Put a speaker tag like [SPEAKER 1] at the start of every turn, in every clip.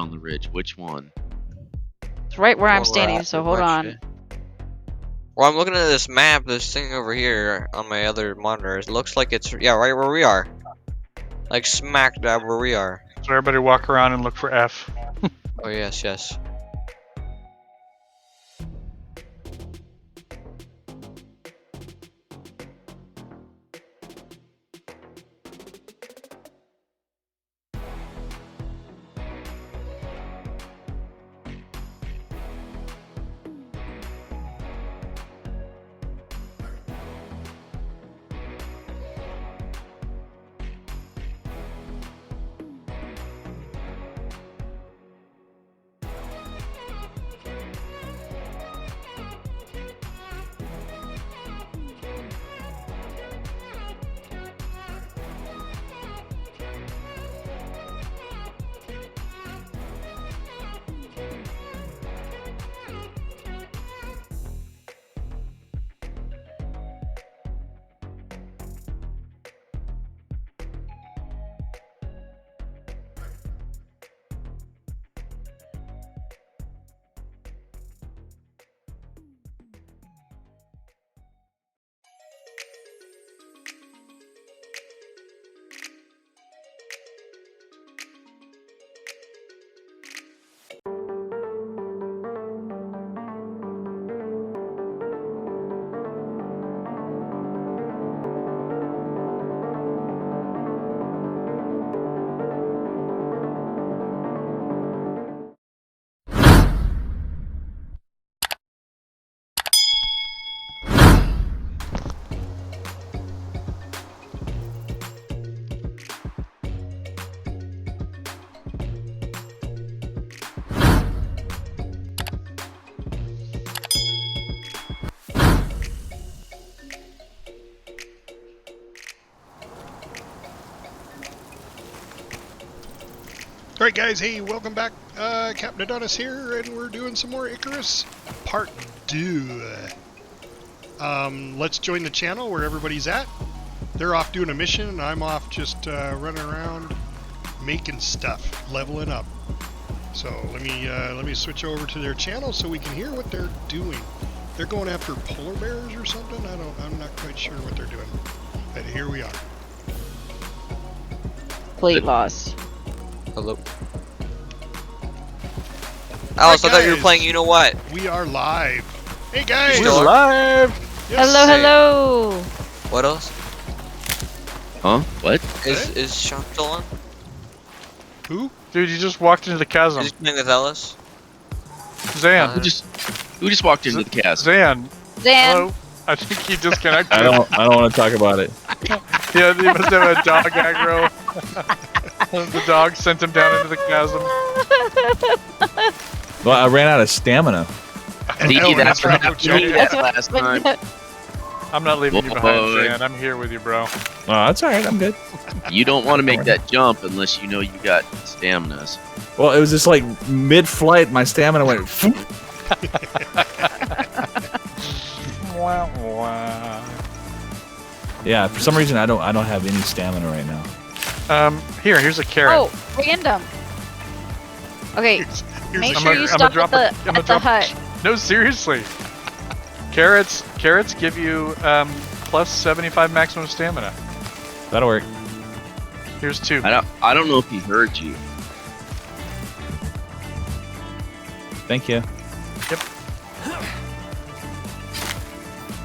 [SPEAKER 1] on the ridge. Which one?
[SPEAKER 2] It's right where I'm
[SPEAKER 3] Well,
[SPEAKER 2] standing,
[SPEAKER 3] right,
[SPEAKER 2] so hold on.
[SPEAKER 3] Well, I'm looking at this map, this thing over here on my other monitor. It looks like it's, yeah, right where we are. Like smack dab where we are.
[SPEAKER 4] So everybody walk around and look for F.
[SPEAKER 3] Oh, yes, yes.
[SPEAKER 5] Alright guys, hey, welcome back. Captain Adonis here, and we're doing some more Icarus Part 2. Let's join the channel where everybody's at. They're off doing a mission, and I'm off just running around making stuff, leveling up. So let me switch over to their channel so we can hear what they're doing. They're going after polar bears or something? I'm not quite sure what they're doing. But here we are.
[SPEAKER 2] Complete loss.
[SPEAKER 3] Hello. Alice, I thought you were
[SPEAKER 5] guys.
[SPEAKER 3] playing you know what?
[SPEAKER 5] We are live. Hey guys!
[SPEAKER 3] We're still
[SPEAKER 4] live!
[SPEAKER 5] Yes.
[SPEAKER 2] Hello, hello!
[SPEAKER 3] What else?
[SPEAKER 1] Huh? What?
[SPEAKER 3] Is Sean still on?
[SPEAKER 5] Who?
[SPEAKER 4] Dude, you just walked into the chasm.
[SPEAKER 3] Is he playing with Alice?
[SPEAKER 4] Zan.
[SPEAKER 1] Who just walked into the cast?
[SPEAKER 4] Zan.
[SPEAKER 2] Zan!
[SPEAKER 4] Hello. I think he disconnected.
[SPEAKER 6] I don't want to talk about it.
[SPEAKER 4] Yeah, he must have a dog aggro. The dog sent him down into the chasm.
[SPEAKER 6] Well, I ran out of stamina.
[SPEAKER 1] See, that's what happened to me
[SPEAKER 2] That's
[SPEAKER 1] that last time.
[SPEAKER 4] I'm not leaving you behind,
[SPEAKER 1] Boy.
[SPEAKER 4] Zan. I'm here with you, bro.
[SPEAKER 6] Oh, that's alright, I'm good.
[SPEAKER 1] You don't want to make that jump unless you know you got staminas.
[SPEAKER 6] Well, it was just like mid-flight, my stamina went.
[SPEAKER 4] Wah, wah.
[SPEAKER 6] Yeah, for some reason I don't have any stamina right now.
[SPEAKER 4] Here's a carrot.
[SPEAKER 2] Oh, random. Okay,
[SPEAKER 5] Here's
[SPEAKER 2] make
[SPEAKER 5] a
[SPEAKER 2] sure
[SPEAKER 4] I'm
[SPEAKER 2] you
[SPEAKER 4] gonna
[SPEAKER 2] stop
[SPEAKER 4] drop
[SPEAKER 2] at
[SPEAKER 4] I'm gonna
[SPEAKER 2] the
[SPEAKER 4] drop
[SPEAKER 2] hut.
[SPEAKER 4] No, seriously. Carrots give you plus 75 maximum stamina.
[SPEAKER 6] That'll work.
[SPEAKER 4] Here's 2.
[SPEAKER 1] I don't know if he heard you.
[SPEAKER 6] Thank you.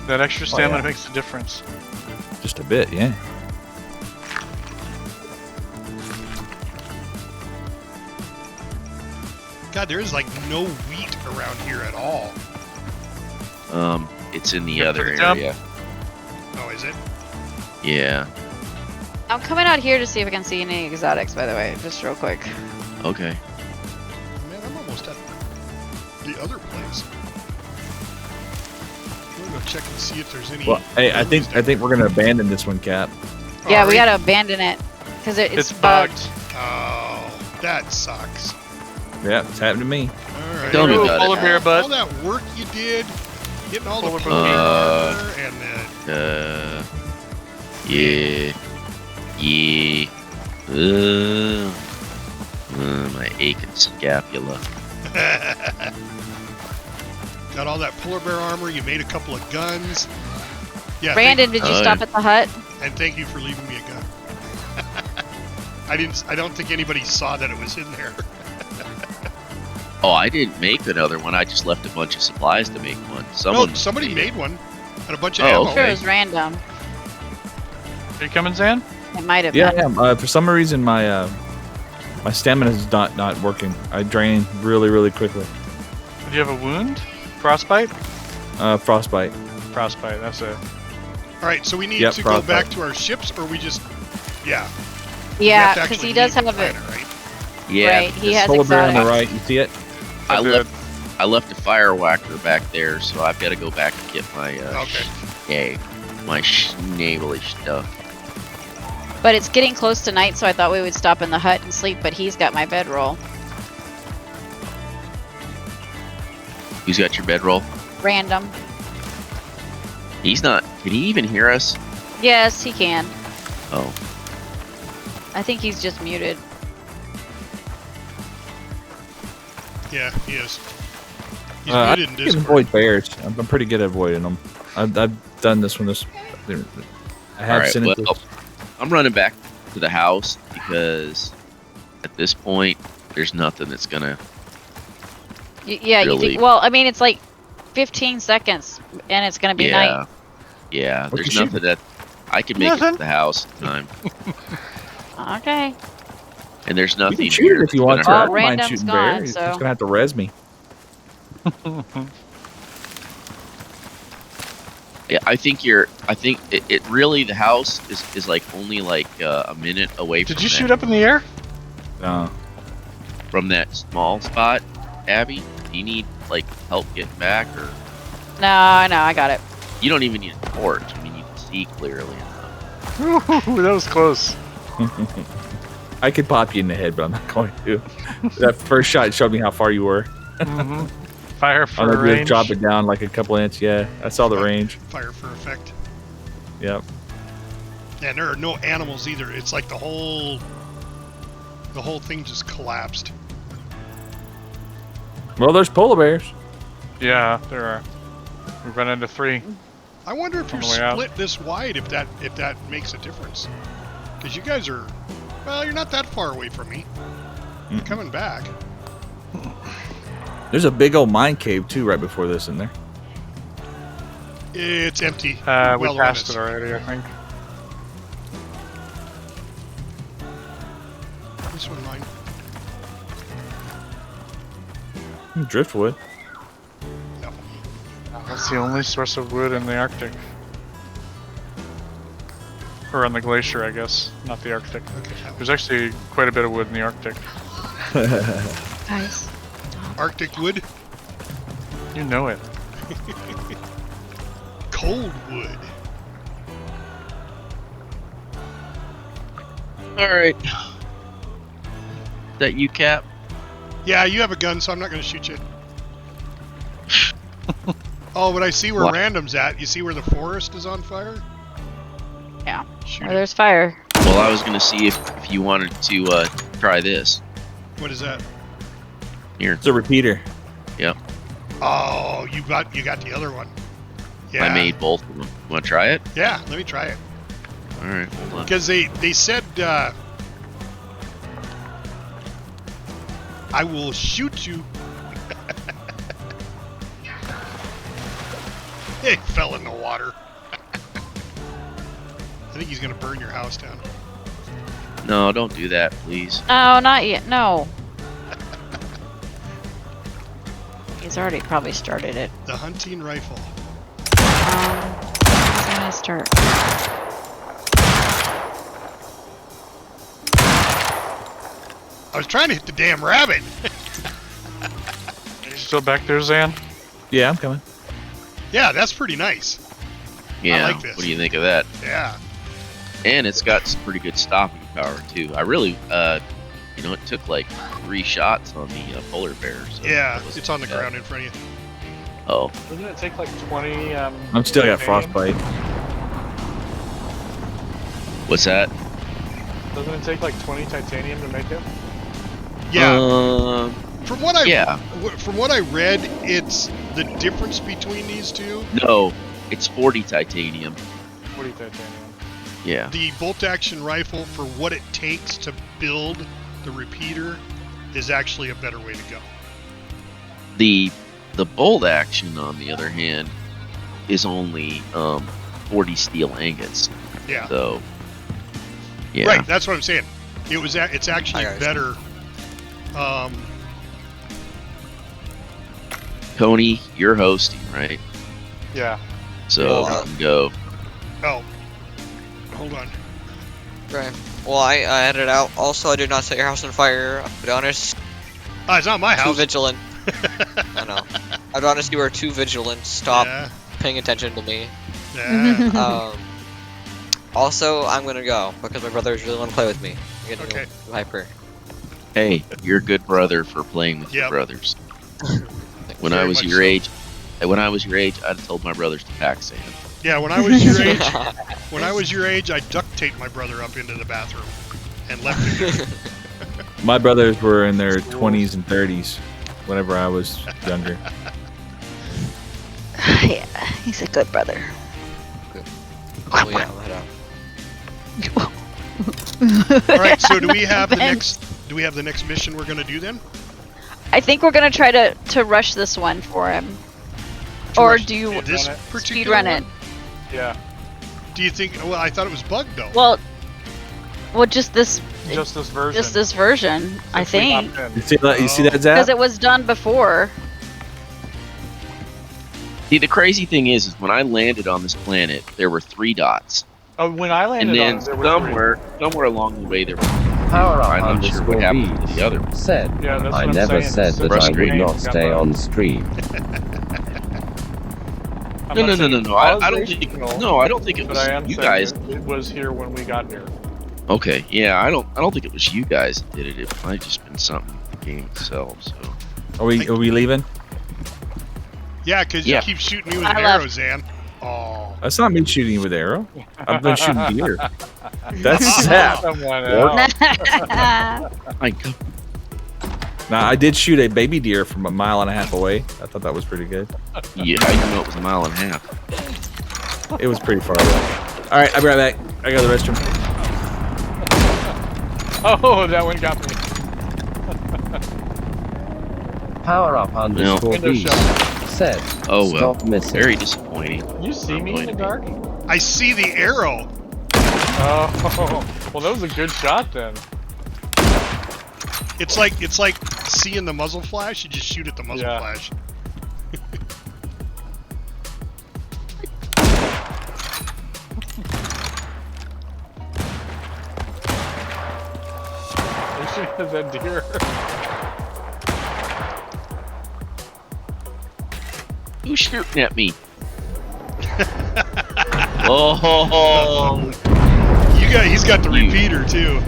[SPEAKER 4] That extra stamina
[SPEAKER 6] yeah.
[SPEAKER 4] makes a difference.
[SPEAKER 6] Just a bit, yeah.
[SPEAKER 5] God, there is like no wheat around here at all.
[SPEAKER 1] It's in the
[SPEAKER 4] Yeah,
[SPEAKER 1] other
[SPEAKER 4] for the jump.
[SPEAKER 1] area.
[SPEAKER 5] Oh, is it?
[SPEAKER 1] Yeah.
[SPEAKER 2] I'm coming out here to see if I can see any exotics, by the way, just real quick.
[SPEAKER 1] Okay.
[SPEAKER 5] Man, I'm almost at the other place. I'm gonna go check and see if there's any.
[SPEAKER 6] Well, hey, I think we're gonna abandon this one, Cap.
[SPEAKER 2] Yeah, we
[SPEAKER 5] Alright.
[SPEAKER 2] gotta abandon it, because it's
[SPEAKER 4] bugged.
[SPEAKER 2] bugged.
[SPEAKER 5] Oh, that sucks.
[SPEAKER 6] Yeah, it's happened to me.
[SPEAKER 5] All right.
[SPEAKER 1] Tell me
[SPEAKER 4] Ooh,
[SPEAKER 1] about
[SPEAKER 4] polar
[SPEAKER 1] it.
[SPEAKER 4] bear
[SPEAKER 5] All
[SPEAKER 4] butt.
[SPEAKER 5] that work you did, getting all the
[SPEAKER 4] Polar
[SPEAKER 5] polar
[SPEAKER 4] bear.
[SPEAKER 5] armor and then
[SPEAKER 1] Yeah. My aching Scapula.
[SPEAKER 5] Got all that polar bear armor. You made a couple of guns. Yeah.
[SPEAKER 2] Brandon, did you stop at the hut?
[SPEAKER 5] And thank you for leaving me a gun. I don't think anybody saw that it was in there.
[SPEAKER 1] Oh, I didn't make another one. I just left a bunch of supplies to make one.
[SPEAKER 5] No, somebody made one. And a bunch of
[SPEAKER 1] Oh,
[SPEAKER 5] ammo.
[SPEAKER 2] I'm sure it was random.
[SPEAKER 4] Are you coming, Zan?
[SPEAKER 2] It might have
[SPEAKER 6] Yeah,
[SPEAKER 2] been.
[SPEAKER 6] yeah. For some reason, my my stamina is not working. I drain really quickly.
[SPEAKER 4] Do you have a wound? Frostbite?
[SPEAKER 6] Frostbite.
[SPEAKER 4] Frostbite, that's it.
[SPEAKER 5] All right, so we need
[SPEAKER 6] Yep,
[SPEAKER 5] to go
[SPEAKER 6] frostbite.
[SPEAKER 5] back to our ships, or we just, yeah.
[SPEAKER 2] Yeah,
[SPEAKER 5] because
[SPEAKER 2] because he does have it.
[SPEAKER 5] right?
[SPEAKER 1] Yeah,
[SPEAKER 2] Right, he has
[SPEAKER 6] Polar bear on the
[SPEAKER 2] exotics.
[SPEAKER 6] right. You see it?
[SPEAKER 1] I
[SPEAKER 4] Good.
[SPEAKER 1] left a fire whacker back there, so I've got to go back and get my
[SPEAKER 5] Okay.
[SPEAKER 1] my schnabely stuff.
[SPEAKER 2] But it's getting close to night, so I thought we would stop in the hut and sleep, but he's got my bedroll.
[SPEAKER 1] Who's got your bedroll?
[SPEAKER 2] Random.
[SPEAKER 1] He's not. Can he even hear us?
[SPEAKER 2] Yes, he can.
[SPEAKER 1] Oh,
[SPEAKER 2] I think he's just muted.
[SPEAKER 5] Yeah, he is. He's
[SPEAKER 6] I
[SPEAKER 5] muted in
[SPEAKER 6] can
[SPEAKER 5] Discord.
[SPEAKER 6] avoid bears. I'm pretty good at avoiding them. I've done this one. I have
[SPEAKER 1] Alright,
[SPEAKER 6] seen it.
[SPEAKER 1] well, I'm running back to the house because at this point, there's nothing that's gonna.
[SPEAKER 2] Yeah, you
[SPEAKER 1] Really?
[SPEAKER 2] think? Well, I mean, it's like 15 seconds, and it's gonna be night.
[SPEAKER 1] Yeah.
[SPEAKER 6] What
[SPEAKER 1] There's
[SPEAKER 6] you
[SPEAKER 1] nothing that I can make it to
[SPEAKER 4] Nothing.
[SPEAKER 1] the house in time,
[SPEAKER 2] Okay.
[SPEAKER 1] and there's
[SPEAKER 6] You
[SPEAKER 1] nothing
[SPEAKER 6] can shoot
[SPEAKER 1] here
[SPEAKER 6] it if you want
[SPEAKER 1] that's
[SPEAKER 6] to.
[SPEAKER 1] gonna
[SPEAKER 6] I
[SPEAKER 2] Well,
[SPEAKER 6] don't mind
[SPEAKER 2] random's
[SPEAKER 6] shooting
[SPEAKER 2] gone,
[SPEAKER 6] bear. He's
[SPEAKER 2] so-
[SPEAKER 6] just gonna have to res me.
[SPEAKER 1] Yeah, I think it really the house is like only like a minute away from
[SPEAKER 4] Did you
[SPEAKER 1] that,
[SPEAKER 4] shoot up in the air?
[SPEAKER 6] No.
[SPEAKER 1] from that small spot, Abby. Do you need like help getting back, or
[SPEAKER 2] No, I got it.
[SPEAKER 1] you don't even need a torch? I mean, you can see clearly enough.
[SPEAKER 4] Ooh, that was close.
[SPEAKER 6] I could pop you in the head, but I'm not going to. That first shot showed me how far you were.
[SPEAKER 4] Hmm. Fire
[SPEAKER 6] All
[SPEAKER 4] for
[SPEAKER 6] I did was
[SPEAKER 4] range.
[SPEAKER 6] drop it down like a couple inches. Yeah, I saw the range.
[SPEAKER 5] Fire for effect.
[SPEAKER 6] Yep.
[SPEAKER 5] And there are no animals either. It's like the whole thing just collapsed.
[SPEAKER 6] Well, there's polar bears.
[SPEAKER 4] Yeah, there are. We've run into 3.
[SPEAKER 5] I wonder if
[SPEAKER 4] On
[SPEAKER 5] you're
[SPEAKER 4] the way out.
[SPEAKER 5] split this wide, if that makes a difference. Because you guys are, well, you're not that far away from me. You're coming back.
[SPEAKER 6] There's a big old mine cave too, right before this in there.
[SPEAKER 5] It's empty.
[SPEAKER 4] We
[SPEAKER 5] Well,
[SPEAKER 4] passed
[SPEAKER 5] it's-
[SPEAKER 4] it already, I think.
[SPEAKER 5] This one mine.
[SPEAKER 6] Driftwood.
[SPEAKER 5] No.
[SPEAKER 4] That's the only source of wood in the Arctic. Or on the glacier, I guess, not the Arctic.
[SPEAKER 5] Okay.
[SPEAKER 4] There's actually quite a bit of wood in the Arctic.
[SPEAKER 2] Guys.
[SPEAKER 5] Arctic wood,
[SPEAKER 4] You know it.
[SPEAKER 5] cold wood.
[SPEAKER 1] All right. That you, Cap?
[SPEAKER 5] Yeah, you have a gun, so I'm not going to shoot you. Oh, but I see where
[SPEAKER 1] What?
[SPEAKER 5] random's at. You see where the forest is on fire?
[SPEAKER 2] Yeah.
[SPEAKER 5] Shoot
[SPEAKER 2] Where
[SPEAKER 5] it.
[SPEAKER 2] there's fire.
[SPEAKER 1] Well, I was gonna see if you wanted to try this.
[SPEAKER 5] What is that?
[SPEAKER 1] Here,
[SPEAKER 6] It's a repeater.
[SPEAKER 5] Oh, you got the other one. Yeah.
[SPEAKER 1] I made both of them. You want to try it?
[SPEAKER 5] Yeah, let me try it.
[SPEAKER 1] All right, hold on.
[SPEAKER 5] Because they said I will shoot you. It fell in the water. I think he's gonna burn your house down.
[SPEAKER 1] No, don't do that, please.
[SPEAKER 2] No, not yet. No. He's already probably started it.
[SPEAKER 5] The hunting rifle.
[SPEAKER 2] He's gonna start.
[SPEAKER 5] I was trying to hit the damn rabbit.
[SPEAKER 4] Are you still back there, Zan?
[SPEAKER 6] Yeah, I'm coming.
[SPEAKER 5] Yeah, that's pretty nice.
[SPEAKER 1] Yeah.
[SPEAKER 5] like this.
[SPEAKER 1] What do you think of that?
[SPEAKER 5] Yeah.
[SPEAKER 1] And it's got some pretty good stopping power too. I really, it took like 3 shots on the polar bear. So
[SPEAKER 5] Yeah,
[SPEAKER 1] it wasn't
[SPEAKER 5] it's on the
[SPEAKER 1] too bad.
[SPEAKER 5] ground in front of you.
[SPEAKER 1] Oh,
[SPEAKER 4] Doesn't it take like 20?
[SPEAKER 6] I'm still got
[SPEAKER 4] titanium?
[SPEAKER 6] frostbite.
[SPEAKER 1] what's that?
[SPEAKER 4] Doesn't it take like 20 titanium to make it?
[SPEAKER 5] Yeah. From what I
[SPEAKER 1] yeah.
[SPEAKER 5] from what I read, it's the difference between these two.
[SPEAKER 1] No, it's 40 titanium.
[SPEAKER 4] 40 titanium.
[SPEAKER 1] Yeah.
[SPEAKER 5] The bolt-action rifle, for what it takes to build the repeater, is actually a better way to go.
[SPEAKER 1] The bolt action, on the other hand, is only 40 steel ingots.
[SPEAKER 5] Yeah.
[SPEAKER 1] So. Yeah.
[SPEAKER 5] Right. That's what I'm saying. It's actually better.
[SPEAKER 1] Coney, you're hosting, right?
[SPEAKER 4] Yeah.
[SPEAKER 1] So you can go.
[SPEAKER 5] Oh. Hold on.
[SPEAKER 3] Okay. Well, I headed out. Also, I did not set your house on fire. I'll be honest.
[SPEAKER 5] It's not my
[SPEAKER 3] Too
[SPEAKER 5] house.
[SPEAKER 3] vigilant. I know. I'll be honest, you were too vigilant. Stop
[SPEAKER 5] Yeah.
[SPEAKER 3] paying attention to me.
[SPEAKER 5] Yeah.
[SPEAKER 3] Also, I'm gonna go because my brothers really want to play with me. I'm getting
[SPEAKER 5] Okay.
[SPEAKER 3] hyper.
[SPEAKER 1] Hey, you're a good brother for playing with your
[SPEAKER 5] Yep.
[SPEAKER 1] brothers. When
[SPEAKER 5] Very
[SPEAKER 1] I was
[SPEAKER 5] much
[SPEAKER 1] your
[SPEAKER 5] so.
[SPEAKER 1] age, I'd have told my brothers to pack sand.
[SPEAKER 5] Yeah. When I was your age, I duct taped my brother up into the bathroom and left him there.
[SPEAKER 6] My brothers were in their 20s and 30s whenever I was younger.
[SPEAKER 2] Yeah, he's a good brother.
[SPEAKER 3] Oh yeah, I'll head out.
[SPEAKER 5] All right. So do we have the next mission we're gonna do then?
[SPEAKER 2] I think we're gonna try to rush this one for him.
[SPEAKER 5] To
[SPEAKER 2] Or
[SPEAKER 5] rush
[SPEAKER 2] do you
[SPEAKER 5] this
[SPEAKER 4] Speed
[SPEAKER 2] speed
[SPEAKER 5] particular
[SPEAKER 2] run
[SPEAKER 5] one?
[SPEAKER 2] it?
[SPEAKER 4] Yeah.
[SPEAKER 5] Do you think? Well, I thought it was bugged though.
[SPEAKER 2] Well, just this
[SPEAKER 4] Just this version.
[SPEAKER 2] version, I
[SPEAKER 4] Since we
[SPEAKER 2] think,
[SPEAKER 4] hopped in.
[SPEAKER 6] You see that, Zap?
[SPEAKER 2] because it was done before.
[SPEAKER 1] See, the crazy thing is when I landed on this planet, there were 3 dots,
[SPEAKER 4] Oh, when I
[SPEAKER 1] and
[SPEAKER 4] landed
[SPEAKER 1] then
[SPEAKER 4] on it, there were
[SPEAKER 1] somewhere along the way there were.
[SPEAKER 7] Power up
[SPEAKER 1] I'm not sure what
[SPEAKER 7] underscore
[SPEAKER 1] happened to
[SPEAKER 7] Bees
[SPEAKER 1] the other one.
[SPEAKER 7] said,
[SPEAKER 4] Yeah, that's
[SPEAKER 7] I
[SPEAKER 4] what I'm
[SPEAKER 7] never
[SPEAKER 4] saying.
[SPEAKER 7] said
[SPEAKER 4] It's
[SPEAKER 7] that I would
[SPEAKER 1] frustrating.
[SPEAKER 7] not stay on stream.
[SPEAKER 4] I'm
[SPEAKER 1] No,
[SPEAKER 4] not
[SPEAKER 1] no,
[SPEAKER 4] saying
[SPEAKER 1] no, no. I don't
[SPEAKER 4] causation,
[SPEAKER 1] think.
[SPEAKER 4] no,
[SPEAKER 1] No, I don't think it
[SPEAKER 4] but
[SPEAKER 1] was
[SPEAKER 4] I am
[SPEAKER 1] you
[SPEAKER 4] saying
[SPEAKER 1] guys.
[SPEAKER 4] it was here when we got here.
[SPEAKER 1] Okay, yeah, I don't think it was you guys that did it. It might have just been something with the game itself. So
[SPEAKER 6] Are we leaving?
[SPEAKER 5] Yeah, because
[SPEAKER 1] Yeah.
[SPEAKER 5] you keep shooting me with
[SPEAKER 2] I
[SPEAKER 5] an
[SPEAKER 2] left.
[SPEAKER 5] arrow, Zan. Oh.
[SPEAKER 6] That's not me shooting you with an arrow. I've been shooting deer. That's Zap.
[SPEAKER 4] Someone else.
[SPEAKER 1] my God,
[SPEAKER 6] Now, I did shoot a baby deer from a mile and a half away. I thought that was pretty good.
[SPEAKER 1] yeah, how you know it was a mile and a half?
[SPEAKER 6] It was pretty far away. All right, I'll be right back. I go to the restroom.
[SPEAKER 4] Oh, that one got me.
[SPEAKER 7] Power up underscore
[SPEAKER 4] Window
[SPEAKER 7] Bees
[SPEAKER 4] shot.
[SPEAKER 7] said,
[SPEAKER 1] Oh well,
[SPEAKER 7] stop missing.
[SPEAKER 1] very disappointing.
[SPEAKER 4] You see me in the dark?
[SPEAKER 5] I see the arrow.
[SPEAKER 4] Oh, well, that was a good shot then.
[SPEAKER 5] It's like seeing the muzzle flash. You just shoot at the muzzle
[SPEAKER 4] Yeah.
[SPEAKER 5] flash.
[SPEAKER 4] You should have that deer.
[SPEAKER 1] Who's shooting at me? Oh,
[SPEAKER 5] He's got the
[SPEAKER 1] You.
[SPEAKER 5] repeater too.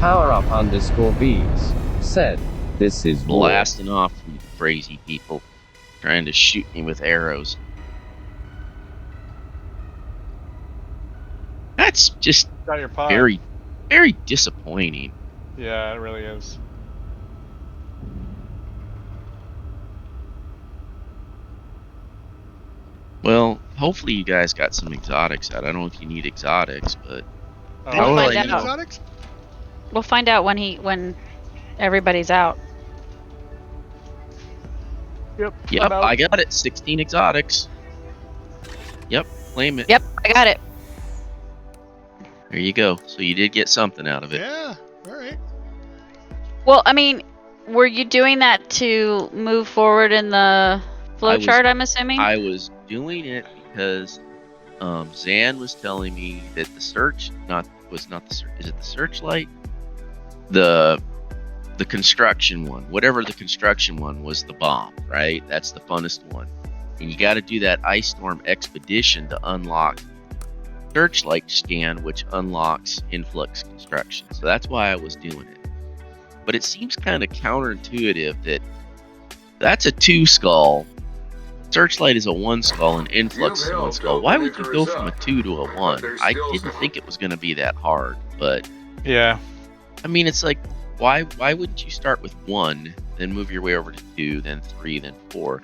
[SPEAKER 7] Power up underscore Bees said, this is war.
[SPEAKER 1] blasting off from crazy people trying to shoot me with arrows. That's just
[SPEAKER 4] Got your pod.
[SPEAKER 1] very, very disappointing.
[SPEAKER 4] Yeah, it really is.
[SPEAKER 1] Well, hopefully you guys got some exotics out. I don't know if you need exotics, but
[SPEAKER 4] Oh,
[SPEAKER 5] They
[SPEAKER 2] We'll
[SPEAKER 5] don't
[SPEAKER 2] find
[SPEAKER 5] like
[SPEAKER 2] out.
[SPEAKER 5] exotics?
[SPEAKER 2] We'll find out when everybody's out.
[SPEAKER 4] Yep.
[SPEAKER 1] yep,
[SPEAKER 4] I'm out.
[SPEAKER 1] I got it. 16 exotics. Yep, claim it.
[SPEAKER 2] Yep, I got it.
[SPEAKER 1] There you go. So you did get something out of it.
[SPEAKER 5] Yeah. All right.
[SPEAKER 2] Well, I mean, were you doing that to move forward in the flow
[SPEAKER 1] I was-
[SPEAKER 2] chart? I'm assuming.
[SPEAKER 1] I was doing it because Zan was telling me that the search was not the search. Is it the searchlight? The construction one, whatever the construction one was, the bomb, right? That's the funnest one, and you got to do that ice storm expedition to unlock searchlight scan, which unlocks influx construction. So that's why I was doing it. But it seems kind of counterintuitive that that's a 2 skull Searchlight is a 1 skull and influx is a 1 skull. Why would you go from a 2 to a 1? I didn't think it was going to be that hard, but
[SPEAKER 4] Yeah.
[SPEAKER 1] I mean, it's like, why wouldn't you start with 1, then move your way over to 2, then 3, then 4?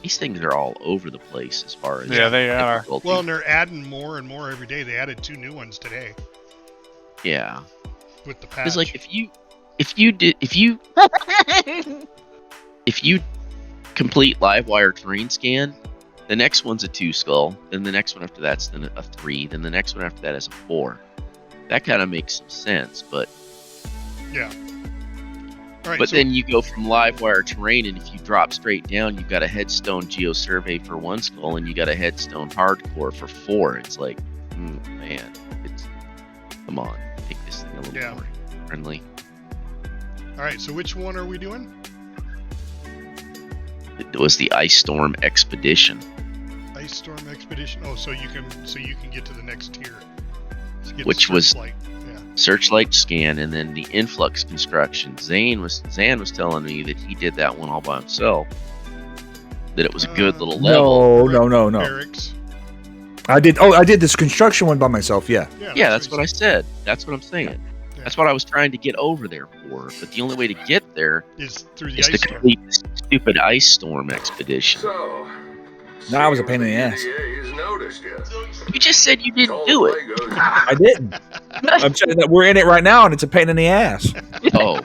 [SPEAKER 1] These things are all over the place as far as
[SPEAKER 4] Yeah, they are.
[SPEAKER 1] difficulty.
[SPEAKER 5] Well, and they're adding more and more every day. They added 2 new ones today
[SPEAKER 1] Yeah,
[SPEAKER 5] with the patch.
[SPEAKER 1] it's like if you complete live wire terrain scan, the next one's a 2 skull, then the next one after that's then a 3, then the next one after that is a 4. That kind of makes some sense, but
[SPEAKER 5] yeah. All right,
[SPEAKER 1] but
[SPEAKER 5] so
[SPEAKER 1] then you go from live wire terrain, and if you drop straight down, you've got a headstone geosurvey for 1 skull, and you got a headstone hardcore for 4. It's like, man, come on, make this thing a little more friendly.
[SPEAKER 5] all right, so which one are we doing?
[SPEAKER 1] It was the Ice Storm Expedition.
[SPEAKER 5] Ice Storm Expedition. Oh, so you can get to the next tier. So get
[SPEAKER 1] Which
[SPEAKER 5] the
[SPEAKER 1] was-
[SPEAKER 5] Searchlight. Yeah.
[SPEAKER 1] Searchlight scan, and then the influx construction. Zan was telling me that he did that one all by himself. That it was a good little level.
[SPEAKER 6] No.
[SPEAKER 5] Barracks.
[SPEAKER 8] I did this construction one by myself. Yeah.
[SPEAKER 1] Yeah, that's what I said. That's what I'm saying. That's what I was trying to get over there for. But the only way to get there
[SPEAKER 5] Is through the
[SPEAKER 1] is to
[SPEAKER 5] Ice Storm.
[SPEAKER 1] complete this stupid Ice Storm Expedition.
[SPEAKER 9] So,
[SPEAKER 8] No, I was a pain in the ass.
[SPEAKER 9] CDA's noticed yet.
[SPEAKER 1] You just said you didn't do it.
[SPEAKER 8] I didn't. I'm saying that we're in it right now, and it's a pain in the ass.
[SPEAKER 1] Oh,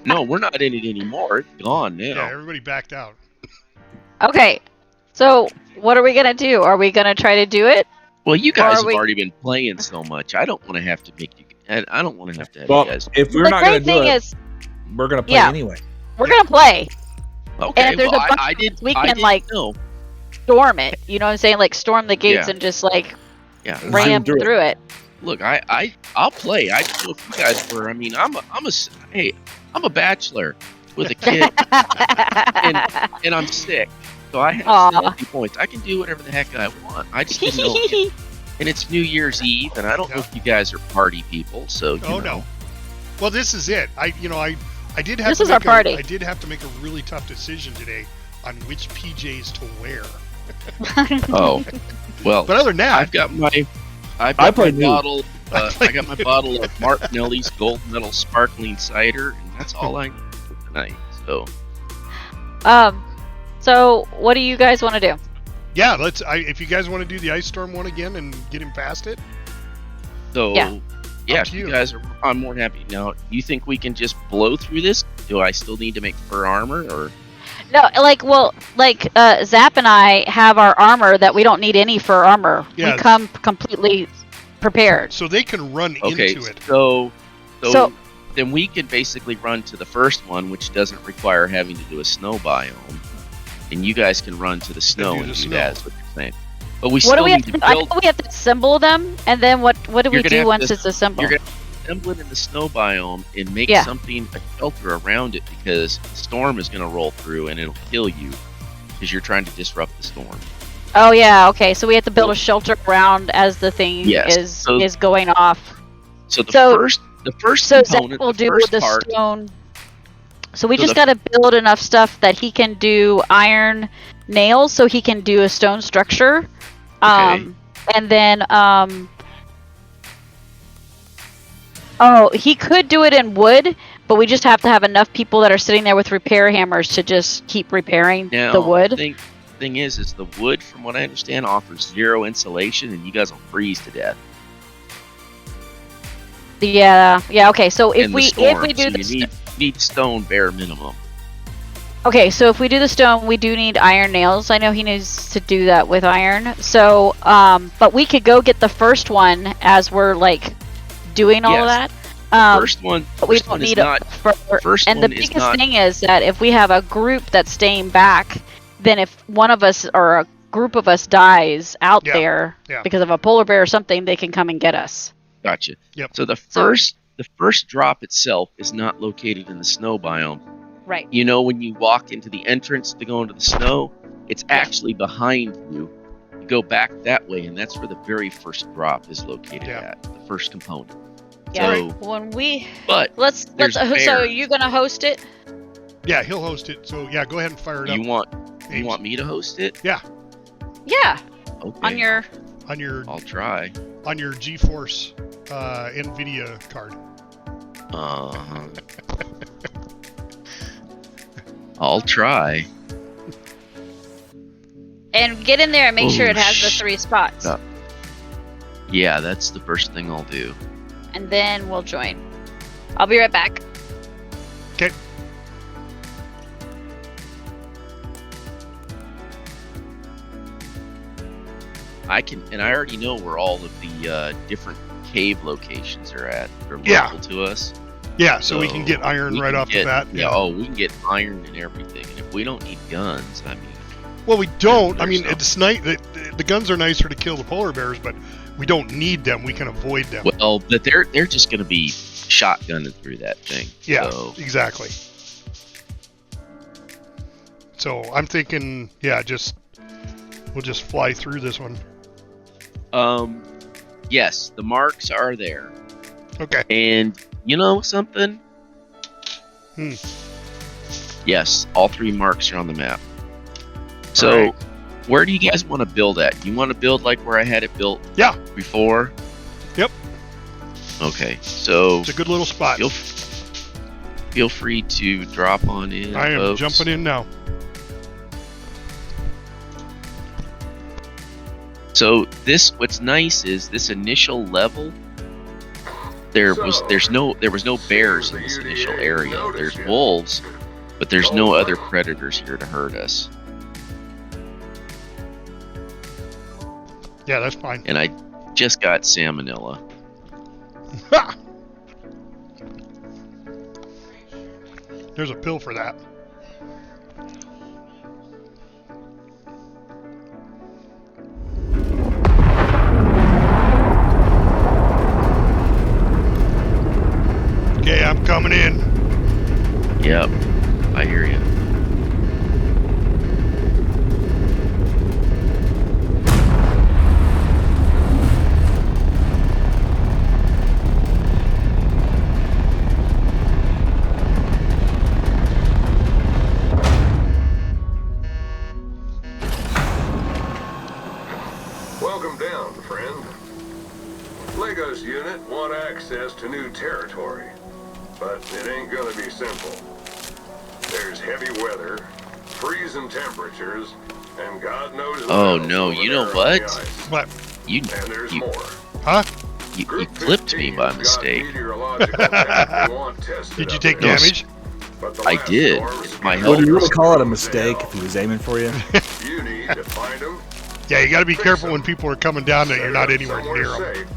[SPEAKER 1] no, we're not in it anymore. It's gone now.
[SPEAKER 5] Yeah, everybody backed out.
[SPEAKER 2] Okay, so what are we gonna do? Are we gonna try to do it?
[SPEAKER 1] Well, you guys
[SPEAKER 2] Or
[SPEAKER 1] have
[SPEAKER 2] we-
[SPEAKER 1] already been playing so much. I don't want to have to make you. I don't want to have to have
[SPEAKER 6] Well,
[SPEAKER 1] you guys.
[SPEAKER 6] if we're
[SPEAKER 2] the
[SPEAKER 6] not going
[SPEAKER 2] great
[SPEAKER 6] to do
[SPEAKER 2] thing
[SPEAKER 6] it,
[SPEAKER 2] is,
[SPEAKER 6] we're going to play
[SPEAKER 2] Yeah.
[SPEAKER 6] anyway.
[SPEAKER 2] we're gonna play.
[SPEAKER 1] Okay,
[SPEAKER 2] if there's
[SPEAKER 1] well,
[SPEAKER 2] a bunch
[SPEAKER 1] I
[SPEAKER 2] of
[SPEAKER 1] did.
[SPEAKER 2] we
[SPEAKER 1] I
[SPEAKER 2] can,
[SPEAKER 1] didn't
[SPEAKER 2] like,
[SPEAKER 1] know.
[SPEAKER 2] Storm it. You know what I'm saying? Like storm the gates
[SPEAKER 1] Yeah.
[SPEAKER 2] and just like
[SPEAKER 1] Yeah,
[SPEAKER 2] ram
[SPEAKER 6] through it.
[SPEAKER 2] through it.
[SPEAKER 1] Look, I'll play. I don't know if you guys were. I mean, I'm a bachelor with a kid, and I'm sick, so I have
[SPEAKER 2] Aw.
[SPEAKER 1] 70 points. I can do whatever the heck I want. I just didn't know. And it's New Year's Eve, and I don't know if you guys are party people. So you
[SPEAKER 5] Oh
[SPEAKER 1] know.
[SPEAKER 5] no. Well, this is it. I did have
[SPEAKER 2] This
[SPEAKER 5] to
[SPEAKER 2] is our
[SPEAKER 5] make
[SPEAKER 2] party.
[SPEAKER 5] I did have to make a really tough decision today on which PJs to wear.
[SPEAKER 1] Oh, well,
[SPEAKER 5] But other than that,
[SPEAKER 1] I've got my
[SPEAKER 6] played nude.
[SPEAKER 1] bottle. I got my bottle of Martinelli's Gold Medal Sparkling Cider, and that's all I need for tonight. So
[SPEAKER 2] So what do you guys want to do?
[SPEAKER 5] yeah, if you guys want to do the Ice Storm one again and get him past it,
[SPEAKER 2] Yeah.
[SPEAKER 1] Yeah,
[SPEAKER 5] Up
[SPEAKER 1] if
[SPEAKER 5] to
[SPEAKER 1] you
[SPEAKER 5] you.
[SPEAKER 1] guys are, I'm more than happy. Now, you think we can just blow through this? Do I still need to make fur armor, or
[SPEAKER 2] No, Zap and I have our armor that we don't need any for armor.
[SPEAKER 5] Yeah.
[SPEAKER 2] We come completely prepared.
[SPEAKER 5] so they can run
[SPEAKER 1] okay?
[SPEAKER 5] into it.
[SPEAKER 1] So
[SPEAKER 2] So-
[SPEAKER 1] then we can basically run to the first one, which doesn't require having to do a snow biome, and you guys can run to the snow
[SPEAKER 5] do
[SPEAKER 1] and
[SPEAKER 5] the
[SPEAKER 1] do
[SPEAKER 5] snow.
[SPEAKER 1] that. Is what you're saying? But we
[SPEAKER 2] What
[SPEAKER 1] still
[SPEAKER 2] do we have
[SPEAKER 1] need
[SPEAKER 2] to
[SPEAKER 1] to
[SPEAKER 2] I
[SPEAKER 1] build.
[SPEAKER 2] thought we have to assemble them, and then what do we
[SPEAKER 1] You're gonna
[SPEAKER 2] do
[SPEAKER 1] have
[SPEAKER 2] once
[SPEAKER 1] to-
[SPEAKER 2] it's assembled?
[SPEAKER 1] You're gonna assemble it in the snow biome and make
[SPEAKER 2] Yeah.
[SPEAKER 1] something a shelter around it, because the storm is going to roll through and it'll kill you because you're trying to disrupt the storm.
[SPEAKER 2] Oh yeah, okay. So we have to build a shelter around as the thing
[SPEAKER 1] Yes,
[SPEAKER 2] is
[SPEAKER 1] so-
[SPEAKER 2] is going off.
[SPEAKER 1] So the
[SPEAKER 2] So-
[SPEAKER 1] first
[SPEAKER 2] So Zach
[SPEAKER 1] component,
[SPEAKER 2] will
[SPEAKER 1] the
[SPEAKER 2] do
[SPEAKER 1] first
[SPEAKER 2] the
[SPEAKER 1] part.
[SPEAKER 2] stone. So we
[SPEAKER 1] So
[SPEAKER 2] just
[SPEAKER 1] the-
[SPEAKER 2] got to build enough stuff that he can do iron nails, so he can do a stone structure. And then oh, he could do it in wood, but we just have to have enough people that are sitting there with repair hammers to just keep repairing
[SPEAKER 1] Now,
[SPEAKER 2] the wood.
[SPEAKER 1] Thing is the wood, from what I understand, offers 0 insulation, and you guys will freeze to death.
[SPEAKER 2] Yeah, okay. So if
[SPEAKER 1] in the
[SPEAKER 2] we
[SPEAKER 1] storm,
[SPEAKER 2] do
[SPEAKER 1] so
[SPEAKER 2] the
[SPEAKER 1] you need stone bare minimum.
[SPEAKER 2] Okay, so if we do the stone, we do need iron nails. I know he needs to do that with iron. So, but we could go get the first one as we're like doing all of
[SPEAKER 1] Yes.
[SPEAKER 2] that.
[SPEAKER 1] First one,
[SPEAKER 2] But we
[SPEAKER 1] first
[SPEAKER 2] don't
[SPEAKER 1] one is
[SPEAKER 2] need
[SPEAKER 1] not.
[SPEAKER 2] it for.
[SPEAKER 1] first
[SPEAKER 2] And the
[SPEAKER 1] one is
[SPEAKER 2] biggest
[SPEAKER 1] not-
[SPEAKER 2] thing is that if we have a group that's staying back, then if one of us or a group of us dies out
[SPEAKER 5] Yeah,
[SPEAKER 2] there
[SPEAKER 5] yeah.
[SPEAKER 2] because of a polar bear or something, they can come and get us.
[SPEAKER 1] Gotcha.
[SPEAKER 5] Yep.
[SPEAKER 1] So the first drop itself is not located in the snow biome.
[SPEAKER 2] Right.
[SPEAKER 1] You know, when you walk into the entrance to go into the snow, it's actually behind you. You go back that way, and that's where the very first drop is located
[SPEAKER 5] Yeah.
[SPEAKER 1] at, the first component.
[SPEAKER 2] Yeah.
[SPEAKER 1] So,
[SPEAKER 2] When we
[SPEAKER 1] but
[SPEAKER 2] let's
[SPEAKER 1] There's
[SPEAKER 2] so
[SPEAKER 1] bears.
[SPEAKER 2] you're gonna host it?
[SPEAKER 5] Yeah, he'll host it. So yeah, go ahead and fire it
[SPEAKER 1] you
[SPEAKER 5] up.
[SPEAKER 1] want You want me to host it?
[SPEAKER 2] Yeah.
[SPEAKER 1] Okay.
[SPEAKER 2] On your.
[SPEAKER 1] I'll try.
[SPEAKER 5] On your GeForce NVIDIA card.
[SPEAKER 1] I'll try.
[SPEAKER 2] And get in there and make sure it has the
[SPEAKER 1] sh-
[SPEAKER 2] 3 spots.
[SPEAKER 1] Yeah, that's the first thing I'll do.
[SPEAKER 2] And then we'll join. I'll be right back.
[SPEAKER 5] Okay.
[SPEAKER 1] I already know where all of the different cave locations are at. They're
[SPEAKER 5] Yeah.
[SPEAKER 1] local to us.
[SPEAKER 5] Yeah, so we can get iron right off the bat.
[SPEAKER 1] Yeah, oh, we can get iron and everything. And if we don't need guns, I mean...
[SPEAKER 5] Well, we don't. I
[SPEAKER 1] There's
[SPEAKER 5] mean, it's nice. The guns are nicer to kill the polar bears, but we don't need them. We can avoid them.
[SPEAKER 1] Well, but they're just going to be shotgunning through that thing.
[SPEAKER 5] Yeah,
[SPEAKER 1] So,
[SPEAKER 5] exactly. So I'm thinking, yeah, we'll just fly through this one.
[SPEAKER 1] yes, the marks are there.
[SPEAKER 5] Okay.
[SPEAKER 1] And you know something? Yes, all 3 marks are on the map. So,
[SPEAKER 5] Alright.
[SPEAKER 1] where do you guys want to build at? You want to build like where I had it built
[SPEAKER 5] Yeah.
[SPEAKER 1] before?
[SPEAKER 5] Yep.
[SPEAKER 1] Okay, so
[SPEAKER 5] It's a good little spot.
[SPEAKER 1] feel free to drop on in,
[SPEAKER 5] I am
[SPEAKER 1] folks.
[SPEAKER 5] jumping in now.
[SPEAKER 1] So what's nice is this initial level. There was no bears in this initial area. There's wolves, but there's no other predators here to hurt us.
[SPEAKER 5] Yeah, that's fine.
[SPEAKER 1] And I just got salmonella.
[SPEAKER 5] There's a pill for that. Okay, I'm coming in.
[SPEAKER 1] Yep, I hear you.
[SPEAKER 9] Welcome down, friend. Legos unit want access to new territory, but it ain't gonna be simple. There's heavy weather, freezing temperatures, and God knows what
[SPEAKER 1] Oh
[SPEAKER 9] else
[SPEAKER 1] no,
[SPEAKER 9] over
[SPEAKER 1] you know
[SPEAKER 9] there on
[SPEAKER 1] what?
[SPEAKER 9] the ice.
[SPEAKER 5] What?
[SPEAKER 1] You
[SPEAKER 9] And there's
[SPEAKER 1] you,
[SPEAKER 9] more.
[SPEAKER 5] Huh?
[SPEAKER 1] you
[SPEAKER 9] Group
[SPEAKER 1] clipped me
[SPEAKER 9] 15's
[SPEAKER 1] by
[SPEAKER 9] got
[SPEAKER 1] mistake.
[SPEAKER 9] meteorological tech they want tested
[SPEAKER 5] Did you
[SPEAKER 9] up
[SPEAKER 5] take
[SPEAKER 9] there.
[SPEAKER 5] damage?
[SPEAKER 9] But the
[SPEAKER 1] I
[SPEAKER 9] last
[SPEAKER 1] did.
[SPEAKER 9] storms
[SPEAKER 1] My
[SPEAKER 9] got
[SPEAKER 1] health
[SPEAKER 8] Would you really
[SPEAKER 1] was-
[SPEAKER 8] call it a mistake if he was aiming for you?
[SPEAKER 9] You need to find them.
[SPEAKER 5] Yeah, you gotta be careful when people are coming down that you're not anywhere near them.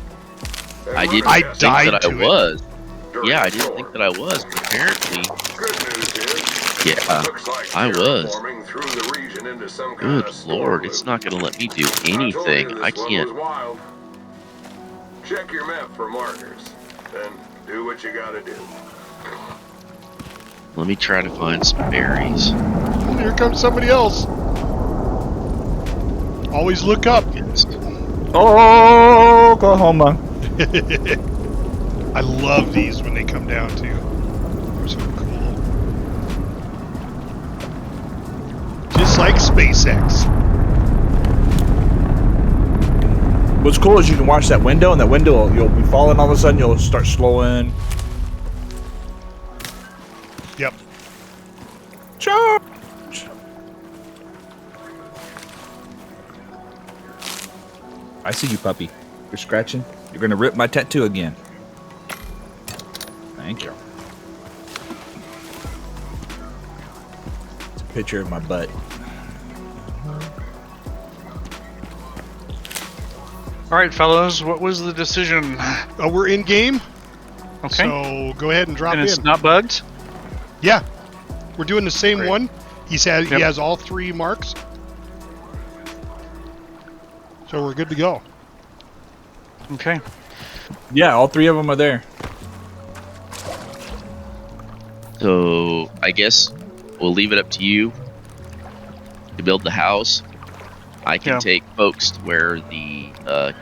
[SPEAKER 1] I didn't
[SPEAKER 5] I
[SPEAKER 1] think
[SPEAKER 5] died
[SPEAKER 1] that I
[SPEAKER 5] to it.
[SPEAKER 1] was. Yeah, I didn't think that I was, but apparently,
[SPEAKER 9] Good news is,
[SPEAKER 1] yeah,
[SPEAKER 9] looks like
[SPEAKER 1] I was.
[SPEAKER 9] terraforming through the region into some kind
[SPEAKER 1] Good
[SPEAKER 9] of storm
[SPEAKER 1] lord, it's
[SPEAKER 9] loop.
[SPEAKER 1] not gonna let me do
[SPEAKER 9] I told you
[SPEAKER 1] anything.
[SPEAKER 9] this
[SPEAKER 1] I
[SPEAKER 9] one
[SPEAKER 1] can't.
[SPEAKER 9] was wild. Check your map for markers, then do what you gotta do.
[SPEAKER 1] Let me try to find some berries.
[SPEAKER 5] Here comes somebody else. Always look up.
[SPEAKER 8] Oh, Oklahoma.
[SPEAKER 5] I love these when they come down too. They're so cool. Just like SpaceX.
[SPEAKER 8] What's cool is you can watch that window, and that window you'll be falling. All of a sudden, you'll start slowing.
[SPEAKER 5] Yep.
[SPEAKER 8] Charge! I see you, puppy. You're scratching. You're gonna rip my tattoo again. Thank you. It's a picture of my butt.
[SPEAKER 4] All right, fellows, what was the decision?
[SPEAKER 5] We're in game.
[SPEAKER 4] Okay.
[SPEAKER 5] So go ahead and drop
[SPEAKER 4] And it's
[SPEAKER 5] in.
[SPEAKER 4] not bugged?
[SPEAKER 5] Yeah. We're doing the same
[SPEAKER 4] Great.
[SPEAKER 5] one. He
[SPEAKER 4] Yep.
[SPEAKER 5] has all 3 marks. So we're good to go.
[SPEAKER 4] Okay.
[SPEAKER 8] Yeah, all 3 of them are there.
[SPEAKER 1] So I guess we'll leave it up to you to build the house. I can
[SPEAKER 4] Yeah.
[SPEAKER 1] take folks to where the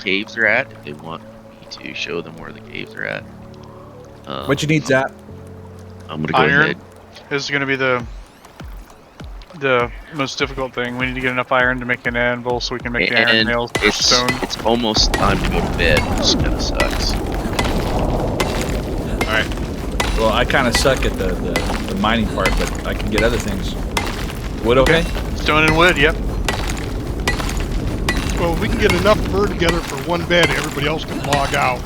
[SPEAKER 1] caves are at if they want me to show them where the caves are at.
[SPEAKER 8] What you need, Zap?
[SPEAKER 1] I'm gonna go
[SPEAKER 4] Iron
[SPEAKER 1] ahead.
[SPEAKER 4] is going to be the the most difficult thing. We need to get enough iron to make an anvil so we can make the iron
[SPEAKER 1] And
[SPEAKER 4] nails.
[SPEAKER 1] it's almost time to go to bed, which kind of sucks.
[SPEAKER 6] Alright. Well, I kind of suck at the mining part, but I can get other things. Wood okay?
[SPEAKER 4] Stone and wood, yep.
[SPEAKER 5] Well, if we can get enough bird together for one bed, everybody else can log out.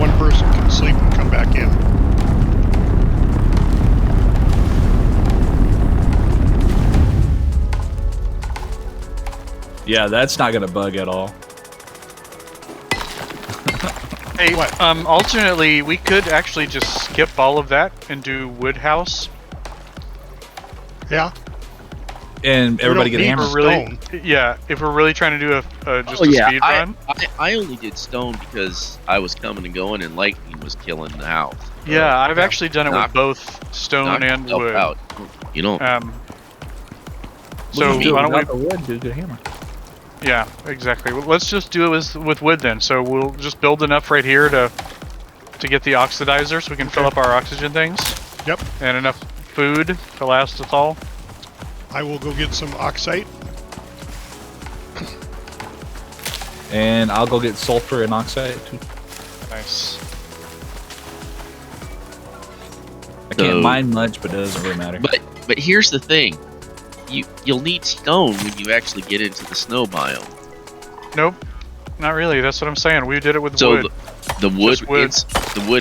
[SPEAKER 5] One person can sleep and come back in.
[SPEAKER 6] Yeah, that's not gonna bug at all.
[SPEAKER 4] Hey, alternately, we could actually just skip all of that and do wood house.
[SPEAKER 5] Yeah.
[SPEAKER 6] And everybody get a hammer.
[SPEAKER 4] Yeah, if we're really trying to do just a speed run.
[SPEAKER 1] I only did stone because I was coming and going, and lightning was killing the house.
[SPEAKER 4] Yeah, I've actually done it with both stone and wood.
[SPEAKER 1] Out. You know.
[SPEAKER 4] So why don't we?
[SPEAKER 6] Wood, do a hammer.
[SPEAKER 4] Yeah, exactly. Well, let's just do it with wood then. So we'll just build enough right here to get the oxidizer, so we can fill up our oxygen things.
[SPEAKER 5] Yep.
[SPEAKER 4] And enough food to last us all.
[SPEAKER 5] I will go get some oxide.
[SPEAKER 6] And I'll go get sulfur and oxide too.
[SPEAKER 4] Nice.
[SPEAKER 6] I can't mine much, but it doesn't really matter.
[SPEAKER 1] But here's the thing. You'll need stone when you actually get into the snow biome.
[SPEAKER 4] Nope, not really. That's what I'm saying. We did it with wood.
[SPEAKER 1] So the wood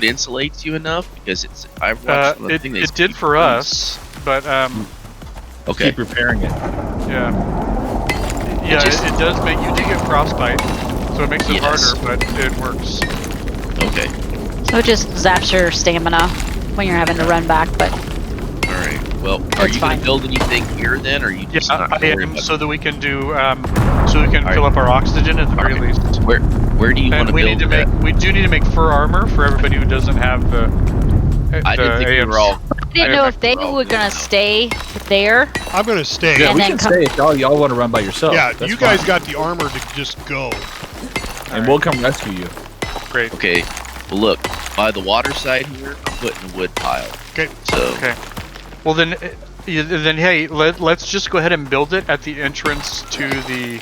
[SPEAKER 1] insulates you enough because I've watched
[SPEAKER 4] it did for us, but
[SPEAKER 1] okay.
[SPEAKER 6] Keep repairing it.
[SPEAKER 4] Yeah, it does make you do get frostbite, so it makes it harder, but it works.
[SPEAKER 1] Okay.
[SPEAKER 2] So it just zaps your stamina when you're having to run back, but.
[SPEAKER 1] Alright, well, are you going to build anything here then, or are you just not
[SPEAKER 4] I am, so that we can do, fill up our oxygen at the very least.
[SPEAKER 1] Where do you want to build that?
[SPEAKER 4] We do need to make fur armor for everybody who doesn't have the
[SPEAKER 1] I didn't think we were all...
[SPEAKER 2] I didn't know if they were going to stay there.
[SPEAKER 5] I'm going to stay.
[SPEAKER 6] Yeah, we can stay if y'all want to run by yourself.
[SPEAKER 5] Yeah,
[SPEAKER 6] That's
[SPEAKER 5] you guys
[SPEAKER 6] fine.
[SPEAKER 5] got the armor to just go.
[SPEAKER 6] And we'll come rescue you.
[SPEAKER 4] Great.
[SPEAKER 1] Okay, well look, by the water side here, I'm putting a wood pile.
[SPEAKER 5] Okay.
[SPEAKER 1] So...
[SPEAKER 4] Okay. Well then hey, let's just go ahead and build it at the entrance to the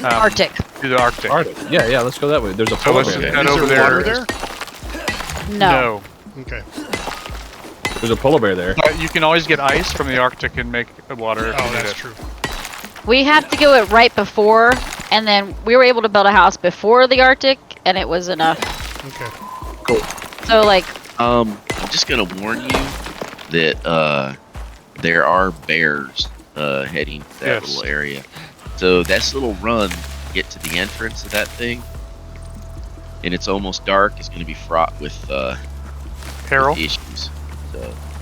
[SPEAKER 2] Arctic.
[SPEAKER 4] To the Arctic.
[SPEAKER 6] Yeah, let's go that way. There's a
[SPEAKER 4] So
[SPEAKER 6] polar
[SPEAKER 4] let's
[SPEAKER 6] bear.
[SPEAKER 4] head
[SPEAKER 5] Is
[SPEAKER 4] over
[SPEAKER 5] there water
[SPEAKER 4] there.
[SPEAKER 5] there?
[SPEAKER 2] No.
[SPEAKER 5] Okay.
[SPEAKER 6] There's a polar bear there.
[SPEAKER 4] But you can always get ice from the Arctic and make water. If you need
[SPEAKER 5] that's
[SPEAKER 4] it.
[SPEAKER 5] true.
[SPEAKER 2] We have to go it right before, and then we were able to build a house before the Arctic, and it was enough.
[SPEAKER 5] Okay.
[SPEAKER 6] Cool.
[SPEAKER 2] So like.
[SPEAKER 1] I'm just gonna warn you that there are bears heading to that little area. So that's little run to get to the entrance of that thing, and it's almost dark. It's gonna be fraught with
[SPEAKER 4] peril
[SPEAKER 1] issues.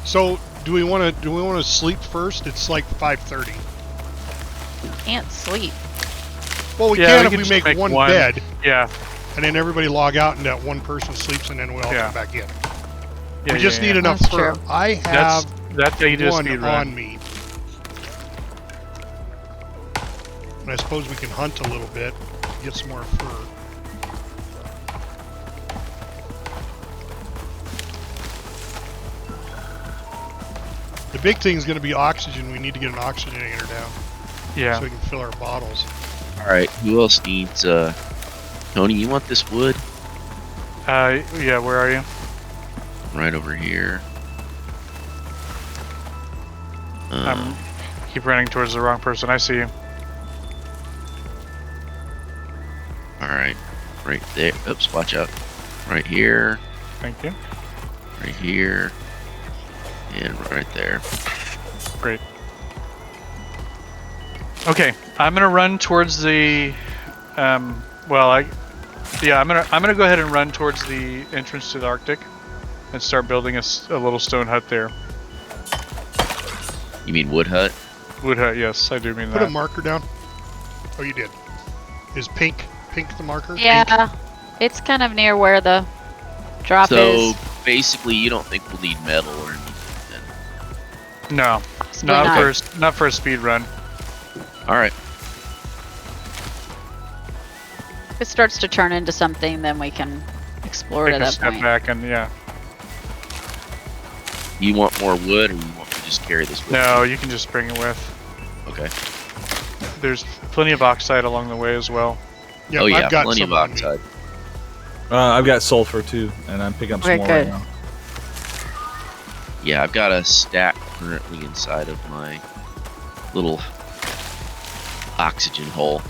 [SPEAKER 5] So do we want to sleep first? It's like 5:30.
[SPEAKER 2] Can't sleep.
[SPEAKER 5] Well, we
[SPEAKER 4] Yeah,
[SPEAKER 5] can
[SPEAKER 4] we
[SPEAKER 5] if we
[SPEAKER 4] can just
[SPEAKER 5] make one
[SPEAKER 4] one.
[SPEAKER 5] bed.
[SPEAKER 4] Yeah.
[SPEAKER 5] And then everybody log out, and that one person sleeps, and then we all come back in.
[SPEAKER 4] Yeah,
[SPEAKER 5] we just need enough
[SPEAKER 2] That's
[SPEAKER 5] fur.
[SPEAKER 2] true.
[SPEAKER 5] I have
[SPEAKER 4] that's how you do a
[SPEAKER 5] one
[SPEAKER 4] speed run.
[SPEAKER 5] on me. And I suppose we can hunt a little bit, get some more fur. The big thing is going to be oxygen. We need to get an oxygenator down.
[SPEAKER 4] Yeah.
[SPEAKER 5] So we can fill our bottles.
[SPEAKER 1] Alright, who else needs Tony, you want this wood?
[SPEAKER 4] Yeah, where are you?
[SPEAKER 1] Right over here.
[SPEAKER 4] Keep running towards the wrong person. I see you.
[SPEAKER 1] Alright, right there. Oops, watch out. Right here,
[SPEAKER 4] Thank you.
[SPEAKER 1] right here, and right there.
[SPEAKER 4] Great. Okay, I'm gonna run towards the. I'm gonna go ahead and run towards the entrance to the Arctic, and start building a little stone hut there.
[SPEAKER 1] You mean wood hut?
[SPEAKER 4] Wood hut, yes, I do mean
[SPEAKER 5] Put
[SPEAKER 4] that.
[SPEAKER 5] a marker down. Oh, you did. Is pink the marker?
[SPEAKER 2] Yeah,
[SPEAKER 5] Pink?
[SPEAKER 2] it's kind of near where the drop
[SPEAKER 1] So
[SPEAKER 2] is.
[SPEAKER 1] basically, you don't think we'll need metal or anything?
[SPEAKER 4] No,
[SPEAKER 2] Possibly
[SPEAKER 4] not for a speed run.
[SPEAKER 1] All right.
[SPEAKER 2] If it starts to turn into something, then we can explore it
[SPEAKER 4] Take
[SPEAKER 2] at
[SPEAKER 4] a
[SPEAKER 2] that
[SPEAKER 4] step
[SPEAKER 2] point.
[SPEAKER 4] back and yeah.
[SPEAKER 1] You want more wood, or you want to just carry this wood?
[SPEAKER 4] No, you can just bring it with.
[SPEAKER 1] Okay.
[SPEAKER 4] There's plenty of oxide along the way as well.
[SPEAKER 5] Yeah,
[SPEAKER 1] Oh yeah,
[SPEAKER 5] I've got
[SPEAKER 1] plenty of
[SPEAKER 5] some on me.
[SPEAKER 1] oxide.
[SPEAKER 6] I've got sulfur too, and I'm picking up some
[SPEAKER 2] Okay,
[SPEAKER 6] more
[SPEAKER 2] good.
[SPEAKER 6] right now.
[SPEAKER 1] Yeah, I've got a stack currently inside of my little oxygen hole.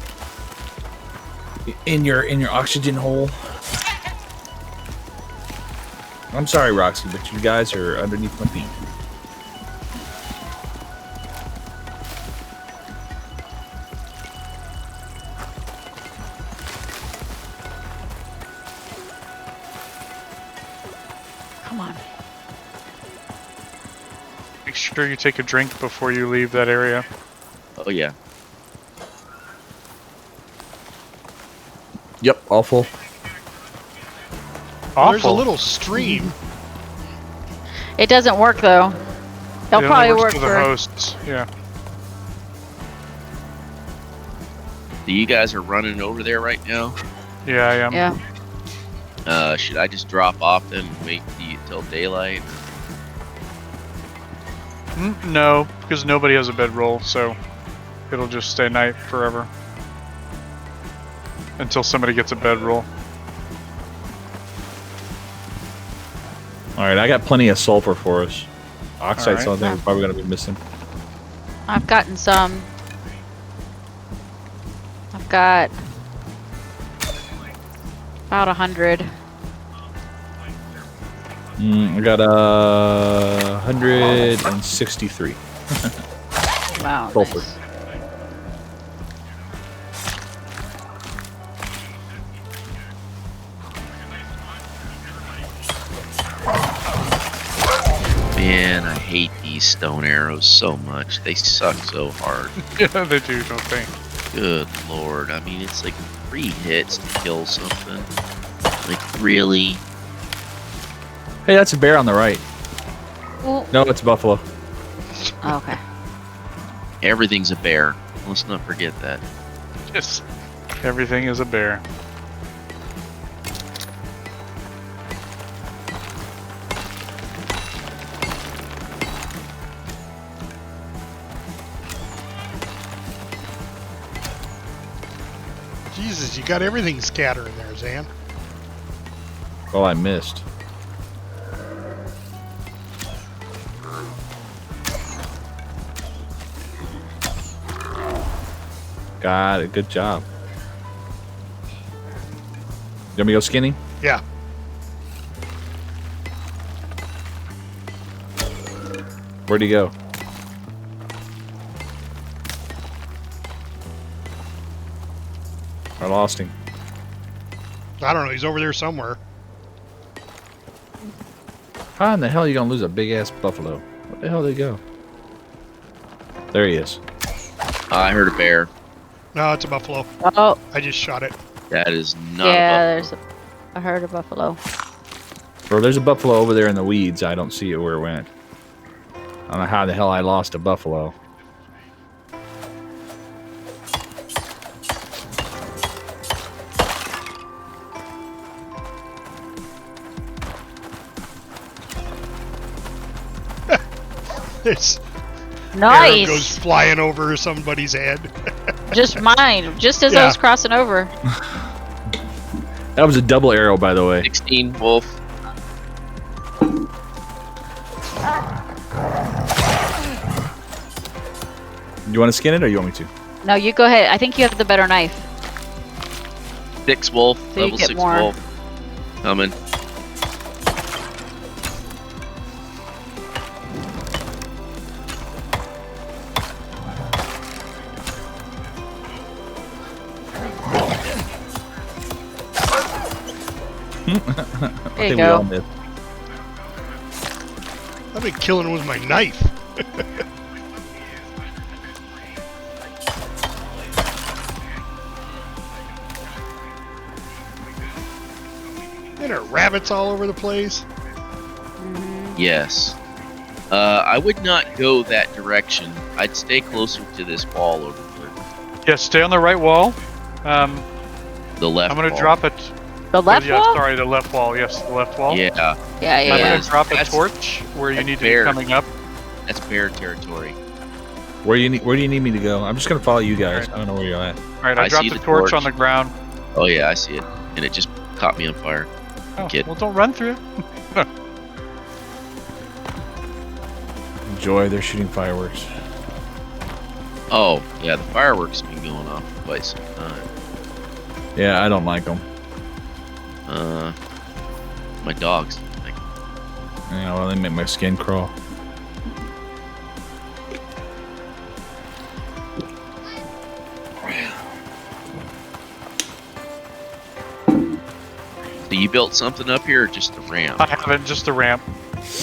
[SPEAKER 6] In your oxygen hole. I'm sorry, Roxy, but you guys are underneath my feet.
[SPEAKER 2] Come on.
[SPEAKER 4] Make sure you take a drink before you leave that area.
[SPEAKER 1] Oh yeah.
[SPEAKER 6] Yep, all full.
[SPEAKER 4] Awful.
[SPEAKER 5] There's a little stream.
[SPEAKER 2] It doesn't work though. It'll
[SPEAKER 4] It only
[SPEAKER 2] probably
[SPEAKER 4] works
[SPEAKER 2] work
[SPEAKER 4] for the
[SPEAKER 2] for.
[SPEAKER 4] hosts. Yeah.
[SPEAKER 1] So you guys are running over there right now?
[SPEAKER 4] Yeah, I am.
[SPEAKER 2] Yeah.
[SPEAKER 1] Should I just drop off then and wait till daylight?
[SPEAKER 4] No, because nobody has a bedroll, so it'll just stay night forever. Until somebody gets a bedroll.
[SPEAKER 6] Alright, I got plenty of sulfur for us. Oxide's
[SPEAKER 4] Alright.
[SPEAKER 6] something we're probably going to be missing.
[SPEAKER 2] I've gotten some. I've got about 100.
[SPEAKER 6] I got 163.
[SPEAKER 2] Wow.
[SPEAKER 6] Sulfur.
[SPEAKER 2] Nice.
[SPEAKER 1] Man, I hate these stone arrows so much. They suck so hard.
[SPEAKER 4] Yeah, they do, don't they?
[SPEAKER 1] Good lord. I mean, it's like 3 hits to kill something. Like, really?
[SPEAKER 6] Hey, that's a bear on the right.
[SPEAKER 2] Well,
[SPEAKER 6] No, it's a buffalo.
[SPEAKER 2] okay.
[SPEAKER 1] Everything's a bear. Let's not forget that.
[SPEAKER 4] Yes. Everything is a bear.
[SPEAKER 5] Jesus, you got everything scattering there, Zan.
[SPEAKER 6] Oh, I missed. Got it. Good job. You want me to go skinny?
[SPEAKER 5] Yeah.
[SPEAKER 6] Where'd he go? I lost him.
[SPEAKER 5] I don't know. He's over there somewhere.
[SPEAKER 6] How in the hell are you gonna lose a big ass buffalo? Where the hell did he go? There he is.
[SPEAKER 1] I heard a bear.
[SPEAKER 5] No, it's a buffalo.
[SPEAKER 2] Oh,
[SPEAKER 5] I just shot it.
[SPEAKER 1] That is not
[SPEAKER 2] yeah.
[SPEAKER 1] a buffalo.
[SPEAKER 2] There's a herd of buffalo.
[SPEAKER 6] Or there's a buffalo over there in the weeds. I don't see it where it went. I don't know how the hell I lost a buffalo.
[SPEAKER 5] This arrow
[SPEAKER 2] Nice.
[SPEAKER 5] goes flying over somebody's head.
[SPEAKER 2] Just mine. Just as
[SPEAKER 5] Yeah.
[SPEAKER 2] I was crossing over.
[SPEAKER 6] That was a double arrow, by the way.
[SPEAKER 1] 16, Wolf.
[SPEAKER 6] You want to skin it, or you want me to?
[SPEAKER 2] No, you go ahead. I think you have the better knife.
[SPEAKER 1] 6 Wolf.
[SPEAKER 2] So you
[SPEAKER 1] Level
[SPEAKER 2] get
[SPEAKER 1] 6
[SPEAKER 2] more.
[SPEAKER 1] Wolf. Coming.
[SPEAKER 2] There you go.
[SPEAKER 5] I've been killing with my knife. And there are rabbits all over the place.
[SPEAKER 1] Yes. I would not go that direction. I'd stay closer to this wall over there.
[SPEAKER 4] Yeah, stay on the right wall.
[SPEAKER 1] The left
[SPEAKER 4] I'm gonna
[SPEAKER 1] wall.
[SPEAKER 4] drop it.
[SPEAKER 2] The left
[SPEAKER 4] yeah,
[SPEAKER 2] wall?
[SPEAKER 4] sorry, the left wall. Yes, the left wall.
[SPEAKER 1] Yeah,
[SPEAKER 2] Yeah, yeah,
[SPEAKER 4] I'm
[SPEAKER 2] yeah.
[SPEAKER 4] gonna drop a
[SPEAKER 1] That's-
[SPEAKER 4] torch where you
[SPEAKER 1] that's
[SPEAKER 4] need to
[SPEAKER 1] fair.
[SPEAKER 4] be coming up.
[SPEAKER 1] that's bear territory.
[SPEAKER 6] Where do you need me to go? I'm just gonna follow you guys. I don't know where you're at.
[SPEAKER 4] All right, I
[SPEAKER 1] I
[SPEAKER 4] dropped
[SPEAKER 1] see
[SPEAKER 4] the
[SPEAKER 1] the
[SPEAKER 4] torch
[SPEAKER 1] torch.
[SPEAKER 4] on the ground.
[SPEAKER 1] Oh yeah, I see it, and it just caught me on fire.
[SPEAKER 4] Oh,
[SPEAKER 1] Kid.
[SPEAKER 4] well, don't run through.
[SPEAKER 6] Enjoy. They're shooting fireworks.
[SPEAKER 1] Oh yeah, the fireworks have been going off for quite some time.
[SPEAKER 6] Yeah, I don't like them.
[SPEAKER 1] My dogs. Like,
[SPEAKER 6] Yeah, well, they make my skin crawl.
[SPEAKER 1] so you built something up here, or just a ramp?
[SPEAKER 4] I haven't, just the ramp.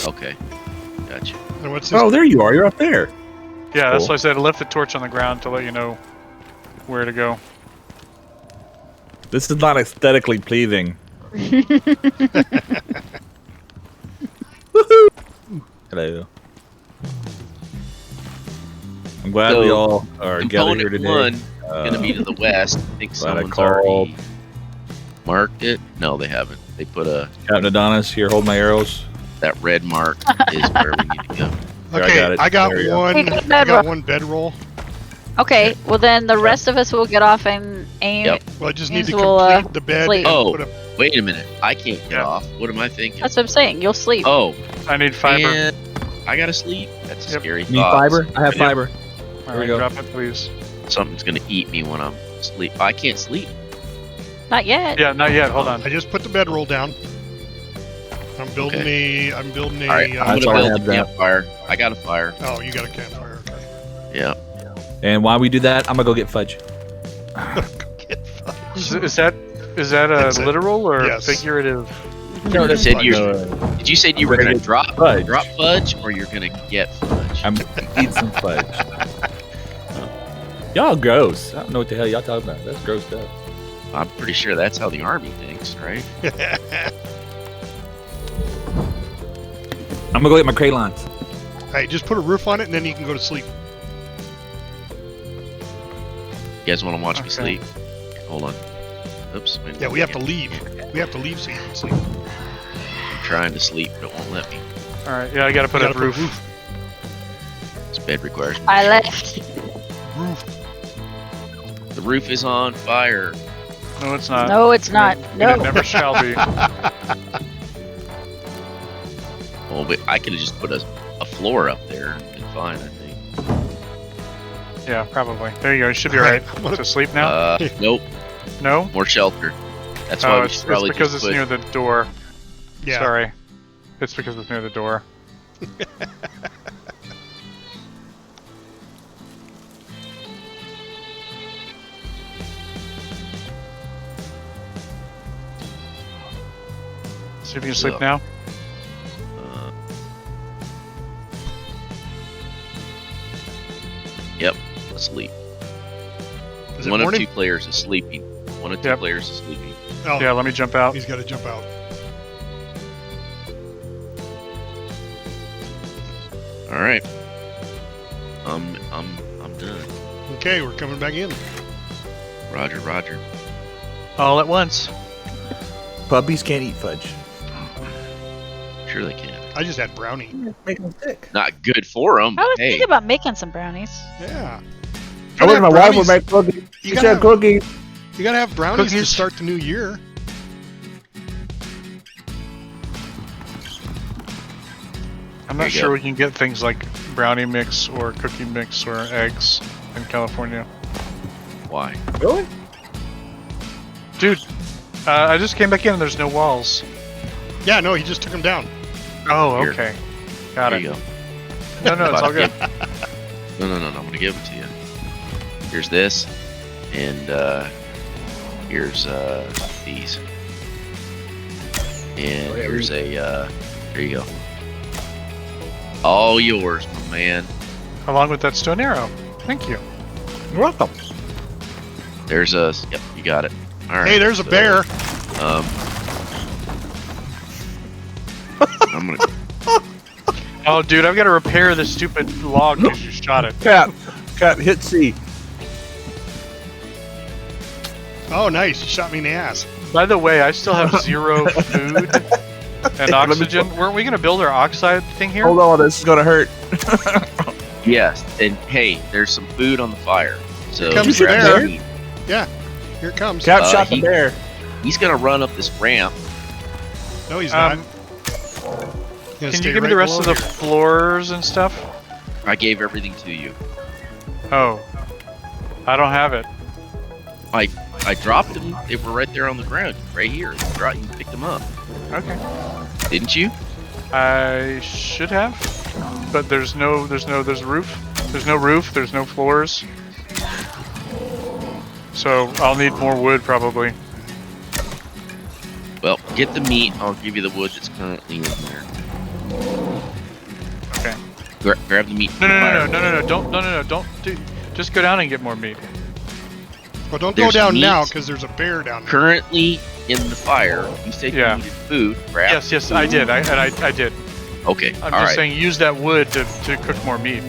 [SPEAKER 1] Okay, gotcha.
[SPEAKER 5] And what's this?
[SPEAKER 6] Oh, there you are. You're up there.
[SPEAKER 4] Yeah, that's
[SPEAKER 6] Cool.
[SPEAKER 4] why I said I left the torch on the ground to let you know where to go.
[SPEAKER 6] This is not aesthetically pleasing. Woohoo! Hello. I'm glad we
[SPEAKER 1] So,
[SPEAKER 6] all are gathered here
[SPEAKER 1] Component
[SPEAKER 6] today.
[SPEAKER 1] one is gonna be to the west. I think
[SPEAKER 6] glad I
[SPEAKER 1] someone's
[SPEAKER 6] called.
[SPEAKER 1] already marked it. No, they haven't. They put
[SPEAKER 6] Captain Adonis, here, hold my arrows.
[SPEAKER 1] that red mark is where we need to go.
[SPEAKER 6] There, I
[SPEAKER 5] Okay,
[SPEAKER 6] got it.
[SPEAKER 5] I got
[SPEAKER 6] There you go.
[SPEAKER 5] one.
[SPEAKER 2] Hey, good
[SPEAKER 5] I got
[SPEAKER 2] bedroll.
[SPEAKER 5] one bedroll.
[SPEAKER 2] Okay, well then the rest of us will get off and aim.
[SPEAKER 1] Yep.
[SPEAKER 5] Well, I just need to
[SPEAKER 2] Means we'll,
[SPEAKER 5] complete the bed.
[SPEAKER 2] sleep.
[SPEAKER 5] and
[SPEAKER 1] Oh.
[SPEAKER 5] put a-
[SPEAKER 1] Wait a minute. I can't get
[SPEAKER 4] Yeah.
[SPEAKER 1] off. What am I thinking?
[SPEAKER 2] That's what I'm saying. You'll sleep.
[SPEAKER 1] Oh,
[SPEAKER 4] I need fiber.
[SPEAKER 1] and I gotta sleep. That's a
[SPEAKER 4] Yep.
[SPEAKER 1] scary
[SPEAKER 6] Need
[SPEAKER 1] thought.
[SPEAKER 6] fiber? I have
[SPEAKER 4] Yep.
[SPEAKER 6] fiber.
[SPEAKER 4] All
[SPEAKER 6] we
[SPEAKER 4] right,
[SPEAKER 6] go.
[SPEAKER 4] drop it, please.
[SPEAKER 1] Something's gonna eat me when I'm asleep. I can't sleep.
[SPEAKER 2] Not yet.
[SPEAKER 4] Yeah, not yet. Hold on.
[SPEAKER 5] I just put the bedroll down. I'm building
[SPEAKER 1] Okay.
[SPEAKER 5] I'm building a.
[SPEAKER 1] All right, I'm
[SPEAKER 6] That's
[SPEAKER 1] gonna
[SPEAKER 6] all I
[SPEAKER 1] build a
[SPEAKER 6] have that.
[SPEAKER 1] campfire. I got a fire.
[SPEAKER 5] Oh, you got a campfire. Okay.
[SPEAKER 1] Yeah.
[SPEAKER 6] And while we do that, I'm gonna go get fudge.
[SPEAKER 5] Get fucked.
[SPEAKER 4] Is that
[SPEAKER 5] That's it.
[SPEAKER 4] literal or
[SPEAKER 5] Yes.
[SPEAKER 4] figurative?
[SPEAKER 1] No,
[SPEAKER 5] that's
[SPEAKER 1] said
[SPEAKER 5] fudge.
[SPEAKER 1] you.
[SPEAKER 6] No,
[SPEAKER 1] Did you say you
[SPEAKER 6] I'm
[SPEAKER 1] were
[SPEAKER 6] gonna
[SPEAKER 1] gonna
[SPEAKER 6] get
[SPEAKER 1] drop
[SPEAKER 6] fudge.
[SPEAKER 1] fudge, or you're gonna get fudge?
[SPEAKER 6] I'm gonna eat some fudge. Y'all gross. I don't know what the hell y'all talking about. That's gross stuff.
[SPEAKER 1] I'm pretty sure that's how the army thinks, right?
[SPEAKER 6] I'm gonna go get my crayons.
[SPEAKER 5] Hey, just put a roof on it, and then you can go to sleep.
[SPEAKER 1] You guys want to watch me
[SPEAKER 4] Okay.
[SPEAKER 1] sleep? Hold on. Oops. wait,
[SPEAKER 5] Yeah, we have to
[SPEAKER 1] can't-
[SPEAKER 5] leave.
[SPEAKER 1] can't.
[SPEAKER 5] We have to leave so you can sleep.
[SPEAKER 1] I'm trying to sleep, but it won't let me.
[SPEAKER 4] All right, yeah, I gotta put
[SPEAKER 5] You
[SPEAKER 4] a
[SPEAKER 5] gotta put
[SPEAKER 4] roof.
[SPEAKER 1] This bed requires.
[SPEAKER 2] I left.
[SPEAKER 5] Roof.
[SPEAKER 1] The roof is on fire.
[SPEAKER 4] No, it's not.
[SPEAKER 2] No, it's not.
[SPEAKER 4] And
[SPEAKER 2] No.
[SPEAKER 4] it never shall be.
[SPEAKER 1] Well, but I could have just put a floor up there. Been fine, I think.
[SPEAKER 4] Yeah, probably. There you go. You should be
[SPEAKER 5] Alright,
[SPEAKER 4] right.
[SPEAKER 5] I'm gonna-
[SPEAKER 4] To sleep now?
[SPEAKER 1] Nope.
[SPEAKER 4] No?
[SPEAKER 1] More shelter. That's why
[SPEAKER 4] Oh,
[SPEAKER 1] we
[SPEAKER 4] it's
[SPEAKER 1] should probably
[SPEAKER 4] because
[SPEAKER 1] just
[SPEAKER 4] it's
[SPEAKER 1] put.
[SPEAKER 4] near the door.
[SPEAKER 5] Yeah.
[SPEAKER 4] Sorry. It's because it's near the door. See if you can sleep
[SPEAKER 1] So-
[SPEAKER 4] now.
[SPEAKER 1] Uh, yep. Asleep.
[SPEAKER 5] Is it
[SPEAKER 1] One of
[SPEAKER 5] morning?
[SPEAKER 1] two players is sleeping. One of two
[SPEAKER 4] Yep.
[SPEAKER 1] players is sleeping.
[SPEAKER 5] Oh,
[SPEAKER 4] Yeah, let me jump out.
[SPEAKER 5] he's got to jump out.
[SPEAKER 1] All right. I'm done.
[SPEAKER 5] Okay, we're coming back in.
[SPEAKER 1] Roger, Roger.
[SPEAKER 4] All at once.
[SPEAKER 8] Puppies can't eat fudge.
[SPEAKER 1] Sure they can.
[SPEAKER 5] I just had brownie.
[SPEAKER 8] Make them sick.
[SPEAKER 1] Not good for them.
[SPEAKER 2] I was
[SPEAKER 1] Hey,
[SPEAKER 2] thinking about making some brownies.
[SPEAKER 5] Yeah.
[SPEAKER 8] I wish my wife would
[SPEAKER 5] brownies.
[SPEAKER 8] make cookies.
[SPEAKER 5] You
[SPEAKER 8] She
[SPEAKER 5] gotta
[SPEAKER 8] said
[SPEAKER 5] have-
[SPEAKER 8] cookies.
[SPEAKER 5] You gotta have brownies to
[SPEAKER 4] Cookies.
[SPEAKER 5] start the new year.
[SPEAKER 4] I'm
[SPEAKER 1] There
[SPEAKER 4] not
[SPEAKER 1] you
[SPEAKER 4] sure
[SPEAKER 1] go.
[SPEAKER 4] we can get things like brownie mix or cookie mix or eggs in California.
[SPEAKER 1] why?
[SPEAKER 8] Really?
[SPEAKER 4] Dude, I just came back in and there's no walls.
[SPEAKER 5] Yeah, no, he just took them down.
[SPEAKER 4] Oh,
[SPEAKER 1] Here.
[SPEAKER 4] okay. Got
[SPEAKER 1] There
[SPEAKER 4] it.
[SPEAKER 1] you go.
[SPEAKER 4] No, it's all good.
[SPEAKER 1] No. I'm gonna give it to you. Here's this, and here's these, and here's a. There you go. All yours, my man.
[SPEAKER 4] Along with that stone arrow. Thank you.
[SPEAKER 8] You're welcome.
[SPEAKER 1] There's a. Yep, you got it. All right.
[SPEAKER 5] Hey, there's a
[SPEAKER 1] so,
[SPEAKER 5] bear.
[SPEAKER 1] I'm gonna.
[SPEAKER 4] Oh, dude, I've got to repair this stupid log because you shot it.
[SPEAKER 8] Cat hit C.
[SPEAKER 5] Oh, nice. You shot me in the ass.
[SPEAKER 4] By the way, I still have 0 food and
[SPEAKER 8] me
[SPEAKER 4] oxygen. Weren't we going to build our oxide thing here?
[SPEAKER 8] Hold on, this is gonna hurt.
[SPEAKER 1] Yes, and hey, there's some food on the fire. So
[SPEAKER 5] Here comes
[SPEAKER 1] grab
[SPEAKER 5] the bear.
[SPEAKER 1] some meat.
[SPEAKER 5] Yeah, here it comes.
[SPEAKER 8] Cap shot the
[SPEAKER 1] he-
[SPEAKER 8] bear.
[SPEAKER 1] He's gonna run up this ramp.
[SPEAKER 5] No, he's not.
[SPEAKER 4] Um,
[SPEAKER 5] Gonna
[SPEAKER 4] Can
[SPEAKER 5] stay
[SPEAKER 4] you give me
[SPEAKER 5] right
[SPEAKER 4] the rest of
[SPEAKER 5] below
[SPEAKER 4] the
[SPEAKER 5] here.
[SPEAKER 4] floors and stuff?
[SPEAKER 1] I gave everything to you.
[SPEAKER 4] Oh. I don't have it.
[SPEAKER 1] I dropped them. They were right there on the ground, right here. You picked them up,
[SPEAKER 4] Okay.
[SPEAKER 1] didn't you?
[SPEAKER 4] I should have, but there's roof. There's no roof. There's no floors. So I'll need more wood probably.
[SPEAKER 1] Well, get the meat. I'll give you the wood that's currently in there.
[SPEAKER 4] Okay.
[SPEAKER 1] Grab the meat.
[SPEAKER 4] No,
[SPEAKER 1] from the fire.
[SPEAKER 4] don't do. Just go down and get more meat.
[SPEAKER 5] Well, don't
[SPEAKER 1] There's
[SPEAKER 5] go down
[SPEAKER 1] meat.
[SPEAKER 5] now because there's a bear down there.
[SPEAKER 1] Currently in the fire. You said
[SPEAKER 4] Yeah.
[SPEAKER 1] you needed food. Grab
[SPEAKER 4] Yes, I did. I did.
[SPEAKER 1] Okay.
[SPEAKER 4] I'm
[SPEAKER 1] all
[SPEAKER 4] just
[SPEAKER 1] right.
[SPEAKER 4] saying use that wood to cook more meat.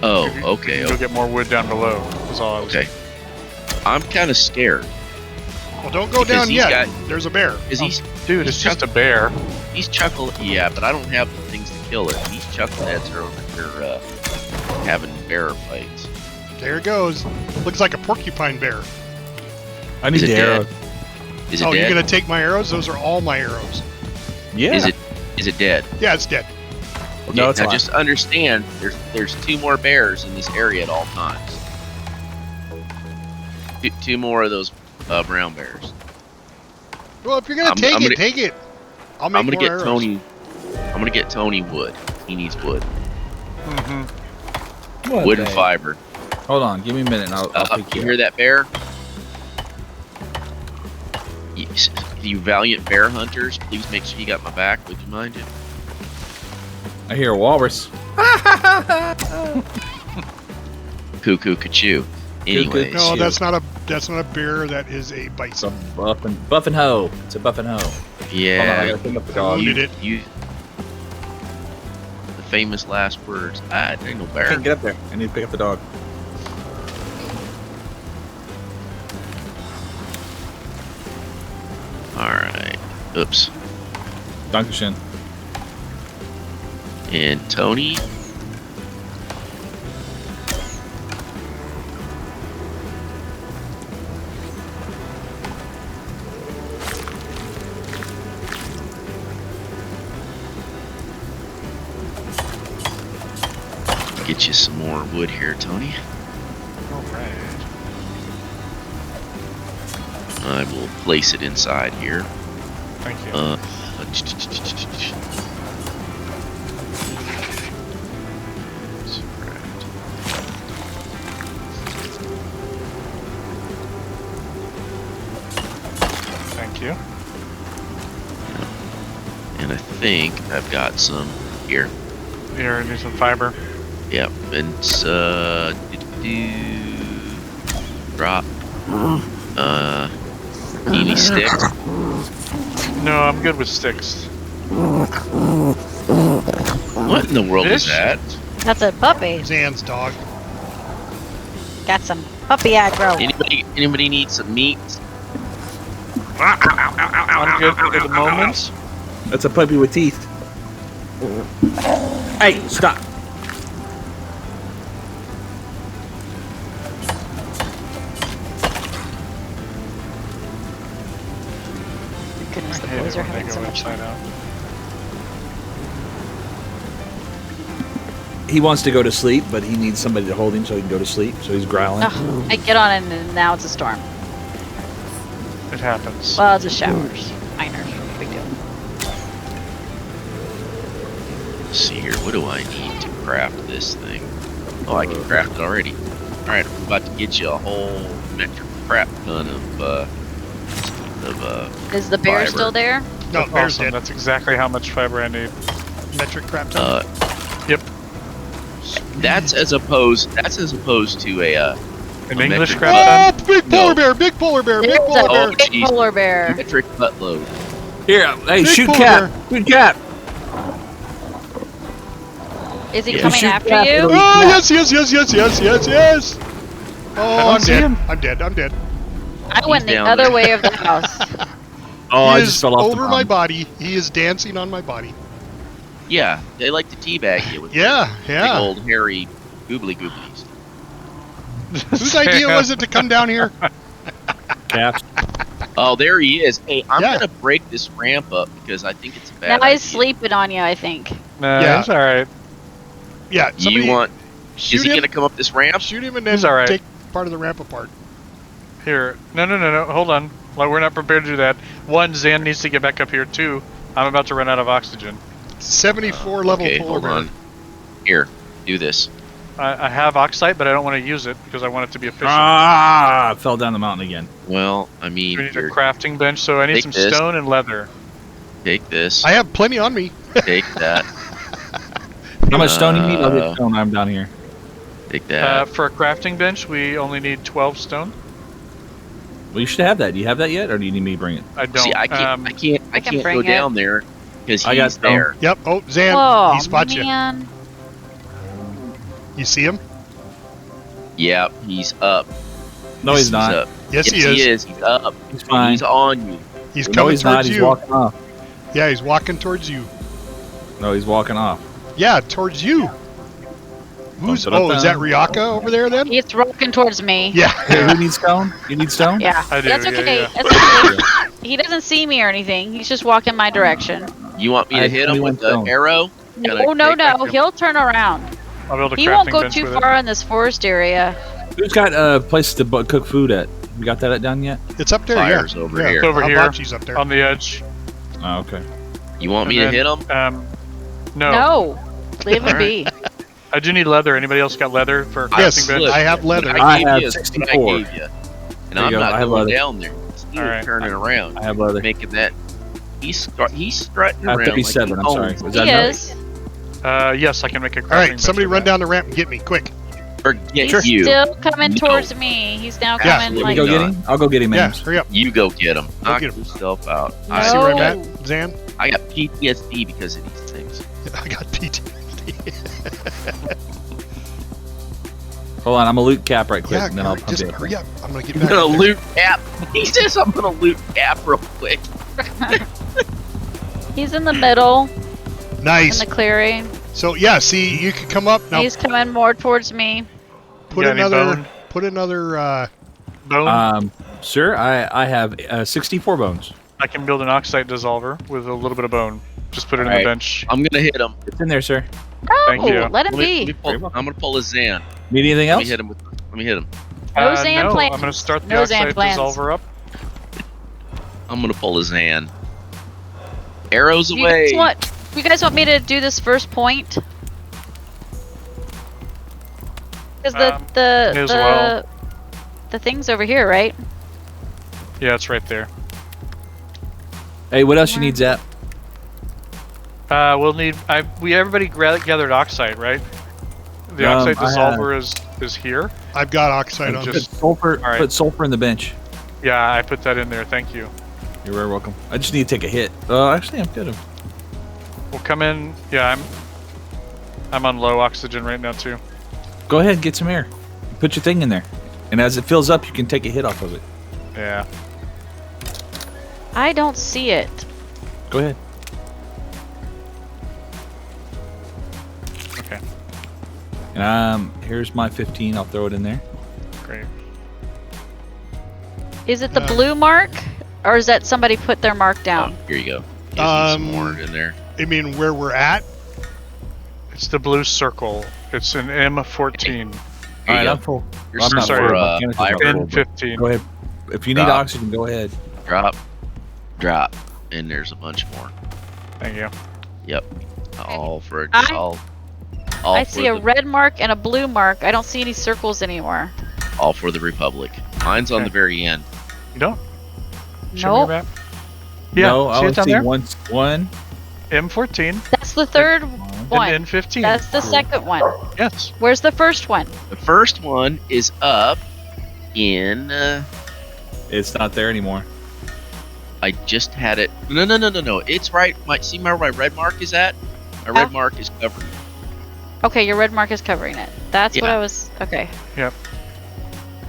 [SPEAKER 1] Oh,
[SPEAKER 4] You
[SPEAKER 1] okay.
[SPEAKER 4] can go get more wood down below. That's all I was
[SPEAKER 1] Okay. I'm kind of scared.
[SPEAKER 5] Well, don't go
[SPEAKER 1] Because
[SPEAKER 5] down
[SPEAKER 1] he's
[SPEAKER 5] yet.
[SPEAKER 1] got-
[SPEAKER 5] There's a bear.
[SPEAKER 1] Is he's
[SPEAKER 4] Dude, it's just a bear.
[SPEAKER 1] he's chuckle? Yeah, but I don't have the things to kill it. These chuckleheads are over here having bear fights.
[SPEAKER 5] There it goes. Looks like a porcupine bear.
[SPEAKER 6] I
[SPEAKER 1] Is
[SPEAKER 6] need
[SPEAKER 1] it
[SPEAKER 6] the arrow.
[SPEAKER 1] dead? Is it
[SPEAKER 5] Oh,
[SPEAKER 1] dead?
[SPEAKER 5] you're gonna take my arrows? Those are all my arrows.
[SPEAKER 6] Yeah.
[SPEAKER 1] Is it dead?
[SPEAKER 5] Yeah, it's dead.
[SPEAKER 1] Okay,
[SPEAKER 6] No, it's
[SPEAKER 1] now
[SPEAKER 6] alive.
[SPEAKER 1] just understand there's 2 more bears in this area at all times. Two more of those brown bears.
[SPEAKER 5] Well, if you're gonna
[SPEAKER 1] I'm
[SPEAKER 5] take
[SPEAKER 1] gonna-
[SPEAKER 5] it, take it. I'll make
[SPEAKER 1] I'm gonna
[SPEAKER 5] more
[SPEAKER 1] get
[SPEAKER 5] arrows.
[SPEAKER 1] Tony. I'm gonna get Tony wood. He needs wood.
[SPEAKER 4] Mm-hmm.
[SPEAKER 1] Wood and fiber.
[SPEAKER 6] Hold on, give me a minute and I'll pick
[SPEAKER 1] You
[SPEAKER 6] you
[SPEAKER 1] hear
[SPEAKER 6] up.
[SPEAKER 1] that bear? You valiant bear hunters, please make sure you got my back. Would you mind it?
[SPEAKER 6] I hear a walrus.
[SPEAKER 1] Cuckoo, cachoo. Anyways,
[SPEAKER 5] No,
[SPEAKER 6] Shoot.
[SPEAKER 5] that's not a bear. That is a
[SPEAKER 6] It's a
[SPEAKER 5] bison.
[SPEAKER 6] buff and hoe. It's a buff and hoe. Hold on, I
[SPEAKER 1] yeah,
[SPEAKER 6] gotta pick up the dog.
[SPEAKER 5] Wounded it.
[SPEAKER 1] you. The famous last words. Ah, there ain't no
[SPEAKER 6] I
[SPEAKER 1] bear.
[SPEAKER 6] can't get up there. I need to pick up the dog.
[SPEAKER 1] All right. Oops.
[SPEAKER 6] Dankeschön.
[SPEAKER 1] And Tony. Get you some more wood here, Tony.
[SPEAKER 4] Alright.
[SPEAKER 1] I will place it inside here.
[SPEAKER 4] Thank you. Thank you.
[SPEAKER 1] And I think I've got some here.
[SPEAKER 4] Here, I need some fiber.
[SPEAKER 1] Yep, and it's drop. Any sticks?
[SPEAKER 4] No, I'm good with sticks.
[SPEAKER 1] What in the world is
[SPEAKER 4] Fish?
[SPEAKER 1] that?
[SPEAKER 2] That's a puppy.
[SPEAKER 5] Zan's dog.
[SPEAKER 2] Got some puppy aggro.
[SPEAKER 1] Anybody need some meat?
[SPEAKER 4] I'm good for the moment.
[SPEAKER 8] That's a puppy with teeth. Hey, stop.
[SPEAKER 2] Goodness, the
[SPEAKER 4] I hate
[SPEAKER 2] boys
[SPEAKER 4] it
[SPEAKER 2] are
[SPEAKER 4] when they
[SPEAKER 2] having
[SPEAKER 4] go
[SPEAKER 2] so much
[SPEAKER 4] upside
[SPEAKER 2] fun.
[SPEAKER 4] out.
[SPEAKER 6] He wants to go to sleep, but he needs somebody to hold him so he can go to sleep. So he's growling.
[SPEAKER 2] Ugh, I get on it and now it's a storm.
[SPEAKER 4] It happens.
[SPEAKER 2] Well, it's just showers. Minor. Big deal.
[SPEAKER 1] Let's see here. What do I need to craft this thing? Oh, I can craft it already. All right, I'm about to get you a whole metric crap ton of
[SPEAKER 2] Is the bear
[SPEAKER 1] fiber.
[SPEAKER 2] still there?
[SPEAKER 5] No,
[SPEAKER 4] That's
[SPEAKER 5] bear's
[SPEAKER 4] awesome.
[SPEAKER 5] dead.
[SPEAKER 4] That's exactly how much fiber I need.
[SPEAKER 5] Metric crap ton.
[SPEAKER 4] Yep.
[SPEAKER 1] That's as opposed to a
[SPEAKER 4] An
[SPEAKER 1] A
[SPEAKER 4] English
[SPEAKER 1] metric
[SPEAKER 4] crab
[SPEAKER 5] Oh,
[SPEAKER 4] ton?
[SPEAKER 5] big polar
[SPEAKER 1] No.
[SPEAKER 5] bear! Big polar bear! Big
[SPEAKER 2] There's
[SPEAKER 5] polar
[SPEAKER 2] a
[SPEAKER 5] bear!
[SPEAKER 1] Oh,
[SPEAKER 2] big
[SPEAKER 1] jeez.
[SPEAKER 2] polar bear.
[SPEAKER 1] metric buttload.
[SPEAKER 6] Here, hey,
[SPEAKER 5] Big
[SPEAKER 6] shoot
[SPEAKER 5] polar
[SPEAKER 6] Cap. Shoot Cap.
[SPEAKER 2] Is he
[SPEAKER 1] Yeah.
[SPEAKER 2] coming
[SPEAKER 6] Shoot
[SPEAKER 2] after
[SPEAKER 6] that
[SPEAKER 2] you?
[SPEAKER 6] little-
[SPEAKER 5] Oh, yes, yes, yes, yes, yes, yes, yes! Oh,
[SPEAKER 4] don't
[SPEAKER 5] I'm
[SPEAKER 4] see
[SPEAKER 5] dead.
[SPEAKER 4] him.
[SPEAKER 5] I'm dead. I'm dead.
[SPEAKER 2] I went the
[SPEAKER 1] down
[SPEAKER 2] other
[SPEAKER 1] there.
[SPEAKER 2] way of the house.
[SPEAKER 6] Oh,
[SPEAKER 5] he
[SPEAKER 6] I
[SPEAKER 5] is
[SPEAKER 6] just fell off the
[SPEAKER 5] over my
[SPEAKER 6] mountain.
[SPEAKER 5] body. He is dancing on my body.
[SPEAKER 1] Yeah, they like to teabag you with
[SPEAKER 5] Yeah,
[SPEAKER 1] big
[SPEAKER 5] yeah.
[SPEAKER 1] old hairy Goobly gooblies.
[SPEAKER 5] Whose idea was it to come down here?
[SPEAKER 6] Caps.
[SPEAKER 1] Oh, there he is. Hey, I'm
[SPEAKER 5] Yeah.
[SPEAKER 1] gonna break this ramp up because I think it's a bad
[SPEAKER 2] Now
[SPEAKER 1] idea.
[SPEAKER 2] he's sleeping on you, I think.
[SPEAKER 4] No,
[SPEAKER 5] Yeah.
[SPEAKER 4] he's all right.
[SPEAKER 5] Yeah, somebody
[SPEAKER 1] You want?
[SPEAKER 5] shoot
[SPEAKER 1] Is he
[SPEAKER 5] him.
[SPEAKER 1] gonna come up this ramp?
[SPEAKER 5] Shoot him and then
[SPEAKER 4] He's all right.
[SPEAKER 5] take part of the ramp apart.
[SPEAKER 4] Here. No. Hold on. Like, we're not prepared to do that. One, Zan needs to get back up here. Two, I'm about to run out of oxygen.
[SPEAKER 5] 74 level
[SPEAKER 1] Okay,
[SPEAKER 5] polar
[SPEAKER 1] hold
[SPEAKER 5] bear.
[SPEAKER 1] on. Here, do this.
[SPEAKER 4] I have oxide, but I don't want to use it because I want it to be efficient.
[SPEAKER 6] Ah, I fell down the mountain again.
[SPEAKER 1] Well, I mean,
[SPEAKER 4] We need a
[SPEAKER 1] here,
[SPEAKER 4] crafting bench, so I need
[SPEAKER 1] Take
[SPEAKER 4] some
[SPEAKER 1] this.
[SPEAKER 4] stone and leather.
[SPEAKER 1] take this.
[SPEAKER 5] I have plenty on me.
[SPEAKER 1] Take that.
[SPEAKER 6] How much stone you need? I'll
[SPEAKER 1] Uh,
[SPEAKER 6] get stone. I'm down here.
[SPEAKER 1] Take that.
[SPEAKER 4] For a crafting bench, we only need 12 stone.
[SPEAKER 6] Well, you should have that. Do you have that yet, or do you need me to bring it?
[SPEAKER 4] I don't.
[SPEAKER 1] See, I can't. I
[SPEAKER 2] can
[SPEAKER 1] can't
[SPEAKER 2] bring
[SPEAKER 1] go
[SPEAKER 2] it.
[SPEAKER 1] down there because
[SPEAKER 6] I got
[SPEAKER 1] he's
[SPEAKER 6] stone.
[SPEAKER 1] there.
[SPEAKER 5] Yep. Oh, Zan,
[SPEAKER 2] Oh,
[SPEAKER 5] he spots you.
[SPEAKER 2] man.
[SPEAKER 5] You see him?
[SPEAKER 1] Yeah, he's up.
[SPEAKER 6] No, he's not.
[SPEAKER 1] Up.
[SPEAKER 5] Yes, he
[SPEAKER 1] he
[SPEAKER 5] is.
[SPEAKER 1] is. He's up.
[SPEAKER 6] He's fine.
[SPEAKER 1] He's on you.
[SPEAKER 5] He's
[SPEAKER 6] No,
[SPEAKER 5] coming
[SPEAKER 6] he's not.
[SPEAKER 5] towards
[SPEAKER 6] He's
[SPEAKER 5] you.
[SPEAKER 6] walking off.
[SPEAKER 5] Yeah, he's walking towards you.
[SPEAKER 6] No, he's walking off.
[SPEAKER 5] Yeah, towards you. Who's? Oh, is that Ryaka over there then?
[SPEAKER 2] He's walking towards me.
[SPEAKER 5] Yeah.
[SPEAKER 6] Hey, who needs stone? You need stone?
[SPEAKER 2] Yeah.
[SPEAKER 4] I do,
[SPEAKER 2] That's
[SPEAKER 4] yeah,
[SPEAKER 2] okay.
[SPEAKER 4] yeah.
[SPEAKER 2] That's okay. He doesn't see me or anything. He's just walking my direction.
[SPEAKER 1] You want me
[SPEAKER 6] I
[SPEAKER 1] to
[SPEAKER 6] have
[SPEAKER 1] hit him
[SPEAKER 6] 21
[SPEAKER 1] with the
[SPEAKER 6] stone.
[SPEAKER 1] arrow?
[SPEAKER 2] No,
[SPEAKER 1] Gotta
[SPEAKER 2] no,
[SPEAKER 1] take back
[SPEAKER 2] no.
[SPEAKER 1] him.
[SPEAKER 2] He'll turn around.
[SPEAKER 4] I'll build a
[SPEAKER 2] He
[SPEAKER 4] crafting
[SPEAKER 2] won't go
[SPEAKER 4] bench
[SPEAKER 2] too
[SPEAKER 4] with
[SPEAKER 2] far in this forest area.
[SPEAKER 6] Who's got places to cook food at? You got that done yet?
[SPEAKER 5] It's up there.
[SPEAKER 1] Fire's
[SPEAKER 5] yeah.
[SPEAKER 1] over
[SPEAKER 5] yeah.
[SPEAKER 1] here.
[SPEAKER 4] It's over here.
[SPEAKER 5] Hibachi's up there.
[SPEAKER 4] it on the edge.
[SPEAKER 6] Oh, okay.
[SPEAKER 1] You want me
[SPEAKER 4] And
[SPEAKER 1] to
[SPEAKER 4] then,
[SPEAKER 1] hit him?
[SPEAKER 4] No.
[SPEAKER 2] No. Leave him
[SPEAKER 1] Alright.
[SPEAKER 2] be.
[SPEAKER 4] I do need leather. Anybody else got leather for a crafting
[SPEAKER 5] Yes,
[SPEAKER 4] bench?
[SPEAKER 1] Look,
[SPEAKER 5] I have leather.
[SPEAKER 1] what
[SPEAKER 6] I
[SPEAKER 1] gave
[SPEAKER 6] have
[SPEAKER 1] you is what
[SPEAKER 6] 64.
[SPEAKER 1] I gave you. And
[SPEAKER 6] There you
[SPEAKER 1] I'm
[SPEAKER 6] go,
[SPEAKER 1] not
[SPEAKER 6] I have
[SPEAKER 1] going
[SPEAKER 6] leather.
[SPEAKER 1] down there. He's
[SPEAKER 4] Alright.
[SPEAKER 1] turning around.
[SPEAKER 6] I have leather.
[SPEAKER 1] Making that. He's strutting
[SPEAKER 6] I have
[SPEAKER 1] around.
[SPEAKER 6] 37.
[SPEAKER 1] Like
[SPEAKER 6] I'm sorry. Was that
[SPEAKER 2] He
[SPEAKER 6] enough?
[SPEAKER 2] is.
[SPEAKER 4] Yes, I can make a crafting
[SPEAKER 5] All
[SPEAKER 4] bench
[SPEAKER 5] right, somebody
[SPEAKER 4] with
[SPEAKER 5] run
[SPEAKER 4] that.
[SPEAKER 5] down the ramp and get me, quick.
[SPEAKER 1] Forget
[SPEAKER 2] He's
[SPEAKER 1] you.
[SPEAKER 2] still coming
[SPEAKER 1] No.
[SPEAKER 2] towards me. He's now
[SPEAKER 5] Yeah,
[SPEAKER 2] coming
[SPEAKER 6] Let me
[SPEAKER 2] like.
[SPEAKER 6] go get him. I'll go get him,
[SPEAKER 5] Yeah,
[SPEAKER 6] Ames.
[SPEAKER 5] hurry up.
[SPEAKER 1] You go get him. Knock
[SPEAKER 5] get him.
[SPEAKER 1] yourself out.
[SPEAKER 2] No.
[SPEAKER 5] See where I'm
[SPEAKER 2] Oh.
[SPEAKER 5] at, Zan?
[SPEAKER 1] I got PTSD because of these things.
[SPEAKER 5] I got PTSD.
[SPEAKER 6] Hold on, I'm gonna loot cap right quick,
[SPEAKER 5] Yeah,
[SPEAKER 6] and then I'll
[SPEAKER 5] hurry,
[SPEAKER 6] pump
[SPEAKER 5] just
[SPEAKER 6] you.
[SPEAKER 5] hurry up. I'm gonna get
[SPEAKER 1] I'm
[SPEAKER 5] back.
[SPEAKER 1] gonna
[SPEAKER 5] up there.
[SPEAKER 1] loot cap. He says I'm gonna loot cap real quick.
[SPEAKER 2] He's in the middle, in
[SPEAKER 5] Nice.
[SPEAKER 2] the clearing.
[SPEAKER 5] So yeah, see, you can come up now.
[SPEAKER 2] He's coming more towards me.
[SPEAKER 5] Put
[SPEAKER 4] got any
[SPEAKER 5] another.
[SPEAKER 4] bone?
[SPEAKER 5] Put another.
[SPEAKER 4] Bone.
[SPEAKER 6] Sir, I have 64 bones.
[SPEAKER 4] I can build an oxide dissolver with a little bit of bone. Just put it in
[SPEAKER 1] Alright.
[SPEAKER 4] the bench.
[SPEAKER 1] I'm gonna hit him.
[SPEAKER 6] It's in there, sir.
[SPEAKER 2] No,
[SPEAKER 4] Thank you.
[SPEAKER 2] let him
[SPEAKER 1] Let me
[SPEAKER 2] be.
[SPEAKER 1] pull, I'm gonna pull a Zan.
[SPEAKER 6] Need anything
[SPEAKER 1] Let
[SPEAKER 6] else?
[SPEAKER 1] me hit him with. Let me hit him.
[SPEAKER 2] No Zan
[SPEAKER 4] no,
[SPEAKER 2] plans.
[SPEAKER 4] I'm gonna start the
[SPEAKER 2] No Zan
[SPEAKER 4] oxide
[SPEAKER 2] plans.
[SPEAKER 4] dissolver up.
[SPEAKER 1] I'm gonna pull a Zan. Arrows
[SPEAKER 2] You
[SPEAKER 1] away.
[SPEAKER 2] you guys want me to do this first point? Because
[SPEAKER 4] may as well.
[SPEAKER 2] the thing's over here, right?
[SPEAKER 4] Yeah, it's right there.
[SPEAKER 6] Hey, what else you need, Zap?
[SPEAKER 4] We'll need. Everybody gathered oxide, right? The oxide
[SPEAKER 6] I have-
[SPEAKER 4] dissolver is here.
[SPEAKER 5] I've got oxide
[SPEAKER 4] And
[SPEAKER 5] on
[SPEAKER 4] just-
[SPEAKER 5] this.
[SPEAKER 6] Sulfur.
[SPEAKER 4] All right.
[SPEAKER 6] Put sulfur in the bench.
[SPEAKER 4] Yeah, I put that in there. Thank you.
[SPEAKER 6] You're very welcome. I just need to take a hit. Actually, I'm good.
[SPEAKER 4] We'll come in. Yeah, I'm on low oxygen right now too.
[SPEAKER 6] Go ahead and get some air. Put your thing in there, and as it fills up, you can take a hit off of it.
[SPEAKER 4] Yeah.
[SPEAKER 2] I don't see it.
[SPEAKER 6] Go ahead.
[SPEAKER 4] Okay.
[SPEAKER 6] And here's my 15. I'll throw it in there.
[SPEAKER 4] Great.
[SPEAKER 2] Is it the blue mark, or is that somebody put their mark
[SPEAKER 1] Oh,
[SPEAKER 2] down?
[SPEAKER 1] here you go. Gives you some more
[SPEAKER 5] Um,
[SPEAKER 1] in there.
[SPEAKER 5] I mean, where we're at.
[SPEAKER 4] It's the blue circle. It's an M14.
[SPEAKER 1] Here
[SPEAKER 6] All
[SPEAKER 1] you
[SPEAKER 6] right,
[SPEAKER 1] go.
[SPEAKER 6] I'm full.
[SPEAKER 1] You're
[SPEAKER 6] I'm not
[SPEAKER 4] sorry,
[SPEAKER 6] full.
[SPEAKER 1] for,
[SPEAKER 6] My mechanicals
[SPEAKER 1] fire.
[SPEAKER 6] are full, but
[SPEAKER 4] N15.
[SPEAKER 6] Go ahead. If you need
[SPEAKER 1] Drop.
[SPEAKER 6] oxygen, go ahead.
[SPEAKER 1] Drop. Drop. And there's a bunch more.
[SPEAKER 4] Thank you.
[SPEAKER 1] Yep. All for
[SPEAKER 2] I-
[SPEAKER 1] all
[SPEAKER 2] I
[SPEAKER 1] for
[SPEAKER 2] see a
[SPEAKER 1] the,
[SPEAKER 2] red mark and a blue mark. I don't see any circles anymore.
[SPEAKER 1] all for the Republic. Mine's on
[SPEAKER 4] Okay.
[SPEAKER 1] the very end.
[SPEAKER 4] You don't? Show me your
[SPEAKER 2] Nope.
[SPEAKER 4] map. Yeah,
[SPEAKER 6] No, I
[SPEAKER 4] see
[SPEAKER 6] only
[SPEAKER 4] it down
[SPEAKER 6] see
[SPEAKER 4] there?
[SPEAKER 6] one.
[SPEAKER 2] Then
[SPEAKER 4] M14
[SPEAKER 2] That's the third
[SPEAKER 4] and
[SPEAKER 2] one.
[SPEAKER 4] N15.
[SPEAKER 2] That's the second one.
[SPEAKER 4] Yes.
[SPEAKER 2] Where's the first one?
[SPEAKER 1] The first one is up in.
[SPEAKER 6] It's not there anymore.
[SPEAKER 1] I just had it. No. It's right. See where my red mark is at? My red mark is covered.
[SPEAKER 2] Okay, your red mark is covering it. That's what
[SPEAKER 1] Yeah.
[SPEAKER 2] I was. Okay.
[SPEAKER 4] Yep.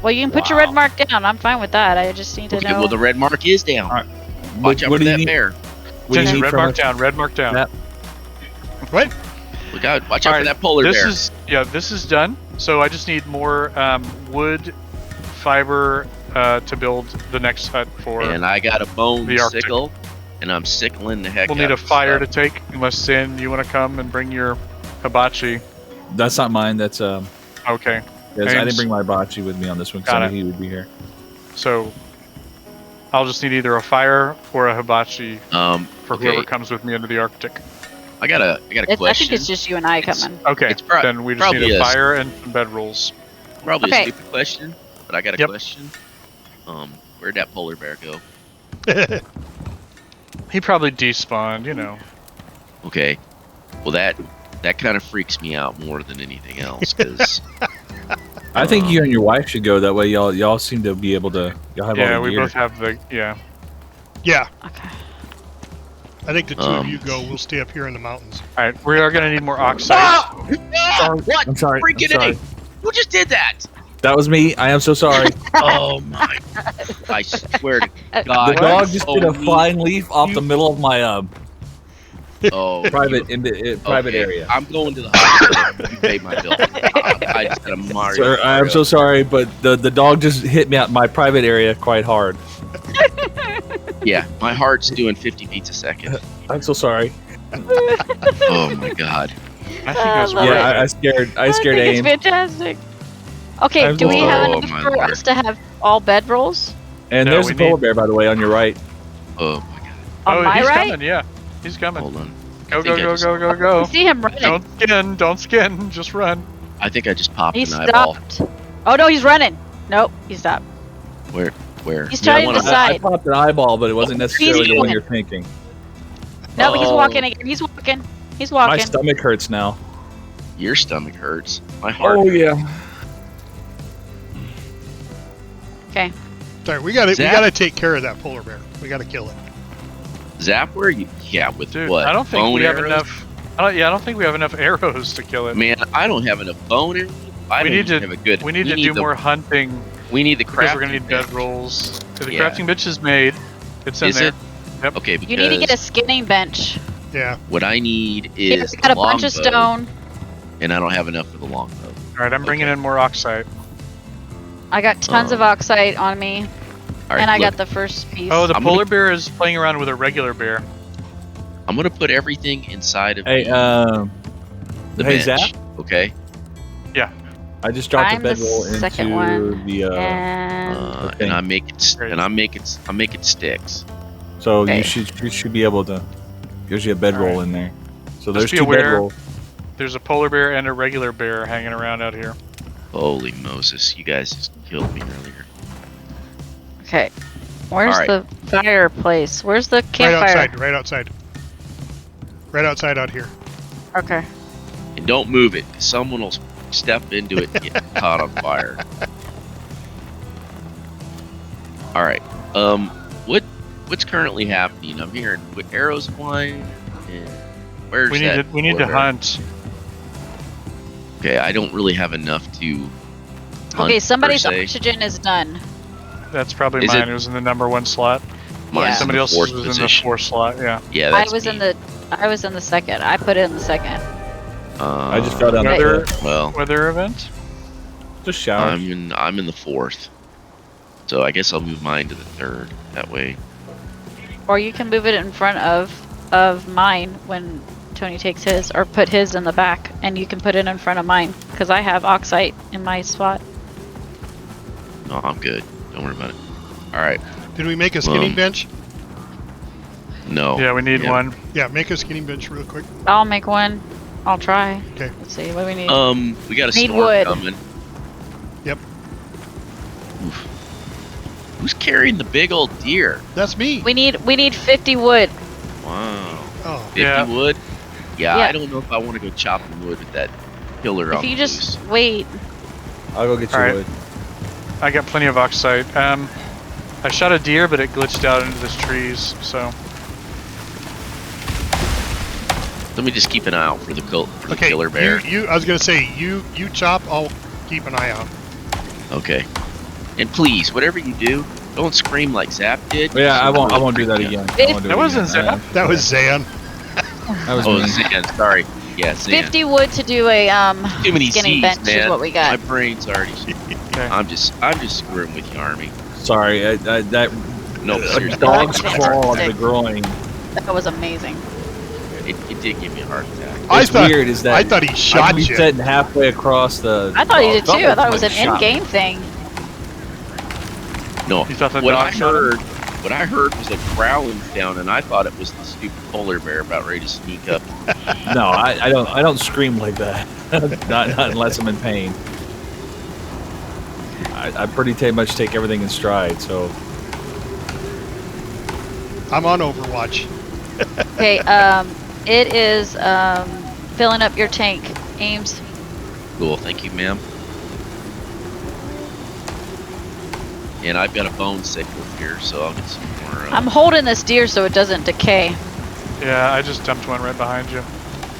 [SPEAKER 2] Well, you can put your
[SPEAKER 1] Wow.
[SPEAKER 2] red mark down. I'm fine with that. I just need to
[SPEAKER 1] Okay,
[SPEAKER 2] know.
[SPEAKER 1] well the red mark is down.
[SPEAKER 6] All right.
[SPEAKER 1] Watch out
[SPEAKER 6] what
[SPEAKER 1] for
[SPEAKER 6] do you
[SPEAKER 1] that
[SPEAKER 6] need?
[SPEAKER 1] bear.
[SPEAKER 6] What do you
[SPEAKER 4] Jason,
[SPEAKER 6] need
[SPEAKER 4] red
[SPEAKER 6] from
[SPEAKER 4] mark
[SPEAKER 6] us?
[SPEAKER 4] down. Red mark down.
[SPEAKER 6] Yep.
[SPEAKER 5] What?
[SPEAKER 1] Look out! Watch out
[SPEAKER 4] All
[SPEAKER 1] for
[SPEAKER 4] right,
[SPEAKER 1] that polar
[SPEAKER 4] this
[SPEAKER 1] bear.
[SPEAKER 4] is this is done. So I just need more wood, fiber to build the next hut for.
[SPEAKER 1] And I got a bone
[SPEAKER 4] the Arctic.
[SPEAKER 1] sickle, and I'm sickling the heck
[SPEAKER 4] We'll
[SPEAKER 1] out
[SPEAKER 4] need a
[SPEAKER 1] of
[SPEAKER 4] fire
[SPEAKER 1] stuff.
[SPEAKER 4] to take. Unless Sin, you want to come and bring your hibachi?
[SPEAKER 6] That's not mine. That's
[SPEAKER 4] Okay.
[SPEAKER 6] yes, I
[SPEAKER 4] And-
[SPEAKER 6] didn't bring my hibachi with me on this one because
[SPEAKER 4] Got
[SPEAKER 6] I
[SPEAKER 4] it.
[SPEAKER 6] knew he would be here.
[SPEAKER 4] So I'll just need either a fire or a hibachi for
[SPEAKER 1] Okay.
[SPEAKER 4] whoever comes with me into the Arctic.
[SPEAKER 1] I got a
[SPEAKER 2] I
[SPEAKER 1] question.
[SPEAKER 2] think it's just you and I
[SPEAKER 1] It's-
[SPEAKER 2] coming.
[SPEAKER 4] Okay.
[SPEAKER 1] It's pro-
[SPEAKER 4] then we just
[SPEAKER 1] probably
[SPEAKER 4] need a
[SPEAKER 1] is.
[SPEAKER 4] fire and some bedrolls.
[SPEAKER 1] Probably
[SPEAKER 2] Okay.
[SPEAKER 1] a stupid question, but I got a
[SPEAKER 4] Yep.
[SPEAKER 1] question. Where'd that polar bear go?
[SPEAKER 4] He probably despawned, you know.
[SPEAKER 1] Okay. Well, that kind of freaks me out more than anything else, because
[SPEAKER 6] I think you and your wife should go. That way, y'all seem to be able to. Y'all have
[SPEAKER 4] Yeah,
[SPEAKER 6] all the
[SPEAKER 4] we
[SPEAKER 6] gear.
[SPEAKER 4] both have the
[SPEAKER 5] Yeah,
[SPEAKER 2] Okay.
[SPEAKER 5] I think the two of you go. We'll stay up here in the mountains.
[SPEAKER 4] All right, we are gonna need more oxide.
[SPEAKER 1] what?
[SPEAKER 6] I'm sorry.
[SPEAKER 1] Freaking
[SPEAKER 6] I'm sorry.
[SPEAKER 1] A! Who just did that?
[SPEAKER 6] That was me. I am so sorry.
[SPEAKER 1] Oh my! I swear to God,
[SPEAKER 6] The dog just did a
[SPEAKER 1] me.
[SPEAKER 6] flying leaf off the middle of my
[SPEAKER 1] Oh,
[SPEAKER 6] private private
[SPEAKER 1] okay.
[SPEAKER 6] area.
[SPEAKER 1] I'm going to the hospital. You pay my bill. I just got a Mario.
[SPEAKER 6] Sir, I am so sorry, but the dog just hit me at my private area quite hard.
[SPEAKER 1] Yeah, my heart's doing 50 beats a second.
[SPEAKER 6] I'm so sorry.
[SPEAKER 1] Oh my God.
[SPEAKER 4] I think it was
[SPEAKER 2] love
[SPEAKER 4] worth
[SPEAKER 2] it.
[SPEAKER 6] Yeah,
[SPEAKER 4] it.
[SPEAKER 6] I scared
[SPEAKER 2] I think
[SPEAKER 6] AIM.
[SPEAKER 2] it's fantastic. Okay,
[SPEAKER 6] I'm
[SPEAKER 2] do we
[SPEAKER 6] so
[SPEAKER 2] have
[SPEAKER 1] sorry.
[SPEAKER 2] enough
[SPEAKER 1] Oh, my
[SPEAKER 2] for
[SPEAKER 1] Lord.
[SPEAKER 2] us to have all bedrolls?
[SPEAKER 6] And
[SPEAKER 4] No,
[SPEAKER 6] there's
[SPEAKER 4] we
[SPEAKER 6] a polar
[SPEAKER 4] need-
[SPEAKER 6] bear, by the way, on your right.
[SPEAKER 1] Oh my God.
[SPEAKER 2] On
[SPEAKER 4] Oh,
[SPEAKER 2] my
[SPEAKER 4] he's
[SPEAKER 2] right?
[SPEAKER 4] coming. Yeah, he's coming.
[SPEAKER 1] Hold on.
[SPEAKER 4] Go
[SPEAKER 1] I think I
[SPEAKER 4] go
[SPEAKER 1] just-
[SPEAKER 4] go go go
[SPEAKER 2] I
[SPEAKER 4] go!
[SPEAKER 2] see him running.
[SPEAKER 4] Don't skin, just run.
[SPEAKER 1] I think I just popped
[SPEAKER 2] He
[SPEAKER 1] an eyeball.
[SPEAKER 2] stopped. Oh no, he's running. Nope, he stopped.
[SPEAKER 1] Where?
[SPEAKER 2] He's
[SPEAKER 1] Yeah, I
[SPEAKER 2] trying to
[SPEAKER 1] wanna-
[SPEAKER 2] decide.
[SPEAKER 6] I popped an eyeball, but it wasn't necessarily the one
[SPEAKER 2] going.
[SPEAKER 6] you're thinking.
[SPEAKER 2] No, he's
[SPEAKER 1] Oh.
[SPEAKER 2] walking again. He's walking. He's
[SPEAKER 6] My
[SPEAKER 2] walking.
[SPEAKER 6] stomach hurts now.
[SPEAKER 1] Your stomach hurts. My heart.
[SPEAKER 6] yeah.
[SPEAKER 2] Okay.
[SPEAKER 5] Sorry, we gotta
[SPEAKER 1] Zap?
[SPEAKER 5] take care of that polar bear. We gotta kill it.
[SPEAKER 1] Zap, where you? Yeah, with
[SPEAKER 4] Dude,
[SPEAKER 1] what?
[SPEAKER 4] I don't think
[SPEAKER 1] bone
[SPEAKER 4] we have
[SPEAKER 1] arrows?
[SPEAKER 4] enough. I don't think we have enough arrows to kill it.
[SPEAKER 1] Man, I don't have enough bone arrows. I
[SPEAKER 4] We
[SPEAKER 1] don't
[SPEAKER 4] need
[SPEAKER 1] even
[SPEAKER 4] to-
[SPEAKER 1] have a good.
[SPEAKER 4] we need to do
[SPEAKER 1] the-
[SPEAKER 4] more hunting
[SPEAKER 1] We need the crafting.
[SPEAKER 4] because we're gonna need
[SPEAKER 1] bench.
[SPEAKER 4] bedrolls. The
[SPEAKER 1] Yeah.
[SPEAKER 4] crafting bench is made. It's in
[SPEAKER 1] Is
[SPEAKER 4] there.
[SPEAKER 1] it?
[SPEAKER 4] Yep.
[SPEAKER 1] Okay, because
[SPEAKER 2] You need to get a skinning bench.
[SPEAKER 5] Yeah.
[SPEAKER 1] what I need
[SPEAKER 2] Here,
[SPEAKER 1] is
[SPEAKER 2] we got a
[SPEAKER 1] the
[SPEAKER 2] bunch of
[SPEAKER 1] longbow,
[SPEAKER 2] stone.
[SPEAKER 1] and I don't have enough for the longbow.
[SPEAKER 4] All right, I'm bringing
[SPEAKER 1] Okay.
[SPEAKER 4] in more oxide.
[SPEAKER 2] I got tons of oxide on me,
[SPEAKER 1] All right,
[SPEAKER 2] and I
[SPEAKER 1] look,
[SPEAKER 2] got the first piece.
[SPEAKER 4] Oh, the
[SPEAKER 1] I'm
[SPEAKER 4] polar bear is playing around with a regular bear.
[SPEAKER 1] I'm gonna put everything inside of
[SPEAKER 6] Hey,
[SPEAKER 1] the
[SPEAKER 6] hey,
[SPEAKER 1] bench.
[SPEAKER 6] Zap?
[SPEAKER 1] Okay.
[SPEAKER 6] I just dropped
[SPEAKER 2] I'm
[SPEAKER 6] a
[SPEAKER 2] the
[SPEAKER 6] bedroll
[SPEAKER 2] second
[SPEAKER 6] into
[SPEAKER 2] one.
[SPEAKER 6] the.
[SPEAKER 2] and
[SPEAKER 6] Okay.
[SPEAKER 1] And I'm making
[SPEAKER 4] Great.
[SPEAKER 1] I'm making sticks.
[SPEAKER 6] So
[SPEAKER 2] Okay.
[SPEAKER 6] you should be able to. There's a bedroll
[SPEAKER 4] Alright.
[SPEAKER 6] in there. So
[SPEAKER 4] Just
[SPEAKER 6] there's
[SPEAKER 4] be
[SPEAKER 6] two
[SPEAKER 4] aware.
[SPEAKER 6] bedrolls.
[SPEAKER 4] There's a polar bear and a regular bear hanging around out here.
[SPEAKER 1] Holy Moses! You guys just killed me earlier.
[SPEAKER 2] okay. Where's
[SPEAKER 1] Alright.
[SPEAKER 2] the fireplace? Where's the
[SPEAKER 5] Right
[SPEAKER 2] campfire?
[SPEAKER 5] outside. Right outside. Right outside out here.
[SPEAKER 2] Okay.
[SPEAKER 1] And don't move it. 'Cause someone will step into it and get caught on fire. All right. What's currently happening? I'm hearing arrows flying. And where's
[SPEAKER 4] We
[SPEAKER 1] that?
[SPEAKER 4] need to
[SPEAKER 1] polar bear?
[SPEAKER 4] hunt.
[SPEAKER 1] Okay, I don't really have enough to. Hunt,
[SPEAKER 2] Okay, somebody's
[SPEAKER 1] per se.
[SPEAKER 2] oxygen is done.
[SPEAKER 4] That's probably
[SPEAKER 1] Is
[SPEAKER 4] mine.
[SPEAKER 1] it-
[SPEAKER 4] It was in the number 1 slot.
[SPEAKER 1] Mine's in
[SPEAKER 4] Somebody
[SPEAKER 1] the
[SPEAKER 4] else
[SPEAKER 1] fourth
[SPEAKER 4] was in the
[SPEAKER 1] position.
[SPEAKER 4] 4th slot. Yeah.
[SPEAKER 1] Yeah,
[SPEAKER 2] I
[SPEAKER 1] that's
[SPEAKER 2] was
[SPEAKER 1] me.
[SPEAKER 2] in the second. I put it in the second.
[SPEAKER 6] I just fell down
[SPEAKER 2] Okay.
[SPEAKER 6] the
[SPEAKER 4] Weather
[SPEAKER 1] Well,
[SPEAKER 4] weather event.
[SPEAKER 6] Just shower.
[SPEAKER 1] I'm in the 4th, so I guess I'll move mine to the 3rd. That way.
[SPEAKER 2] Or you can move it in front of mine when Tony takes his, or put his in the back, and you can put it in front of mine because I have oxide in my spot.
[SPEAKER 1] No, I'm good. Don't worry about it. All right.
[SPEAKER 5] Did we make a skinning
[SPEAKER 1] Um,
[SPEAKER 5] bench?
[SPEAKER 1] No.
[SPEAKER 4] Yeah, we need
[SPEAKER 1] Yeah.
[SPEAKER 4] one.
[SPEAKER 5] Yeah, make a skinning bench real quick.
[SPEAKER 2] I'll make one. I'll try.
[SPEAKER 5] Okay.
[SPEAKER 2] Let's see what do we need.
[SPEAKER 1] We got a
[SPEAKER 2] Need
[SPEAKER 1] storm
[SPEAKER 2] wood.
[SPEAKER 1] coming.
[SPEAKER 5] Yep.
[SPEAKER 1] Oof. Who's carrying the big old deer?
[SPEAKER 5] That's me.
[SPEAKER 2] We need 50 wood.
[SPEAKER 1] Wow.
[SPEAKER 5] Oh.
[SPEAKER 1] 50
[SPEAKER 4] Yeah.
[SPEAKER 1] wood? Yeah,
[SPEAKER 2] Yeah.
[SPEAKER 1] I don't know if I want to go chopping wood with that killer
[SPEAKER 2] If
[SPEAKER 1] on
[SPEAKER 2] you
[SPEAKER 1] the
[SPEAKER 2] just
[SPEAKER 1] loose.
[SPEAKER 2] wait.
[SPEAKER 6] I'll go get you
[SPEAKER 4] Alright.
[SPEAKER 6] wood.
[SPEAKER 4] I got plenty of oxide. I shot a deer, but it glitched out into the trees. So
[SPEAKER 1] Let me just keep an eye out for the
[SPEAKER 5] Okay.
[SPEAKER 1] killer bear.
[SPEAKER 5] I was gonna say you chop. I'll keep an eye out.
[SPEAKER 1] Okay. And please, whatever you do, don't scream like Zap did.
[SPEAKER 6] Yeah, I won't do that
[SPEAKER 1] Yeah.
[SPEAKER 6] again.
[SPEAKER 2] It-
[SPEAKER 6] I won't do
[SPEAKER 4] That
[SPEAKER 6] it
[SPEAKER 4] wasn't
[SPEAKER 6] again.
[SPEAKER 4] Zap.
[SPEAKER 5] That was Zan.
[SPEAKER 6] That was
[SPEAKER 1] Oh,
[SPEAKER 6] me.
[SPEAKER 1] Zan, sorry. Yeah, Zan.
[SPEAKER 2] 50 wood to do a
[SPEAKER 1] Too many
[SPEAKER 2] skinny
[SPEAKER 1] C's,
[SPEAKER 2] bench
[SPEAKER 1] man.
[SPEAKER 2] is what we got.
[SPEAKER 1] My brain's already.
[SPEAKER 4] Okay.
[SPEAKER 1] I'm just screwing with you, Army.
[SPEAKER 6] Sorry, that
[SPEAKER 1] No, seriously.
[SPEAKER 6] dog's
[SPEAKER 2] Fantastic.
[SPEAKER 6] claw on the groin.
[SPEAKER 2] That was amazing.
[SPEAKER 1] It did give me a heart attack.
[SPEAKER 6] What's weird is that
[SPEAKER 5] I thought he shot
[SPEAKER 6] I'm
[SPEAKER 5] you.
[SPEAKER 6] sitting halfway across the.
[SPEAKER 2] I thought he did too.
[SPEAKER 6] felt
[SPEAKER 2] I thought it
[SPEAKER 6] like
[SPEAKER 2] was an
[SPEAKER 6] somebody shot me.
[SPEAKER 2] in-game thing.
[SPEAKER 1] No,
[SPEAKER 4] You thought the
[SPEAKER 1] what I
[SPEAKER 4] dog shot him?
[SPEAKER 1] heard was a growling sound, and I thought it was the stupid polar bear about ready to sneak up.
[SPEAKER 6] No, I don't scream like that. not unless I'm in pain. I pretty much take everything in stride. So
[SPEAKER 5] I'm on Overwatch.
[SPEAKER 2] Okay, it is filling up your tank, Ames.
[SPEAKER 1] Cool, thank you, ma'am. And I've got a bone sickle here, so I'll get some more.
[SPEAKER 2] I'm holding this deer so it doesn't decay.
[SPEAKER 4] Yeah, I just dumped one right behind you.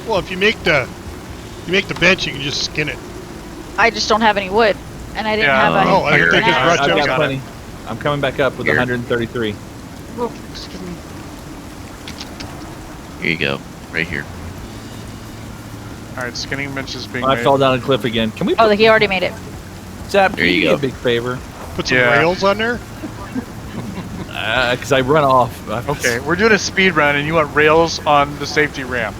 [SPEAKER 5] Well, if you make the bench, you can just skin it.
[SPEAKER 2] I just don't have any wood, and I didn't
[SPEAKER 4] Yeah.
[SPEAKER 2] have a.
[SPEAKER 5] Oh, I
[SPEAKER 1] Here.
[SPEAKER 5] think it's brought
[SPEAKER 6] I've
[SPEAKER 5] you
[SPEAKER 6] got
[SPEAKER 5] up.
[SPEAKER 6] plenty. I'm coming back up with
[SPEAKER 1] Here.
[SPEAKER 6] 133.
[SPEAKER 2] Oh, excuse me.
[SPEAKER 1] Here you go, right here.
[SPEAKER 4] All right, skinning bench is being
[SPEAKER 6] I
[SPEAKER 4] made.
[SPEAKER 6] fell down a cliff again. Can we?
[SPEAKER 2] Oh, he already made it.
[SPEAKER 6] Zap,
[SPEAKER 1] There
[SPEAKER 6] can
[SPEAKER 1] you
[SPEAKER 6] do me
[SPEAKER 1] go.
[SPEAKER 6] a big favor,
[SPEAKER 5] Put some
[SPEAKER 4] Yeah.
[SPEAKER 5] rails on there.
[SPEAKER 6] because I run off.
[SPEAKER 4] Okay, we're doing a speed run, and you want rails on the safety ramp.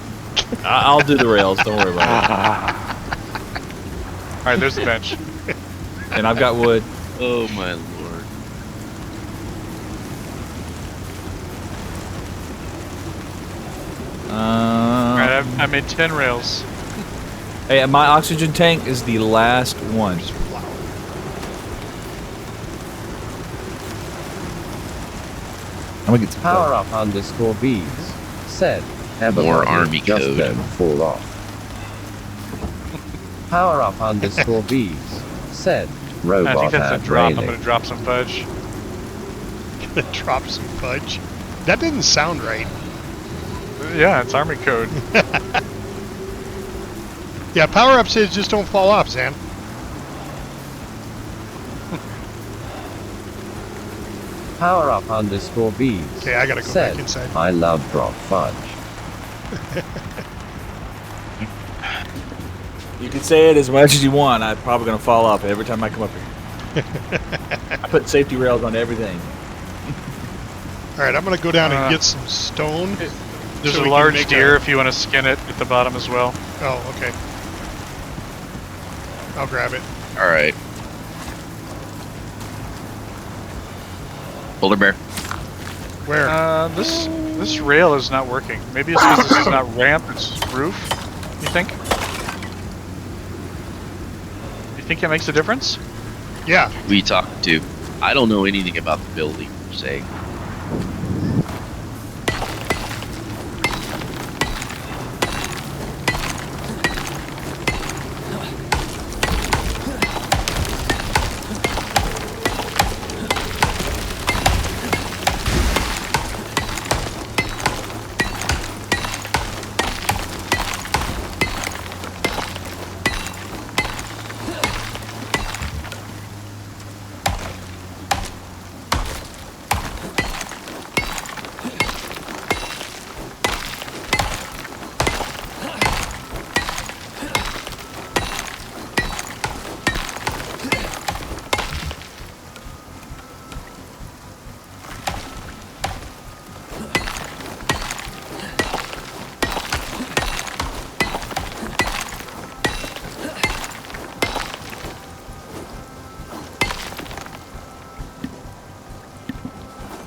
[SPEAKER 6] I'll do the rails. Don't worry about
[SPEAKER 4] All right, there's the bench.
[SPEAKER 6] it. And I've got wood.
[SPEAKER 1] Oh my lord.
[SPEAKER 4] All right, I made 10 rails.
[SPEAKER 6] Hey, my oxygen tank is the last one. I'm gonna get some
[SPEAKER 7] Power up _V's said, "Ever
[SPEAKER 1] More
[SPEAKER 7] body
[SPEAKER 1] army
[SPEAKER 7] just
[SPEAKER 1] code.
[SPEAKER 7] don't fall off." Power up _V's said,
[SPEAKER 4] I
[SPEAKER 7] "Robot
[SPEAKER 4] think that's a
[SPEAKER 7] ad
[SPEAKER 4] drop. I'm
[SPEAKER 7] railing."
[SPEAKER 4] gonna drop some fudge.
[SPEAKER 5] Drop some fudge. That didn't sound right.
[SPEAKER 4] Yeah, it's army code.
[SPEAKER 5] Yeah, power up says just don't fall off, Zan.
[SPEAKER 7] Power up _V's
[SPEAKER 5] Okay, I gotta go
[SPEAKER 7] said,
[SPEAKER 5] back inside.
[SPEAKER 7] "I love drop fudge."
[SPEAKER 6] You can say it as much as you want. I'm probably gonna fall off every time I come up here. I put safety rails on everything.
[SPEAKER 5] All right, I'm gonna go down and get some stone.
[SPEAKER 4] There's
[SPEAKER 5] so
[SPEAKER 4] a
[SPEAKER 5] we can
[SPEAKER 4] large
[SPEAKER 5] make
[SPEAKER 4] deer if you want to skin it at the bottom as well.
[SPEAKER 5] Oh, okay. I'll grab it.
[SPEAKER 1] All right. Polar bear.
[SPEAKER 5] Where?
[SPEAKER 4] This rail is not working. Maybe it's because this is not ramp, it's roof. You think? You think it makes a difference?
[SPEAKER 5] Yeah.
[SPEAKER 1] We talked to. I don't know anything about the building per se.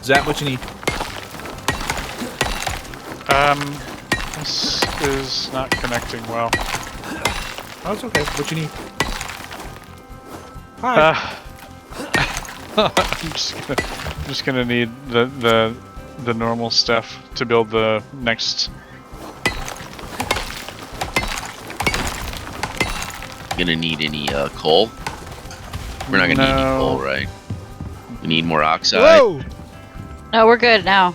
[SPEAKER 6] Is that what you need?
[SPEAKER 4] This is not connecting well.
[SPEAKER 6] Oh, it's okay. What you need? Hi.
[SPEAKER 4] I'm just gonna need the normal stuff to build the next.
[SPEAKER 1] Gonna need any coal? We're not gonna need any
[SPEAKER 4] No.
[SPEAKER 1] coal, right? We need more oxide.
[SPEAKER 5] Whoa!
[SPEAKER 2] No, we're good now.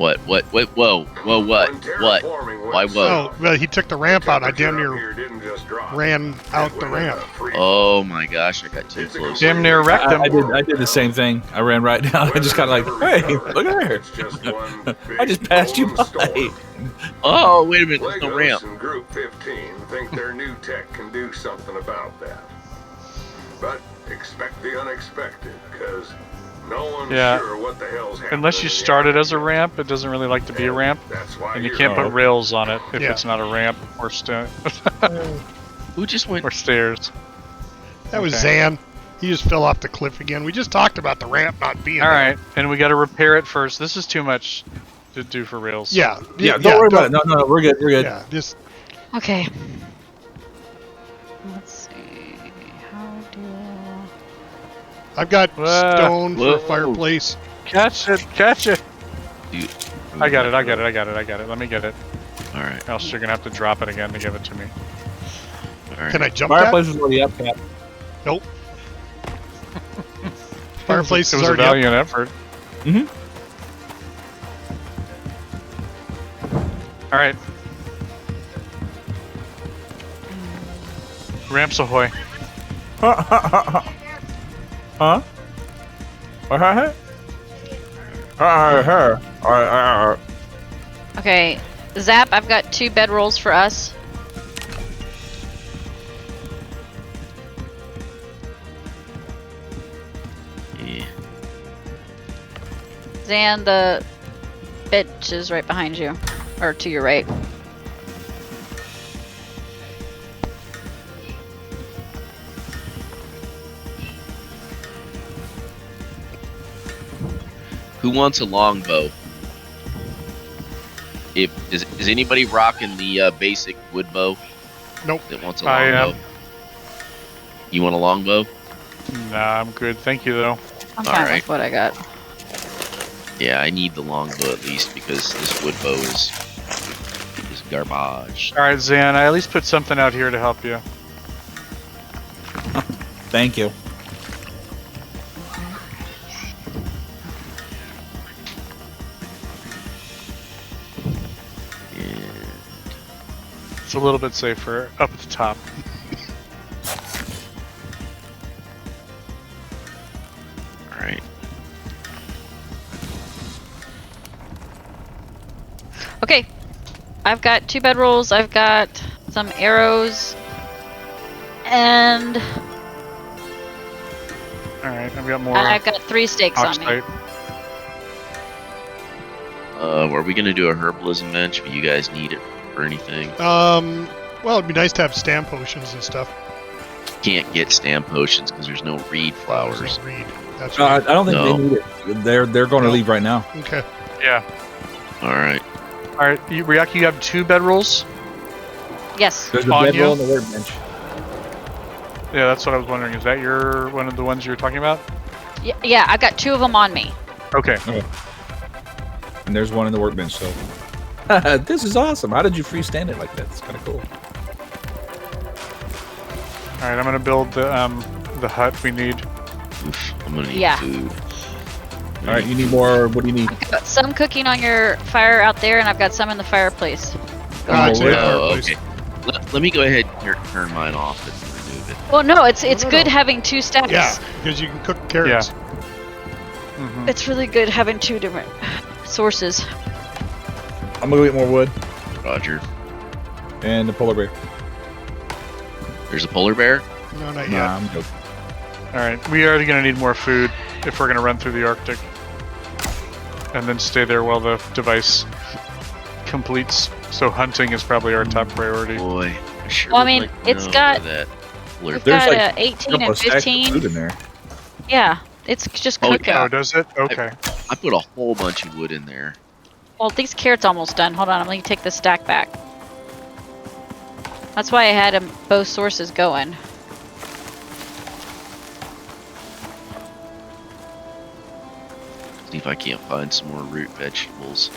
[SPEAKER 1] What? Whoa, what? What? Why whoa?
[SPEAKER 5] Oh, well, he took the ramp out. I damn
[SPEAKER 9] Temperature
[SPEAKER 5] near
[SPEAKER 9] up here didn't just drop.
[SPEAKER 5] ran out
[SPEAKER 9] It
[SPEAKER 5] the
[SPEAKER 9] went
[SPEAKER 5] ramp.
[SPEAKER 9] into freeze.
[SPEAKER 1] Oh my gosh, I got too
[SPEAKER 9] It's a
[SPEAKER 1] close.
[SPEAKER 4] Damn near wrecked him.
[SPEAKER 6] I did the same thing. I ran right down. I just kind of like, hey, look at her.
[SPEAKER 9] It's just one
[SPEAKER 6] I just passed you
[SPEAKER 9] big
[SPEAKER 6] by.
[SPEAKER 9] storm.
[SPEAKER 1] Oh, wait a minute, there's no
[SPEAKER 9] Legos
[SPEAKER 1] ramp.
[SPEAKER 9] and Group 15 think their new tech can do something about that. But expect the unexpected, because no one's
[SPEAKER 4] Yeah.
[SPEAKER 9] sure what the hell's happening.
[SPEAKER 4] Unless you
[SPEAKER 9] in the
[SPEAKER 4] started as a
[SPEAKER 9] afternoon.
[SPEAKER 4] ramp, it doesn't really like to be a ramp.
[SPEAKER 9] That's why
[SPEAKER 4] And you
[SPEAKER 9] you're
[SPEAKER 4] can't put
[SPEAKER 6] Oh.
[SPEAKER 4] rails on it if
[SPEAKER 5] Yeah.
[SPEAKER 4] it's not a ramp or,
[SPEAKER 1] Who just went?
[SPEAKER 4] or stairs.
[SPEAKER 5] That was
[SPEAKER 4] Okay.
[SPEAKER 5] Zan. He just fell off the cliff again. We just talked about the ramp not being
[SPEAKER 4] All
[SPEAKER 5] there.
[SPEAKER 4] right, and we got to repair it first. This is too much to do for rails.
[SPEAKER 5] Yeah.
[SPEAKER 6] Yeah, don't worry about it. No, no, we're good. We're good.
[SPEAKER 5] Yeah, just
[SPEAKER 2] Okay. Let's see. How do...
[SPEAKER 5] I've got
[SPEAKER 4] Whoa.
[SPEAKER 5] stone for
[SPEAKER 1] Whoa.
[SPEAKER 5] a fireplace.
[SPEAKER 4] Catch it, catch it.
[SPEAKER 1] Dude,
[SPEAKER 4] I got it. Let me get it.
[SPEAKER 1] All right,
[SPEAKER 4] Else you're gonna have to drop it again to give it to me.
[SPEAKER 1] all right.
[SPEAKER 5] Can I jump that?
[SPEAKER 6] Fireplace is already up, Cap.
[SPEAKER 5] Nope. Fireplace
[SPEAKER 4] It
[SPEAKER 5] is
[SPEAKER 4] was a
[SPEAKER 5] already up.
[SPEAKER 4] valiant effort.
[SPEAKER 6] Mhm.
[SPEAKER 4] All right. Ramps ahoy.
[SPEAKER 6] Huh?
[SPEAKER 2] Okay, Zap, I've got 2 bedrolls for us.
[SPEAKER 1] Yeah.
[SPEAKER 2] Zan, the bitch is right behind you. Or to your right.
[SPEAKER 1] Who wants a longbow? Is anybody rocking the basic wood bow?
[SPEAKER 5] Nope.
[SPEAKER 1] That wants a
[SPEAKER 4] I am.
[SPEAKER 1] longbow? You want a longbow?
[SPEAKER 4] Nah, I'm good. Thank you though.
[SPEAKER 2] I'm
[SPEAKER 1] All
[SPEAKER 2] fine
[SPEAKER 1] right.
[SPEAKER 2] with what I got.
[SPEAKER 1] Yeah, I need the longbow at least because this wood bow is garbage.
[SPEAKER 4] All right, Zan. I at least put something out here to help you.
[SPEAKER 6] Thank you.
[SPEAKER 1] And
[SPEAKER 4] It's a little bit safer up at the top.
[SPEAKER 1] all right.
[SPEAKER 2] Okay, I've got 2 bedrolls, I've got some arrows, and
[SPEAKER 4] All right, I've got more.
[SPEAKER 2] I've got 3 stakes on me.
[SPEAKER 4] oxide.
[SPEAKER 1] Are we gonna do a herbalism bench? But you guys need it for anything?
[SPEAKER 5] Well, it'd be nice to have stamp potions and stuff.
[SPEAKER 1] Can't get stamp potions because there's no reed flowers.
[SPEAKER 5] There's no reed. That's
[SPEAKER 6] I
[SPEAKER 5] right.
[SPEAKER 6] don't think
[SPEAKER 1] No.
[SPEAKER 6] they need it. They're going to
[SPEAKER 5] No.
[SPEAKER 6] leave right now.
[SPEAKER 5] Okay.
[SPEAKER 4] Yeah.
[SPEAKER 1] All right.
[SPEAKER 4] All right, Ryaki, you have 2 bedrolls.
[SPEAKER 2] Yes.
[SPEAKER 6] There's a
[SPEAKER 4] On
[SPEAKER 6] bedroll
[SPEAKER 4] you?
[SPEAKER 6] on the workbench.
[SPEAKER 4] Yeah, that's what I was wondering. Is that one of the ones you were talking about?
[SPEAKER 2] Yeah, I've got 2 of them on me.
[SPEAKER 4] Okay.
[SPEAKER 6] And there's one in the workbench, so. This is awesome. How did you freestand it like that? It's kind of cool.
[SPEAKER 4] All right, I'm gonna build the hut we need.
[SPEAKER 1] Oof, I'm gonna need
[SPEAKER 2] Yeah.
[SPEAKER 1] food.
[SPEAKER 6] All right, you need more. What do you need?
[SPEAKER 2] I've got some cooking on your fire out there, and I've got some in the fireplace.
[SPEAKER 5] It's in the
[SPEAKER 1] Oh,
[SPEAKER 5] fireplace.
[SPEAKER 1] okay. Let me go ahead and turn mine off and remove it.
[SPEAKER 2] Well, no, it's
[SPEAKER 5] No.
[SPEAKER 2] good having 2 stacks.
[SPEAKER 5] Yeah, because you can cook carrots.
[SPEAKER 4] Hmm.
[SPEAKER 2] It's really good having 2 different sources.
[SPEAKER 6] I'm going to get more wood
[SPEAKER 1] Roger.
[SPEAKER 6] and the polar bear.
[SPEAKER 1] There's a polar bear.
[SPEAKER 5] No, not
[SPEAKER 6] Nah,
[SPEAKER 5] yet.
[SPEAKER 6] I'm joking.
[SPEAKER 4] All right, we are gonna need more food if we're gonna run through the Arctic, and then stay there while the device completes. So hunting is probably our top priority.
[SPEAKER 1] Boy, I sure
[SPEAKER 2] Well, I
[SPEAKER 1] would
[SPEAKER 2] mean,
[SPEAKER 1] like to
[SPEAKER 2] it's
[SPEAKER 1] know
[SPEAKER 2] got-
[SPEAKER 1] where that polar
[SPEAKER 2] We've
[SPEAKER 1] bear-
[SPEAKER 6] There's
[SPEAKER 2] got
[SPEAKER 6] like
[SPEAKER 2] 18
[SPEAKER 6] Couple
[SPEAKER 2] and
[SPEAKER 6] of stacks of food
[SPEAKER 2] 15.
[SPEAKER 6] in there.
[SPEAKER 2] Yeah, it's just
[SPEAKER 1] Oh,
[SPEAKER 2] cooking.
[SPEAKER 1] yeah.
[SPEAKER 4] Oh, does it? Okay.
[SPEAKER 1] I put a whole bunch of wood in there.
[SPEAKER 2] Well, these carrots almost done. Hold on, I'm gonna take the stack back. That's why I had 'em both sources going.
[SPEAKER 1] See if I can't find some more root vegetables.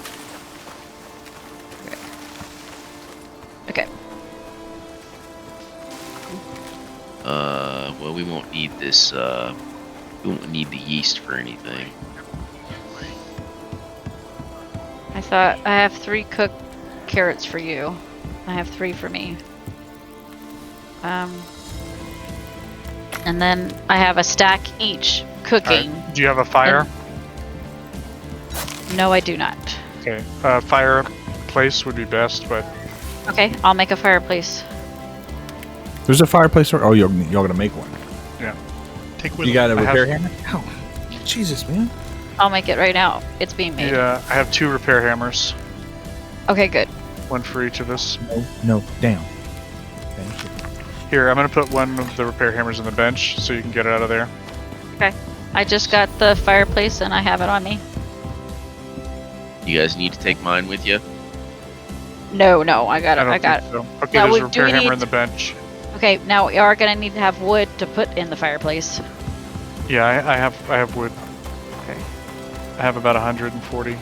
[SPEAKER 2] Okay.
[SPEAKER 1] Well, we won't need this. We won't need the yeast for anything.
[SPEAKER 2] I thought I have 3 cooked carrots for you. I have 3 for me. And then I have a stack each cooking.
[SPEAKER 4] Do you have a fire?
[SPEAKER 2] No, I do not.
[SPEAKER 4] Okay. Fireplace would be best, but
[SPEAKER 2] Okay, I'll make a fireplace.
[SPEAKER 8] There's a fireplace. Oh, y'all gonna make one.
[SPEAKER 5] Take with
[SPEAKER 8] You got a
[SPEAKER 4] I have-
[SPEAKER 8] repair hammer? Oh, Jesus, man.
[SPEAKER 2] I'll make it right now. It's being made.
[SPEAKER 4] yeah, I have 2 repair hammers.
[SPEAKER 2] Okay, good.
[SPEAKER 4] One for each of us.
[SPEAKER 8] No, down. Thank you.
[SPEAKER 4] Here, I'm gonna put one of the repair hammers in the bench so you can get it out of there.
[SPEAKER 2] I just got the fireplace and I have it on me.
[SPEAKER 1] You guys need to take mine with you.
[SPEAKER 2] No, I got it.
[SPEAKER 4] I don't
[SPEAKER 2] I got it.
[SPEAKER 4] think so. Okay,
[SPEAKER 2] Now,
[SPEAKER 4] there's a
[SPEAKER 2] do
[SPEAKER 4] repair
[SPEAKER 2] we
[SPEAKER 4] hammer
[SPEAKER 2] need-
[SPEAKER 4] in the bench.
[SPEAKER 2] Okay, now we are gonna need to have wood to put in the fireplace.
[SPEAKER 4] Yeah, I have wood.
[SPEAKER 2] Okay.
[SPEAKER 4] I have about 140.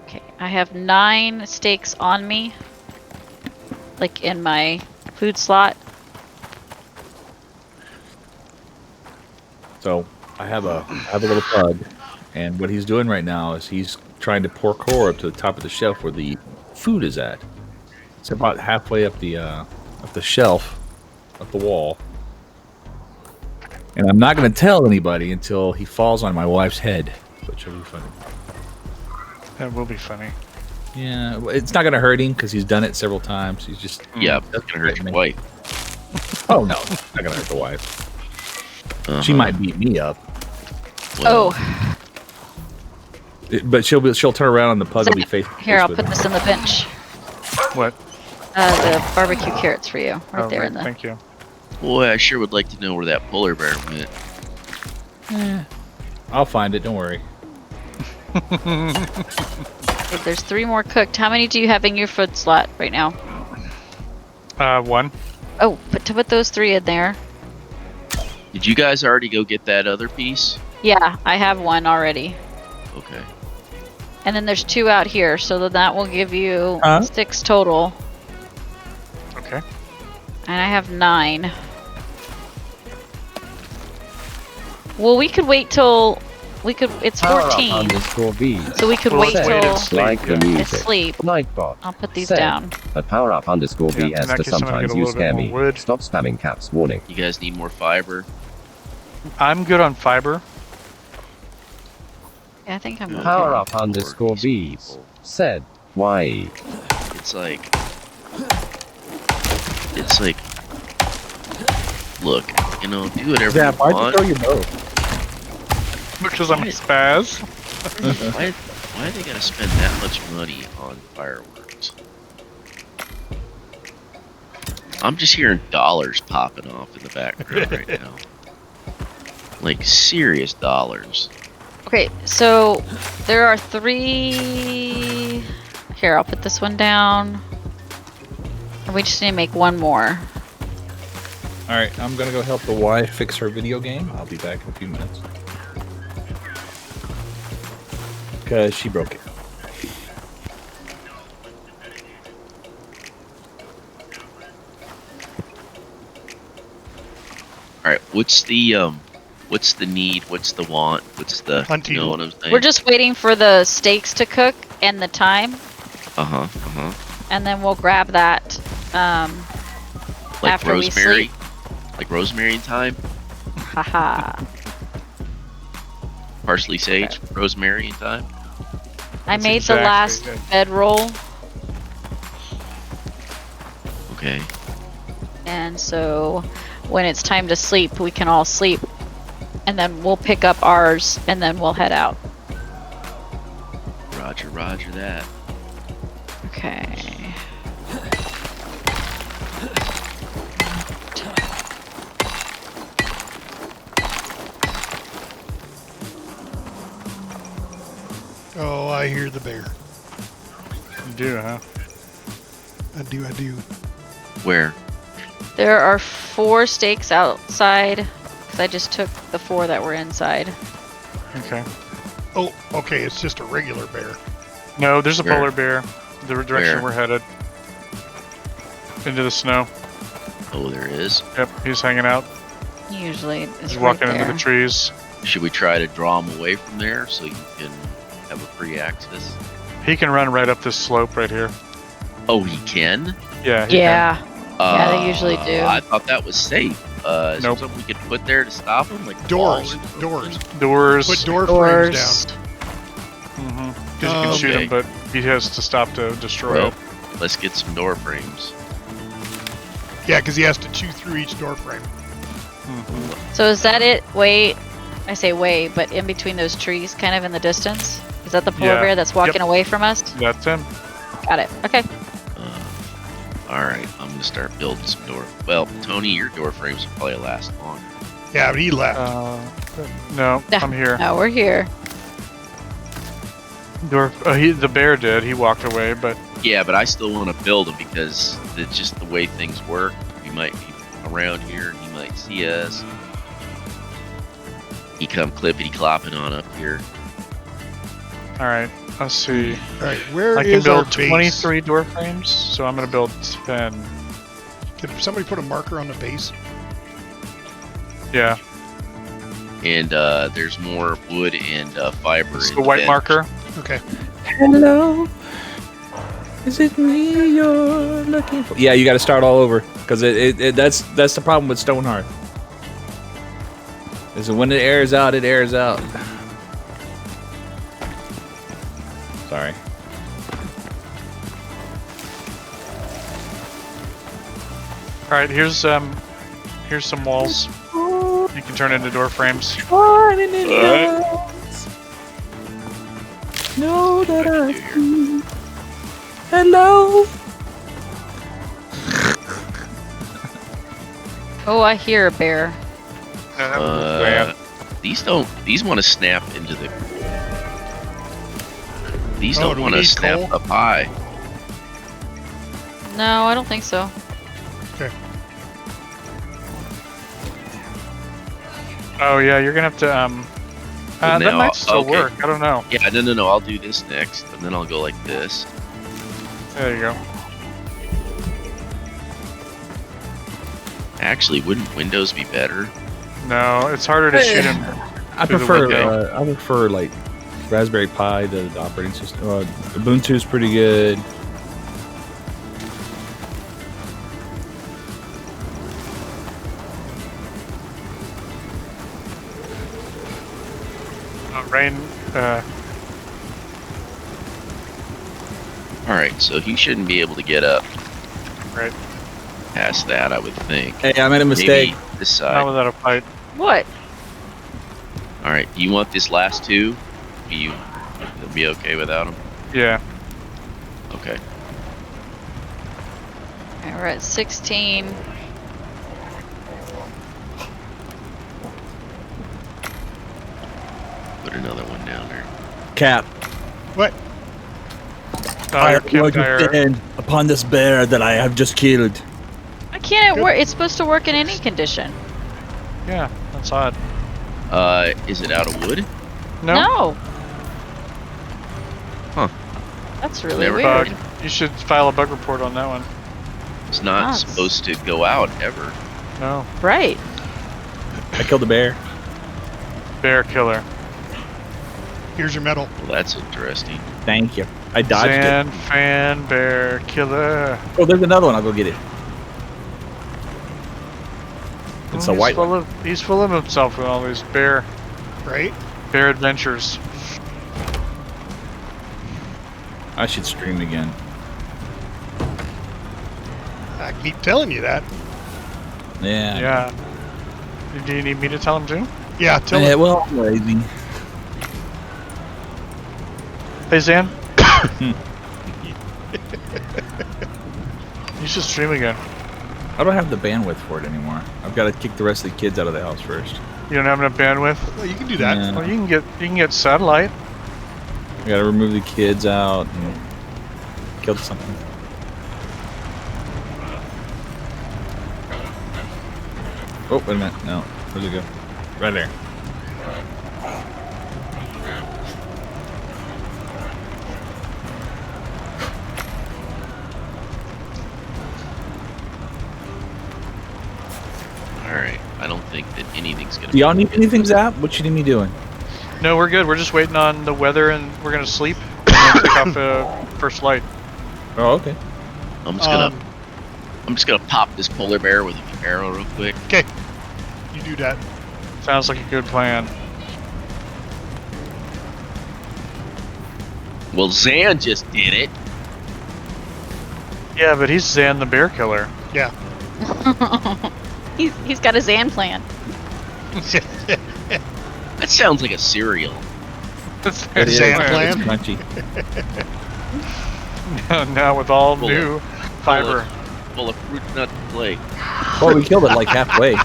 [SPEAKER 2] Okay, I have 9 steaks on me. Like in my food slot.
[SPEAKER 6] So I have a little pug, and what he's doing right now is he's trying to pour core up to the top of the shelf where the food is at. It's about halfway up the shelf, up the wall. And I'm not going to tell anybody until he falls on my wife's head, which will be funny.
[SPEAKER 4] That will be funny.
[SPEAKER 6] Yeah, well, it's not going to hurt him because he's done it several times. He's just
[SPEAKER 1] Yeah, that's gonna hurt your wife.
[SPEAKER 6] oh no, it's not going to hurt the wife. She
[SPEAKER 1] Uh-huh.
[SPEAKER 6] might beat me up,
[SPEAKER 1] Well,
[SPEAKER 2] Oh,
[SPEAKER 6] but she'll turn around and the pug will be facing.
[SPEAKER 2] here, I'll put this in the bench.
[SPEAKER 4] What?
[SPEAKER 2] The barbecue carrots for you. Right
[SPEAKER 4] Oh,
[SPEAKER 2] there
[SPEAKER 4] right,
[SPEAKER 2] in the...
[SPEAKER 4] thank you.
[SPEAKER 1] boy, I sure would like to know where that polar bear went.
[SPEAKER 6] I'll find it. Don't worry.
[SPEAKER 2] Okay, there's 3 more cooked. How many do you have in your food slot right now?
[SPEAKER 4] 1.
[SPEAKER 2] Oh, to put those 3 in there.
[SPEAKER 1] Did you guys already go get that other piece?
[SPEAKER 2] Yeah, I have 1 already.
[SPEAKER 1] Okay.
[SPEAKER 2] And then there's 2 out here, so then that will give you
[SPEAKER 6] Huh?
[SPEAKER 2] 6 total.
[SPEAKER 4] Okay.
[SPEAKER 2] And I have 9. Well, we could wait till... It's 14.
[SPEAKER 7] Underscore V's.
[SPEAKER 2] So we could
[SPEAKER 4] Well,
[SPEAKER 2] wait
[SPEAKER 4] let's wait
[SPEAKER 2] till
[SPEAKER 4] and sleep.
[SPEAKER 7] Like the
[SPEAKER 2] it's
[SPEAKER 7] music.
[SPEAKER 2] sleep.
[SPEAKER 7] Nightbot.
[SPEAKER 2] I'll put these
[SPEAKER 7] Said,
[SPEAKER 2] down.
[SPEAKER 7] At power up underscore
[SPEAKER 4] Yeah, in
[SPEAKER 7] BS
[SPEAKER 4] that
[SPEAKER 7] to
[SPEAKER 4] case, I'm gonna
[SPEAKER 7] sometimes
[SPEAKER 4] get a
[SPEAKER 7] you
[SPEAKER 4] little
[SPEAKER 7] scare
[SPEAKER 4] bit
[SPEAKER 7] me.
[SPEAKER 4] more wood.
[SPEAKER 7] Stop spamming caps. Warning.
[SPEAKER 1] You guys need more fiber?
[SPEAKER 4] I'm good on fiber.
[SPEAKER 2] Yeah, I think I'm okay.
[SPEAKER 7] Power up underscore
[SPEAKER 1] These
[SPEAKER 7] V's.
[SPEAKER 1] people.
[SPEAKER 7] Said. Why?
[SPEAKER 1] It's like, look, do whatever
[SPEAKER 8] Yeah,
[SPEAKER 1] you
[SPEAKER 8] why'd you
[SPEAKER 1] want.
[SPEAKER 8] throw your bow?
[SPEAKER 4] Because I'm a spaz.
[SPEAKER 1] Why they gotta spend that much money on fireworks? I'm just hearing dollars popping off in the background right now. Like serious dollars.
[SPEAKER 2] Okay, so there are 3... Here, I'll put this one down. And we just need to make 1 more.
[SPEAKER 6] All right, I'm gonna go help the wife fix her video game. I'll be back in a few minutes because she broke it.
[SPEAKER 1] All right, what's the need? What's the want? What's the
[SPEAKER 5] Hunting.
[SPEAKER 1] You know what I'm saying?
[SPEAKER 2] We're just waiting for the steaks to cook and the time. And then we'll grab that
[SPEAKER 1] Like
[SPEAKER 2] after we
[SPEAKER 1] rosemary,
[SPEAKER 2] sleep.
[SPEAKER 1] like rosemary in time.
[SPEAKER 2] Haha.
[SPEAKER 1] Parsley, sage, rosemary in time.
[SPEAKER 2] I
[SPEAKER 4] That's
[SPEAKER 2] made the
[SPEAKER 4] exactly
[SPEAKER 2] last
[SPEAKER 4] it.
[SPEAKER 2] bedroll,
[SPEAKER 1] Okay.
[SPEAKER 2] and so when it's time to sleep, we can all sleep. And then we'll pick up ours, and then we'll head out.
[SPEAKER 1] Roger, roger that.
[SPEAKER 2] Okay.
[SPEAKER 5] Oh, I hear the bear.
[SPEAKER 4] You do, huh?
[SPEAKER 5] I do.
[SPEAKER 1] Where?
[SPEAKER 2] There are 4 steaks outside, because I just took the 4 that were inside.
[SPEAKER 4] Okay.
[SPEAKER 5] Oh, okay. It's just a regular bear.
[SPEAKER 4] No, there's a
[SPEAKER 1] Where?
[SPEAKER 4] polar bear. The direction
[SPEAKER 1] Where?
[SPEAKER 4] we're headed. Into the snow.
[SPEAKER 1] Oh, there is.
[SPEAKER 4] Yep, he's hanging out.
[SPEAKER 2] Usually it's
[SPEAKER 4] He's
[SPEAKER 2] right
[SPEAKER 4] walking
[SPEAKER 2] there.
[SPEAKER 4] into the trees.
[SPEAKER 1] Should we try to draw him away from there so you can have a free access?
[SPEAKER 4] He can run right up this slope right here.
[SPEAKER 1] Oh, he can?
[SPEAKER 4] Yeah. He
[SPEAKER 2] Yeah. Yeah, they usually do.
[SPEAKER 1] I thought that was safe. Is there
[SPEAKER 4] Nope.
[SPEAKER 1] something we could put there to stop him? Like
[SPEAKER 5] Doors.
[SPEAKER 1] wall or
[SPEAKER 5] Doors.
[SPEAKER 1] something?
[SPEAKER 4] Doors.
[SPEAKER 5] Put door
[SPEAKER 2] Doors.
[SPEAKER 5] frames down.
[SPEAKER 4] Because you can shoot
[SPEAKER 1] Okay.
[SPEAKER 4] him, but he has to stop to destroy
[SPEAKER 1] Well,
[SPEAKER 4] it.
[SPEAKER 1] let's get some door frames.
[SPEAKER 5] Yeah, because he has to chew through each door frame.
[SPEAKER 2] So is that it? Wait. I say wait, but in between those trees, kind of in the distance? Is that the polar
[SPEAKER 4] Yeah.
[SPEAKER 2] bear that's walking
[SPEAKER 4] Yep.
[SPEAKER 2] away from us?
[SPEAKER 4] That's him.
[SPEAKER 2] Got it. Okay.
[SPEAKER 1] All right, I'm gonna start building some door. Well, Tony, your door frames will probably last longer.
[SPEAKER 5] Yeah, but he left.
[SPEAKER 4] No,
[SPEAKER 2] No.
[SPEAKER 4] I'm here.
[SPEAKER 2] No, we're here.
[SPEAKER 4] The bear did. He walked away, but
[SPEAKER 1] Yeah, but I still want to build them because it's just the way things work. We might be around here, and he might see us. He come clippity clopping on up here.
[SPEAKER 4] all right. Let's see.
[SPEAKER 5] All right, where
[SPEAKER 4] I can
[SPEAKER 5] is our
[SPEAKER 4] build
[SPEAKER 5] base?
[SPEAKER 4] 23 door frames, so I'm gonna build 10.
[SPEAKER 5] Can somebody put a marker on the base?
[SPEAKER 4] Yeah.
[SPEAKER 1] And there's more wood and fiber.
[SPEAKER 4] It's
[SPEAKER 1] in
[SPEAKER 4] the white
[SPEAKER 1] bed.
[SPEAKER 4] marker.
[SPEAKER 5] Okay.
[SPEAKER 6] Hello. Is it me you're looking for? Yeah, you got to start all over because that's the problem with Stonehearth. Is that when it airs out, it airs out. Sorry.
[SPEAKER 4] All right. Here's some walls. You can turn into door frames.
[SPEAKER 6] Know that I see. Hello.
[SPEAKER 2] Oh, I hear a bear.
[SPEAKER 4] No, that was the van.
[SPEAKER 1] These want to snap into the. These
[SPEAKER 5] Oh,
[SPEAKER 1] don't
[SPEAKER 5] do we
[SPEAKER 1] want to
[SPEAKER 5] need
[SPEAKER 1] snap
[SPEAKER 5] coal?
[SPEAKER 1] up high.
[SPEAKER 2] No, I don't think so.
[SPEAKER 5] Okay.
[SPEAKER 4] Oh yeah, you're gonna have to that
[SPEAKER 1] now-
[SPEAKER 4] might still
[SPEAKER 1] okay.
[SPEAKER 4] work. I don't know.
[SPEAKER 1] Yeah, no. I'll do this next, and then I'll go like this.
[SPEAKER 4] There you go.
[SPEAKER 1] Actually, wouldn't windows be better?
[SPEAKER 4] No, it's harder to shoot him.
[SPEAKER 6] I
[SPEAKER 4] through the
[SPEAKER 6] prefer like Raspberry Pi, the operating system. Ubuntu's pretty good.
[SPEAKER 4] Rain.
[SPEAKER 1] All right, so he shouldn't be able to get up
[SPEAKER 4] Right.
[SPEAKER 1] past that, I would think.
[SPEAKER 6] Hey, I made a mistake.
[SPEAKER 1] Maybe this
[SPEAKER 4] Not
[SPEAKER 1] side.
[SPEAKER 4] without a fight.
[SPEAKER 2] What?
[SPEAKER 1] All right, do you want this last two? You'll be okay without them?
[SPEAKER 4] Yeah.
[SPEAKER 1] Okay.
[SPEAKER 2] All right, we're at 16.
[SPEAKER 1] Put another one down there.
[SPEAKER 6] Cap.
[SPEAKER 5] What?
[SPEAKER 4] Your campfire.
[SPEAKER 6] upon this bear that I have just killed.
[SPEAKER 2] Why can't it work? It's supposed to work in any condition.
[SPEAKER 4] Yeah, that's odd.
[SPEAKER 1] Is it out of wood?
[SPEAKER 4] No.
[SPEAKER 2] No.
[SPEAKER 1] Huh.
[SPEAKER 2] That's really
[SPEAKER 1] Never
[SPEAKER 2] weird.
[SPEAKER 4] Bug. You should file a bug report on that one.
[SPEAKER 1] It's not
[SPEAKER 2] Nuts.
[SPEAKER 1] supposed to go out ever.
[SPEAKER 4] No.
[SPEAKER 2] Right.
[SPEAKER 6] I killed the bear.
[SPEAKER 4] Bear killer.
[SPEAKER 5] Here's your medal.
[SPEAKER 1] Well, that's interesting.
[SPEAKER 6] Thank you. I dodged
[SPEAKER 4] Zan fan bear killer.
[SPEAKER 6] it. Oh, there's another one. I'll go get it. It's a white one.
[SPEAKER 4] He's full of himself with all these bear
[SPEAKER 5] Right?
[SPEAKER 4] adventures.
[SPEAKER 6] I should stream again.
[SPEAKER 5] I keep telling you that.
[SPEAKER 6] Yeah.
[SPEAKER 4] Yeah. Do you need me to tell him too?
[SPEAKER 5] Yeah, tell
[SPEAKER 6] Yeah,
[SPEAKER 5] him.
[SPEAKER 6] well, I'm lazy.
[SPEAKER 4] Hey Zan. You should stream again.
[SPEAKER 6] I don't have the bandwidth for it anymore. I've got to kick the rest of the kids out of the house first.
[SPEAKER 4] You don't have enough bandwidth.
[SPEAKER 5] Well, you can do that.
[SPEAKER 6] Yeah.
[SPEAKER 4] Well, you can get satellite.
[SPEAKER 6] I got to remove the kids out and kill something. Oh, wait a minute. No. Where'd it go? Right there.
[SPEAKER 1] Alright, I don't think that anything's gonna
[SPEAKER 6] Do y'all need anything, Zap? What you need me doing?
[SPEAKER 4] No, we're good. We're just waiting on the weather, and we're gonna sleep and then take off first light.
[SPEAKER 6] Oh, okay.
[SPEAKER 1] I'm just gonna pop this polar bear with an arrow real quick.
[SPEAKER 5] Okay. You do that.
[SPEAKER 4] Sounds like a good plan.
[SPEAKER 1] Well, Zan just did it.
[SPEAKER 4] Yeah, but he's Zan the bear killer.
[SPEAKER 5] Yeah.
[SPEAKER 2] He's got a Zan plan.
[SPEAKER 1] That sounds like a cereal.
[SPEAKER 6] It is.
[SPEAKER 5] Zan
[SPEAKER 6] It's
[SPEAKER 5] plan?
[SPEAKER 6] crunchy.
[SPEAKER 4] Now with all
[SPEAKER 1] Full
[SPEAKER 4] new
[SPEAKER 1] of-
[SPEAKER 4] fiber.
[SPEAKER 1] Full of fruit nut flake.
[SPEAKER 6] Well, we killed it like halfway.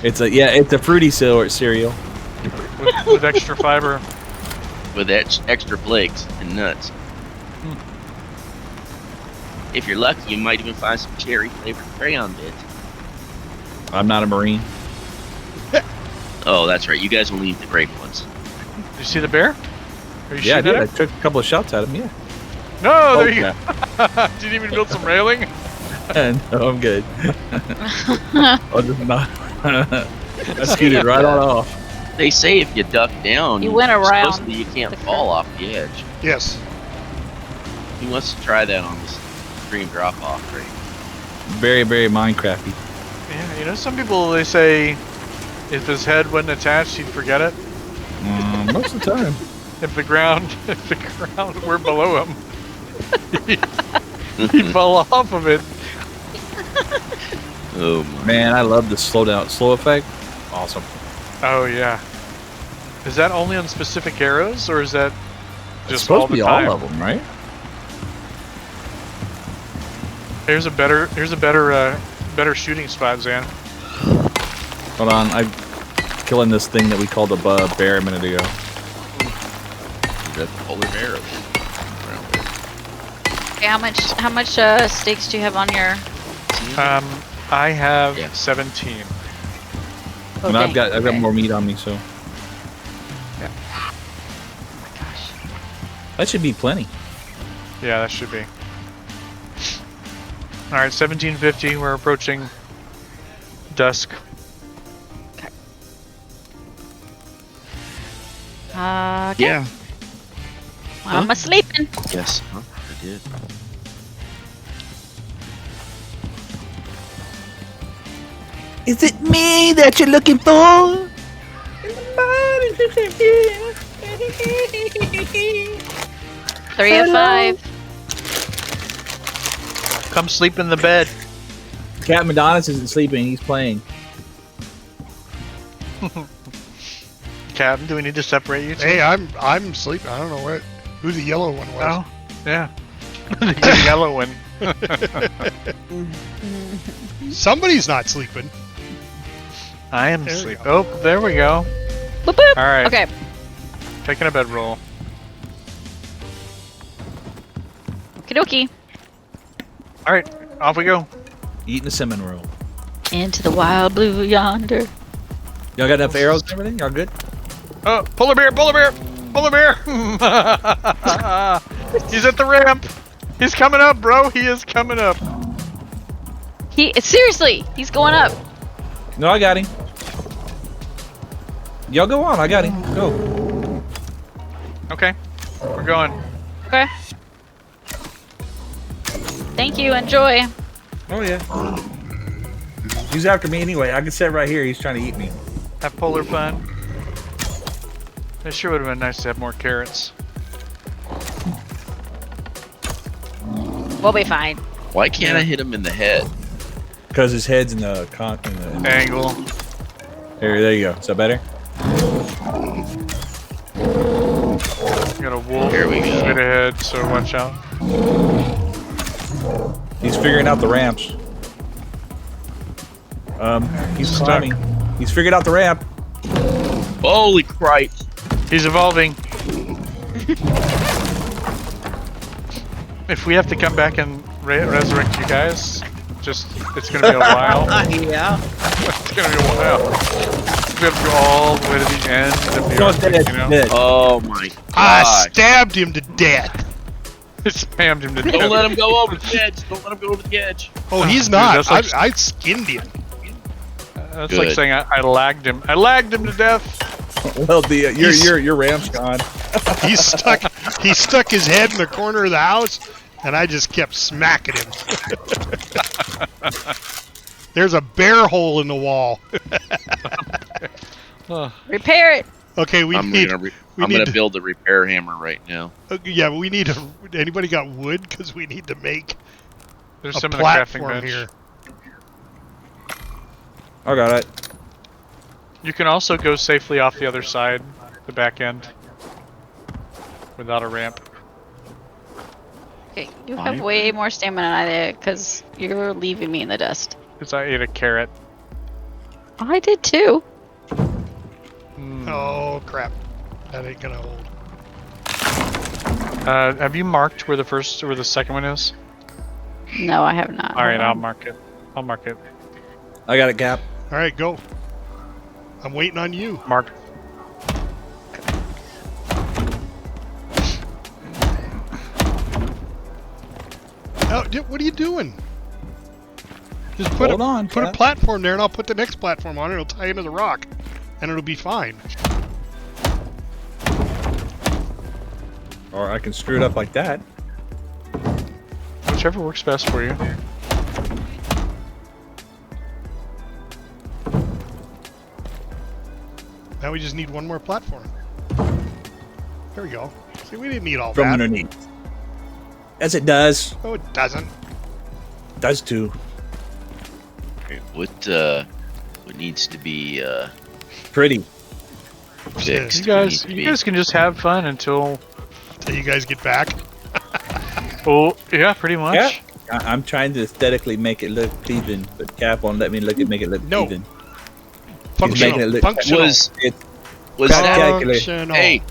[SPEAKER 6] It's a fruity cereal.
[SPEAKER 4] with extra fiber.
[SPEAKER 1] With extra flakes and nuts. If you're lucky, you might even find some cherry flavored crayon bits.
[SPEAKER 6] I'm not a Marine.
[SPEAKER 1] Oh, that's right. You guys only eat the grape ones.
[SPEAKER 4] Did you see the bear? Are you
[SPEAKER 6] Yeah, I
[SPEAKER 4] shooting
[SPEAKER 6] did. I
[SPEAKER 4] at him?
[SPEAKER 6] took a couple of shots at him. Yeah.
[SPEAKER 4] No, there you
[SPEAKER 6] Okay.
[SPEAKER 4] go. Did you even build some railing?
[SPEAKER 6] No, I'm good. I'll just not. I scooted right on off.
[SPEAKER 1] They say if you duck down,
[SPEAKER 2] You went around
[SPEAKER 1] supposedly you can't
[SPEAKER 2] the
[SPEAKER 1] fall off the edge.
[SPEAKER 5] Yes.
[SPEAKER 1] He wants to try that on this stream drop-off rate.
[SPEAKER 6] Very, very Minecrafty.
[SPEAKER 4] Yeah, you know, some people, they say if his head wasn't attached, he'd forget it.
[SPEAKER 6] Most of the time.
[SPEAKER 4] If the ground were below him, he'd fall off of it.
[SPEAKER 1] Oh my.
[SPEAKER 6] Man, I love the slow effect. Awesome.
[SPEAKER 4] Oh yeah. Is that only on specific arrows, or is that
[SPEAKER 6] It's
[SPEAKER 4] just
[SPEAKER 6] supposed
[SPEAKER 4] all
[SPEAKER 6] to
[SPEAKER 4] the
[SPEAKER 6] be
[SPEAKER 4] time?
[SPEAKER 6] all of them, right?
[SPEAKER 4] Here's a better better shooting spot, Zan.
[SPEAKER 6] Hold on, I'm killing this thing that we called a bear a minute ago.
[SPEAKER 1] That polar bear around there.
[SPEAKER 2] Okay, how much steaks do you have on your?
[SPEAKER 4] I have
[SPEAKER 1] Yeah.
[SPEAKER 4] 17.
[SPEAKER 6] And I've got
[SPEAKER 2] okay.
[SPEAKER 6] more meat on me, so
[SPEAKER 2] Gosh.
[SPEAKER 6] that should be plenty.
[SPEAKER 4] Yeah, that should be. All right, 1750. We're approaching dusk.
[SPEAKER 2] Okay.
[SPEAKER 1] Yeah.
[SPEAKER 2] I'm sleeping.
[SPEAKER 1] Yes. Huh? I did.
[SPEAKER 8] Is it me that you're looking for?
[SPEAKER 2] 3 of 5.
[SPEAKER 4] Come sleep in the bed.
[SPEAKER 6] Captain Adonis isn't sleeping; he's playing.
[SPEAKER 4] Captain, do we need to separate you two?
[SPEAKER 5] Hey, I'm sleeping. I don't know who the yellow one was.
[SPEAKER 4] Oh, yeah. The yellow one.
[SPEAKER 5] Somebody's not sleeping.
[SPEAKER 4] I am
[SPEAKER 5] There we
[SPEAKER 4] asleep.
[SPEAKER 5] go.
[SPEAKER 4] Oh, there we go.
[SPEAKER 2] Boop, boop.
[SPEAKER 4] All right.
[SPEAKER 2] Okay.
[SPEAKER 4] Taking a bedroll.
[SPEAKER 2] Okie dokie.
[SPEAKER 4] All right, off we go.
[SPEAKER 6] Eating a cinnamon roll.
[SPEAKER 2] Into the wild blue yonder.
[SPEAKER 6] Y'all got enough arrows and everything? Y'all good?
[SPEAKER 4] Oh, polar bear, polar bear, polar bear. He's at the ramp. He's coming up, bro. He is coming up.
[SPEAKER 2] Seriously, he's going up.
[SPEAKER 6] No, I got him. Y'all go on. I got him. Go.
[SPEAKER 4] Okay, we're going.
[SPEAKER 2] Okay. Thank you. Enjoy.
[SPEAKER 6] Oh yeah. He's after me anyway. I can sit right here. He's trying to eat me.
[SPEAKER 4] Have polar fun. It sure would have been nice to have more carrots.
[SPEAKER 2] We'll be fine.
[SPEAKER 1] Why can't I hit him in the head?
[SPEAKER 6] Because his head's in the
[SPEAKER 4] Angle.
[SPEAKER 6] There you go. Is that better?
[SPEAKER 4] Got a wolf
[SPEAKER 1] Here we go.
[SPEAKER 4] straight ahead, so watch out.
[SPEAKER 6] He's figuring out the ramps. He's
[SPEAKER 4] Stuck.
[SPEAKER 6] climbing. He's figured out the ramp.
[SPEAKER 1] Holy Christ!
[SPEAKER 4] He's evolving. If we have to come back and resurrect you guys, it's gonna be a while.
[SPEAKER 8] Yeah.
[SPEAKER 4] It's gonna be a while. We have to go all the way to the end of the Arctic, you know?
[SPEAKER 6] Dead.
[SPEAKER 1] Oh my
[SPEAKER 5] I
[SPEAKER 1] god!
[SPEAKER 5] stabbed him to death.
[SPEAKER 4] It spammed him to death.
[SPEAKER 1] Don't let him go over the edge! Don't let him go over the edge!
[SPEAKER 5] Oh, he's
[SPEAKER 4] Dude,
[SPEAKER 5] not.
[SPEAKER 4] that's like-
[SPEAKER 5] I skinned him.
[SPEAKER 4] That's
[SPEAKER 1] Good.
[SPEAKER 4] like saying I lagged him. I lagged him to death.
[SPEAKER 8] Well, the your ram's gone.
[SPEAKER 5] He's stuck. He stuck his head in the corner of the house, and I just kept smacking him. There's a bear hole in the wall.
[SPEAKER 2] Repair it.
[SPEAKER 5] Okay, we
[SPEAKER 1] I'm
[SPEAKER 5] need.
[SPEAKER 1] gonna build a repair hammer right now.
[SPEAKER 5] Yeah, we need. Anybody got wood? Because we need to make
[SPEAKER 4] There's
[SPEAKER 5] a
[SPEAKER 4] some in the crafting
[SPEAKER 5] platform
[SPEAKER 4] bench.
[SPEAKER 5] here.
[SPEAKER 8] I got it.
[SPEAKER 4] You can also go safely off the other side, the back end, without a ramp.
[SPEAKER 2] Okay, you have way more stamina than I did because you're leaving me in the dust.
[SPEAKER 4] Because I ate a carrot.
[SPEAKER 2] I did too.
[SPEAKER 5] Oh crap! That ain't gonna hold.
[SPEAKER 4] Have you marked where the second one is?
[SPEAKER 2] No, I have not.
[SPEAKER 4] All right,
[SPEAKER 2] Hold
[SPEAKER 4] I'll
[SPEAKER 2] on.
[SPEAKER 4] mark it. I'll mark it.
[SPEAKER 8] I got it, Cap.
[SPEAKER 5] All right, go. I'm waiting on you.
[SPEAKER 4] Mark.
[SPEAKER 5] Oh, what are you doing? Just put
[SPEAKER 8] Hold on,
[SPEAKER 5] put a
[SPEAKER 8] Cap.
[SPEAKER 5] platform there, and I'll put the next platform on it. It'll tie into the rock, and it'll be fine.
[SPEAKER 6] Or I can screw it up like that.
[SPEAKER 4] Whichever works best for you.
[SPEAKER 5] Now we just need one more platform. There we go. See, we didn't need all
[SPEAKER 8] From
[SPEAKER 5] that.
[SPEAKER 8] underneath. As it does.
[SPEAKER 5] No, it doesn't.
[SPEAKER 8] Does too.
[SPEAKER 1] Okay, what needs to be
[SPEAKER 8] Pretty.
[SPEAKER 1] fixed?
[SPEAKER 4] You guys can just have fun until.
[SPEAKER 5] Until you guys get back.
[SPEAKER 4] Oh, yeah, pretty much.
[SPEAKER 8] Yeah. I'm trying to aesthetically make it look pleasing, but Cap won't let me make it look
[SPEAKER 5] No.
[SPEAKER 8] pleasing.
[SPEAKER 5] Functional.
[SPEAKER 8] making it look-
[SPEAKER 5] Functional.
[SPEAKER 1] Was
[SPEAKER 8] Got
[SPEAKER 1] that?
[SPEAKER 8] calculator.
[SPEAKER 5] Functional.
[SPEAKER 1] Hey,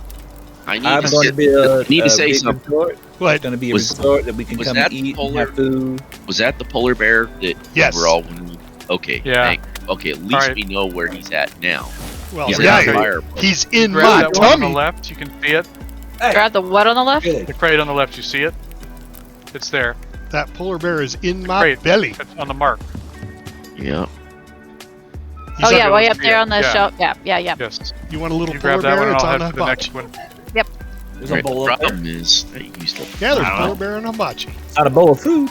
[SPEAKER 1] I need
[SPEAKER 8] I'm
[SPEAKER 1] to,
[SPEAKER 8] going to be a,
[SPEAKER 1] need to
[SPEAKER 8] a
[SPEAKER 1] say
[SPEAKER 8] big
[SPEAKER 1] something.
[SPEAKER 8] resort.
[SPEAKER 5] What?
[SPEAKER 8] It's going to be a
[SPEAKER 1] Was-
[SPEAKER 8] resort that we can
[SPEAKER 1] was
[SPEAKER 8] come
[SPEAKER 1] that
[SPEAKER 8] and eat and
[SPEAKER 1] polar-
[SPEAKER 8] have food.
[SPEAKER 1] Was that the polar bear that
[SPEAKER 5] Yes.
[SPEAKER 1] we were all when we, okay?
[SPEAKER 4] Yeah.
[SPEAKER 1] Okay, at least
[SPEAKER 4] Alright.
[SPEAKER 1] we know where he's at now.
[SPEAKER 5] Well,
[SPEAKER 8] Yeah.
[SPEAKER 5] yeah,
[SPEAKER 1] Around the fireplace.
[SPEAKER 5] he's in
[SPEAKER 4] Grab
[SPEAKER 5] my
[SPEAKER 4] that one on the
[SPEAKER 5] tummy.
[SPEAKER 4] left. You can see it.
[SPEAKER 2] Grab the what on the left?
[SPEAKER 8] Good.
[SPEAKER 4] The crate on the left. You see it? It's there.
[SPEAKER 5] That polar bear is in my
[SPEAKER 4] Great.
[SPEAKER 5] belly.
[SPEAKER 4] It's on the mark.
[SPEAKER 1] Yeah.
[SPEAKER 5] He's
[SPEAKER 2] Oh
[SPEAKER 5] up-
[SPEAKER 2] yeah, way up
[SPEAKER 4] see
[SPEAKER 2] there
[SPEAKER 4] it.
[SPEAKER 2] on the
[SPEAKER 4] Yeah.
[SPEAKER 2] shelf. Yeah, yeah, yeah.
[SPEAKER 4] Yes.
[SPEAKER 5] You want a little
[SPEAKER 4] You
[SPEAKER 5] polar
[SPEAKER 4] grab that
[SPEAKER 5] bear?
[SPEAKER 4] one and
[SPEAKER 5] It's
[SPEAKER 4] I'll
[SPEAKER 5] on
[SPEAKER 4] head
[SPEAKER 5] a
[SPEAKER 4] for the
[SPEAKER 5] hibachi.
[SPEAKER 4] next one.
[SPEAKER 8] There's a
[SPEAKER 1] Right,
[SPEAKER 8] bowl
[SPEAKER 1] the
[SPEAKER 8] up there.
[SPEAKER 1] problem is that used up.
[SPEAKER 5] Yeah, there's
[SPEAKER 1] I don't
[SPEAKER 5] polar
[SPEAKER 1] know,
[SPEAKER 5] bear and hibachi.
[SPEAKER 8] Not a bowl of food.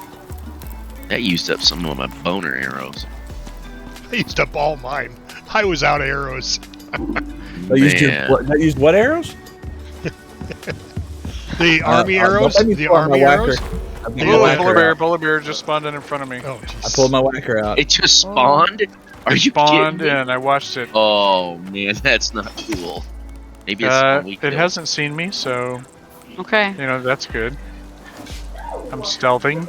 [SPEAKER 1] that used up some of my boner arrows.
[SPEAKER 5] I used up all mine. I was out of arrows.
[SPEAKER 8] That used what arrows?
[SPEAKER 5] The army arrows?
[SPEAKER 8] don't let me
[SPEAKER 5] The
[SPEAKER 8] pull out
[SPEAKER 5] army
[SPEAKER 8] my
[SPEAKER 5] arrows?
[SPEAKER 8] whacker. I pulled
[SPEAKER 5] Yeah,
[SPEAKER 8] my
[SPEAKER 4] Oh,
[SPEAKER 8] whacker out.
[SPEAKER 4] polar bear just spawned in front of me.
[SPEAKER 5] Oh,
[SPEAKER 8] I
[SPEAKER 5] jeez.
[SPEAKER 8] pulled my whacker out.
[SPEAKER 1] It just spawned. Are you
[SPEAKER 4] Spawned
[SPEAKER 1] kidding me?
[SPEAKER 4] in. I watched it.
[SPEAKER 1] Oh man, that's not cool. Maybe it's one we
[SPEAKER 4] It
[SPEAKER 1] killed.
[SPEAKER 4] hasn't seen me, so
[SPEAKER 2] Okay.
[SPEAKER 4] you know that's good. I'm stealthing.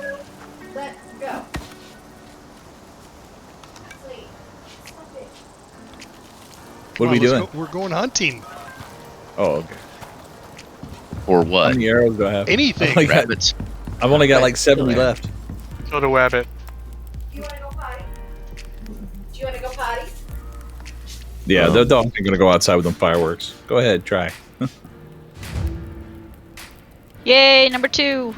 [SPEAKER 8] What are we
[SPEAKER 5] Come on,
[SPEAKER 8] doing?
[SPEAKER 5] let's go. We're going hunting.
[SPEAKER 8] Oh, okay.
[SPEAKER 1] Or
[SPEAKER 8] How
[SPEAKER 1] what?
[SPEAKER 8] many arrows do I have?
[SPEAKER 5] Anything.
[SPEAKER 8] I've only got-
[SPEAKER 1] Rabbits.
[SPEAKER 8] I've only got like 70
[SPEAKER 1] Killer.
[SPEAKER 8] left.
[SPEAKER 4] So to wabbit.
[SPEAKER 10] You wanna go potty? Do you wanna go potty?
[SPEAKER 8] Yeah, they're definitely going to go outside with them fireworks. Go ahead, try.
[SPEAKER 2] Yay, number 2.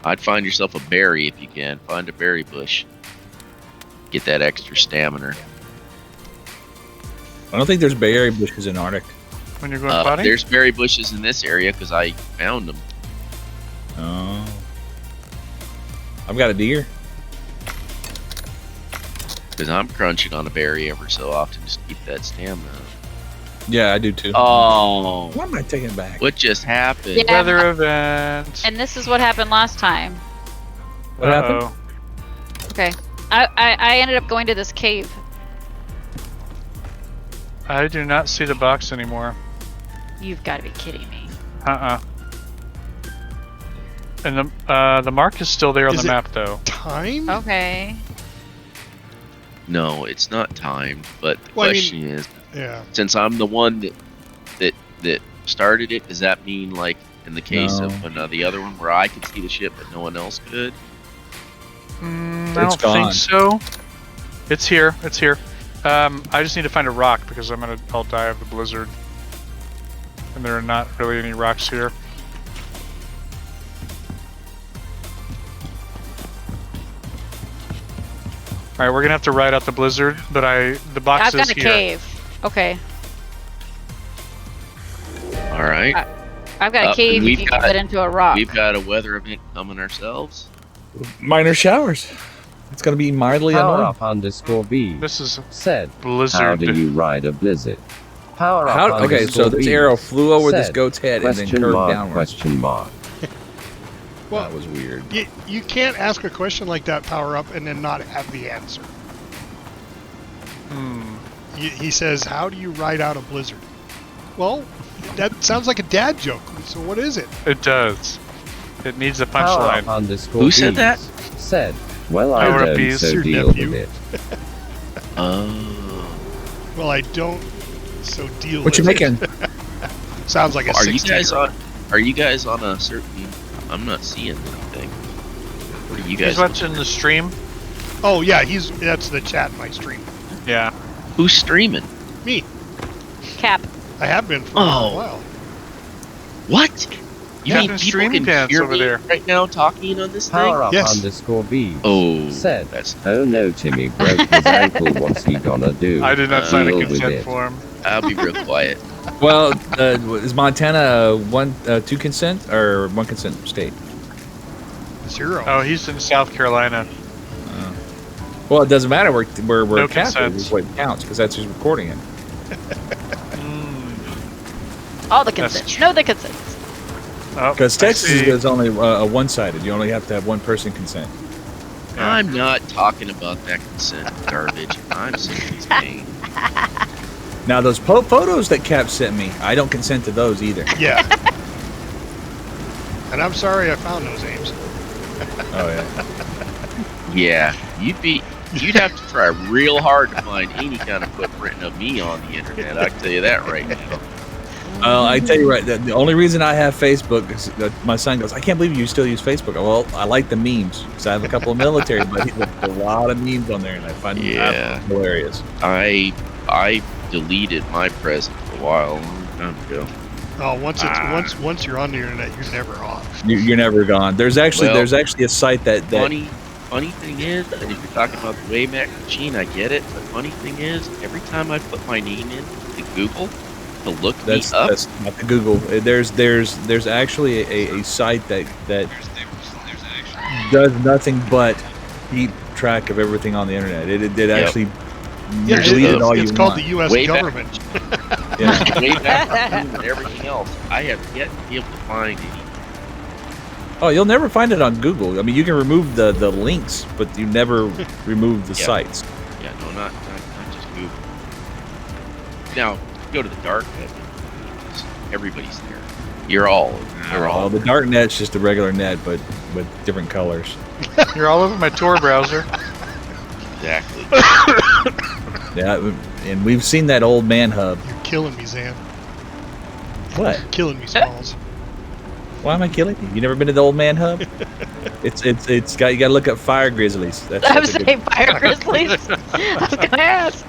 [SPEAKER 1] I'd find yourself a berry if you can. Find a berry bush. Get that extra stamina.
[SPEAKER 8] I don't think there's berry bushes in Arctic.
[SPEAKER 4] When you're going potty?
[SPEAKER 1] There's berry bushes in this area because I found them.
[SPEAKER 8] Oh. I've got a deer.
[SPEAKER 1] Because I'm crunching on a berry ever so often just to keep that stamina.
[SPEAKER 8] Yeah, I do too.
[SPEAKER 1] Oh,
[SPEAKER 8] Why am I taking it back?
[SPEAKER 1] what just happened?
[SPEAKER 2] Yeah.
[SPEAKER 4] Weather event.
[SPEAKER 2] And this is what happened last time.
[SPEAKER 8] What happened?
[SPEAKER 4] Uh-oh.
[SPEAKER 2] Okay. I ended up going to this cave.
[SPEAKER 4] I do not see the box anymore.
[SPEAKER 2] You've got to be kidding me.
[SPEAKER 4] And the mark is still there on
[SPEAKER 5] Is
[SPEAKER 4] the
[SPEAKER 5] it-
[SPEAKER 4] map, though.
[SPEAKER 5] Time?
[SPEAKER 2] Okay.
[SPEAKER 1] No, it's not timed. But the
[SPEAKER 5] Well, I mean-
[SPEAKER 1] question is,
[SPEAKER 5] Yeah.
[SPEAKER 1] since I'm the one that started it, does that mean like in the case
[SPEAKER 8] No.
[SPEAKER 1] of the other one where I could see the ship but no one else could?
[SPEAKER 4] I
[SPEAKER 8] It's
[SPEAKER 4] don't
[SPEAKER 8] gone.
[SPEAKER 4] think so. It's here. It's here. I just need to find a rock because I'll die of the blizzard. And there are not really any rocks here. right, we're gonna have to ride out the blizzard, but the box
[SPEAKER 2] I've got
[SPEAKER 4] is
[SPEAKER 2] a
[SPEAKER 4] here.
[SPEAKER 2] cave. Okay.
[SPEAKER 1] All right.
[SPEAKER 2] I've got a cave if you can get into a rock.
[SPEAKER 1] We've got a weather event coming ourselves.
[SPEAKER 6] Minor showers. It's going to be mildly
[SPEAKER 7] Power
[SPEAKER 6] annoying.
[SPEAKER 7] up underscore B.
[SPEAKER 4] This is
[SPEAKER 7] Said.
[SPEAKER 4] blizzard.
[SPEAKER 7] How do you ride a blizzard? Power up
[SPEAKER 6] Okay, so
[SPEAKER 7] underscore
[SPEAKER 6] this
[SPEAKER 7] B.
[SPEAKER 6] arrow flew over this
[SPEAKER 7] Said.
[SPEAKER 6] goat's head and then
[SPEAKER 7] Question
[SPEAKER 6] curved
[SPEAKER 7] mark,
[SPEAKER 6] downward.
[SPEAKER 7] question mark.
[SPEAKER 5] Well,
[SPEAKER 6] That was weird.
[SPEAKER 5] You can't ask a question like that, Power Up, and then not have the answer. He says, how do you ride out a blizzard? Well, that sounds like a dad joke. So what is it?
[SPEAKER 4] It does. It needs a
[SPEAKER 7] Power up
[SPEAKER 4] punchline.
[SPEAKER 7] underscore
[SPEAKER 1] Who said
[SPEAKER 7] Bs.
[SPEAKER 1] that?
[SPEAKER 7] Said. Well, I
[SPEAKER 4] Power up
[SPEAKER 7] don't,
[SPEAKER 4] Bs.
[SPEAKER 7] so
[SPEAKER 5] Your
[SPEAKER 7] deal
[SPEAKER 5] nephew.
[SPEAKER 7] with it.
[SPEAKER 1] Oh.
[SPEAKER 5] Well, I don't. So deal.
[SPEAKER 6] What you
[SPEAKER 5] with it.
[SPEAKER 6] making?
[SPEAKER 5] Sounds like a
[SPEAKER 1] Are you
[SPEAKER 5] 16
[SPEAKER 1] guys on? Are you guys on a certain? I'm not seeing anything. What are you guys?
[SPEAKER 4] He's watching the stream.
[SPEAKER 5] Oh yeah, that's the chat in my stream.
[SPEAKER 4] Yeah.
[SPEAKER 1] Who's streaming?
[SPEAKER 5] Me.
[SPEAKER 2] Cap.
[SPEAKER 5] I have been for a
[SPEAKER 1] Oh.
[SPEAKER 5] while.
[SPEAKER 1] What? You
[SPEAKER 4] Yeah,
[SPEAKER 1] mean
[SPEAKER 4] the
[SPEAKER 1] people
[SPEAKER 4] streaming
[SPEAKER 1] can
[SPEAKER 4] dance
[SPEAKER 1] hear
[SPEAKER 4] over
[SPEAKER 1] me
[SPEAKER 4] there.
[SPEAKER 1] right now talking on this
[SPEAKER 7] Power up
[SPEAKER 5] Yes.
[SPEAKER 7] underscore B.
[SPEAKER 1] thing? Oh,
[SPEAKER 7] Said.
[SPEAKER 1] that's
[SPEAKER 7] Oh no, Timmy broke his ankle. What's he gonna do?
[SPEAKER 4] I did not sign a
[SPEAKER 7] Deal with
[SPEAKER 4] consent
[SPEAKER 7] it.
[SPEAKER 4] form.
[SPEAKER 1] I'll be real quiet.
[SPEAKER 6] Well, is Montana two consent or one consent state?
[SPEAKER 5] 0.
[SPEAKER 4] Oh, he's in South Carolina.
[SPEAKER 6] Well, it doesn't matter where
[SPEAKER 4] No
[SPEAKER 6] captured
[SPEAKER 4] consent.
[SPEAKER 6] is what counts because that's who's recording it.
[SPEAKER 2] All the
[SPEAKER 4] That's
[SPEAKER 2] consents.
[SPEAKER 4] true.
[SPEAKER 2] No, the consents.
[SPEAKER 4] Oh,
[SPEAKER 6] Because
[SPEAKER 4] I
[SPEAKER 6] Texas
[SPEAKER 4] see.
[SPEAKER 6] is only one-sided. You only have to have one person consent.
[SPEAKER 4] Yeah.
[SPEAKER 1] I'm not talking about that consent garbage. I'm simply saying.
[SPEAKER 6] Now, those photos that Cap sent me, I don't consent to those either.
[SPEAKER 5] Yeah. And I'm sorry I found those aims.
[SPEAKER 6] Oh, yeah.
[SPEAKER 1] Yeah, you'd have to try real hard to find any kind of footprint of me on the internet. I can tell you that right now.
[SPEAKER 6] I tell you right, the only reason I have Facebook is that my son goes, I can't believe you still use Facebook. Well, I like the memes because I have a couple of military buddies with a lot of memes on there, and I find them
[SPEAKER 1] Yeah.
[SPEAKER 6] hilarious.
[SPEAKER 1] I deleted my present a while, a long time ago.
[SPEAKER 5] Oh, once you're on the internet, you're never off.
[SPEAKER 6] You're never gone. There's actually
[SPEAKER 1] Well,
[SPEAKER 6] a site that
[SPEAKER 1] Funny thing is, and if you're talking about the Wayback Machine, I get it. The funny thing is, every time I put my name in to Google to look
[SPEAKER 6] that's
[SPEAKER 1] me up,
[SPEAKER 6] not the Google. There's actually a site that does nothing but keep track of everything on the internet. It actually
[SPEAKER 5] Yeah,
[SPEAKER 6] deleted all
[SPEAKER 5] it's
[SPEAKER 6] you
[SPEAKER 5] called
[SPEAKER 6] want.
[SPEAKER 5] the U.S.
[SPEAKER 1] Wayback.
[SPEAKER 5] government.
[SPEAKER 6] Yeah.
[SPEAKER 1] Wayback Machine and everything else, I have yet to be able to find any.
[SPEAKER 6] Oh, you'll never find it on Google. I mean, you can remove the links, but you never remove the
[SPEAKER 1] Yeah.
[SPEAKER 6] sites.
[SPEAKER 1] Yeah, no, not just Google. Now, go to the dark web. Everybody's there. You're all.
[SPEAKER 6] Oh, the dark net's just a regular net, but with different colors.
[SPEAKER 4] You're all over my Tor browser.
[SPEAKER 1] Exactly.
[SPEAKER 6] Yeah, and we've seen that old man hub.
[SPEAKER 5] You're killing me, Zan.
[SPEAKER 6] What?
[SPEAKER 5] Killing me, Smalls.
[SPEAKER 6] Why am I killing you? You never been to the old man hub? It's got, you got to look up fire grizzlies.
[SPEAKER 2] I was
[SPEAKER 6] that's a good-
[SPEAKER 2] saying fire grizzlies. I was gonna ask.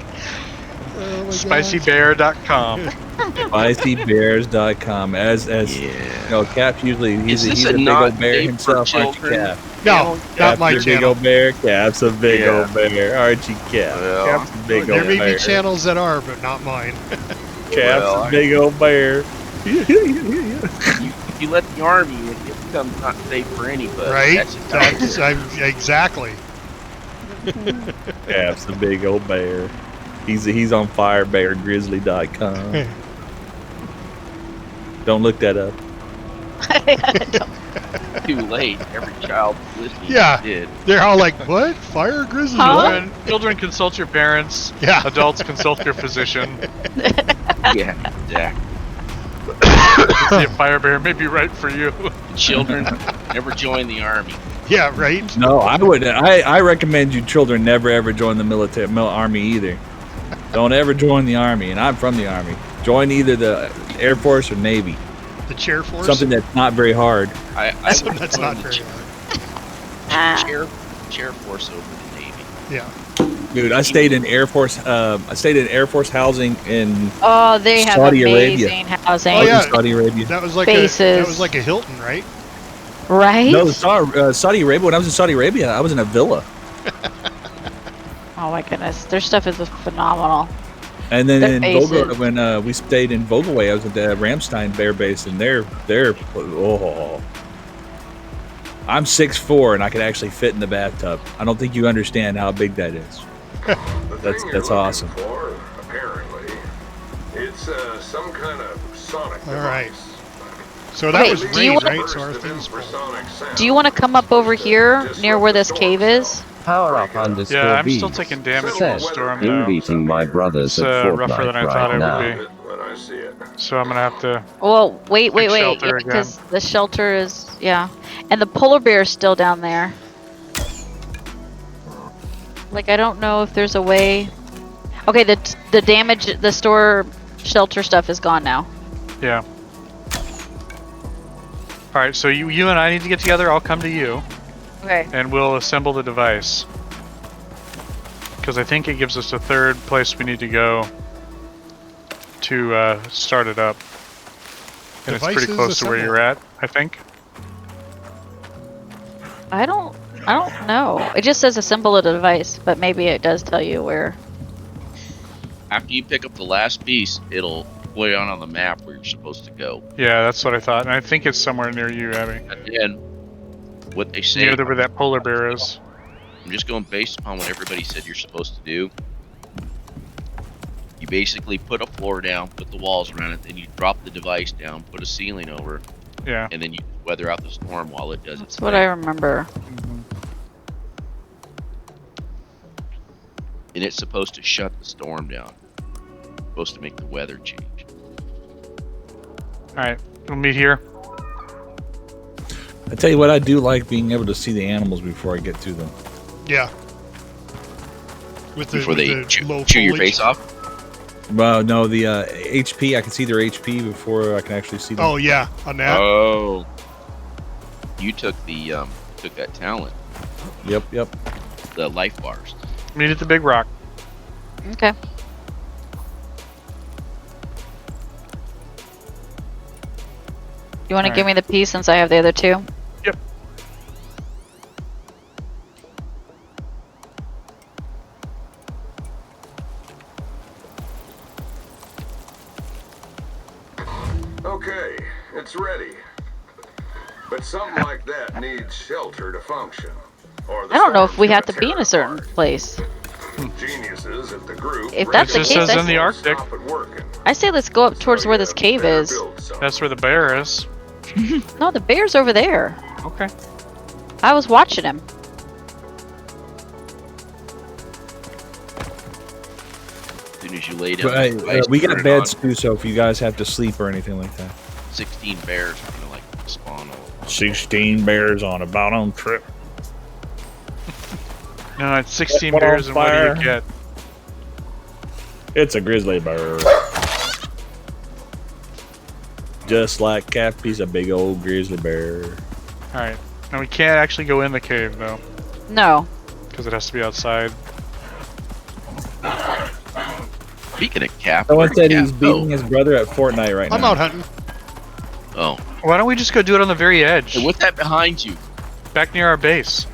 [SPEAKER 5] Oh my
[SPEAKER 4] Spicybear.com.
[SPEAKER 6] spicybears.com. As
[SPEAKER 1] Yeah.
[SPEAKER 6] you know, Cap usually
[SPEAKER 1] Is
[SPEAKER 6] he's
[SPEAKER 1] this
[SPEAKER 6] a
[SPEAKER 1] a
[SPEAKER 6] big
[SPEAKER 1] not
[SPEAKER 6] old bear
[SPEAKER 1] safe for
[SPEAKER 6] himself, aren't you,
[SPEAKER 1] children?
[SPEAKER 6] Cap?
[SPEAKER 5] No, not
[SPEAKER 6] Cap's
[SPEAKER 5] my
[SPEAKER 6] a big
[SPEAKER 5] channel.
[SPEAKER 6] old bear. Cap's a big
[SPEAKER 1] Yeah.
[SPEAKER 6] old bear, aren't you, Cap?
[SPEAKER 1] Well,
[SPEAKER 6] Cap's a big
[SPEAKER 5] There
[SPEAKER 6] old
[SPEAKER 5] may
[SPEAKER 6] bear.
[SPEAKER 5] be channels that are, but not mine.
[SPEAKER 6] Cap's
[SPEAKER 1] Well,
[SPEAKER 6] a big old bear.
[SPEAKER 1] If you let the army in, it becomes not safe for anybody.
[SPEAKER 5] Right?
[SPEAKER 1] That's just how it is.
[SPEAKER 5] Exactly.
[SPEAKER 6] Cap's a big old bear. He's on firebeargrizzly.com. Don't look that up.
[SPEAKER 1] Too late. Every child listening
[SPEAKER 5] Yeah.
[SPEAKER 1] did.
[SPEAKER 5] They're all like, what? Fire grizzly?
[SPEAKER 2] Huh?
[SPEAKER 4] Children consult your parents.
[SPEAKER 5] Yeah.
[SPEAKER 4] Adults consult your physician.
[SPEAKER 1] Yeah, exactly.
[SPEAKER 4] See if Fire Bear may be right for you.
[SPEAKER 1] Children never join the army.
[SPEAKER 5] Yeah, right?
[SPEAKER 6] No, I would. I recommend you children never ever join the army either. Don't ever join the army, and I'm from the army. Join either the Air Force or Navy.
[SPEAKER 5] The chair force?
[SPEAKER 6] Something that's not very hard.
[SPEAKER 1] I
[SPEAKER 5] That's
[SPEAKER 1] would
[SPEAKER 5] not
[SPEAKER 1] join
[SPEAKER 5] very
[SPEAKER 1] the
[SPEAKER 2] Ah.
[SPEAKER 1] chair force over the Navy.
[SPEAKER 5] Yeah.
[SPEAKER 6] Dude, I stayed in Air Force. I stayed in Air Force housing in
[SPEAKER 2] Oh, they have
[SPEAKER 6] Saudi Arabia.
[SPEAKER 2] amazing housing.
[SPEAKER 5] Oh, yeah.
[SPEAKER 6] Saudi Arabia.
[SPEAKER 5] That was like
[SPEAKER 2] Bases.
[SPEAKER 5] a Hilton, right?
[SPEAKER 2] Right?
[SPEAKER 6] No, Saudi Arabia. When I was in Saudi Arabia, I was in a villa.
[SPEAKER 2] Oh my goodness, their stuff is phenomenal.
[SPEAKER 6] And then
[SPEAKER 2] Their
[SPEAKER 6] in
[SPEAKER 2] faces.
[SPEAKER 6] Vogel, when we stayed in Vogelway, I was at the Ramstein Bear Base, and they're oh. I'm 6'4", and I can actually fit in the bathtub. I don't think you understand how big that is. That's awesome.
[SPEAKER 9] For, apparently, it's some kind of sonic
[SPEAKER 5] All right.
[SPEAKER 9] device.
[SPEAKER 5] So that
[SPEAKER 2] Okay,
[SPEAKER 5] was
[SPEAKER 2] do you
[SPEAKER 5] rain,
[SPEAKER 2] want-
[SPEAKER 5] right? So our
[SPEAKER 9] Burst of
[SPEAKER 5] thing's full.
[SPEAKER 9] infrasonic sound
[SPEAKER 2] Do you want to come up over here near where this cave is?
[SPEAKER 7] Power up underscore
[SPEAKER 4] Yeah, I'm
[SPEAKER 7] V's.
[SPEAKER 4] still taking damage from
[SPEAKER 7] Said,
[SPEAKER 4] the storm
[SPEAKER 7] you're
[SPEAKER 4] though.
[SPEAKER 7] beating my brothers
[SPEAKER 4] It's
[SPEAKER 7] at
[SPEAKER 4] rougher than I
[SPEAKER 7] Fortnite
[SPEAKER 4] thought
[SPEAKER 7] right
[SPEAKER 4] it
[SPEAKER 7] now.
[SPEAKER 4] would be.
[SPEAKER 9] when I see it.
[SPEAKER 4] So I'm gonna have to.
[SPEAKER 2] Well, wait,
[SPEAKER 4] Big
[SPEAKER 2] yeah,
[SPEAKER 4] shelter again.
[SPEAKER 2] because the shelter is, yeah. And the polar bear is still down there. Like, I don't know if there's a way. Okay, the damage, the store shelter stuff is gone now.
[SPEAKER 4] Yeah. All right, so you and I need to get together. I'll come to you,
[SPEAKER 2] Okay.
[SPEAKER 4] and we'll assemble the device. Because I think it gives us a third place we need to go to start it up. And it's pretty
[SPEAKER 5] Devices
[SPEAKER 4] close to where you're at, I think.
[SPEAKER 2] I don't know. It just says assemble a device, but maybe it does tell you where.
[SPEAKER 1] After you pick up the last piece, it'll play on the map where you're supposed to go.
[SPEAKER 4] Yeah, that's what I thought, and I think it's somewhere near you, Abby.
[SPEAKER 1] And then, what they say,
[SPEAKER 4] Near where that polar bear is.
[SPEAKER 1] I'm just going based upon what everybody said you're supposed to do. You basically put a floor down, put the walls around it, then you drop the device down, put a ceiling over,
[SPEAKER 4] Yeah.
[SPEAKER 1] and then you weather out the storm while it does its
[SPEAKER 2] That's what I
[SPEAKER 1] thing.
[SPEAKER 2] remember.
[SPEAKER 1] And it's supposed to shut the storm down. Supposed to make the weather change.
[SPEAKER 4] All right, we'll meet here.
[SPEAKER 6] I tell you what, I do like being able to see the animals before I get to them.
[SPEAKER 5] Yeah. With the,
[SPEAKER 1] Before they
[SPEAKER 5] with the
[SPEAKER 1] chew,
[SPEAKER 5] low
[SPEAKER 1] chew your
[SPEAKER 5] foliage.
[SPEAKER 1] face off.
[SPEAKER 6] Well, no, the HP, I can see their HP before I can actually see them.
[SPEAKER 5] Oh yeah, on that.
[SPEAKER 1] Oh. You took the took that talent,
[SPEAKER 6] Yep.
[SPEAKER 1] the life bars.
[SPEAKER 4] Meet at the big rock.
[SPEAKER 2] Okay. You want to
[SPEAKER 4] Alright.
[SPEAKER 2] give me the piece since I have the other two?
[SPEAKER 4] Yep.
[SPEAKER 9] Okay, it's ready. But something like that needs shelter to function. Or the
[SPEAKER 2] I don't know if we
[SPEAKER 9] storm's
[SPEAKER 2] have to
[SPEAKER 9] gonna
[SPEAKER 2] be in
[SPEAKER 9] tear
[SPEAKER 2] a certain
[SPEAKER 9] apart.
[SPEAKER 2] place.
[SPEAKER 9] Geniuses at the group.
[SPEAKER 2] If that's
[SPEAKER 4] the case,
[SPEAKER 9] ready to
[SPEAKER 4] says in the
[SPEAKER 9] stop
[SPEAKER 4] Arctic.
[SPEAKER 9] it working.
[SPEAKER 2] I say let's go up towards
[SPEAKER 9] So
[SPEAKER 2] where
[SPEAKER 9] you
[SPEAKER 2] this cave
[SPEAKER 9] better
[SPEAKER 2] is.
[SPEAKER 9] build something.
[SPEAKER 4] That's where the bear is.
[SPEAKER 2] No, the bear's over there.
[SPEAKER 4] Okay.
[SPEAKER 2] I was watching him.
[SPEAKER 1] As soon as you lay down,
[SPEAKER 6] But,
[SPEAKER 1] the device,
[SPEAKER 6] we
[SPEAKER 1] turn
[SPEAKER 6] got
[SPEAKER 1] it
[SPEAKER 6] beds
[SPEAKER 1] on,
[SPEAKER 6] too, so if you guys have to sleep or anything like that.
[SPEAKER 1] 16 bears are gonna like spawn all
[SPEAKER 6] 16 bears on a bound trip.
[SPEAKER 4] No, it's 16
[SPEAKER 6] Set one on
[SPEAKER 4] bears, and what do
[SPEAKER 6] fire.
[SPEAKER 4] you get?
[SPEAKER 6] It's a grizzly bear. Just like Cappy's a big old grizzly bear.
[SPEAKER 4] All right. Now we can't actually go in the cave though,
[SPEAKER 2] No.
[SPEAKER 4] because it has to be outside.
[SPEAKER 1] Speaking of Cap,
[SPEAKER 6] Someone
[SPEAKER 1] where'd
[SPEAKER 6] said
[SPEAKER 1] Cap
[SPEAKER 6] he's
[SPEAKER 1] go?
[SPEAKER 6] beating his brother at Fortnite right
[SPEAKER 5] I'm
[SPEAKER 6] now.
[SPEAKER 5] out hunting.
[SPEAKER 1] Oh,
[SPEAKER 4] Why don't we just go do it on the very edge,
[SPEAKER 1] hey, what's that behind you?
[SPEAKER 4] back near our base?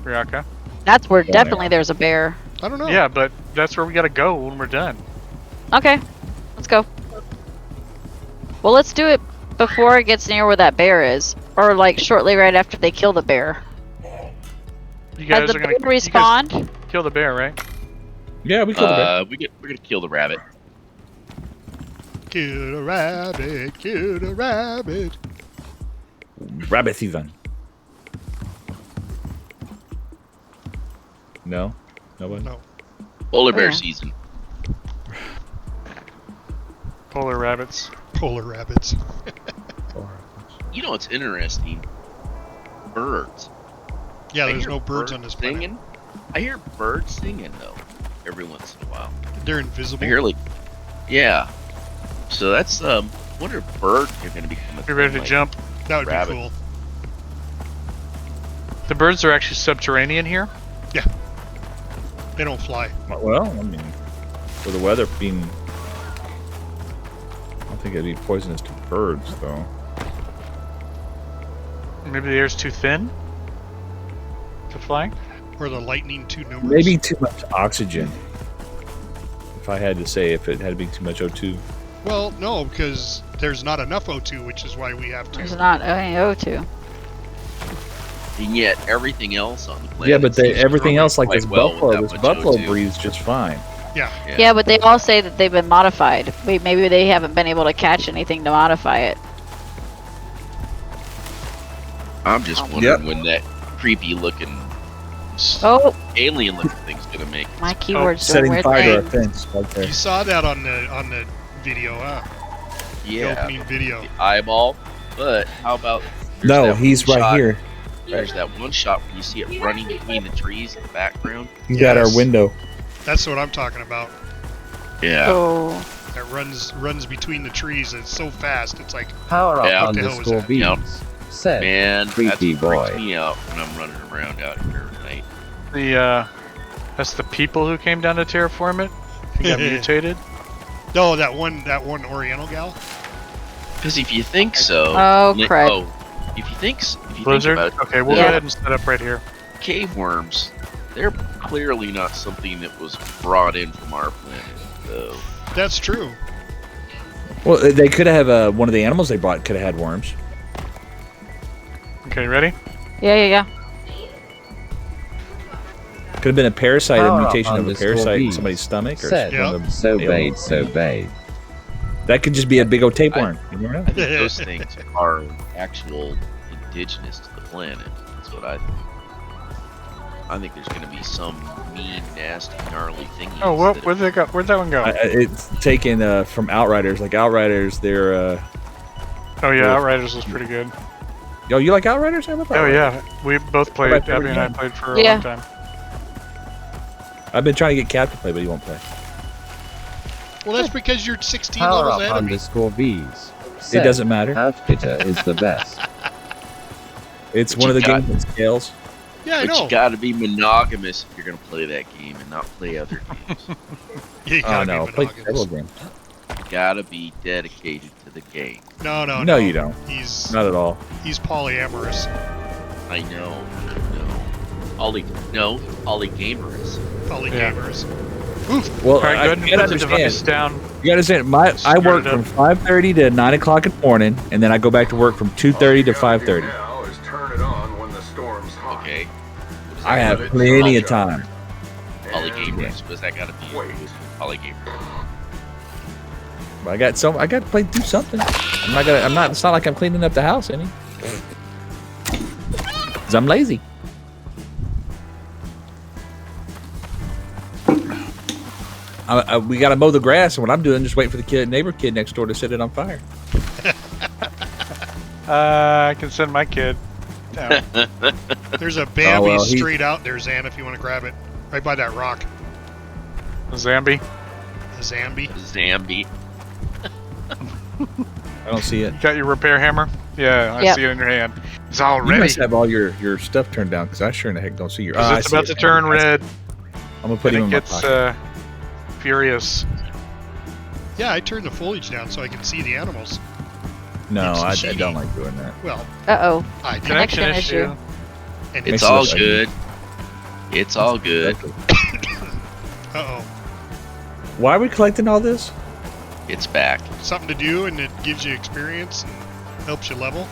[SPEAKER 4] Ryaka.
[SPEAKER 2] That's where
[SPEAKER 6] Yeah.
[SPEAKER 2] definitely there's a bear.
[SPEAKER 5] I don't know.
[SPEAKER 4] Yeah, but that's where we gotta go when we're done.
[SPEAKER 2] Okay. Let's go. Well, let's do it before it gets near where that bear is. Or like shortly right after they kill the bear.
[SPEAKER 4] You
[SPEAKER 2] Has
[SPEAKER 4] guys
[SPEAKER 2] the
[SPEAKER 4] are
[SPEAKER 2] bear
[SPEAKER 4] gonna you guys
[SPEAKER 2] respawned?
[SPEAKER 4] kill the bear, right?
[SPEAKER 6] Yeah, we killed the bear.
[SPEAKER 1] We're gonna kill the rabbit.
[SPEAKER 5] Kill a rabbit, kill a rabbit.
[SPEAKER 6] Rabbit season. No? Nobody?
[SPEAKER 5] No.
[SPEAKER 1] Polar bear
[SPEAKER 2] Yeah.
[SPEAKER 1] season.
[SPEAKER 4] Polar rabbits.
[SPEAKER 5] Polar rabbits.
[SPEAKER 1] You know what's interesting? Birds.
[SPEAKER 5] Yeah,
[SPEAKER 1] I
[SPEAKER 5] there's
[SPEAKER 1] hear
[SPEAKER 5] no birds on this planet.
[SPEAKER 1] singing. I hear birds singing though, every once in a while.
[SPEAKER 5] They're invisible.
[SPEAKER 1] I hear like, yeah. So that's wonder if birds are gonna become a
[SPEAKER 4] Be ready to
[SPEAKER 1] thing, like
[SPEAKER 4] jump.
[SPEAKER 5] That would
[SPEAKER 1] rabbit.
[SPEAKER 5] be cool.
[SPEAKER 4] The birds are actually subterranean here.
[SPEAKER 5] They don't fly.
[SPEAKER 6] Well, I mean, for the weather being... I don't think it'd be poisonous to birds, though.
[SPEAKER 4] Maybe the air's too thin to fly.
[SPEAKER 5] Or the lightning too numerous?
[SPEAKER 6] Maybe too much oxygen. If I had to say, if it had to be too much O2.
[SPEAKER 5] Well, no, because there's not enough O2, which is why we have to.
[SPEAKER 2] There's not any O2.
[SPEAKER 1] And yet everything else on the planet.
[SPEAKER 6] Yeah, but
[SPEAKER 1] seems to
[SPEAKER 6] everything
[SPEAKER 1] run
[SPEAKER 6] else, like
[SPEAKER 1] quite
[SPEAKER 6] this
[SPEAKER 1] well
[SPEAKER 6] buffalo,
[SPEAKER 1] with
[SPEAKER 6] this
[SPEAKER 1] that much
[SPEAKER 6] buffalo
[SPEAKER 1] O2.
[SPEAKER 6] breathes just fine.
[SPEAKER 5] Yeah.
[SPEAKER 2] Yeah, but they all say that they've been modified. Maybe they haven't been able to catch anything to modify it.
[SPEAKER 1] I'm just wondering when that creepy looking
[SPEAKER 2] Oh,
[SPEAKER 1] alien looking thing's gonna make it.
[SPEAKER 2] my keyboard's doing
[SPEAKER 6] Setting
[SPEAKER 2] weird
[SPEAKER 6] fire to our
[SPEAKER 2] things.
[SPEAKER 6] fence right there.
[SPEAKER 5] You saw that on the video, huh? The
[SPEAKER 1] Yeah,
[SPEAKER 5] opening video.
[SPEAKER 1] the eyeball. But how about there's
[SPEAKER 6] No,
[SPEAKER 1] that
[SPEAKER 6] he's
[SPEAKER 1] one
[SPEAKER 6] right
[SPEAKER 1] shot-
[SPEAKER 6] here.
[SPEAKER 1] There's that one shot where you see it running between the trees in the background.
[SPEAKER 6] He's got our
[SPEAKER 5] Yes.
[SPEAKER 6] window.
[SPEAKER 5] That's what I'm talking about.
[SPEAKER 1] Yeah.
[SPEAKER 2] Oh,
[SPEAKER 5] That runs between the trees. And it's so fast. It's like,
[SPEAKER 7] Power
[SPEAKER 1] Yeah.
[SPEAKER 7] up
[SPEAKER 5] What the hell was
[SPEAKER 7] underscore
[SPEAKER 5] that?
[SPEAKER 7] bees.
[SPEAKER 1] Yep.
[SPEAKER 7] Said
[SPEAKER 1] Man,
[SPEAKER 7] creepy
[SPEAKER 1] that's what
[SPEAKER 7] boy.
[SPEAKER 1] freaks me out when I'm running around out here at night.
[SPEAKER 4] That's the people who came down to terraform it. Who got mutated.
[SPEAKER 5] no, that one Oriental gal.
[SPEAKER 1] Because if you think so,
[SPEAKER 2] Oh, crap.
[SPEAKER 1] if you think
[SPEAKER 4] Blizzard.
[SPEAKER 1] about it,
[SPEAKER 4] Okay, we'll
[SPEAKER 2] Yeah.
[SPEAKER 4] go ahead and set up right here.
[SPEAKER 1] cave worms, they're clearly not something that was brought in from our planet. So
[SPEAKER 5] That's true.
[SPEAKER 6] Well, they could have one of the animals they brought could have had worms.
[SPEAKER 4] Okay, ready?
[SPEAKER 2] yeah.
[SPEAKER 6] Could have been a parasite, a
[SPEAKER 7] Power up
[SPEAKER 6] mutation of a
[SPEAKER 7] underscore
[SPEAKER 6] parasite in
[SPEAKER 7] bees.
[SPEAKER 6] somebody's stomach, or
[SPEAKER 7] Said
[SPEAKER 6] one of them
[SPEAKER 7] so
[SPEAKER 6] alien-
[SPEAKER 7] bait, so bait.
[SPEAKER 6] That could just be a big old tapeworm. You never know.
[SPEAKER 1] I think those things are actual indigenous to the planet. That's what I think. I think there's going to be some mean, nasty, gnarly thingy.
[SPEAKER 4] Oh, where'd that one go?
[SPEAKER 6] It's taken from Outriders. Like Outriders, they're.
[SPEAKER 4] Oh yeah,
[SPEAKER 6] well-
[SPEAKER 4] Outriders was pretty good.
[SPEAKER 6] Yo, you like Outriders? I love
[SPEAKER 4] Oh
[SPEAKER 6] Outriders.
[SPEAKER 4] yeah, we both played.
[SPEAKER 6] Right there
[SPEAKER 4] Abby and I
[SPEAKER 6] again.
[SPEAKER 4] played for a
[SPEAKER 2] Yeah.
[SPEAKER 4] long time.
[SPEAKER 6] I've been trying to get Cap to play, but he won't play.
[SPEAKER 5] Well, that's because you're 16
[SPEAKER 7] Power
[SPEAKER 5] levels
[SPEAKER 7] up
[SPEAKER 5] ahead of me.
[SPEAKER 7] underscore bees.
[SPEAKER 6] It
[SPEAKER 7] Said
[SPEAKER 6] doesn't matter.
[SPEAKER 7] Outfitter is the best.
[SPEAKER 6] It's
[SPEAKER 1] But
[SPEAKER 6] one of
[SPEAKER 1] you
[SPEAKER 6] the
[SPEAKER 1] got-
[SPEAKER 6] games that scales.
[SPEAKER 5] Yeah, I
[SPEAKER 1] But
[SPEAKER 5] know.
[SPEAKER 1] you got to be monogamous if you're going to play that game and not play other games.
[SPEAKER 5] You
[SPEAKER 6] Oh
[SPEAKER 5] gotta
[SPEAKER 6] no,
[SPEAKER 5] be
[SPEAKER 6] play
[SPEAKER 5] monogamous.
[SPEAKER 6] several games.
[SPEAKER 1] You got to be dedicated to the game.
[SPEAKER 5] No,
[SPEAKER 6] No, you don't.
[SPEAKER 5] He's
[SPEAKER 6] Not at all.
[SPEAKER 5] polyamorous.
[SPEAKER 1] I know. Polygamers.
[SPEAKER 5] Polygamers.
[SPEAKER 6] Well,
[SPEAKER 4] All right, go
[SPEAKER 6] I
[SPEAKER 4] ahead and
[SPEAKER 6] gotta
[SPEAKER 4] put the device
[SPEAKER 6] understand.
[SPEAKER 4] down.
[SPEAKER 6] You gotta understand. I
[SPEAKER 4] Start
[SPEAKER 6] work
[SPEAKER 4] it
[SPEAKER 6] from
[SPEAKER 4] up.
[SPEAKER 6] 5:30 to 9 o'clock in the morning, and then I go back to work from 2:30 to 5:30.
[SPEAKER 9] Now is turn it on when the storm's hot.
[SPEAKER 1] Okay. What does
[SPEAKER 6] I
[SPEAKER 1] that
[SPEAKER 6] have
[SPEAKER 1] gotta
[SPEAKER 6] plenty
[SPEAKER 1] be?
[SPEAKER 6] of time.
[SPEAKER 1] Polygamers. What does that got to be?
[SPEAKER 9] Wait.
[SPEAKER 1] Polygamers.
[SPEAKER 6] But I got to play do something. It's not like I'm cleaning up the house any. 'Cause I'm lazy. We gotta mow the grass, and what I'm doing is just waiting for the neighbor kid next door to set it on fire.
[SPEAKER 4] I can send my kid down.
[SPEAKER 5] There's a Bambi
[SPEAKER 6] well, he-
[SPEAKER 5] straight out there, Zan, if you want to grab it. Right by that rock.
[SPEAKER 4] Zambi.
[SPEAKER 5] A Zambi.
[SPEAKER 1] Zambi.
[SPEAKER 6] I don't see it.
[SPEAKER 4] You got your repair hammer? Yeah, I
[SPEAKER 2] Yep.
[SPEAKER 4] see it in your hand. It's all
[SPEAKER 6] You
[SPEAKER 4] ready.
[SPEAKER 6] must have all your stuff turned down, because I sure in the heck don't see your.
[SPEAKER 4] 'Cause
[SPEAKER 6] I
[SPEAKER 4] it's
[SPEAKER 6] see
[SPEAKER 4] about
[SPEAKER 6] it
[SPEAKER 4] to
[SPEAKER 6] now.
[SPEAKER 4] turn red.
[SPEAKER 6] I'm gonna put him in
[SPEAKER 4] And
[SPEAKER 6] my
[SPEAKER 4] it gets
[SPEAKER 6] pocket.
[SPEAKER 4] furious.
[SPEAKER 5] Yeah, I turned the foliage down so I can see the animals.
[SPEAKER 6] No,
[SPEAKER 5] it's
[SPEAKER 6] I
[SPEAKER 5] cheating.
[SPEAKER 6] don't like doing that.
[SPEAKER 5] Well,
[SPEAKER 2] Uh-oh.
[SPEAKER 5] I did.
[SPEAKER 4] Connection
[SPEAKER 2] Connection
[SPEAKER 4] issue.
[SPEAKER 2] issue.
[SPEAKER 5] And
[SPEAKER 1] It's
[SPEAKER 6] Makes
[SPEAKER 1] all
[SPEAKER 6] it look
[SPEAKER 1] good. It's all good.
[SPEAKER 5] Uh-oh.
[SPEAKER 6] Why are we collecting all this?
[SPEAKER 1] It's back.
[SPEAKER 5] Something to do, and it gives you experience and helps you level.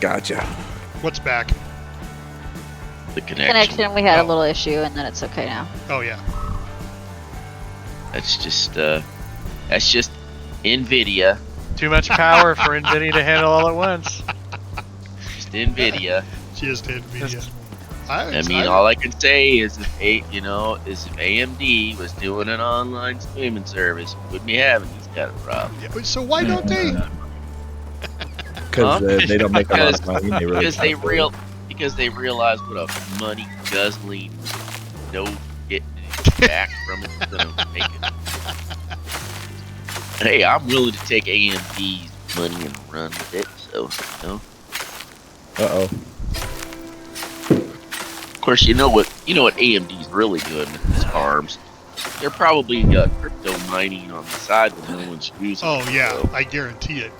[SPEAKER 6] Gotcha.
[SPEAKER 5] What's back?
[SPEAKER 1] The
[SPEAKER 2] Connection, we had a
[SPEAKER 5] Oh.
[SPEAKER 2] little issue, and then it's okay now.
[SPEAKER 5] Oh, yeah.
[SPEAKER 1] That's just NVIDIA.
[SPEAKER 4] Too much power for NVIDIA to handle all at once.
[SPEAKER 1] Just NVIDIA.
[SPEAKER 5] Just NVIDIA.
[SPEAKER 4] Just-
[SPEAKER 1] I mean, all I can say is if AMD was doing an online streaming service, we wouldn't be having these kind of problems.
[SPEAKER 5] Yeah, but so why don't they?
[SPEAKER 6] Because
[SPEAKER 1] Huh?
[SPEAKER 6] they don't make a lot of money. They really
[SPEAKER 1] Because they realize what a money guzzling, no getting anything back from it is gonna make it. Hey, I'm willing to take AMD's money and run with it. So, you know.
[SPEAKER 6] Uh-oh.
[SPEAKER 1] Of course, you know what AMD's really doing with these farms. They're probably crypto mining on the side that no one's using.
[SPEAKER 5] Oh, yeah.
[SPEAKER 1] So,
[SPEAKER 5] I guarantee it.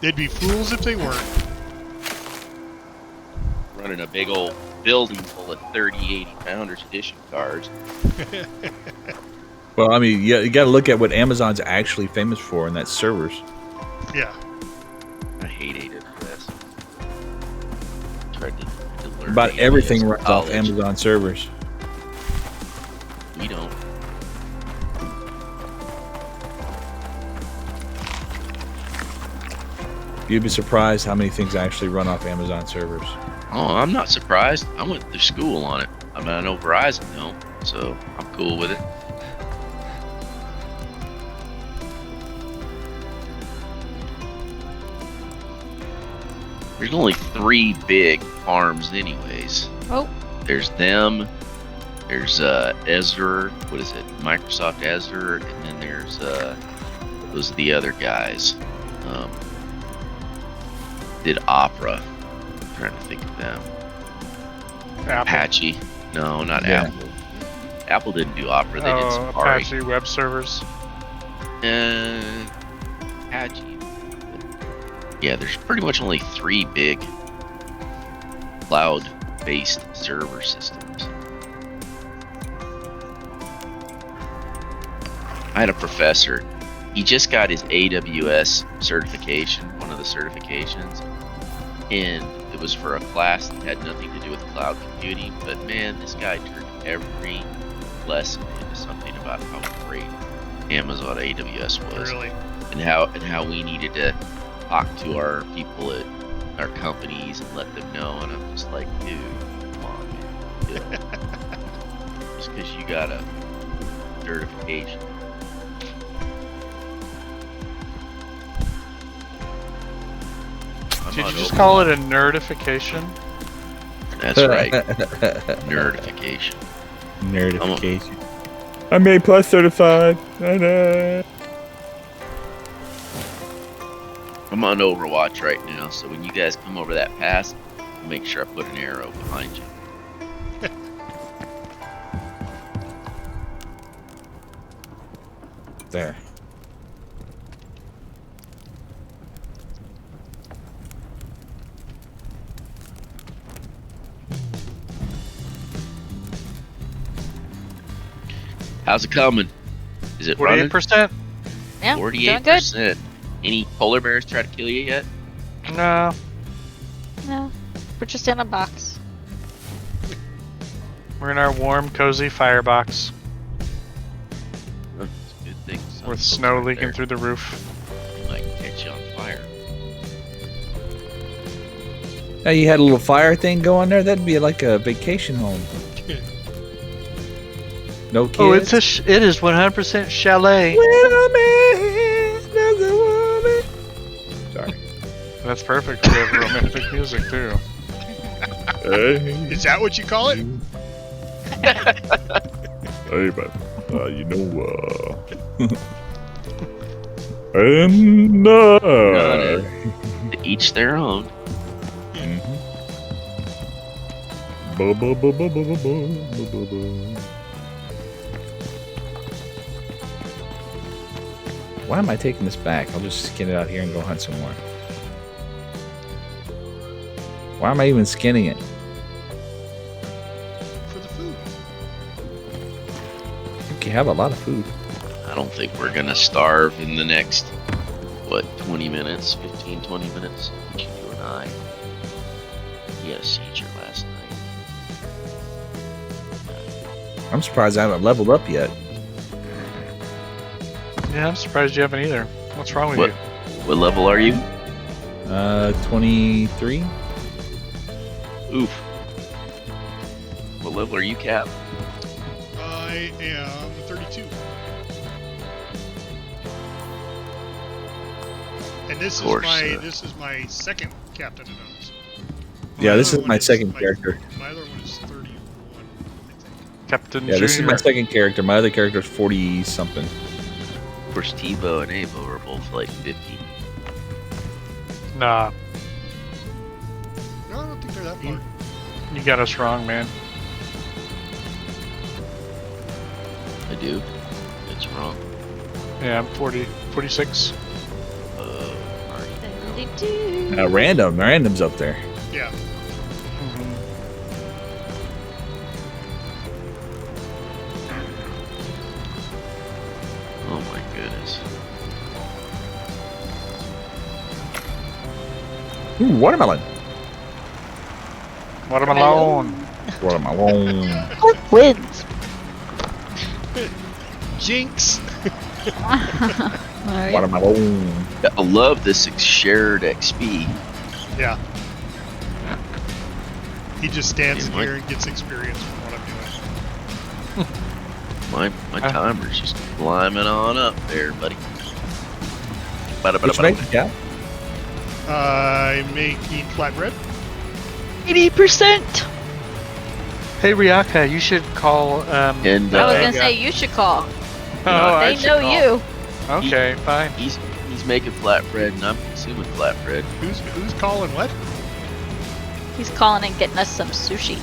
[SPEAKER 5] They'd be fools if they weren't.
[SPEAKER 1] running a big old building full of 30, 80 pounders edition cars.
[SPEAKER 6] Well, I mean, you got to look at what Amazon's actually famous for, and that's servers.
[SPEAKER 5] Yeah.
[SPEAKER 1] I hate AWS. Tried to learn
[SPEAKER 6] About
[SPEAKER 1] AWS
[SPEAKER 6] everything
[SPEAKER 1] in
[SPEAKER 6] runs off
[SPEAKER 1] college.
[SPEAKER 6] Amazon servers.
[SPEAKER 1] We don't.
[SPEAKER 6] You'd be surprised how many things actually run off Amazon servers.
[SPEAKER 1] Oh, I'm not surprised. I went to school on it. I mean, I know Verizon don't, so I'm cool with it. There's only 3 big farms anyways.
[SPEAKER 2] Oh.
[SPEAKER 1] There's them, there's Azure, what is it, Microsoft Azure, and then there's those are the other guys. Did Opera. I'm trying to think of them.
[SPEAKER 4] Apple.
[SPEAKER 1] Apache. No, not
[SPEAKER 6] Yeah.
[SPEAKER 1] Apple. Apple didn't do Opera, they did
[SPEAKER 4] Oh,
[SPEAKER 1] Safari.
[SPEAKER 4] Apache web servers.
[SPEAKER 1] Apache. Yeah, there's pretty much only 3 big cloud-based server systems. I had a professor. He just got his AWS certification, one of the certifications, and it was for a class that had nothing to do with cloud computing. But man, this guy turned every lesson into something about how great Amazon AWS was,
[SPEAKER 5] Really?
[SPEAKER 1] and how we needed to talk to our people at our companies and let them know. And I'm just like, dude, come on, man, chill. Just because you got a certification. I'm
[SPEAKER 4] Did
[SPEAKER 1] not
[SPEAKER 4] you just
[SPEAKER 1] open-
[SPEAKER 4] call it a nerdification?
[SPEAKER 1] That's right. Nerdification.
[SPEAKER 6] Nerdification. I'm A plus certified.
[SPEAKER 1] I'm on Overwatch right now, so when you guys come over that pass, I'll make sure I put an arrow behind you.
[SPEAKER 6] There.
[SPEAKER 1] How's it coming? Is it running?
[SPEAKER 4] 48%?
[SPEAKER 2] Yeah, doing good.
[SPEAKER 1] 48%. Any polar bears try to kill you yet?
[SPEAKER 4] No.
[SPEAKER 2] No, we're just in a box.
[SPEAKER 4] We're in our warm, cozy firebox
[SPEAKER 1] It's a good thing. some
[SPEAKER 4] with
[SPEAKER 1] folks
[SPEAKER 4] snow
[SPEAKER 1] aren't
[SPEAKER 4] leaking
[SPEAKER 1] there.
[SPEAKER 4] through the roof.
[SPEAKER 1] Might catch you on fire.
[SPEAKER 6] Now you had a little fire thing going there. That'd be like a vacation home. No kids.
[SPEAKER 4] Oh, it is 100% chalet.
[SPEAKER 6] Sorry.
[SPEAKER 4] That's perfect. We have romantic music too.
[SPEAKER 5] Is that what you call it?
[SPEAKER 6] Hey, man. You know, and
[SPEAKER 1] To each their own.
[SPEAKER 6] Why am I taking this back? I'll just skin it out here and go hunt some more. Why am I even skinning it?
[SPEAKER 5] For the food.
[SPEAKER 6] You have a lot of food.
[SPEAKER 1] I don't think we're gonna starve in the next, 20 minutes? 15, 20 minutes? You and I. He had a seizure last night.
[SPEAKER 6] I'm surprised I haven't leveled up yet.
[SPEAKER 4] Yeah, I'm surprised you haven't either. What's wrong with
[SPEAKER 1] What?
[SPEAKER 4] you?
[SPEAKER 1] What level are you?
[SPEAKER 6] 23.
[SPEAKER 1] Oof. What level are you, Cap?
[SPEAKER 5] I am 32. And this is my second Captain of Those.
[SPEAKER 6] Yeah, this is my second character.
[SPEAKER 5] My other one is 31, I think.
[SPEAKER 4] Captain
[SPEAKER 6] Yeah, this is
[SPEAKER 4] Junior.
[SPEAKER 6] my second character. My other character is 40 something.
[SPEAKER 1] Of course, Tebow and Avo are both like 50.
[SPEAKER 4] Nah,
[SPEAKER 5] No, I don't think they're that far.
[SPEAKER 4] you got us wrong, man.
[SPEAKER 1] I do. It's wrong.
[SPEAKER 4] Yeah, I'm 46.
[SPEAKER 1] Already.
[SPEAKER 2] 72.
[SPEAKER 6] Random's up there.
[SPEAKER 5] Yeah.
[SPEAKER 4] Mhm.
[SPEAKER 8] Ooh, watermelon.
[SPEAKER 4] Watermelon.
[SPEAKER 8] Watermelon.
[SPEAKER 2] What wins?
[SPEAKER 5] Jinx.
[SPEAKER 2] Alright.
[SPEAKER 8] Watermelon.
[SPEAKER 1] I love this shared XP.
[SPEAKER 5] Yeah. He just stands in
[SPEAKER 1] Yeah,
[SPEAKER 5] here and gets experience from what I'm doing.
[SPEAKER 1] My timer's just climbing on up there, buddy.
[SPEAKER 8] What you making, Cap?
[SPEAKER 5] I'm making flatbread.
[SPEAKER 2] 80%.
[SPEAKER 4] Hey Ryaka, you should call.
[SPEAKER 1] And
[SPEAKER 2] I was
[SPEAKER 1] uh,
[SPEAKER 2] gonna say you should call.
[SPEAKER 4] I
[SPEAKER 2] They
[SPEAKER 4] should
[SPEAKER 2] know
[SPEAKER 4] call.
[SPEAKER 2] you.
[SPEAKER 4] Okay, fine.
[SPEAKER 1] he's making flatbread, and I'm consuming flatbread.
[SPEAKER 5] Who's calling what?
[SPEAKER 2] He's calling and getting us some sushi.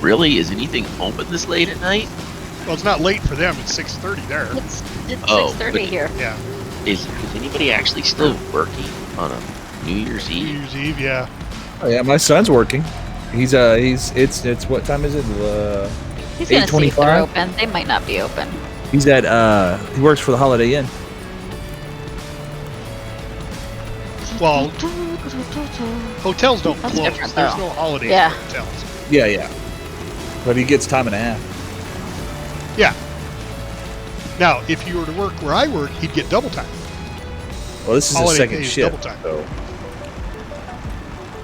[SPEAKER 1] Really? Is anything open this late at night?
[SPEAKER 5] Well, it's not late for them. It's 6:30 there.
[SPEAKER 2] It's
[SPEAKER 1] Oh,
[SPEAKER 2] 6:30
[SPEAKER 1] but-
[SPEAKER 2] here.
[SPEAKER 5] Yeah.
[SPEAKER 1] Is anybody actually still working on a New Year's
[SPEAKER 5] New
[SPEAKER 1] Eve?
[SPEAKER 5] Year's Eve. Yeah.
[SPEAKER 8] Oh yeah, my son's working. It's what time is it?
[SPEAKER 2] He's gonna see if they're
[SPEAKER 8] 8:25?
[SPEAKER 2] open. They might not be open.
[SPEAKER 8] He's at he works for the Holiday Inn.
[SPEAKER 5] Well, hotels don't
[SPEAKER 2] That's
[SPEAKER 5] close.
[SPEAKER 2] different,
[SPEAKER 5] There's
[SPEAKER 2] though.
[SPEAKER 5] no holidays
[SPEAKER 2] Yeah.
[SPEAKER 5] for hotels.
[SPEAKER 8] Yeah. But he gets time and a half.
[SPEAKER 5] Yeah. Now, if you were to work where I work, he'd get double time.
[SPEAKER 8] Well, this is
[SPEAKER 5] Holiday
[SPEAKER 8] a second
[SPEAKER 5] pay is
[SPEAKER 8] shift.
[SPEAKER 5] double time.
[SPEAKER 8] So.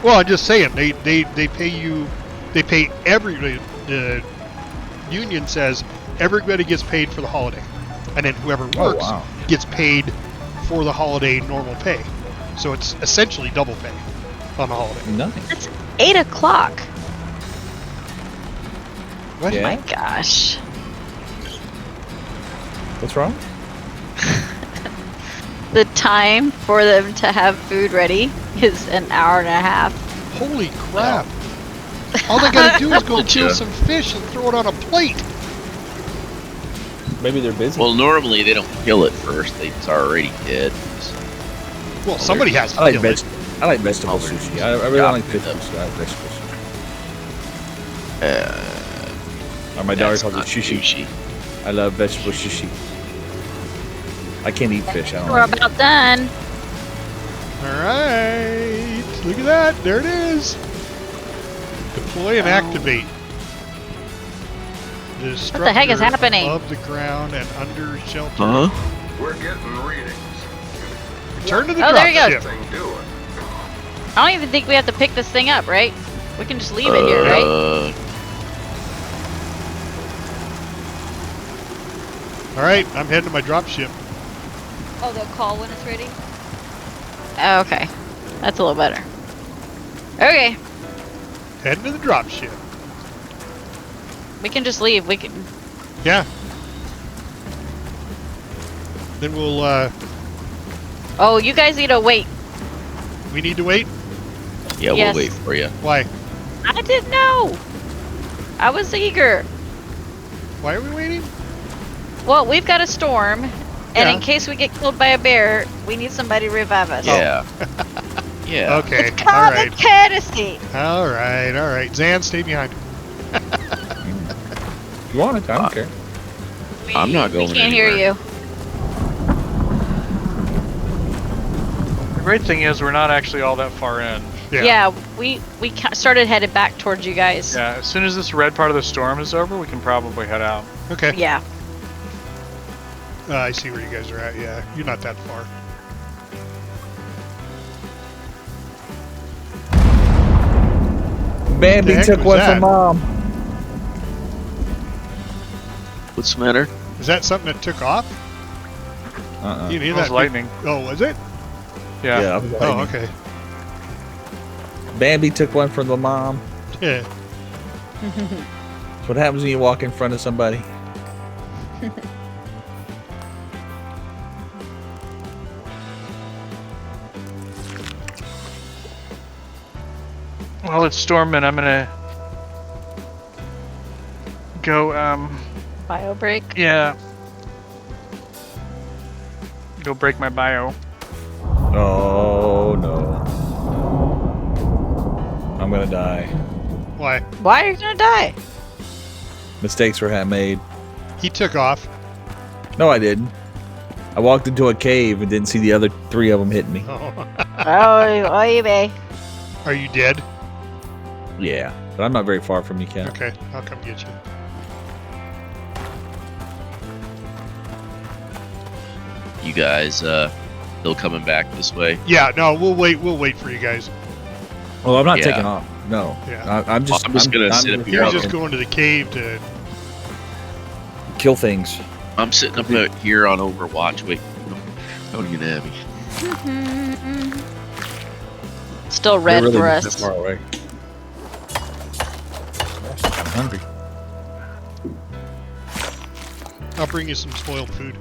[SPEAKER 5] Well, I'm just saying they pay you. They pay everybody. The union says everybody gets paid for the holiday, and then whoever
[SPEAKER 8] Oh
[SPEAKER 5] works
[SPEAKER 8] wow.
[SPEAKER 5] gets paid for the holiday normal pay. So it's essentially double pay on the holiday.
[SPEAKER 8] Nice.
[SPEAKER 2] It's 8 o'clock.
[SPEAKER 5] What?
[SPEAKER 8] Yeah.
[SPEAKER 2] My gosh.
[SPEAKER 8] What's wrong?
[SPEAKER 2] The time for them to have food ready is an hour and a half.
[SPEAKER 5] Holy crap! All they gotta do is go
[SPEAKER 1] Gotcha.
[SPEAKER 5] kill some fish and throw it on a plate.
[SPEAKER 8] Maybe they're busy.
[SPEAKER 1] Well, normally they don't kill it first. It's already dead. So,
[SPEAKER 5] Well, somebody has to
[SPEAKER 8] I like
[SPEAKER 5] kill it.
[SPEAKER 8] I like vegetable
[SPEAKER 1] Oh, they're
[SPEAKER 8] sushi. I really don't like
[SPEAKER 1] chopping
[SPEAKER 8] fish
[SPEAKER 1] it up.
[SPEAKER 8] sushi. I like vegetable sushi. Or my daughter
[SPEAKER 1] that's
[SPEAKER 8] calls it
[SPEAKER 1] not
[SPEAKER 8] sushi. I love vegetable sushi. I can't eat fish. I don't
[SPEAKER 2] We're
[SPEAKER 8] like it.
[SPEAKER 2] about done.
[SPEAKER 5] Alright, look at that. There it is. Deploy and activate. The
[SPEAKER 2] What the heck is
[SPEAKER 5] structure
[SPEAKER 2] happening?
[SPEAKER 5] Above the ground and under shelter.
[SPEAKER 1] Huh?
[SPEAKER 9] We're getting readings.
[SPEAKER 5] Return to the
[SPEAKER 2] Oh, there you go.
[SPEAKER 5] dropship.
[SPEAKER 9] Thing doing.
[SPEAKER 2] I don't even think we have to pick this thing up, right? We can just leave it here, right?
[SPEAKER 5] Alright, I'm heading to my dropship.
[SPEAKER 2] Oh, they'll call when it's ready? Oh, okay. That's a little better. Okay.
[SPEAKER 5] Heading to the dropship.
[SPEAKER 2] We can just leave. We can.
[SPEAKER 5] Yeah. Then we'll,
[SPEAKER 2] Oh, you guys need to wait.
[SPEAKER 5] we need to wait?
[SPEAKER 1] Yeah,
[SPEAKER 2] Yes.
[SPEAKER 1] we'll wait for you.
[SPEAKER 5] Why?
[SPEAKER 2] I didn't know. I was eager.
[SPEAKER 5] Why are we waiting?
[SPEAKER 2] Well, we've got a storm, and
[SPEAKER 5] Yeah.
[SPEAKER 2] in case we get killed by a bear, we need somebody to revive us.
[SPEAKER 1] Yeah. Yeah.
[SPEAKER 5] Okay,
[SPEAKER 2] It's common
[SPEAKER 5] alright.
[SPEAKER 2] courtesy.
[SPEAKER 5] Alright. Zan, stay behind.
[SPEAKER 8] You want it? I don't care.
[SPEAKER 1] I'm not going
[SPEAKER 2] We can't hear
[SPEAKER 1] anywhere.
[SPEAKER 2] you.
[SPEAKER 4] The great thing is we're not actually all that far in.
[SPEAKER 2] Yeah, we started headed back towards you guys.
[SPEAKER 4] Yeah, as soon as this red part of the storm is over, we can probably head out.
[SPEAKER 5] Okay.
[SPEAKER 2] Yeah.
[SPEAKER 5] I see where you guys are at. Yeah, you're not that far.
[SPEAKER 8] Bambi
[SPEAKER 5] heck
[SPEAKER 8] took
[SPEAKER 5] was
[SPEAKER 8] one
[SPEAKER 5] that?
[SPEAKER 8] from mom.
[SPEAKER 1] What's the matter?
[SPEAKER 5] Is that something that took off? You
[SPEAKER 4] It
[SPEAKER 5] hear
[SPEAKER 4] was
[SPEAKER 5] that?
[SPEAKER 4] lightning.
[SPEAKER 5] Oh, was it?
[SPEAKER 4] Yeah.
[SPEAKER 8] I'm
[SPEAKER 5] Oh,
[SPEAKER 8] lightning.
[SPEAKER 5] okay.
[SPEAKER 8] Bambi took one from the mom.
[SPEAKER 5] Yeah.
[SPEAKER 8] That's what happens when you walk in front of somebody.
[SPEAKER 4] Well, it's storming. I'm gonna go.
[SPEAKER 2] Bio break.
[SPEAKER 4] Yeah. Go break my bio.
[SPEAKER 8] Oh no. I'm gonna die.
[SPEAKER 5] Why?
[SPEAKER 2] Why are you gonna die?
[SPEAKER 8] Mistakes were made.
[SPEAKER 5] He took off.
[SPEAKER 8] No, I didn't. I walked into a cave and didn't see the other three of them hitting me.
[SPEAKER 5] Oh.
[SPEAKER 2] Oh, you may.
[SPEAKER 5] Are you dead?
[SPEAKER 6] Yeah, but I'm not very far from you, Cat.
[SPEAKER 5] Okay, I'll come get you.
[SPEAKER 1] You guys, still coming back this way?
[SPEAKER 5] Yeah, no, we'll wait for you guys.
[SPEAKER 6] Well, I'm not
[SPEAKER 1] Yeah.
[SPEAKER 6] taking off. No.
[SPEAKER 5] Yeah.
[SPEAKER 6] I'm just
[SPEAKER 1] gonna sit up
[SPEAKER 5] You're
[SPEAKER 1] here.
[SPEAKER 5] just going to the cave to.
[SPEAKER 6] kill things.
[SPEAKER 1] I'm sitting up here on Overwatch. Wait, don't even at me.
[SPEAKER 2] Still red
[SPEAKER 6] They're really
[SPEAKER 2] for
[SPEAKER 6] not that
[SPEAKER 2] us.
[SPEAKER 6] far away. I'm hungry.
[SPEAKER 5] I'll bring you some spoiled food.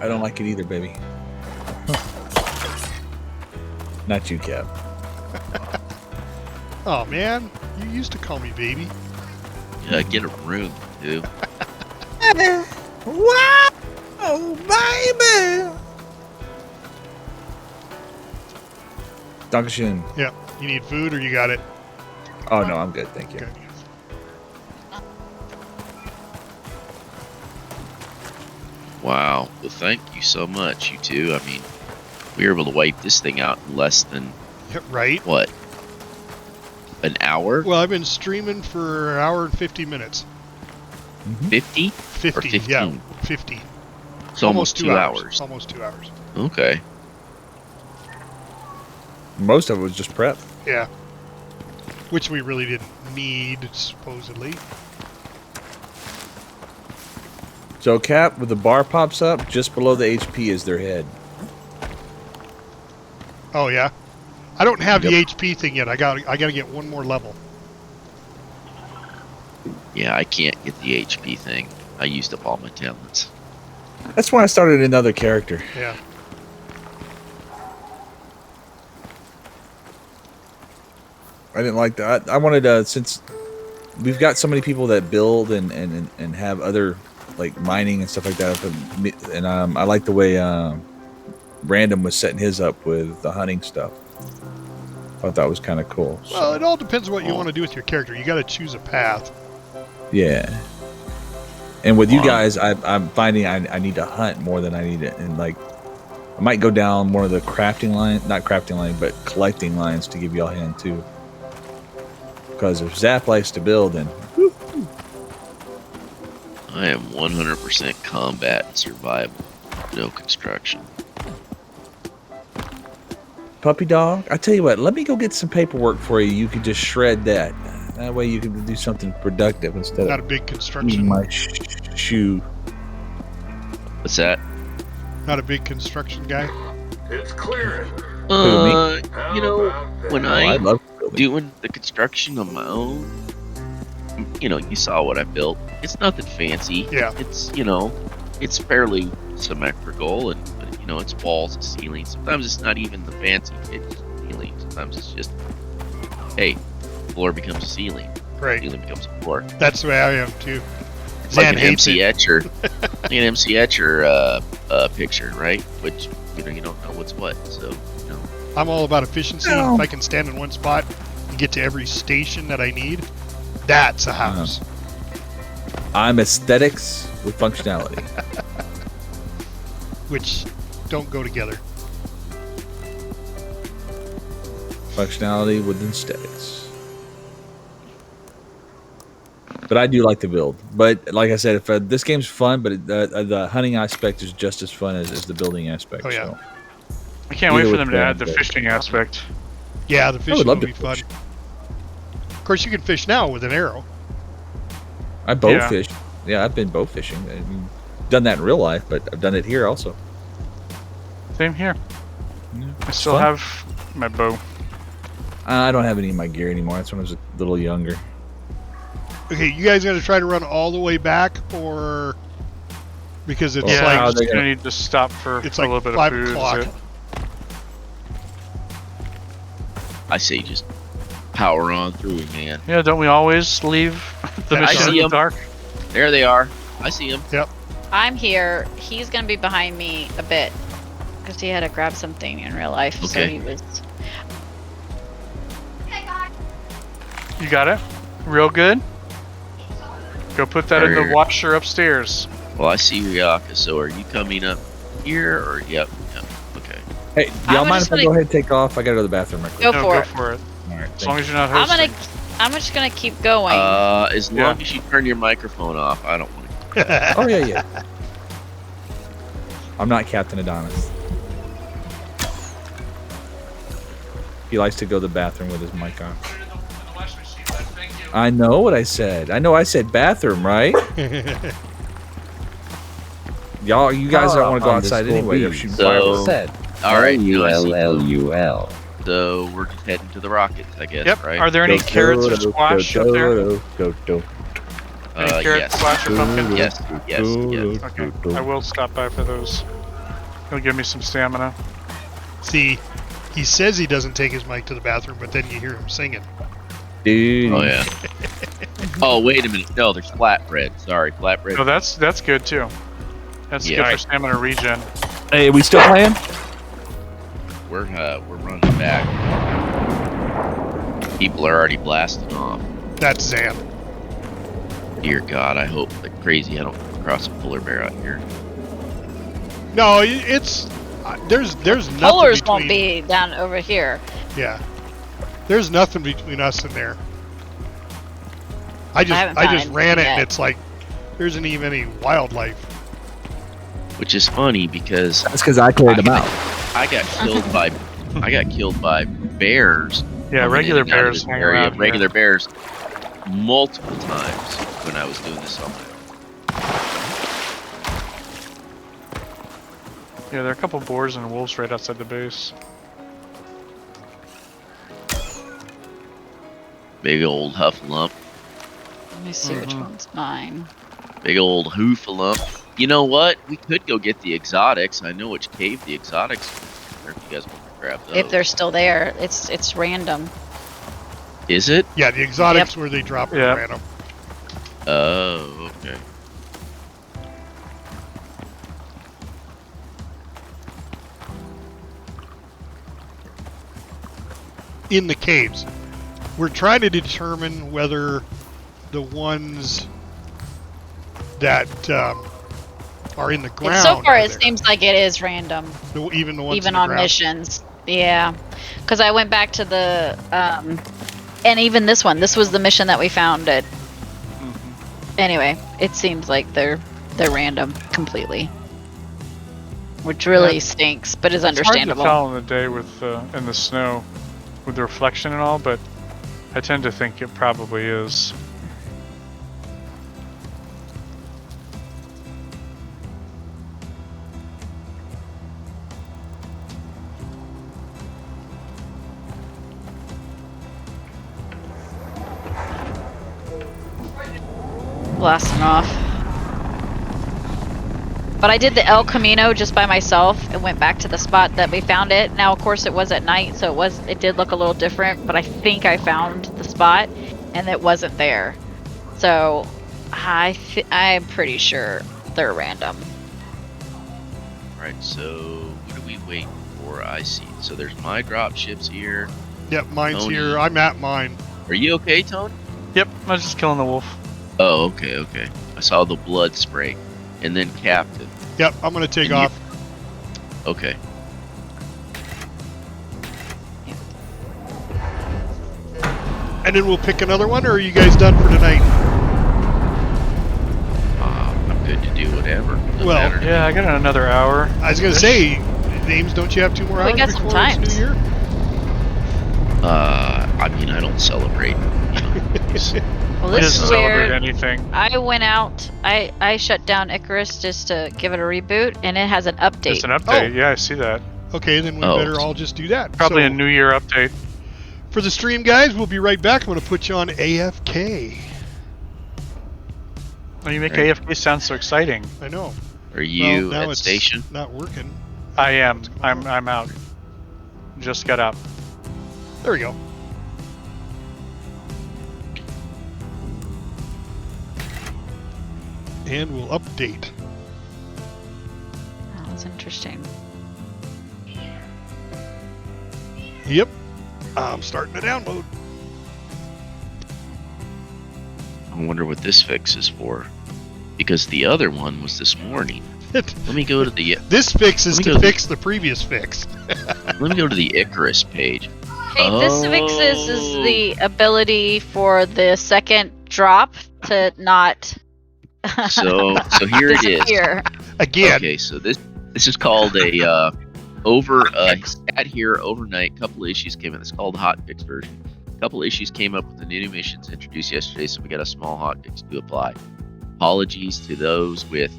[SPEAKER 6] I don't like it either, baby. Not you, Cap.
[SPEAKER 5] Oh man, you used to call me baby.
[SPEAKER 1] Yeah, get a room, dude.
[SPEAKER 6] Wow, baby. Dankeschön.
[SPEAKER 5] Yeah. You need food or you got it?
[SPEAKER 6] Oh no, I'm good, thank you.
[SPEAKER 5] Okay.
[SPEAKER 1] Wow. Well, thank you so much, you two. I mean, we were able to wipe this thing out in less than,
[SPEAKER 5] Yeah, right.
[SPEAKER 1] what, an hour?
[SPEAKER 5] Well, I've been streaming for an hour and 50 minutes.
[SPEAKER 1] 50?
[SPEAKER 5] 50,
[SPEAKER 1] 15?
[SPEAKER 5] yeah, 50.
[SPEAKER 1] It's almost 2 hours.
[SPEAKER 5] Almost 2 hours.
[SPEAKER 1] Okay.
[SPEAKER 6] Most of it was just prep.
[SPEAKER 5] Yeah. Which we really didn't need, supposedly.
[SPEAKER 6] So, Cap, when the bar pops up, just below the HP is their head.
[SPEAKER 5] Oh yeah. I don't have the
[SPEAKER 6] Yep.
[SPEAKER 5] HP thing yet. I got to get one more level.
[SPEAKER 1] Yeah, I can't get the HP thing. I used up all my talents.
[SPEAKER 6] That's why I started another character.
[SPEAKER 5] Yeah.
[SPEAKER 6] I didn't like that. I wanted to, since we've got so many people that build and have other like mining and stuff like that, and I like the way Random was setting his up with the hunting stuff. I thought that was kind of cool.
[SPEAKER 5] Well, it all depends on what you want to do with your character. You got to choose a path.
[SPEAKER 6] Yeah. And with you guys, I'm finding I need to hunt more than I need it, and like I might go down more of the crafting line, not crafting line, but collecting lines to give y'all a hand too. Because if Zap likes to build, then
[SPEAKER 1] I am 100% combat and survival. No construction.
[SPEAKER 6] puppy dog, I tell you what, let me go get some paperwork for you. You can just shred that. That way you can do something productive instead
[SPEAKER 5] Not a
[SPEAKER 6] of
[SPEAKER 5] big
[SPEAKER 6] eating
[SPEAKER 5] construction.
[SPEAKER 6] my shoe.
[SPEAKER 1] What's that?
[SPEAKER 5] Not a big construction guy.
[SPEAKER 9] It's clearing.
[SPEAKER 1] You know, when
[SPEAKER 6] I
[SPEAKER 1] I
[SPEAKER 6] love building.
[SPEAKER 1] doing the construction on my own, you know, you saw what I built. It's nothing fancy.
[SPEAKER 5] Yeah.
[SPEAKER 1] It's, you know, it's fairly symmetrical, and you know, it's walls and ceilings. Sometimes it's not even the fancy ceiling. Sometimes it's just, hey, floor becomes a ceiling.
[SPEAKER 5] Right.
[SPEAKER 1] Ceiling becomes a floor.
[SPEAKER 5] That's the way I am too.
[SPEAKER 1] It's like
[SPEAKER 5] Zan
[SPEAKER 1] an
[SPEAKER 5] hates
[SPEAKER 1] MC
[SPEAKER 5] it.
[SPEAKER 1] Etcher, like an MC Etcher picture, right? Which, you know, you don't know what's what. So, you know,
[SPEAKER 5] I'm all about efficiency.
[SPEAKER 6] No.
[SPEAKER 5] If I can stand in one spot and get to every station that I need, that's a house.
[SPEAKER 6] I'm aesthetics with functionality.
[SPEAKER 5] Which don't go together.
[SPEAKER 6] Functionality with aesthetics. But I do like to build. But like I said, if this game's fun, but the hunting aspect is just as fun as the building aspect.
[SPEAKER 5] Oh, yeah.
[SPEAKER 6] So.
[SPEAKER 4] I can't wait
[SPEAKER 6] Either
[SPEAKER 4] for them
[SPEAKER 6] with
[SPEAKER 4] to
[SPEAKER 6] them,
[SPEAKER 4] add the
[SPEAKER 6] but-
[SPEAKER 4] fishing aspect.
[SPEAKER 5] Yeah, the fishing
[SPEAKER 6] love
[SPEAKER 5] will
[SPEAKER 6] to
[SPEAKER 5] be fun.
[SPEAKER 6] fish.
[SPEAKER 5] Of course, you can fish now with an arrow.
[SPEAKER 6] I bow
[SPEAKER 4] Yeah.
[SPEAKER 6] fish. Yeah, I've been bow fishing. I've done that in real life, but I've done it here also.
[SPEAKER 4] Same here.
[SPEAKER 6] Yeah,
[SPEAKER 4] I
[SPEAKER 6] it's
[SPEAKER 4] still
[SPEAKER 6] fun.
[SPEAKER 4] have my bow.
[SPEAKER 6] I don't have any of my gear anymore. That's when I was a little younger.
[SPEAKER 5] Okay, you guys going to try to run all the way back, or because it's
[SPEAKER 4] Yeah,
[SPEAKER 6] how
[SPEAKER 4] I'm
[SPEAKER 5] like
[SPEAKER 6] they
[SPEAKER 4] just gonna need to stop for
[SPEAKER 5] it's
[SPEAKER 4] a
[SPEAKER 5] like
[SPEAKER 4] little bit
[SPEAKER 5] 5
[SPEAKER 4] of food.
[SPEAKER 5] o'clock.
[SPEAKER 4] is it?
[SPEAKER 1] I say just power on through, man.
[SPEAKER 4] Yeah, don't we always leave the
[SPEAKER 5] Yeah, I
[SPEAKER 4] mission
[SPEAKER 1] see
[SPEAKER 4] in the
[SPEAKER 1] 'em.
[SPEAKER 4] dark?
[SPEAKER 1] There they are. I see them.
[SPEAKER 2] I'm here. He's gonna be behind me a bit because he had to grab something in real life. So
[SPEAKER 1] Okay.
[SPEAKER 2] he was.
[SPEAKER 4] You got it? Real good? Go put that in
[SPEAKER 1] Sure.
[SPEAKER 4] the washer upstairs.
[SPEAKER 1] Well, I see Ryaka. So are you coming up here or yep? Okay.
[SPEAKER 6] Hey, do
[SPEAKER 2] I'm
[SPEAKER 6] y'all mind
[SPEAKER 2] just
[SPEAKER 6] if I
[SPEAKER 2] gonna-
[SPEAKER 6] go ahead and take off? I gotta go to the bathroom real quick.
[SPEAKER 2] Go
[SPEAKER 4] No,
[SPEAKER 2] for
[SPEAKER 4] go
[SPEAKER 2] it.
[SPEAKER 4] for it.
[SPEAKER 6] All right,
[SPEAKER 4] As long as you're not
[SPEAKER 2] I'm
[SPEAKER 4] hosting.
[SPEAKER 2] I'm just gonna keep going.
[SPEAKER 1] As long
[SPEAKER 4] Yeah.
[SPEAKER 1] as you turn your microphone off, I don't want to.
[SPEAKER 6] Oh yeah. I'm not Captain Adonis. He likes to go to the bathroom with his mic on. I know what I said. I know I said bathroom, right? Y'all, you guys don't want to go outside anyway. They're shooting
[SPEAKER 1] So-
[SPEAKER 6] fireworks.
[SPEAKER 7] Said.
[SPEAKER 1] All right, now I see.
[SPEAKER 7] L-U-L-L-U-L.
[SPEAKER 1] So we're just heading to the rockets, I guess.
[SPEAKER 4] Yep.
[SPEAKER 1] Right?
[SPEAKER 4] Are there any carrots or squash up there? Any carrot,
[SPEAKER 1] Yes.
[SPEAKER 4] squash, or pumpkin?
[SPEAKER 1] Yes.
[SPEAKER 4] Okay. I will stop by for those. It'll give me some stamina.
[SPEAKER 5] See, he says he doesn't take his mic to the bathroom, but then you hear him singing.
[SPEAKER 6] Dude.
[SPEAKER 1] Oh yeah. Oh wait a minute. No, there's flatbread. Sorry, flatbread.
[SPEAKER 4] No, that's good too. That's
[SPEAKER 1] Yeah.
[SPEAKER 4] good for stamina regen.
[SPEAKER 6] Hey, we still playing?
[SPEAKER 1] We're running back. People are already blasting off.
[SPEAKER 5] That's Zan.
[SPEAKER 1] Dear God, I hope like crazy I don't come across a polar bear out here.
[SPEAKER 5] No, it's there's nothing
[SPEAKER 2] Polars
[SPEAKER 5] between.
[SPEAKER 2] won't be down over here.
[SPEAKER 5] Yeah, there's nothing between us and there. I just
[SPEAKER 2] haven't found
[SPEAKER 5] just ran it,
[SPEAKER 2] anything
[SPEAKER 5] and
[SPEAKER 2] yet.
[SPEAKER 5] it's like there isn't even any wildlife.
[SPEAKER 1] Which is funny because
[SPEAKER 6] That's because I cleared them out.
[SPEAKER 1] I got killed by bears.
[SPEAKER 4] Yeah,
[SPEAKER 1] coming
[SPEAKER 4] regular
[SPEAKER 1] in and out of
[SPEAKER 4] bears
[SPEAKER 1] this
[SPEAKER 4] hang
[SPEAKER 1] area.
[SPEAKER 4] around here.
[SPEAKER 1] Regular bears multiple times when I was doing this on my own.
[SPEAKER 4] Yeah, there are a couple boars and wolves right outside the base.
[SPEAKER 1] Big old huffalump.
[SPEAKER 2] Let me see which one's mine.
[SPEAKER 1] Big old hoofalump. You know what? We could go get the exotics. I know which cave the exotics are if you guys want to grab those.
[SPEAKER 2] If they're still there, it's random.
[SPEAKER 1] Is it?
[SPEAKER 5] Yeah, the exotics where they drop
[SPEAKER 4] Yeah.
[SPEAKER 5] random.
[SPEAKER 1] Oh, okay.
[SPEAKER 5] In the caves. We're trying to determine whether the ones that are in the ground.
[SPEAKER 2] And so far,
[SPEAKER 5] are
[SPEAKER 2] it
[SPEAKER 5] there.
[SPEAKER 2] seems like it is random,
[SPEAKER 5] Even the ones
[SPEAKER 2] even
[SPEAKER 5] in the
[SPEAKER 2] on
[SPEAKER 5] ground.
[SPEAKER 2] missions. Yeah, because I went back to the and even this one. This was the mission that we found it. Anyway, it seems like they're random completely, which really stinks, but is understandable.
[SPEAKER 4] It's hard to tell in the day with in the snow, with the reflection and all, but I tend to think it probably is.
[SPEAKER 2] Blasting off. But I did the El Camino just by myself and went back to the spot that we found it. Now, of course, it was at night, so it did look a little different, but I think I found the spot and it wasn't there. So I'm pretty sure they're random.
[SPEAKER 1] Alright, so what are we waiting for? I see. So there's my drop ships here.
[SPEAKER 5] Yep, mine's
[SPEAKER 1] Tony.
[SPEAKER 5] here. I'm at mine.
[SPEAKER 1] Are you okay, Tony?
[SPEAKER 4] Yep, I was just killing the wolf.
[SPEAKER 1] Oh, okay. I saw the blood spray. And then Captain.
[SPEAKER 5] Yep, I'm gonna take
[SPEAKER 1] And you-
[SPEAKER 5] off.
[SPEAKER 1] Okay.
[SPEAKER 5] And then we'll pick another one, or are you guys done for tonight?
[SPEAKER 1] I'm good to do whatever. Doesn't
[SPEAKER 5] Well,
[SPEAKER 1] matter.
[SPEAKER 4] Yeah, I got another hour.
[SPEAKER 5] I was gonna say, Names, don't you have 2 more
[SPEAKER 2] We
[SPEAKER 5] hours
[SPEAKER 2] got some
[SPEAKER 5] before it's
[SPEAKER 2] times.
[SPEAKER 5] New Year?
[SPEAKER 1] I mean, I don't celebrate.
[SPEAKER 2] Well,
[SPEAKER 4] He
[SPEAKER 2] this
[SPEAKER 4] doesn't
[SPEAKER 2] is
[SPEAKER 4] celebrate
[SPEAKER 2] where
[SPEAKER 4] anything.
[SPEAKER 2] I went out. I shut down Icarus just to give it a reboot, and it has an update.
[SPEAKER 4] It's an update.
[SPEAKER 5] Oh.
[SPEAKER 4] Yeah, I see that.
[SPEAKER 5] Okay, then we
[SPEAKER 1] Oh.
[SPEAKER 5] better all just do that.
[SPEAKER 4] Probably
[SPEAKER 5] So,
[SPEAKER 4] a New Year update.
[SPEAKER 5] For the stream, guys, we'll be right back. I'm gonna put you on AFK.
[SPEAKER 4] Well, you make
[SPEAKER 1] Right.
[SPEAKER 4] AFK sound so exciting.
[SPEAKER 5] I know.
[SPEAKER 1] Are you
[SPEAKER 5] well, now
[SPEAKER 1] at
[SPEAKER 5] it's
[SPEAKER 1] station?
[SPEAKER 5] not working.
[SPEAKER 4] I am. I'm out. Just got up.
[SPEAKER 5] There we go. And we'll update.
[SPEAKER 2] Oh, that's interesting.
[SPEAKER 5] Yep. I'm starting to download.
[SPEAKER 1] I wonder what this fix is for. Because the other one was this morning. Let me go to the
[SPEAKER 5] This fix is
[SPEAKER 1] Let me
[SPEAKER 5] to
[SPEAKER 1] go to
[SPEAKER 5] fix the previous fix.
[SPEAKER 1] let me go to the Icarus page.
[SPEAKER 2] Hey, this fixes is the ability for the second drop to not
[SPEAKER 1] So here it is.
[SPEAKER 2] disappear.
[SPEAKER 5] Again,
[SPEAKER 1] Okay, so this is called a sat here overnight. Couple of issues came in. It's called the hotfix version. A couple of issues came up with the new missions introduced yesterday, so we got a small hotfix to apply. Apologies to those with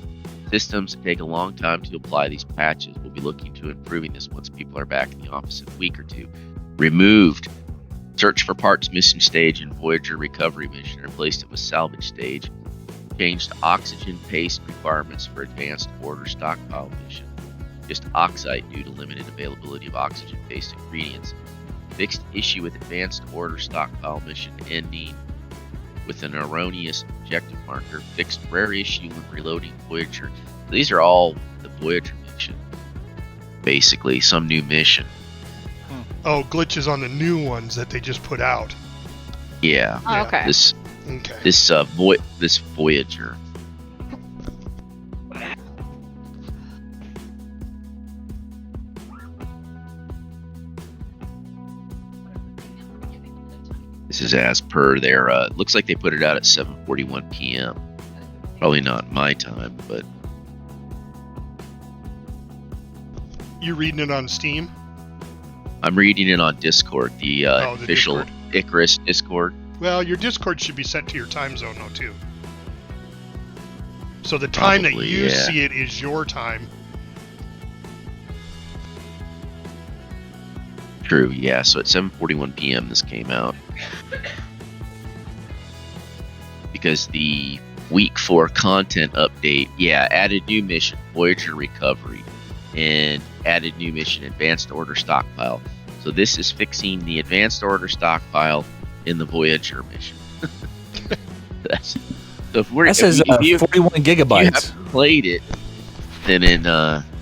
[SPEAKER 1] systems that take a long time to apply these patches. We'll be looking to improving this once people are back in the office in a week or two. Removed search for parts missing stage and Voyager recovery mission, replaced it with salvage stage. Changed oxygen paste requirements for advanced order stockpile mission. Just oxide due to limited availability of oxygen paste ingredients. Fixed issue with advanced order stockpile mission ending with an erroneous objective marker. Fixed rare issue when reloading Voyager. These are all the Voyager mission. Basically, some new mission.
[SPEAKER 5] oh, glitches on the new ones that they just put out.
[SPEAKER 1] Yeah.
[SPEAKER 2] Oh, okay.
[SPEAKER 1] This
[SPEAKER 5] Okay.
[SPEAKER 1] this Voyager. This is as per their. Looks like they put it out at 7:41 p.m. Probably not my time, but
[SPEAKER 5] You reading it on Steam?
[SPEAKER 1] I'm reading it on Discord, the
[SPEAKER 5] The
[SPEAKER 1] official
[SPEAKER 5] Discord.
[SPEAKER 1] Icarus Discord.
[SPEAKER 5] Well, your Discord should be set to your time zone, though, too. So the time that
[SPEAKER 1] Probably,
[SPEAKER 5] you
[SPEAKER 1] yeah.
[SPEAKER 5] see it is your time.
[SPEAKER 1] True, yeah. So at 7:41 p.m. this came out because the week 4 content update, yeah, added new mission Voyager recovery and added new mission advanced order stockpile. So this is fixing the advanced order stockpile in the Voyager mission. So if we're
[SPEAKER 6] That says
[SPEAKER 1] if you
[SPEAKER 6] 41 gigabytes.
[SPEAKER 1] haven't played it, then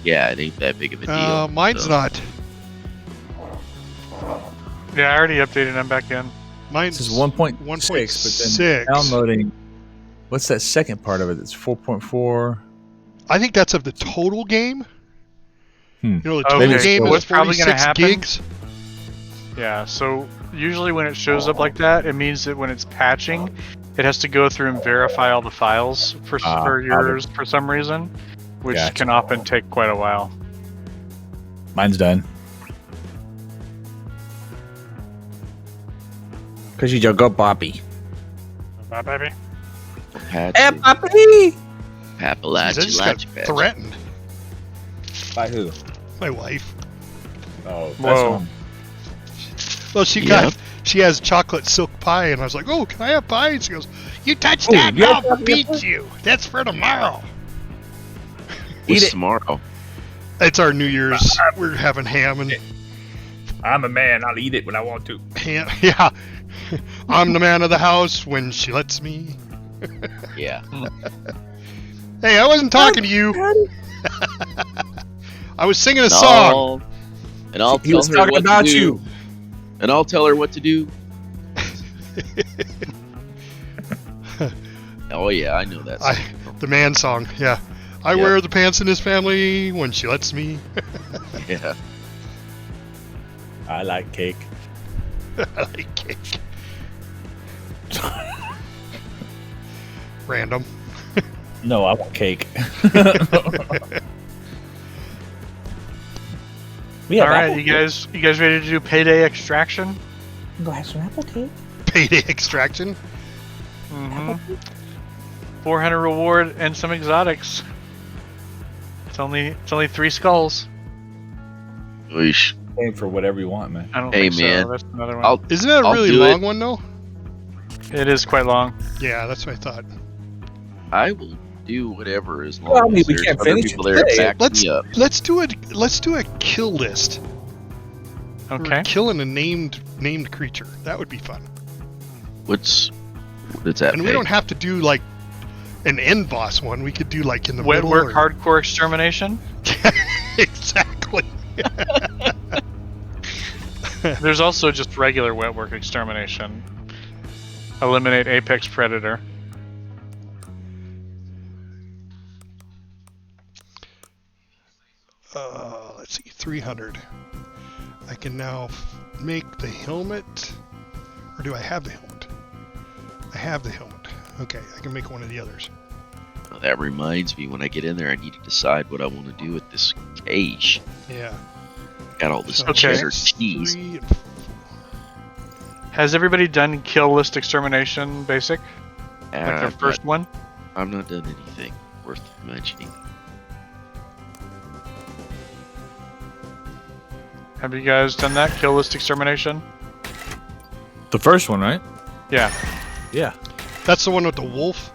[SPEAKER 1] yeah, it ain't that big of a deal.
[SPEAKER 5] Mine's
[SPEAKER 1] So-
[SPEAKER 5] not.
[SPEAKER 4] Yeah, I already updated. I'm back in.
[SPEAKER 5] Mine's
[SPEAKER 6] This is 1.6,
[SPEAKER 5] 1.6.
[SPEAKER 6] but then downloading. What's that second part of it? It's 4.4.
[SPEAKER 5] I think that's of the total game.
[SPEAKER 6] Hmm.
[SPEAKER 5] You know, the
[SPEAKER 4] Okay.
[SPEAKER 5] total
[SPEAKER 6] Maybe
[SPEAKER 5] game
[SPEAKER 6] it's
[SPEAKER 5] is
[SPEAKER 4] what's probably gonna
[SPEAKER 5] 46
[SPEAKER 4] happen-
[SPEAKER 5] gigs.
[SPEAKER 4] Yeah, so usually when it shows up like that, it means that when it's patching, it has to go through and verify all the files for yours for some reason, which
[SPEAKER 6] Gotcha.
[SPEAKER 4] can often take quite a while.
[SPEAKER 6] Mine's done. Because you just got Bobby.
[SPEAKER 4] Bye, baby.
[SPEAKER 1] Patsy,
[SPEAKER 6] Bobby!
[SPEAKER 5] Jeez, I
[SPEAKER 1] Papalachi,
[SPEAKER 5] just got
[SPEAKER 1] Lachi, Patsy.
[SPEAKER 5] threatened.
[SPEAKER 6] By who?
[SPEAKER 5] My wife.
[SPEAKER 6] Oh, that's
[SPEAKER 4] Whoa.
[SPEAKER 6] one.
[SPEAKER 5] Well, she has chocolate silk pie, and I was like, "Oh, can I have pie?" And she goes, "You touch
[SPEAKER 6] Oh,
[SPEAKER 5] that,
[SPEAKER 6] yeah.
[SPEAKER 5] I'll beat you. That's for tomorrow."
[SPEAKER 1] What's
[SPEAKER 6] Eat it.
[SPEAKER 1] tomorrow?
[SPEAKER 5] It's our New Year's. We're having ham and
[SPEAKER 6] I'm a man. I'll eat it when I want to.
[SPEAKER 5] ham. Yeah, I'm the man of the house when she lets me.
[SPEAKER 1] Yeah.
[SPEAKER 5] Hey, I wasn't talking to you. I was singing a song.
[SPEAKER 1] And I'll
[SPEAKER 6] He
[SPEAKER 1] tell
[SPEAKER 6] was
[SPEAKER 1] her
[SPEAKER 6] talking
[SPEAKER 1] what
[SPEAKER 6] about
[SPEAKER 1] to do.
[SPEAKER 6] you.
[SPEAKER 1] And I'll tell her what to do. Oh yeah, I know that song.
[SPEAKER 5] The man song. Yeah, I
[SPEAKER 1] Yep.
[SPEAKER 5] wear the pants in his family when she lets me.
[SPEAKER 1] Yeah.
[SPEAKER 6] I like cake.
[SPEAKER 5] I like cake. Random.
[SPEAKER 6] No, I want cake. We have
[SPEAKER 4] All right,
[SPEAKER 6] apple
[SPEAKER 4] you guys ready to do payday extraction?
[SPEAKER 6] cake. Go have some apple cake.
[SPEAKER 5] Payday extraction.
[SPEAKER 4] Mm-hmm. 400 reward and some exotics. It's only 3 skulls.
[SPEAKER 1] Oosh.
[SPEAKER 6] Pay for whatever you want, man.
[SPEAKER 4] I don't
[SPEAKER 1] Hey,
[SPEAKER 4] think
[SPEAKER 1] man.
[SPEAKER 4] so. That's another one.
[SPEAKER 5] Isn't that a
[SPEAKER 1] I'll
[SPEAKER 5] really
[SPEAKER 1] do
[SPEAKER 5] long
[SPEAKER 1] it.
[SPEAKER 5] one though?
[SPEAKER 4] It is quite long.
[SPEAKER 5] Yeah, that's what I thought.
[SPEAKER 1] I will do whatever as long
[SPEAKER 6] Well, I mean,
[SPEAKER 1] as
[SPEAKER 6] we
[SPEAKER 1] there's
[SPEAKER 6] can't
[SPEAKER 1] other
[SPEAKER 6] finish
[SPEAKER 1] people
[SPEAKER 6] it
[SPEAKER 1] there
[SPEAKER 6] today.
[SPEAKER 1] to back
[SPEAKER 5] Let's
[SPEAKER 1] me up.
[SPEAKER 5] let's do a kill list.
[SPEAKER 4] Okay.
[SPEAKER 5] We're killing a named creature. That would be fun.
[SPEAKER 1] What's that?
[SPEAKER 5] And we
[SPEAKER 1] pay?
[SPEAKER 5] don't have to do like an end boss one. We could do like in the
[SPEAKER 4] Wet
[SPEAKER 5] middle.
[SPEAKER 4] work,
[SPEAKER 5] or-
[SPEAKER 4] hardcore extermination.
[SPEAKER 5] Exactly.
[SPEAKER 4] There's also just regular wet work extermination. Eliminate apex predator.
[SPEAKER 5] let's see, 300. I can now make the helmet. Or do I have the helmet? I have the helmet. Okay, I can make one of the others.
[SPEAKER 1] Well, that reminds me, when I get in there, I need to decide what I want to do with this cache.
[SPEAKER 5] Yeah.
[SPEAKER 1] Got all this
[SPEAKER 5] So
[SPEAKER 1] cheddar
[SPEAKER 5] that's
[SPEAKER 1] cheese.
[SPEAKER 5] 3 and
[SPEAKER 4] Has everybody done kill list extermination basic? Like their first one?
[SPEAKER 1] I've not done anything worth mentioning.
[SPEAKER 4] Have you guys done that? Kill list extermination?
[SPEAKER 6] The first one, right?
[SPEAKER 4] Yeah.
[SPEAKER 6] Yeah.
[SPEAKER 5] That's the one with the wolf?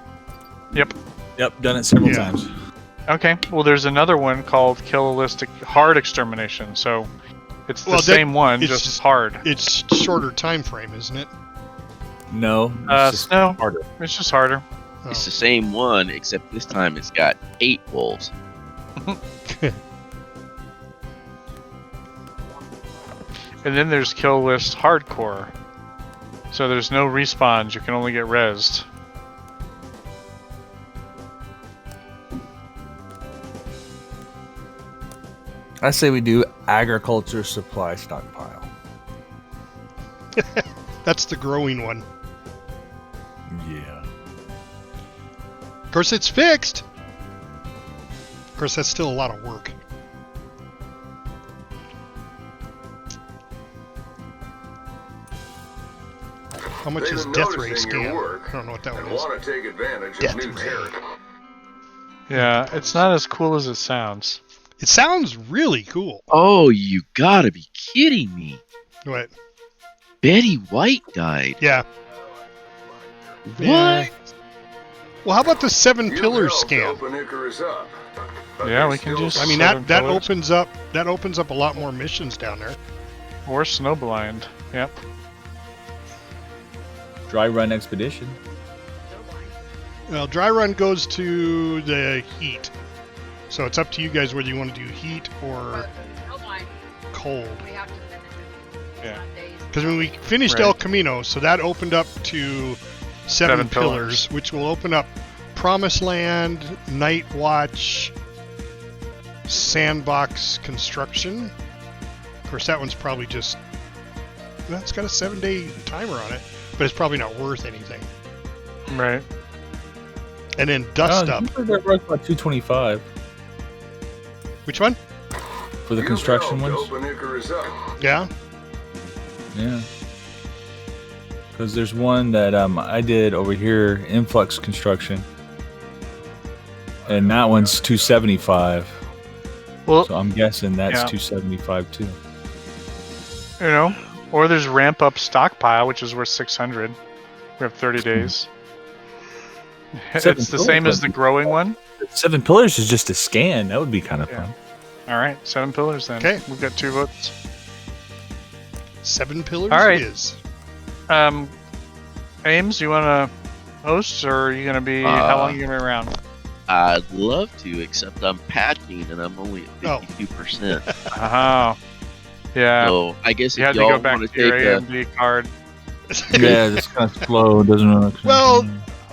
[SPEAKER 4] Yep.
[SPEAKER 6] Yep, done it several
[SPEAKER 5] Yeah.
[SPEAKER 6] times.
[SPEAKER 4] Okay. Well, there's another one called kill list hard extermination. So it's the
[SPEAKER 5] Well, that-
[SPEAKER 4] same one,
[SPEAKER 5] it's
[SPEAKER 4] just hard.
[SPEAKER 5] It's shorter time frame, isn't it?
[SPEAKER 6] No. It's just
[SPEAKER 4] no.
[SPEAKER 6] harder.
[SPEAKER 4] It's just harder.
[SPEAKER 5] Oh.
[SPEAKER 1] It's the same one, except this time it's got 8 wolves.
[SPEAKER 4] And then there's kill list hardcore. So there's no respawns, you can only get rezzed.
[SPEAKER 6] I say we do agriculture supply stockpile.
[SPEAKER 5] That's the growing one.
[SPEAKER 6] Yeah.
[SPEAKER 5] Of course, it's fixed. Of course, that's still a lot of work. How much
[SPEAKER 9] They've
[SPEAKER 5] is
[SPEAKER 9] been
[SPEAKER 5] death ray
[SPEAKER 9] noticing your
[SPEAKER 5] scan?
[SPEAKER 9] work
[SPEAKER 5] I don't know what that
[SPEAKER 9] and
[SPEAKER 5] one is.
[SPEAKER 9] want to take advantage
[SPEAKER 5] Death
[SPEAKER 9] of new
[SPEAKER 5] ray.
[SPEAKER 9] territory.
[SPEAKER 4] Yeah, it's not as cool as it sounds.
[SPEAKER 5] It sounds really cool.
[SPEAKER 1] Oh, you gotta be kidding me.
[SPEAKER 5] What?
[SPEAKER 1] Betty White died.
[SPEAKER 5] Yeah.
[SPEAKER 1] What?
[SPEAKER 4] Yeah.
[SPEAKER 5] Well, how about the 7
[SPEAKER 9] You
[SPEAKER 5] pillars
[SPEAKER 9] helped
[SPEAKER 5] scan?
[SPEAKER 9] open Icarus up, but
[SPEAKER 4] Yeah,
[SPEAKER 9] there's
[SPEAKER 4] we can
[SPEAKER 9] still
[SPEAKER 4] just-
[SPEAKER 5] I mean,
[SPEAKER 4] 7
[SPEAKER 5] that
[SPEAKER 4] pillars.
[SPEAKER 5] opens up a lot more missions down there.
[SPEAKER 4] Or snowblind. Yep.
[SPEAKER 6] Dry run expedition.
[SPEAKER 5] Well, dry run goes to the heat, so it's up to you guys whether you want to do heat or cold.
[SPEAKER 4] Yeah.
[SPEAKER 5] Because when we finished
[SPEAKER 4] Right.
[SPEAKER 5] El Camino, so that opened up to 7 pillars, which will open up Promised Land, Night Watch, Sandbox Construction. Of course, that one's probably just, well, it's got a 7-day timer on it, but it's probably not worth anything.
[SPEAKER 4] Right.
[SPEAKER 5] And then Dust Up.
[SPEAKER 6] Usually they're worth about 225
[SPEAKER 5] Which one?
[SPEAKER 6] for the
[SPEAKER 9] You
[SPEAKER 6] construction
[SPEAKER 9] helped
[SPEAKER 6] ones.
[SPEAKER 9] open Icarus up.
[SPEAKER 5] Yeah.
[SPEAKER 6] Yeah. Because there's one that I did over here, Influx Construction, and that one's 275.
[SPEAKER 4] Well,
[SPEAKER 6] So I'm guessing that's
[SPEAKER 4] Yeah.
[SPEAKER 6] 275 too.
[SPEAKER 4] you know, or there's ramp up stockpile, which is worth 600. We have 30 days.
[SPEAKER 6] Seven
[SPEAKER 4] It's the same
[SPEAKER 6] pillars,
[SPEAKER 4] as the growing one.
[SPEAKER 6] 7 pillars is just a scan. That would be kind of
[SPEAKER 4] Yeah.
[SPEAKER 6] fun.
[SPEAKER 4] All right, 7 pillars then.
[SPEAKER 5] Okay.
[SPEAKER 4] We've got 2 votes.
[SPEAKER 5] 7 pillars
[SPEAKER 4] All right.
[SPEAKER 5] it is.
[SPEAKER 4] Ames, you want to host, or are you gonna be? How long are you gonna be around?
[SPEAKER 1] I'd love to, except I'm patching and I'm only at 52%.
[SPEAKER 4] Oh, yeah.
[SPEAKER 1] So I guess
[SPEAKER 4] You
[SPEAKER 1] if
[SPEAKER 4] had to
[SPEAKER 1] y'all
[SPEAKER 4] go back
[SPEAKER 1] want
[SPEAKER 4] to your
[SPEAKER 1] take a,
[SPEAKER 4] AMD card.
[SPEAKER 6] Yeah, it's kind of slow. Doesn't really.
[SPEAKER 5] Well,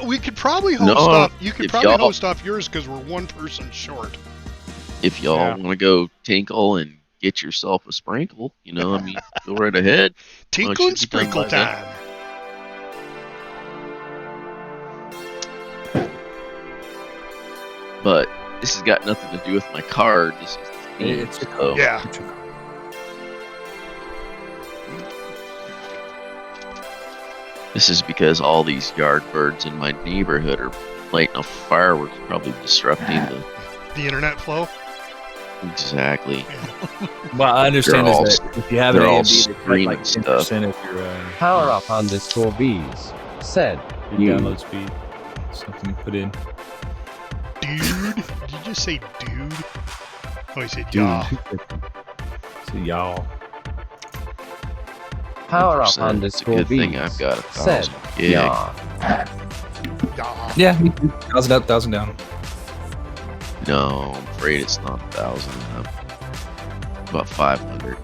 [SPEAKER 5] we could probably host
[SPEAKER 1] No,
[SPEAKER 5] off. You could
[SPEAKER 1] if
[SPEAKER 5] probably
[SPEAKER 1] y'all-
[SPEAKER 5] host off yours because we're 1 person short.
[SPEAKER 1] if y'all
[SPEAKER 4] Yeah.
[SPEAKER 1] want to go tinkle and get yourself a sprinkle, I mean, go right ahead.
[SPEAKER 5] Tinkle and
[SPEAKER 1] should be done
[SPEAKER 5] sprinkle
[SPEAKER 1] by then.
[SPEAKER 5] time.
[SPEAKER 1] But this has got nothing to do with my card. This is the theme,
[SPEAKER 6] It's a
[SPEAKER 1] so-
[SPEAKER 6] code.
[SPEAKER 5] Yeah.
[SPEAKER 6] It's a code.
[SPEAKER 1] This is because all these yard birds in my neighborhood are lighting off fireworks, probably disrupting the.
[SPEAKER 5] The internet flow.
[SPEAKER 1] Exactly.
[SPEAKER 6] Well, I understand
[SPEAKER 1] They're all-
[SPEAKER 6] is that if you have an
[SPEAKER 1] they're all
[SPEAKER 6] AMD, it's like
[SPEAKER 1] screaming
[SPEAKER 6] 10% of your
[SPEAKER 7] Power up _Vs. Said.
[SPEAKER 6] your download speed. Something you put in.
[SPEAKER 5] Dude. Did you just say dude? Oh, he said
[SPEAKER 6] Dude.
[SPEAKER 5] yeah.
[SPEAKER 6] So y'all.
[SPEAKER 7] Power up
[SPEAKER 1] 100%. It's a good thing I've
[SPEAKER 7] Vs.
[SPEAKER 1] got
[SPEAKER 7] Said.
[SPEAKER 1] 1,000 gig.
[SPEAKER 7] Yeah.
[SPEAKER 5] Yeah.
[SPEAKER 6] Yeah, me too. 1,000 up, 1,000 down.
[SPEAKER 1] No, I'm afraid it's not 1,000. About 500.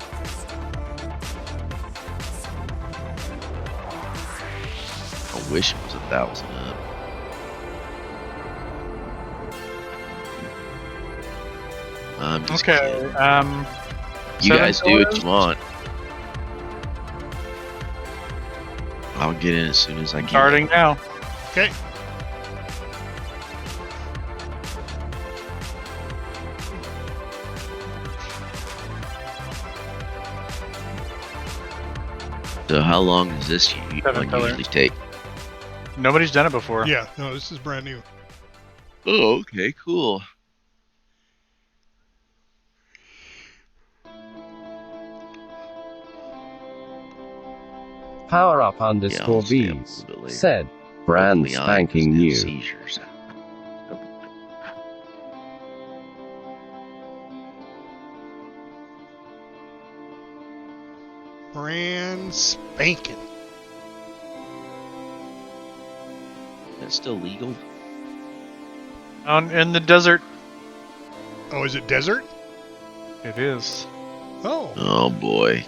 [SPEAKER 1] I wish it was 1,000 up. I'm just
[SPEAKER 4] Okay.
[SPEAKER 1] kidding. You
[SPEAKER 4] 7
[SPEAKER 1] guys do what
[SPEAKER 4] pillars?
[SPEAKER 1] you want. I'll get in as soon as I can.
[SPEAKER 4] Starting now.
[SPEAKER 5] Okay.
[SPEAKER 1] So how long does this
[SPEAKER 4] Seven
[SPEAKER 1] one usually take?
[SPEAKER 4] Nobody's done it before.
[SPEAKER 5] Yeah, no, this is brand new.
[SPEAKER 1] Oh, okay, cool.
[SPEAKER 7] Power up
[SPEAKER 1] Yeah, I'll
[SPEAKER 7] underscore
[SPEAKER 1] stay up a
[SPEAKER 7] V's
[SPEAKER 1] little bit later.
[SPEAKER 7] said, brand
[SPEAKER 1] Hopefully I
[SPEAKER 7] spanking
[SPEAKER 1] doesn't have
[SPEAKER 7] new.
[SPEAKER 1] Seizures.
[SPEAKER 5] Brand spanking.
[SPEAKER 1] That's still legal.
[SPEAKER 4] On in the desert.
[SPEAKER 5] Oh, is it desert?
[SPEAKER 4] It is.
[SPEAKER 5] Oh.
[SPEAKER 1] Oh boy.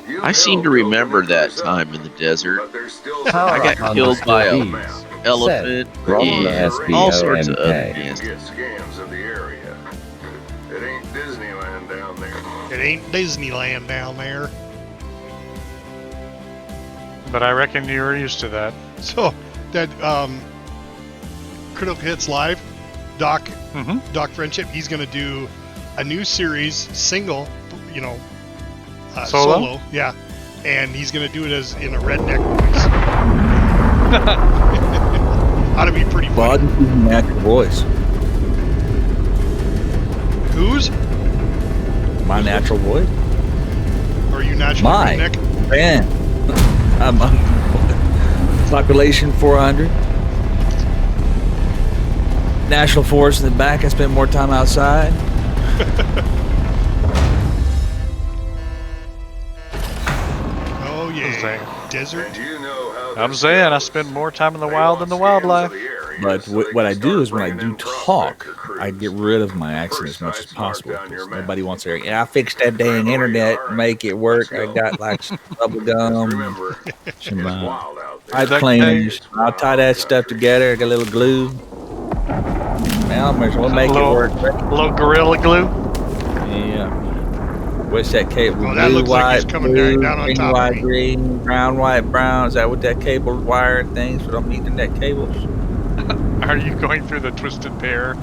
[SPEAKER 9] You
[SPEAKER 1] I seem
[SPEAKER 9] held
[SPEAKER 1] to
[SPEAKER 9] the
[SPEAKER 1] remember that
[SPEAKER 9] Icarus up,
[SPEAKER 1] time in the desert.
[SPEAKER 9] but there's still
[SPEAKER 7] Power
[SPEAKER 1] I
[SPEAKER 7] up
[SPEAKER 1] got killed by
[SPEAKER 7] underscore
[SPEAKER 1] a
[SPEAKER 7] V's
[SPEAKER 1] elephant
[SPEAKER 7] said, Roger
[SPEAKER 1] and all sorts of other
[SPEAKER 7] SBOMK.
[SPEAKER 9] You can
[SPEAKER 1] nasty.
[SPEAKER 9] get scans of the area. It ain't Disneyland down there.
[SPEAKER 5] It ain't Disneyland down there.
[SPEAKER 4] But I reckon you're used to that.
[SPEAKER 5] So that Critical Hits Live, Doc Friendship, he's gonna do a new series, single, you know,
[SPEAKER 4] Solo?
[SPEAKER 5] yeah, and he's gonna do it as in a redneck voice. Ought to be pretty
[SPEAKER 8] Bud,
[SPEAKER 5] funny.
[SPEAKER 8] natural voice.
[SPEAKER 5] Whose?
[SPEAKER 8] My natural voice.
[SPEAKER 5] Are you naturally
[SPEAKER 8] My.
[SPEAKER 5] redneck?
[SPEAKER 8] Man. I'm population 400. National forest in the back. I spend more time outside.
[SPEAKER 5] Oh yeah,
[SPEAKER 4] Zan.
[SPEAKER 5] desert.
[SPEAKER 9] And you know how
[SPEAKER 4] I'm
[SPEAKER 9] this
[SPEAKER 4] saying I
[SPEAKER 9] goes.
[SPEAKER 4] spend more time in the
[SPEAKER 9] They
[SPEAKER 4] wild
[SPEAKER 9] want
[SPEAKER 4] than the
[SPEAKER 9] scans of
[SPEAKER 4] wildlife.
[SPEAKER 9] the area
[SPEAKER 8] But
[SPEAKER 9] so they
[SPEAKER 8] what I
[SPEAKER 9] can
[SPEAKER 8] do
[SPEAKER 9] start
[SPEAKER 8] is when I
[SPEAKER 9] bringing
[SPEAKER 8] do
[SPEAKER 9] in
[SPEAKER 8] talk,
[SPEAKER 9] prospector
[SPEAKER 8] I get
[SPEAKER 9] crews.
[SPEAKER 8] rid of my accent
[SPEAKER 9] First
[SPEAKER 8] as much as
[SPEAKER 9] site's marked
[SPEAKER 8] possible.
[SPEAKER 9] on your
[SPEAKER 8] 'Cause
[SPEAKER 9] map.
[SPEAKER 8] nobody wants to hear, yeah, I fixed that dang internet, make it work. I got like bubble
[SPEAKER 9] Just
[SPEAKER 8] gum.
[SPEAKER 9] remember, it's
[SPEAKER 8] some,
[SPEAKER 9] wild out there.
[SPEAKER 8] I
[SPEAKER 4] Duct
[SPEAKER 8] clean
[SPEAKER 4] tape.
[SPEAKER 8] it. I'll tie that stuff together. Get a little glue. Well, we'll make it
[SPEAKER 4] Little-
[SPEAKER 8] work.
[SPEAKER 4] A little gorilla glue.
[SPEAKER 8] Yeah. What's that cable?
[SPEAKER 5] Oh, that
[SPEAKER 8] Blue,
[SPEAKER 5] looks like
[SPEAKER 8] white,
[SPEAKER 5] he's coming
[SPEAKER 8] blue,
[SPEAKER 5] down on
[SPEAKER 8] green,
[SPEAKER 5] top of
[SPEAKER 8] white,
[SPEAKER 5] me.
[SPEAKER 8] green, brown, white, brown. Is that what that cable wire things for them Ethernet cables?
[SPEAKER 4] Are you going through the twisted pair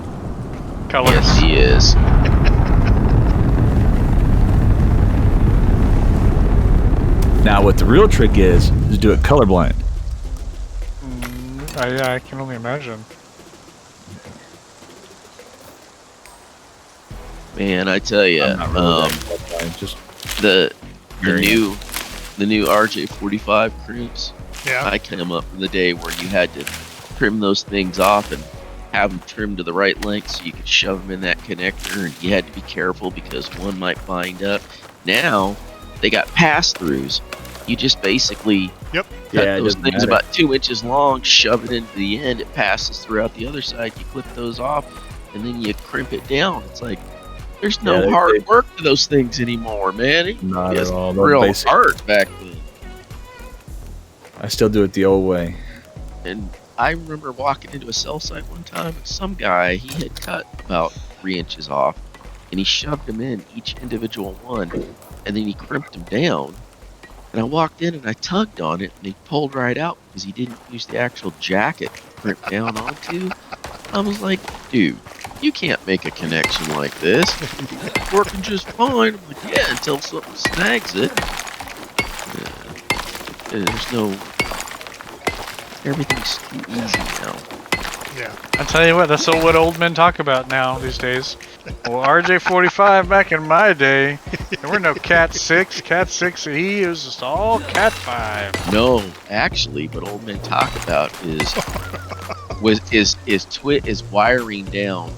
[SPEAKER 4] colors?
[SPEAKER 1] Yes, he is.
[SPEAKER 8] Now, what the real trick is do it colorblind.
[SPEAKER 4] I can only imagine.
[SPEAKER 1] Man, I tell you,
[SPEAKER 8] I'm not really that colorblind, just
[SPEAKER 1] the
[SPEAKER 8] Very
[SPEAKER 1] new RJ45 crimps.
[SPEAKER 5] Yeah.
[SPEAKER 1] I came up in the day where you had to trim those things off and have them trimmed to the right length so you could shove them in that connector, and you had to be careful because one might bind up. Now they got pass-throughs. You just basically cut
[SPEAKER 8] Yeah, it
[SPEAKER 1] those
[SPEAKER 8] doesn't
[SPEAKER 1] things
[SPEAKER 8] matter.
[SPEAKER 1] about 2 inches long, shove it into the end, it passes throughout the other side. You clip those off, and then you crimp it down. It's like there's no
[SPEAKER 8] Yeah, they-
[SPEAKER 1] hard work to those things anymore, man. It
[SPEAKER 8] not
[SPEAKER 1] was
[SPEAKER 8] at all. They're
[SPEAKER 1] real
[SPEAKER 8] basic.
[SPEAKER 1] art back then.
[SPEAKER 8] I still do it the old way.
[SPEAKER 1] And I remember walking into a cell site one time, and some guy, he had cut about 3 inches off, and he shoved them in, each individual one, and then he crimped them down. And I walked in and I tugged on it, and he pulled right out because he didn't use the actual jacket to crimp down onto. I was like, dude, you can't make a connection like this. It's working just fine. I'm like, yeah, until something snags it. There's no... Everything's too easy now.
[SPEAKER 5] Yeah.
[SPEAKER 4] I tell you what, that's what old men talk about now these days. Well, RJ45 back in my day, there were no Cat 6. Cat 6E, it was just all Cat 5.
[SPEAKER 1] No, actually, what old men talk about is wiring down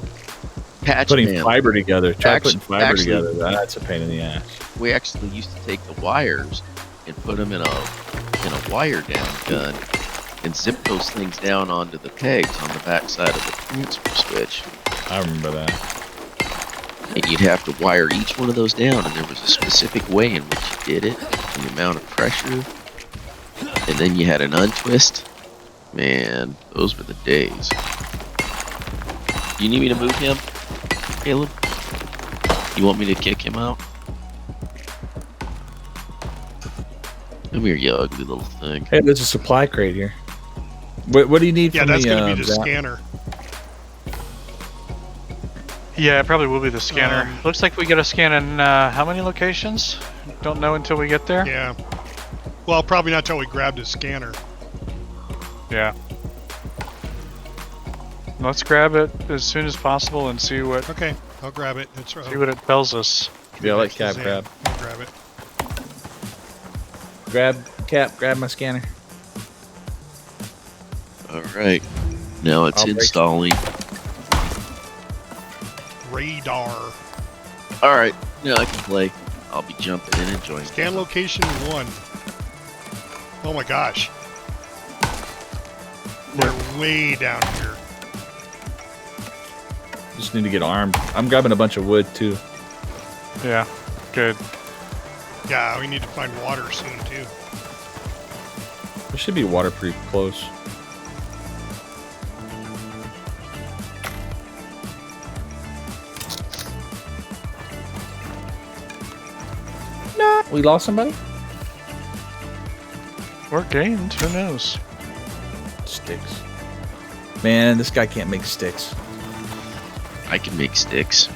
[SPEAKER 1] patch
[SPEAKER 8] Putting
[SPEAKER 1] panel.
[SPEAKER 8] fiber together. Try
[SPEAKER 1] Actu-
[SPEAKER 8] putting fiber
[SPEAKER 1] actually-
[SPEAKER 8] together. That's a pain in the ass.
[SPEAKER 1] We actually used to take the wires and put them in a wire down gun and zip those things down onto the pegs on the back side of the transfer switch.
[SPEAKER 8] I remember that.
[SPEAKER 1] And you'd have to wire each one of those down, and there was a specific way in which you did it, and the amount of pressure. And then you had an untwist. Man, those were the days. You need me to move him, Caleb? You want me to kick him out? Come here, you ugly little thing.
[SPEAKER 6] Hey, there's a supply crate here. What do you need
[SPEAKER 5] Yeah,
[SPEAKER 6] from
[SPEAKER 5] that's
[SPEAKER 6] me?
[SPEAKER 5] going to be the
[SPEAKER 6] Zach?
[SPEAKER 5] scanner.
[SPEAKER 4] Yeah, it probably will be the scanner.
[SPEAKER 5] Um,
[SPEAKER 4] Looks like we get a scan in how many locations? Don't know until we get there.
[SPEAKER 5] Yeah. Well, probably not till we grabbed his scanner.
[SPEAKER 4] Yeah. Let's grab it as soon as possible and see what
[SPEAKER 5] Okay, I'll grab it. It's
[SPEAKER 4] see what it tells us.
[SPEAKER 6] Yeah, let
[SPEAKER 5] next to
[SPEAKER 6] Cap
[SPEAKER 5] Zan.
[SPEAKER 6] grab.
[SPEAKER 5] I'll grab it.
[SPEAKER 6] Grab my scanner.
[SPEAKER 1] All right. Now it's
[SPEAKER 6] I'll break-
[SPEAKER 1] installing.
[SPEAKER 5] Radar.
[SPEAKER 1] All right. Now I can play. I'll be jumping in and joining.
[SPEAKER 5] Scan location 1. Oh my gosh. We're way down here.
[SPEAKER 6] Just need to get armed. I'm grabbing a bunch of wood too.
[SPEAKER 4] Yeah. Good.
[SPEAKER 5] Yeah, we need to find water soon too.
[SPEAKER 6] There should be water pretty close. No, we lost somebody.
[SPEAKER 4] Or gained. Who knows?
[SPEAKER 6] Sticks. Man, this guy can't make sticks.
[SPEAKER 1] I can make sticks.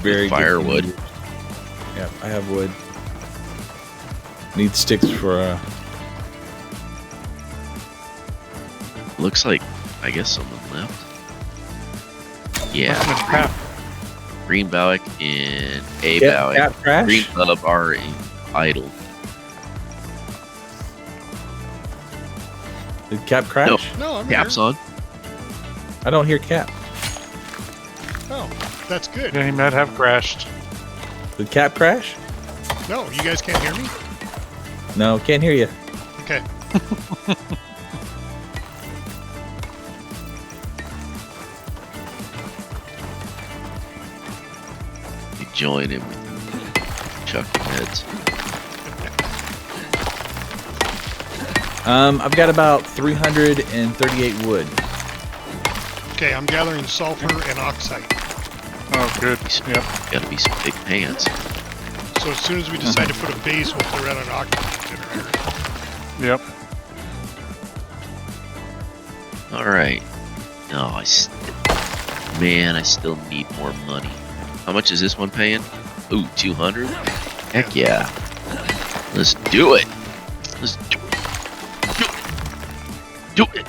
[SPEAKER 6] Very good
[SPEAKER 1] Firewood.
[SPEAKER 6] food. Yeah, I have wood. Need sticks for
[SPEAKER 1] Looks like, I guess someone left.
[SPEAKER 4] Must've
[SPEAKER 1] Yeah.
[SPEAKER 4] been crap.
[SPEAKER 1] Green Bowick and A
[SPEAKER 6] Cap
[SPEAKER 1] Bowick.
[SPEAKER 6] crash.
[SPEAKER 1] Green Pub are idle.
[SPEAKER 6] Did Cap crash?
[SPEAKER 1] No.
[SPEAKER 5] No, I'm
[SPEAKER 1] Caps
[SPEAKER 5] here.
[SPEAKER 1] on.
[SPEAKER 6] I don't hear Cap.
[SPEAKER 5] Oh, that's good.
[SPEAKER 4] Yeah, he might have crashed.
[SPEAKER 6] Did Cap crash?
[SPEAKER 5] No, you guys can't hear me?
[SPEAKER 6] No, can't hear you.
[SPEAKER 5] Okay.
[SPEAKER 1] You join him with chucking heads.
[SPEAKER 6] I've got about 338 wood.
[SPEAKER 5] Okay, I'm gathering sulfur and oxide.
[SPEAKER 4] Oh, good. Yep.
[SPEAKER 1] Gotta be some big pants.
[SPEAKER 5] So as soon as we decide to put a base, we'll put out an oxygen generator.
[SPEAKER 4] Yep.
[SPEAKER 1] Alright. No, man, I still need more money. How much is this one paying? Ooh, 200? Heck yeah. Let's do it. Let's do it. Do it.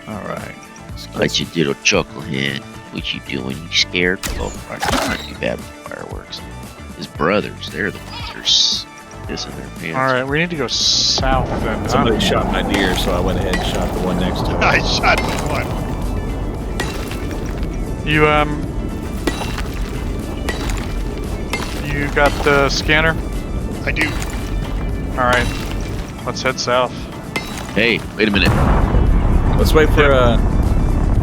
[SPEAKER 6] Alright.
[SPEAKER 1] Like your little chucklehead. What you doing? You scared? Oh, not too bad with fireworks. His brothers, they're the ones that are pissing their pants.
[SPEAKER 4] Alright, we need to go south then. huh?
[SPEAKER 6] Somebody shot my deer, so I went ahead and shot the one next to it.
[SPEAKER 5] I shot the one.
[SPEAKER 4] You got the scanner?
[SPEAKER 5] I do.
[SPEAKER 4] Alright. Let's head south.
[SPEAKER 1] Hey, wait a minute.
[SPEAKER 6] Let's wait for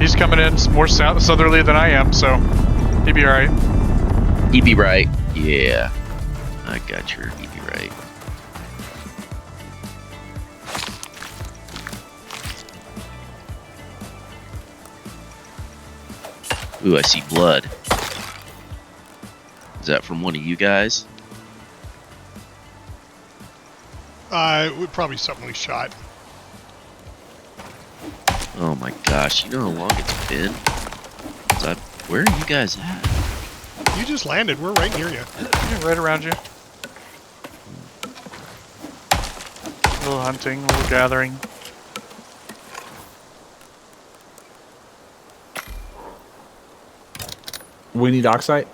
[SPEAKER 4] He's coming in more southerly than I am, so he'd be alright.
[SPEAKER 1] He be right. Yeah. I got your he be right. Ooh, I see blood. Is that from one of you guys?
[SPEAKER 5] It would probably something we shot.
[SPEAKER 1] Oh my gosh, you know how long it's been? Where are you guys at?
[SPEAKER 5] You just landed. We're right near you.
[SPEAKER 4] Yeah, right around you. A little hunting, a little gathering.
[SPEAKER 6] we need oxide.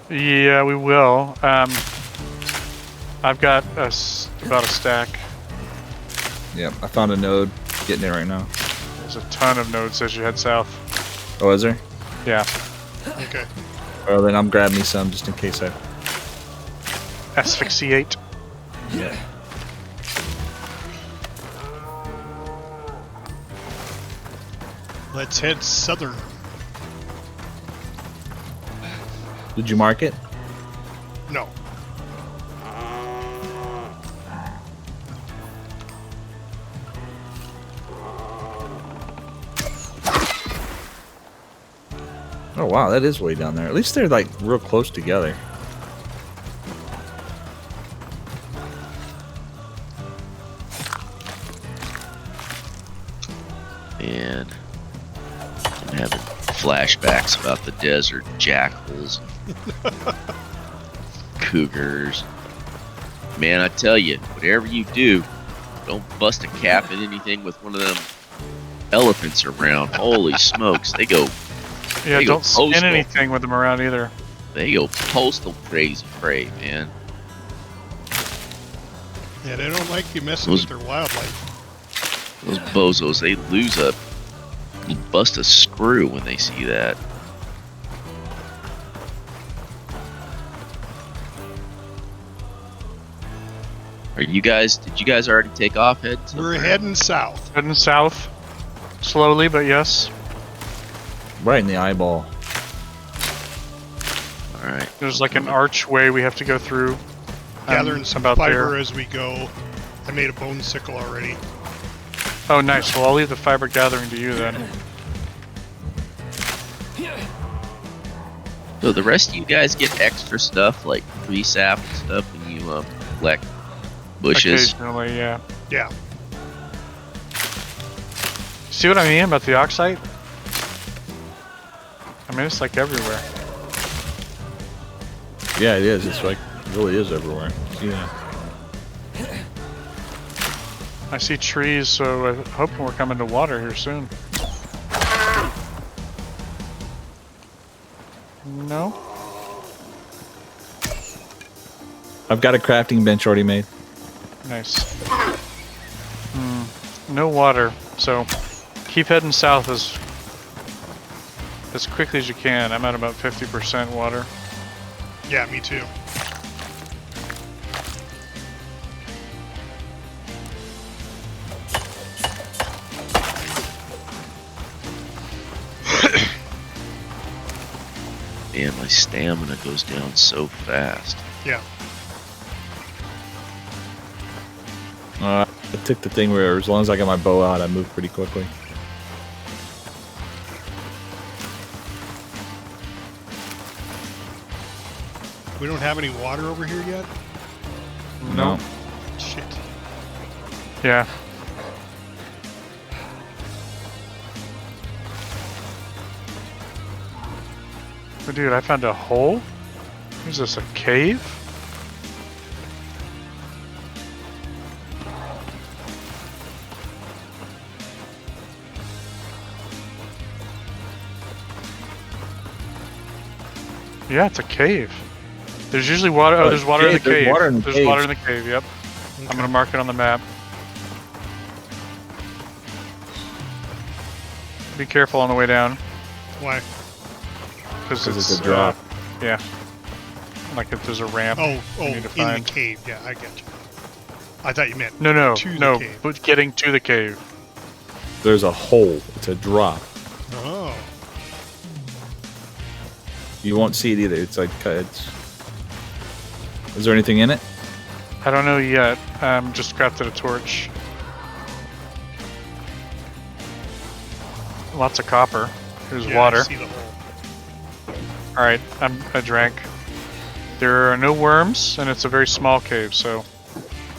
[SPEAKER 4] Yeah, we will. I've got about a stack.
[SPEAKER 6] Yep, I found a node. Getting there right now.
[SPEAKER 4] There's a ton of nodes as you head south.
[SPEAKER 6] Oh, is there?
[SPEAKER 4] Yeah.
[SPEAKER 5] Okay.
[SPEAKER 6] Well, then I'm grabbing me some just in case I.
[SPEAKER 4] Asphyxiate.
[SPEAKER 6] Yeah.
[SPEAKER 5] Let's head southern.
[SPEAKER 6] Did you mark it?
[SPEAKER 5] No.
[SPEAKER 6] Oh wow, that is way down there. At least they're like real close together.
[SPEAKER 1] And I'm having flashbacks about the desert jackals, cougars. Man, I tell you, whatever you do, don't bust a cap in anything with one of them elephants around. Holy smokes, they go.
[SPEAKER 4] Yeah,
[SPEAKER 1] They go
[SPEAKER 4] don't spin
[SPEAKER 1] postal.
[SPEAKER 4] anything with them around either.
[SPEAKER 1] They go postal crazy freight, man.
[SPEAKER 5] Yeah, they don't like you messing with their wildlife.
[SPEAKER 1] Those bozos, they bust a screw when they see that. Did you guys already take off heading
[SPEAKER 5] We're
[SPEAKER 1] somewhere?
[SPEAKER 5] heading south.
[SPEAKER 4] Heading south. Slowly, but yes.
[SPEAKER 6] Right in the eyeball.
[SPEAKER 1] Alright.
[SPEAKER 4] There's like an archway we have to go through.
[SPEAKER 5] Gathering some
[SPEAKER 4] about
[SPEAKER 5] fiber
[SPEAKER 4] there.
[SPEAKER 5] as we go. I made a bone sickle already.
[SPEAKER 4] Oh, nice. Well, I'll leave the fiber gathering to you then.
[SPEAKER 1] So the rest of you guys get extra stuff like tree sap and stuff when you collect bushes.
[SPEAKER 4] Occasionally, yeah.
[SPEAKER 5] Yeah.
[SPEAKER 4] See what I mean about the oxide? I mean, it's like everywhere.
[SPEAKER 6] Yeah, it is. It's like it really is everywhere. Yeah.
[SPEAKER 4] I see trees, so I'm hoping we're coming to water here soon. No?
[SPEAKER 6] I've got a crafting bench already made.
[SPEAKER 4] Nice. No water, so keep heading south as quickly as you can. I'm at about 50% water.
[SPEAKER 5] Yeah, me too.
[SPEAKER 1] Man, my stamina goes down so fast.
[SPEAKER 5] Yeah.
[SPEAKER 6] I took the thing where as long as I got my bow out, I move pretty quickly.
[SPEAKER 5] We don't have any water over here yet?
[SPEAKER 6] No.
[SPEAKER 5] Shit.
[SPEAKER 4] Yeah. But dude, I found a hole? Is this a cave? Yeah, it's a cave. There's usually water. Oh, there's water in the
[SPEAKER 6] There's
[SPEAKER 4] cave.
[SPEAKER 6] water in the
[SPEAKER 4] There's
[SPEAKER 6] cave.
[SPEAKER 4] water in the cave, yep. I'm gonna mark it on the map. Be careful on the way down.
[SPEAKER 5] Why?
[SPEAKER 4] Because
[SPEAKER 6] 'Cause it's a drop.
[SPEAKER 4] Yeah. Like if there's a ramp.
[SPEAKER 5] Oh,
[SPEAKER 4] you need to
[SPEAKER 5] in the
[SPEAKER 4] find.
[SPEAKER 5] cave. Yeah, I get you. I thought you meant
[SPEAKER 4] No,
[SPEAKER 5] to the
[SPEAKER 4] no.
[SPEAKER 5] cave.
[SPEAKER 4] But getting to the cave.
[SPEAKER 6] There's a hole. It's a drop.
[SPEAKER 5] Oh.
[SPEAKER 6] You won't see it either. It's like it's. Is there anything in it?
[SPEAKER 4] I don't know yet. Just crafted a torch. Lots of copper. Here's
[SPEAKER 5] Yeah,
[SPEAKER 4] water.
[SPEAKER 5] I see the hole.
[SPEAKER 4] All right, I drank. There are no worms, and it's a very small cave. So,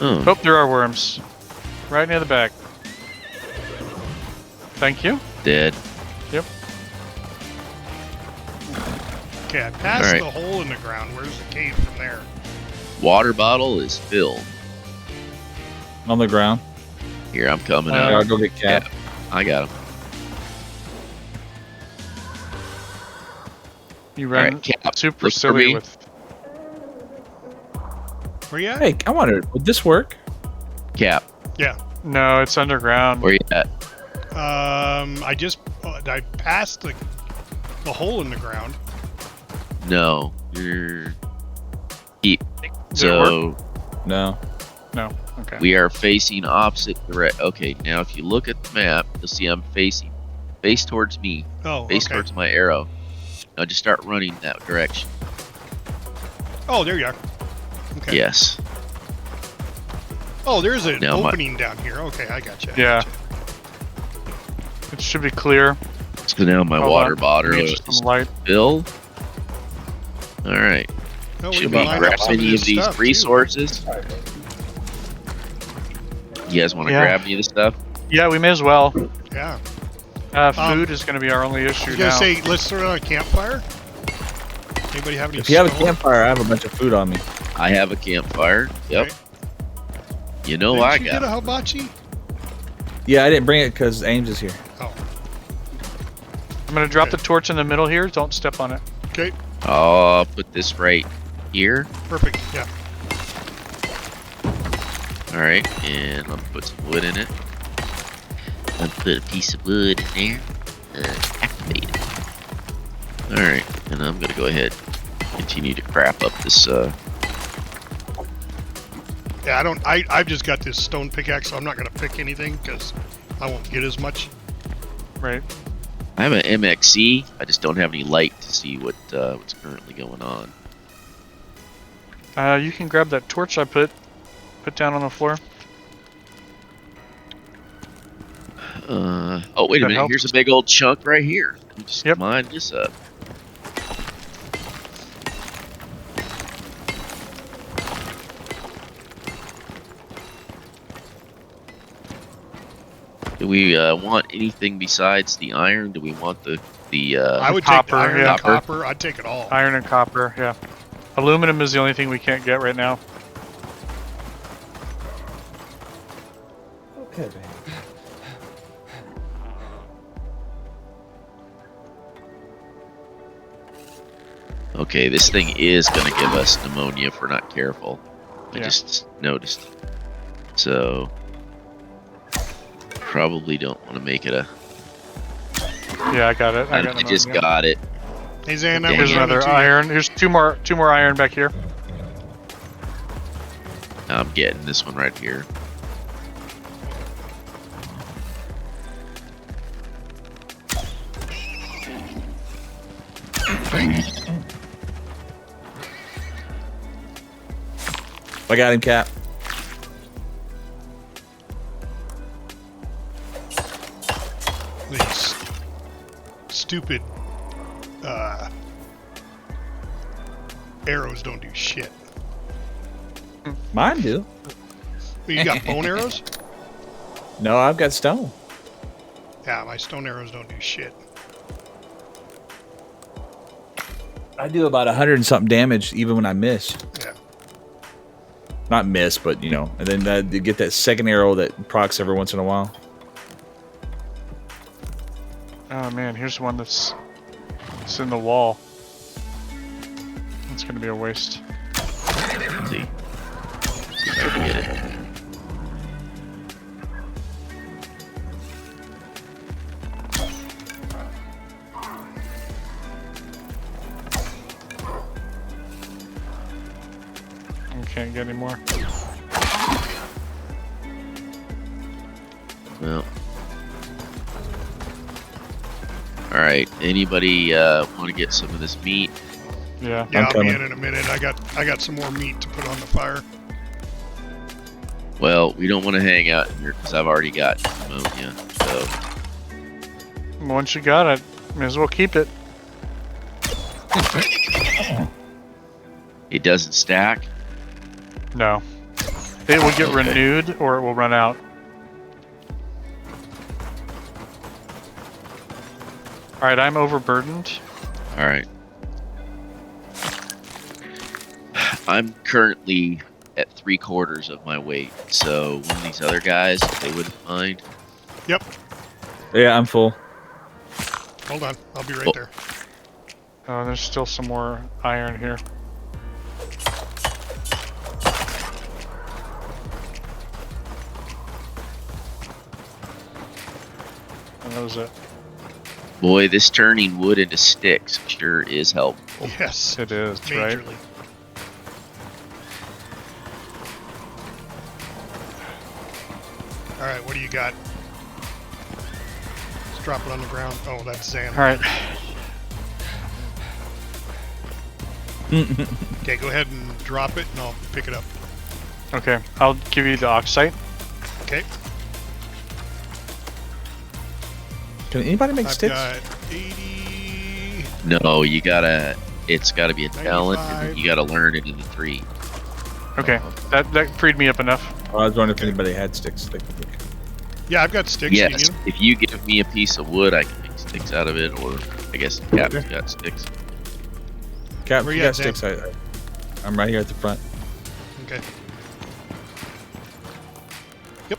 [SPEAKER 1] Oh,
[SPEAKER 4] oh, there are worms, right near the back. Thank you.
[SPEAKER 1] dead.
[SPEAKER 4] Yep.
[SPEAKER 5] Okay, I passed
[SPEAKER 1] Alright.
[SPEAKER 5] the hole in the ground. Where's the cave from there?
[SPEAKER 1] Water bottle is filled.
[SPEAKER 6] On the ground.
[SPEAKER 1] Here, I'm coming
[SPEAKER 6] I'll
[SPEAKER 1] up.
[SPEAKER 6] go get Cap.
[SPEAKER 1] I got him.
[SPEAKER 4] You run
[SPEAKER 1] Alright, Cap,
[SPEAKER 4] super
[SPEAKER 1] look for
[SPEAKER 4] silly
[SPEAKER 1] me.
[SPEAKER 4] with.
[SPEAKER 5] Where you at?
[SPEAKER 6] Hey, I wondered, would this work?
[SPEAKER 1] Cap,
[SPEAKER 5] Yeah.
[SPEAKER 4] No, it's underground.
[SPEAKER 1] where you at?
[SPEAKER 5] I just I passed the hole in the ground.
[SPEAKER 1] No, you're. Keep.
[SPEAKER 4] Does it work?
[SPEAKER 1] So
[SPEAKER 6] No.
[SPEAKER 4] No. Okay.
[SPEAKER 1] we are facing opposite direct. Okay, now if you look at the map, you'll see I'm face towards me,
[SPEAKER 5] Oh,
[SPEAKER 1] face
[SPEAKER 5] okay.
[SPEAKER 1] towards my arrow. Now just start running that direction.
[SPEAKER 5] Oh, there you are. Okay.
[SPEAKER 1] Yes.
[SPEAKER 5] Oh, there's an
[SPEAKER 1] Now my-
[SPEAKER 5] opening down here. Okay, I got you.
[SPEAKER 4] Yeah. It should be clear.
[SPEAKER 1] So now my
[SPEAKER 4] Hold
[SPEAKER 1] water
[SPEAKER 4] on.
[SPEAKER 1] bottle
[SPEAKER 4] Need
[SPEAKER 1] is
[SPEAKER 4] some light.
[SPEAKER 1] filled. All right.
[SPEAKER 5] No, we
[SPEAKER 1] Should
[SPEAKER 5] can
[SPEAKER 1] we
[SPEAKER 5] line
[SPEAKER 1] grab
[SPEAKER 5] up some of
[SPEAKER 1] any
[SPEAKER 5] this
[SPEAKER 1] of these
[SPEAKER 5] stuff, too.
[SPEAKER 1] resources? You guys want to
[SPEAKER 4] Yeah.
[SPEAKER 1] grab any of this stuff?
[SPEAKER 4] Yeah, we may as well.
[SPEAKER 5] Yeah.
[SPEAKER 4] Food is going to be our only
[SPEAKER 5] I
[SPEAKER 4] issue
[SPEAKER 5] was gonna
[SPEAKER 4] now.
[SPEAKER 5] say, let's throw on a campfire. Anybody have any?
[SPEAKER 6] If you have a
[SPEAKER 5] stone?
[SPEAKER 6] campfire, I have a bunch of food on me.
[SPEAKER 1] I have a campfire. Yep.
[SPEAKER 5] Okay.
[SPEAKER 1] You know
[SPEAKER 5] Didn't
[SPEAKER 1] I
[SPEAKER 5] you
[SPEAKER 1] got
[SPEAKER 5] get a
[SPEAKER 1] it.
[SPEAKER 5] hibachi?
[SPEAKER 6] Yeah, I didn't bring it because Ames is here.
[SPEAKER 5] Oh,
[SPEAKER 4] I'm going to drop the torch in the middle here. Don't step on it.
[SPEAKER 5] okay,
[SPEAKER 1] I'll put this right here.
[SPEAKER 5] perfect. Yeah.
[SPEAKER 1] All right, and I'll put some wood in it. I'll put a piece of wood in there. Activate it. All right, and I'm gonna go ahead and continue to crap up this.
[SPEAKER 5] Yeah, I've just got this stone pickaxe, so I'm not gonna pick anything because I won't get as much.
[SPEAKER 4] Right.
[SPEAKER 1] I have an MXC. I just don't have any light to see what's currently going on.
[SPEAKER 4] You can grab that torch I put down on the floor.
[SPEAKER 1] Oh wait a
[SPEAKER 4] That
[SPEAKER 1] minute.
[SPEAKER 4] helps.
[SPEAKER 1] Here's a big old chunk right here. Let me just
[SPEAKER 4] Yep.
[SPEAKER 1] line this up. Do we want anything besides the iron? Do we want the
[SPEAKER 5] I would
[SPEAKER 4] copper,
[SPEAKER 5] take the iron
[SPEAKER 4] yeah.
[SPEAKER 5] and copper. I'd take it all.
[SPEAKER 4] Iron and copper, yeah. Aluminum is the only thing we can't get right now.
[SPEAKER 6] Okay, man.
[SPEAKER 1] Okay, this thing is going to give us pneumonia if we're not careful. I
[SPEAKER 4] Yeah.
[SPEAKER 1] just noticed. So, probably don't want to make it a...
[SPEAKER 4] Yeah, I got it.
[SPEAKER 1] I
[SPEAKER 4] got
[SPEAKER 1] just
[SPEAKER 4] pneumonia.
[SPEAKER 1] got it.
[SPEAKER 5] Hey Zan, that
[SPEAKER 1] Here's
[SPEAKER 5] was
[SPEAKER 4] Here's another
[SPEAKER 5] too.
[SPEAKER 4] iron. Here's two more iron back here.
[SPEAKER 1] I'm getting this one right here.
[SPEAKER 6] I got him, Cap.
[SPEAKER 5] These stupid arrows don't do shit.
[SPEAKER 6] Mine do.
[SPEAKER 5] Well, you got bone arrows?
[SPEAKER 6] No, I've got stone.
[SPEAKER 5] Yeah, my stone arrows don't do shit.
[SPEAKER 6] I do about 100 and something damage even when I miss.
[SPEAKER 5] Yeah.
[SPEAKER 6] Not miss, but you know, and then you get that second arrow that procs every once in a while.
[SPEAKER 4] Oh man, here's one it's in the wall. It's gonna be a waste.
[SPEAKER 1] Let's see. See if I can get it.
[SPEAKER 4] Can't get any more.
[SPEAKER 1] Well. Alright, anybody want to get some of this meat?
[SPEAKER 4] Yeah.
[SPEAKER 5] Yeah, I'll be
[SPEAKER 6] coming.
[SPEAKER 5] in a minute. I got some more meat to put on the fire.
[SPEAKER 1] Well, we don't want to hang out here because I've already got pneumonia, so...
[SPEAKER 4] Once you got it, may as well keep it.
[SPEAKER 1] It doesn't stack?
[SPEAKER 4] No. It will get
[SPEAKER 1] Okay.
[SPEAKER 4] renewed or it will run out. Alright, I'm overburdened.
[SPEAKER 1] Alright. I'm currently at 3/4 of my weight, so one of these other guys, if they wouldn't mind.
[SPEAKER 5] Yep.
[SPEAKER 6] Yeah, I'm full.
[SPEAKER 5] Hold on. I'll be right
[SPEAKER 1] Oh.
[SPEAKER 5] there.
[SPEAKER 4] Oh, there's still some more iron here. And that was it.
[SPEAKER 1] Boy, this turning wood into sticks sure is helpful.
[SPEAKER 5] Yes.
[SPEAKER 4] It is, right?
[SPEAKER 5] Majorly. All right, what do you got? Let's drop it on the ground. Oh, that's Zan.
[SPEAKER 4] Alright.
[SPEAKER 5] Okay, go ahead and drop it, and I'll pick it up.
[SPEAKER 4] Okay, I'll give you the oxide.
[SPEAKER 5] Okay.
[SPEAKER 6] Can anybody make
[SPEAKER 5] I've
[SPEAKER 6] sticks?
[SPEAKER 5] got 80.
[SPEAKER 1] No, you gotta. It's gotta be a talent, and then
[SPEAKER 5] 95.
[SPEAKER 1] you gotta learn it in the tree.
[SPEAKER 4] Okay, that freed me up enough.
[SPEAKER 6] I was wondering if anybody had sticks.
[SPEAKER 5] Yeah, I've got sticks. You
[SPEAKER 1] Yes,
[SPEAKER 5] need 'em?
[SPEAKER 1] if you give me a piece of wood, I can make sticks out of it, or I guess Cap's got sticks.
[SPEAKER 6] Cap,
[SPEAKER 5] Where
[SPEAKER 6] you
[SPEAKER 5] you
[SPEAKER 6] got
[SPEAKER 5] at,
[SPEAKER 6] sticks. I'm right here at the front.
[SPEAKER 5] Okay. Yep.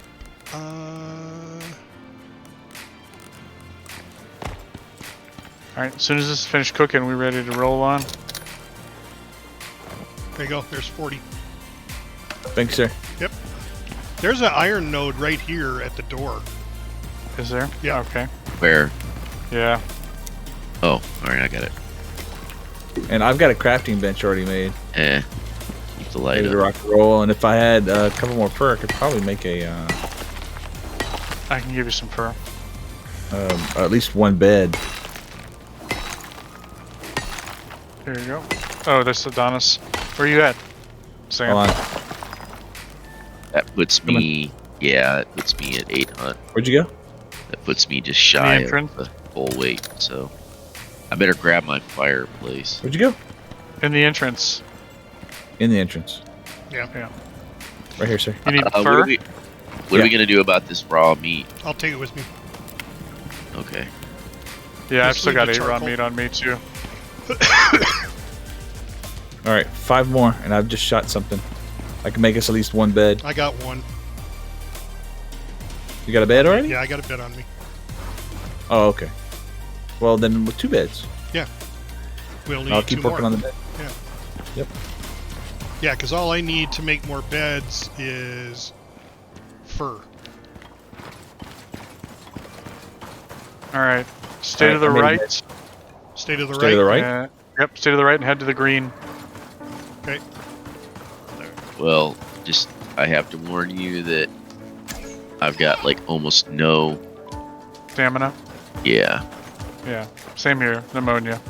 [SPEAKER 4] All right, as soon as this is finished cooking, we're ready to roll on.
[SPEAKER 5] There you go. There's 40.
[SPEAKER 6] Thanks, sir.
[SPEAKER 5] Yep. There's an iron node right here at the door.
[SPEAKER 4] Is there?
[SPEAKER 5] Yeah.
[SPEAKER 4] Okay.
[SPEAKER 1] Where?
[SPEAKER 4] Yeah.
[SPEAKER 1] Oh, alright, I got it.
[SPEAKER 6] And I've got a crafting bench already made.
[SPEAKER 1] Keep the light
[SPEAKER 6] Ready to
[SPEAKER 1] up.
[SPEAKER 6] rock and roll. And if I had a couple more fur, I could probably make a
[SPEAKER 4] I can give you some fur.
[SPEAKER 6] at least one bed.
[SPEAKER 4] Here you go. Oh, that's Adonis. Where you at, Sam?
[SPEAKER 6] Hold on.
[SPEAKER 1] That puts me. Yeah, it puts me at 800.
[SPEAKER 6] Where'd you go?
[SPEAKER 1] That puts me just shy
[SPEAKER 4] entrance?
[SPEAKER 1] of the full weight. So I better grab my fireplace.
[SPEAKER 6] Where'd you go?
[SPEAKER 4] In the entrance.
[SPEAKER 6] In the entrance.
[SPEAKER 5] Yeah.
[SPEAKER 4] Yeah.
[SPEAKER 6] Right here, sir.
[SPEAKER 4] You need
[SPEAKER 1] What
[SPEAKER 4] fur?
[SPEAKER 1] are we gonna do about this raw meat?
[SPEAKER 5] I'll take it with me.
[SPEAKER 1] Okay.
[SPEAKER 4] Yeah, I've
[SPEAKER 5] Just
[SPEAKER 4] still
[SPEAKER 5] leave
[SPEAKER 4] got
[SPEAKER 5] the
[SPEAKER 4] 8 raw
[SPEAKER 5] charcoal.
[SPEAKER 4] meat on me too.
[SPEAKER 6] All right, 5 more, and I've just shot something. I can make us at least one bed.
[SPEAKER 5] I got one.
[SPEAKER 6] You got a bed already?
[SPEAKER 5] Yeah, I got a bed on me.
[SPEAKER 6] Oh, okay. Well, then with 2 beds.
[SPEAKER 5] We'll need
[SPEAKER 6] I'll
[SPEAKER 5] 2
[SPEAKER 6] keep
[SPEAKER 5] more.
[SPEAKER 6] working on the bed.
[SPEAKER 5] Yeah, because all I need to make more beds is fur.
[SPEAKER 4] All right. Stay to the
[SPEAKER 6] I made a
[SPEAKER 4] right.
[SPEAKER 6] bed.
[SPEAKER 5] Stay to the
[SPEAKER 6] Stay
[SPEAKER 5] right.
[SPEAKER 6] to the right?
[SPEAKER 4] Yep. Stay to the right and head to the green.
[SPEAKER 5] Okay.
[SPEAKER 1] Well, just I have to warn you that I've got like almost no.
[SPEAKER 4] Stamina.
[SPEAKER 1] Yeah,
[SPEAKER 4] Yeah. Same here. Pneumonia.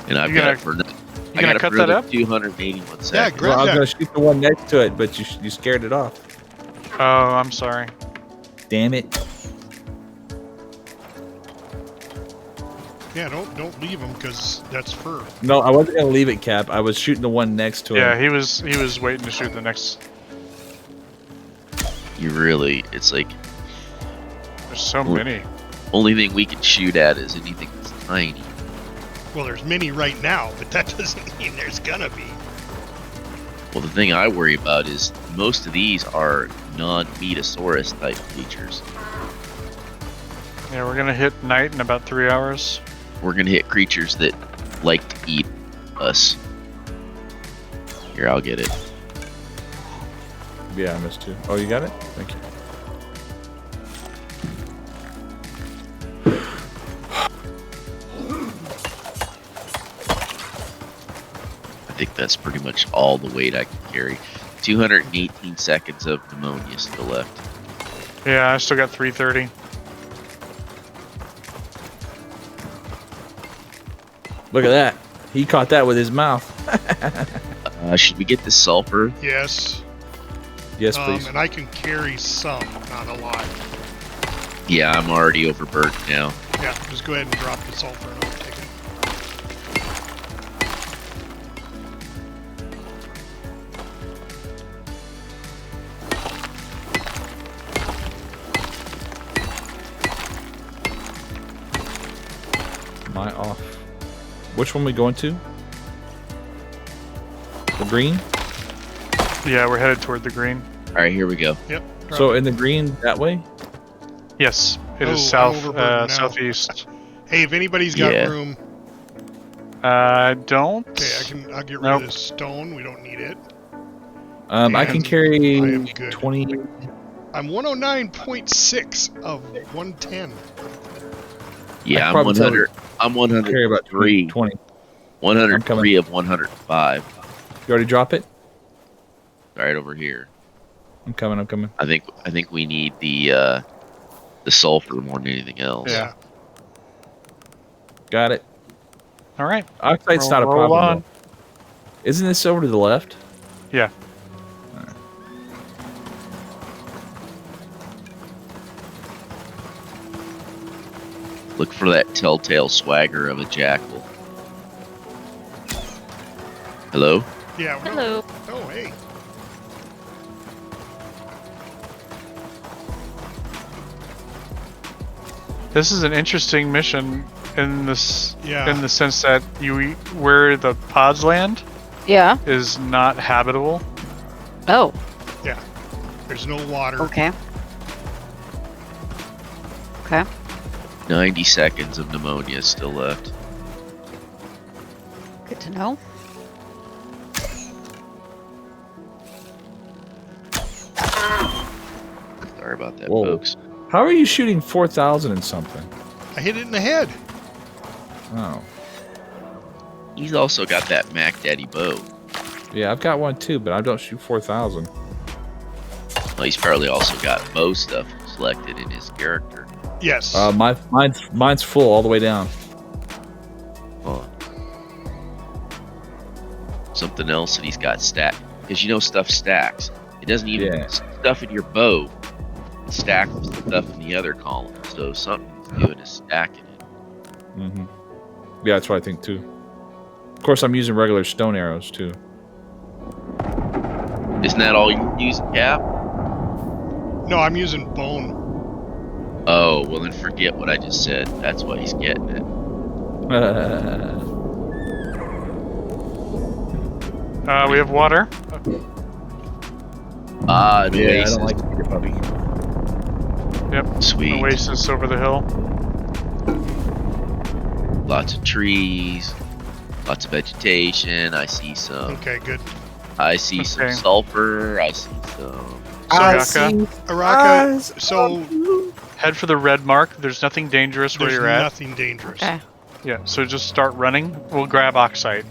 [SPEAKER 1] and I've
[SPEAKER 4] You
[SPEAKER 1] got
[SPEAKER 4] gonna-
[SPEAKER 1] it for.
[SPEAKER 4] You gonna cut that up?
[SPEAKER 1] 281 seconds.
[SPEAKER 5] Yeah, grab
[SPEAKER 6] Well, I was
[SPEAKER 5] that.
[SPEAKER 6] going to shoot the one next to it, but you scared it off.
[SPEAKER 4] Oh, I'm sorry.
[SPEAKER 6] Damn it.
[SPEAKER 5] Yeah, don't leave them because that's fur.
[SPEAKER 6] No, I wasn't going to leave it, Cap. I was shooting the one next to
[SPEAKER 4] Yeah,
[SPEAKER 6] it.
[SPEAKER 4] he was waiting to shoot the next.
[SPEAKER 1] You really, it's like
[SPEAKER 4] There's so
[SPEAKER 1] Ooh.
[SPEAKER 4] many.
[SPEAKER 1] only thing we can shoot at is anything that's tiny.
[SPEAKER 5] Well, there's many right now, but that doesn't mean there's gonna be.
[SPEAKER 1] Well, the thing I worry about is most of these are non-Metasaurus type creatures.
[SPEAKER 4] Yeah, we're gonna hit night in about 3 hours.
[SPEAKER 1] We're gonna hit creatures that like to eat us. Here, I'll get it.
[SPEAKER 6] Yeah, I missed 2. Oh, you got it? Thank you.
[SPEAKER 1] I think that's pretty much all the weight I can carry. 218 seconds of pneumonia still left.
[SPEAKER 4] Yeah, I still got 330.
[SPEAKER 6] Look at that. He caught that with his mouth.
[SPEAKER 1] Should we get the sulfur?
[SPEAKER 5] Yes.
[SPEAKER 6] Yes, please.
[SPEAKER 5] And I can carry some, not a lot.
[SPEAKER 1] Yeah, I'm already overburdened now.
[SPEAKER 5] Yeah, just go ahead and drop the sulfur and I'll take it.
[SPEAKER 6] Am I off? Which one we going to? The green?
[SPEAKER 4] Yeah, we're headed toward the green.
[SPEAKER 1] All right, here we go.
[SPEAKER 5] Yep. drop
[SPEAKER 6] So
[SPEAKER 5] it.
[SPEAKER 6] in the green that way?
[SPEAKER 4] Yes, it is
[SPEAKER 5] Oh, I'm
[SPEAKER 4] south,
[SPEAKER 5] overburdened now.
[SPEAKER 4] southeast.
[SPEAKER 5] Hey, if anybody's got
[SPEAKER 1] Yeah.
[SPEAKER 5] room,
[SPEAKER 4] Don't.
[SPEAKER 5] okay, I'll get rid
[SPEAKER 4] Nope.
[SPEAKER 5] of this stone. We don't need it.
[SPEAKER 6] I can
[SPEAKER 5] And
[SPEAKER 6] carry
[SPEAKER 5] I am good.
[SPEAKER 6] 20.
[SPEAKER 5] I'm 109.6 of 110.
[SPEAKER 1] Yeah,
[SPEAKER 6] I
[SPEAKER 1] I'm
[SPEAKER 6] probably
[SPEAKER 1] 100. I'm
[SPEAKER 6] Carry about
[SPEAKER 1] 103.
[SPEAKER 6] 20.
[SPEAKER 1] 103 of 105.
[SPEAKER 6] You already drop it?
[SPEAKER 1] Right over here.
[SPEAKER 6] I'm coming.
[SPEAKER 1] I think we need the sulfur more than anything else.
[SPEAKER 4] Yeah.
[SPEAKER 6] Got it.
[SPEAKER 4] All right.
[SPEAKER 6] Oxide's not a
[SPEAKER 4] Roll
[SPEAKER 6] problem.
[SPEAKER 4] on.
[SPEAKER 6] though. Isn't this over to the left?
[SPEAKER 4] Yeah.
[SPEAKER 1] Look for that telltale swagger of a jackal. Hello?
[SPEAKER 5] Yeah. no-
[SPEAKER 2] Hello.
[SPEAKER 5] Oh, hey.
[SPEAKER 4] This is an interesting mission in this
[SPEAKER 5] Yeah.
[SPEAKER 4] in the sense that where the pods land
[SPEAKER 2] Yeah.
[SPEAKER 4] is not habitable.
[SPEAKER 2] Oh.
[SPEAKER 5] There's no water.
[SPEAKER 2] Okay. Okay.
[SPEAKER 1] 90 seconds of pneumonia still left.
[SPEAKER 2] Good to know.
[SPEAKER 1] Sorry about that,
[SPEAKER 6] Whoa.
[SPEAKER 1] folks.
[SPEAKER 6] How are you shooting 4,000 and something?
[SPEAKER 5] I hit it in the head.
[SPEAKER 6] Oh.
[SPEAKER 1] He's also got that Mac Daddy bow.
[SPEAKER 6] Yeah, I've got one too, but I don't shoot 4,000.
[SPEAKER 1] Well, he's probably also got bow stuff selected in his character.
[SPEAKER 5] Yes.
[SPEAKER 6] Mine's full all the way down.
[SPEAKER 1] Oh. Something else that he's got stacked. Because you know stuff stacks. It doesn't even
[SPEAKER 6] Yeah.
[SPEAKER 1] stuff in your bow stack with stuff in the other column. So something he's doing is stacking it.
[SPEAKER 6] Mm-hmm. Yeah, that's what I think too. Of course, I'm using regular stone arrows too.
[SPEAKER 1] Isn't that all you use, Cap?
[SPEAKER 5] no, I'm using bone.
[SPEAKER 1] Oh, well then forget what I just said. That's what he's getting at.
[SPEAKER 4] We have water.
[SPEAKER 1] Ah, an
[SPEAKER 6] Yeah, I
[SPEAKER 1] oasis.
[SPEAKER 6] don't like to be a puppy.
[SPEAKER 4] Yep.
[SPEAKER 1] Sweet.
[SPEAKER 4] Oasis over the hill.
[SPEAKER 1] Lots of trees. Lots of vegetation. I see some.
[SPEAKER 5] Okay, good.
[SPEAKER 1] I see some
[SPEAKER 4] Okay.
[SPEAKER 1] sulfur. I see some.
[SPEAKER 4] Soraka,
[SPEAKER 5] Araka, so
[SPEAKER 4] head for the red mark. There's nothing dangerous where
[SPEAKER 5] there's
[SPEAKER 4] you're at.
[SPEAKER 5] nothing dangerous.
[SPEAKER 2] Okay.
[SPEAKER 4] Yeah, so just start running. We'll grab oxide,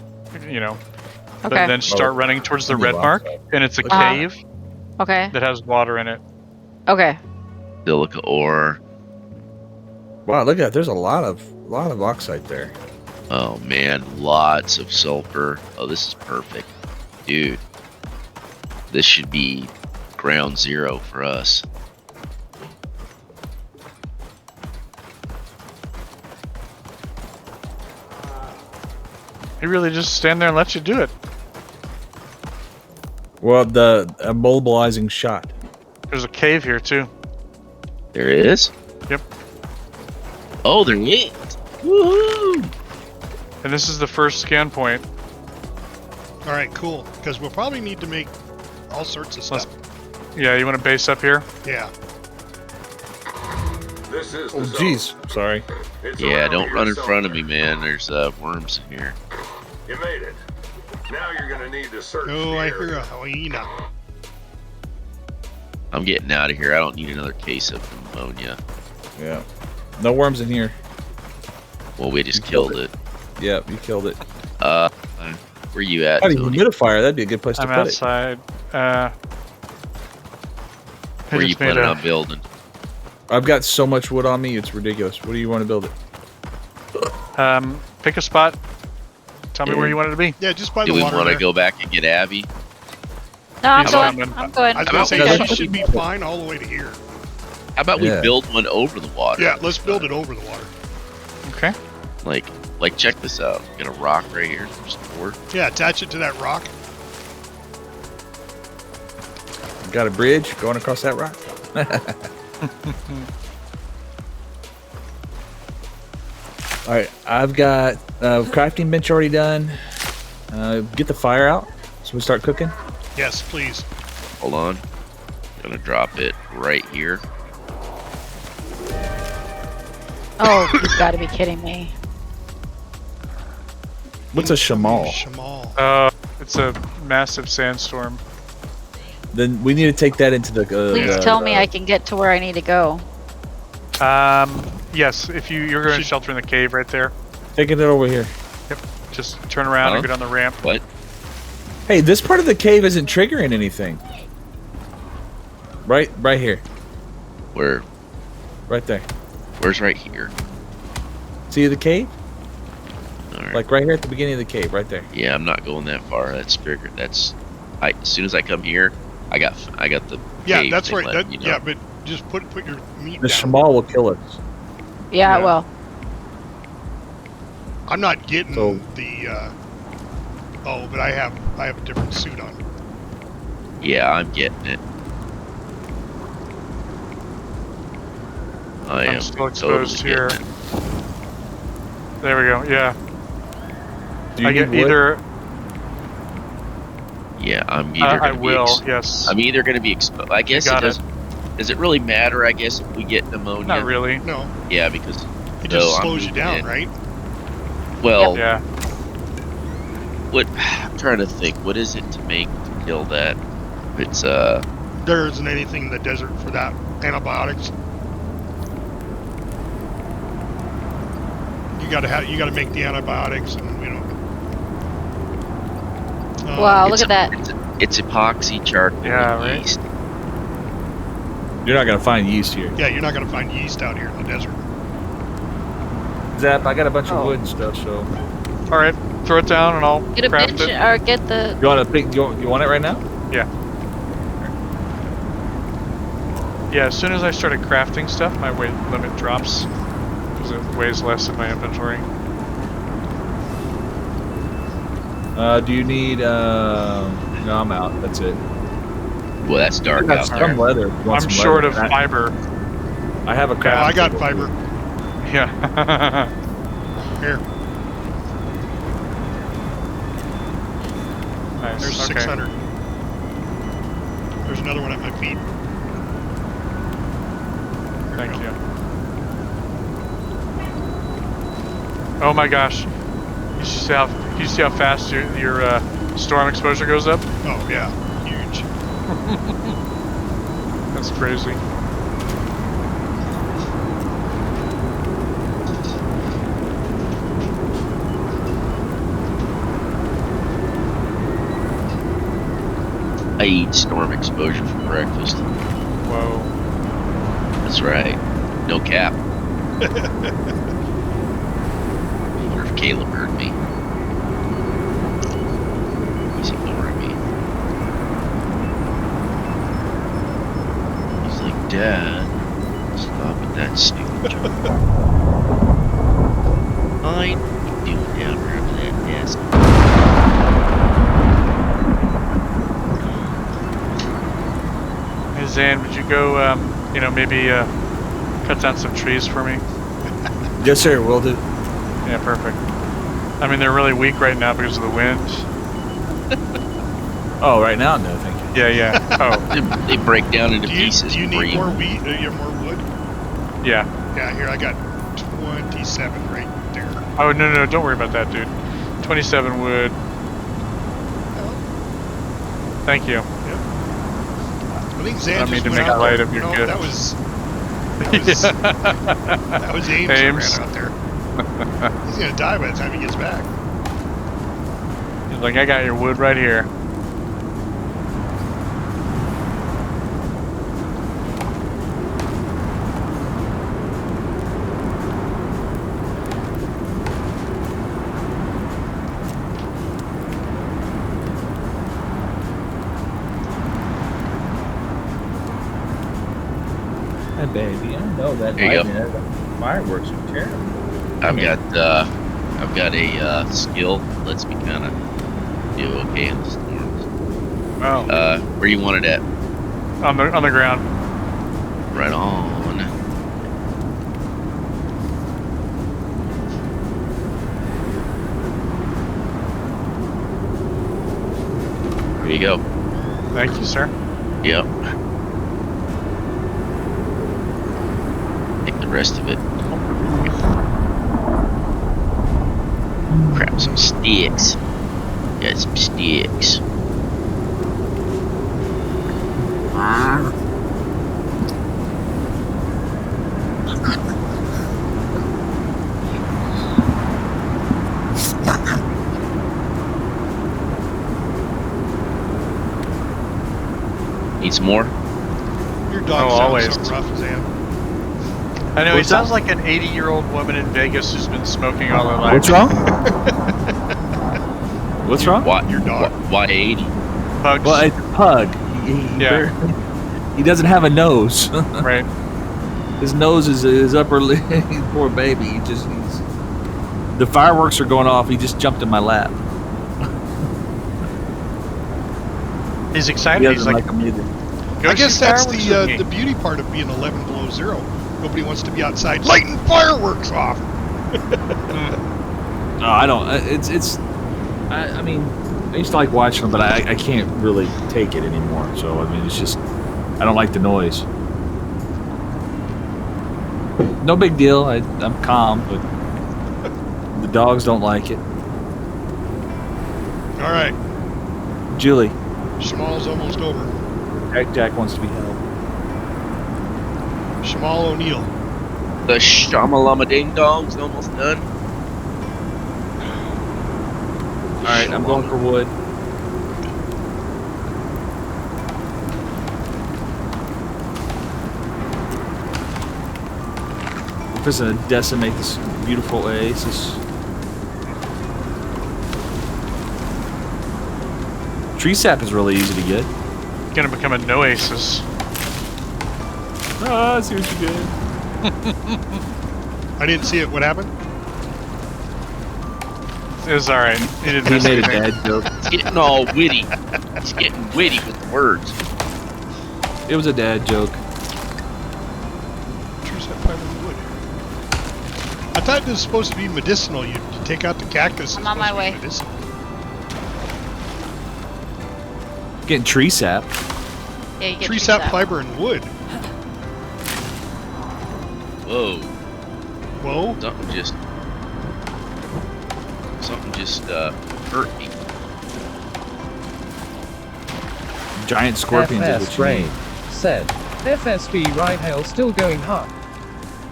[SPEAKER 4] you know. But
[SPEAKER 2] Okay.
[SPEAKER 4] then start running towards the
[SPEAKER 6] Give me
[SPEAKER 4] red mark,
[SPEAKER 6] oxide.
[SPEAKER 4] and it's a
[SPEAKER 2] Uh-huh.
[SPEAKER 4] cave
[SPEAKER 2] Okay.
[SPEAKER 4] that has water in it.
[SPEAKER 2] Okay.
[SPEAKER 1] Silica ore.
[SPEAKER 6] Wow, look at that. There's a lot of oxide there.
[SPEAKER 1] Oh man, lots of sulfur. Oh, this is perfect. Dude. This should be ground zero for us.
[SPEAKER 4] He really just stand there and let you do it.
[SPEAKER 6] Well, the immobilizing shot.
[SPEAKER 4] There's a cave here too.
[SPEAKER 1] There is?
[SPEAKER 4] Yep.
[SPEAKER 1] Oh, there is. Woohoo!
[SPEAKER 4] And this is the first scan point.
[SPEAKER 5] All right, cool. Because we'll probably need to make all sorts of stuff.
[SPEAKER 4] Yeah, you want to base up here?
[SPEAKER 5] Yeah.
[SPEAKER 9] This is the
[SPEAKER 6] Oh,
[SPEAKER 9] zone.
[SPEAKER 6] jeez. Sorry.
[SPEAKER 9] It's
[SPEAKER 1] Yeah,
[SPEAKER 9] around
[SPEAKER 1] don't
[SPEAKER 9] here
[SPEAKER 1] run in front of me,
[SPEAKER 9] somewhere.
[SPEAKER 1] man. There's worms in here.
[SPEAKER 9] You made it. Now you're gonna need to search
[SPEAKER 5] Oh,
[SPEAKER 9] the
[SPEAKER 5] I
[SPEAKER 9] area.
[SPEAKER 5] hear a hyena.
[SPEAKER 1] I'm getting out of here. I don't need another case of pneumonia.
[SPEAKER 6] Yeah. No worms in here.
[SPEAKER 1] Well, we just
[SPEAKER 6] You killed
[SPEAKER 1] killed it.
[SPEAKER 6] Yep, you killed it.
[SPEAKER 1] Where you at,
[SPEAKER 6] Got a
[SPEAKER 1] Tony?
[SPEAKER 6] humidifier. That'd be a good place to
[SPEAKER 4] I'm
[SPEAKER 6] put
[SPEAKER 4] outside. I
[SPEAKER 1] Where you
[SPEAKER 4] just made
[SPEAKER 1] planning
[SPEAKER 4] a-
[SPEAKER 1] on building?
[SPEAKER 6] it. I've got so much wood on me, it's ridiculous. What do you want to build it?
[SPEAKER 4] Pick a spot. Tell me where you want it to be.
[SPEAKER 5] Yeah, just by
[SPEAKER 1] Do
[SPEAKER 5] the
[SPEAKER 1] we
[SPEAKER 5] water
[SPEAKER 1] want to
[SPEAKER 5] there.
[SPEAKER 1] go back and get Abby?
[SPEAKER 2] No, I'm
[SPEAKER 4] He's
[SPEAKER 2] going.
[SPEAKER 4] coming.
[SPEAKER 2] I'm going.
[SPEAKER 5] I was
[SPEAKER 1] How
[SPEAKER 5] gonna
[SPEAKER 1] about
[SPEAKER 5] say
[SPEAKER 1] we-
[SPEAKER 5] she should be fine all the way to here.
[SPEAKER 1] How about
[SPEAKER 6] Yeah.
[SPEAKER 1] we build one over the water?
[SPEAKER 5] Yeah, let's build it over the water.
[SPEAKER 4] Okay.
[SPEAKER 1] Like check this out. Got a rock right here for support.
[SPEAKER 5] Yeah, attach it to that rock.
[SPEAKER 6] Got a bridge going across that rock? All right, I've got crafting bench already done. Get the fire out so we start cooking.
[SPEAKER 5] Yes, please.
[SPEAKER 1] Hold on. Gonna drop it right here.
[SPEAKER 2] Oh, you've got to be kidding me.
[SPEAKER 6] What's a shamal?
[SPEAKER 5] Shamal.
[SPEAKER 4] It's a massive sandstorm.
[SPEAKER 6] Then we need to take that into the.
[SPEAKER 2] Please tell me I can get to where I need to go.
[SPEAKER 4] Yes, if you're going to shelter in the cave right there.
[SPEAKER 6] Taking it over here.
[SPEAKER 4] Just turn around and
[SPEAKER 1] Huh?
[SPEAKER 4] go down the ramp.
[SPEAKER 1] What?
[SPEAKER 6] Hey, this part of the cave isn't triggering anything. Right here,
[SPEAKER 1] Where?
[SPEAKER 6] right there.
[SPEAKER 1] Where's right here?
[SPEAKER 6] See the cave?
[SPEAKER 1] All right.
[SPEAKER 6] Like right here at the beginning of the cave, right there.
[SPEAKER 1] Yeah, I'm not going that far. That's bigger. That's. As soon as I come here, I got the.
[SPEAKER 5] Yeah,
[SPEAKER 1] cave
[SPEAKER 5] that's
[SPEAKER 1] thing
[SPEAKER 5] right.
[SPEAKER 1] letting
[SPEAKER 5] That,
[SPEAKER 1] you know.
[SPEAKER 5] yeah, but just put your meat
[SPEAKER 6] The
[SPEAKER 5] down.
[SPEAKER 6] shamal will kill us.
[SPEAKER 2] Yeah,
[SPEAKER 4] Yeah.
[SPEAKER 2] well,
[SPEAKER 5] I'm not getting
[SPEAKER 6] So-
[SPEAKER 5] the. Oh, but I have a different suit on.
[SPEAKER 1] Yeah, I'm getting it. I am
[SPEAKER 4] I'm still
[SPEAKER 1] totally
[SPEAKER 4] exposed here.
[SPEAKER 1] getting it.
[SPEAKER 4] There we go. Yeah.
[SPEAKER 6] Do you
[SPEAKER 4] I
[SPEAKER 6] need
[SPEAKER 4] get
[SPEAKER 6] wood?
[SPEAKER 4] either.
[SPEAKER 1] Yeah, I'm either
[SPEAKER 4] I
[SPEAKER 1] gonna
[SPEAKER 4] will.
[SPEAKER 1] be.
[SPEAKER 4] Yes.
[SPEAKER 1] I'm either going to be exposed. I guess it
[SPEAKER 4] got it.
[SPEAKER 1] does. Does it really matter? I guess if we get pneumonia.
[SPEAKER 4] Not really.
[SPEAKER 5] No,
[SPEAKER 1] Yeah, because
[SPEAKER 5] it just
[SPEAKER 1] so I'm
[SPEAKER 5] slows you
[SPEAKER 1] moving
[SPEAKER 5] down,
[SPEAKER 1] in.
[SPEAKER 5] right?
[SPEAKER 1] Well,
[SPEAKER 4] Yeah.
[SPEAKER 1] what I'm trying to think. What is it to kill that? It's
[SPEAKER 5] There isn't anything in the desert for that. Antibiotics. You gotta make the antibiotics, and you know.
[SPEAKER 2] Wow,
[SPEAKER 1] it's
[SPEAKER 2] look at that.
[SPEAKER 1] It's epoxy, charcoal,
[SPEAKER 4] Yeah,
[SPEAKER 1] and
[SPEAKER 4] right.
[SPEAKER 1] yeast.
[SPEAKER 6] You're not gonna find yeast here.
[SPEAKER 5] Yeah, you're not gonna find yeast out here in the desert.
[SPEAKER 6] Zap, I got a bunch
[SPEAKER 2] Oh.
[SPEAKER 6] of wood and stuff, so
[SPEAKER 4] All right. Throw it down and I'll
[SPEAKER 2] Get a
[SPEAKER 4] craft
[SPEAKER 2] bench
[SPEAKER 4] it.
[SPEAKER 2] or get the.
[SPEAKER 6] you want a big? You want it right now?
[SPEAKER 4] Yeah. Yeah. As soon as I started crafting stuff, my weight limit drops because it weighs less in my inventory.
[SPEAKER 6] Do you need? No, I'm out. That's it.
[SPEAKER 1] Well, that's dark
[SPEAKER 6] I got
[SPEAKER 1] out
[SPEAKER 6] some
[SPEAKER 1] there.
[SPEAKER 6] leather. You want
[SPEAKER 4] I'm
[SPEAKER 6] some
[SPEAKER 4] short
[SPEAKER 6] leather?
[SPEAKER 4] of fiber.
[SPEAKER 6] I have a
[SPEAKER 5] Oh,
[SPEAKER 6] craft.
[SPEAKER 5] I got
[SPEAKER 6] table,
[SPEAKER 5] fiber.
[SPEAKER 6] too.
[SPEAKER 4] Yeah.
[SPEAKER 5] Here,
[SPEAKER 4] Nice.
[SPEAKER 5] there's
[SPEAKER 4] Okay.
[SPEAKER 5] 600. There's another one at my feet.
[SPEAKER 4] Thank you. Oh my gosh. You see how fast your storm exposure goes up?
[SPEAKER 5] Oh yeah, huge.
[SPEAKER 4] That's crazy.
[SPEAKER 1] I eat storm exposure for breakfast.
[SPEAKER 4] Whoa.
[SPEAKER 1] That's right. No cap. I wonder if Caleb heard me. He's ignoring me. He's like, Dad, stop with that stupid joke. Fine. What you doing down here over that desk?
[SPEAKER 4] Hey Zan, would you go, maybe cut down some trees for me?
[SPEAKER 8] Yes, sir. Will do.
[SPEAKER 4] Yeah, perfect. I mean, they're really weak right now because of the wind.
[SPEAKER 6] Oh, right now, no, thank you.
[SPEAKER 4] Yeah, yeah. Oh,
[SPEAKER 1] They break down into
[SPEAKER 5] Do you
[SPEAKER 1] pieces.
[SPEAKER 5] need
[SPEAKER 1] before you-
[SPEAKER 5] more wheat? You have more wood?
[SPEAKER 4] yeah.
[SPEAKER 5] Yeah, here I got 27 right there.
[SPEAKER 4] Oh, no, don't worry about that, dude. 27 wood. Thank you.
[SPEAKER 5] I think Zan
[SPEAKER 4] I don't mean
[SPEAKER 5] just
[SPEAKER 4] to
[SPEAKER 5] went
[SPEAKER 4] make
[SPEAKER 5] out
[SPEAKER 4] light
[SPEAKER 5] there.
[SPEAKER 4] of your
[SPEAKER 5] No,
[SPEAKER 4] gift.
[SPEAKER 5] that was that was Ames,
[SPEAKER 4] Ames.
[SPEAKER 5] that ran out there. He's gonna die by the time he gets back.
[SPEAKER 4] He's like, I got your wood right here.
[SPEAKER 6] Hey, baby, I know that
[SPEAKER 1] There you go.
[SPEAKER 6] lightning, fireworks are terrible.
[SPEAKER 1] I've got a skill that lets me kind of do okay in the storms.
[SPEAKER 4] Oh,
[SPEAKER 1] Where you want it at?
[SPEAKER 4] on the ground.
[SPEAKER 1] Right on. There you go.
[SPEAKER 4] Thank you, sir.
[SPEAKER 1] Yep. Take the rest of it. Grab some sticks. Got some sticks. Need some more?
[SPEAKER 5] Your dog
[SPEAKER 4] Oh,
[SPEAKER 5] sounds
[SPEAKER 4] always.
[SPEAKER 5] so rough, Zan.
[SPEAKER 4] I know, he
[SPEAKER 6] What's
[SPEAKER 4] sounds like an 80-year-old woman in Vegas who's been smoking all her life.
[SPEAKER 6] What's wrong? What's wrong?
[SPEAKER 1] Why,
[SPEAKER 5] Your dog.
[SPEAKER 1] Why 80?
[SPEAKER 4] Pugs.
[SPEAKER 6] Well, it's a pug.
[SPEAKER 4] Yeah.
[SPEAKER 6] He doesn't have a nose.
[SPEAKER 4] Right.
[SPEAKER 6] His nose is his upper lip. Poor baby. He's The fireworks are going off. He just jumped in my lap.
[SPEAKER 4] He's excited.
[SPEAKER 6] He
[SPEAKER 4] He's
[SPEAKER 6] doesn't
[SPEAKER 4] like,
[SPEAKER 6] like them either.
[SPEAKER 4] "Go
[SPEAKER 5] I guess
[SPEAKER 4] shoot
[SPEAKER 5] that's
[SPEAKER 4] fireworks with me."
[SPEAKER 5] the beauty part of being 11 below zero. Nobody wants to be outside lighting fireworks off.
[SPEAKER 6] No, I don't. I mean, I used to like watching them, but I can't really take it anymore. So I mean, it's just I don't like the noise. No big deal. I'm calm, but the dogs don't like it.
[SPEAKER 5] All right,
[SPEAKER 6] Julie,
[SPEAKER 5] Shamal's almost over.
[SPEAKER 6] Jack wants to be held.
[SPEAKER 5] Shamal O'Neal.
[SPEAKER 1] The Shamalama Ding Dong's almost done.
[SPEAKER 6] All right, I'm going for wood. We're just gonna decimate this beautiful oasis. Tree sap is really easy to get.
[SPEAKER 4] Gonna become an oasis.
[SPEAKER 6] Ah, I see what you did.
[SPEAKER 5] I didn't see it. What happened?
[SPEAKER 4] It was alright. He didn't
[SPEAKER 6] He
[SPEAKER 4] miss
[SPEAKER 6] made a
[SPEAKER 4] anything.
[SPEAKER 6] bad joke.
[SPEAKER 1] He's getting all witty. He's getting witty with the words.
[SPEAKER 6] It was a dad joke.
[SPEAKER 5] True set fiber wood. I thought this was supposed to be medicinal. You take out the cactus.
[SPEAKER 2] I'm
[SPEAKER 5] it's
[SPEAKER 2] on my
[SPEAKER 5] supposed to be
[SPEAKER 2] way.
[SPEAKER 5] medicinal.
[SPEAKER 6] Getting tree sap.
[SPEAKER 2] Yeah, you get
[SPEAKER 5] Tree sap, fiber, and wood.
[SPEAKER 1] Whoa.
[SPEAKER 5] Whoa.
[SPEAKER 1] Something just hurt me.
[SPEAKER 6] Giant scorpions is
[SPEAKER 7] FS
[SPEAKER 6] what you
[SPEAKER 7] Rain
[SPEAKER 6] need.
[SPEAKER 7] said, FSB ride hail still going hard.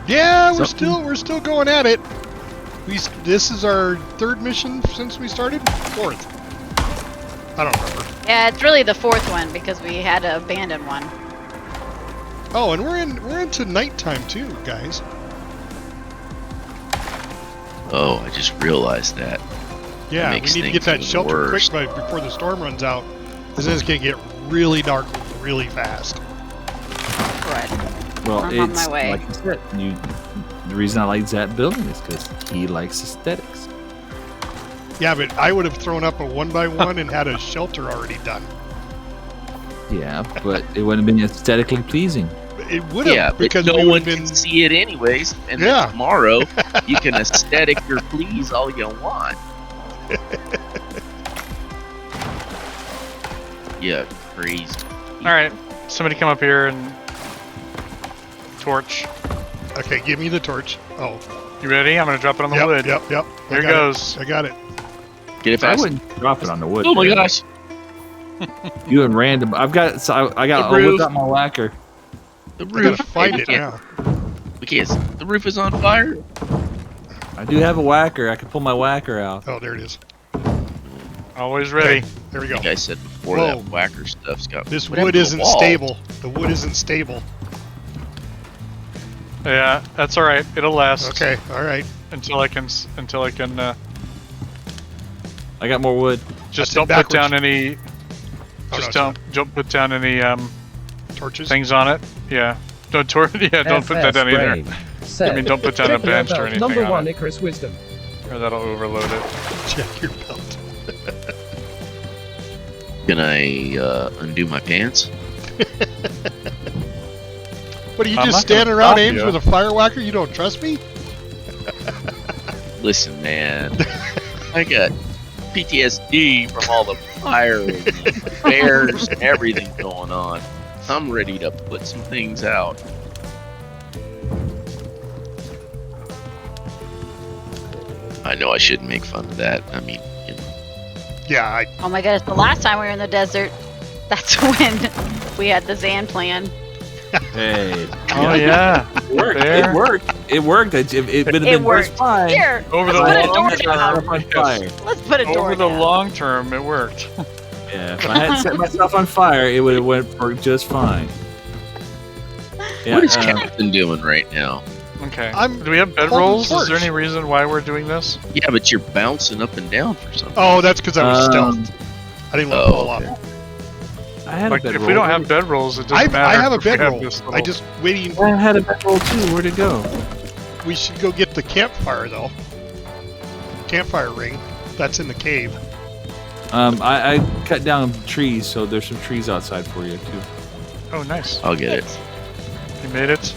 [SPEAKER 5] Yeah, we're
[SPEAKER 6] Something-
[SPEAKER 5] still going at it. This is our third mission since we started. Fourth. I don't remember.
[SPEAKER 2] Yeah, it's really the fourth one because we had to abandon one.
[SPEAKER 5] Oh, and we're into nighttime too, guys.
[SPEAKER 1] Oh, I just realized that.
[SPEAKER 5] Yeah, we
[SPEAKER 1] makes
[SPEAKER 5] need to
[SPEAKER 1] things
[SPEAKER 5] get that
[SPEAKER 1] even
[SPEAKER 5] shelter
[SPEAKER 1] worse.
[SPEAKER 5] quick before the storm runs out. Because then it's gonna get really dark really fast.
[SPEAKER 2] Right.
[SPEAKER 6] Well,
[SPEAKER 2] I'm on
[SPEAKER 6] it's
[SPEAKER 2] my way.
[SPEAKER 6] like you said. The reason I like that building is because he likes aesthetics.
[SPEAKER 5] Yeah, but I would have thrown up a 1x1 and had a shelter already done.
[SPEAKER 6] Yeah, but it wouldn't have been aesthetically pleasing.
[SPEAKER 5] It would have,
[SPEAKER 1] Yeah, but
[SPEAKER 5] because
[SPEAKER 1] no
[SPEAKER 5] we
[SPEAKER 1] one
[SPEAKER 5] would have
[SPEAKER 1] can
[SPEAKER 5] been.
[SPEAKER 1] see it anyways. And then
[SPEAKER 5] Yeah.
[SPEAKER 1] tomorrow, you can aesthetic your please all you want. Yeah, crazy.
[SPEAKER 4] Alright, somebody come up here and torch.
[SPEAKER 5] Okay, give me the torch. Oh,
[SPEAKER 4] You ready? I'm gonna drop it on the
[SPEAKER 5] yep,
[SPEAKER 4] wood.
[SPEAKER 5] yep.
[SPEAKER 4] Here
[SPEAKER 5] I
[SPEAKER 4] it
[SPEAKER 5] got
[SPEAKER 4] goes.
[SPEAKER 5] I got it.
[SPEAKER 1] Get it
[SPEAKER 6] I
[SPEAKER 1] fast.
[SPEAKER 6] wouldn't drop it on the wood.
[SPEAKER 1] Oh my
[SPEAKER 6] man.
[SPEAKER 1] gosh.
[SPEAKER 6] You and random. I got.
[SPEAKER 1] The
[SPEAKER 6] I
[SPEAKER 1] roof.
[SPEAKER 6] whipped out my whacker.
[SPEAKER 1] The
[SPEAKER 5] I gotta
[SPEAKER 1] roof.
[SPEAKER 5] find
[SPEAKER 1] we
[SPEAKER 5] it
[SPEAKER 1] can't,
[SPEAKER 5] now.
[SPEAKER 1] We can't. The roof is on fire.
[SPEAKER 6] I do have a whacker. I can pull my whacker out.
[SPEAKER 5] Oh, there it is.
[SPEAKER 4] Always ready.
[SPEAKER 5] Okay, there we go.
[SPEAKER 1] Like I said before,
[SPEAKER 5] Whoa.
[SPEAKER 1] that whacker stuff's got.
[SPEAKER 5] This
[SPEAKER 1] what happened
[SPEAKER 5] wood
[SPEAKER 1] to the
[SPEAKER 5] isn't
[SPEAKER 1] wall?
[SPEAKER 5] stable. The wood isn't stable.
[SPEAKER 4] Yeah, that's alright. It'll last.
[SPEAKER 5] Okay, all right.
[SPEAKER 4] Until I can.
[SPEAKER 6] I got more wood.
[SPEAKER 4] Just
[SPEAKER 5] That's it
[SPEAKER 4] don't put down
[SPEAKER 5] backwards.
[SPEAKER 4] any.
[SPEAKER 5] Oh,
[SPEAKER 4] Just
[SPEAKER 5] no,
[SPEAKER 4] don't put down any
[SPEAKER 5] torches.
[SPEAKER 4] things on it. Yeah. Don't don't put that down either.
[SPEAKER 7] Rain said,
[SPEAKER 4] I mean, don't put down a
[SPEAKER 7] "Check your
[SPEAKER 4] bench or
[SPEAKER 7] belt,
[SPEAKER 4] anything
[SPEAKER 7] Number
[SPEAKER 4] on
[SPEAKER 7] one
[SPEAKER 4] it.
[SPEAKER 7] Icarus wisdom.
[SPEAKER 4] Or that'll overload it.
[SPEAKER 5] Check your belt.
[SPEAKER 1] Can I undo my pants?
[SPEAKER 5] What are you
[SPEAKER 4] I'm
[SPEAKER 5] just
[SPEAKER 4] not gonna
[SPEAKER 5] standing around
[SPEAKER 4] stop
[SPEAKER 5] Ames
[SPEAKER 4] you.
[SPEAKER 5] with a fire whacker? You don't trust me?
[SPEAKER 1] Listen, man. I got PTSD from all the fire and the bears and everything going on. I'm ready to put some things out. I know I shouldn't make fun of that. I mean, you know,
[SPEAKER 5] Yeah,
[SPEAKER 2] Oh my goodness, the last time we were in the desert, that's when we had the Zan plan.
[SPEAKER 6] Hey.
[SPEAKER 4] Oh yeah.
[SPEAKER 6] It worked.
[SPEAKER 4] There.
[SPEAKER 6] It worked. It worked. It would have been just
[SPEAKER 2] worked.
[SPEAKER 6] fine.
[SPEAKER 2] Here,
[SPEAKER 4] Over the
[SPEAKER 2] let's put a
[SPEAKER 4] long
[SPEAKER 2] door
[SPEAKER 4] term.
[SPEAKER 2] down.
[SPEAKER 6] On fire.
[SPEAKER 2] Let's put a door
[SPEAKER 4] Over the
[SPEAKER 2] down.
[SPEAKER 4] long term, it worked.
[SPEAKER 6] Yeah, if I had set myself on fire, it would have went for just fine. Yeah,
[SPEAKER 1] what is Captain doing right now?
[SPEAKER 4] Okay.
[SPEAKER 5] I'm
[SPEAKER 4] Do we have
[SPEAKER 5] holding
[SPEAKER 4] bedrolls? Is there
[SPEAKER 5] torch.
[SPEAKER 4] any reason why we're doing this?
[SPEAKER 1] Yeah, but you're bouncing up and down for something.
[SPEAKER 5] Oh, that's because I was
[SPEAKER 6] Um,
[SPEAKER 5] stealthed. I didn't want to
[SPEAKER 1] oh,
[SPEAKER 5] fall
[SPEAKER 1] okay.
[SPEAKER 5] off.
[SPEAKER 6] I had
[SPEAKER 4] Like,
[SPEAKER 6] a
[SPEAKER 4] if
[SPEAKER 6] bedroll.
[SPEAKER 4] we don't have bedrolls, it doesn't matter.
[SPEAKER 5] I have a
[SPEAKER 4] if we
[SPEAKER 5] bedroll.
[SPEAKER 4] this
[SPEAKER 5] I
[SPEAKER 4] little-
[SPEAKER 5] just waiting.
[SPEAKER 6] I had a bedroll too. Where'd it go?
[SPEAKER 5] We should go get the campfire though. campfire ring. That's in the cave.
[SPEAKER 6] I cut down trees, so there's some trees outside for you too.
[SPEAKER 4] Oh, nice.
[SPEAKER 1] I'll get it.
[SPEAKER 4] You made it.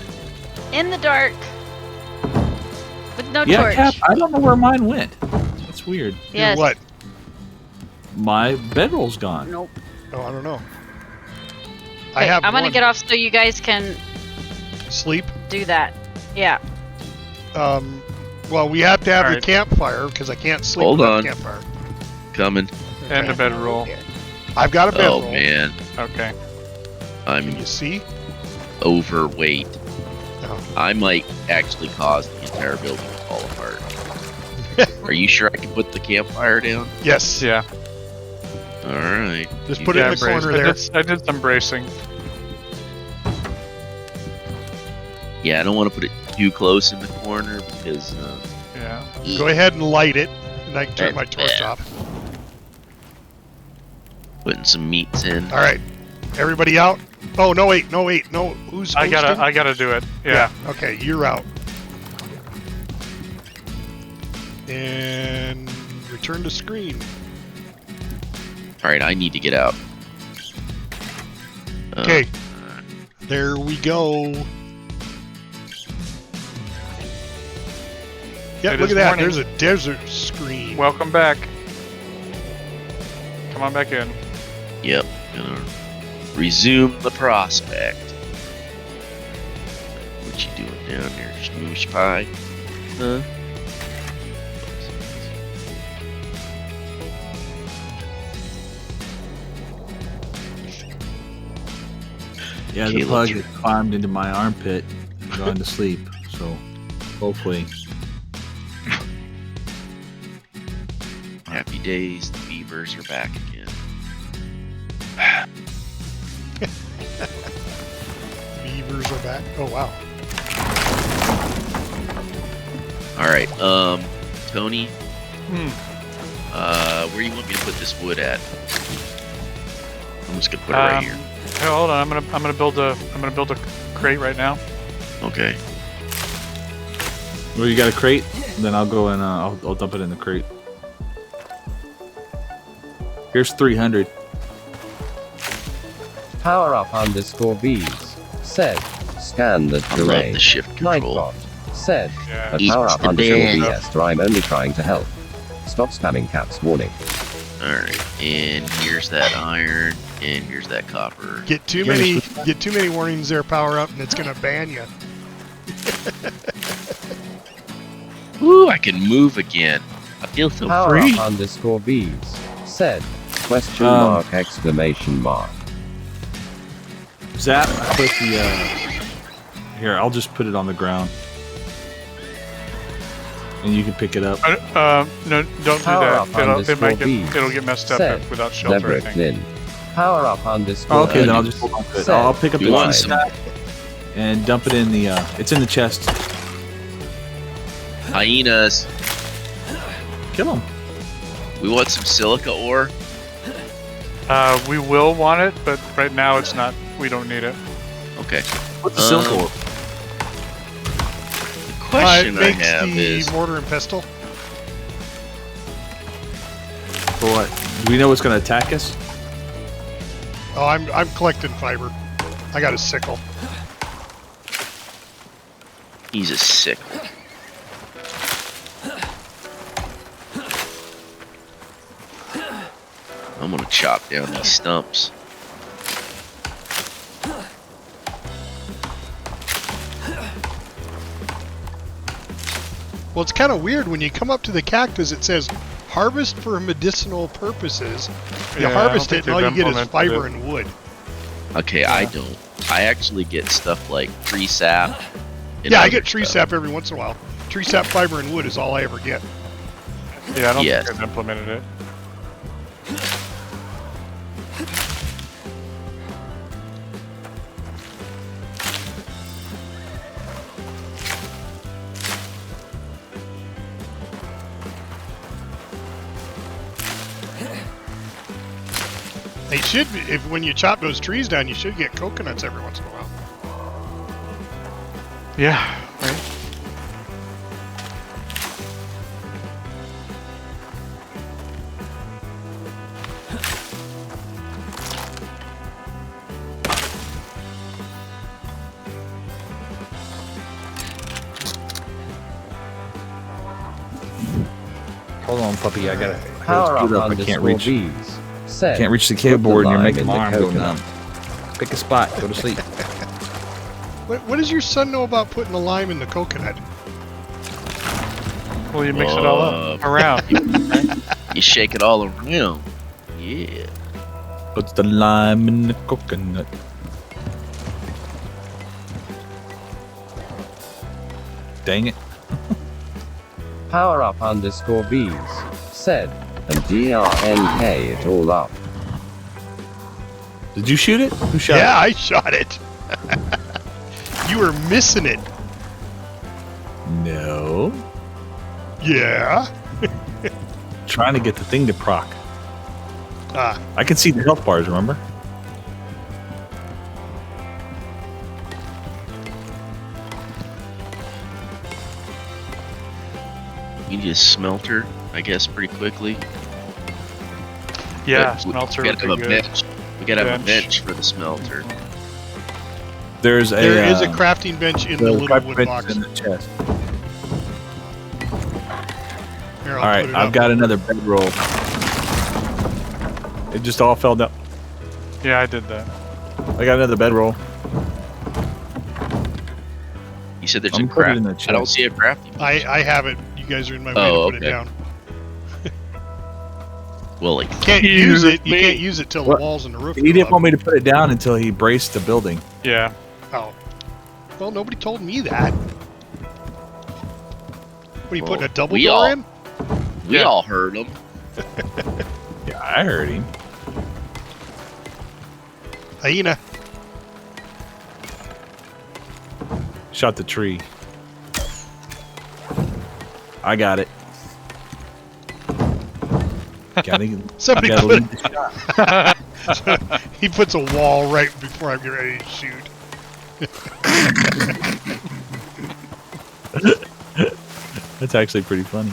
[SPEAKER 2] In the dark. With no
[SPEAKER 6] Yeah,
[SPEAKER 2] torch.
[SPEAKER 6] Cap, I don't know where mine went. That's weird.
[SPEAKER 2] Yes.
[SPEAKER 5] What?
[SPEAKER 6] My bedroll's gone.
[SPEAKER 2] Nope.
[SPEAKER 5] Oh, I don't know. I
[SPEAKER 2] Okay,
[SPEAKER 5] have
[SPEAKER 2] I'm gonna
[SPEAKER 5] one.
[SPEAKER 2] get off so you guys can
[SPEAKER 5] Sleep.
[SPEAKER 2] do that. Yeah.
[SPEAKER 5] Well, we have to have the
[SPEAKER 4] Alright.
[SPEAKER 5] campfire because I can't sleep
[SPEAKER 1] Hold
[SPEAKER 5] without
[SPEAKER 1] on.
[SPEAKER 5] campfire.
[SPEAKER 1] Coming.
[SPEAKER 4] And a
[SPEAKER 5] Okay.
[SPEAKER 4] bedroll.
[SPEAKER 5] I've got a bedroll.
[SPEAKER 1] Oh man,
[SPEAKER 4] Okay.
[SPEAKER 1] I'm
[SPEAKER 5] Can you see?
[SPEAKER 1] overweight.
[SPEAKER 5] No.
[SPEAKER 1] I might actually cause the entire building to fall apart. Are you sure I can put the campfire down?
[SPEAKER 5] Yes.
[SPEAKER 4] Yeah.
[SPEAKER 1] All right.
[SPEAKER 5] Just put it in the
[SPEAKER 4] brace.
[SPEAKER 5] corner there.
[SPEAKER 4] I did some bracing.
[SPEAKER 1] Yeah, I don't want to put it too close in the corner because.
[SPEAKER 4] Yeah.
[SPEAKER 5] Go ahead and light it, and I can turn my torch
[SPEAKER 1] Yeah.
[SPEAKER 5] off.
[SPEAKER 1] Putting some meats in.
[SPEAKER 5] All right. Everybody out? Oh, no, wait. No. Who's
[SPEAKER 4] I
[SPEAKER 5] hosting?
[SPEAKER 4] gotta do it. Yeah.
[SPEAKER 5] Okay, you're out. And return to screen.
[SPEAKER 1] All right, I need to get out.
[SPEAKER 5] Okay. There we go. Yeah,
[SPEAKER 4] It
[SPEAKER 5] look
[SPEAKER 4] is
[SPEAKER 5] at that.
[SPEAKER 4] morning.
[SPEAKER 5] There's a desert screen.
[SPEAKER 4] Welcome back. Come on back in.
[SPEAKER 1] Yep. Gonna resume the prospect. What you doing down there, smoosh pie? Huh?
[SPEAKER 6] Yeah,
[SPEAKER 1] Okay,
[SPEAKER 6] the plug
[SPEAKER 1] let's-
[SPEAKER 6] has climbed into my armpit and gone to sleep. So hopefully,
[SPEAKER 1] Happy days. The beavers are back again.
[SPEAKER 5] Beavers are back. Oh, wow.
[SPEAKER 1] All right. Tony.
[SPEAKER 4] Hmm.
[SPEAKER 1] Where you want me to put this wood at? I'm just gonna put it right here.
[SPEAKER 4] Hey, hold on. I'm gonna build a crate right now.
[SPEAKER 1] Okay.
[SPEAKER 6] well, you got a crate. Then I'll go and I'll dump it in the crate. Here's 300.
[SPEAKER 7] Power up _Vs. Said. Scan the
[SPEAKER 1] I love
[SPEAKER 7] terrain.
[SPEAKER 1] the shift control.
[SPEAKER 7] Nightbot. Said.
[SPEAKER 4] Yeah.
[SPEAKER 7] But
[SPEAKER 1] Eat
[SPEAKER 7] power up
[SPEAKER 1] the
[SPEAKER 7] _VS.
[SPEAKER 1] bed.
[SPEAKER 7] I'm only trying to help. Stop spamming caps. Warning.
[SPEAKER 1] All right. And here's that iron, and here's that copper.
[SPEAKER 5] Get too many warnings there, power up, and it's gonna ban you.
[SPEAKER 1] Ooh, I can move again. I feel so
[SPEAKER 7] Power
[SPEAKER 1] free.
[SPEAKER 7] up _Vs. Said. Question mark exclamation mark.
[SPEAKER 6] Zap, I put the. Here, I'll just put it on the ground, and you can pick it up.
[SPEAKER 4] No, don't do
[SPEAKER 7] Power
[SPEAKER 4] that.
[SPEAKER 7] up _Vs.
[SPEAKER 4] It'll get messed up
[SPEAKER 7] Said.
[SPEAKER 4] without shelter. I
[SPEAKER 7] Deborah
[SPEAKER 4] think.
[SPEAKER 7] Flynn. Power up
[SPEAKER 6] Okay, then I'll just hold on to it.
[SPEAKER 7] Said.
[SPEAKER 6] I'll pick up the
[SPEAKER 1] You want
[SPEAKER 6] one
[SPEAKER 1] some-
[SPEAKER 6] stack and dump it in the. It's in the chest.
[SPEAKER 1] Hyenas.
[SPEAKER 6] Kill them.
[SPEAKER 1] We want some silica ore.
[SPEAKER 4] We will want it, but right now it's not. We don't need it.
[SPEAKER 1] Okay.
[SPEAKER 6] What's the silk ore?
[SPEAKER 1] The question
[SPEAKER 5] It
[SPEAKER 1] I
[SPEAKER 5] makes
[SPEAKER 1] have
[SPEAKER 5] the
[SPEAKER 1] is,
[SPEAKER 5] mortar and pestle.
[SPEAKER 6] For what? Do we know what's going to attack us?
[SPEAKER 5] Oh, I'm collecting fiber. I got a sickle.
[SPEAKER 1] he's a sickle. I'm gonna chop down these stumps.
[SPEAKER 5] Well, it's kind of weird when you come up to the cactus. It says harvest for medicinal purposes. You
[SPEAKER 4] Yeah, I
[SPEAKER 5] harvest
[SPEAKER 4] don't
[SPEAKER 5] it,
[SPEAKER 4] think
[SPEAKER 5] and all you
[SPEAKER 4] they've
[SPEAKER 5] get is
[SPEAKER 4] implemented
[SPEAKER 5] fiber
[SPEAKER 4] it.
[SPEAKER 5] and wood.
[SPEAKER 1] Okay, I don't. I actually get stuff like tree sap. and
[SPEAKER 5] Yeah, I
[SPEAKER 1] other
[SPEAKER 5] get tree
[SPEAKER 1] stuff.
[SPEAKER 5] sap every once in a while. Tree sap, fiber, and wood is all I ever get.
[SPEAKER 4] Yeah, I don't
[SPEAKER 1] Yes.
[SPEAKER 4] think they've implemented it.
[SPEAKER 5] They should be, if when you chop those trees down, you should get coconuts every once in a while.
[SPEAKER 4] Yeah. Right.
[SPEAKER 6] Hold on, puppy. I gotta
[SPEAKER 7] Power up
[SPEAKER 6] screwed up. I can't
[SPEAKER 7] underscore
[SPEAKER 6] reach.
[SPEAKER 7] B's. Said,
[SPEAKER 6] Can't reach the
[SPEAKER 7] put the
[SPEAKER 6] keyboard, and you're
[SPEAKER 7] lime
[SPEAKER 6] making
[SPEAKER 7] in
[SPEAKER 6] my
[SPEAKER 7] the
[SPEAKER 6] arm go
[SPEAKER 7] coconut.
[SPEAKER 6] numb. Pick a spot. Go to sleep.
[SPEAKER 5] What does your son know about putting the lime in the coconut?
[SPEAKER 4] Well, you mix it all up around.
[SPEAKER 1] You shake it all around. Yeah.
[SPEAKER 6] Put the lime in the coconut. Dang it.
[SPEAKER 7] Power up underscore B's. Said, and DRNK it all up.
[SPEAKER 6] Did you shoot it? Who shot
[SPEAKER 5] Yeah, I shot it. You were missing it.
[SPEAKER 6] it? No.
[SPEAKER 5] Yeah.
[SPEAKER 6] Trying to get the thing to proc.
[SPEAKER 5] Ah,
[SPEAKER 6] I can see the health bars, remember?
[SPEAKER 1] You need a smelter, I guess, pretty quickly.
[SPEAKER 4] Yeah,
[SPEAKER 1] But
[SPEAKER 4] smelter
[SPEAKER 1] we
[SPEAKER 4] would
[SPEAKER 1] gotta
[SPEAKER 4] be
[SPEAKER 1] have a
[SPEAKER 4] good.
[SPEAKER 1] bench. We gotta have a
[SPEAKER 4] Bench.
[SPEAKER 1] bench for the smelter.
[SPEAKER 6] There's a
[SPEAKER 5] there is a crafting bench in the little
[SPEAKER 6] crafting
[SPEAKER 5] wood
[SPEAKER 6] bench
[SPEAKER 5] box.
[SPEAKER 6] in the chest.
[SPEAKER 5] Here, I'll
[SPEAKER 6] All right,
[SPEAKER 5] put it
[SPEAKER 6] I've
[SPEAKER 5] up.
[SPEAKER 6] got another bedroll. It just all fell down.
[SPEAKER 4] Yeah, I did that.
[SPEAKER 6] I got another bedroll.
[SPEAKER 1] You said there's
[SPEAKER 6] I'm
[SPEAKER 1] a
[SPEAKER 6] putting it
[SPEAKER 1] craft.
[SPEAKER 6] in the
[SPEAKER 1] I don't
[SPEAKER 6] chest.
[SPEAKER 1] see a crafting.
[SPEAKER 5] I have it. You guys are in my way
[SPEAKER 1] Oh,
[SPEAKER 5] to put
[SPEAKER 1] okay.
[SPEAKER 5] it down.
[SPEAKER 1] Well, like,
[SPEAKER 5] Can't use it. You can't use it till the
[SPEAKER 6] What?
[SPEAKER 5] walls and the roof.
[SPEAKER 6] He
[SPEAKER 5] go
[SPEAKER 6] didn't
[SPEAKER 5] up.
[SPEAKER 6] want me to put it down until he braced the building.
[SPEAKER 4] Yeah.
[SPEAKER 5] Oh. Well, nobody told me that. What are you
[SPEAKER 1] Well,
[SPEAKER 5] putting a double
[SPEAKER 1] we
[SPEAKER 5] door
[SPEAKER 1] all-
[SPEAKER 5] in?
[SPEAKER 1] we
[SPEAKER 4] Yeah.
[SPEAKER 1] all heard him.
[SPEAKER 6] Yeah, I heard him.
[SPEAKER 5] Hyena.
[SPEAKER 6] Shot the tree. I got it. Gotta,
[SPEAKER 5] Somebody
[SPEAKER 6] I gotta
[SPEAKER 5] put
[SPEAKER 6] lead the shot.
[SPEAKER 5] He puts a wall right before I get ready to shoot.
[SPEAKER 6] That's actually pretty funny.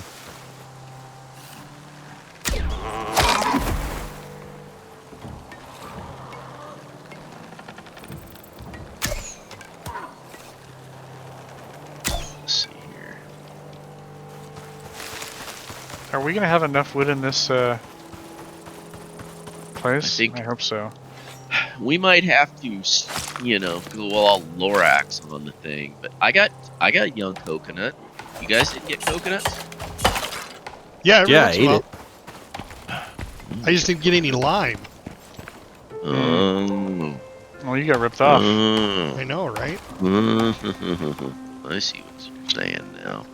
[SPEAKER 1] Let's see here.
[SPEAKER 4] Are we gonna have enough wood in this place?
[SPEAKER 1] I think-
[SPEAKER 4] I hope so.
[SPEAKER 1] We might have to, go all Lorax on the thing. But I got young coconut. You guys didn't get coconuts?
[SPEAKER 5] Yeah, every
[SPEAKER 6] Yeah,
[SPEAKER 5] once
[SPEAKER 6] I
[SPEAKER 5] in a
[SPEAKER 6] ate
[SPEAKER 5] while.
[SPEAKER 6] it.
[SPEAKER 5] I just didn't get any lime.
[SPEAKER 1] Oh.
[SPEAKER 4] Well, you got ripped off.
[SPEAKER 5] I know, right?
[SPEAKER 1] I see what you're saying now.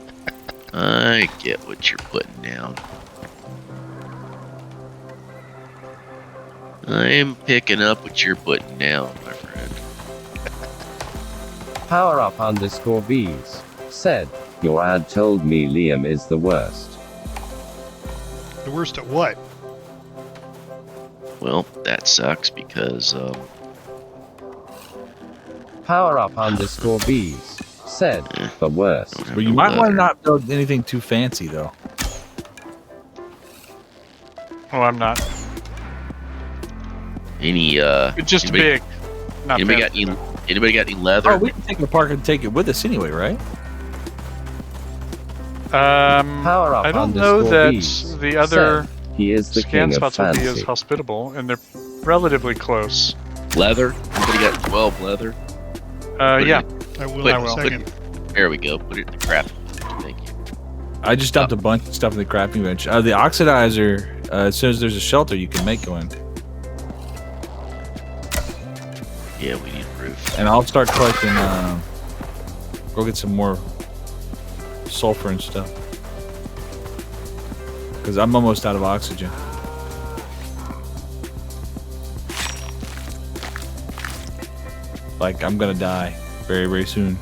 [SPEAKER 1] I get what you're putting down. I'm picking up what you're putting down, my friend.
[SPEAKER 7] Power up underscore B's. Said, your ad told me Liam is the worst.
[SPEAKER 5] The worst at what?
[SPEAKER 1] Well, that sucks because
[SPEAKER 7] Power up underscore B's. Said, the worst.
[SPEAKER 1] don't have
[SPEAKER 6] But you
[SPEAKER 1] no
[SPEAKER 6] might want to
[SPEAKER 1] leather.
[SPEAKER 6] not build anything too fancy, though.
[SPEAKER 4] Oh, I'm not.
[SPEAKER 1] Any
[SPEAKER 4] It's just
[SPEAKER 1] anybody-
[SPEAKER 4] big. Not
[SPEAKER 1] anybody
[SPEAKER 4] fancy.
[SPEAKER 1] got anybody got any leather?
[SPEAKER 6] Oh, we can take it apart and take it with us anyway, right?
[SPEAKER 7] Power up
[SPEAKER 4] I don't know
[SPEAKER 7] underscore
[SPEAKER 4] that
[SPEAKER 7] B's.
[SPEAKER 4] the other
[SPEAKER 7] Said, he is the
[SPEAKER 4] scan
[SPEAKER 7] king of
[SPEAKER 4] spots will be as
[SPEAKER 7] fancy.
[SPEAKER 4] hospitable, and they're relatively close.
[SPEAKER 1] Leather? Anybody got 12 leather? Put it
[SPEAKER 4] Yeah.
[SPEAKER 5] I will
[SPEAKER 1] Put-
[SPEAKER 5] in a
[SPEAKER 4] will.
[SPEAKER 5] second.
[SPEAKER 1] There we go. Put it in the crap. Thank you.
[SPEAKER 6] I just dumped a bunch of stuff in the crafting bench. The oxidizer, as soon as there's a shelter, you can make one.
[SPEAKER 1] Yeah, we need a roof.
[SPEAKER 6] And I'll start collecting, go get some more sulfur and stuff. Because I'm almost out of oxygen. Like, I'm gonna die very, very soon.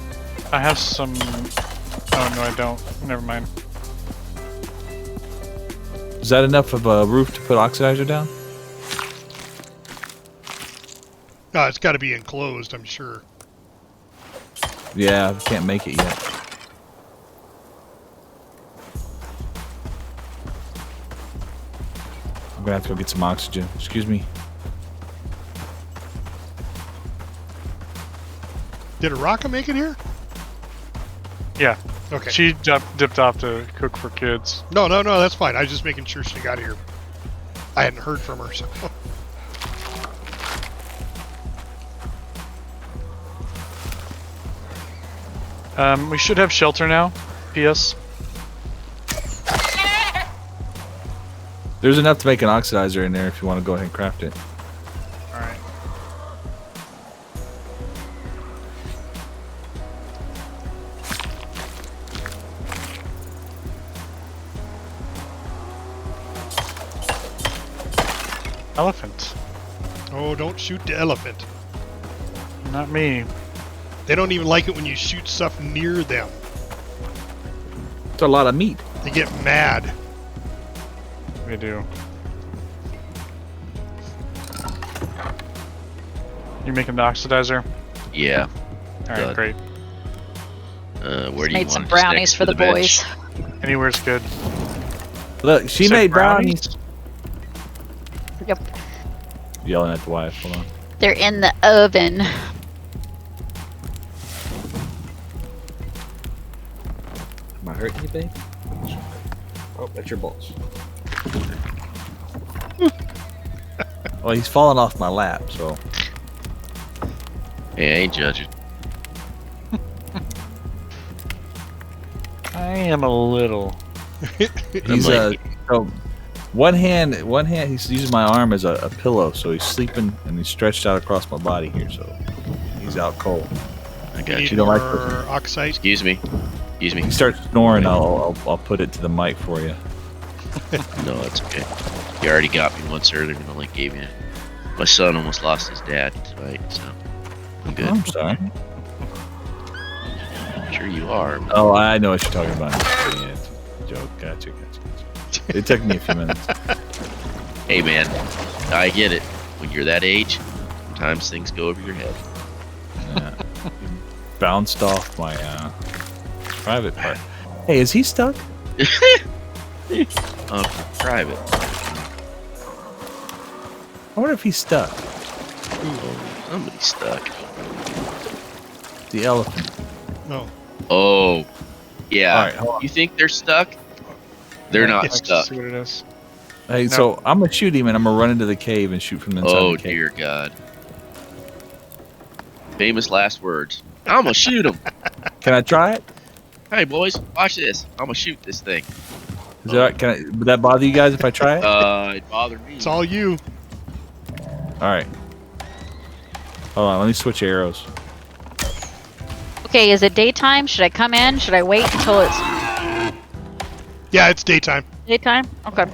[SPEAKER 4] I have some. Oh no, I don't. Never mind.
[SPEAKER 6] Is that enough of a roof to put oxidizer down?
[SPEAKER 5] No, it's got to be enclosed, I'm sure.
[SPEAKER 6] Yeah, I can't make it yet. I'm gonna have to go get some oxygen. Excuse me.
[SPEAKER 5] Did a rocket make it here?
[SPEAKER 4] Yeah.
[SPEAKER 5] Okay.
[SPEAKER 4] She dipped off to cook for kids.
[SPEAKER 5] No, that's fine. I was just making sure she got here. I hadn't heard from her, so.
[SPEAKER 4] We should have shelter now. P.S.
[SPEAKER 6] There's enough to make an oxidizer in there if you want to go ahead and craft it.
[SPEAKER 4] All right. Elephant.
[SPEAKER 5] Oh, don't shoot the elephant.
[SPEAKER 4] Not me.
[SPEAKER 5] They don't even like it when you shoot stuff near them.
[SPEAKER 6] It's a lot of meat.
[SPEAKER 5] They get mad.
[SPEAKER 4] We do. You making the oxidizer?
[SPEAKER 1] Yeah.
[SPEAKER 4] All right,
[SPEAKER 1] Good.
[SPEAKER 4] great.
[SPEAKER 1] Where do you
[SPEAKER 2] Made
[SPEAKER 1] want
[SPEAKER 2] some
[SPEAKER 1] it? Just
[SPEAKER 2] brownies
[SPEAKER 1] next
[SPEAKER 2] for
[SPEAKER 1] to
[SPEAKER 2] the
[SPEAKER 1] bench?
[SPEAKER 2] boys.
[SPEAKER 4] Anywhere's good.
[SPEAKER 6] Look, she
[SPEAKER 4] You said
[SPEAKER 6] made brownies.
[SPEAKER 2] Yep.
[SPEAKER 6] Yelling at the wife. Hold on.
[SPEAKER 2] They're in the oven.
[SPEAKER 6] Am I hurting you, babe? Oh, that's your balls. Well, he's falling off my lap, so.
[SPEAKER 1] Hey, I ain't judging.
[SPEAKER 4] I am a little.
[SPEAKER 6] He's
[SPEAKER 1] like-
[SPEAKER 6] so one hand he's using my arm as a pillow, so he's sleeping and he's stretched out across my body here, so he's out cold.
[SPEAKER 1] I got
[SPEAKER 5] Need
[SPEAKER 1] you.
[SPEAKER 6] don't like
[SPEAKER 5] more oxide.
[SPEAKER 1] Excuse me. Excuse me.
[SPEAKER 6] He starts snoring, I'll put it to the mic for you.
[SPEAKER 1] No, that's okay. You already got me once earlier and only gave me. My son almost lost his dad tonight, so I'm good.
[SPEAKER 6] I'm sorry.
[SPEAKER 1] Sure you are.
[SPEAKER 6] Oh, I know what you're talking about. Yeah, it's a joke. Gotcha. It took me a few minutes.
[SPEAKER 1] Hey man, I get it. When you're that age, sometimes things go over your head.
[SPEAKER 6] Yeah. Bounced off my private part. Hey, is he stuck?
[SPEAKER 1] Private.
[SPEAKER 6] I wonder if he's stuck.
[SPEAKER 1] Oh, somebody's stuck.
[SPEAKER 6] The elephant.
[SPEAKER 5] No.
[SPEAKER 1] Oh, yeah.
[SPEAKER 6] All right, hold on.
[SPEAKER 1] You think they're stuck? They're not
[SPEAKER 4] Let's
[SPEAKER 1] stuck.
[SPEAKER 4] see what it is.
[SPEAKER 6] Hey,
[SPEAKER 4] No.
[SPEAKER 6] so I'm gonna shoot him and I'm gonna run into the cave and shoot from the inside
[SPEAKER 1] Oh
[SPEAKER 6] the cave.
[SPEAKER 1] dear God. Famous last words. I'm gonna shoot him.
[SPEAKER 6] Can I try it?
[SPEAKER 1] Hey boys, watch this. I'm gonna shoot this thing.
[SPEAKER 6] Is that would that bother you guys if I try it?
[SPEAKER 1] It bothered me.
[SPEAKER 5] It's all you.
[SPEAKER 6] All right. Hold on, let me switch arrows.
[SPEAKER 2] Okay, is it daytime? Should I come in? Should I wait until it's
[SPEAKER 5] Yeah, it's daytime.
[SPEAKER 2] daytime? Okay.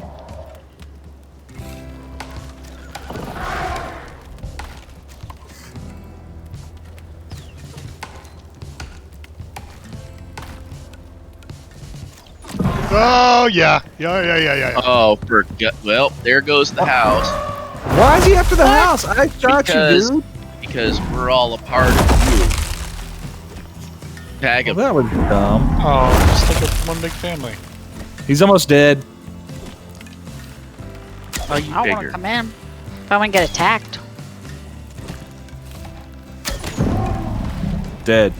[SPEAKER 5] Oh yeah. Yeah.
[SPEAKER 1] Oh, well, there goes the house.
[SPEAKER 6] Why is he after the house? I shot
[SPEAKER 1] Because-
[SPEAKER 6] you, dude.
[SPEAKER 1] Because we're all a part of you. Tag
[SPEAKER 6] Well,
[SPEAKER 1] him.
[SPEAKER 6] that was dumb.
[SPEAKER 4] Oh, just like a one big family.
[SPEAKER 6] He's almost dead.
[SPEAKER 1] How you
[SPEAKER 2] I don't want to
[SPEAKER 1] figure?
[SPEAKER 2] come in. If I want to get attacked.
[SPEAKER 6] Dead.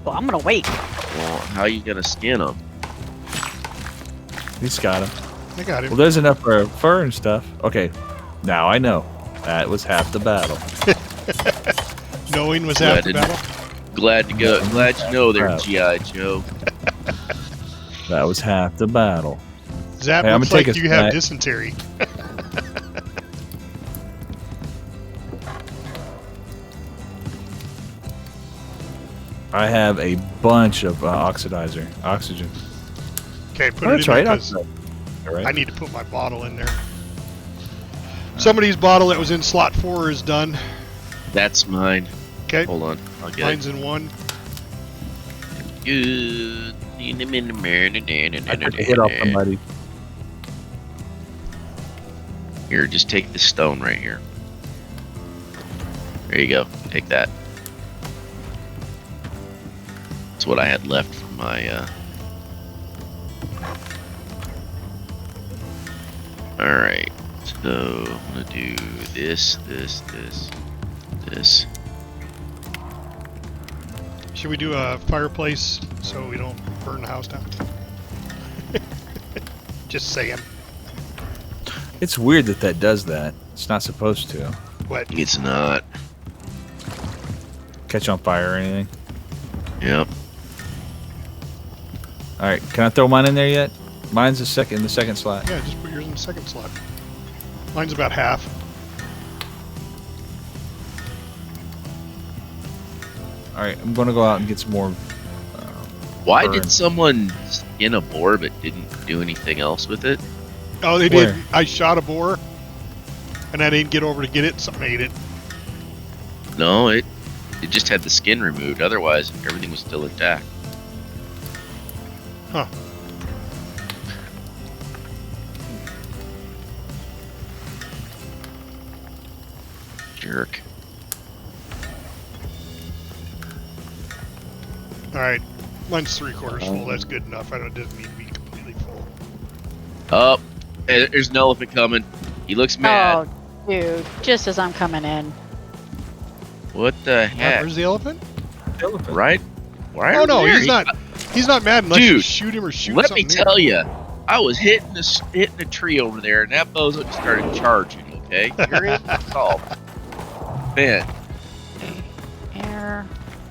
[SPEAKER 2] Well, I'm gonna wait.
[SPEAKER 1] Well, how you gonna skin him?
[SPEAKER 6] He's got him.
[SPEAKER 5] I got him.
[SPEAKER 6] Well, there's enough for fur and stuff. Okay, now I know. That was half the battle.
[SPEAKER 5] Knowing was
[SPEAKER 1] Glad
[SPEAKER 5] half the
[SPEAKER 1] to-
[SPEAKER 5] battle.
[SPEAKER 1] Glad to go. Glad you know there,
[SPEAKER 6] Crap.
[SPEAKER 1] GI Joe.
[SPEAKER 6] That was half the battle.
[SPEAKER 5] Zap
[SPEAKER 6] Hey, I'm
[SPEAKER 5] looks
[SPEAKER 6] gonna take
[SPEAKER 5] like
[SPEAKER 6] a
[SPEAKER 5] you have
[SPEAKER 6] snack.
[SPEAKER 5] dysentery.
[SPEAKER 6] I have a bunch of oxygen.
[SPEAKER 5] Okay, put
[SPEAKER 6] Oh,
[SPEAKER 5] it
[SPEAKER 6] that's
[SPEAKER 5] in
[SPEAKER 6] right.
[SPEAKER 5] there 'cause
[SPEAKER 6] All right.
[SPEAKER 5] I need to put my bottle in there. Somebody's bottle that was in slot 4 is done.
[SPEAKER 1] That's mine.
[SPEAKER 5] Okay,
[SPEAKER 1] Hold on. I'll get
[SPEAKER 5] mine's in 1.
[SPEAKER 1] it. Good.
[SPEAKER 6] I took a hit off somebody.
[SPEAKER 1] Here, just take this stone right here. There you go. Take that. That's what I had left from my, Alright. So, I'm gonna do this.
[SPEAKER 5] Should we do a fireplace so we don't burn the house down? Just saying.
[SPEAKER 6] It's weird that does that. It's not supposed to.
[SPEAKER 5] What?
[SPEAKER 1] It's not.
[SPEAKER 6] Catch on fire or anything.
[SPEAKER 1] Yep.
[SPEAKER 6] Alright, can I throw mine in there yet? Mine's in the second slot.
[SPEAKER 5] Yeah, just put yours in the second slot. Mine's about half.
[SPEAKER 6] Alright, I'm gonna go out and get some more.
[SPEAKER 1] Why
[SPEAKER 6] burn.
[SPEAKER 1] did someone skin a boar but didn't do anything else with it?
[SPEAKER 5] Oh, they
[SPEAKER 6] Where?
[SPEAKER 5] did. I shot a boar, and I didn't get over to get it. Something ate it.
[SPEAKER 1] No, it just had the skin removed. Otherwise, everything was still intact.
[SPEAKER 5] Huh.
[SPEAKER 1] Jerk.
[SPEAKER 5] All right. Mine's 3/4 full. That's good enough. It doesn't need to be completely full.
[SPEAKER 1] Oh, there's an elephant coming. He looks mad.
[SPEAKER 2] Oh, dude, just as I'm coming in.
[SPEAKER 1] What the heck?
[SPEAKER 5] Where's the elephant?
[SPEAKER 6] Elephant.
[SPEAKER 1] Right? Why
[SPEAKER 5] Oh
[SPEAKER 1] are
[SPEAKER 5] no,
[SPEAKER 1] we there?
[SPEAKER 5] he's not. He's not mad unless you
[SPEAKER 1] Dude,
[SPEAKER 5] shoot him or shoot
[SPEAKER 1] Let me
[SPEAKER 5] something. near
[SPEAKER 1] tell
[SPEAKER 5] him.
[SPEAKER 1] you, I was hitting a tree over there, and that bozo just started charging. Okay, you're in. That's all. Man,
[SPEAKER 2] Here.